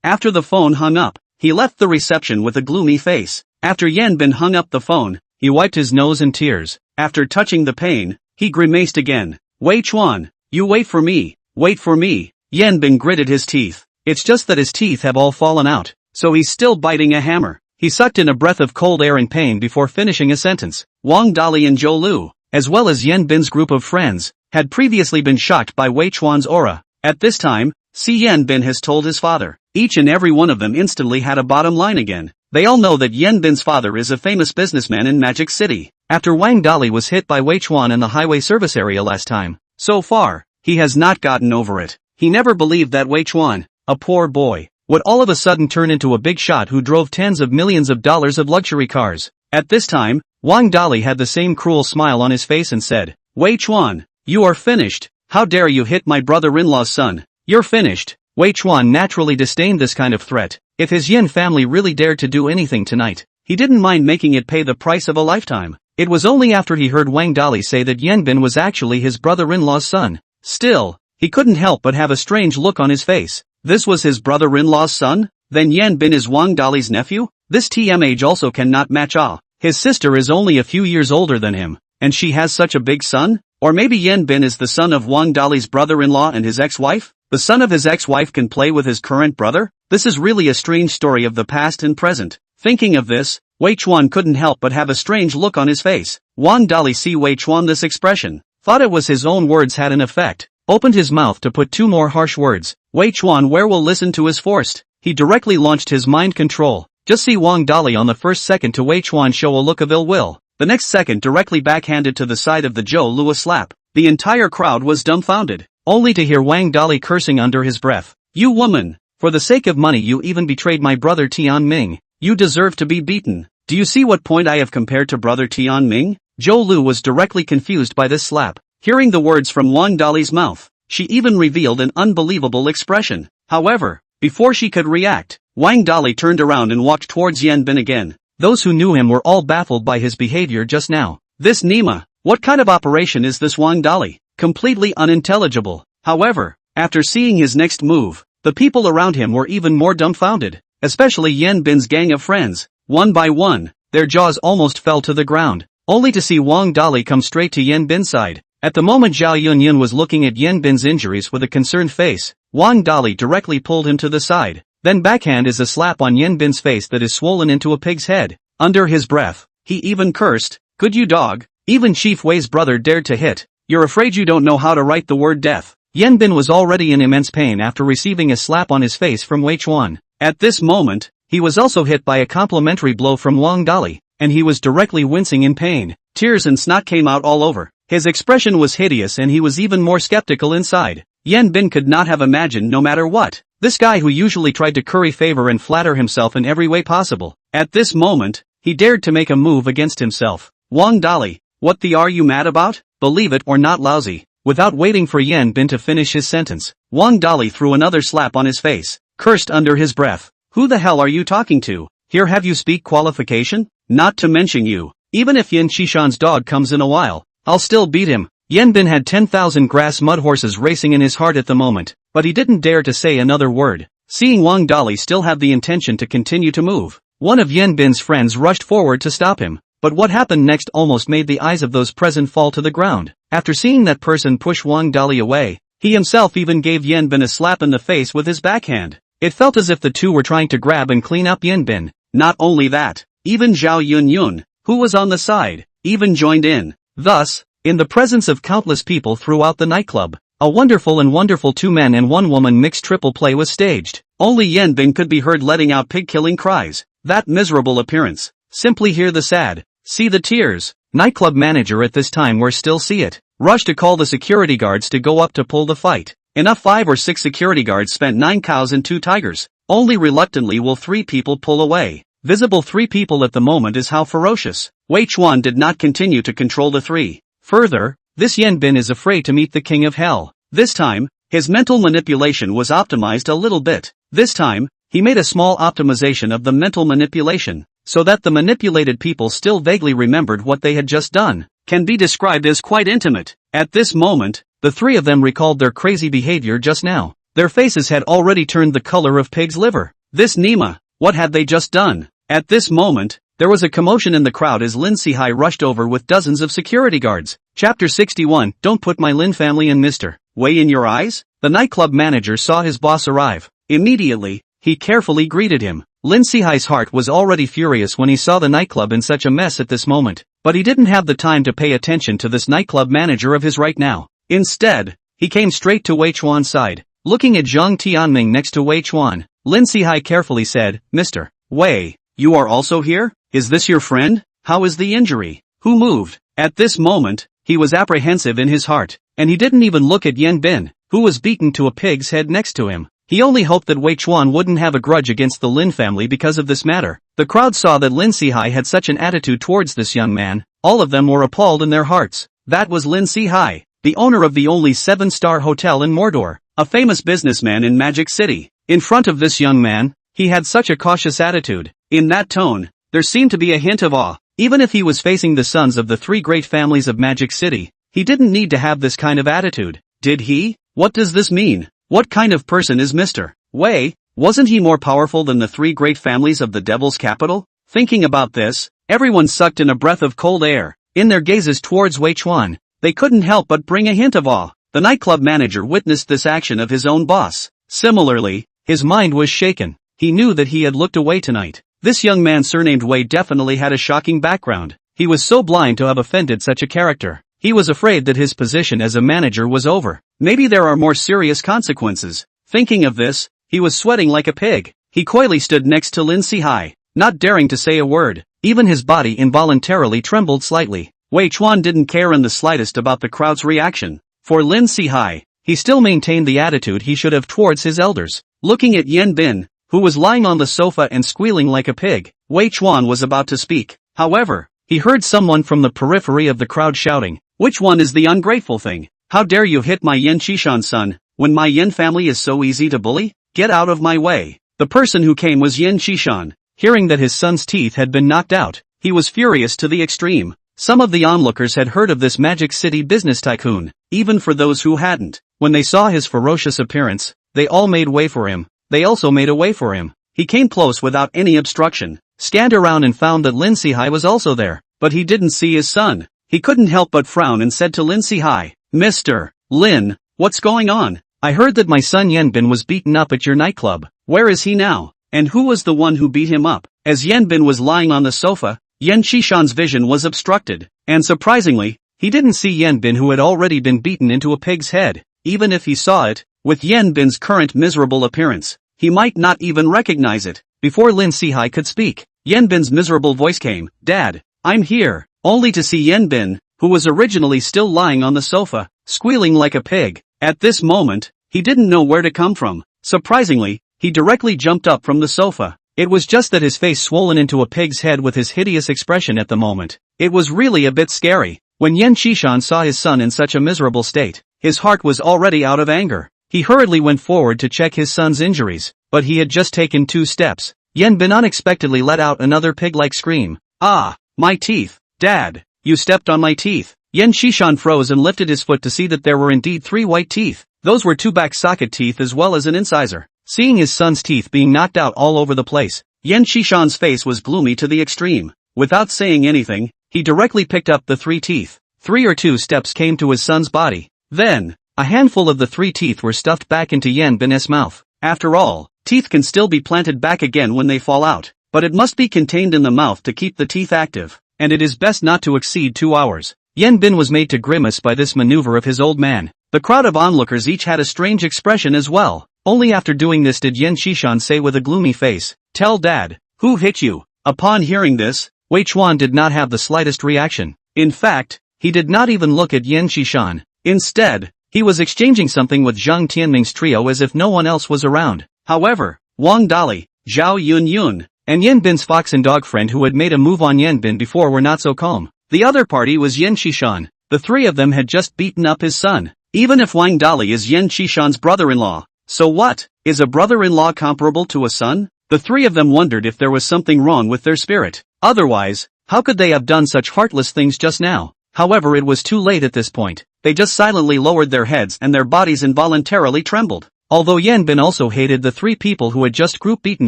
After the phone hung up, he left the reception with a gloomy face. After Bin hung up the phone, he wiped his nose and tears. After touching the pain, he grimaced again. Wei Chuan, you wait for me. Wait for me. Bin gritted his teeth. It's just that his teeth have all fallen out, so he's still biting a hammer. He sucked in a breath of cold air in pain before finishing a sentence. Wang Dali and Zhou Lu, as well as Bin's group of friends, had previously been shocked by Wei Chuan's aura. At this time, Bin has told his father. Each and every one of them instantly had a bottom line again. They all know that Bin's father is a famous businessman in Magic City. After Wang Dali was hit by Wei Chuan in the highway service area last time, so far, he has not gotten over it. He never believed that Wei Chuan, a poor boy, would all of a sudden turn into a big shot who drove tens of millions of dollars of luxury cars. At this time, Wang Dali had the same cruel smile on his face and said, Wei Chuan, you are finished. How dare you hit my brother-in-law's son? You're finished. Wei Chuan naturally disdained this kind of threat. If his Yin family really dared to do anything tonight, he didn't mind making it pay the price of a lifetime. It was only after he heard Wang Dali say that Bin was actually his brother-in-law's son. Still, he couldn't help but have a strange look on his face. This was his brother-in-law's son? Then Bin is Wang Dali's nephew? This TM age also cannot match his sister is only a few years older than him, and she has such a big son? Or maybe Bin is the son of Wang Dali's brother-in-law and his ex-wife? The son of his ex-wife can play with his current brother? This is really a strange story of the past and present. Thinking of this, Wei Chuan couldn't help but have a strange look on his face. Wang Dali see Wei Chuan this expression, thought it was his own words had an effect, opened his mouth to put two more harsh words. Wei Chuan where will listen to his forced. He directly launched his mind control. Just see Wang Dali on the first second to Wei Chuan show a look of ill will. The next second directly backhanded to the side of the Zhou Lu a slap. The entire crowd was dumbfounded, only to hear Wang Dali cursing under his breath. You woman! For the sake of money you even betrayed my brother Tian Ming. You deserve to be beaten. Do you see what point I have compared to brother Tian Ming? Zhou Lu was directly confused by this slap. Hearing the words from Wang Dali's mouth, she even revealed an unbelievable expression. However, before she could react, Wang Dali turned around and walked towards Yan Bin again. Those who knew him were all baffled by his behavior just now. This Nima, what kind of operation is this Wang Dali? Completely unintelligible. However, after seeing his next move, the people around him were even more dumbfounded, especially Yan Bin's gang of friends. One by one, their jaws almost fell to the ground, only to see Wang Dali come straight to Yan Bin's side. At the moment Zhao Yunyun was looking at Yan Bin's injuries with a concerned face, Wang Dali directly pulled him to the side. Then backhand is a slap on Yan Bin's face that is swollen into a pig's head. Under his breath, he even cursed, "Good you dog, even Chief Wei's brother dared to hit. You're afraid you don't know how to write the word death." Yan Bin was already in immense pain after receiving a slap on his face from Wei Chuan. At this moment, he was also hit by a complimentary blow from Wang Dali, and he was directly wincing in pain. Tears and snot came out all over. His expression was hideous and he was even more skeptical inside. Yan Bin could not have imagined no matter what. This guy who usually tried to curry favor and flatter himself in every way possible. At this moment, he dared to make a move against himself. Wang Dali, what the are you mad about? Believe it or not lousy. Without waiting for Yan Bin to finish his sentence, Wang Dali threw another slap on his face, cursed under his breath. Who the hell are you talking to? Here have you speak qualification? Not to mention you. Even if Yan Qishan's dog comes in a while, I'll still beat him. Yan Bin had 10,000 grass mud horses racing in his heart at the moment, but he didn't dare to say another word. Seeing Wang Dali still have the intention to continue to move, one of Yan Bin's friends rushed forward to stop him. But what happened next almost made the eyes of those present fall to the ground. After seeing that person push Wang Dali away, he himself even gave Yan Bin a slap in the face with his backhand. It felt as if the two were trying to grab and clean up Yan Bin. Not only that, even Zhao Yunyun, who was on the side, even joined in. Thus, in the presence of countless people throughout the nightclub, a wonderful 2 men and 1 woman mixed triple play was staged. Only Yan Bin could be heard letting out pig-killing cries. That miserable appearance. Simply hear the sad, see the tears. Nightclub manager at this time where still see it, rushed to call the security guards to go up to pull the fight. Enough 5 or 6 security guards spent 9 cows and 2 tigers. Only reluctantly will 3 people pull away. Visible 3 people at the moment is how ferocious. Wei Chuan did not continue to control the 3. Further, this Yan Bin is afraid to meet the king of hell. This time, his mental manipulation was optimized a little bit. This time, he made a small optimization of the mental manipulation, so that the manipulated people still vaguely remembered what they had just done. Can be described as quite intimate. At this moment, the 3 of them recalled their crazy behavior just now. Their faces had already turned the color of pig's liver. This Nima, what had they just done? At this moment, there was a commotion in the crowd as Lin Sihai rushed over with dozens of security guards. Chapter 61, Don't put my Lin family and Mr. Wei in your eyes? The nightclub manager saw his boss arrive. Immediately, he carefully greeted him. Lin Sihai's heart was already furious when he saw the nightclub in such a mess at this moment, but he didn't have the time to pay attention to this nightclub manager of his right now. Instead, he came straight to Wei Chuan's side. Looking at Zhang Tianming next to Wei Chuan, Lin Sihai carefully said, Mr. Wei, you are also here? Is this your friend? How is the injury? Who moved? At this moment, he was apprehensive in his heart, and he didn't even look at Yan Bin, who was beaten to a pig's head next to him. He only hoped that Wei Chuan wouldn't have a grudge against the Lin family because of this matter. The crowd saw that Lin Sihai had such an attitude towards this young man. All of them were appalled in their hearts. That was Lin Sihai, the owner of the only 7-star hotel in Mordor, a famous businessman in Magic City. In front of this young man, he had such a cautious attitude. In that tone, there seemed to be a hint of awe. Even if he was facing the sons of the 3 great families of Magic City, he didn't need to have this kind of attitude. Did he? What does this mean? What kind of person is Mr. Wei? Wasn't he more powerful than the 3 great families of the Devil's capital? Thinking about this, everyone sucked in a breath of cold air. In their gazes towards Wei Chuan, they couldn't help but bring a hint of awe. The nightclub manager witnessed this action of his own boss. Similarly, his mind was shaken. He knew that he had looked away tonight. This young man surnamed Wei definitely had a shocking background. He was so blind to have offended such a character. He was afraid that his position as a manager was over. Maybe there are more serious consequences. Thinking of this, he was sweating like a pig. He coyly stood next to Lin Sihai, not daring to say a word. Even his body involuntarily trembled slightly. Wei Chuan didn't care in the slightest about the crowd's reaction. For Lin Sihai, he still maintained the attitude he should have towards his elders. Looking at Yan Bin, who was lying on the sofa and squealing like a pig. Wei Chuan was about to speak. However, he heard someone from the periphery of the crowd shouting, "Which one is the ungrateful thing? How dare you hit my Yan Qishan son, when my Yan family is so easy to bully? Get out of my way." The person who came was Yan Qishan. Hearing that his son's teeth had been knocked out, he was furious to the extreme. Some of the onlookers had heard of this Magic City business tycoon. Even for those who hadn't, when they saw his ferocious appearance, they all made way for him. They also made a way for him. He came close without any obstruction, scanned around and found that Lin Sihai was also there, but he didn't see his son. He couldn't help but frown and said to Lin Sihai, "Mr. Lin, what's going on? I heard that my son Yanbin was beaten up at your nightclub. Where is he now? And who was the one who beat him up?" As Yanbin was lying on the sofa, Yan Qishan's vision was obstructed, and surprisingly, he didn't see Yanbin who had already been beaten into a pig's head. Even if he saw it, with Yanbin's current miserable appearance, he might not even recognize it. Before Lin Sihai could speak, Yanbin's miserable voice came, "Dad, I'm here," only to see Yanbin, who was originally still lying on the sofa, squealing like a pig. At this moment, he didn't know where to come from. Surprisingly, he directly jumped up from the sofa. It was just that his face swollen into a pig's head with his hideous expression at the moment. It was really a bit scary. When Yan Qishan saw his son in such a miserable state, his heart was already out of anger. He hurriedly went forward to check his son's injuries, but he had just taken 2 steps. Yanbin unexpectedly let out another pig-like scream. "Ah, my teeth! Dad, you stepped on my teeth!" Yan Qishan froze and lifted his foot to see that there were indeed 3 white teeth. Those were 2 back socket teeth as well as an incisor. Seeing his son's teeth being knocked out all over the place, Yan Qishan's face was gloomy to the extreme. Without saying anything, he directly picked up the 3 teeth. 3 or 2 steps came to his son's body. Then, a handful of the 3 teeth were stuffed back into Yanbin's mouth. After all, teeth can still be planted back again when they fall out, but it must be contained in the mouth to keep the teeth active, and it is best not to exceed 2 hours. Yanbin was made to grimace by this maneuver of his old man. The crowd of onlookers each had a strange expression as well. Only after doing this did Yan Qishan say with a gloomy face, "Tell Dad, who hit you?" Upon hearing this, Wei Chuan did not have the slightest reaction. In fact, he did not even look at Yan Qishan. Instead, he was exchanging something with Zhang Tianming's trio as if no one else was around. However, Wang Dali, Zhao Yun, and Yanbin's fox and dog friend who had made a move on Yanbin before were not so calm. The other party was Yan Qishan. The 3 of them had just beaten up his son. Even if Wang Dali is Yan Qishan's brother-in-law, so what? Is a brother-in-law comparable to a son? The 3 of them wondered if there was something wrong with their spirit. Otherwise, how could they have done such heartless things just now? However, it was too late at this point. They just silently lowered their heads and their bodies involuntarily trembled. Although Yanbin also hated the 3 people who had just group beaten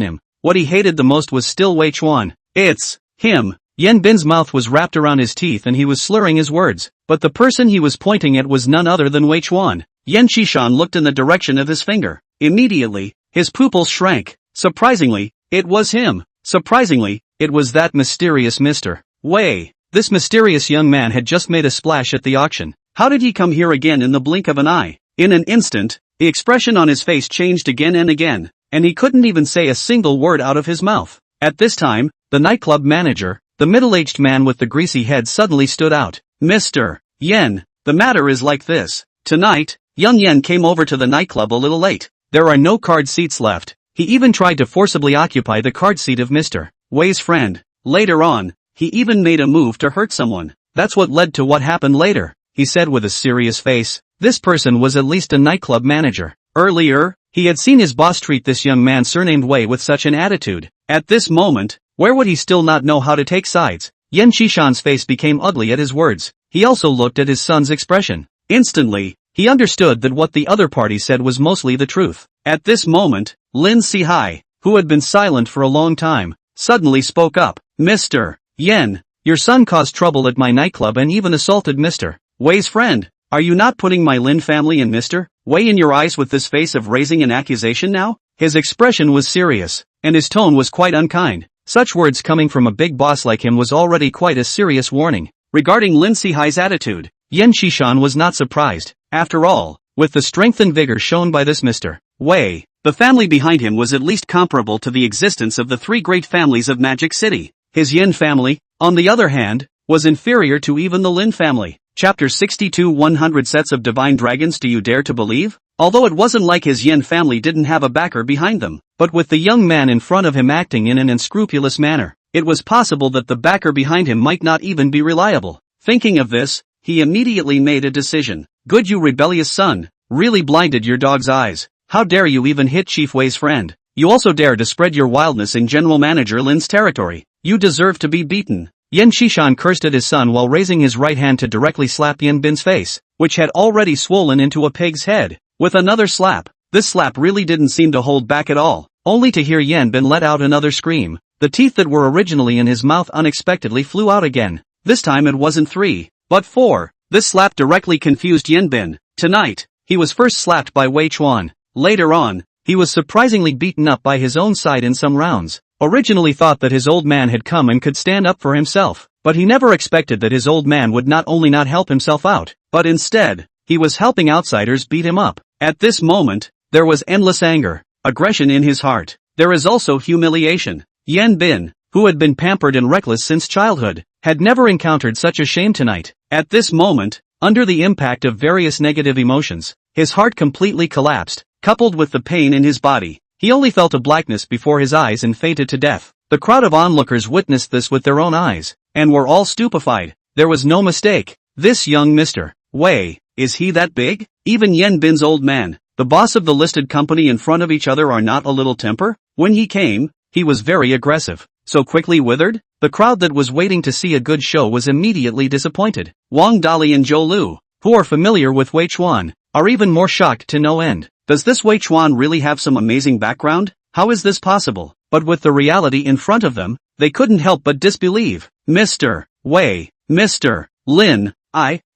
him, what he hated the most was still Wei Chuan. "It's him." Yanbin's mouth was wrapped around his teeth and he was slurring his words, but the person he was pointing at was none other than Wei Chuan. Yan Qishan looked in the direction of his finger. Immediately, his pupils shrank. Surprisingly, it was him. Surprisingly, it was that mysterious Mr. Wei. This mysterious young man had just made a splash at the auction. How did he come here again in the blink of an eye? In an instant, the expression on his face changed again and again, and he couldn't even say a single word out of his mouth. At this time, the nightclub manager, the middle-aged man with the greasy head, suddenly stood out. "Mr. Yen, the matter is like this. Tonight, young Yen came over to the nightclub a little late. There are no card seats left. He even tried to forcibly occupy the card seat of Mr. Wei's friend. Later on, he even made a move to hurt someone. That's what led to what happened later," he said with a serious face. This person was at least a nightclub manager. Earlier, he had seen his boss treat this young man surnamed Wei with such an attitude. At this moment, where would he still not know how to take sides? Yan Qishan's face became ugly at his words. He also looked at his son's expression. Instantly, he understood that what the other party said was mostly the truth. At this moment, Lin Sihai, who had been silent for a long time, suddenly spoke up. "Mr. Yen, your son caused trouble at my nightclub and even assaulted Mr. Wei's friend. Are you not putting my Lin family and Mr. Wei in your eyes with this face of raising an accusation now?" His expression was serious, and his tone was quite unkind. Such words coming from a big boss like him was already quite a serious warning. Regarding Lin Sihai's attitude, Yan Qishan was not surprised. After all, with the strength and vigor shown by this Mr. Wei, the family behind him was at least comparable to the existence of the 3 great families of Magic City. His Yen family, on the other hand, was inferior to even the Lin family. Chapter 62 100 Sets of Divine Dragons. Do you dare to believe? Although it wasn't like his Yen family didn't have a backer behind them, but with the young man in front of him acting in an unscrupulous manner, it was possible that the backer behind him might not even be reliable. Thinking of this, he immediately made a decision. Good, you rebellious son, really blinded your dog's eyes. How dare you even hit Chief Wei's friend? You also dare to spread your wildness in General Manager Lin's territory. You deserve to be beaten. Yan Xishan cursed at his son while raising his right hand to directly slap Yan Bin's face, which had already swollen into a pig's head, with another slap. This slap really didn't seem to hold back at all, only to hear Yan Bin let out another scream. The teeth that were originally in his mouth unexpectedly flew out again. This time it wasn't 3, but 4. This slap directly confused Yan Bin. Tonight, he was first slapped by Wei Chuan. Later on, he was surprisingly beaten up by his own side in some rounds. Originally thought that his old man had come and could stand up for himself, but he never expected that his old man would not only not help himself out, but instead, he was helping outsiders beat him up. At this moment, there was endless anger, aggression in his heart. There is also humiliation. Yan Bin, who had been pampered and reckless since childhood, had never encountered such a shame tonight. At this moment, under the impact of various negative emotions, his heart completely collapsed, coupled with the pain in his body. He only felt a blackness before his eyes and fainted to death. The crowd of onlookers witnessed this with their own eyes, and were all stupefied. There was no mistake. This young Mr. Wei, is he that big? Even Yan Bin's old man, the boss of the listed company in front of each other are not a little temper? When he came, he was very aggressive. So quickly withered? The crowd that was waiting to see a good show was immediately disappointed. Wang Dali and Zhou Lu, who are familiar with Wei Chuan, are even more shocked to no end. Does this Wei Chuan really have some amazing background? How is this possible? But with the reality in front of them, they couldn't help but disbelieve. Mr. Wei, Mr. Lin,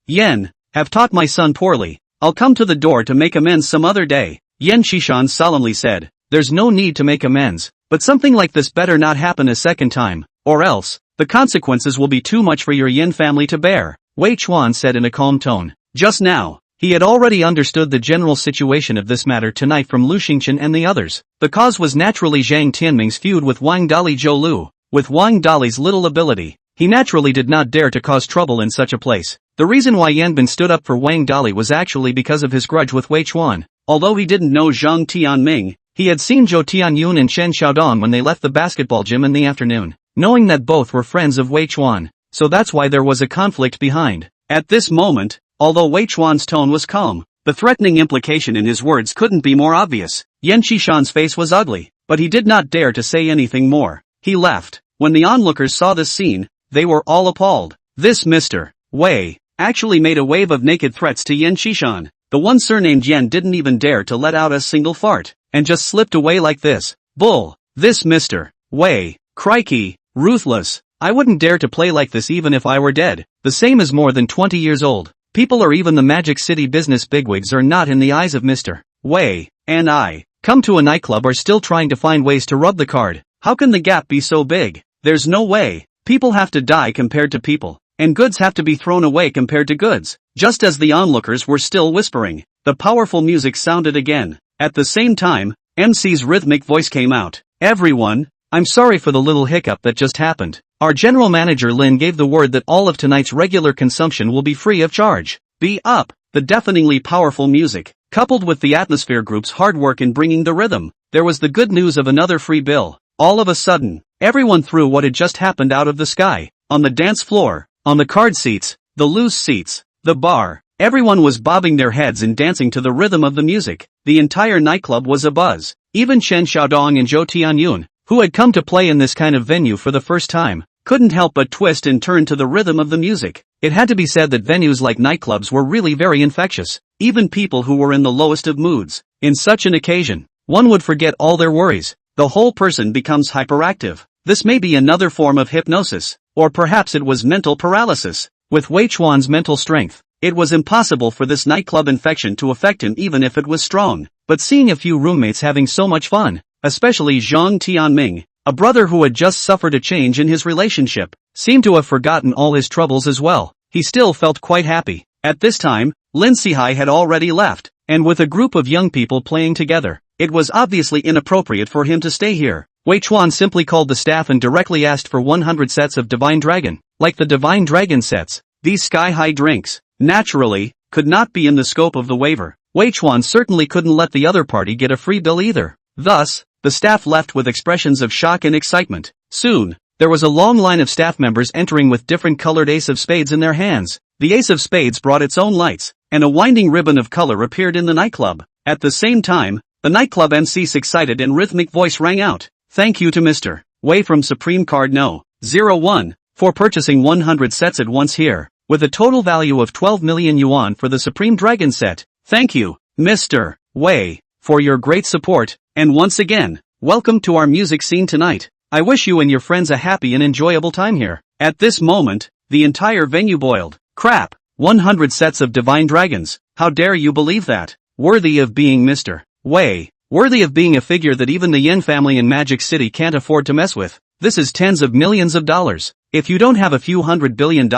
Yan, have taught my son poorly. I'll come to the door to make amends some other day. Yan Xishan solemnly said. There's no need to make amends, but something like this better not happen a second time, or else, the consequences will be too much for your Yin family to bear, Wei Chuan said in a calm tone. Just now, he had already understood the general situation of this matter tonight from Lu Xingchen and the others. The cause was naturally Zhang Tianming's feud with Wang Dali Zhou Lu. With Wang Dali's little ability, he naturally did not dare to cause trouble in such a place. The reason why Yan Bin stood up for Wang Dali was actually because of his grudge with Wei Chuan. Although he didn't know Zhang Tianming, he had seen Zhou Tianyun and Shen Xiaodong when they left the basketball gym in the afternoon, knowing that both were friends of Wei Chuan, so that's why there was a conflict behind. At this moment, although Wei Chuan's tone was calm, the threatening implication in his words couldn't be more obvious. Yan Xishan's face was ugly, but he did not dare to say anything more. He left. When the onlookers saw this scene, they were all appalled. This Mr. Wei actually made a wave of naked threats to Yan Xishan. The one surnamed Yan didn't even dare to let out a single fart, and just slipped away like this. Bull. This Mr. Wei, crikey, ruthless. I wouldn't dare to play like this even if I were dead. The same as more than 20 years old. People or even the Magic City business bigwigs are not in the eyes of Mr. Wei, and I, come to a nightclub are still trying to find ways to rub the card. How can the gap be so big? There's no way. People have to die compared to people, and goods have to be thrown away compared to goods. Just as the onlookers were still whispering, the powerful music sounded again. At the same time, MC's rhythmic voice came out. Everyone, I'm sorry for the little hiccup that just happened. Our general manager Lin gave the word that all of tonight's regular consumption will be free of charge. Be up. The deafeningly powerful music, coupled with the atmosphere group's hard work in bringing the rhythm, there was the good news of another free bill. All of a sudden, everyone threw what had just happened out of the sky. On the dance floor, on the card seats, the loose seats, the bar, everyone was bobbing their heads and dancing to the rhythm of the music. The entire nightclub was abuzz. Even Shen Xiaodong and Zhou Tianyun, who had come to play in this kind of venue for the first time, couldn't help but twist and turn to the rhythm of the music. It had to be said that venues like nightclubs were really very infectious. Even people who were in the lowest of moods, in such an occasion, one would forget all their worries. The whole person becomes hyperactive. This may be another form of hypnosis, or perhaps it was mental paralysis. With Wei Chuan's mental strength, it was impossible for this nightclub infection to affect him even if it was strong. But seeing a few roommates having so much fun, especially Zhang Tianming, a brother who had just suffered a change in his relationship, seemed to have forgotten all his troubles as well. He still felt quite happy. At this time, Lin Sihai had already left, and with a group of young people playing together, it was obviously inappropriate for him to stay here. Wei Chuan simply called the staff and directly asked for 100 sets of Divine Dragon. Like the Divine Dragon sets, these sky-high drinks, naturally, could not be in the scope of the waiver. Wei Chuan certainly couldn't let the other party get a free bill either. Thus, the staff left with expressions of shock and excitement. Soon, there was a long line of staff members entering with different colored ace of spades in their hands. The ace of spades brought its own lights, and a winding ribbon of color appeared in the nightclub. At the same time, the nightclub MC's excited and rhythmic voice rang out. Thank you to Mr. Wei from Supreme Card No. 01, for purchasing 100 sets at once here, with a total value of 12 million yuan for the Supreme Dragon set. Thank you, Mr. Wei, for your great support, and once again, welcome to our music scene tonight. I wish you and your friends a happy and enjoyable time here. At this moment, the entire venue boiled. Crap! 100 sets of Divine Dragons, how dare you believe that? Worthy of being Mr. Wei. Worthy of being a figure that even the Yen family in Magic City can't afford to mess with. This is tens of millions of dollars. If you don't have a few $100 billion,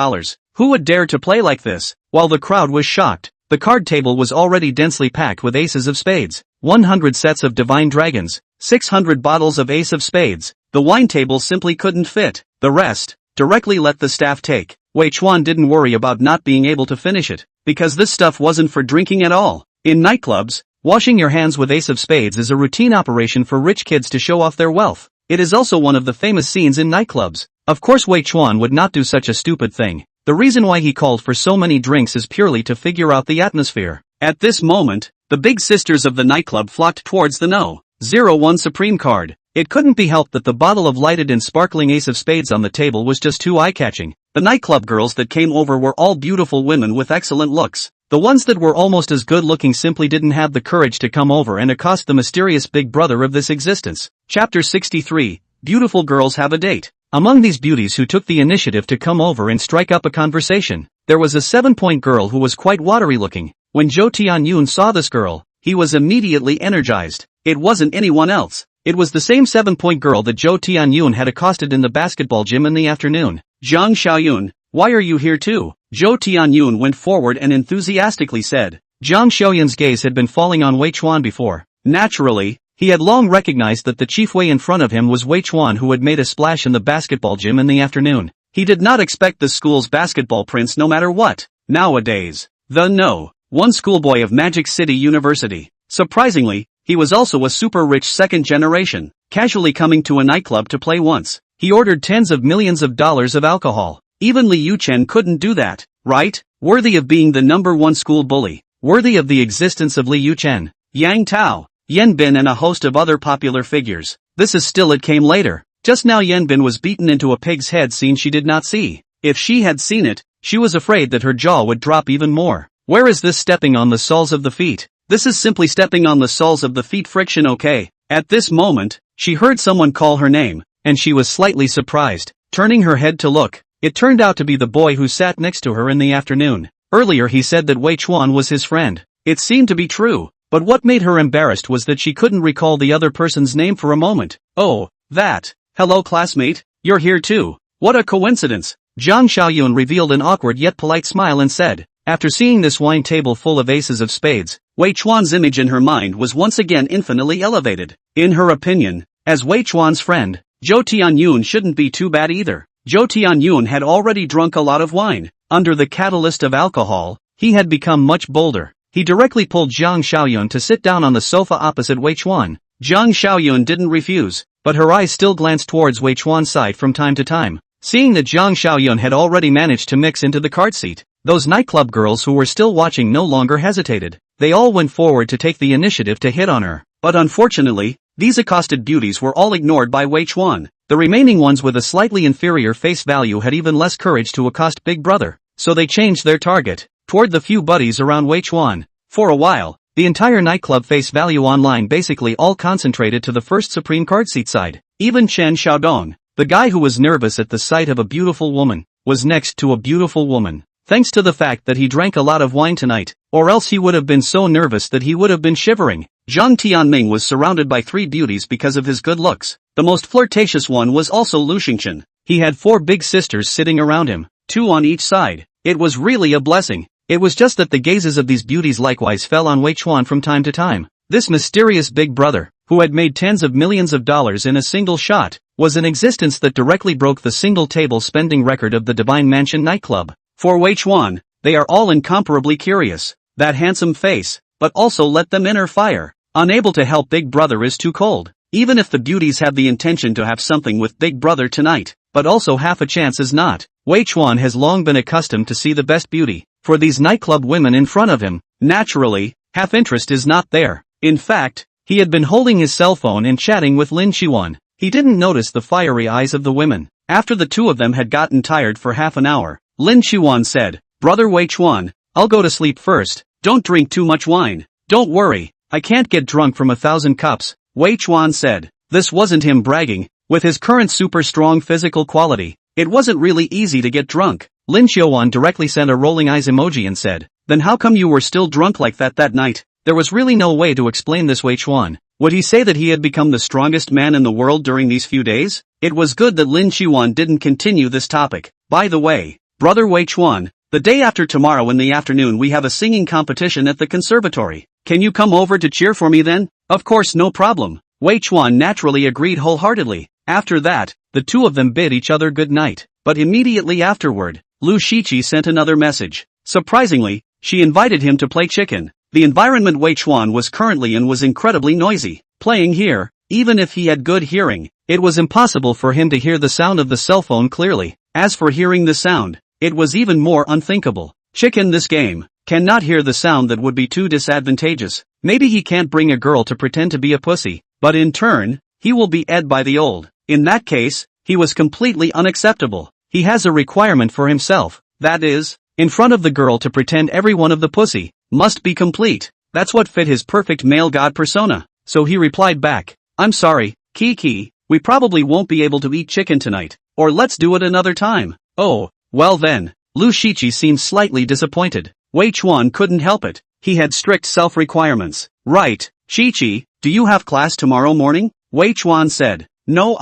who would dare to play like this? While the crowd was shocked, the card table was already densely packed with aces of spades, 100 sets of Divine Dragons, 600 bottles of ace of spades. The wine table simply couldn't fit. The rest, directly let the staff take. Wei Chuan didn't worry about not being able to finish it, because this stuff wasn't for drinking at all. In nightclubs, washing your hands with ace of spades is a routine operation for rich kids to show off their wealth. It is also one of the famous scenes in nightclubs. Of course Wei Chuan would not do such a stupid thing. The reason why he called for so many drinks is purely to figure out the atmosphere. At this moment, the big sisters of the nightclub flocked towards the No. 01 Supreme card. It couldn't be helped that the bottle of lighted and sparkling ace of spades on the table was just too eye-catching. The nightclub girls that came over were all beautiful women with excellent looks. The ones that were almost as good-looking simply didn't have the courage to come over and accost the mysterious big brother of this existence. Chapter 63, Beautiful Girls Have a Date. Among these beauties who took the initiative to come over and strike up a conversation, there was a 7-point girl who was quite watery-looking. When Zhou Tianyun saw this girl, he was immediately energized. It wasn't anyone else. It was the same 7-point girl that Zhou Tianyun had accosted in the basketball gym in the afternoon. Zhang Xiaoyun, why are you here too? Zhou Tianyun went forward and enthusiastically said. Zhang Xiaoyun's gaze had been falling on Wei Chuan before. Naturally, he had long recognized that the chief Wei in front of him was Wei Chuan, who had made a splash in the basketball gym in the afternoon. He did not expect the school's basketball prince no matter what. Nowadays, the No. 1 schoolboy of Magic City University. Surprisingly, he was also a super rich second generation, casually coming to a nightclub to play once. He ordered tens of millions of dollars of alcohol. Even Li Yuchen couldn't do that, right? Worthy of being the number 1 school bully. Worthy of the existence of Li Yuchen, Yang Tao, Yan Bin and a host of other popular figures. This is still it came later. Just now Yan Bin was beaten into a pig's head scene she did not see. If she had seen it, she was afraid that her jaw would drop even more. Where is this stepping on the soles of the feet? This is simply stepping on the soles of the feet friction, okay? At this moment, she heard someone call her name, and she was slightly surprised. Turning her head to look, it turned out to be the boy who sat next to her in the afternoon. Earlier he said that Wei Chuan was his friend. It seemed to be true, but what made her embarrassed was that she couldn't recall the other person's name for a moment. Oh, that. Hello classmate, you're here too. What a coincidence. Zhang Xiaoyun revealed an awkward yet polite smile and said, after seeing this wine table full of aces of spades, Wei Chuan's image in her mind was once again infinitely elevated. In her opinion, as Wei Chuan's friend, Zhou Tianyun shouldn't be too bad either. Zhou Tianyun had already drunk a lot of wine. Under the catalyst of alcohol, he had become much bolder. He directly pulled Zhang Xiaoyun to sit down on the sofa opposite Wei Chuan. Zhang Xiaoyun didn't refuse, but her eyes still glanced towards Wei Chuan's side from time to time. Seeing that Zhang Xiaoyun had already managed to mix into the card seat, those nightclub girls who were still watching no longer hesitated. They all went forward to take the initiative to hit on her. But unfortunately, these accosted beauties were all ignored by Wei Chuan. The remaining ones with a slightly inferior face value had even less courage to accost Big Brother, so they changed their target toward the few buddies around Wei Chuan. For a while, the entire nightclub face value online basically all concentrated to the first Supreme Card seat side. Even Chen Xiaodong, the guy who was nervous at the sight of a beautiful woman, was next to a beautiful woman. Thanks to the fact that he drank a lot of wine tonight, or else he would have been so nervous that he would have been shivering. Zhang Tianming was surrounded by 3 beauties because of his good looks. The most flirtatious one was also Lu Xingchen. He had 4 big sisters sitting around him, 2 on each side. It was really a blessing. It was just that the gazes of these beauties likewise fell on Wei Chuan from time to time. This mysterious big brother, who had made tens of millions of dollars in a single shot, was an existence that directly broke the single table spending record of the Divine Mansion nightclub. For Wei Chuan, they are all incomparably curious. That handsome face, but also let them inner fire. Unable to help Big Brother is too cold. Even if the beauties have the intention to have something with Big Brother tonight, but also half a chance is not. Wei Chuan has long been accustomed to see the best beauty for these nightclub women in front of him. Naturally, half interest is not there. In fact, he had been holding his cell phone and chatting with Lin Qiwan. He didn't notice the fiery eyes of the women. After the two of them had gotten tired for half an hour, Lin Qiwan said, "Brother Wei Chuan, I'll go to sleep first. Don't drink too much wine." "Don't worry, I can't get drunk from 1,000 cups," Wei Chuan said. This wasn't him bragging. With his current super strong physical quality, it wasn't really easy to get drunk. Lin Qiwan directly sent a rolling eyes emoji and said, "Then how come you were still drunk like that night?" There was really no way to explain this Wei Chuan. Would he say that he had become the strongest man in the world during these few days? It was good that Lin Qiwan didn't continue this topic. "By the way, Brother Wei Chuan, the day after tomorrow in the afternoon we have a singing competition at the conservatory. Can you come over to cheer for me then?" "Of course, no problem." Wei Chuan naturally agreed wholeheartedly. After that, the two of them bid each other good night. But immediately afterward, Lu Shiqi sent another message. Surprisingly, she invited him to play chicken. The environment Wei Chuan was currently in was incredibly noisy. Playing here, even if he had good hearing, it was impossible for him to hear the sound of the cell phone clearly. As for hearing the sound, it was even more unthinkable. Chicken this game cannot hear the sound that would be too disadvantageous. Maybe he can't bring a girl to pretend to be a pussy, but in turn, he will be ed by the old. In that case, he was completely unacceptable. He has a requirement for himself, that is, in front of the girl to pretend every one of the pussy must be complete. That's what fit his perfect male god persona. So he replied back, "I'm sorry, Kiki, we probably won't be able to eat chicken tonight, or let's do it another time." "Oh, well then." Lu Shiqi seemed slightly disappointed. Wei Chuan couldn't help it. He had strict self-requirements. "Right, Shiqi, do you have class tomorrow morning?" Wei Chuan said. "No,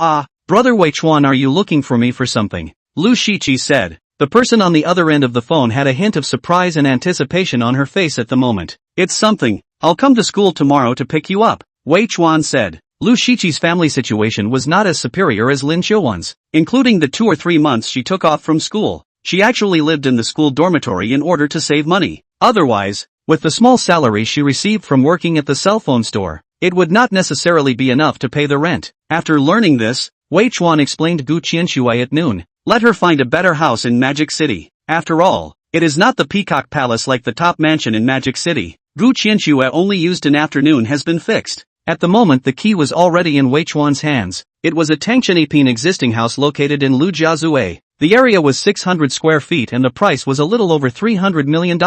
Brother Wei Chuan, are you looking for me for something?" Lu Shiqi said. The person on the other end of the phone had a hint of surprise and anticipation on her face at the moment. "It's something. I'll come to school tomorrow to pick you up," Wei Chuan said. Lu Shiqi's family situation was not as superior as Lin Qiwan's. Including the 2 or 3 months she took off from school, she actually lived in the school dormitory in order to save money. Otherwise, with the small salary she received from working at the cell phone store, it would not necessarily be enough to pay the rent. After learning this, Wei Chuan explained Gu Qianshui at noon. Let her find a better house in Magic City. After all, it is not the Peacock Palace like the top mansion in Magic City. Gu Qianshui only used an afternoon has been fixed. At the moment the key was already in Wei Chuan's hands. It was a Tangchenapin existing house located in Lujiazue. The area was 600 square feet and the price was a little over $300 million.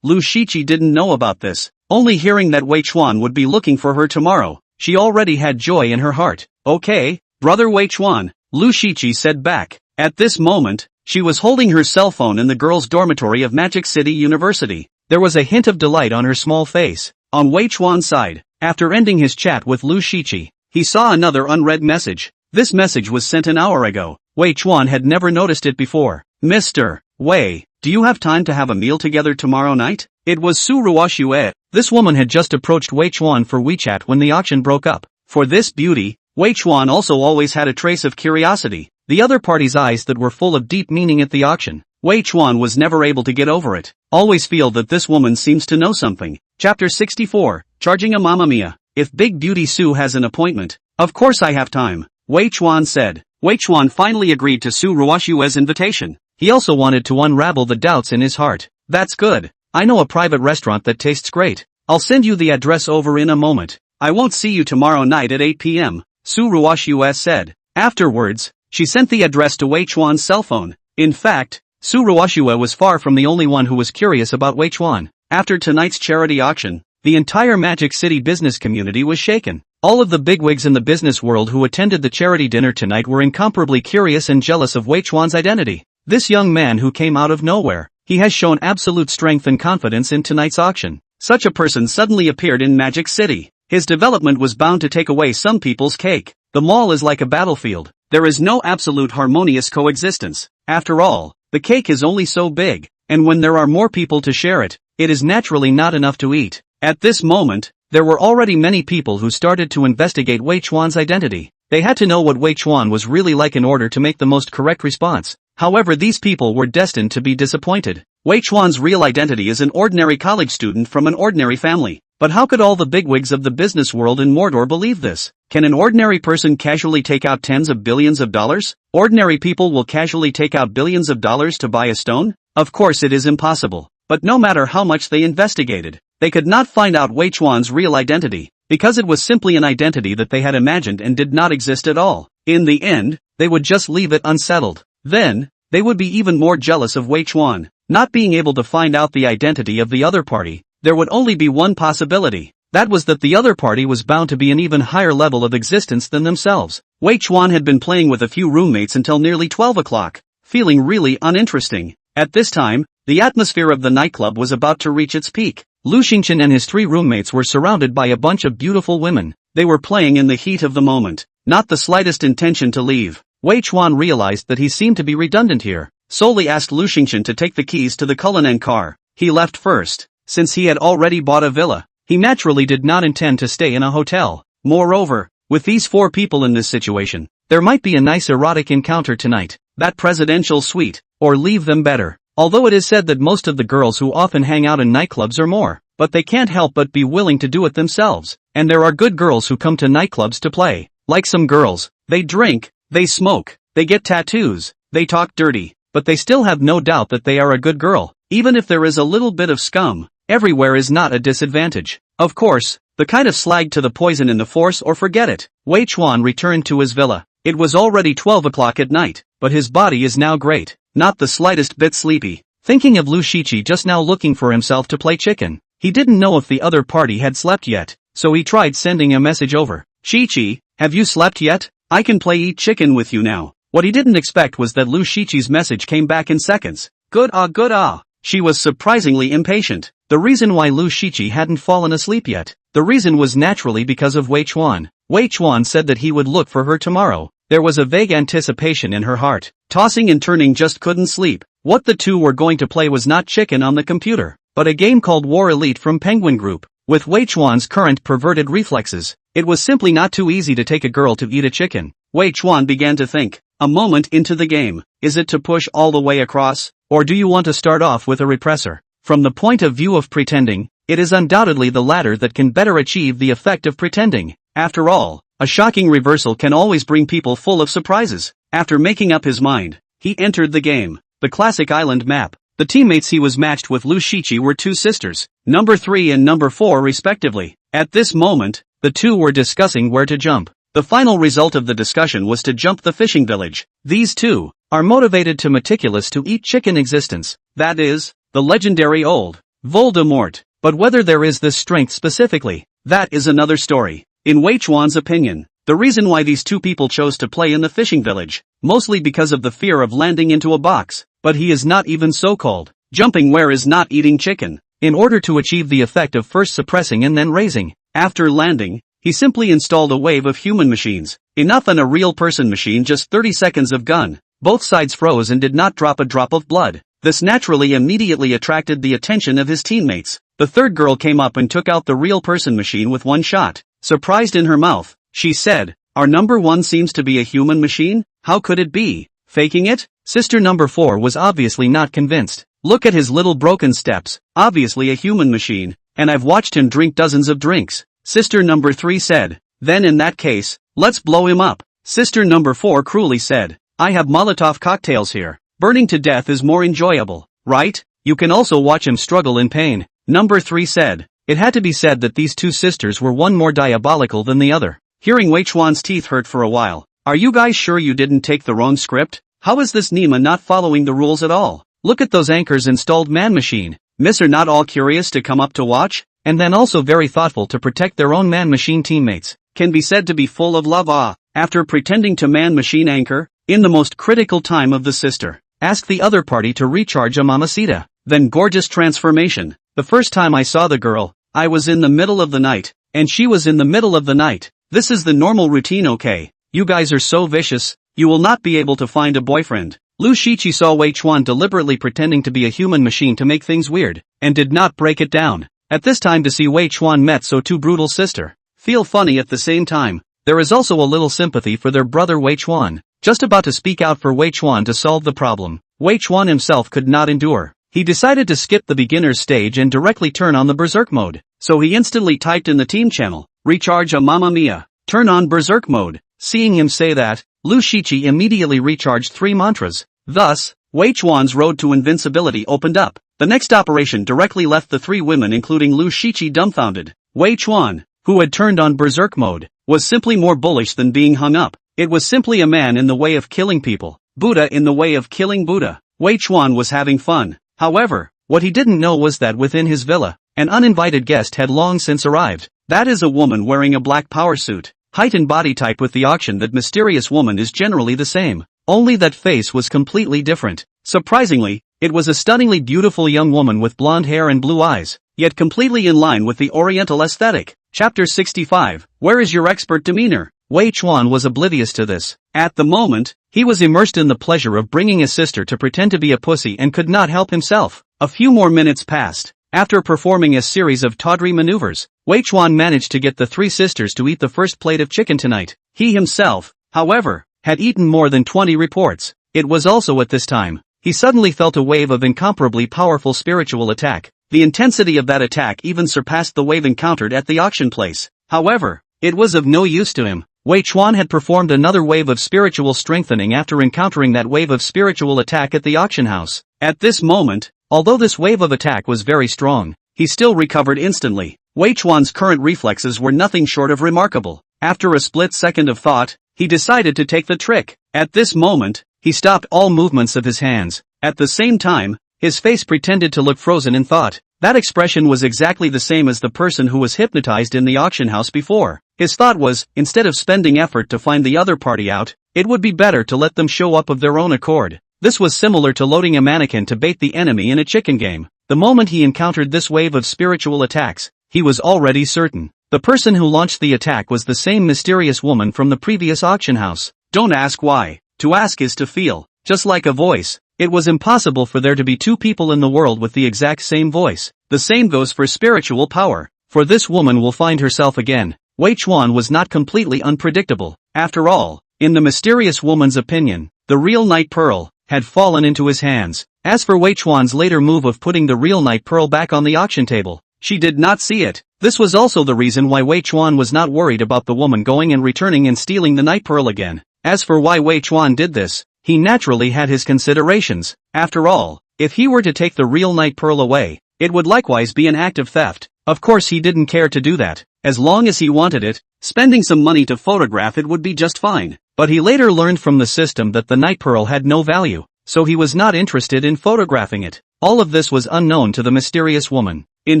Lu Shiqi didn't know about this. Only hearing that Wei Chuan would be looking for her tomorrow, she already had joy in her heart. "Okay, Brother Wei Chuan," Lu Shiqi said back. At this moment, she was holding her cell phone in the girls' dormitory of Magic City University. There was a hint of delight on her small face. On Wei Chuan's side, after ending his chat with Lu Shiqi, he saw another unread message. This message was sent an hour ago. Wei Chuan had never noticed it before. "Mr. Wei, do you have time to have a meal together tomorrow night?" It was Su Ruoxue. This woman had just approached Wei Chuan for WeChat when the auction broke up. For this beauty, Wei Chuan also always had a trace of curiosity. The other party's eyes that were full of deep meaning at the auction. Wei Chuan was never able to get over it. Always feel that this woman seems to know something. Chapter 64, Charging a Mamma Mia. If Big Beauty Su has an appointment, of course I have time, Wei Chuan said. Wei Chuan finally agreed to Su Ruoxue's invitation. He also wanted to unravel the doubts in his heart. "That's good. I know a private restaurant that tastes great. I'll send you the address over in a moment. I won't see you tomorrow night at 8 p.m., Su Ruoxue said. Afterwards, she sent the address to Wei Chuan's cell phone. In fact, Su Ruoxue was far from the only one who was curious about Wei Chuan. After tonight's charity auction, the entire Magic City business community was shaken. All of the bigwigs in the business world who attended the charity dinner tonight were incomparably curious and jealous of Wei Chuan's identity. This young man who came out of nowhere, he has shown absolute strength and confidence in tonight's auction. Such a person suddenly appeared in Magic City. His development was bound to take away some people's cake. The mall is like a battlefield. There is no absolute harmonious coexistence. After all, the cake is only so big, and when there are more people to share it, it is naturally not enough to eat. At this moment, there were already many people who started to investigate Wei Chuan's identity. They had to know what Wei Chuan was really like in order to make the most correct response. However, these people were destined to be disappointed. Wei Chuan's real identity is an ordinary college student from an ordinary family. But how could all the bigwigs of the business world in Mordor believe this? Can an ordinary person casually take out tens of billions of dollars? Ordinary people will casually take out billions of dollars to buy a stone? Of course it is impossible. But no matter how much they investigated, they could not find out Wei Chuan's real identity, because it was simply an identity that they had imagined and did not exist at all. In the end, they would just leave it unsettled. Then, they would be even more jealous of Wei Chuan, not being able to find out the identity of the other party. There would only be one possibility. That was that the other party was bound to be an even higher level of existence than themselves. Wei Chuan had been playing with a few roommates until nearly 12 o'clock, feeling really uninteresting. At this time, the atmosphere of the nightclub was about to reach its peak. Lu Xingqian and his 3 roommates were surrounded by a bunch of beautiful women. They were playing in the heat of the moment, not the slightest intention to leave. Wei Chuan realized that he seemed to be redundant here. Solely asked Lu Xingqian to take the keys to the Cullinan car. He left first. Since he had already bought a villa, he naturally did not intend to stay in a hotel. Moreover, with these 4 people in this situation, there might be a nice erotic encounter tonight. That presidential suite, or leave them better. Although it is said that most of the girls who often hang out in nightclubs are more, but they can't help but be willing to do it themselves. And there are good girls who come to nightclubs to play. Like some girls, they drink, they smoke, they get tattoos, they talk dirty, but they still have no doubt that they are a good girl. Even if there is a little bit of scum, everywhere is not a disadvantage. Of course, the kind of slag to the poison in the force or forget it. Wei Chuan returned to his villa. It was already 12 o'clock at night, but his body is now great, not the slightest bit sleepy. Thinking of Lu Shiqi just now looking for himself to play chicken. He didn't know if the other party had slept yet, so he tried sending a message over. Shiqi, have you slept yet? I can play eat chicken with you now. What he didn't expect was that Lu Shiqi's message came back in seconds. Good ah. She was surprisingly impatient. The reason why Lu Shiqi hadn't fallen asleep yet, the reason was naturally because of Wei Chuan. Wei Chuan said that he would look for her tomorrow. There was a vague anticipation in her heart. Tossing and turning just couldn't sleep. What the two were going to play was not chicken on the computer, but a game called War Elite from Penguin Group. With Wei Chuan's current perverted reflexes, it was simply not too easy to take a girl to eat a chicken. Wei Chuan began to think. A moment into the game, is it to push all the way across, or do you want to start off with a repressor? From the point of view of pretending, it is undoubtedly the latter that can better achieve the effect of pretending. After all, a shocking reversal can always bring people full of surprises. After making up his mind, he entered the game. The classic island map. The teammates he was matched with Lu Shiqi were 2 sisters, number 3 and number 4 respectively. At this moment, the two were discussing where to jump. The final result of the discussion was to jump the fishing village. These two are motivated to meticulous to eat chicken existence. That is, the legendary old Voldemort. But whether there is this strength specifically, that is another story. In Wei Chuan's opinion, the reason why these 2 people chose to play in the fishing village, mostly because of the fear of landing into a box, but he is not even so-called jumping where is not eating chicken, in order to achieve the effect of first suppressing and then raising. After landing, he simply installed a wave of human machines. Enough and a real person machine, just 30 seconds of gun. Both sides froze and did not drop a drop of blood. This naturally immediately attracted the attention of his teammates. The third girl came up and took out the real person machine with one shot. Surprised in her mouth, she said, "Our number 1 seems to be a human machine? How could it be? Faking it?" Sister number 4 was obviously not convinced. Look at his little broken steps, obviously a human machine, and I've watched him drink dozens of drinks. Sister number 3 said, "Then in that case, let's blow him up." Sister number 4 cruelly said, "I have Molotov cocktails here. Burning to death is more enjoyable, right? You can also watch him struggle in pain." Number 3 said. It had to be said that these 2 sisters were one more diabolical than the other. Hearing Wei Chuan's teeth hurt for a while. "Are you guys sure you didn't take the wrong script? How is this Nima not following the rules at all? Look at those anchors installed man machine. Miss are not all curious to come up to watch? And then also very thoughtful to protect their own man-machine teammates. Can be said to be full of love. After pretending to man-machine anchor, in the most critical time of the sister, ask the other party to recharge a mamacita. Then gorgeous transformation. The first time I saw the girl, I was in the middle of the night, and she was in the middle of the night. This is the normal routine, okay? You guys are so vicious, you will not be able to find a boyfriend. Lu Shiqi saw Wei Chuan deliberately pretending to be a human machine to make things weird, and did not break it down. At this time to see Wei Chuan met so 2 brutal sister. Feel funny at the same time. There is also a little sympathy for their brother Wei Chuan. Just about to speak out for Wei Chuan to solve the problem. Wei Chuan himself could not endure. he decided to skip the beginner's stage and directly turn on the berserk mode. So he instantly typed in the team channel, "Recharge a Mamma Mia. Turn on berserk mode." Seeing him say that, Lu Shiqi immediately recharged 3 mantras. Thus, Wei Chuan's road to invincibility opened up. The next operation directly left the 3 women including Lu Shiqi dumbfounded. Wei Chuan, who had turned on berserk mode, was simply more bullish than being hung up. It was simply a man in the way of killing people. Buddha in the way of killing Buddha. Wei Chuan was having fun. However, what he didn't know was that within his villa, an uninvited guest had long since arrived. That is a woman wearing a black power suit. Height and body type with the auction that mysterious woman is generally the same. Only that face was completely different. Surprisingly, it was a stunningly beautiful young woman with blonde hair and blue eyes, yet completely in line with the Oriental aesthetic. Chapter 65. Where is your expert demeanor? Wei Chuan was oblivious to this. At the moment, he was immersed in the pleasure of bringing his sister to pretend to be a pussy and could not help himself. A few more minutes passed. After performing a series of tawdry maneuvers, Wei Chuan managed to get the 3 sisters to eat the first plate of chicken tonight. He himself, however, had eaten more than 20 reports. It was also at this time, he suddenly felt a wave of incomparably powerful spiritual attack. The intensity of that attack even surpassed the wave encountered at the auction place. However, it was of no use to him. Wei Chuan had performed another wave of spiritual strengthening after encountering that wave of spiritual attack at the auction house. At this moment, although this wave of attack was very strong, he still recovered instantly. Wei Chuan's current reflexes were nothing short of remarkable. After a split second of thought, he decided to take the trick. At this moment, he stopped all movements of his hands. At the same time, his face pretended to look frozen in thought. That expression was exactly the same as the person who was hypnotized in the auction house before. His thought was, instead of spending effort to find the other party out, it would be better to let them show up of their own accord. This was similar to loading a mannequin to bait the enemy in a chicken game. The moment he encountered this wave of spiritual attacks, he was already certain. The person who launched the attack was the same mysterious woman from the previous auction house. Don't ask why. To ask is to feel. Just like a voice, it was impossible for there to be 2 people in the world with the exact same voice. The same goes for spiritual power. For this woman will find herself again. Wei Chuan was not completely unpredictable. After all, in the mysterious woman's opinion, the real night pearl had fallen into his hands. As for Wei Chuan's later move of putting the real night pearl back on the auction table, she did not see it. This was also the reason why Wei Chuan was not worried about the woman going and returning and stealing the night pearl again. As for why Wei Chuan did this, he naturally had his considerations. After all, if he were to take the real night pearl away, it would likewise be an act of theft. Of course he didn't care to do that. As long as he wanted it, spending some money to photograph it would be just fine. But he later learned from the system that the night pearl had no value, so he was not interested in photographing it. All of this was unknown to the mysterious woman. In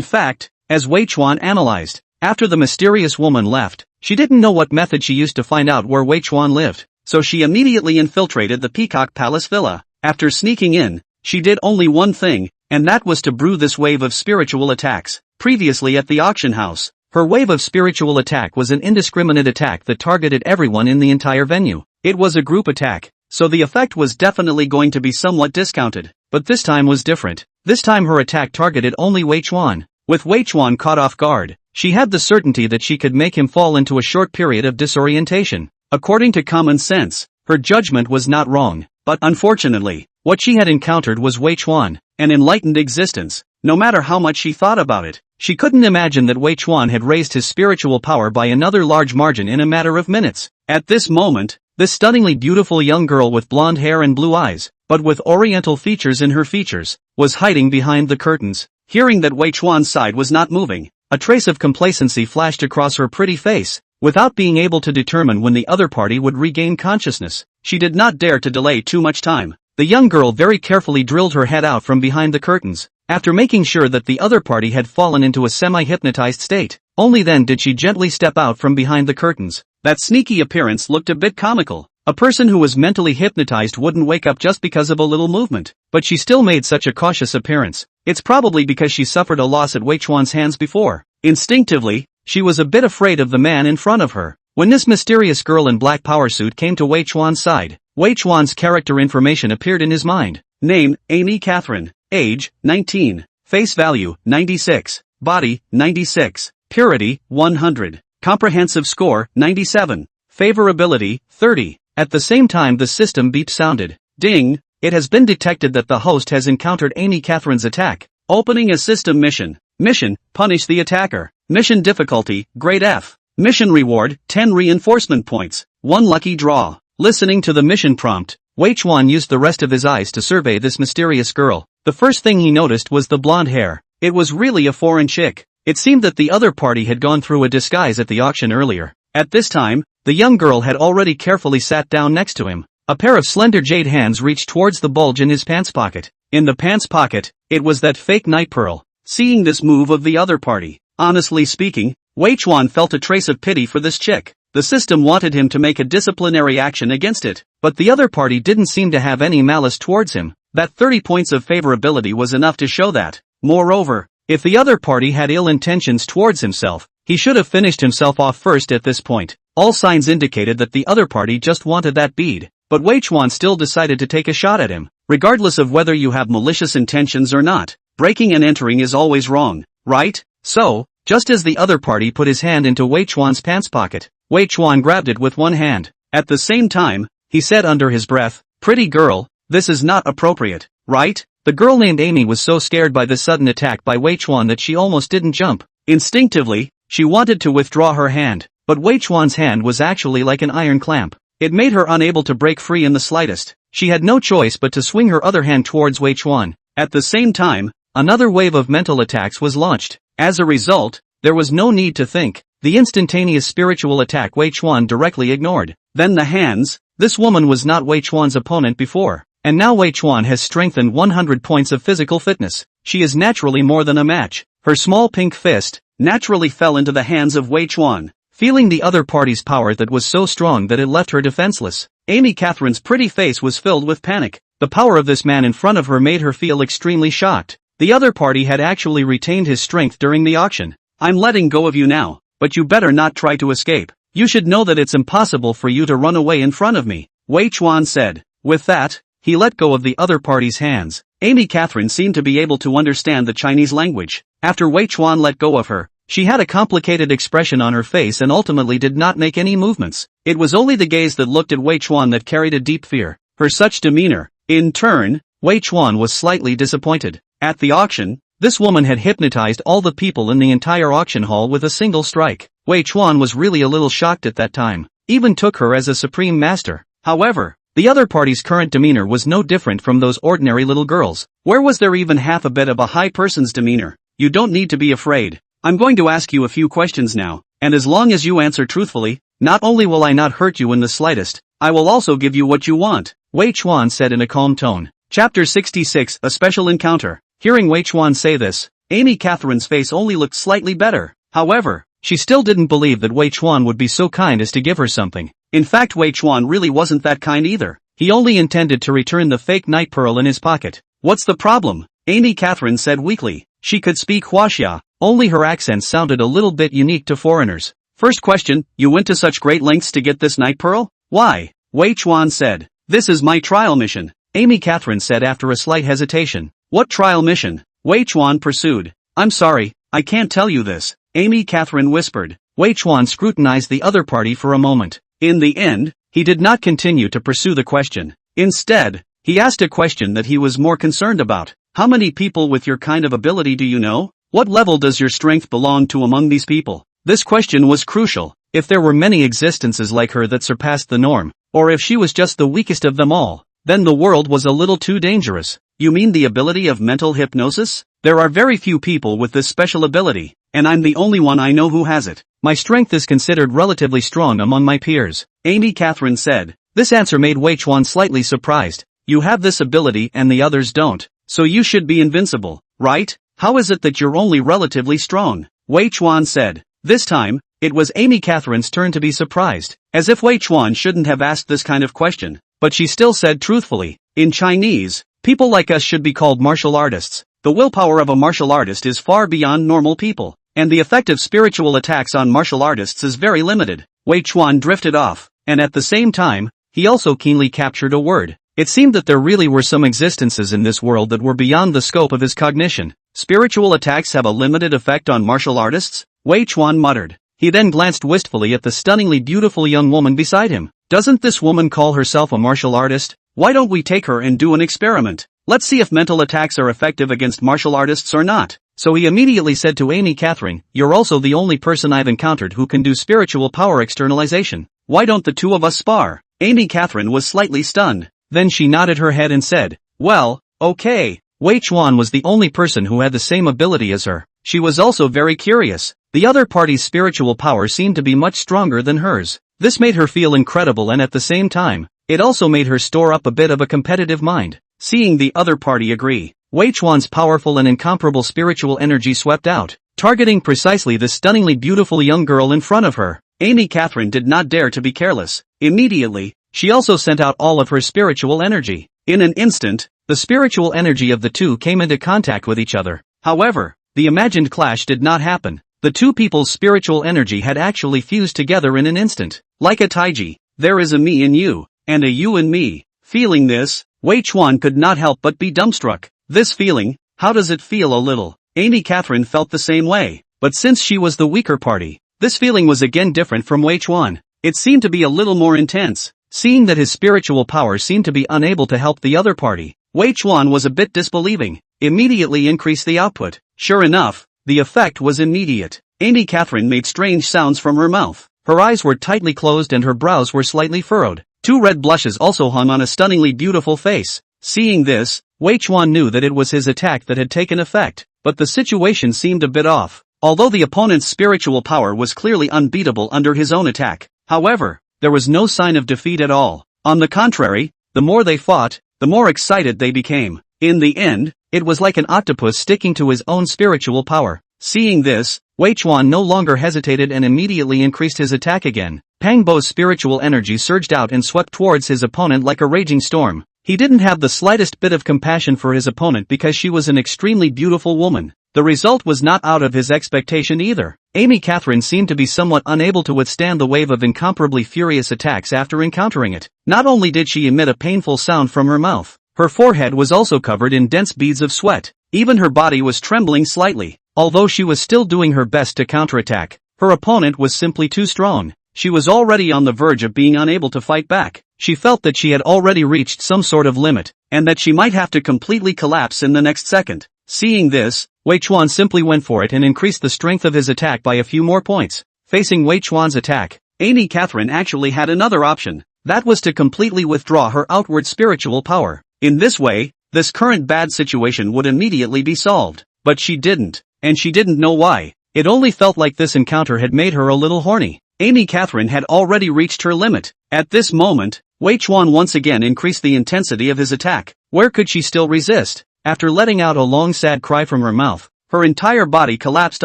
fact, as Wei Chuan analyzed, after the mysterious woman left, she didn't know what method she used to find out where Wei Chuan lived, so she immediately infiltrated the Peacock Palace Villa. After sneaking in, she did only one thing, and that was to brew this wave of spiritual attacks. Previously at the auction house, her wave of spiritual attack was an indiscriminate attack that targeted everyone in the entire venue. It was a group attack, so the effect was definitely going to be somewhat discounted. But this time was different. This time her attack targeted only Wei Chuan. With Wei Chuan caught off guard, she had the certainty that she could make him fall into a short period of disorientation. According to common sense, her judgment was not wrong. But unfortunately, what she had encountered was Wei Chuan, an enlightened existence. No matter how much she thought about it, she couldn't imagine that Wei Chuan had raised his spiritual power by another large margin in a matter of minutes. At this moment, this stunningly beautiful young girl with blonde hair and blue eyes, but with oriental features in her features, was hiding behind the curtains. Hearing that Wei Chuan's side was not moving, a trace of complacency flashed across her pretty face. Without being able to determine when the other party would regain consciousness, she did not dare to delay too much time. The young girl very carefully drilled her head out from behind the curtains. After making sure that the other party had fallen into a semi-hypnotized state, only then did she gently step out from behind the curtains. That sneaky appearance looked a bit comical. A person who was mentally hypnotized wouldn't wake up just because of a little movement, but she still made such a cautious appearance. It's probably because she suffered a loss at Wei Chuan's hands before. Instinctively, she was a bit afraid of the man in front of her. When this mysterious girl in black power suit came to Wei Chuan's side, Wei Chuan's character information appeared in his mind. Name, Amy Catherine. Age, 19. Face value, 96. Body, 96. Purity, 100. Comprehensive score, 97. Favorability, 30. At the same time the system beep sounded. Ding, It has been detected that the host has encountered Amy Catherine's attack. Opening a system mission. Mission, punish the attacker. Mission difficulty, grade F. Mission reward, 10 reinforcement points, 1 lucky draw. Listening to the mission prompt, Wei Chuan used the rest of his eyes to survey this mysterious girl. The first thing he noticed was the blonde hair. It was really a foreign chick. It seemed that the other party had gone through a disguise at the auction earlier. At this time, the young girl had already carefully sat down next to him. A pair of slender jade hands reached towards the bulge in his pants pocket. In the pants pocket, it was that fake night pearl. Seeing this move of the other party, honestly speaking, Wei Chuan felt a trace of pity for this chick. The system wanted him to make a disciplinary action against it, but the other party didn't seem to have any malice towards him. That 30 points of favorability was enough to show that. Moreover, if the other party had ill intentions towards himself, he should have finished himself off first at this point. All signs indicated that the other party just wanted that bead, but Wei Chuan still decided to take a shot at him. Regardless of whether you have malicious intentions or not, breaking and entering is always wrong, right? So, just as the other party put his hand into Wei Chuan's pants pocket, Wei Chuan grabbed it with one hand. At the same time, he said under his breath, "Pretty girl, this is not appropriate, right?" The girl named Amy was so scared by the sudden attack by Wei Chuan that she almost didn't jump. Instinctively, she wanted to withdraw her hand, but Wei Chuan's hand was actually like an iron clamp. It made her unable to break free in the slightest. She had no choice but to swing her other hand towards Wei Chuan. At the same time, another wave of mental attacks was launched. As a result, there was no need to think. The instantaneous spiritual attack Wei Chuan directly ignored. Then the hands. This woman was not Wei Chuan's opponent before, and now Wei Chuan has strengthened 100 points of physical fitness. She is naturally more than a match. Her small pink fist naturally fell into the hands of Wei Chuan, feeling the other party's power that was so strong that it left her defenseless. Amy Catherine's pretty face was filled with panic. The power of this man in front of her made her feel extremely shocked. The other party had actually retained his strength during the auction. "I'm letting go of you now, but you better not try to escape. You should know that it's impossible for you to run away in front of me," Wei Chuan said. With that, he let go of the other party's hands. Amy Catherine seemed to be able to understand the Chinese language. After Wei Chuan let go of her, she had a complicated expression on her face and ultimately did not make any movements. It was only the gaze that looked at Wei Chuan that carried a deep fear. For such demeanor. In turn, Wei Chuan was slightly disappointed. At the auction, this woman had hypnotized all the people in the entire auction hall with a single strike. Wei Chuan was really a little shocked at that time. Even took her as a supreme master. However, the other party's current demeanor was no different from those ordinary little girls. Where was there even half a bit of a high person's demeanor? You don't need to be afraid. I'm going to ask you a few questions now, and as long as you answer truthfully, not only will I not hurt you in the slightest, I will also give you what you want, Wei Chuan said in a calm tone. Chapter 66, A Special Encounter. Hearing Wei Chuan say this, Amy Catherine's face only looked slightly better. However, she still didn't believe that Wei Chuan would be so kind as to give her something. In fact, Wei Chuan really wasn't that kind either. He only intended to return the fake night pearl in his pocket. "What's the problem?" Amy Catherine said weakly. She could speak Huaxia, only her accent sounded a little bit unique to foreigners. "First question, you went to such great lengths to get this night pearl? Why?" Wei Chuan said. "This is my trial mission," Amy Catherine said after a slight hesitation. "What trial mission?" Wei Chuan pursued. "I'm sorry, I can't tell you this," Amy Catherine whispered. Wei Chuan scrutinized the other party for a moment. In the end, he did not continue to pursue the question. Instead, he asked a question that he was more concerned about. "How many people with your kind of ability do you know? What level does your strength belong to among these people?" This question was crucial. If there were many existences like her that surpassed the norm, or if she was just the weakest of them all, then the world was a little too dangerous. "You mean the ability of mental hypnosis? There are very few people with this special ability, and I'm the only one I know who has it. My strength is considered relatively strong among my peers," Amy Catherine said. This answer made Wei Chuan slightly surprised. "You have this ability and the others don't, so you should be invincible, right? How is it that you're only relatively strong?" Wei Chuan said. This time, it was Amy Catherine's turn to be surprised, as if Wei Chuan shouldn't have asked this kind of question. But she still said truthfully, "In Chinese, people like us should be called martial artists. The willpower of a martial artist is far beyond normal people, and the effect of spiritual attacks on martial artists is very limited." Wei Chuan drifted off, and at the same time, he also keenly captured a word. It seemed that there really were some existences in this world that were beyond the scope of his cognition. "Spiritual attacks have a limited effect on martial artists?" Wei Chuan muttered. He then glanced wistfully at the stunningly beautiful young woman beside him. "Doesn't this woman call herself a martial artist?" Why don't we take her and do an experiment? Let's see if mental attacks are effective against martial artists or not. So he immediately said to Amy Catherine, you're also the only person I've encountered who can do spiritual power externalization. Why don't the two of us spar? Amy Catherine was slightly stunned. Then she nodded her head and said, well, okay. Wei Chuan was the only person who had the same ability as her. She was also very curious. The other party's spiritual power seemed to be much stronger than hers. This made her feel incredible, and at the same time, it also made her store up a bit of a competitive mind. Seeing the other party agree, Wei Chuan's powerful and incomparable spiritual energy swept out, targeting precisely the stunningly beautiful young girl in front of her. Amy Catherine did not dare to be careless. Immediately, she also sent out all of her spiritual energy. In an instant, the spiritual energy of the two came into contact with each other. However, the imagined clash did not happen. The two people's spiritual energy had actually fused together in an instant. Like a taiji, there is a me in you, and a you in me. Feeling this, Wei Chuan could not help but be dumbstruck. This feeling, how does it feel? A little. Amy Catherine felt the same way, but since she was the weaker party, this feeling was again different from Wei Chuan. It seemed to be a little more intense. Seeing that his spiritual power seemed to be unable to help the other party, Wei Chuan was a bit disbelieving. Immediately increased the output. Sure enough, the effect was immediate. Amy Catherine made strange sounds from her mouth. Her eyes were tightly closed and her brows were slightly furrowed. Two red blushes also hung on a stunningly beautiful face. Seeing this, Wei Chuan knew that it was his attack that had taken effect, but the situation seemed a bit off. Although the opponent's spiritual power was clearly unbeatable under his own attack, however, there was no sign of defeat at all. On the contrary, the more they fought, the more excited they became. In the end, it was like an octopus sticking to his own spiritual power. Seeing this, Wei Chuan no longer hesitated and immediately increased his attack again. Pang Bo's spiritual energy surged out and swept towards his opponent like a raging storm. He didn't have the slightest bit of compassion for his opponent because she was an extremely beautiful woman. The result was not out of his expectation either. Amy Catherine seemed to be somewhat unable to withstand the wave of incomparably furious attacks after encountering it. Not only did she emit a painful sound from her mouth, her forehead was also covered in dense beads of sweat. Even her body was trembling slightly. Although she was still doing her best to counterattack, her opponent was simply too strong. She was already on the verge of being unable to fight back. She felt that she had already reached some sort of limit, and that she might have to completely collapse in the next second. Seeing this, Wei Chuan simply went for it and increased the strength of his attack by a few more points. Facing Wei Chuan's attack, Amy Catherine actually had another option. That was to completely withdraw her outward spiritual power. In this way, this current bad situation would immediately be solved. But she didn't, and she didn't know why. It only felt like this encounter had made her a little horny. Amy Catherine had already reached her limit. At this moment, Wei Chuan once again increased the intensity of his attack. Where could she still resist? After letting out a long sad cry from her mouth, her entire body collapsed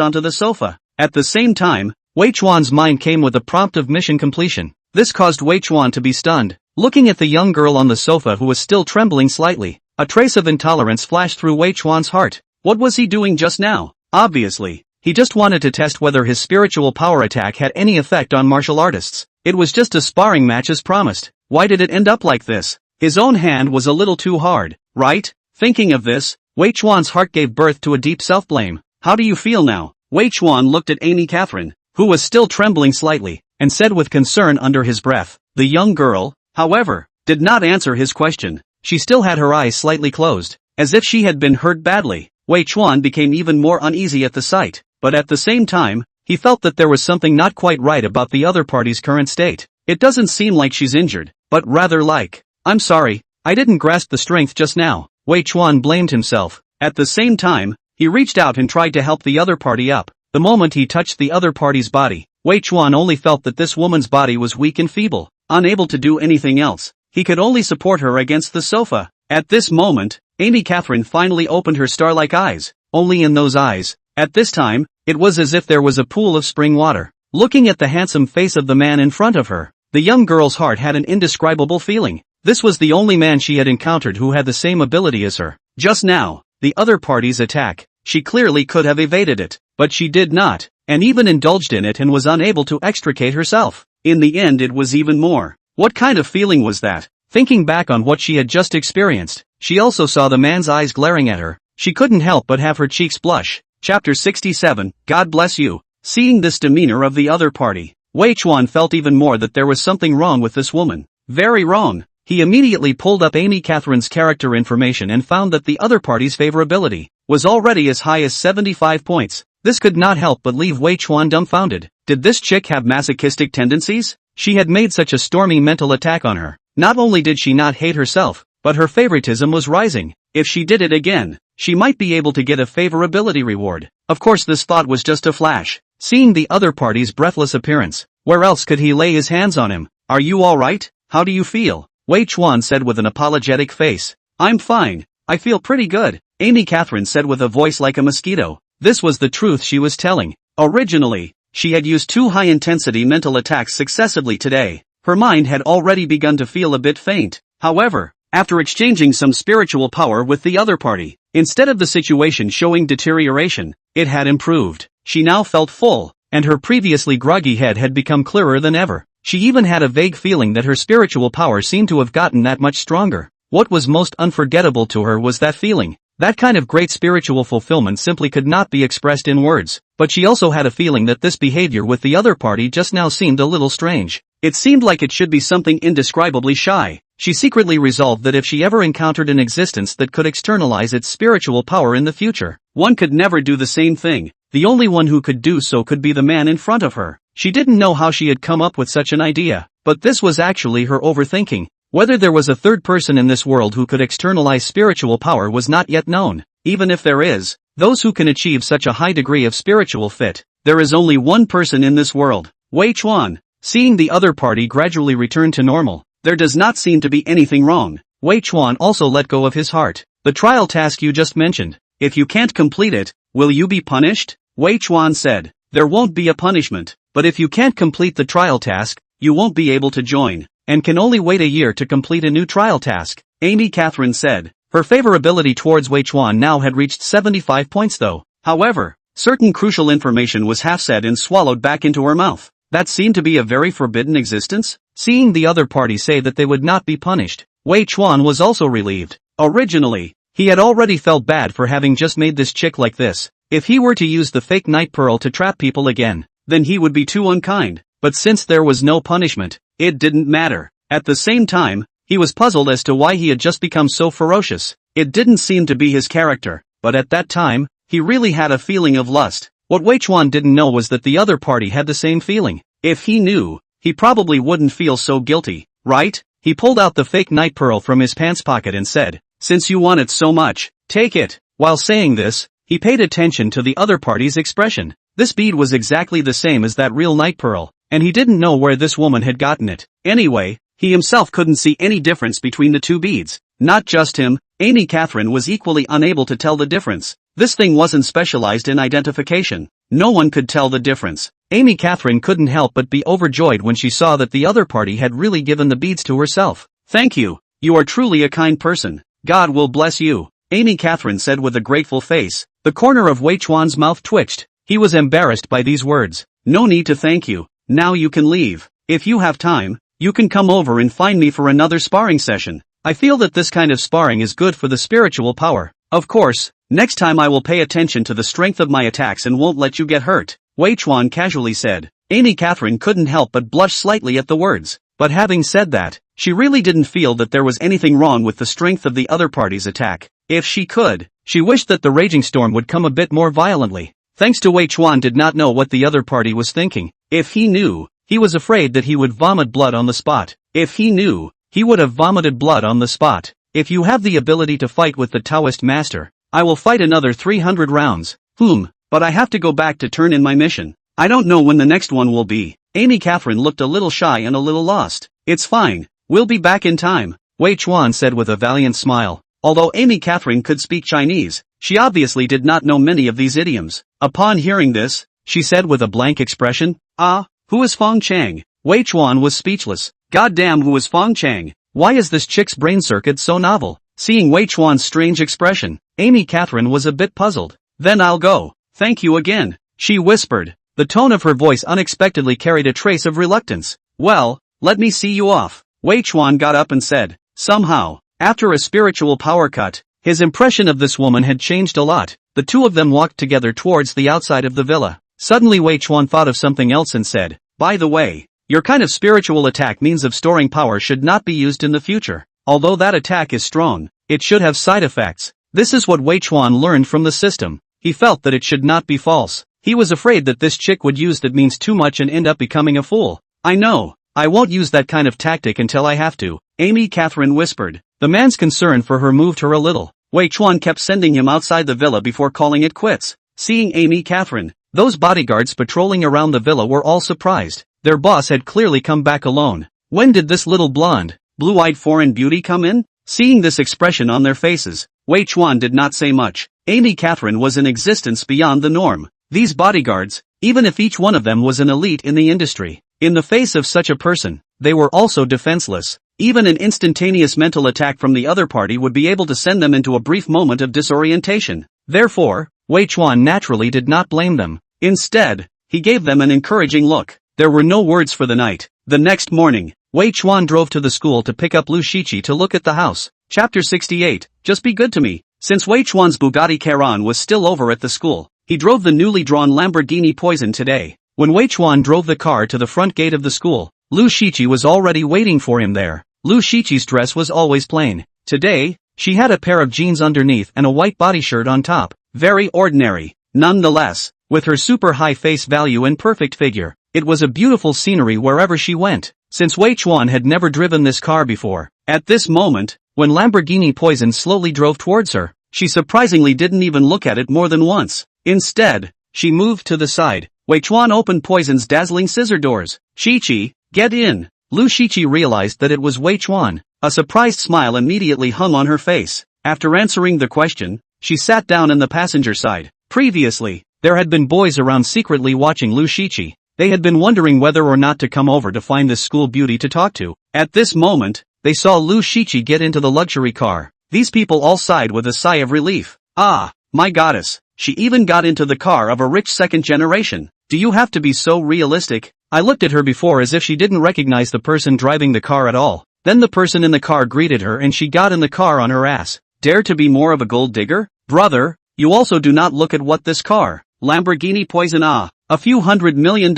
onto the sofa. At the same time, Wei Chuan's mind came with a prompt of mission completion. This caused Wei Chuan to be stunned. Looking at the young girl on the sofa who was still trembling slightly, a trace of intolerance flashed through Wei Chuan's heart. What was he doing just now? Obviously, he just wanted to test whether his spiritual power attack had any effect on martial artists. It was just a sparring match as promised. Why did it end up like this? His own hand was a little too hard, right? Thinking of this, Wei Chuan's heart gave birth to a deep self-blame. How do you feel now? Wei Chuan looked at Amy Catherine, who was still trembling slightly, and said with concern under his breath. The young girl, however, did not answer his question. She still had her eyes slightly closed, as if she had been hurt badly. Wei Chuan became even more uneasy at the sight, but at the same time, he felt that there was something not quite right about the other party's current state. It doesn't seem like she's injured, but rather like, I'm sorry, I didn't grasp the strength just now. Wei Chuan blamed himself. At the same time, he reached out and tried to help the other party up. The moment he touched the other party's body, Wei Chuan only felt that this woman's body was weak and feeble, unable to do anything else. He could only support her against the sofa. At this moment, Amy Catherine finally opened her star-like eyes. Only in those eyes, at this time, it was as if there was a pool of spring water. Looking at the handsome face of the man in front of her, the young girl's heart had an indescribable feeling. This was the only man she had encountered who had the same ability as her. Just now, the other party's attack, she clearly could have evaded it, but she did not, and even indulged in it and was unable to extricate herself. In the end it was even more. What kind of feeling was that? Thinking back on what she had just experienced, she also saw the man's eyes glaring at her. She couldn't help but have her cheeks blush. Chapter 67, God bless you. Seeing this demeanor of the other party, Wei Chuan felt even more that there was something wrong with this woman. Very wrong. He immediately pulled up Amy Catherine's character information and found that the other party's favorability was already as high as 75 points. This could not help but leave Wei Chuan dumbfounded. Did this chick have masochistic tendencies? She had made such a stormy mental attack on her. Not only did she not hate herself, but her favoritism was rising. If she did it again, she might be able to get a favorability reward. Of course, this thought was just a flash. Seeing the other party's breathless appearance, where else could he lay his hands on him? Are you alright? How do you feel? Wei Chuan said with an apologetic face. I'm fine. I feel pretty good, Amy Catherine said with a voice like a mosquito. This was the truth she was telling. Originally, she had used 2 high-intensity mental attacks successively today. Her mind had already begun to feel a bit faint. However, after exchanging some spiritual power with the other party, instead of the situation showing deterioration, it had improved. She now felt full, and her previously groggy head had become clearer than ever. She even had a vague feeling that her spiritual power seemed to have gotten that much stronger. What was most unforgettable to her was that feeling. That kind of great spiritual fulfillment simply could not be expressed in words, but she also had a feeling that this behavior with the other party just now seemed a little strange. It seemed like it should be something indescribably shy. She secretly resolved that if she ever encountered an existence that could externalize its spiritual power in the future, one could never do the same thing. The only one who could do so could be the man in front of her. She didn't know how she had come up with such an idea, but this was actually her overthinking. Whether there was a third person in this world who could externalize spiritual power was not yet known. Even if there is, those who can achieve such a high degree of spiritual fit, there is only one person in this world, Wei Chuan. Seeing the other party gradually return to normal, there does not seem to be anything wrong. Wei Chuan also let go of his heart. The trial task you just mentioned, if you can't complete it, will you be punished? Wei Chuan said, there won't be a punishment, but if you can't complete the trial task, you won't be able to join, and can only wait a year to complete a new trial task, Amy Catherine said. Her favorability towards Wei Chuan now had reached 75 points though. However, certain crucial information was half said and swallowed back into her mouth. That seemed to be a very forbidden existence. Seeing the other party say that they would not be punished, Wei Chuan was also relieved. Originally, he had already felt bad for having just made this chick like this. If he were to use the fake night pearl to trap people again, then he would be too unkind. But since there was no punishment, it didn't matter. At the same time, he was puzzled as to why he had just become so ferocious. It didn't seem to be his character, but at that time, he really had a feeling of lust. What Wei Chuan didn't know was that the other party had the same feeling. If he knew, he probably wouldn't feel so guilty, right? He pulled out the fake night pearl from his pants pocket and said, since you want it so much, take it. While saying this, he paid attention to the other party's expression. This bead was exactly the same as that real night pearl, and he didn't know where this woman had gotten it. Anyway, he himself couldn't see any difference between the two beads. Not just him, Amy Catherine was equally unable to tell the difference. This thing wasn't specialized in identification. No one could tell the difference. Amy Catherine couldn't help but be overjoyed when she saw that the other party had really given the beads to herself. Thank you. You are truly a kind person. God will bless you, Amy Catherine said with a grateful face. The corner of Wei Chuan's mouth twitched. He was embarrassed by these words. No need to thank you. Now you can leave. If you have time, you can come over and find me for another sparring session. I feel that this kind of sparring is good for the spiritual power. Of course, next time I will pay attention to the strength of my attacks and won't let you get hurt, Wei Chuan casually said. Amy Catherine couldn't help but blush slightly at the words. But having said that, she really didn't feel that there was anything wrong with the strength of the other party's attack. If she could, she wished that the raging storm would come a bit more violently. Thanks to Wei Chuan did not know what the other party was thinking. If he knew, he was afraid that he would vomit blood on the spot. If he knew, he would have vomited blood on the spot. If you have the ability to fight with the Taoist master, I will fight another 300 rounds. But I have to go back to turn in my mission. I don't know when the next one will be. Amy Catherine looked a little shy and a little lost. It's fine. We'll be back in time, Wei Chuan said with a valiant smile. Although Amy Catherine could speak Chinese, she obviously did not know many of these idioms. Upon hearing this, she said with a blank expression, who is Fong Chang? Wei Chuan was speechless. Goddamn, who is Fong Chang? Why is this chick's brain circuit so novel? Seeing Wei Chuan's strange expression, Amy Catherine was a bit puzzled. Then I'll go. Thank you again, she whispered. The tone of her voice unexpectedly carried a trace of reluctance. Well, let me see you off. Wei Chuan got up and said. Somehow, after a spiritual power cut, his impression of this woman had changed a lot. The two of them walked together towards the outside of the villa. Suddenly Wei Chuan thought of something else and said, by the way, Your kind of spiritual attack means of storing power should not be used in the future. Although that attack is strong, it should have side effects. This is what Wei Chuan learned from the system. He felt that it should not be false. He was afraid that this chick would use that means too much and end up becoming a fool. I know. I won't use that kind of tactic until I have to, Amy Catherine whispered. The man's concern for her moved her a little. Wei Chuan kept sending him outside the villa before calling it quits. Seeing Amy Catherine, those bodyguards patrolling around the villa were all surprised. Their boss had clearly come back alone. When did this little blonde, blue-eyed foreign beauty come in? Seeing this expression on their faces, Wei Chuan did not say much. Amy Catherine was in existence beyond the norm. These bodyguards, even if each one of them was an elite in the industry, in the face of such a person, they were also defenseless. Even an instantaneous mental attack from the other party would be able to send them into a brief moment of disorientation. Therefore, Wei Chuan naturally did not blame them. Instead, he gave them an encouraging look. There were no words for the night. The next morning, Wei Chuan drove to the school to pick up Lu Shiqi to look at the house. Chapter 68, Just Be Good to Me. Since Wei Chuan's Bugatti Chiron was still over at the school, he drove the newly drawn Lamborghini Poison today. When Wei Chuan drove the car to the front gate of the school, Lu Shiqi was already waiting for him there. Lu Shiqi's dress was always plain. Today, she had a pair of jeans underneath and a white body shirt on top. Very ordinary. Nonetheless, with her super high face value and perfect figure, it was a beautiful scenery wherever she went. Since Wei Chuan had never driven this car before, at this moment, when Lamborghini Poison slowly drove towards her, she surprisingly didn't even look at it more than once. Instead, she moved to the side. Wei Chuan opened Poison's dazzling scissor doors. Shiqi, get in. Lu Shiqi realized that it was Wei Chuan. A surprised smile immediately hung on her face. After answering the question, she sat down in the passenger side. Previously, there had been boys around secretly watching Lu Shiqi. They had been wondering whether or not to come over to find this school beauty to talk to. At this moment, they saw Lu Shiqi get into the luxury car. These people all sighed with a sigh of relief. Ah, my goddess, she even got into the car of a rich second generation. Do you have to be so realistic? I looked at her before as if she didn't recognize the person driving the car at all. Then the person in the car greeted her and she got in the car on her ass. Dare to be more of a gold digger? Brother, you also do not look at what this car, Lamborghini Poison, a few $100 million,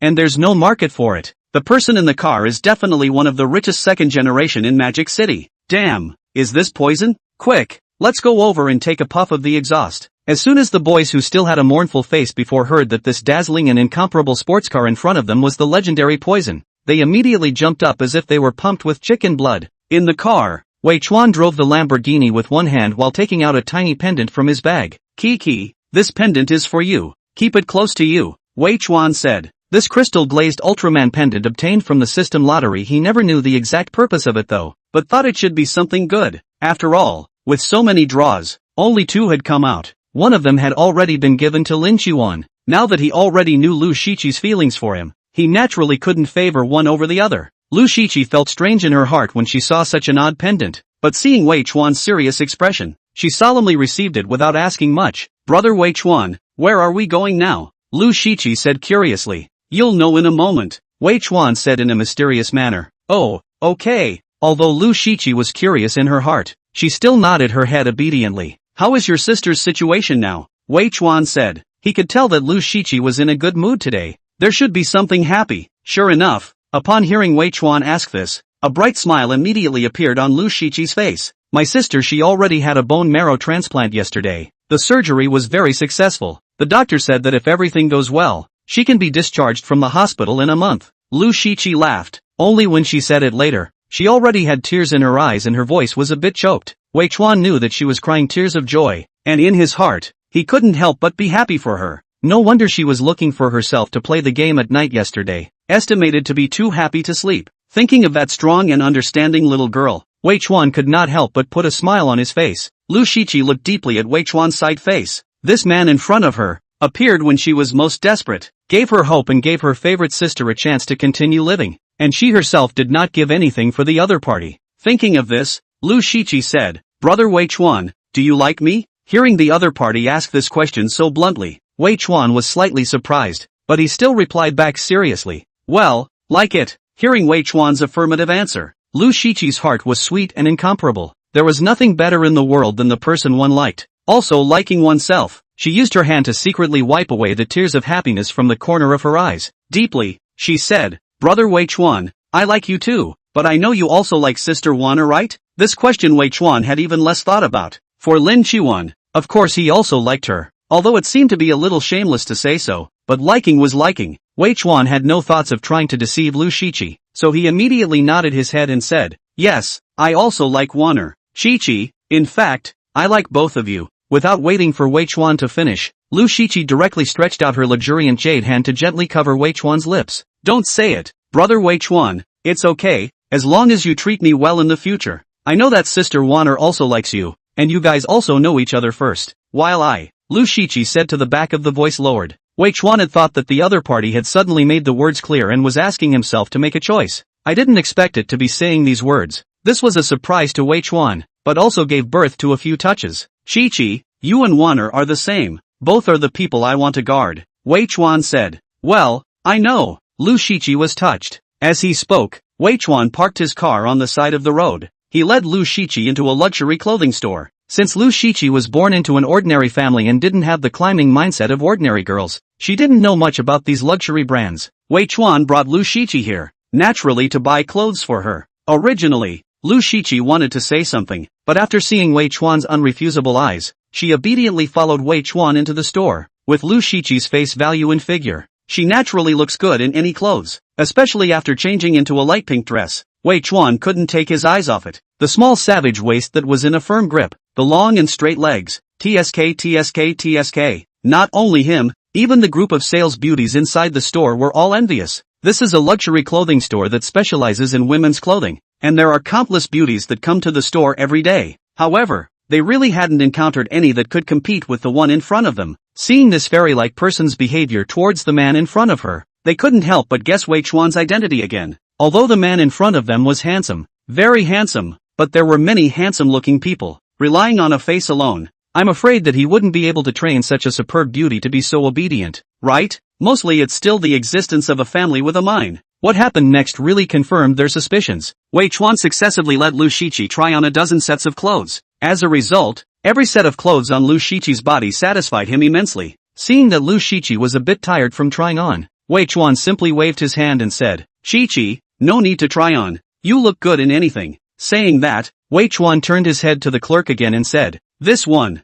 and there's no market for it. The person in the car is definitely one of the richest second generation in Magic City. Damn, is this Poison? Quick, let's go over and take a puff of the exhaust. As soon as the boys who still had a mournful face before heard that this dazzling and incomparable sports car in front of them was the legendary Poison, they immediately jumped up as if they were pumped with chicken blood. In the car, Wei Chuan drove the Lamborghini with one hand while taking out a tiny pendant from his bag. Kiki, this pendant is for you. Keep it close to you, Wei Chuan said. This crystal-glazed Ultraman pendant obtained from the system lottery. He never knew the exact purpose of it though, but thought it should be something good. After all, with so many draws, only 2 had come out. One of them had already been given to Lin Chuan. Now that he already knew Lu Shiqi's feelings for him, he naturally couldn't favor one over the other. Lu Shiqi felt strange in her heart when she saw such an odd pendant, but seeing Wei Chuan's serious expression, she solemnly received it without asking much. Brother Wei Chuan, where are we going now? Lu Shiqi said curiously. You'll know in a moment, Wei Chuan said in a mysterious manner. Oh, okay. Although Lu Shiqi was curious in her heart, she still nodded her head obediently. How is your sister's situation now? Wei Chuan said. He could tell that Lu Shiqi was in a good mood today. There should be something happy. Sure enough, upon hearing Wei Chuan ask this, a bright smile immediately appeared on Lu Shiqi's face. My sister, she already had a bone marrow transplant yesterday. The surgery was very successful. The doctor said that if everything goes well, she can be discharged from the hospital in a month. Lu Shiqi laughed. Only when she said it later, she already had tears in her eyes and her voice was a bit choked. Wei Chuan knew that she was crying tears of joy, and in his heart, he couldn't help but be happy for her. No wonder she was looking for herself to play the game at night yesterday, estimated to be too happy to sleep. Thinking of that strong and understanding little girl, Wei Chuan could not help but put a smile on his face. Lu Shiqi looked deeply at Wei Chuan's side face. This man in front of her appeared when she was most desperate, gave her hope and gave her favorite sister a chance to continue living, and she herself did not give anything for the other party. Thinking of this, Lu Shiqi said, Brother Wei Chuan, do you like me? Hearing the other party ask this question so bluntly, Wei Chuan was slightly surprised, but he still replied back seriously. Well, like it. Hearing Wei Chuan's affirmative answer, Lu Shiqi's heart was sweet and incomparable. There was nothing better in the world than the person one liked. Also liking oneself, she used her hand to secretly wipe away the tears of happiness from the corner of her eyes. Deeply, she said, Brother Wei Chuan, I like you too, but I know you also like Sister Wana, right? This question Wei Chuan had even less thought about. For Lin Chuan, of course he also liked her, although it seemed to be a little shameless to say so, but liking was liking. Wei Chuan had no thoughts of trying to deceive Lu Shiqi, so he immediately nodded his head and said, yes, I also like Wana. Shiqi, in fact, I like both of you. Without waiting for Wei Chuan to finish, Lu Shiqi directly stretched out her luxuriant jade hand to gently cover Wei Chuan's lips. Don't say it, Brother Wei Chuan, it's okay, as long as you treat me well in the future. I know that Sister Wana also likes you, and you guys also know each other first, while Lu Shiqi said to the back of the voice lowered. Wei Chuan had thought that the other party had suddenly made the words clear and was asking himself to make a choice. I didn't expect it to be saying these words. This was a surprise to Wei Chuan, but also gave birth to a few touches. Shiqi, you and Wana are the same. Both are the people I want to guard, Wei Chuan said. Well, I know. Lu Shiqi was touched. As he spoke, Wei Chuan parked his car on the side of the road. He led Lu Shiqi into a luxury clothing store. Since Lu Shiqi was born into an ordinary family and didn't have the climbing mindset of ordinary girls, she didn't know much about these luxury brands. Wei Chuan brought Lu Shiqi here, naturally to buy clothes for her. Originally, Lu Shiqi wanted to say something, but after seeing Wei Chuan's unrefusable eyes, she obediently followed Wei Chuan into the store. With Lu Shiqi's face value and figure, she naturally looks good in any clothes, especially after changing into a light pink dress. Wei Chuan couldn't take his eyes off it. The small savage waist that was in a firm grip, the long and straight legs, TSK. Not only him, even the group of sales beauties inside the store were all envious. This is a luxury clothing store that specializes in women's clothing, and there are countless beauties that come to the store every day. However, they really hadn't encountered any that could compete with the one in front of them. Seeing this fairy-like person's behavior towards the man in front of her, they couldn't help but guess Wei Chuan's identity again. Although the man in front of them was handsome, very handsome, but there were many handsome-looking people. Relying on a face alone, I'm afraid that he wouldn't be able to train such a superb beauty to be so obedient, right? Mostly it's still the existence of a family with a mind. What happened next really confirmed their suspicions. Wei Chuan successively let Lu Shiqi try on a dozen sets of clothes. As a result, every set of clothes on Lu Shiqi's body satisfied him immensely. Seeing that Lu Shiqi was a bit tired from trying on, Wei Chuan simply waved his hand and said, Shiqi, no need to try on. You look good in anything. Saying that, Wei Chuan turned his head to the clerk again and said, this one,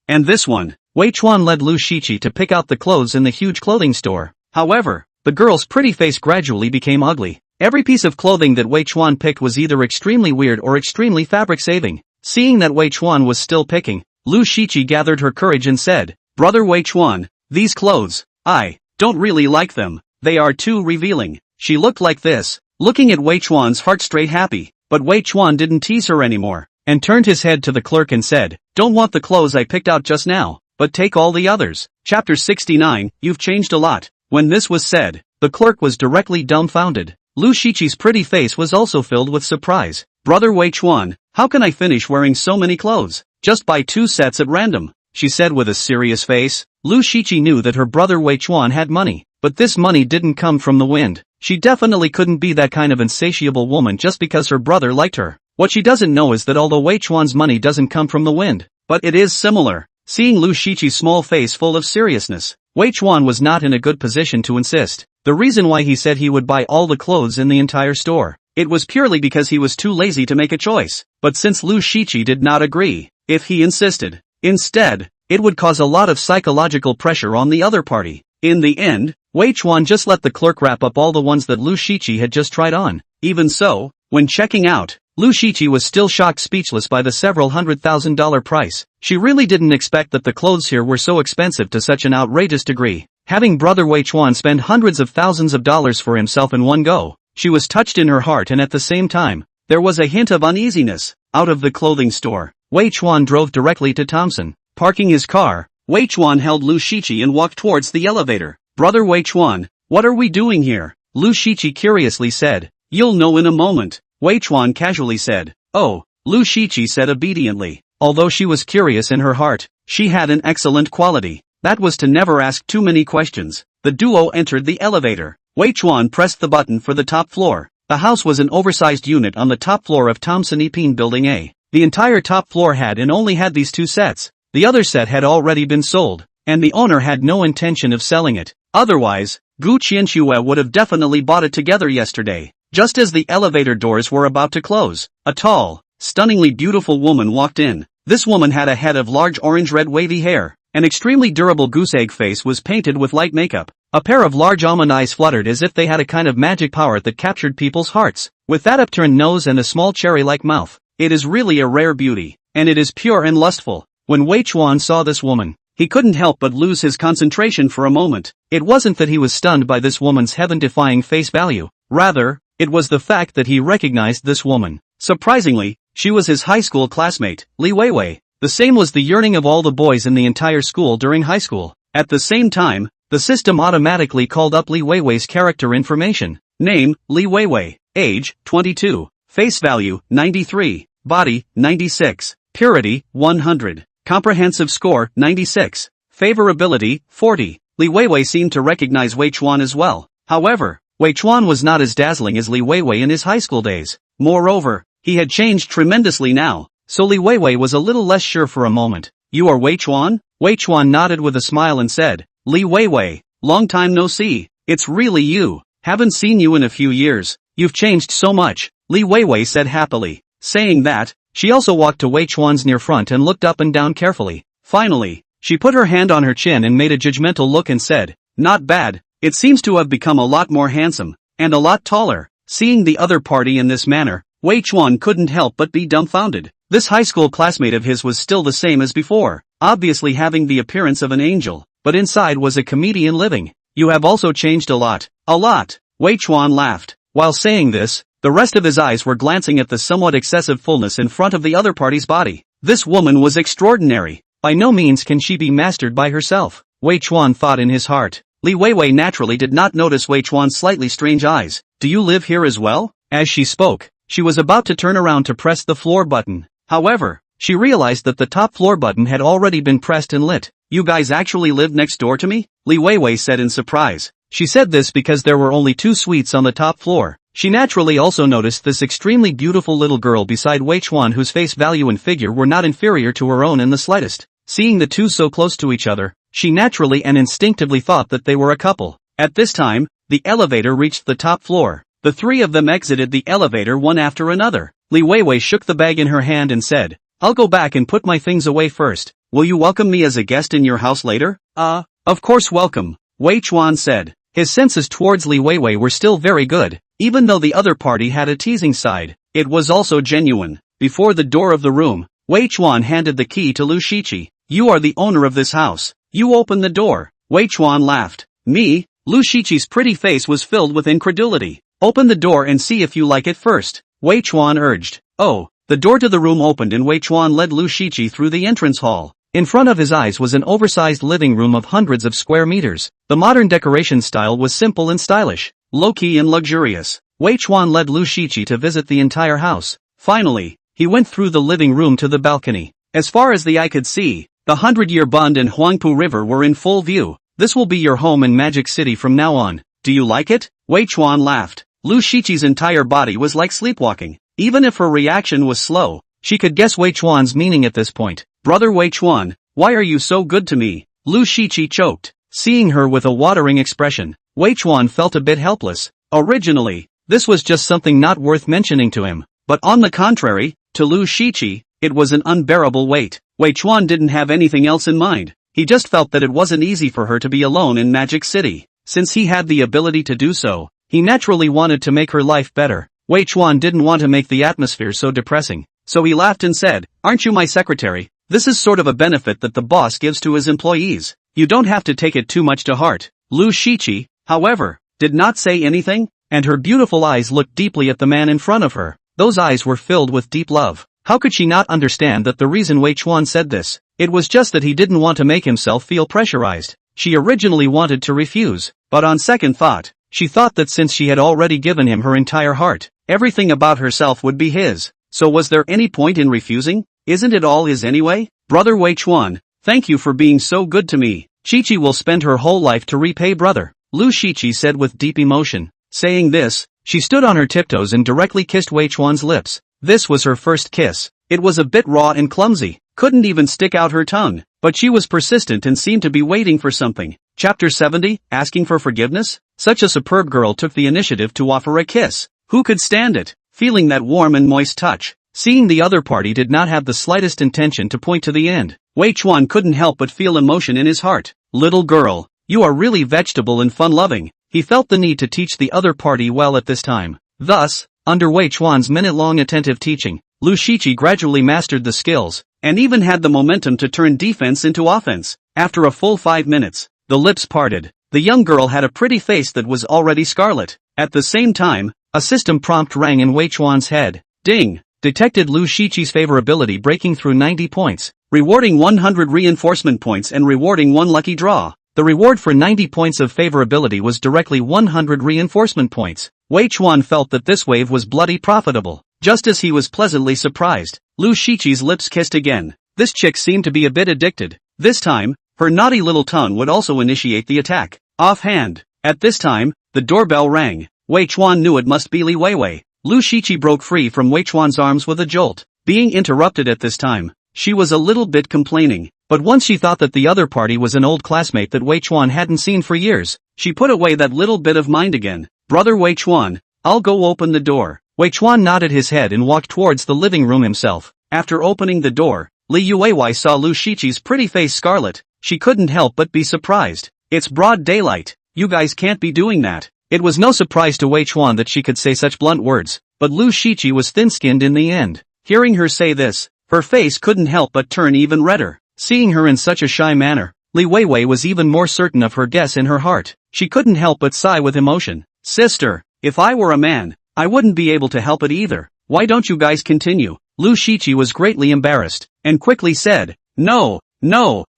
and this one. Wei Chuan led Lu Shiqi to pick out the clothes in the huge clothing store. However, the girl's pretty face gradually became ugly. Every piece of clothing that Wei Chuan picked was either extremely weird or extremely fabric-saving. Seeing that Wei Chuan was still picking, Lu Shiqi gathered her courage and said, Brother Wei Chuan, these clothes, I don't really like them. They are too revealing. She looked like this, looking at Wei Chuan's heart straight happy. But Wei Chuan didn't tease her anymore, and turned his head to the clerk and said, don't want the clothes I picked out just now, but take all the others. Chapter 69, You've changed a lot. When this was said, the clerk was directly dumbfounded. Lu Shiqi's pretty face was also filled with surprise. Brother Wei Chuan, how can I finish wearing so many clothes? Just buy 2 sets at random, she said with a serious face. Lu Shiqi knew that her brother Wei Chuan had money, but this money didn't come from the wind. She definitely couldn't be that kind of insatiable woman just because her brother liked her. What she doesn't know is that although Wei Chuan's money doesn't come from the wind, but it is similar. Seeing Lu Shiqi's small face full of seriousness, Wei Chuan was not in a good position to insist. The reason why he said he would buy all the clothes in the entire store, it was purely because he was too lazy to make a choice. But since Lu Shiqi did not agree, if he insisted, instead, it would cause a lot of psychological pressure on the other party. In the end, Wei Chuan just let the clerk wrap up all the ones that Lu Shiqi had just tried on. Even so, when checking out, Lu Shiqi was still shocked speechless by the several $100,000 price. She really didn't expect that the clothes here were so expensive to such an outrageous degree. Having brother Wei Chuan spend hundreds of thousands of dollars for himself in one go, she was touched in her heart, and at the same time, there was a hint of uneasiness. Out of the clothing store, Wei Chuan drove directly to Thompson. Parking his car, Wei Chuan held Lu Shiqi and walked towards the elevator. Brother Wei Chuan, what are we doing here? Lu Shiqi curiously said. You'll know in a moment, Wei Chuan casually said. Oh, Lu Shiqi said obediently. Although she was curious in her heart, she had an excellent quality. That was to never ask too many questions. The duo entered the elevator. Wei Chuan pressed the button for the top floor. The house was an oversized unit on the top floor of Thompson Epine Building A. The entire top floor had and only had these 2 sets. The other set had already been sold, and the owner had no intention of selling it. Otherwise, Gu Qianxue would have definitely bought it together yesterday. Just as the elevator doors were about to close, a tall, stunningly beautiful woman walked in. This woman had a head of large orange-red wavy hair. An extremely durable goose-egg face was painted with light makeup. A pair of large almond eyes fluttered as if they had a kind of magic power that captured people's hearts. With that upturned nose and a small cherry-like mouth, it is really a rare beauty, and it is pure and lustful. When Wei Chuan saw this woman, he couldn't help but lose his concentration for a moment. It wasn't that he was stunned by this woman's heaven-defying face value. Rather, it was the fact that he recognized this woman. Surprisingly, she was his high school classmate, Li Weiwei. The same was the yearning of all the boys in the entire school during high school. At the same time, the system automatically called up Li Weiwei's character information. Name, Li Weiwei. Age, 22. Face value, 93. Body, 96. Purity, 100. Comprehensive score, 96. Favorability, 40. Li Weiwei seemed to recognize Wei Chuan as well. However, Wei Chuan was not as dazzling as Li Weiwei in his high school days. Moreover, he had changed tremendously now. So Li Weiwei was a little less sure for a moment. You are Wei Chuan? Wei Chuan nodded with a smile and said, Li Weiwei, long time no see. It's really you. Haven't seen you in a few years. You've changed so much, Li Weiwei said happily. Saying that, she also walked to Wei Chuan's near front and looked up and down carefully. Finally, she put her hand on her chin and made a judgmental look and said, not bad. It seems to have become a lot more handsome, and a lot taller. Seeing the other party in this manner, Wei Chuan couldn't help but be dumbfounded. This high school classmate of his was still the same as before, obviously having the appearance of an angel, but inside was a comedian living. You have also changed a lot. A lot. Wei Chuan laughed. While saying this, the rest of his eyes were glancing at the somewhat excessive fullness in front of the other party's body. This woman was extraordinary. By no means can she be mastered by herself, Wei Chuan thought in his heart. Li Weiwei naturally did not notice Wei Chuan's slightly strange eyes. Do you live here as well? As she spoke, she was about to turn around to press the floor button. However, she realized that the top floor button had already been pressed and lit. You guys actually live next door to me? Li Weiwei said in surprise. She said this because there were only 2 suites on the top floor. She naturally also noticed this extremely beautiful little girl beside Wei Chuan whose face value and figure were not inferior to her own in the slightest. Seeing the two so close to each other, she naturally and instinctively thought that they were a couple. At this time, the elevator reached the top floor. The 3 of them exited the elevator one after another. Li Weiwei shook the bag in her hand and said, I'll go back and put my things away first. Will you welcome me as a guest in your house later? Of course welcome, Wei Chuan said. His senses towards Li Weiwei were still very good. Even though the other party had a teasing side, it was also genuine. Before the door of the room, Wei Chuan handed the key to Lu Shiqi. You are the owner of this house. You open the door. Wei Chuan laughed. Me? Lu Shiqi's pretty face was filled with incredulity. Open the door and see if you like it first, Wei Chuan urged. Oh, the door to the room opened and Wei Chuan led Lu Shiqi through the entrance hall. In front of his eyes was an oversized living room of hundreds of square meters. The modern decoration style was simple and stylish, low-key and luxurious. Wei Chuan led Lu Shiqi to visit the entire house. Finally, he went through the living room to the balcony. As far as the eye could see, the 100-year Bund and Huangpu River were in full view. This will be your home in Magic City from now on. Do you like it? Wei Chuan laughed. Lu Shiqi's entire body was like sleepwalking. Even if her reaction was slow, she could guess Wei Chuan's meaning at this point. Brother Wei Chuan, why are you so good to me? Lu Shiqi choked. Seeing her with a watering expression, Wei Chuan felt a bit helpless. Originally, this was just something not worth mentioning to him. But on the contrary, to Lu Shiqi, it was an unbearable weight. Wei Chuan didn't have anything else in mind. He just felt that it wasn't easy for her to be alone in Magic City. Since he had the ability to do so, he naturally wanted to make her life better. Wei Chuan didn't want to make the atmosphere so depressing. So he laughed and said, Aren't you my secretary? This is sort of a benefit that the boss gives to his employees. You don't have to take it too much to heart. Lu Shiqi, however, did not say anything, and her beautiful eyes looked deeply at the man in front of her. Those eyes were filled with deep love. How could she not understand that the reason Wei Chuan said this? It was just that he didn't want to make himself feel pressurized. She originally wanted to refuse, but on second thought, she thought that since she had already given him her entire heart, everything about herself would be his. So was there any point in refusing? Isn't it all his anyway? Brother Wei Chuan, thank you for being so good to me. Shiqi will spend her whole life to repay brother, Lu Shiqi said with deep emotion. Saying this, she stood on her tiptoes and directly kissed Wei Chuan's lips. This was her first kiss. It was a bit raw and clumsy, couldn't even stick out her tongue, but she was persistent and seemed to be waiting for something. Chapter 70, Asking for Forgiveness? Such a superb girl took the initiative to offer a kiss. Who could stand it? Feeling that warm and moist touch. Seeing the other party did not have the slightest intention to point to the end, Wei Chuan couldn't help but feel emotion in his heart. Little girl, you are really vegetable and fun-loving. He felt the need to teach the other party well at this time. Thus, under Wei Chuan's minute-long attentive teaching, Lu Shiqi gradually mastered the skills, and even had the momentum to turn defense into offense. After a full 5 minutes, the lips parted. The young girl had a pretty face that was already scarlet. At the same time, a system prompt rang in Wei Chuan's head. Ding! Detected Lu Shiqi's favorability breaking through 90 points, rewarding 100 reinforcement points and rewarding 1 lucky draw. The reward for 90 points of favorability was directly 100 reinforcement points. Wei Chuan felt that this wave was bloody profitable. Just as he was pleasantly surprised, Lu Shiqi's lips kissed again. This chick seemed to be a bit addicted. This time, her naughty little tongue would also initiate the attack. Offhand. At this time, the doorbell rang. Wei Chuan knew it must be Li Weiwei. Lu Shiqi broke free from Wei Chuan's arms with a jolt. Being interrupted at this time, she was a little bit complaining. But once she thought that the other party was an old classmate that Wei Chuan hadn't seen for years, she put away that little bit of mind again. Brother Wei Chuan, I'll go open the door. Wei Chuan nodded his head and walked towards the living room himself. After opening the door, Li Weiwei saw Lu Shiqi's pretty face scarlet. She couldn't help but be surprised. It's broad daylight. You guys can't be doing that. It was no surprise to Wei Chuan that she could say such blunt words, but Lu Shiqi was thin-skinned in the end. Hearing her say this, her face couldn't help but turn even redder. Seeing her in such a shy manner, Li Weiwei was even more certain of her guess in her heart. She couldn't help but sigh with emotion. Sister, if I were a man, I wouldn't be able to help it either. Why don't you guys continue? Lu Shiqi was greatly embarrassed, and quickly said, No,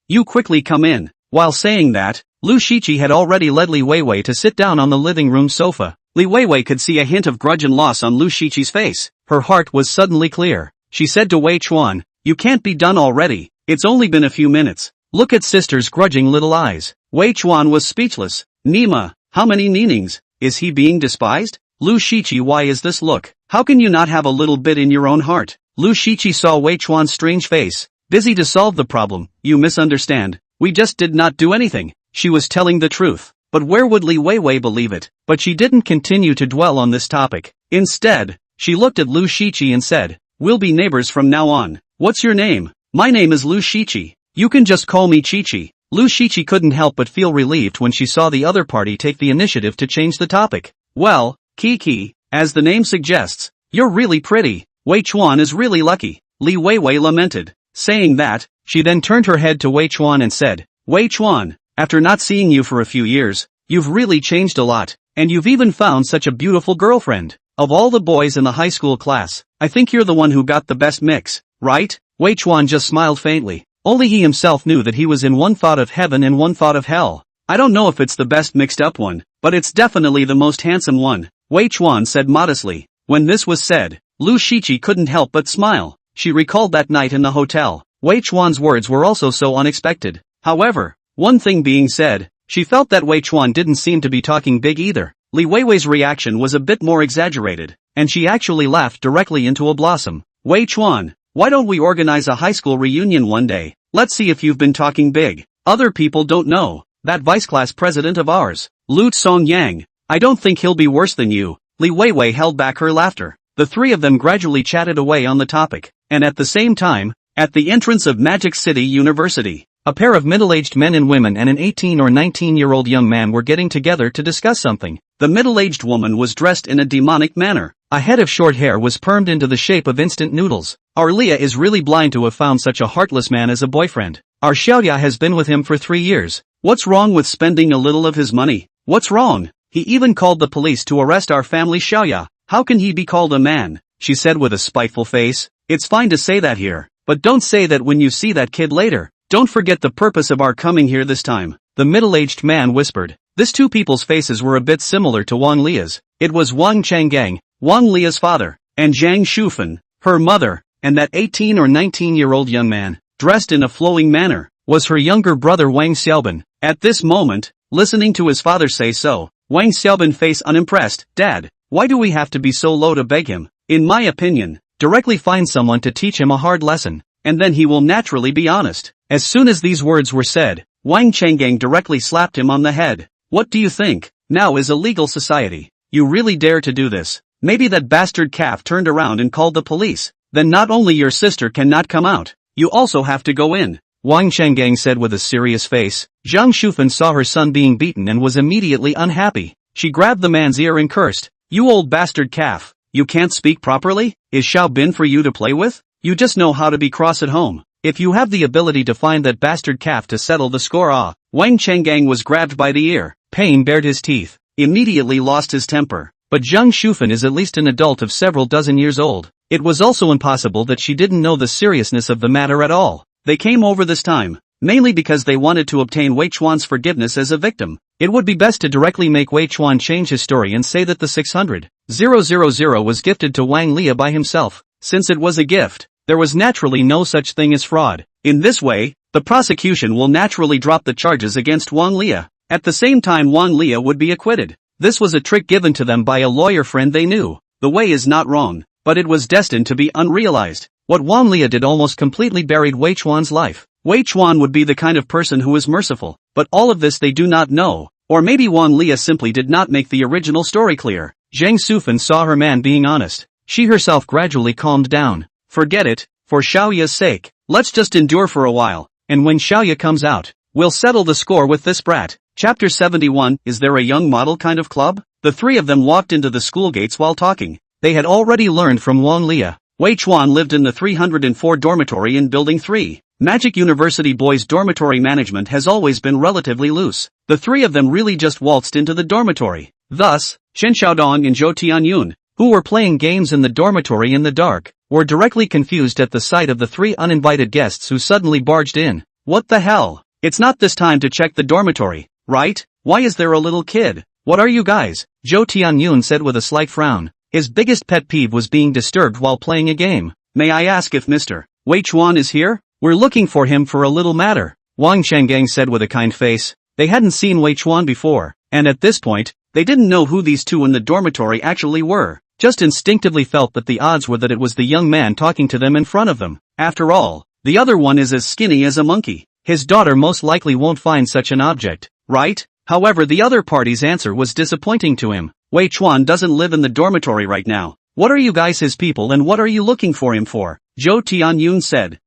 you quickly come in. While saying that, Lu Shiqi had already led Li Weiwei to sit down on the living room sofa. Li Weiwei could see a hint of grudge and loss on Lu Shiqi's face. Her heart was suddenly clear. She said to Wei Chuan, You can't be done already. It's only been a few minutes. Look at sister's grudging little eyes. Wei Chuan was speechless. Nima, how many meanings? Is he being despised? Lu Shiqi, why is this look? How can you not have a little bit in your own heart? Lu Shiqi saw Wei Chuan's strange face. Busy to solve the problem. You misunderstand. We just did not do anything. She was telling the truth. But where would Li Weiwei believe it? But she didn't continue to dwell on this topic. Instead, she looked at Lu Shiqi and said, We'll be neighbors from now on. What's your name? My name is Lu Shiqi. You can just call me Chi-Chi. Lu Shiqi couldn't help but feel relieved when she saw the other party take the initiative to change the topic. Well, Kiki, as the name suggests, you're really pretty. Wei Chuan is really lucky. Li Weiwei lamented. Saying that, she then turned her head to Wei Chuan and said, Wei Chuan, after not seeing you for a few years, you've really changed a lot, and you've even found such a beautiful girlfriend. Of all the boys in the high school class, I think you're the one who got the best mix, right? Wei Chuan just smiled faintly. Only he himself knew that he was in one thought of heaven and one thought of hell. I don't know if it's the best mixed up one, but it's definitely the most handsome one, Wei Chuan said modestly. When this was said, Lu Shiqi couldn't help but smile. She recalled that night in the hotel. Wei Chuan's words were also so unexpected. However, one thing being said, she felt that Wei Chuan didn't seem to be talking big either. Li Weiwei's reaction was a bit more exaggerated, and she actually laughed directly into a blossom. Wei Chuan, why don't we organize a high school reunion one day? Let's see if you've been talking big. Other people don't know. That vice class president of ours, Lu Songyang, I don't think he'll be worse than you. Li Weiwei held back her laughter. The three of them gradually chatted away on the topic, and at the same time, at the entrance of Magic City University, a pair of middle-aged men and women and an 18 or 19-year-old young man were getting together to discuss something. The middle-aged woman was dressed in a demonic manner. A head of short hair was permed into the shape of instant noodles. Our Leah is really blind to have found such a heartless man as a boyfriend. Our Xiaoya has been with him for 3 years. What's wrong with spending a little of his money? What's wrong? He even called the police to arrest our family Xiaoya. How can he be called a man? She said with a spiteful face. It's fine to say that here, but don't say that when you see that kid later. Don't forget the purpose of our coming here this time, the middle-aged man whispered. These two people's faces were a bit similar to Wang Lia's. It was Wang Changgang, Wang Lia's father, and Zhang Shufan, her mother, and that 18 or 19-year-old young man, dressed in a flowing manner, was her younger brother Wang Xiaoban. At this moment, listening to his father say so, Wang Xiaoban faced unimpressed. Dad, why do we have to be so low to beg him? In my opinion, directly find someone to teach him a hard lesson, and then he will naturally be honest. As soon as these words were said, Wang Changgang directly slapped him on the head. What do you think? Now is a legal society. You really dare to do this? Maybe that bastard calf turned around and called the police. Then not only your sister cannot come out, you also have to go in. Wang Changgang said with a serious face. Zhang Shufan saw her son being beaten and was immediately unhappy. She grabbed the man's ear and cursed. You old bastard calf. You can't speak properly? Is Xiao Bin for you to play with? You just know how to be cross at home. If you have the ability to find that bastard calf to settle the score. Wang Changgang was grabbed by the ear. Pain bared his teeth. Immediately lost his temper. But Zhang Shufan is at least an adult of several dozen years old. It was also impossible that she didn't know the seriousness of the matter at all. They came over this time, mainly because they wanted to obtain Wei Chuan's forgiveness as a victim. It would be best to directly make Wei Chuan change his story and say that the 600,000 was gifted to Wang Lia by himself. Since it was a gift, there was naturally no such thing as fraud. In this way, the prosecution will naturally drop the charges against Wang Lia. At the same time Wang Lia would be acquitted. This was a trick given to them by a lawyer friend they knew. The way is not wrong, but it was destined to be unrealized. What Wang Lia did almost completely buried Wei Chuan's life. Wei Chuan would be the kind of person who is merciful, but all of this they do not know. Or maybe Wang Lia simply did not make the original story clear. Zhang Shufan saw her man being honest. She herself gradually calmed down. Forget it, for Xiaoya's sake. Let's just endure for a while, and when Xiaoya comes out, we'll settle the score with this brat. Chapter 71, Is there a young model kind of club? The three of them walked into the school gates while talking. They had already learned from Wang Lia. Wei Chuan lived in the 304 dormitory in Building 3. Magic University boys' dormitory management has always been relatively loose. The three of them really just waltzed into the dormitory. Thus, Shen Xiaodong and Zhou Tianyun, who were playing games in the dormitory in the dark, were directly confused at the sight of the three uninvited guests who suddenly barged in. What the hell? It's not this time to check the dormitory, right? Why is there a little kid? What are you guys? Zhou Tianyun said with a slight frown. His biggest pet peeve was being disturbed while playing a game. May I ask if Mr. Wei Chuan is here? We're looking for him for a little matter. Wang Changgang said with a kind face. They hadn't seen Wei Chuan before, and at this point, they didn't know who these two in the dormitory actually were. Just instinctively felt that the odds were that it was the young man talking to them in front of them. After all, the other one is as skinny as a monkey. His daughter most likely won't find such an object, right? However, the other party's answer was disappointing to him. Wei Chuan doesn't live in the dormitory right now. What are you guys his people and what are you looking for him for? Zhou Tianyun said.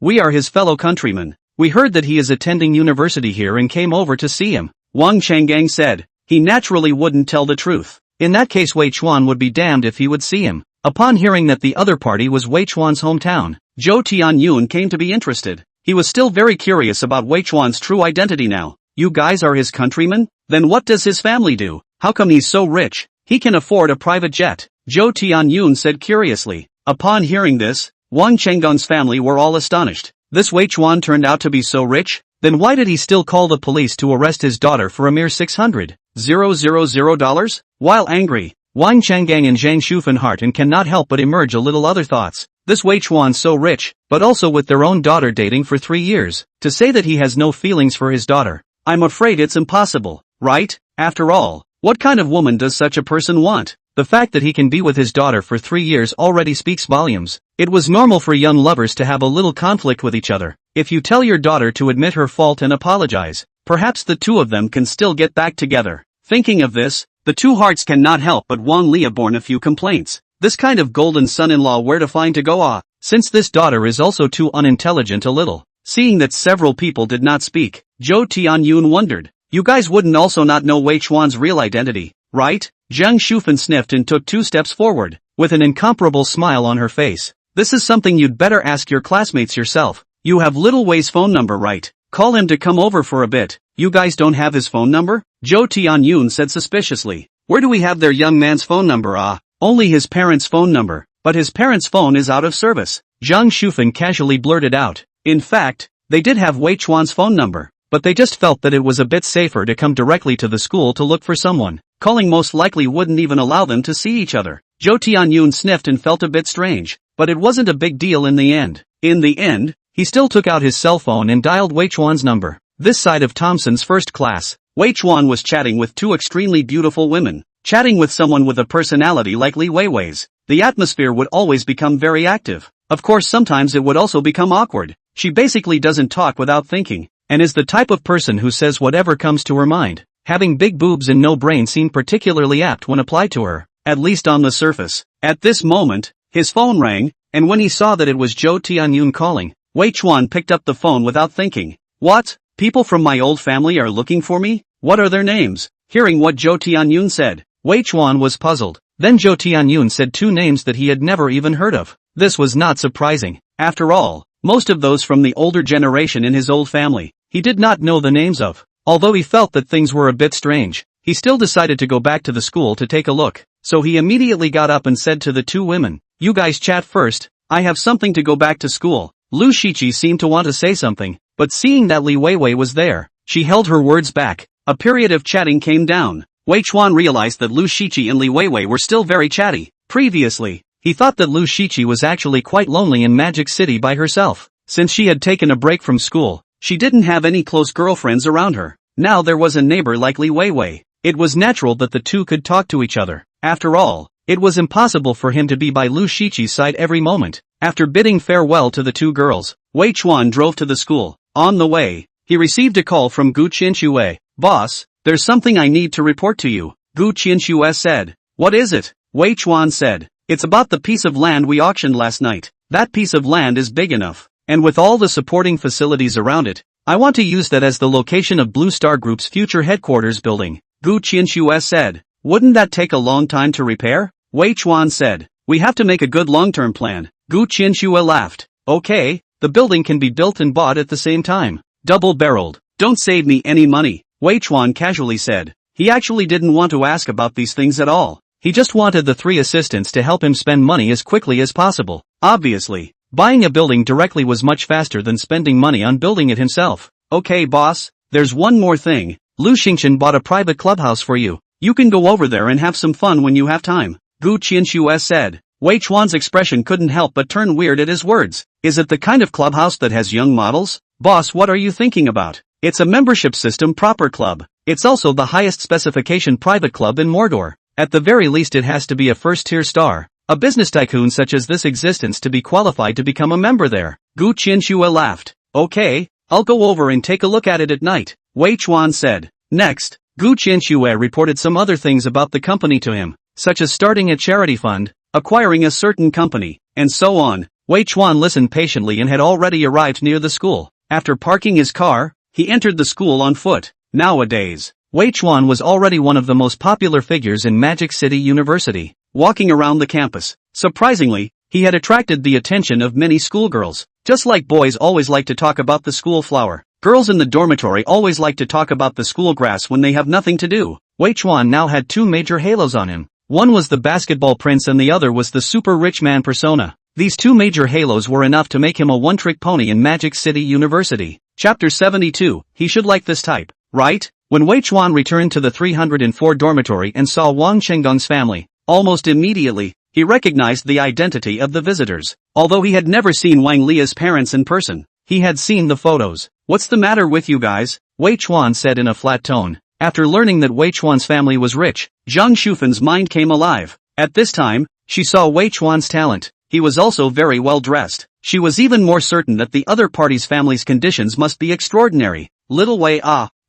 We are his fellow countrymen. We heard that he is attending university here and came over to see him. Wang Changgang said. He naturally wouldn't tell the truth. In that case Wei Chuan would be damned if he would see him. Upon hearing that the other party was Wei Chuan's hometown, Zhou Tianyun came to be interested. He was still very curious about Wei Chuan's true identity now. You guys are his countrymen? Then what does his family do? How come he's so rich? He can afford a private jet. Zhou Tianyun said curiously. Upon hearing this, Wang Changgong's family were all astonished. This Wei Chuan turned out to be so rich? Then why did he still call the police to arrest his daughter for a mere $600,000? While angry, Wang Changgang and Zhang Shufan heart and cannot help but emerge a little other thoughts. This Wei Chuan so rich, but also with their own daughter dating for 3 years. To say that he has no feelings for his daughter, I'm afraid it's impossible, right? After all, what kind of woman does such a person want? The fact that he can be with his daughter for 3 years already speaks volumes. It was normal for young lovers to have a little conflict with each other. If you tell your daughter to admit her fault and apologize, perhaps the two of them can still get back together. Thinking of this, the two hearts cannot help but Wang Lia born a few complaints. This kind of golden son-in-law where to find to go since this daughter is also too unintelligent a little. Seeing that several people did not speak, Zhou Tianyun wondered. You guys wouldn't also not know Wei Chuan's real identity, right? Zhang Shufan sniffed and took 2 steps forward, with an incomparable smile on her face. This is something you'd better ask your classmates yourself. You have little Wei's phone number, right? Call him to come over for a bit. You guys don't have his phone number? Zhou Tianyun said suspiciously. Where do we have their young man's phone number? Only his parents' phone number. But his parents' phone is out of service. Zhang Shufan casually blurted out. In fact, they did have Wei Chuan's phone number, but they just felt that it was a bit safer to come directly to the school to look for someone. Calling most likely wouldn't even allow them to see each other. Zhou Tianyun sniffed and felt a bit strange, but it wasn't a big deal in the end. In the end, he still took out his cell phone and dialed Wei Chuan's number. This side of Thompson's first class, Wei Chuan was chatting with 2 extremely beautiful women. Chatting with someone with a personality like Li Weiwei's, the atmosphere would always become very active. Of course sometimes it would also become awkward. She basically doesn't talk without thinking, and is the type of person who says whatever comes to her mind. Having big boobs and no brain seemed particularly apt when applied to her, at least on the surface. At this moment, his phone rang, and when he saw that it was Zhou Tianyun calling, Wei Chuan picked up the phone without thinking. What? People from my old family are looking for me? What are their names? Hearing what Zhou Tianyun said, Wei Chuan was puzzled. Then Zhou Tianyun said two names that he had never even heard of. This was not surprising. After all, most of those from the older generation in his old family, he did not know the names of. Although he felt that things were a bit strange, he still decided to go back to the school to take a look. So he immediately got up and said to the two women, "You guys chat first, I have something to go back to school." Lu Shiqi seemed to want to say something, but seeing that Li Weiwei was there, she held her words back. A period of chatting came down. Wei Chuan realized that Lu Shiqi and Li Weiwei were still very chatty. Previously, he thought that Lu Shiqi was actually quite lonely in Magic City by herself. Since she had taken a break from school, she didn't have any close girlfriends around her. Now there was a neighbor like Li Weiwei. It was natural that the two could talk to each other. After all, it was impossible for him to be by Lu Shiqi's side every moment. After bidding farewell to the two girls, Wei Chuan drove to the school. On the way, he received a call from Gu Qianxue. "Boss, there's something I need to report to you," Gu Qianxue said. "What is it?" Wei Chuan said. "It's about the piece of land we auctioned last night. That piece of land is big enough, and with all the supporting facilities around it, I want to use that as the location of Blue Star Group's future headquarters building," Gu Qianxue said. "Wouldn't that take a long time to repair?" Wei Chuan said. "We have to make a good long-term plan." Gu Qianxue laughed. "Okay, the building can be built and bought at the same time. Double-barreled. Don't save me any money," Wei Chuan casually said. He actually didn't want to ask about these things at all. He just wanted the three assistants to help him spend money as quickly as possible. Obviously, buying a building directly was much faster than spending money on building it himself. "Okay boss, there's one more thing. Lu Xingchen bought a private clubhouse for you. You can go over there and have some fun when you have time," Gu Qianxue said. Wei Chuan's expression couldn't help but turn weird at his words. "Is it the kind of clubhouse that has young models?" "Boss, what are you thinking about? It's a membership system proper club. It's also the highest specification private club in Mordor. At the very least it has to be a first-tier star, a business tycoon such as this existence to be qualified to become a member there." Gu Qianxue laughed. "Okay, I'll go over and take a look at it at night," Wei Chuan said. Next, Gu Qianxue reported some other things about the company to him, such as starting a charity fund, acquiring a certain company, and so on. Wei Chuan listened patiently and had already arrived near the school. After parking his car, he entered the school on foot. Nowadays, Wei Chuan was already one of the most popular figures in Magic City University. Walking around the campus, surprisingly, he had attracted the attention of many schoolgirls. Just like boys always like to talk about the school flower, girls in the dormitory always like to talk about the school grass when they have nothing to do. Wei Chuan now had two major halos on him. One was the basketball prince and the other was the super rich man persona. These two major halos were enough to make him a one-trick pony in Magic City University. Chapter 72, he should like this type, right? When Wei Chuan returned to the 304 dormitory and saw Wang Chenggong's family, almost immediately, he recognized the identity of the visitors. Although he had never seen Wang Lia's parents in person, he had seen the photos. "What's the matter with you guys?" Wei Chuan said in a flat tone. After learning that Wei Chuan's family was rich, Zhang Shufan's mind came alive. At this time, she saw Wei Chuan's talent. He was also very well dressed. She was even more certain that the other party's family's conditions must be extraordinary. "Little Wei,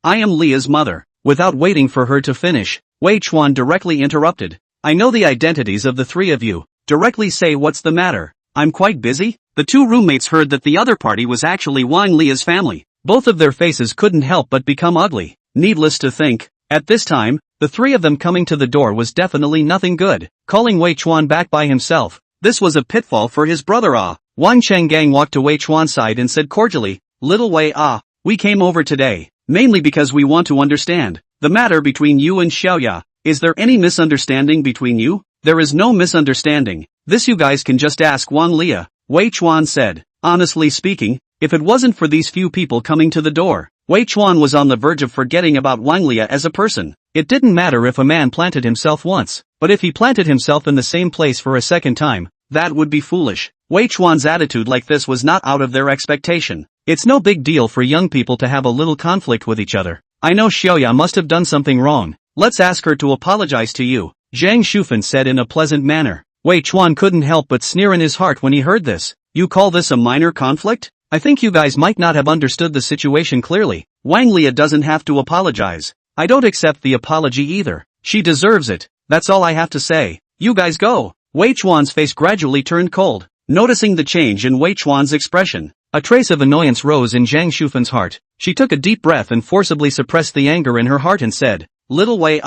I am Lia's mother." Without waiting for her to finish, Wei Chuan directly interrupted. "I know the identities of the three of you. Directly say what's the matter." "I'm quite busy." The two roommates heard that the other party was actually Wang Lia's family. Both of their faces couldn't help but become ugly. Needless to think, at this time, the three of them coming to the door was definitely nothing good. Calling Wei Chuan back by himself, this was a pitfall for his brother. Wang Chenggang walked to Wei Chuan's side and said cordially, "Little Wei, we came over today, mainly because we want to understand the matter between you and Xiaoya. Is there any misunderstanding between you?" "There is no misunderstanding. This you guys can just ask Wang Lia," Wei Chuan said. Honestly speaking, if it wasn't for these few people coming to the door, Wei Chuan was on the verge of forgetting about Wang Lia as a person. It didn't matter if a man planted himself once, but if he planted himself in the same place for a second time, that would be foolish. Wei Chuan's attitude like this was not out of their expectation. It's no big deal for young people to have a little conflict with each other. "I know Xiaoya must have done something wrong. Let's ask her to apologize to you," Zhang Shufan said in a pleasant manner. Wei Chuan couldn't help but sneer in his heart when he heard this. "You call this a minor conflict? I think you guys might not have understood the situation clearly. Wang Lia doesn't have to apologize. I don't accept the apology either. She deserves it. That's all I have to say. You guys go. Wei Chuan's face gradually turned cold. Noticing the change in Wei Chuan's expression, a trace of annoyance rose in Zhang Shufen's heart. She took a deep breath and forcibly suppressed the anger in her heart and said, "Little Wei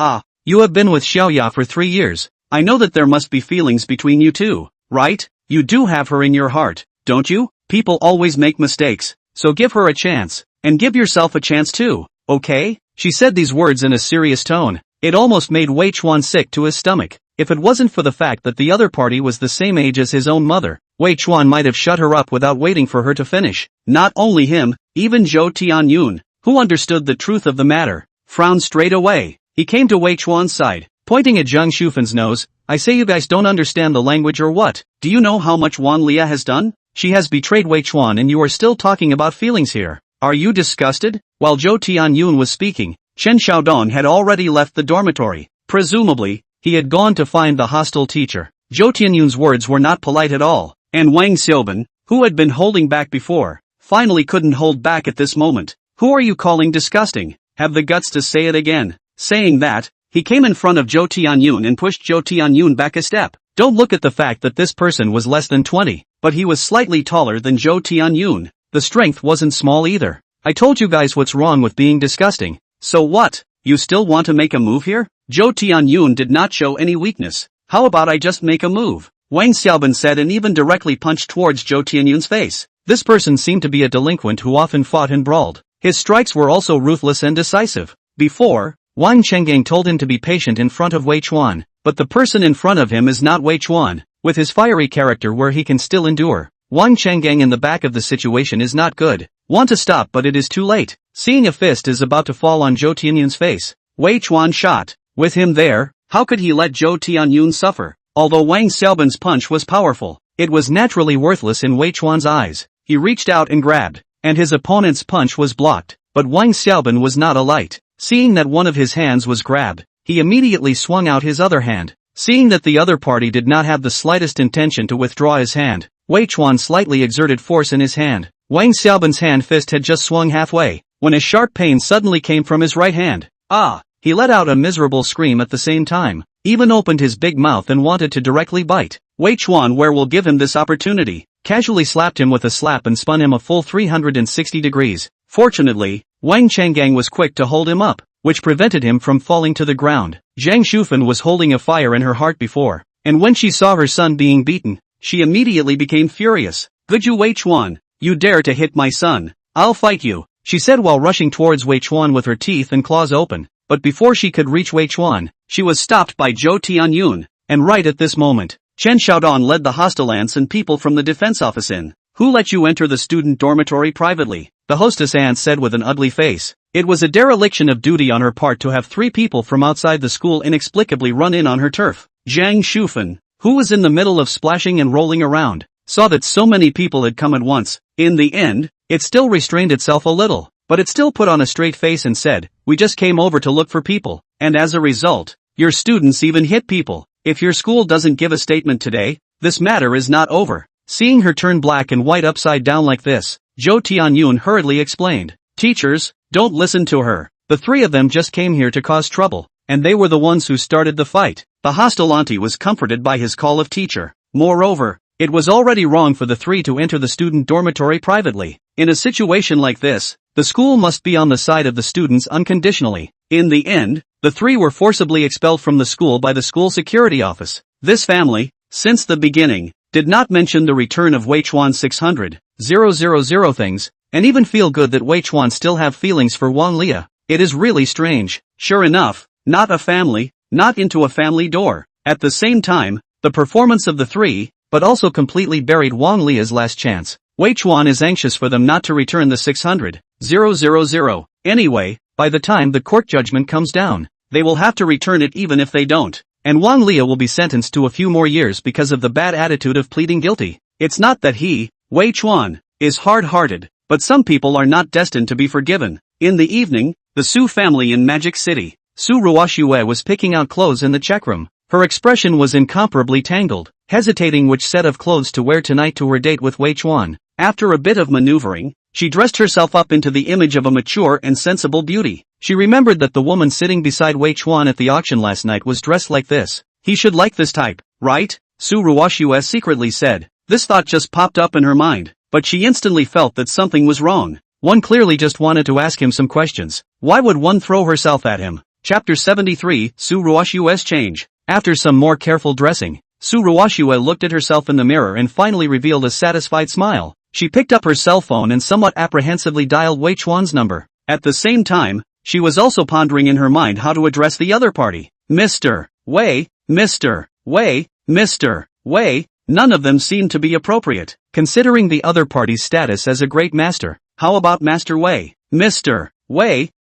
you have been with Xiaoya for 3 years. I know that there must be feelings between you two, right? You do have her in your heart, don't you? People always make mistakes, so give her a chance, and give yourself a chance too, okay?" She said these words in a serious tone. It almost made Wei Chuan sick to his stomach. If it wasn't for the fact that the other party was the same age as his own mother, Wei Chuan might have shut her up without waiting for her to finish. Not only him, even Zhou Tianyun, who understood the truth of the matter, frowned straight away. He came to Wei Chuan's side, pointing at Zhang Shufen's nose. "I say, you guys don't understand the language or what? Do you know how much Wan Lia has done? She has betrayed Wei Chuan and you are still talking about feelings here. Are you disgusted?" While Zhou Tianyun was speaking, Chen Xiaodong had already left the dormitory. Presumably, he had gone to find the hostile teacher. Zhou Tianyun's words were not polite at all, and Wang Xiaoban, who had been holding back before, finally couldn't hold back at this moment. "Who are you calling disgusting? Have the guts to say it again." Saying that, he came in front of Zhou Tianyun and pushed Zhou Tianyun back a step. Don't look at the fact that this person was less than 20, but he was slightly taller than Zhou Tianyun. The strength wasn't small either. "I told you guys what's wrong with being disgusting. So what? You still want to make a move here?" Zhou Tianyun did not show any weakness. "How about I just make a move?" Wang Xiaoban said and even directly punched towards Zhou Tianyun's face. This person seemed to be a delinquent who often fought and brawled. His strikes were also ruthless and decisive. Before, Wang Chenggang told him to be patient in front of Wei Chuan, but the person in front of him is not Wei Chuan, with his fiery character where he can still endure. Wang Chenggang in the back of the situation is not good. Want to stop but it is too late. Seeing a fist is about to fall on Zhou Tianyun's face, Wei Chuan shot. With him there, how could he let Zhou Tianyun suffer? Although Wang Xiaoban's punch was powerful, it was naturally worthless in Wei Chuan's eyes. He reached out and grabbed, and his opponent's punch was blocked, but Wang Xiaoban was not a light. Seeing that one of his hands was grabbed, he immediately swung out his other hand. Seeing that the other party did not have the slightest intention to withdraw his hand, Wei Chuan slightly exerted force in his hand. Wang Xiaoban's hand fist had just swung halfway, when a sharp pain suddenly came from his right hand. He let out a miserable scream at the same time, even opened his big mouth and wanted to directly bite. Wei Chuan will give him this opportunity, casually slapped him with a slap and spun him a full 360 degrees. Fortunately, Wang Chenggang was quick to hold him up, which prevented him from falling to the ground. Zhang Shufen was holding a fire in her heart before, and when she saw her son being beaten, she immediately became furious. "Good you Wei Chuan, you dare to hit my son. I'll fight you," she said while rushing towards Wei Chuan with her teeth and claws open. But before she could reach Wei Chuan, she was stopped by Zhou Tianyun, and right at this moment, Chen Xiaodong led the hostile ants and people from the defense office in. "Who let you enter the student dormitory privately?" the hostess ant said with an ugly face. It was a dereliction of duty on her part to have 3 people from outside the school inexplicably run in on her turf. Zhang Shufen, who was in the middle of splashing and rolling around, saw that so many people had come at once. In the end, it still restrained itself a little, but it still put on a straight face and said, "We just came over to look for people, and as a result, your students even hit people. If your school doesn't give a statement today, this matter is not over." Seeing her turn black and white upside down like this, Zhou Tianyun hurriedly explained, "Teachers, don't listen to her. The 3 of them just came here to cause trouble, and they were the ones who started the fight." The hostile auntie was comforted by his call of teacher. Moreover, it was already wrong for the 3 to enter the student dormitory privately. In a situation like this, the school must be on the side of the students unconditionally. In the end, the 3 were forcibly expelled from the school by the school security office. This family, since the beginning, did not mention the return of Wei Chuan's 600,000 things, and even feel good that Wei Chuan still have feelings for Wang Lia. It is really strange. Sure enough, not a family, not into a family door. At the same time, the performance of the 3, but also completely buried Wang Lia's last chance. Wei Chuan is anxious for them not to return the 600,000. Anyway, by the time the court judgment comes down, they will have to return it even if they don't. And Wang Lia will be sentenced to a few more years because of the bad attitude of pleading guilty. It's not that he, Wei Chuan, is hard-hearted, but some people are not destined to be forgiven. In the evening, the Su family in Magic City. Su Ruoxue was picking out clothes in the check room. Her expression was incomparably tangled, hesitating which set of clothes to wear tonight to her date with Wei Chuan. After a bit of maneuvering, she dressed herself up into the image of a mature and sensible beauty. She remembered that the woman sitting beside Wei Chuan at the auction last night was dressed like this. He should like this type, right? Su Ruoxue secretly said. This thought just popped up in her mind, but she instantly felt that something was wrong. One clearly just wanted to ask him some questions. Why would one throw herself at him? Chapter 73, Su Ruoxue's change. After some more careful dressing, Su Ruoxue looked at herself in the mirror and finally revealed a satisfied smile. She picked up her cell phone and somewhat apprehensively dialed Wei Chuan's number. At the same time, she was also pondering in her mind how to address the other party. Mr. Wei, Mr. Wei, Mr. Wei. None of them seemed to be appropriate, considering the other party's status as a great master. How about Master Wei? Mr. Wei,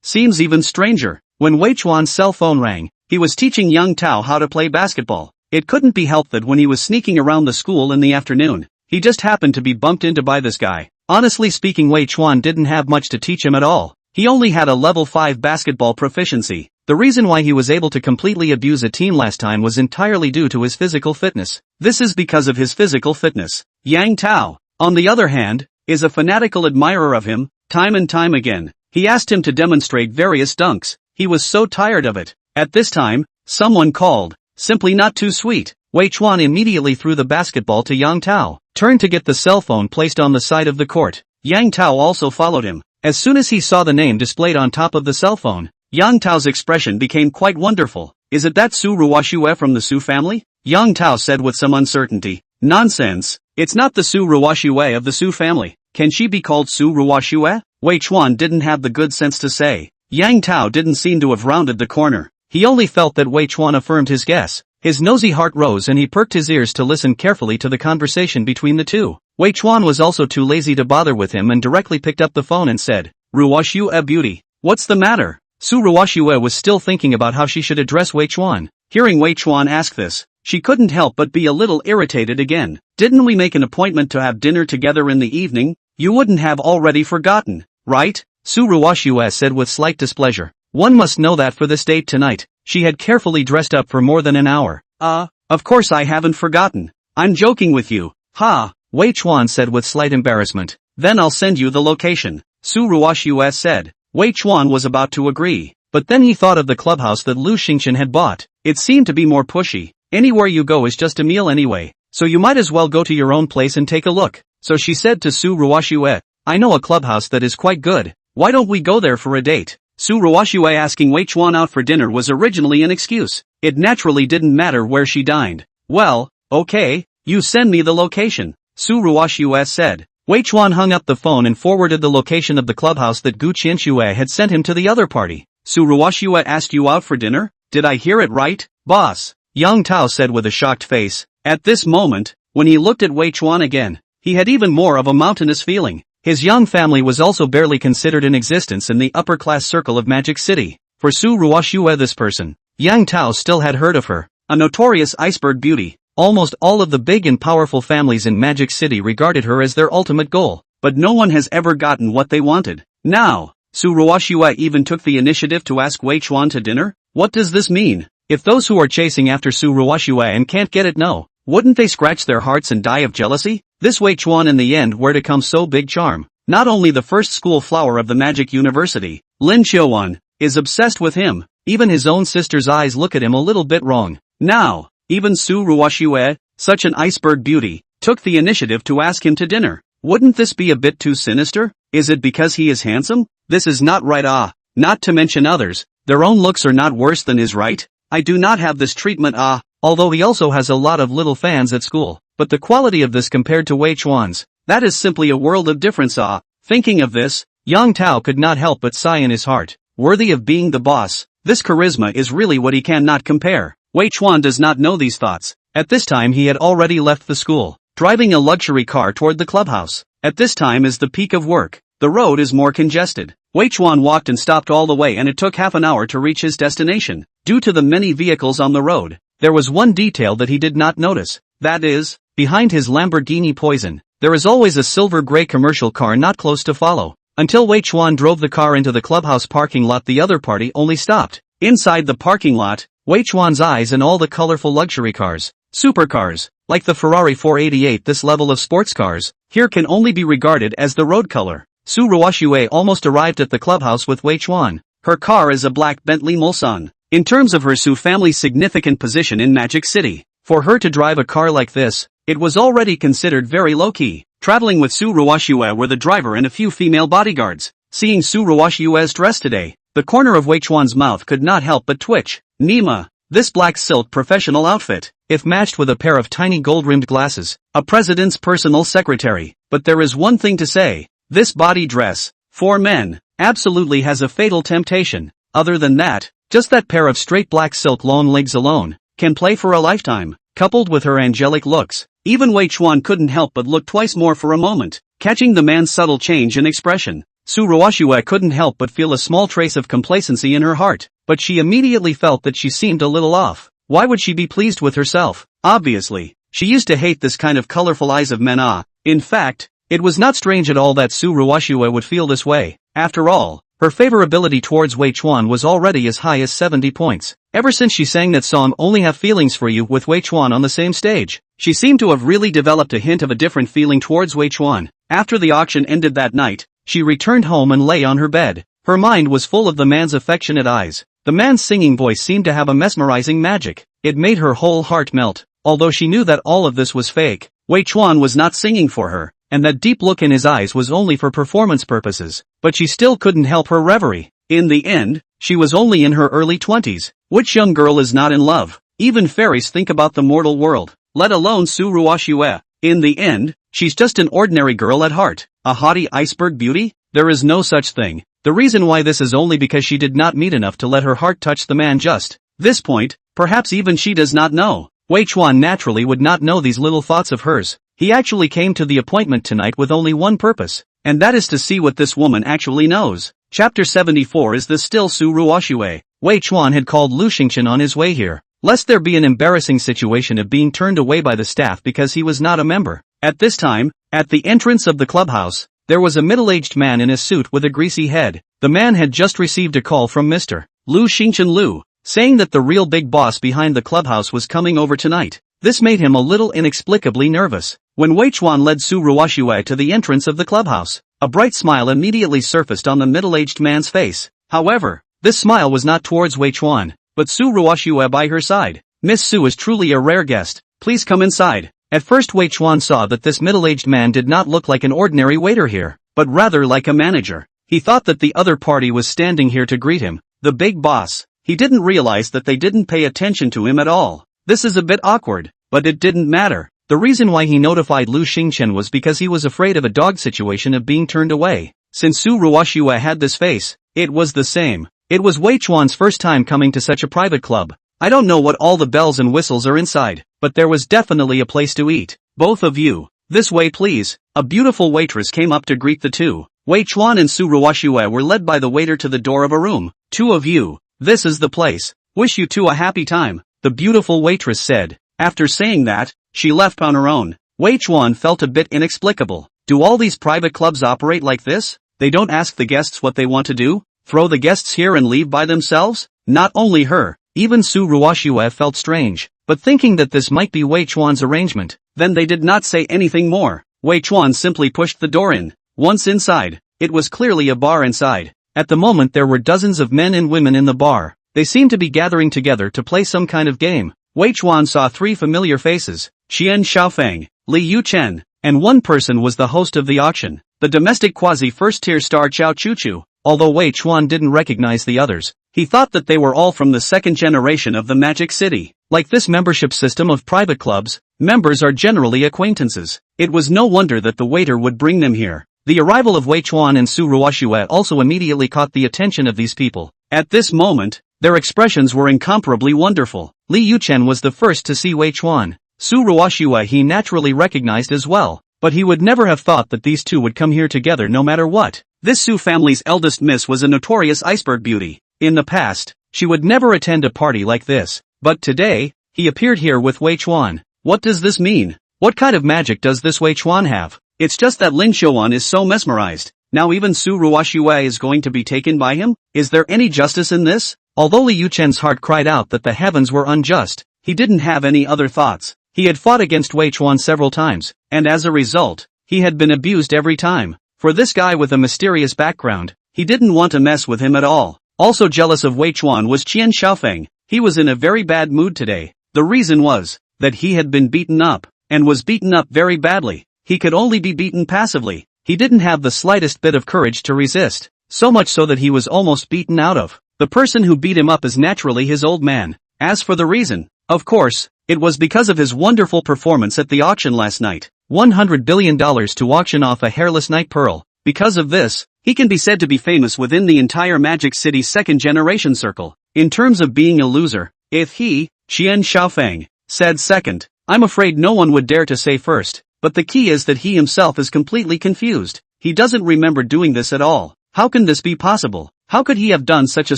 seems even stranger. When Wei Chuan's cell phone rang, he was teaching young Tao how to play basketball. It couldn't be helped that when he was sneaking around the school in the afternoon, he just happened to be bumped into by this guy. Honestly speaking, Wei Chuan didn't have much to teach him at all. He only had a level 5 basketball proficiency. The reason why he was able to completely abuse a team last time was entirely due to his physical fitness. This is because of his physical fitness. Yang Tao, on the other hand, is a fanatical admirer of him. Time and time again, he asked him to demonstrate various dunks. He was so tired of it. At this time, someone called. Simply not too sweet. Wei Chuan immediately threw the basketball to Yang Tao, turned to get the cell phone placed on the side of the court. Yang Tao also followed him. As soon as he saw the name displayed on top of the cell phone, Yang Tao's expression became quite wonderful. Is it that Su Ruoxue from the Su family? Yang Tao said with some uncertainty. Nonsense. It's not the Su Ruoxue of the Su family. Can she be called Su Ruoxue? Wei Chuan didn't have the good sense to say. Yang Tao didn't seem to have rounded the corner. He only felt that Wei Chuan affirmed his guess. His nosy heart rose and he perked his ears to listen carefully to the conversation between the two. Wei Chuan was also too lazy to bother with him and directly picked up the phone and said, Ruoxue beauty. What's the matter? Su Ruoxue was still thinking about how she should address Wei Chuan. Hearing Wei Chuan ask this, she couldn't help but be a little irritated again. Didn't we make an appointment to have dinner together in the evening? You wouldn't have already forgotten, right? Su Ruoxue said with slight displeasure. One must know that for this date tonight, she had carefully dressed up for more than an hour. Of course I haven't forgotten. I'm joking with you. Ha, Wei Chuan said with slight embarrassment. Then I'll send you the location. Su Ruoxue said. Wei Chuan was about to agree, but then he thought of the clubhouse that Lu Xingqian had bought. It seemed to be more pushy. Anywhere you go is just a meal anyway, so you might as well go to your own place and take a look. So she said to Su Ruoxue, I know a clubhouse that is quite good. Why don't we go there for a date? Su Ruoxue asking Wei Chuan out for dinner was originally an excuse. It naturally didn't matter where she dined. Well, okay, you send me the location, Su Ruoxue said. Wei Chuan hung up the phone and forwarded the location of the clubhouse that Gu Qianxue had sent him to the other party. Su Ruoxue asked you out for dinner? Did I hear it right, boss? Yang Tao said with a shocked face. At this moment, when he looked at Wei Chuan again, he had even more of a mountainous feeling. His young family was also barely considered in existence in the upper-class circle of Magic City. For Su Ruoxue, this person, Yang Tao, still had heard of her. A notorious iceberg beauty. Almost all of the big and powerful families in Magic City regarded her as their ultimate goal. But no one has ever gotten what they wanted. Now, Su Ruoxue even took the initiative to ask Wei Chuan to dinner? What does this mean? If those who are chasing after Su Ruoxue and can't get it know, wouldn't they scratch their hearts and die of jealousy? This Wei Chuan in the end were to come so big charm. Not only the first school flower of the Magic University, Lin Qiuan, is obsessed with him, even his own sister's eyes look at him a little bit wrong. Now, even Su Ruoxue, such an iceberg beauty, took the initiative to ask him to dinner. Wouldn't this be a bit too sinister? Is it because he is handsome? This is not right, not to mention others, their own looks are not worse than his, right? I do not have this treatment, although he also has a lot of little fans at school. But the quality of this compared to Wei Chuan's, that is simply a world of difference, Thinking of this, Yang Tao could not help but sigh in his heart. Worthy of being the boss, this charisma is really what he cannot compare. Wei Chuan does not know these thoughts. At this time he had already left the school, driving a luxury car toward the clubhouse. At this time is the peak of work. The road is more congested. Wei Chuan walked and stopped all the way and it took half an hour to reach his destination. Due to the many vehicles on the road, there was one detail that he did not notice. That is, behind his Lamborghini Poison, there is always a silver-gray commercial car not close to follow. Until Wei Chuan drove the car into the clubhouse parking lot, the other party only stopped. Inside the parking lot, Wei Chuan's eyes and all the colorful luxury cars, Supercars. Like the Ferrari 488, this level of sports cars here can only be regarded as the road color. Su Ruoxue almost arrived at the clubhouse with Wei Chuan. Her car is a black Bentley Mulsanne. In terms of her Su family's significant position in Magic City, for her to drive a car like this, it was already considered very low-key. Traveling with Su Ruoxue were the driver and a few female bodyguards. Seeing Su Ruoxue's dress today, the corner of Wei Chuan's mouth could not help but twitch. Nima. This black silk professional outfit, if matched with a pair of tiny gold-rimmed glasses, a president's personal secretary. But there is one thing to say. This body dress, for men, absolutely has a fatal temptation. Other than that, just that pair of straight black silk long legs alone, can play for a lifetime. Coupled with her angelic looks, even Wei Chuan couldn't help but look twice more for a moment, catching the man's subtle change in expression. Su Ruoxue couldn't help but feel a small trace of complacency in her heart, but she immediately felt that she seemed a little off. Why would she be pleased with herself? Obviously, she used to hate this kind of colorful eyes of men. In fact, it was not strange at all that Su Ruoxue would feel this way. After all, her favorability towards Wei Chuan was already as high as 70 points. Ever since she sang that song Only Have Feelings for You with Wei Chuan on the same stage, she seemed to have really developed a hint of a different feeling towards Wei Chuan. After the auction ended that night, she returned home and lay on her bed. Her mind was full of the man's affectionate eyes. The man's singing voice seemed to have a mesmerizing magic. It made her whole heart melt. Although she knew that all of this was fake, Wei Chuan was not singing for her, and that deep look in his eyes was only for performance purposes. But she still couldn't help her reverie. In the end, she was only in her early 20s. Which young girl is not in love? Even fairies think about the mortal world, let alone Su Ruoxue. In the end, she's just an ordinary girl at heart. A haughty iceberg beauty? There is no such thing. The reason why this is only because she did not meet enough to let her heart touch the man just this point. Perhaps even she does not know. Wei Chuan naturally would not know these little thoughts of hers. He actually came to the appointment tonight with only one purpose, and that is to see what this woman actually knows. Chapter 74. Is this still Su Ruoxue? Wei Chuan had called Lu Xingqian on his way here, lest there be an embarrassing situation of being turned away by the staff because he was not a member. At this time, at the entrance of the clubhouse, there was a middle-aged man in a suit with a greasy head. The man had just received a call from Mr. Lu Xingqian, saying that the real big boss behind the clubhouse was coming over tonight. This made him a little inexplicably nervous. When Wei Chuan led Su Ruoxue to the entrance of the clubhouse, a bright smile immediately surfaced on the middle-aged man's face. However, this smile was not towards Wei Chuan, but Su Ruoxue by her side. Miss Su is truly a rare guest. Please come inside. At first Wei Chuan saw that this middle-aged man did not look like an ordinary waiter here, but rather like a manager. He thought that the other party was standing here to greet him, the big boss. He didn't realize that they didn't pay attention to him at all. This is a bit awkward, but it didn't matter. The reason why he notified Lu Xingqian was because he was afraid of a dog situation of being turned away. Since Su Ruoxue had this face, it was the same. It was Wei Chuan's first time coming to such a private club. I don't know what all the bells and whistles are inside, but there was definitely a place to eat. Both of you, this way please. A beautiful waitress came up to greet the two. Wei Chuan and Su Ruoxue were led by the waiter to the door of a room. Two of you, this is the place. Wish you two a happy time, the beautiful waitress said. After saying that, she left on her own. Wei Chuan felt a bit inexplicable. Do all these private clubs operate like this? They don't ask the guests what they want to do? Throw the guests here and leave by themselves? Not only her, even Su Ruoxue felt strange, but thinking that this might be Wei Chuan's arrangement, then they did not say anything more. Wei Chuan simply pushed the door in. Once inside, it was clearly a bar inside. At the moment there were dozens of men and women in the bar. They seemed to be gathering together to play some kind of game. Wei Chuan saw three familiar faces, Qian Xiaofeng, Li Yuchen, and one person was the host of the auction, the domestic quasi-first-tier star Chao Chuchu. Although Wei Chuan didn't recognize the others, he thought that they were all from the second generation of the Magic City. Like this membership system of private clubs, members are generally acquaintances. It was no wonder that the waiter would bring them here. The arrival of Wei Chuan and Su Ruoxue also immediately caught the attention of these people. At this moment, their expressions were incomparably wonderful. Li Yuchen was the first to see Wei Chuan. Su Ruoxue he naturally recognized as well, but he would never have thought that these two would come here together no matter what. This Su family's eldest miss was a notorious iceberg beauty. In the past, she would never attend a party like this, but today, he appeared here with Wei Chuan. What does this mean? What kind of magic does this Wei Chuan have? It's just that Lin Xiuan is so mesmerized. Now even Su Ruoxue is going to be taken by him? Is there any justice in this? Although Li Yuchen's heart cried out that the heavens were unjust, He didn't have any other thoughts. He had fought against Wei Chuan several times, and as a result, he had been abused every time. For this guy with a mysterious background, he didn't want to mess with him at all. Also jealous of Wei Chuan was Qian Xiaofeng. He was in a very bad mood today. The reason was that he had been beaten up, and was beaten up very badly. He could only be beaten passively. He didn't have the slightest bit of courage to resist, so much so that he was almost beaten out of. The person who beat him up is naturally his old man. As for the reason, of course, it was because of his wonderful performance at the auction last night. $100 billion to auction off a hairless night pearl. Because of this, he can be said to be famous within the entire Magic City's second-generation circle. In terms of being a loser, if he, Qian Xiaofeng, said second, I'm afraid no one would dare to say first. But the key is that he himself is completely confused. He doesn't remember doing this at all. How can this be possible? How could he have done such a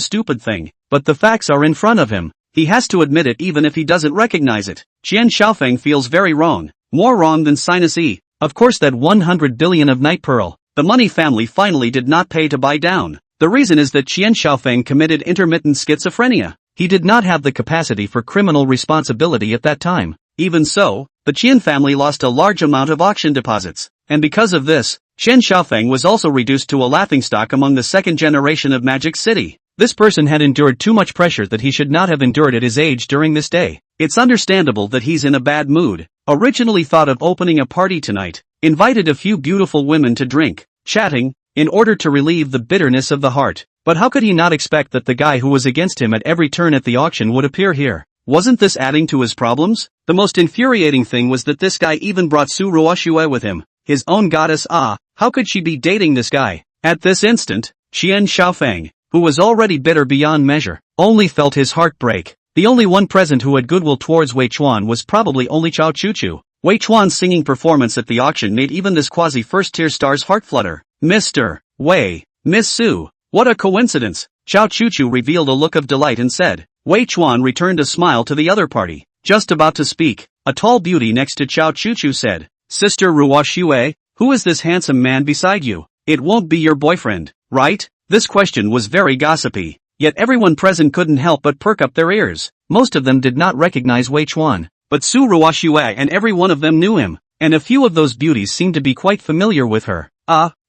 stupid thing? But the facts are in front of him. He has to admit it even if he doesn't recognize it. Qian Xiaofeng feels very wrong. More wrong than sinus E. Of course that 100 billion of night pearl. The money family finally did not pay to buy down. The reason is that Qian Xiaofeng committed intermittent schizophrenia. He did not have the capacity for criminal responsibility at that time. Even so, the Qian family lost a large amount of auction deposits. And because of this, Qian Xiaofeng was also reduced to a laughingstock among the second generation of Magic City. This person had endured too much pressure that he should not have endured at his age during this day. It's understandable that he's in a bad mood. Originally thought of opening a party tonight, invited a few beautiful women to drink, chatting, in order to relieve the bitterness of the heart. But how could he not expect that the guy who was against him at every turn at the auction would appear here? Wasn't this adding to his problems? The most infuriating thing was that this guy even brought Su Ruoxue with him. His own goddess. How could she be dating this guy? At this instant, Qian Xiaofeng, who was already bitter beyond measure, only felt his heart break. The only one present who had goodwill towards Wei Chuan was probably only Chao Chuchu. Wei Chuan's singing performance at the auction made even this quasi-first-tier star's heart flutter. Mr. Wei, Miss Su, what a coincidence. Chao Chuchu revealed a look of delight and said. Wei Chuan returned a smile to the other party. Just about to speak, a tall beauty next to Chao Chuchu said, Sister Ruoxue, who is this handsome man beside you? It won't be your boyfriend, right? This question was very gossipy, yet everyone present couldn't help but perk up their ears. Most of them did not recognize Wei Chuan, but Su Ruoxue and every one of them knew him, and a few of those beauties seemed to be quite familiar with her.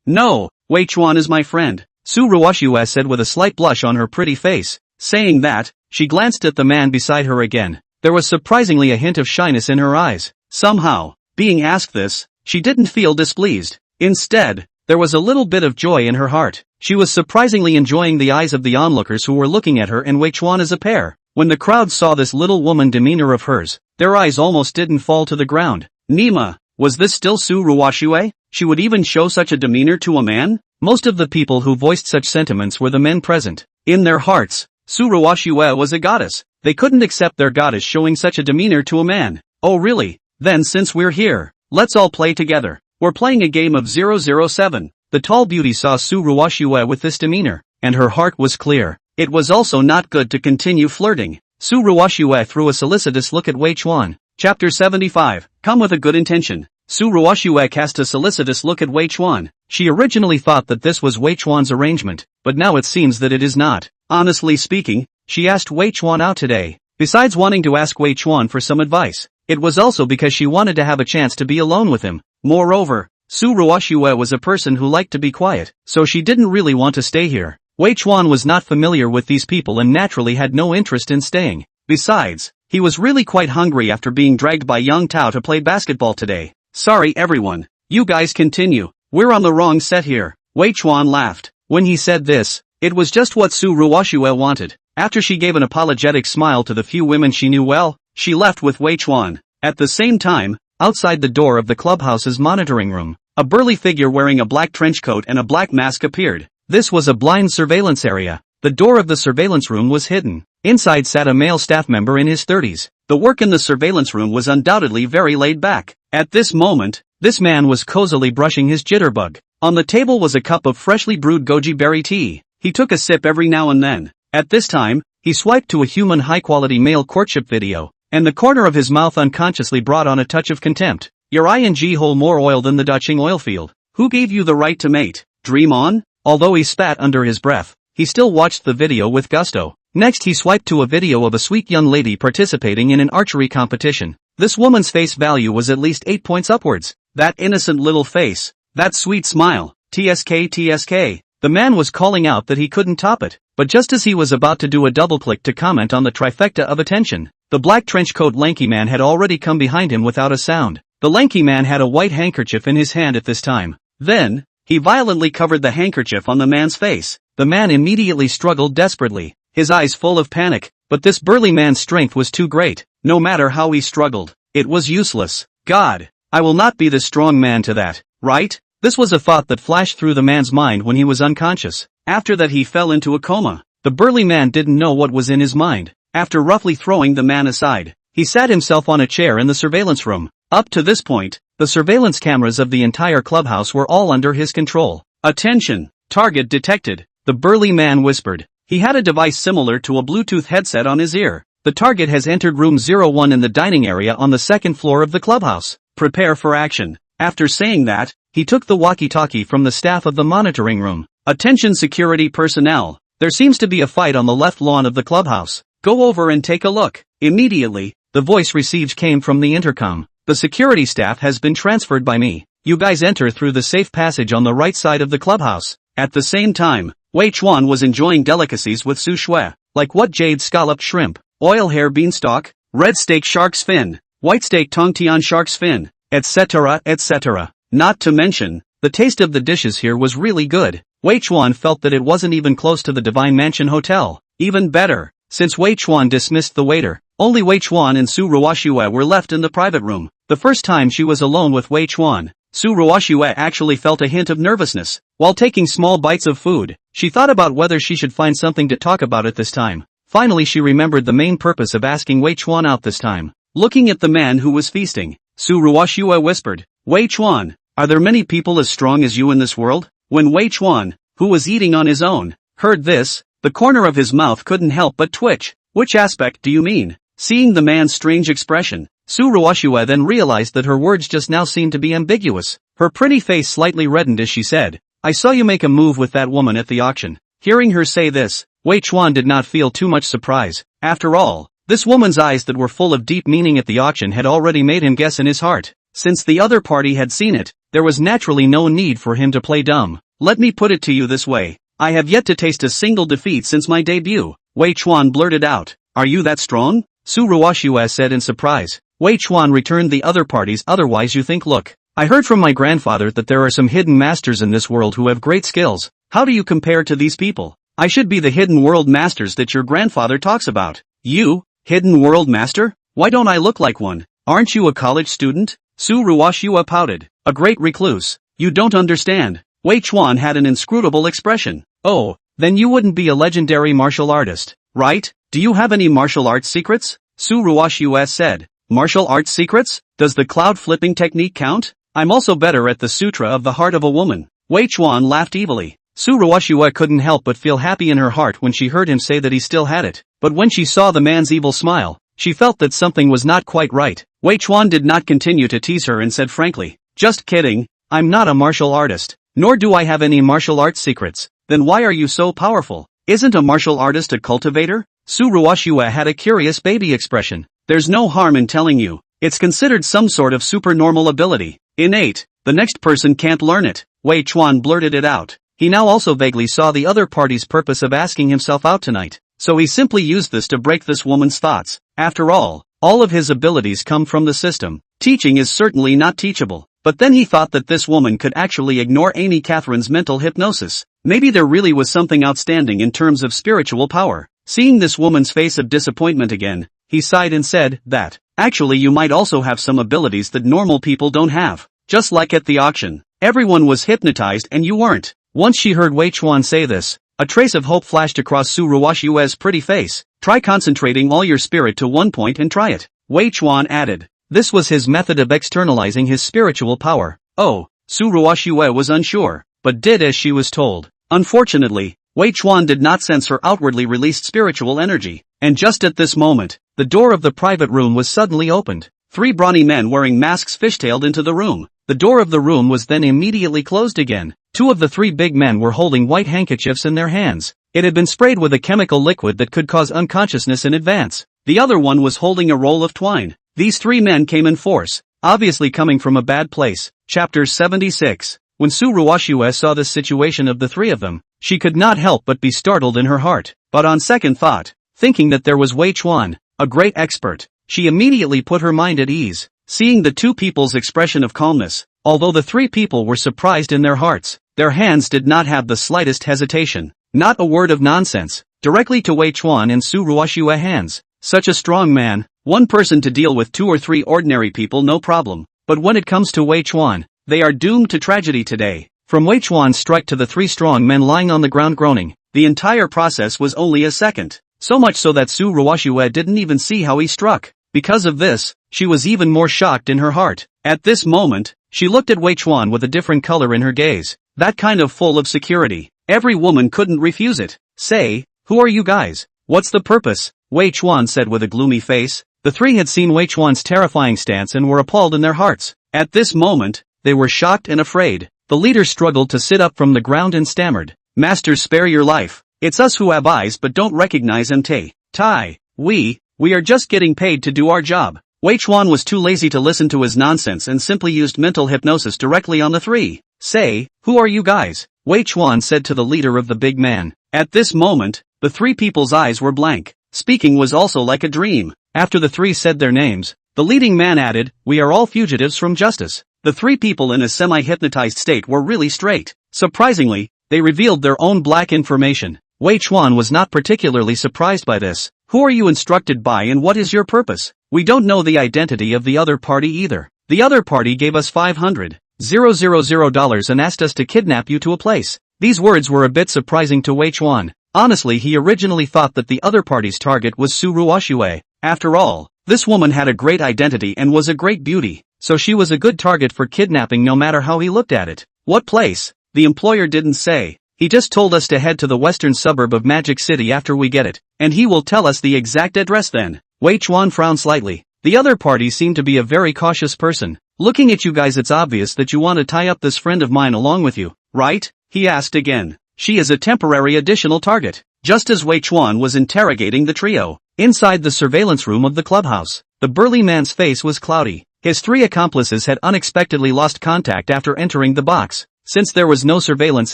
No, Wei Chuan is my friend, Su Ruoxue said with a slight blush on her pretty face. Saying that, she glanced at the man beside her again. There was surprisingly a hint of shyness in her eyes. Somehow, being asked this, she didn't feel displeased. Instead, there was a little bit of joy in her heart. She was surprisingly enjoying the eyes of the onlookers who were looking at her and Wei Chuan as a pair. When the crowd saw this little woman demeanor of hers, their eyes almost didn't fall to the ground. Nima, was this still Su Ruoxue? She would even show such a demeanor to a man? Most of the people who voiced such sentiments were the men present. In their hearts, Su Ruoxue was a goddess. They couldn't accept their goddess showing such a demeanor to a man. Oh really? Then since we're here, let's all play together. We're playing a game of 007. The tall beauty saw Su Ruoxue with this demeanor, and her heart was clear. It was also not good to continue flirting. Su Ruoxue threw a solicitous look at Wei Chuan. Chapter 75, Come with a good intention. Su Ruoxue cast a solicitous look at Wei Chuan. She originally thought that this was Wei Chuan's arrangement, but now it seems that it is not. Honestly speaking, she asked Wei Chuan out today. Besides wanting to ask Wei Chuan for some advice, it was also because she wanted to have a chance to be alone with him. Moreover, Su Ruoxue was a person who liked to be quiet, so she didn't really want to stay here. Wei Chuan was not familiar with these people and naturally had no interest in staying. Besides, he was really quite hungry after being dragged by young Tao to play basketball today. Sorry everyone, you guys continue. We're on the wrong set here. Wei Chuan laughed. When he said this, it was just what Su Ruoxue wanted. After she gave an apologetic smile to the few women she knew well, she left with Wei Chuan. At the same time, outside the door of the clubhouse's monitoring room, a burly figure wearing a black trench coat and a black mask appeared. This was a blind surveillance area. The door of the surveillance room was hidden. Inside sat a male staff member in his 30s. The work in the surveillance room was undoubtedly very laid back. At this moment, this man was cozily brushing his jitterbug. On the table was a cup of freshly brewed goji berry tea. He took a sip every now and then. At this time, he swiped to a human high-quality male courtship video, and the corner of his mouth unconsciously brought on a touch of contempt. Your ing hold more oil than the Daching oil field. Who gave you the right to mate? Dream on? Although he spat under his breath, he still watched the video with gusto. Next he swiped to a video of a sweet young lady participating in an archery competition. This woman's face value was at least 8 points upwards. That innocent little face. That sweet smile. TSK TSK. The man was calling out that he couldn't top it. But just as he was about to do a double click to comment on the trifecta of attention, the black trenchcoat lanky man had already come behind him without a sound. The lanky man had a white handkerchief in his hand at this time. Then, he violently covered the handkerchief on the man's face. The man immediately struggled desperately, his eyes full of panic, but this burly man's strength was too great. No matter how he struggled, it was useless. God, I will not be the strong man to that, right? This was a thought that flashed through the man's mind when he was unconscious. After that he fell into a coma. The burly man didn't know what was in his mind. After roughly throwing the man aside, he sat himself on a chair in the surveillance room. Up to this point, the surveillance cameras of the entire clubhouse were all under his control. Attention! Target detected, the burly man whispered. He had a device similar to a Bluetooth headset on his ear. The target has entered room 01 in the dining area on the second floor of the clubhouse. Prepare for action. After saying that, he took the walkie-talkie from the staff of the monitoring room. Attention security personnel. There seems to be a fight on the left lawn of the clubhouse. Go over and take a look. Immediately, the voice received came from the intercom. The security staff has been transferred by me. You guys enter through the safe passage on the right side of the clubhouse. At the same time, Wei Chuan was enjoying delicacies with Su Shui, like what jade scalloped shrimp, oil hair beanstalk, red steak shark's fin, white steak tongtian shark's fin, etc., etc. Not to mention, the taste of the dishes here was really good. Wei Chuan felt that it wasn't even close to the Divine Mansion Hotel. Even better, since Wei Chuan dismissed the waiter, only Wei Chuan and Su Ruoxue were left in the private room. The first time she was alone with Wei Chuan, Su Ruoxue actually felt a hint of nervousness. While taking small bites of food, she thought about whether she should find something to talk about at this time. Finally she remembered the main purpose of asking Wei Chuan out this time. Looking at the man who was feasting, Su Ruoxue whispered, Wei Chuan, are there many people as strong as you in this world? When Wei Chuan, who was eating on his own, heard this, the corner of his mouth couldn't help but twitch. Which aspect do you mean? Seeing the man's strange expression, Su Ruoxue then realized that her words just now seemed to be ambiguous. Her pretty face slightly reddened as she said, I saw you make a move with that woman at the auction. Hearing her say this, Wei Chuan did not feel too much surprise. After all, this woman's eyes that were full of deep meaning at the auction had already made him guess in his heart. Since the other party had seen it, there was naturally no need for him to play dumb. Let me put it to you this way. I have yet to taste a single defeat since my debut. Wei Chuan blurted out. Are you that strong? Su Ruoxue said in surprise. Wei Chuan returned the other party's otherwise you think look. I heard from my grandfather that there are some hidden masters in this world who have great skills. How do you compare to these people? I should be the hidden world masters that your grandfather talks about. You, hidden world master? Why don't I look like one? Aren't you a college student? Su Ruoxue pouted. A great recluse. You don't understand. Wei Chuan had an inscrutable expression. Oh, then you wouldn't be a legendary martial artist, right? Do you have any martial arts secrets? Su Ruoxue said. Martial arts secrets? Does the cloud flipping technique count? I'm also better at the Sutra of the Heart of a Woman. Wei Chuan laughed evilly. Su Ruoxue couldn't help but feel happy in her heart when she heard him say that he still had it. But when she saw the man's evil smile, she felt that something was not quite right. Wei Chuan did not continue to tease her and said frankly, just kidding, I'm not a martial artist, nor do I have any martial arts secrets. Then why are you so powerful? Isn't a martial artist a cultivator? Su Ruoxue had a curious baby expression. There's no harm in telling you. It's considered some sort of supernormal ability. Innate. The next person can't learn it. Wei Chuan blurted it out. He now also vaguely saw the other party's purpose of asking himself out tonight. So he simply used this to break this woman's thoughts. After all of his abilities come from the system. Teaching is certainly not teachable. But then he thought that this woman could actually ignore Amy Catherine's mental hypnosis. Maybe there really was something outstanding in terms of spiritual power. Seeing this woman's face of disappointment again, he sighed and said that, actually you might also have some abilities that normal people don't have. Just like at the auction, everyone was hypnotized and you weren't. Once she heard Wei Chuan say this, a trace of hope flashed across Su Ruoxue's pretty face. Try concentrating all your spirit to one point and try it, Wei Chuan added. This was his method of externalizing his spiritual power. Oh, Su Ruoxue was unsure, but did as she was told. Unfortunately, Wei Chuan did not sense her outwardly released spiritual energy, and just at this moment, the door of the private room was suddenly opened. 3 brawny men wearing masks fishtailed into the room. The door of the room was then immediately closed again. 2 of the 3 big men were holding white handkerchiefs in their hands. It had been sprayed with a chemical liquid that could cause unconsciousness in advance. The other one was holding a roll of twine. These three men came in force, obviously coming from a bad place. Chapter 76. When Su Ruoxue saw this situation of the three of them, she could not help but be startled in her heart. But on second thought, thinking that there was Wei Chuan, a great expert, she immediately put her mind at ease, seeing the two people's expression of calmness. Although the three people were surprised in their hearts, their hands did not have the slightest hesitation. Not a word of nonsense, directly to Wei Chuan and Su Ruoxue hands. Such a strong man, one person to deal with 2 or 3 ordinary people no problem. But when it comes to Wei Chuan, they are doomed to tragedy today. From Wei Chuan's strike to the 3 strong men lying on the ground groaning, the entire process was only a second. So much so that Su Ruoxue didn't even see how he struck. Because of this, she was even more shocked in her heart. At this moment, she looked at Wei Chuan with a different color in her gaze. That kind of full of security. Every woman couldn't refuse it. Say, who are you guys? What's the purpose? Wei Chuan said with a gloomy face. The three had seen Wei Chuan's terrifying stance and were appalled in their hearts. At this moment, they were shocked and afraid. The leader struggled to sit up from the ground and stammered. Masters, spare your life. It's us who have eyes but don't recognize MT. Tai. We are just getting paid to do our job. Wei Chuan was too lazy to listen to his nonsense and simply used mental hypnosis directly on the three. Say, who are you guys? Wei Chuan said to the leader of the big man. At this moment, the three people's eyes were blank. Speaking was also like a dream. After the three said their names, the leading man added, we are all fugitives from justice. The three people in a semi-hypnotized state were really straight. Surprisingly, they revealed their own black information. Wei Chuan was not particularly surprised by this. Who are you instructed by and what is your purpose? We don't know the identity of the other party either. The other party gave us $500,000 and asked us to kidnap you to a place. These words were a bit surprising to Wei Chuan. Honestly, he originally thought that the other party's target was Su Ruoxue. After all, this woman had a great identity and was a great beauty, so she was a good target for kidnapping no matter how he looked at it. What place? The employer didn't say. He just told us to head to the western suburb of Magic City after we get it, and he will tell us the exact address then. Wei Chuan frowned slightly. The other party seemed to be a very cautious person. Looking at you guys, it's obvious that you want to tie up this friend of mine along with you, right? He asked again. She is a temporary additional target. Just as Wei Chuan was interrogating the trio, inside the surveillance room of the clubhouse, the burly man's face was cloudy. His three accomplices had unexpectedly lost contact after entering the box. Since there was no surveillance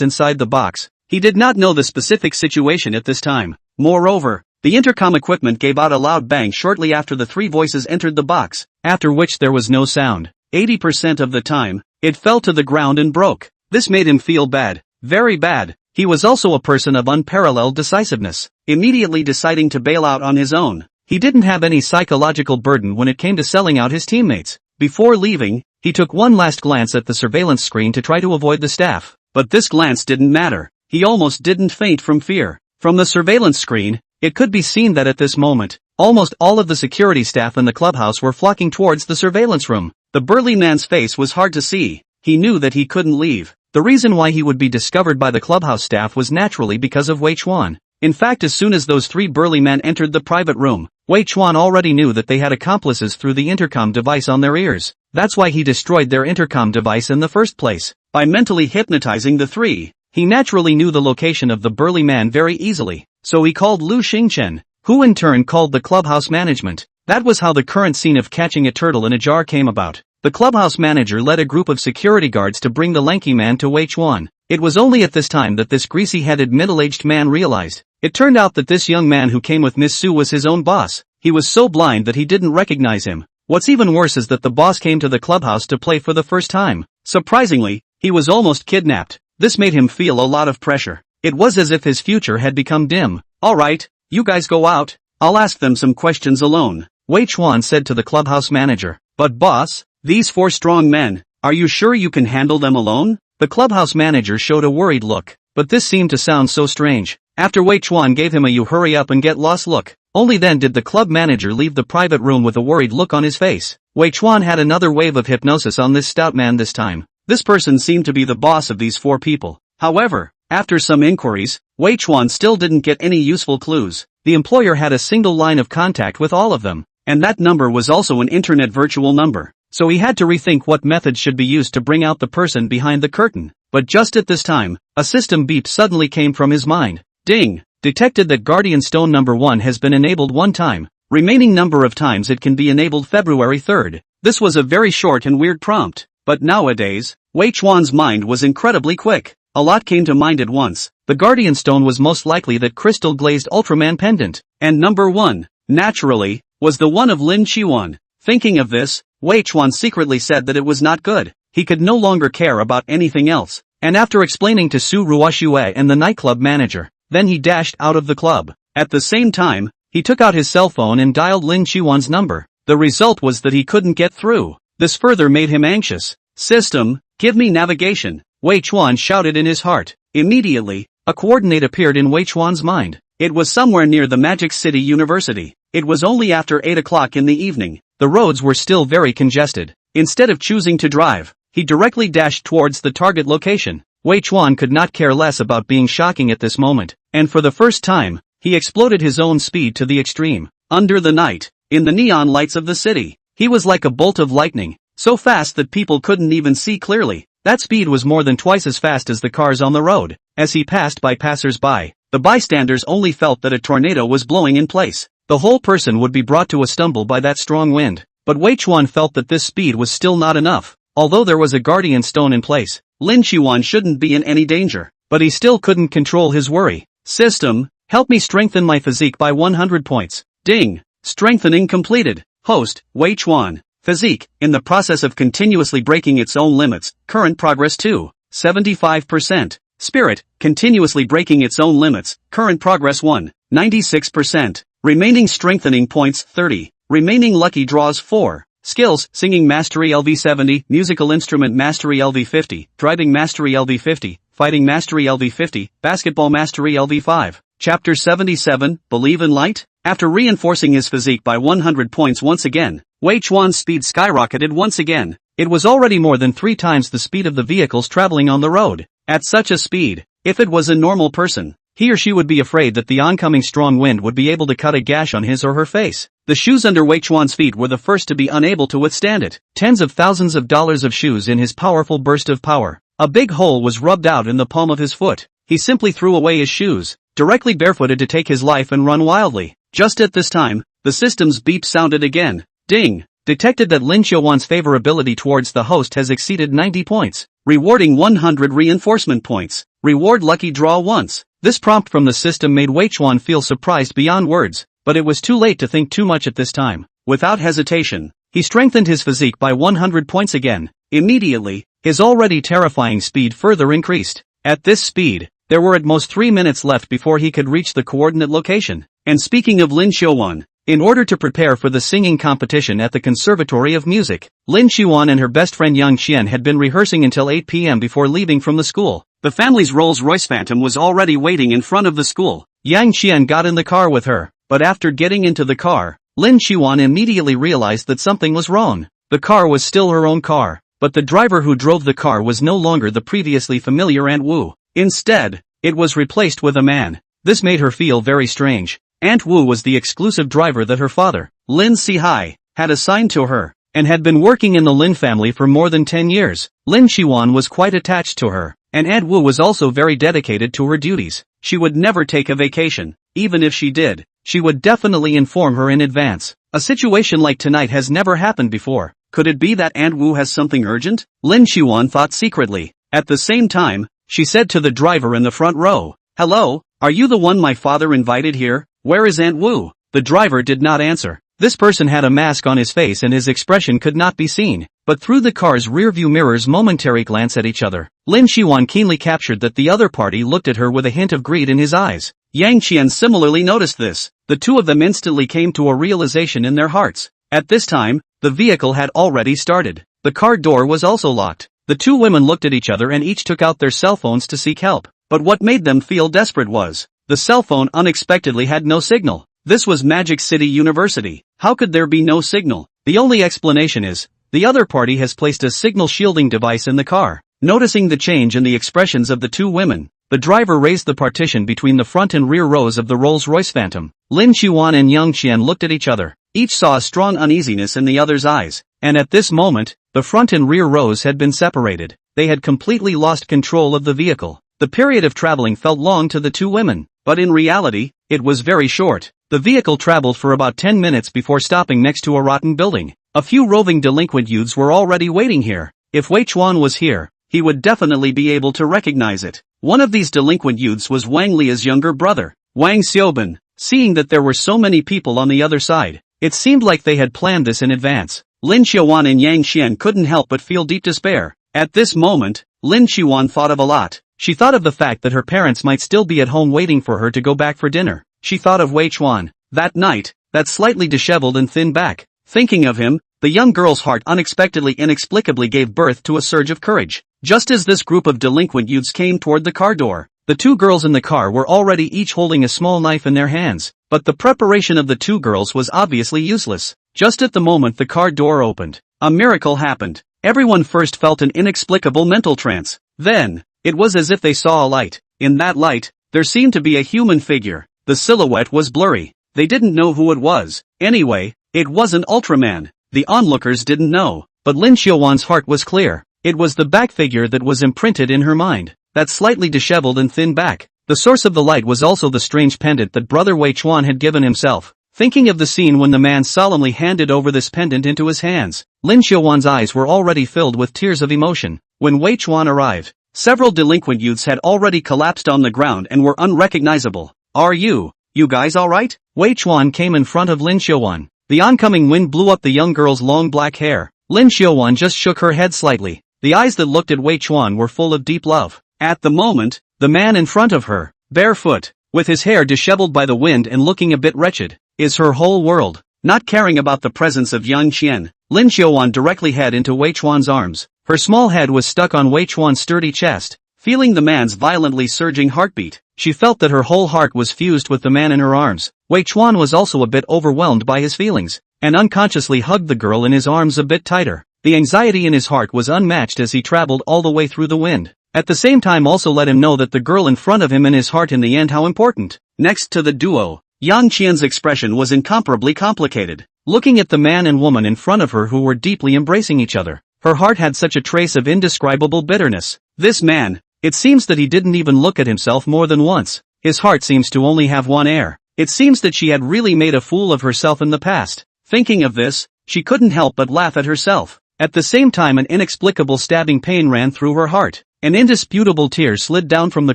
inside the box, he did not know the specific situation at this time. Moreover, the intercom equipment gave out a loud bang shortly after the three voices entered the box, after which there was no sound. 80% of the time, it fell to the ground and broke. This made him feel bad, very bad. He was also a person of unparalleled decisiveness, immediately deciding to bail out on his own. He didn't have any psychological burden when it came to selling out his teammates. Before leaving, he took one last glance at the surveillance screen to try to avoid the staff. But this glance didn't matter. He almost didn't faint from fear. From the surveillance screen, it could be seen that at this moment, almost all of the security staff in the clubhouse were flocking towards the surveillance room. The burly man's face was hard to see. He knew that he couldn't leave. The reason why he would be discovered by the clubhouse staff was naturally because of Wei Chuan. In fact, as soon as those three burly men entered the private room, Wei Chuan already knew that they had accomplices through the intercom device on their ears. That's why he destroyed their intercom device in the first place. By mentally hypnotizing the three, he naturally knew the location of the burly man very easily. So he called Lu Xingchen, who in turn called the clubhouse management. That was how the current scene of catching a turtle in a jar came about. The clubhouse manager led a group of security guards to bring the lanky man to Wei Chuan. It was only at this time that this greasy-headed middle-aged man realized. It turned out that this young man who came with Miss Su was his own boss. He was so blind that he didn't recognize him. What's even worse is that the boss came to the clubhouse to play for the first time. Surprisingly, he was almost kidnapped. This made him feel a lot of pressure. It was as if his future had become dim. Alright, you guys go out. I'll ask them some questions alone, Wei Chuan said to the clubhouse manager. But boss, these four strong men, are you sure you can handle them alone? The clubhouse manager showed a worried look, but this seemed to sound so strange. After Wei Chuan gave him a you hurry up and get lost look, only then did the club manager leave the private room with a worried look on his face. Wei Chuan had another wave of hypnosis on this stout man this time. This person seemed to be the boss of these four people. However, after some inquiries, Wei Chuan still didn't get any useful clues. The employer had a single line of contact with all of them, and that number was also an internet virtual number. So he had to rethink what methods should be used to bring out the person behind the curtain. But just at this time, a system beep suddenly came from his mind. Ding! detected that Guardian Stone number 1 has been enabled one time. Remaining number of times it can be enabled February 3rd. This was a very short and weird prompt. But nowadays, Wei Chuan's mind was incredibly quick. A lot came to mind at once. The Guardian Stone was most likely that crystal glazed Ultraman pendant. And number 1, naturally, was the one of Lin Qiwan. Thinking of this, Wei Chuan secretly said that it was not good. He could no longer care about anything else. And after explaining to Su Ruoxue and the nightclub manager, then he dashed out of the club. At the same time, he took out his cell phone and dialed Lin Qiwan's number. The result was that he couldn't get through. This further made him anxious. "System, give me navigation," Wei Chuan shouted in his heart. Immediately, a coordinate appeared in Wei Chuan's mind. It was somewhere near the Magic City University. It was only after 8 o'clock in the evening. The roads were still very congested. Instead of choosing to drive, he directly dashed towards the target location. Wei Chuan could not care less about being shocking at this moment, and for the first time, he exploded his own speed to the extreme. Under the night, in the neon lights of the city, he was like a bolt of lightning, so fast that people couldn't even see clearly. That speed was more than twice as fast as the cars on the road. As he passed by passers-by, the bystanders only felt that a tornado was blowing in place. The whole person would be brought to a stumble by that strong wind. But Wei Chuan felt that this speed was still not enough. Although there was a guardian stone in place, Lin Qiwan shouldn't be in any danger. But he still couldn't control his worry. "System, help me strengthen my physique by 100 points. Ding. Strengthening completed. Host, Wei Chuan. Physique, in the process of continuously breaking its own limits. Current progress 2. 75%. Spirit, continuously breaking its own limits. Current progress 1. 96%. Remaining strengthening points 30. Remaining lucky draws 4. Skills, singing mastery LV70, musical instrument mastery LV50, driving mastery LV50, fighting mastery LV50, basketball mastery LV5. Chapter 77, Believe in Light? After reinforcing his physique by 100 points once again, Wei Chuan's speed skyrocketed once again. It was already more than 3 times the speed of the vehicles traveling on the road. At such a speed, if it was a normal person, he or she would be afraid that the oncoming strong wind would be able to cut a gash on his or her face. The shoes under Wei Chuan's feet were the first to be unable to withstand it. Tens of thousands of dollars of shoes in his powerful burst of power. A big hole was rubbed out in the palm of his foot. He simply threw away his shoes, directly barefooted to take his life and run wildly. Just at this time, the system's beep sounded again. Ding. Detected that Lin Qiwan's favorability towards the host has exceeded 90 points. Rewarding 100 reinforcement points. Reward lucky draw once. This prompt from the system made Wei Chuan feel surprised beyond words, but it was too late to think too much at this time. Without hesitation, he strengthened his physique by 100 points again. Immediately, his already terrifying speed further increased. At this speed, there were at most 3 minutes left before he could reach the coordinate location. And speaking of Lin Qiwan, in order to prepare for the singing competition at the Conservatory of Music, Lin Qiwan and her best friend Yang Qian had been rehearsing until 8 p.m. before leaving from the school. The family's Rolls-Royce Phantom was already waiting in front of the school. Yang Qian got in the car with her, but after getting into the car, Lin Qiwan immediately realized that something was wrong. The car was still her own car, but the driver who drove the car was no longer the previously familiar Aunt Wu. Instead, it was replaced with a man. This made her feel very strange. Aunt Wu was the exclusive driver that her father, Lin Sihai, had assigned to her, and had been working in the Lin family for more than 10 years. Lin Qiwan was quite attached to her, and Aunt Wu was also very dedicated to her duties. She would never take a vacation. Even if she did, she would definitely inform her in advance. A situation like tonight has never happened before. Could it be that Aunt Wu has something urgent? Lin Qiwan thought secretly. At the same time, she said to the driver in the front row, "Hello, are you the one my father invited here? Where is Aunt Wu?" The driver did not answer. This person had a mask on his face and his expression could not be seen. But through the car's rearview mirrors momentary glance at each other, Lin Qiwan keenly captured that the other party looked at her with a hint of greed in his eyes. Yang Qian similarly noticed this. The two of them instantly came to a realization in their hearts. At this time, the vehicle had already started. The car door was also locked. The two women looked at each other and each took out their cell phones to seek help. But what made them feel desperate was, the cell phone unexpectedly had no signal. This was Magic City University. How could there be no signal? The only explanation is, the other party has placed a signal shielding device in the car. Noticing the change in the expressions of the two women, the driver raised the partition between the front and rear rows of the Rolls-Royce Phantom. Lin Qiwan and Yang Qian looked at each other. Each saw a strong uneasiness in the other's eyes. And at this moment, the front and rear rows had been separated. They had completely lost control of the vehicle. The period of traveling felt long to the two women, but in reality, it was very short. The vehicle traveled for about 10 minutes before stopping next to a rotten building. A few roving delinquent youths were already waiting here. If Wei Chuan was here, he would definitely be able to recognize it. One of these delinquent youths was Wang Lia's younger brother, Wang Xiaobin. Seeing that there were so many people on the other side, it seemed like they had planned this in advance. Lin Xiaowan and Yang Xian couldn't help but feel deep despair. At this moment, Lin Xiaowan thought of a lot. She thought of the fact that her parents might still be at home waiting for her to go back for dinner. She thought of Wei Chuan. That night, that slightly disheveled and thin back. Thinking of him, the young girl's heart inexplicably gave birth to a surge of courage. Just as this group of delinquent youths came toward the car door, the two girls in the car were already each holding a small knife in their hands. But the preparation of the two girls was obviously useless. Just at the moment the car door opened, a miracle happened. Everyone first felt an inexplicable mental trance. Then, it was as if they saw a light. In that light, there seemed to be a human figure. The silhouette was blurry. They didn't know who it was. Anyway, it wasn't Ultraman. The onlookers didn't know. But Lin Xiaowan's heart was clear. It was the back figure that was imprinted in her mind. That slightly disheveled and thin back. The source of the light was also the strange pendant that brother Wei Chuan had given himself. Thinking of the scene when the man solemnly handed over this pendant into his hands, Lin Xiaowan's eyes were already filled with tears of emotion. When Wei Chuan arrived, several delinquent youths had already collapsed on the ground and were unrecognizable. Are you guys alright? Wei Chuan came in front of Lin Xiaowan. The oncoming wind blew up the young girl's long black hair. Lin Xiaowan just shook her head slightly. The eyes that looked at Wei Chuan were full of deep love. At the moment, the man in front of her, barefoot, with his hair disheveled by the wind and looking a bit wretched, is her whole world. Not caring about the presence of Yang Qian, Lin Xiaowan directly headed into Wei Chuan's arms. Her small head was stuck on Wei Chuan's sturdy chest. Feeling the man's violently surging heartbeat, she felt that her whole heart was fused with the man in her arms. Wei Chuan was also a bit overwhelmed by his feelings, and unconsciously hugged the girl in his arms a bit tighter. The anxiety in his heart was unmatched as he traveled all the way through the wind. At the same time also let him know that the girl in front of him in his heart in the end how important. Next to the duo, Yang Qian's expression was incomparably complicated. Looking at the man and woman in front of her who were deeply embracing each other, her heart had such a trace of indescribable bitterness. This man, it seems that he didn't even look at himself more than once. His heart seems to only have one air. It seems that she had really made a fool of herself in the past. Thinking of this, she couldn't help but laugh at herself. At the same time an inexplicable stabbing pain ran through her heart. An indisputable tear slid down from the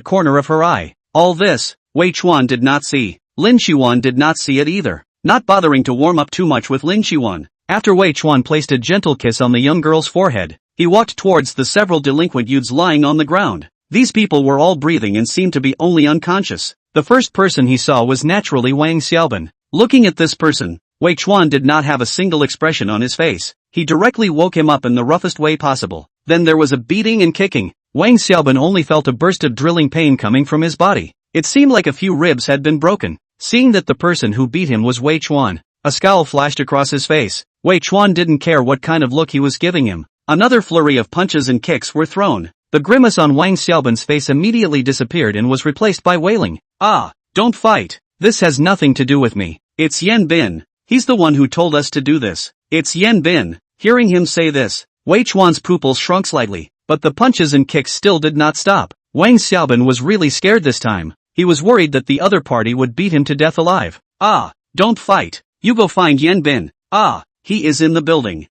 corner of her eye. All this, Wei Chuan did not see. Lin Xiaowan did not see it either. Not bothering to warm up too much with Lin Xiaowan, after Wei Chuan placed a gentle kiss on the young girl's forehead, he walked towards the several delinquent youths lying on the ground. These people were all breathing and seemed to be only unconscious. The first person he saw was naturally Wang Xiaobin. Looking at this person, Wei Chuan did not have a single expression on his face. He directly woke him up in the roughest way possible. Then there was a beating and kicking. Wang Xiaobin only felt a burst of drilling pain coming from his body. It seemed like a few ribs had been broken. Seeing that the person who beat him was Wei Chuan, a scowl flashed across his face. Wei Chuan didn't care what kind of look he was giving him. Another flurry of punches and kicks were thrown. The grimace on Wang Xiaobin's face immediately disappeared and was replaced by wailing. Ah, don't fight. This has nothing to do with me. It's Yan Bin. He's the one who told us to do this. It's Yan Bin. Hearing him say this, Wei Chuan's pupils shrunk slightly, but the punches and kicks still did not stop. Wang Xiaobin was really scared this time. He was worried that the other party would beat him to death alive. Ah, don't fight. You go find Yan Bin. Ah, he is in the building.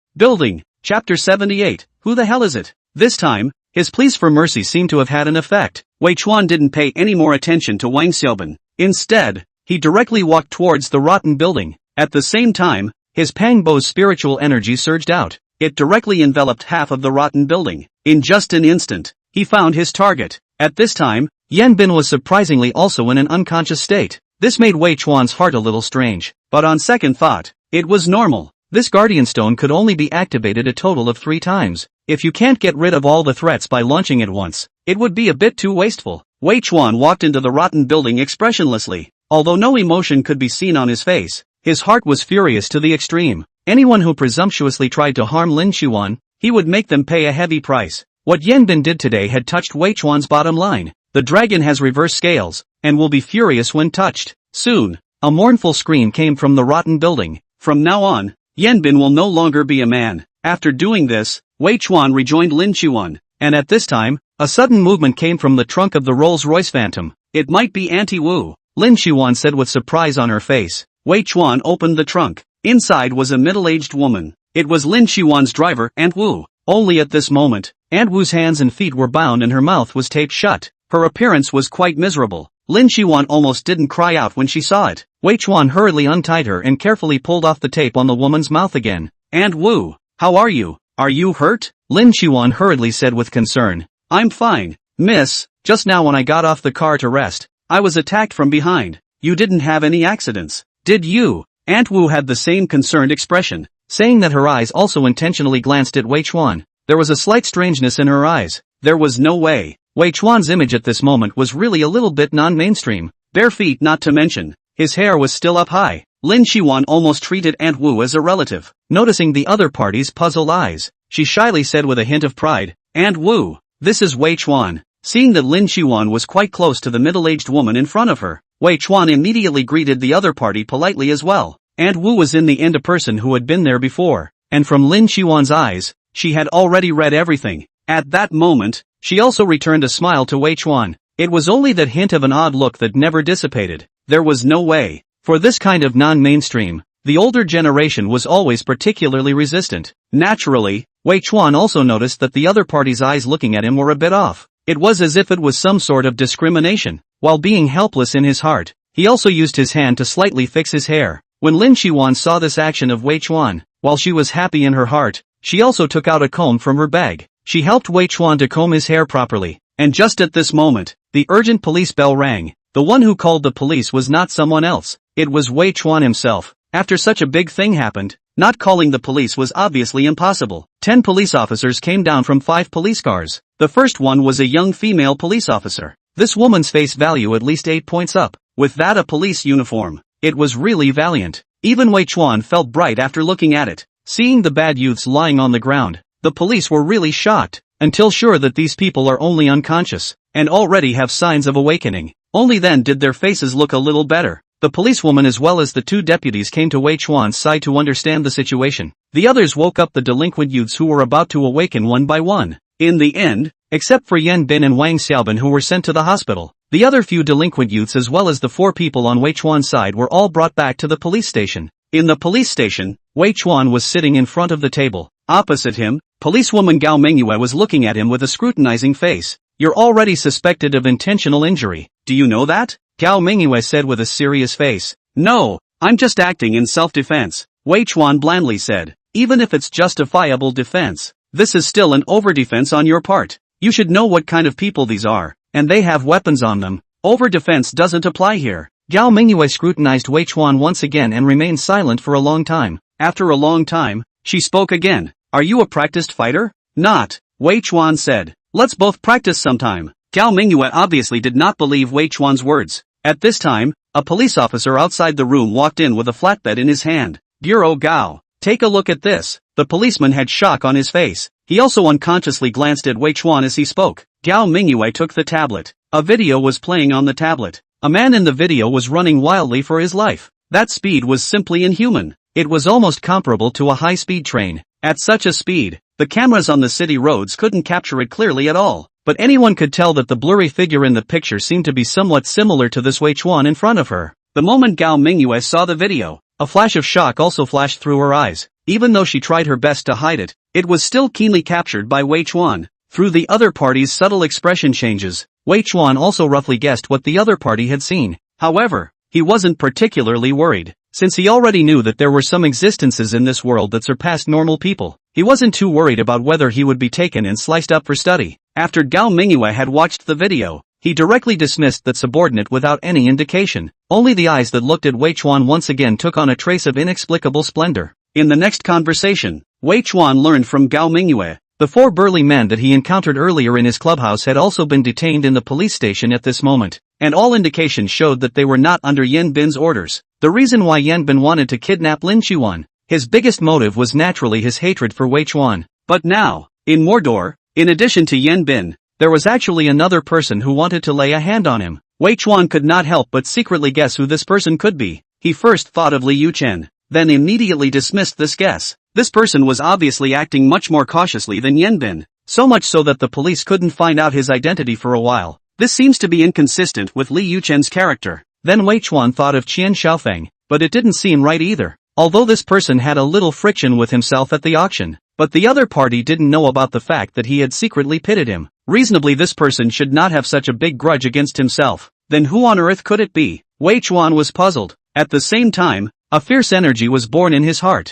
Chapter 78. Who the hell is it? This time, his pleas for mercy seemed to have had an effect. Wei Chuan didn't pay any more attention to Wang Xiaobin. Instead, he directly walked towards the rotten building. At the same time, his Pangbo's spiritual energy surged out. It directly enveloped half of the rotten building. In just an instant, he found his target. At this time, Yan Bin was surprisingly also in an unconscious state. This made Wei Chuan's heart a little strange, but on second thought, it was normal. This guardian stone could only be activated a total of 3 times. If you can't get rid of all the threats by launching it once, it would be a bit too wasteful. Wei Chuan walked into the rotten building expressionlessly. Although no emotion could be seen on his face, his heart was furious to the extreme. Anyone who presumptuously tried to harm Lin Xiaowan, he would make them pay a heavy price. What Yan Bin did today had touched Wei Chuan's bottom line. The dragon has reverse scales, and will be furious when touched. Soon, a mournful scream came from the rotten building. From now on, Yan Bin will no longer be a man. After doing this, Wei Chuan rejoined Lin Xiaowan, and at this time, a sudden movement came from the trunk of the Rolls-Royce Phantom. It might be Auntie Wu. Lin Xiwan said with surprise on her face. Wei Chuan opened the trunk. Inside was a middle-aged woman. It was Lin Xiwan's driver, Aunt Wu. Only at this moment, Aunt Wu's hands and feet were bound and her mouth was taped shut. Her appearance was quite miserable. Lin Xiwan almost didn't cry out when she saw it. Wei Chuan hurriedly untied her and carefully pulled off the tape on the woman's mouth again. Aunt Wu, how are you? Are you hurt? Lin Xiwan hurriedly said with concern. I'm fine, miss. Just now when I got off the car to rest, I was attacked from behind. You didn't have any accidents, did you? Aunt Wu had the same concerned expression, saying that her eyes also intentionally glanced at Wei Chuan. There was a slight strangeness in her eyes. There was no way. Wei Chuan's image at this moment was really a little bit non-mainstream. Bare feet not to mention. His hair was still up high. Lin Xiwan almost treated Aunt Wu as a relative. Noticing the other party's puzzled eyes, she shyly said with a hint of pride, Aunt Wu, this is Wei Chuan. Seeing that Lin Xiwan was quite close to the middle-aged woman in front of her, Wei Chuan immediately greeted the other party politely as well. Aunt Wu was in the end a person who had been there before, and from Lin Xiwan's eyes, she had already read everything. At that moment, she also returned a smile to Wei Chuan. It was only that hint of an odd look that never dissipated. There was no way. For this kind of non-mainstream, the older generation was always particularly resistant. Naturally, Wei Chuan also noticed that the other party's eyes looking at him were a bit off. It was as if it was some sort of discrimination. While being helpless in his heart, he also used his hand to slightly fix his hair. When Lin Xiwan saw this action of Wei Chuan, while she was happy in her heart, she also took out a comb from her bag. She helped Wei Chuan to comb his hair properly. And just at this moment, the urgent police bell rang. The one who called the police was not someone else. It was Wei Chuan himself. After such a big thing happened, not calling the police was obviously impossible. 10 police officers came down from 5 police cars. The first one was a young female police officer. This woman's face value at least 8 points up. With that a police uniform. It was really valiant. Even Wei Chuan felt bright after looking at it. Seeing the bad youths lying on the ground, the police were really shocked, until sure that these people are only unconscious, and already have signs of awakening. Only then did their faces look a little better. The policewoman as well as the 2 deputies came to Wei Chuan's side to understand the situation. The others woke up the delinquent youths who were about to awaken one by one. In the end, except for Yan Bin and Wang Xiaobin who were sent to the hospital, the other few delinquent youths as well as the 4 people on Wei Chuan's side were all brought back to the police station. In the police station, Wei Chuan was sitting in front of the table. Opposite him, policewoman Gao Mingyue was looking at him with a scrutinizing face. You're already suspected of intentional injury. Do you know that? Gao Mingyue said with a serious face. No, I'm just acting in self-defense, Wei Chuan blandly said. Even if it's justifiable defense, this is still an over-defense on your part. You should know what kind of people these are, and they have weapons on them. Over-defense doesn't apply here. Gao Mingyue scrutinized Wei Chuan once again and remained silent for a long time. After a long time, she spoke again. Are you a practiced fighter? Not, Wei Chuan said. Let's both practice sometime. Gao Mingyue obviously did not believe Wei Chuan's words. At this time, a police officer outside the room walked in with a flatbed in his hand. Bureau Gao, take a look at this. The policeman had shock on his face. He also unconsciously glanced at Wei Chuan as he spoke. Gao Mingyue took the tablet. A video was playing on the tablet. A man in the video was running wildly for his life. That speed was simply inhuman. It was almost comparable to a high-speed train. At such a speed, the cameras on the city roads couldn't capture it clearly at all. But anyone could tell that the blurry figure in the picture seemed to be somewhat similar to this Wei Chuan in front of her. The moment Gao Mingyue saw the video, a flash of shock also flashed through her eyes. Even though she tried her best to hide it, it was still keenly captured by Wei Chuan. Through the other party's subtle expression changes, Wei Chuan also roughly guessed what the other party had seen. However, he wasn't particularly worried, since he already knew that there were some existences in this world that surpassed normal people. He wasn't too worried about whether he would be taken and sliced up for study. After Gao Mingyue had watched the video, he directly dismissed that subordinate without any indication. Only the eyes that looked at Wei Chuan once again took on a trace of inexplicable splendor. In the next conversation, Wei Chuan learned from Gao Mingyue. The 4 burly men that he encountered earlier in his clubhouse had also been detained in the police station at this moment, and all indications showed that they were not under Yan Bin's orders. The reason why Yan Bin wanted to kidnap Lin Xiwan, his biggest motive was naturally his hatred for Wei Chuan. But now, in Mordor, in addition to Yan Bin, there was actually another person who wanted to lay a hand on him. Wei Chuan could not help but secretly guess who this person could be. He first thought of Li Yuchen, then immediately dismissed this guess. This person was obviously acting much more cautiously than Yan Bin, so much so that the police couldn't find out his identity for a while. This seems to be inconsistent with Li Yuchen's character. Then Wei Chuan thought of Qian Xiaofeng, but it didn't seem right either. Although this person had a little friction with himself at the auction, but the other party didn't know about the fact that he had secretly pitted him. Reasonably, this person should not have such a big grudge against himself. Then who on earth could it be? Wei Chuan was puzzled. At the same time, a fierce energy was born in his heart.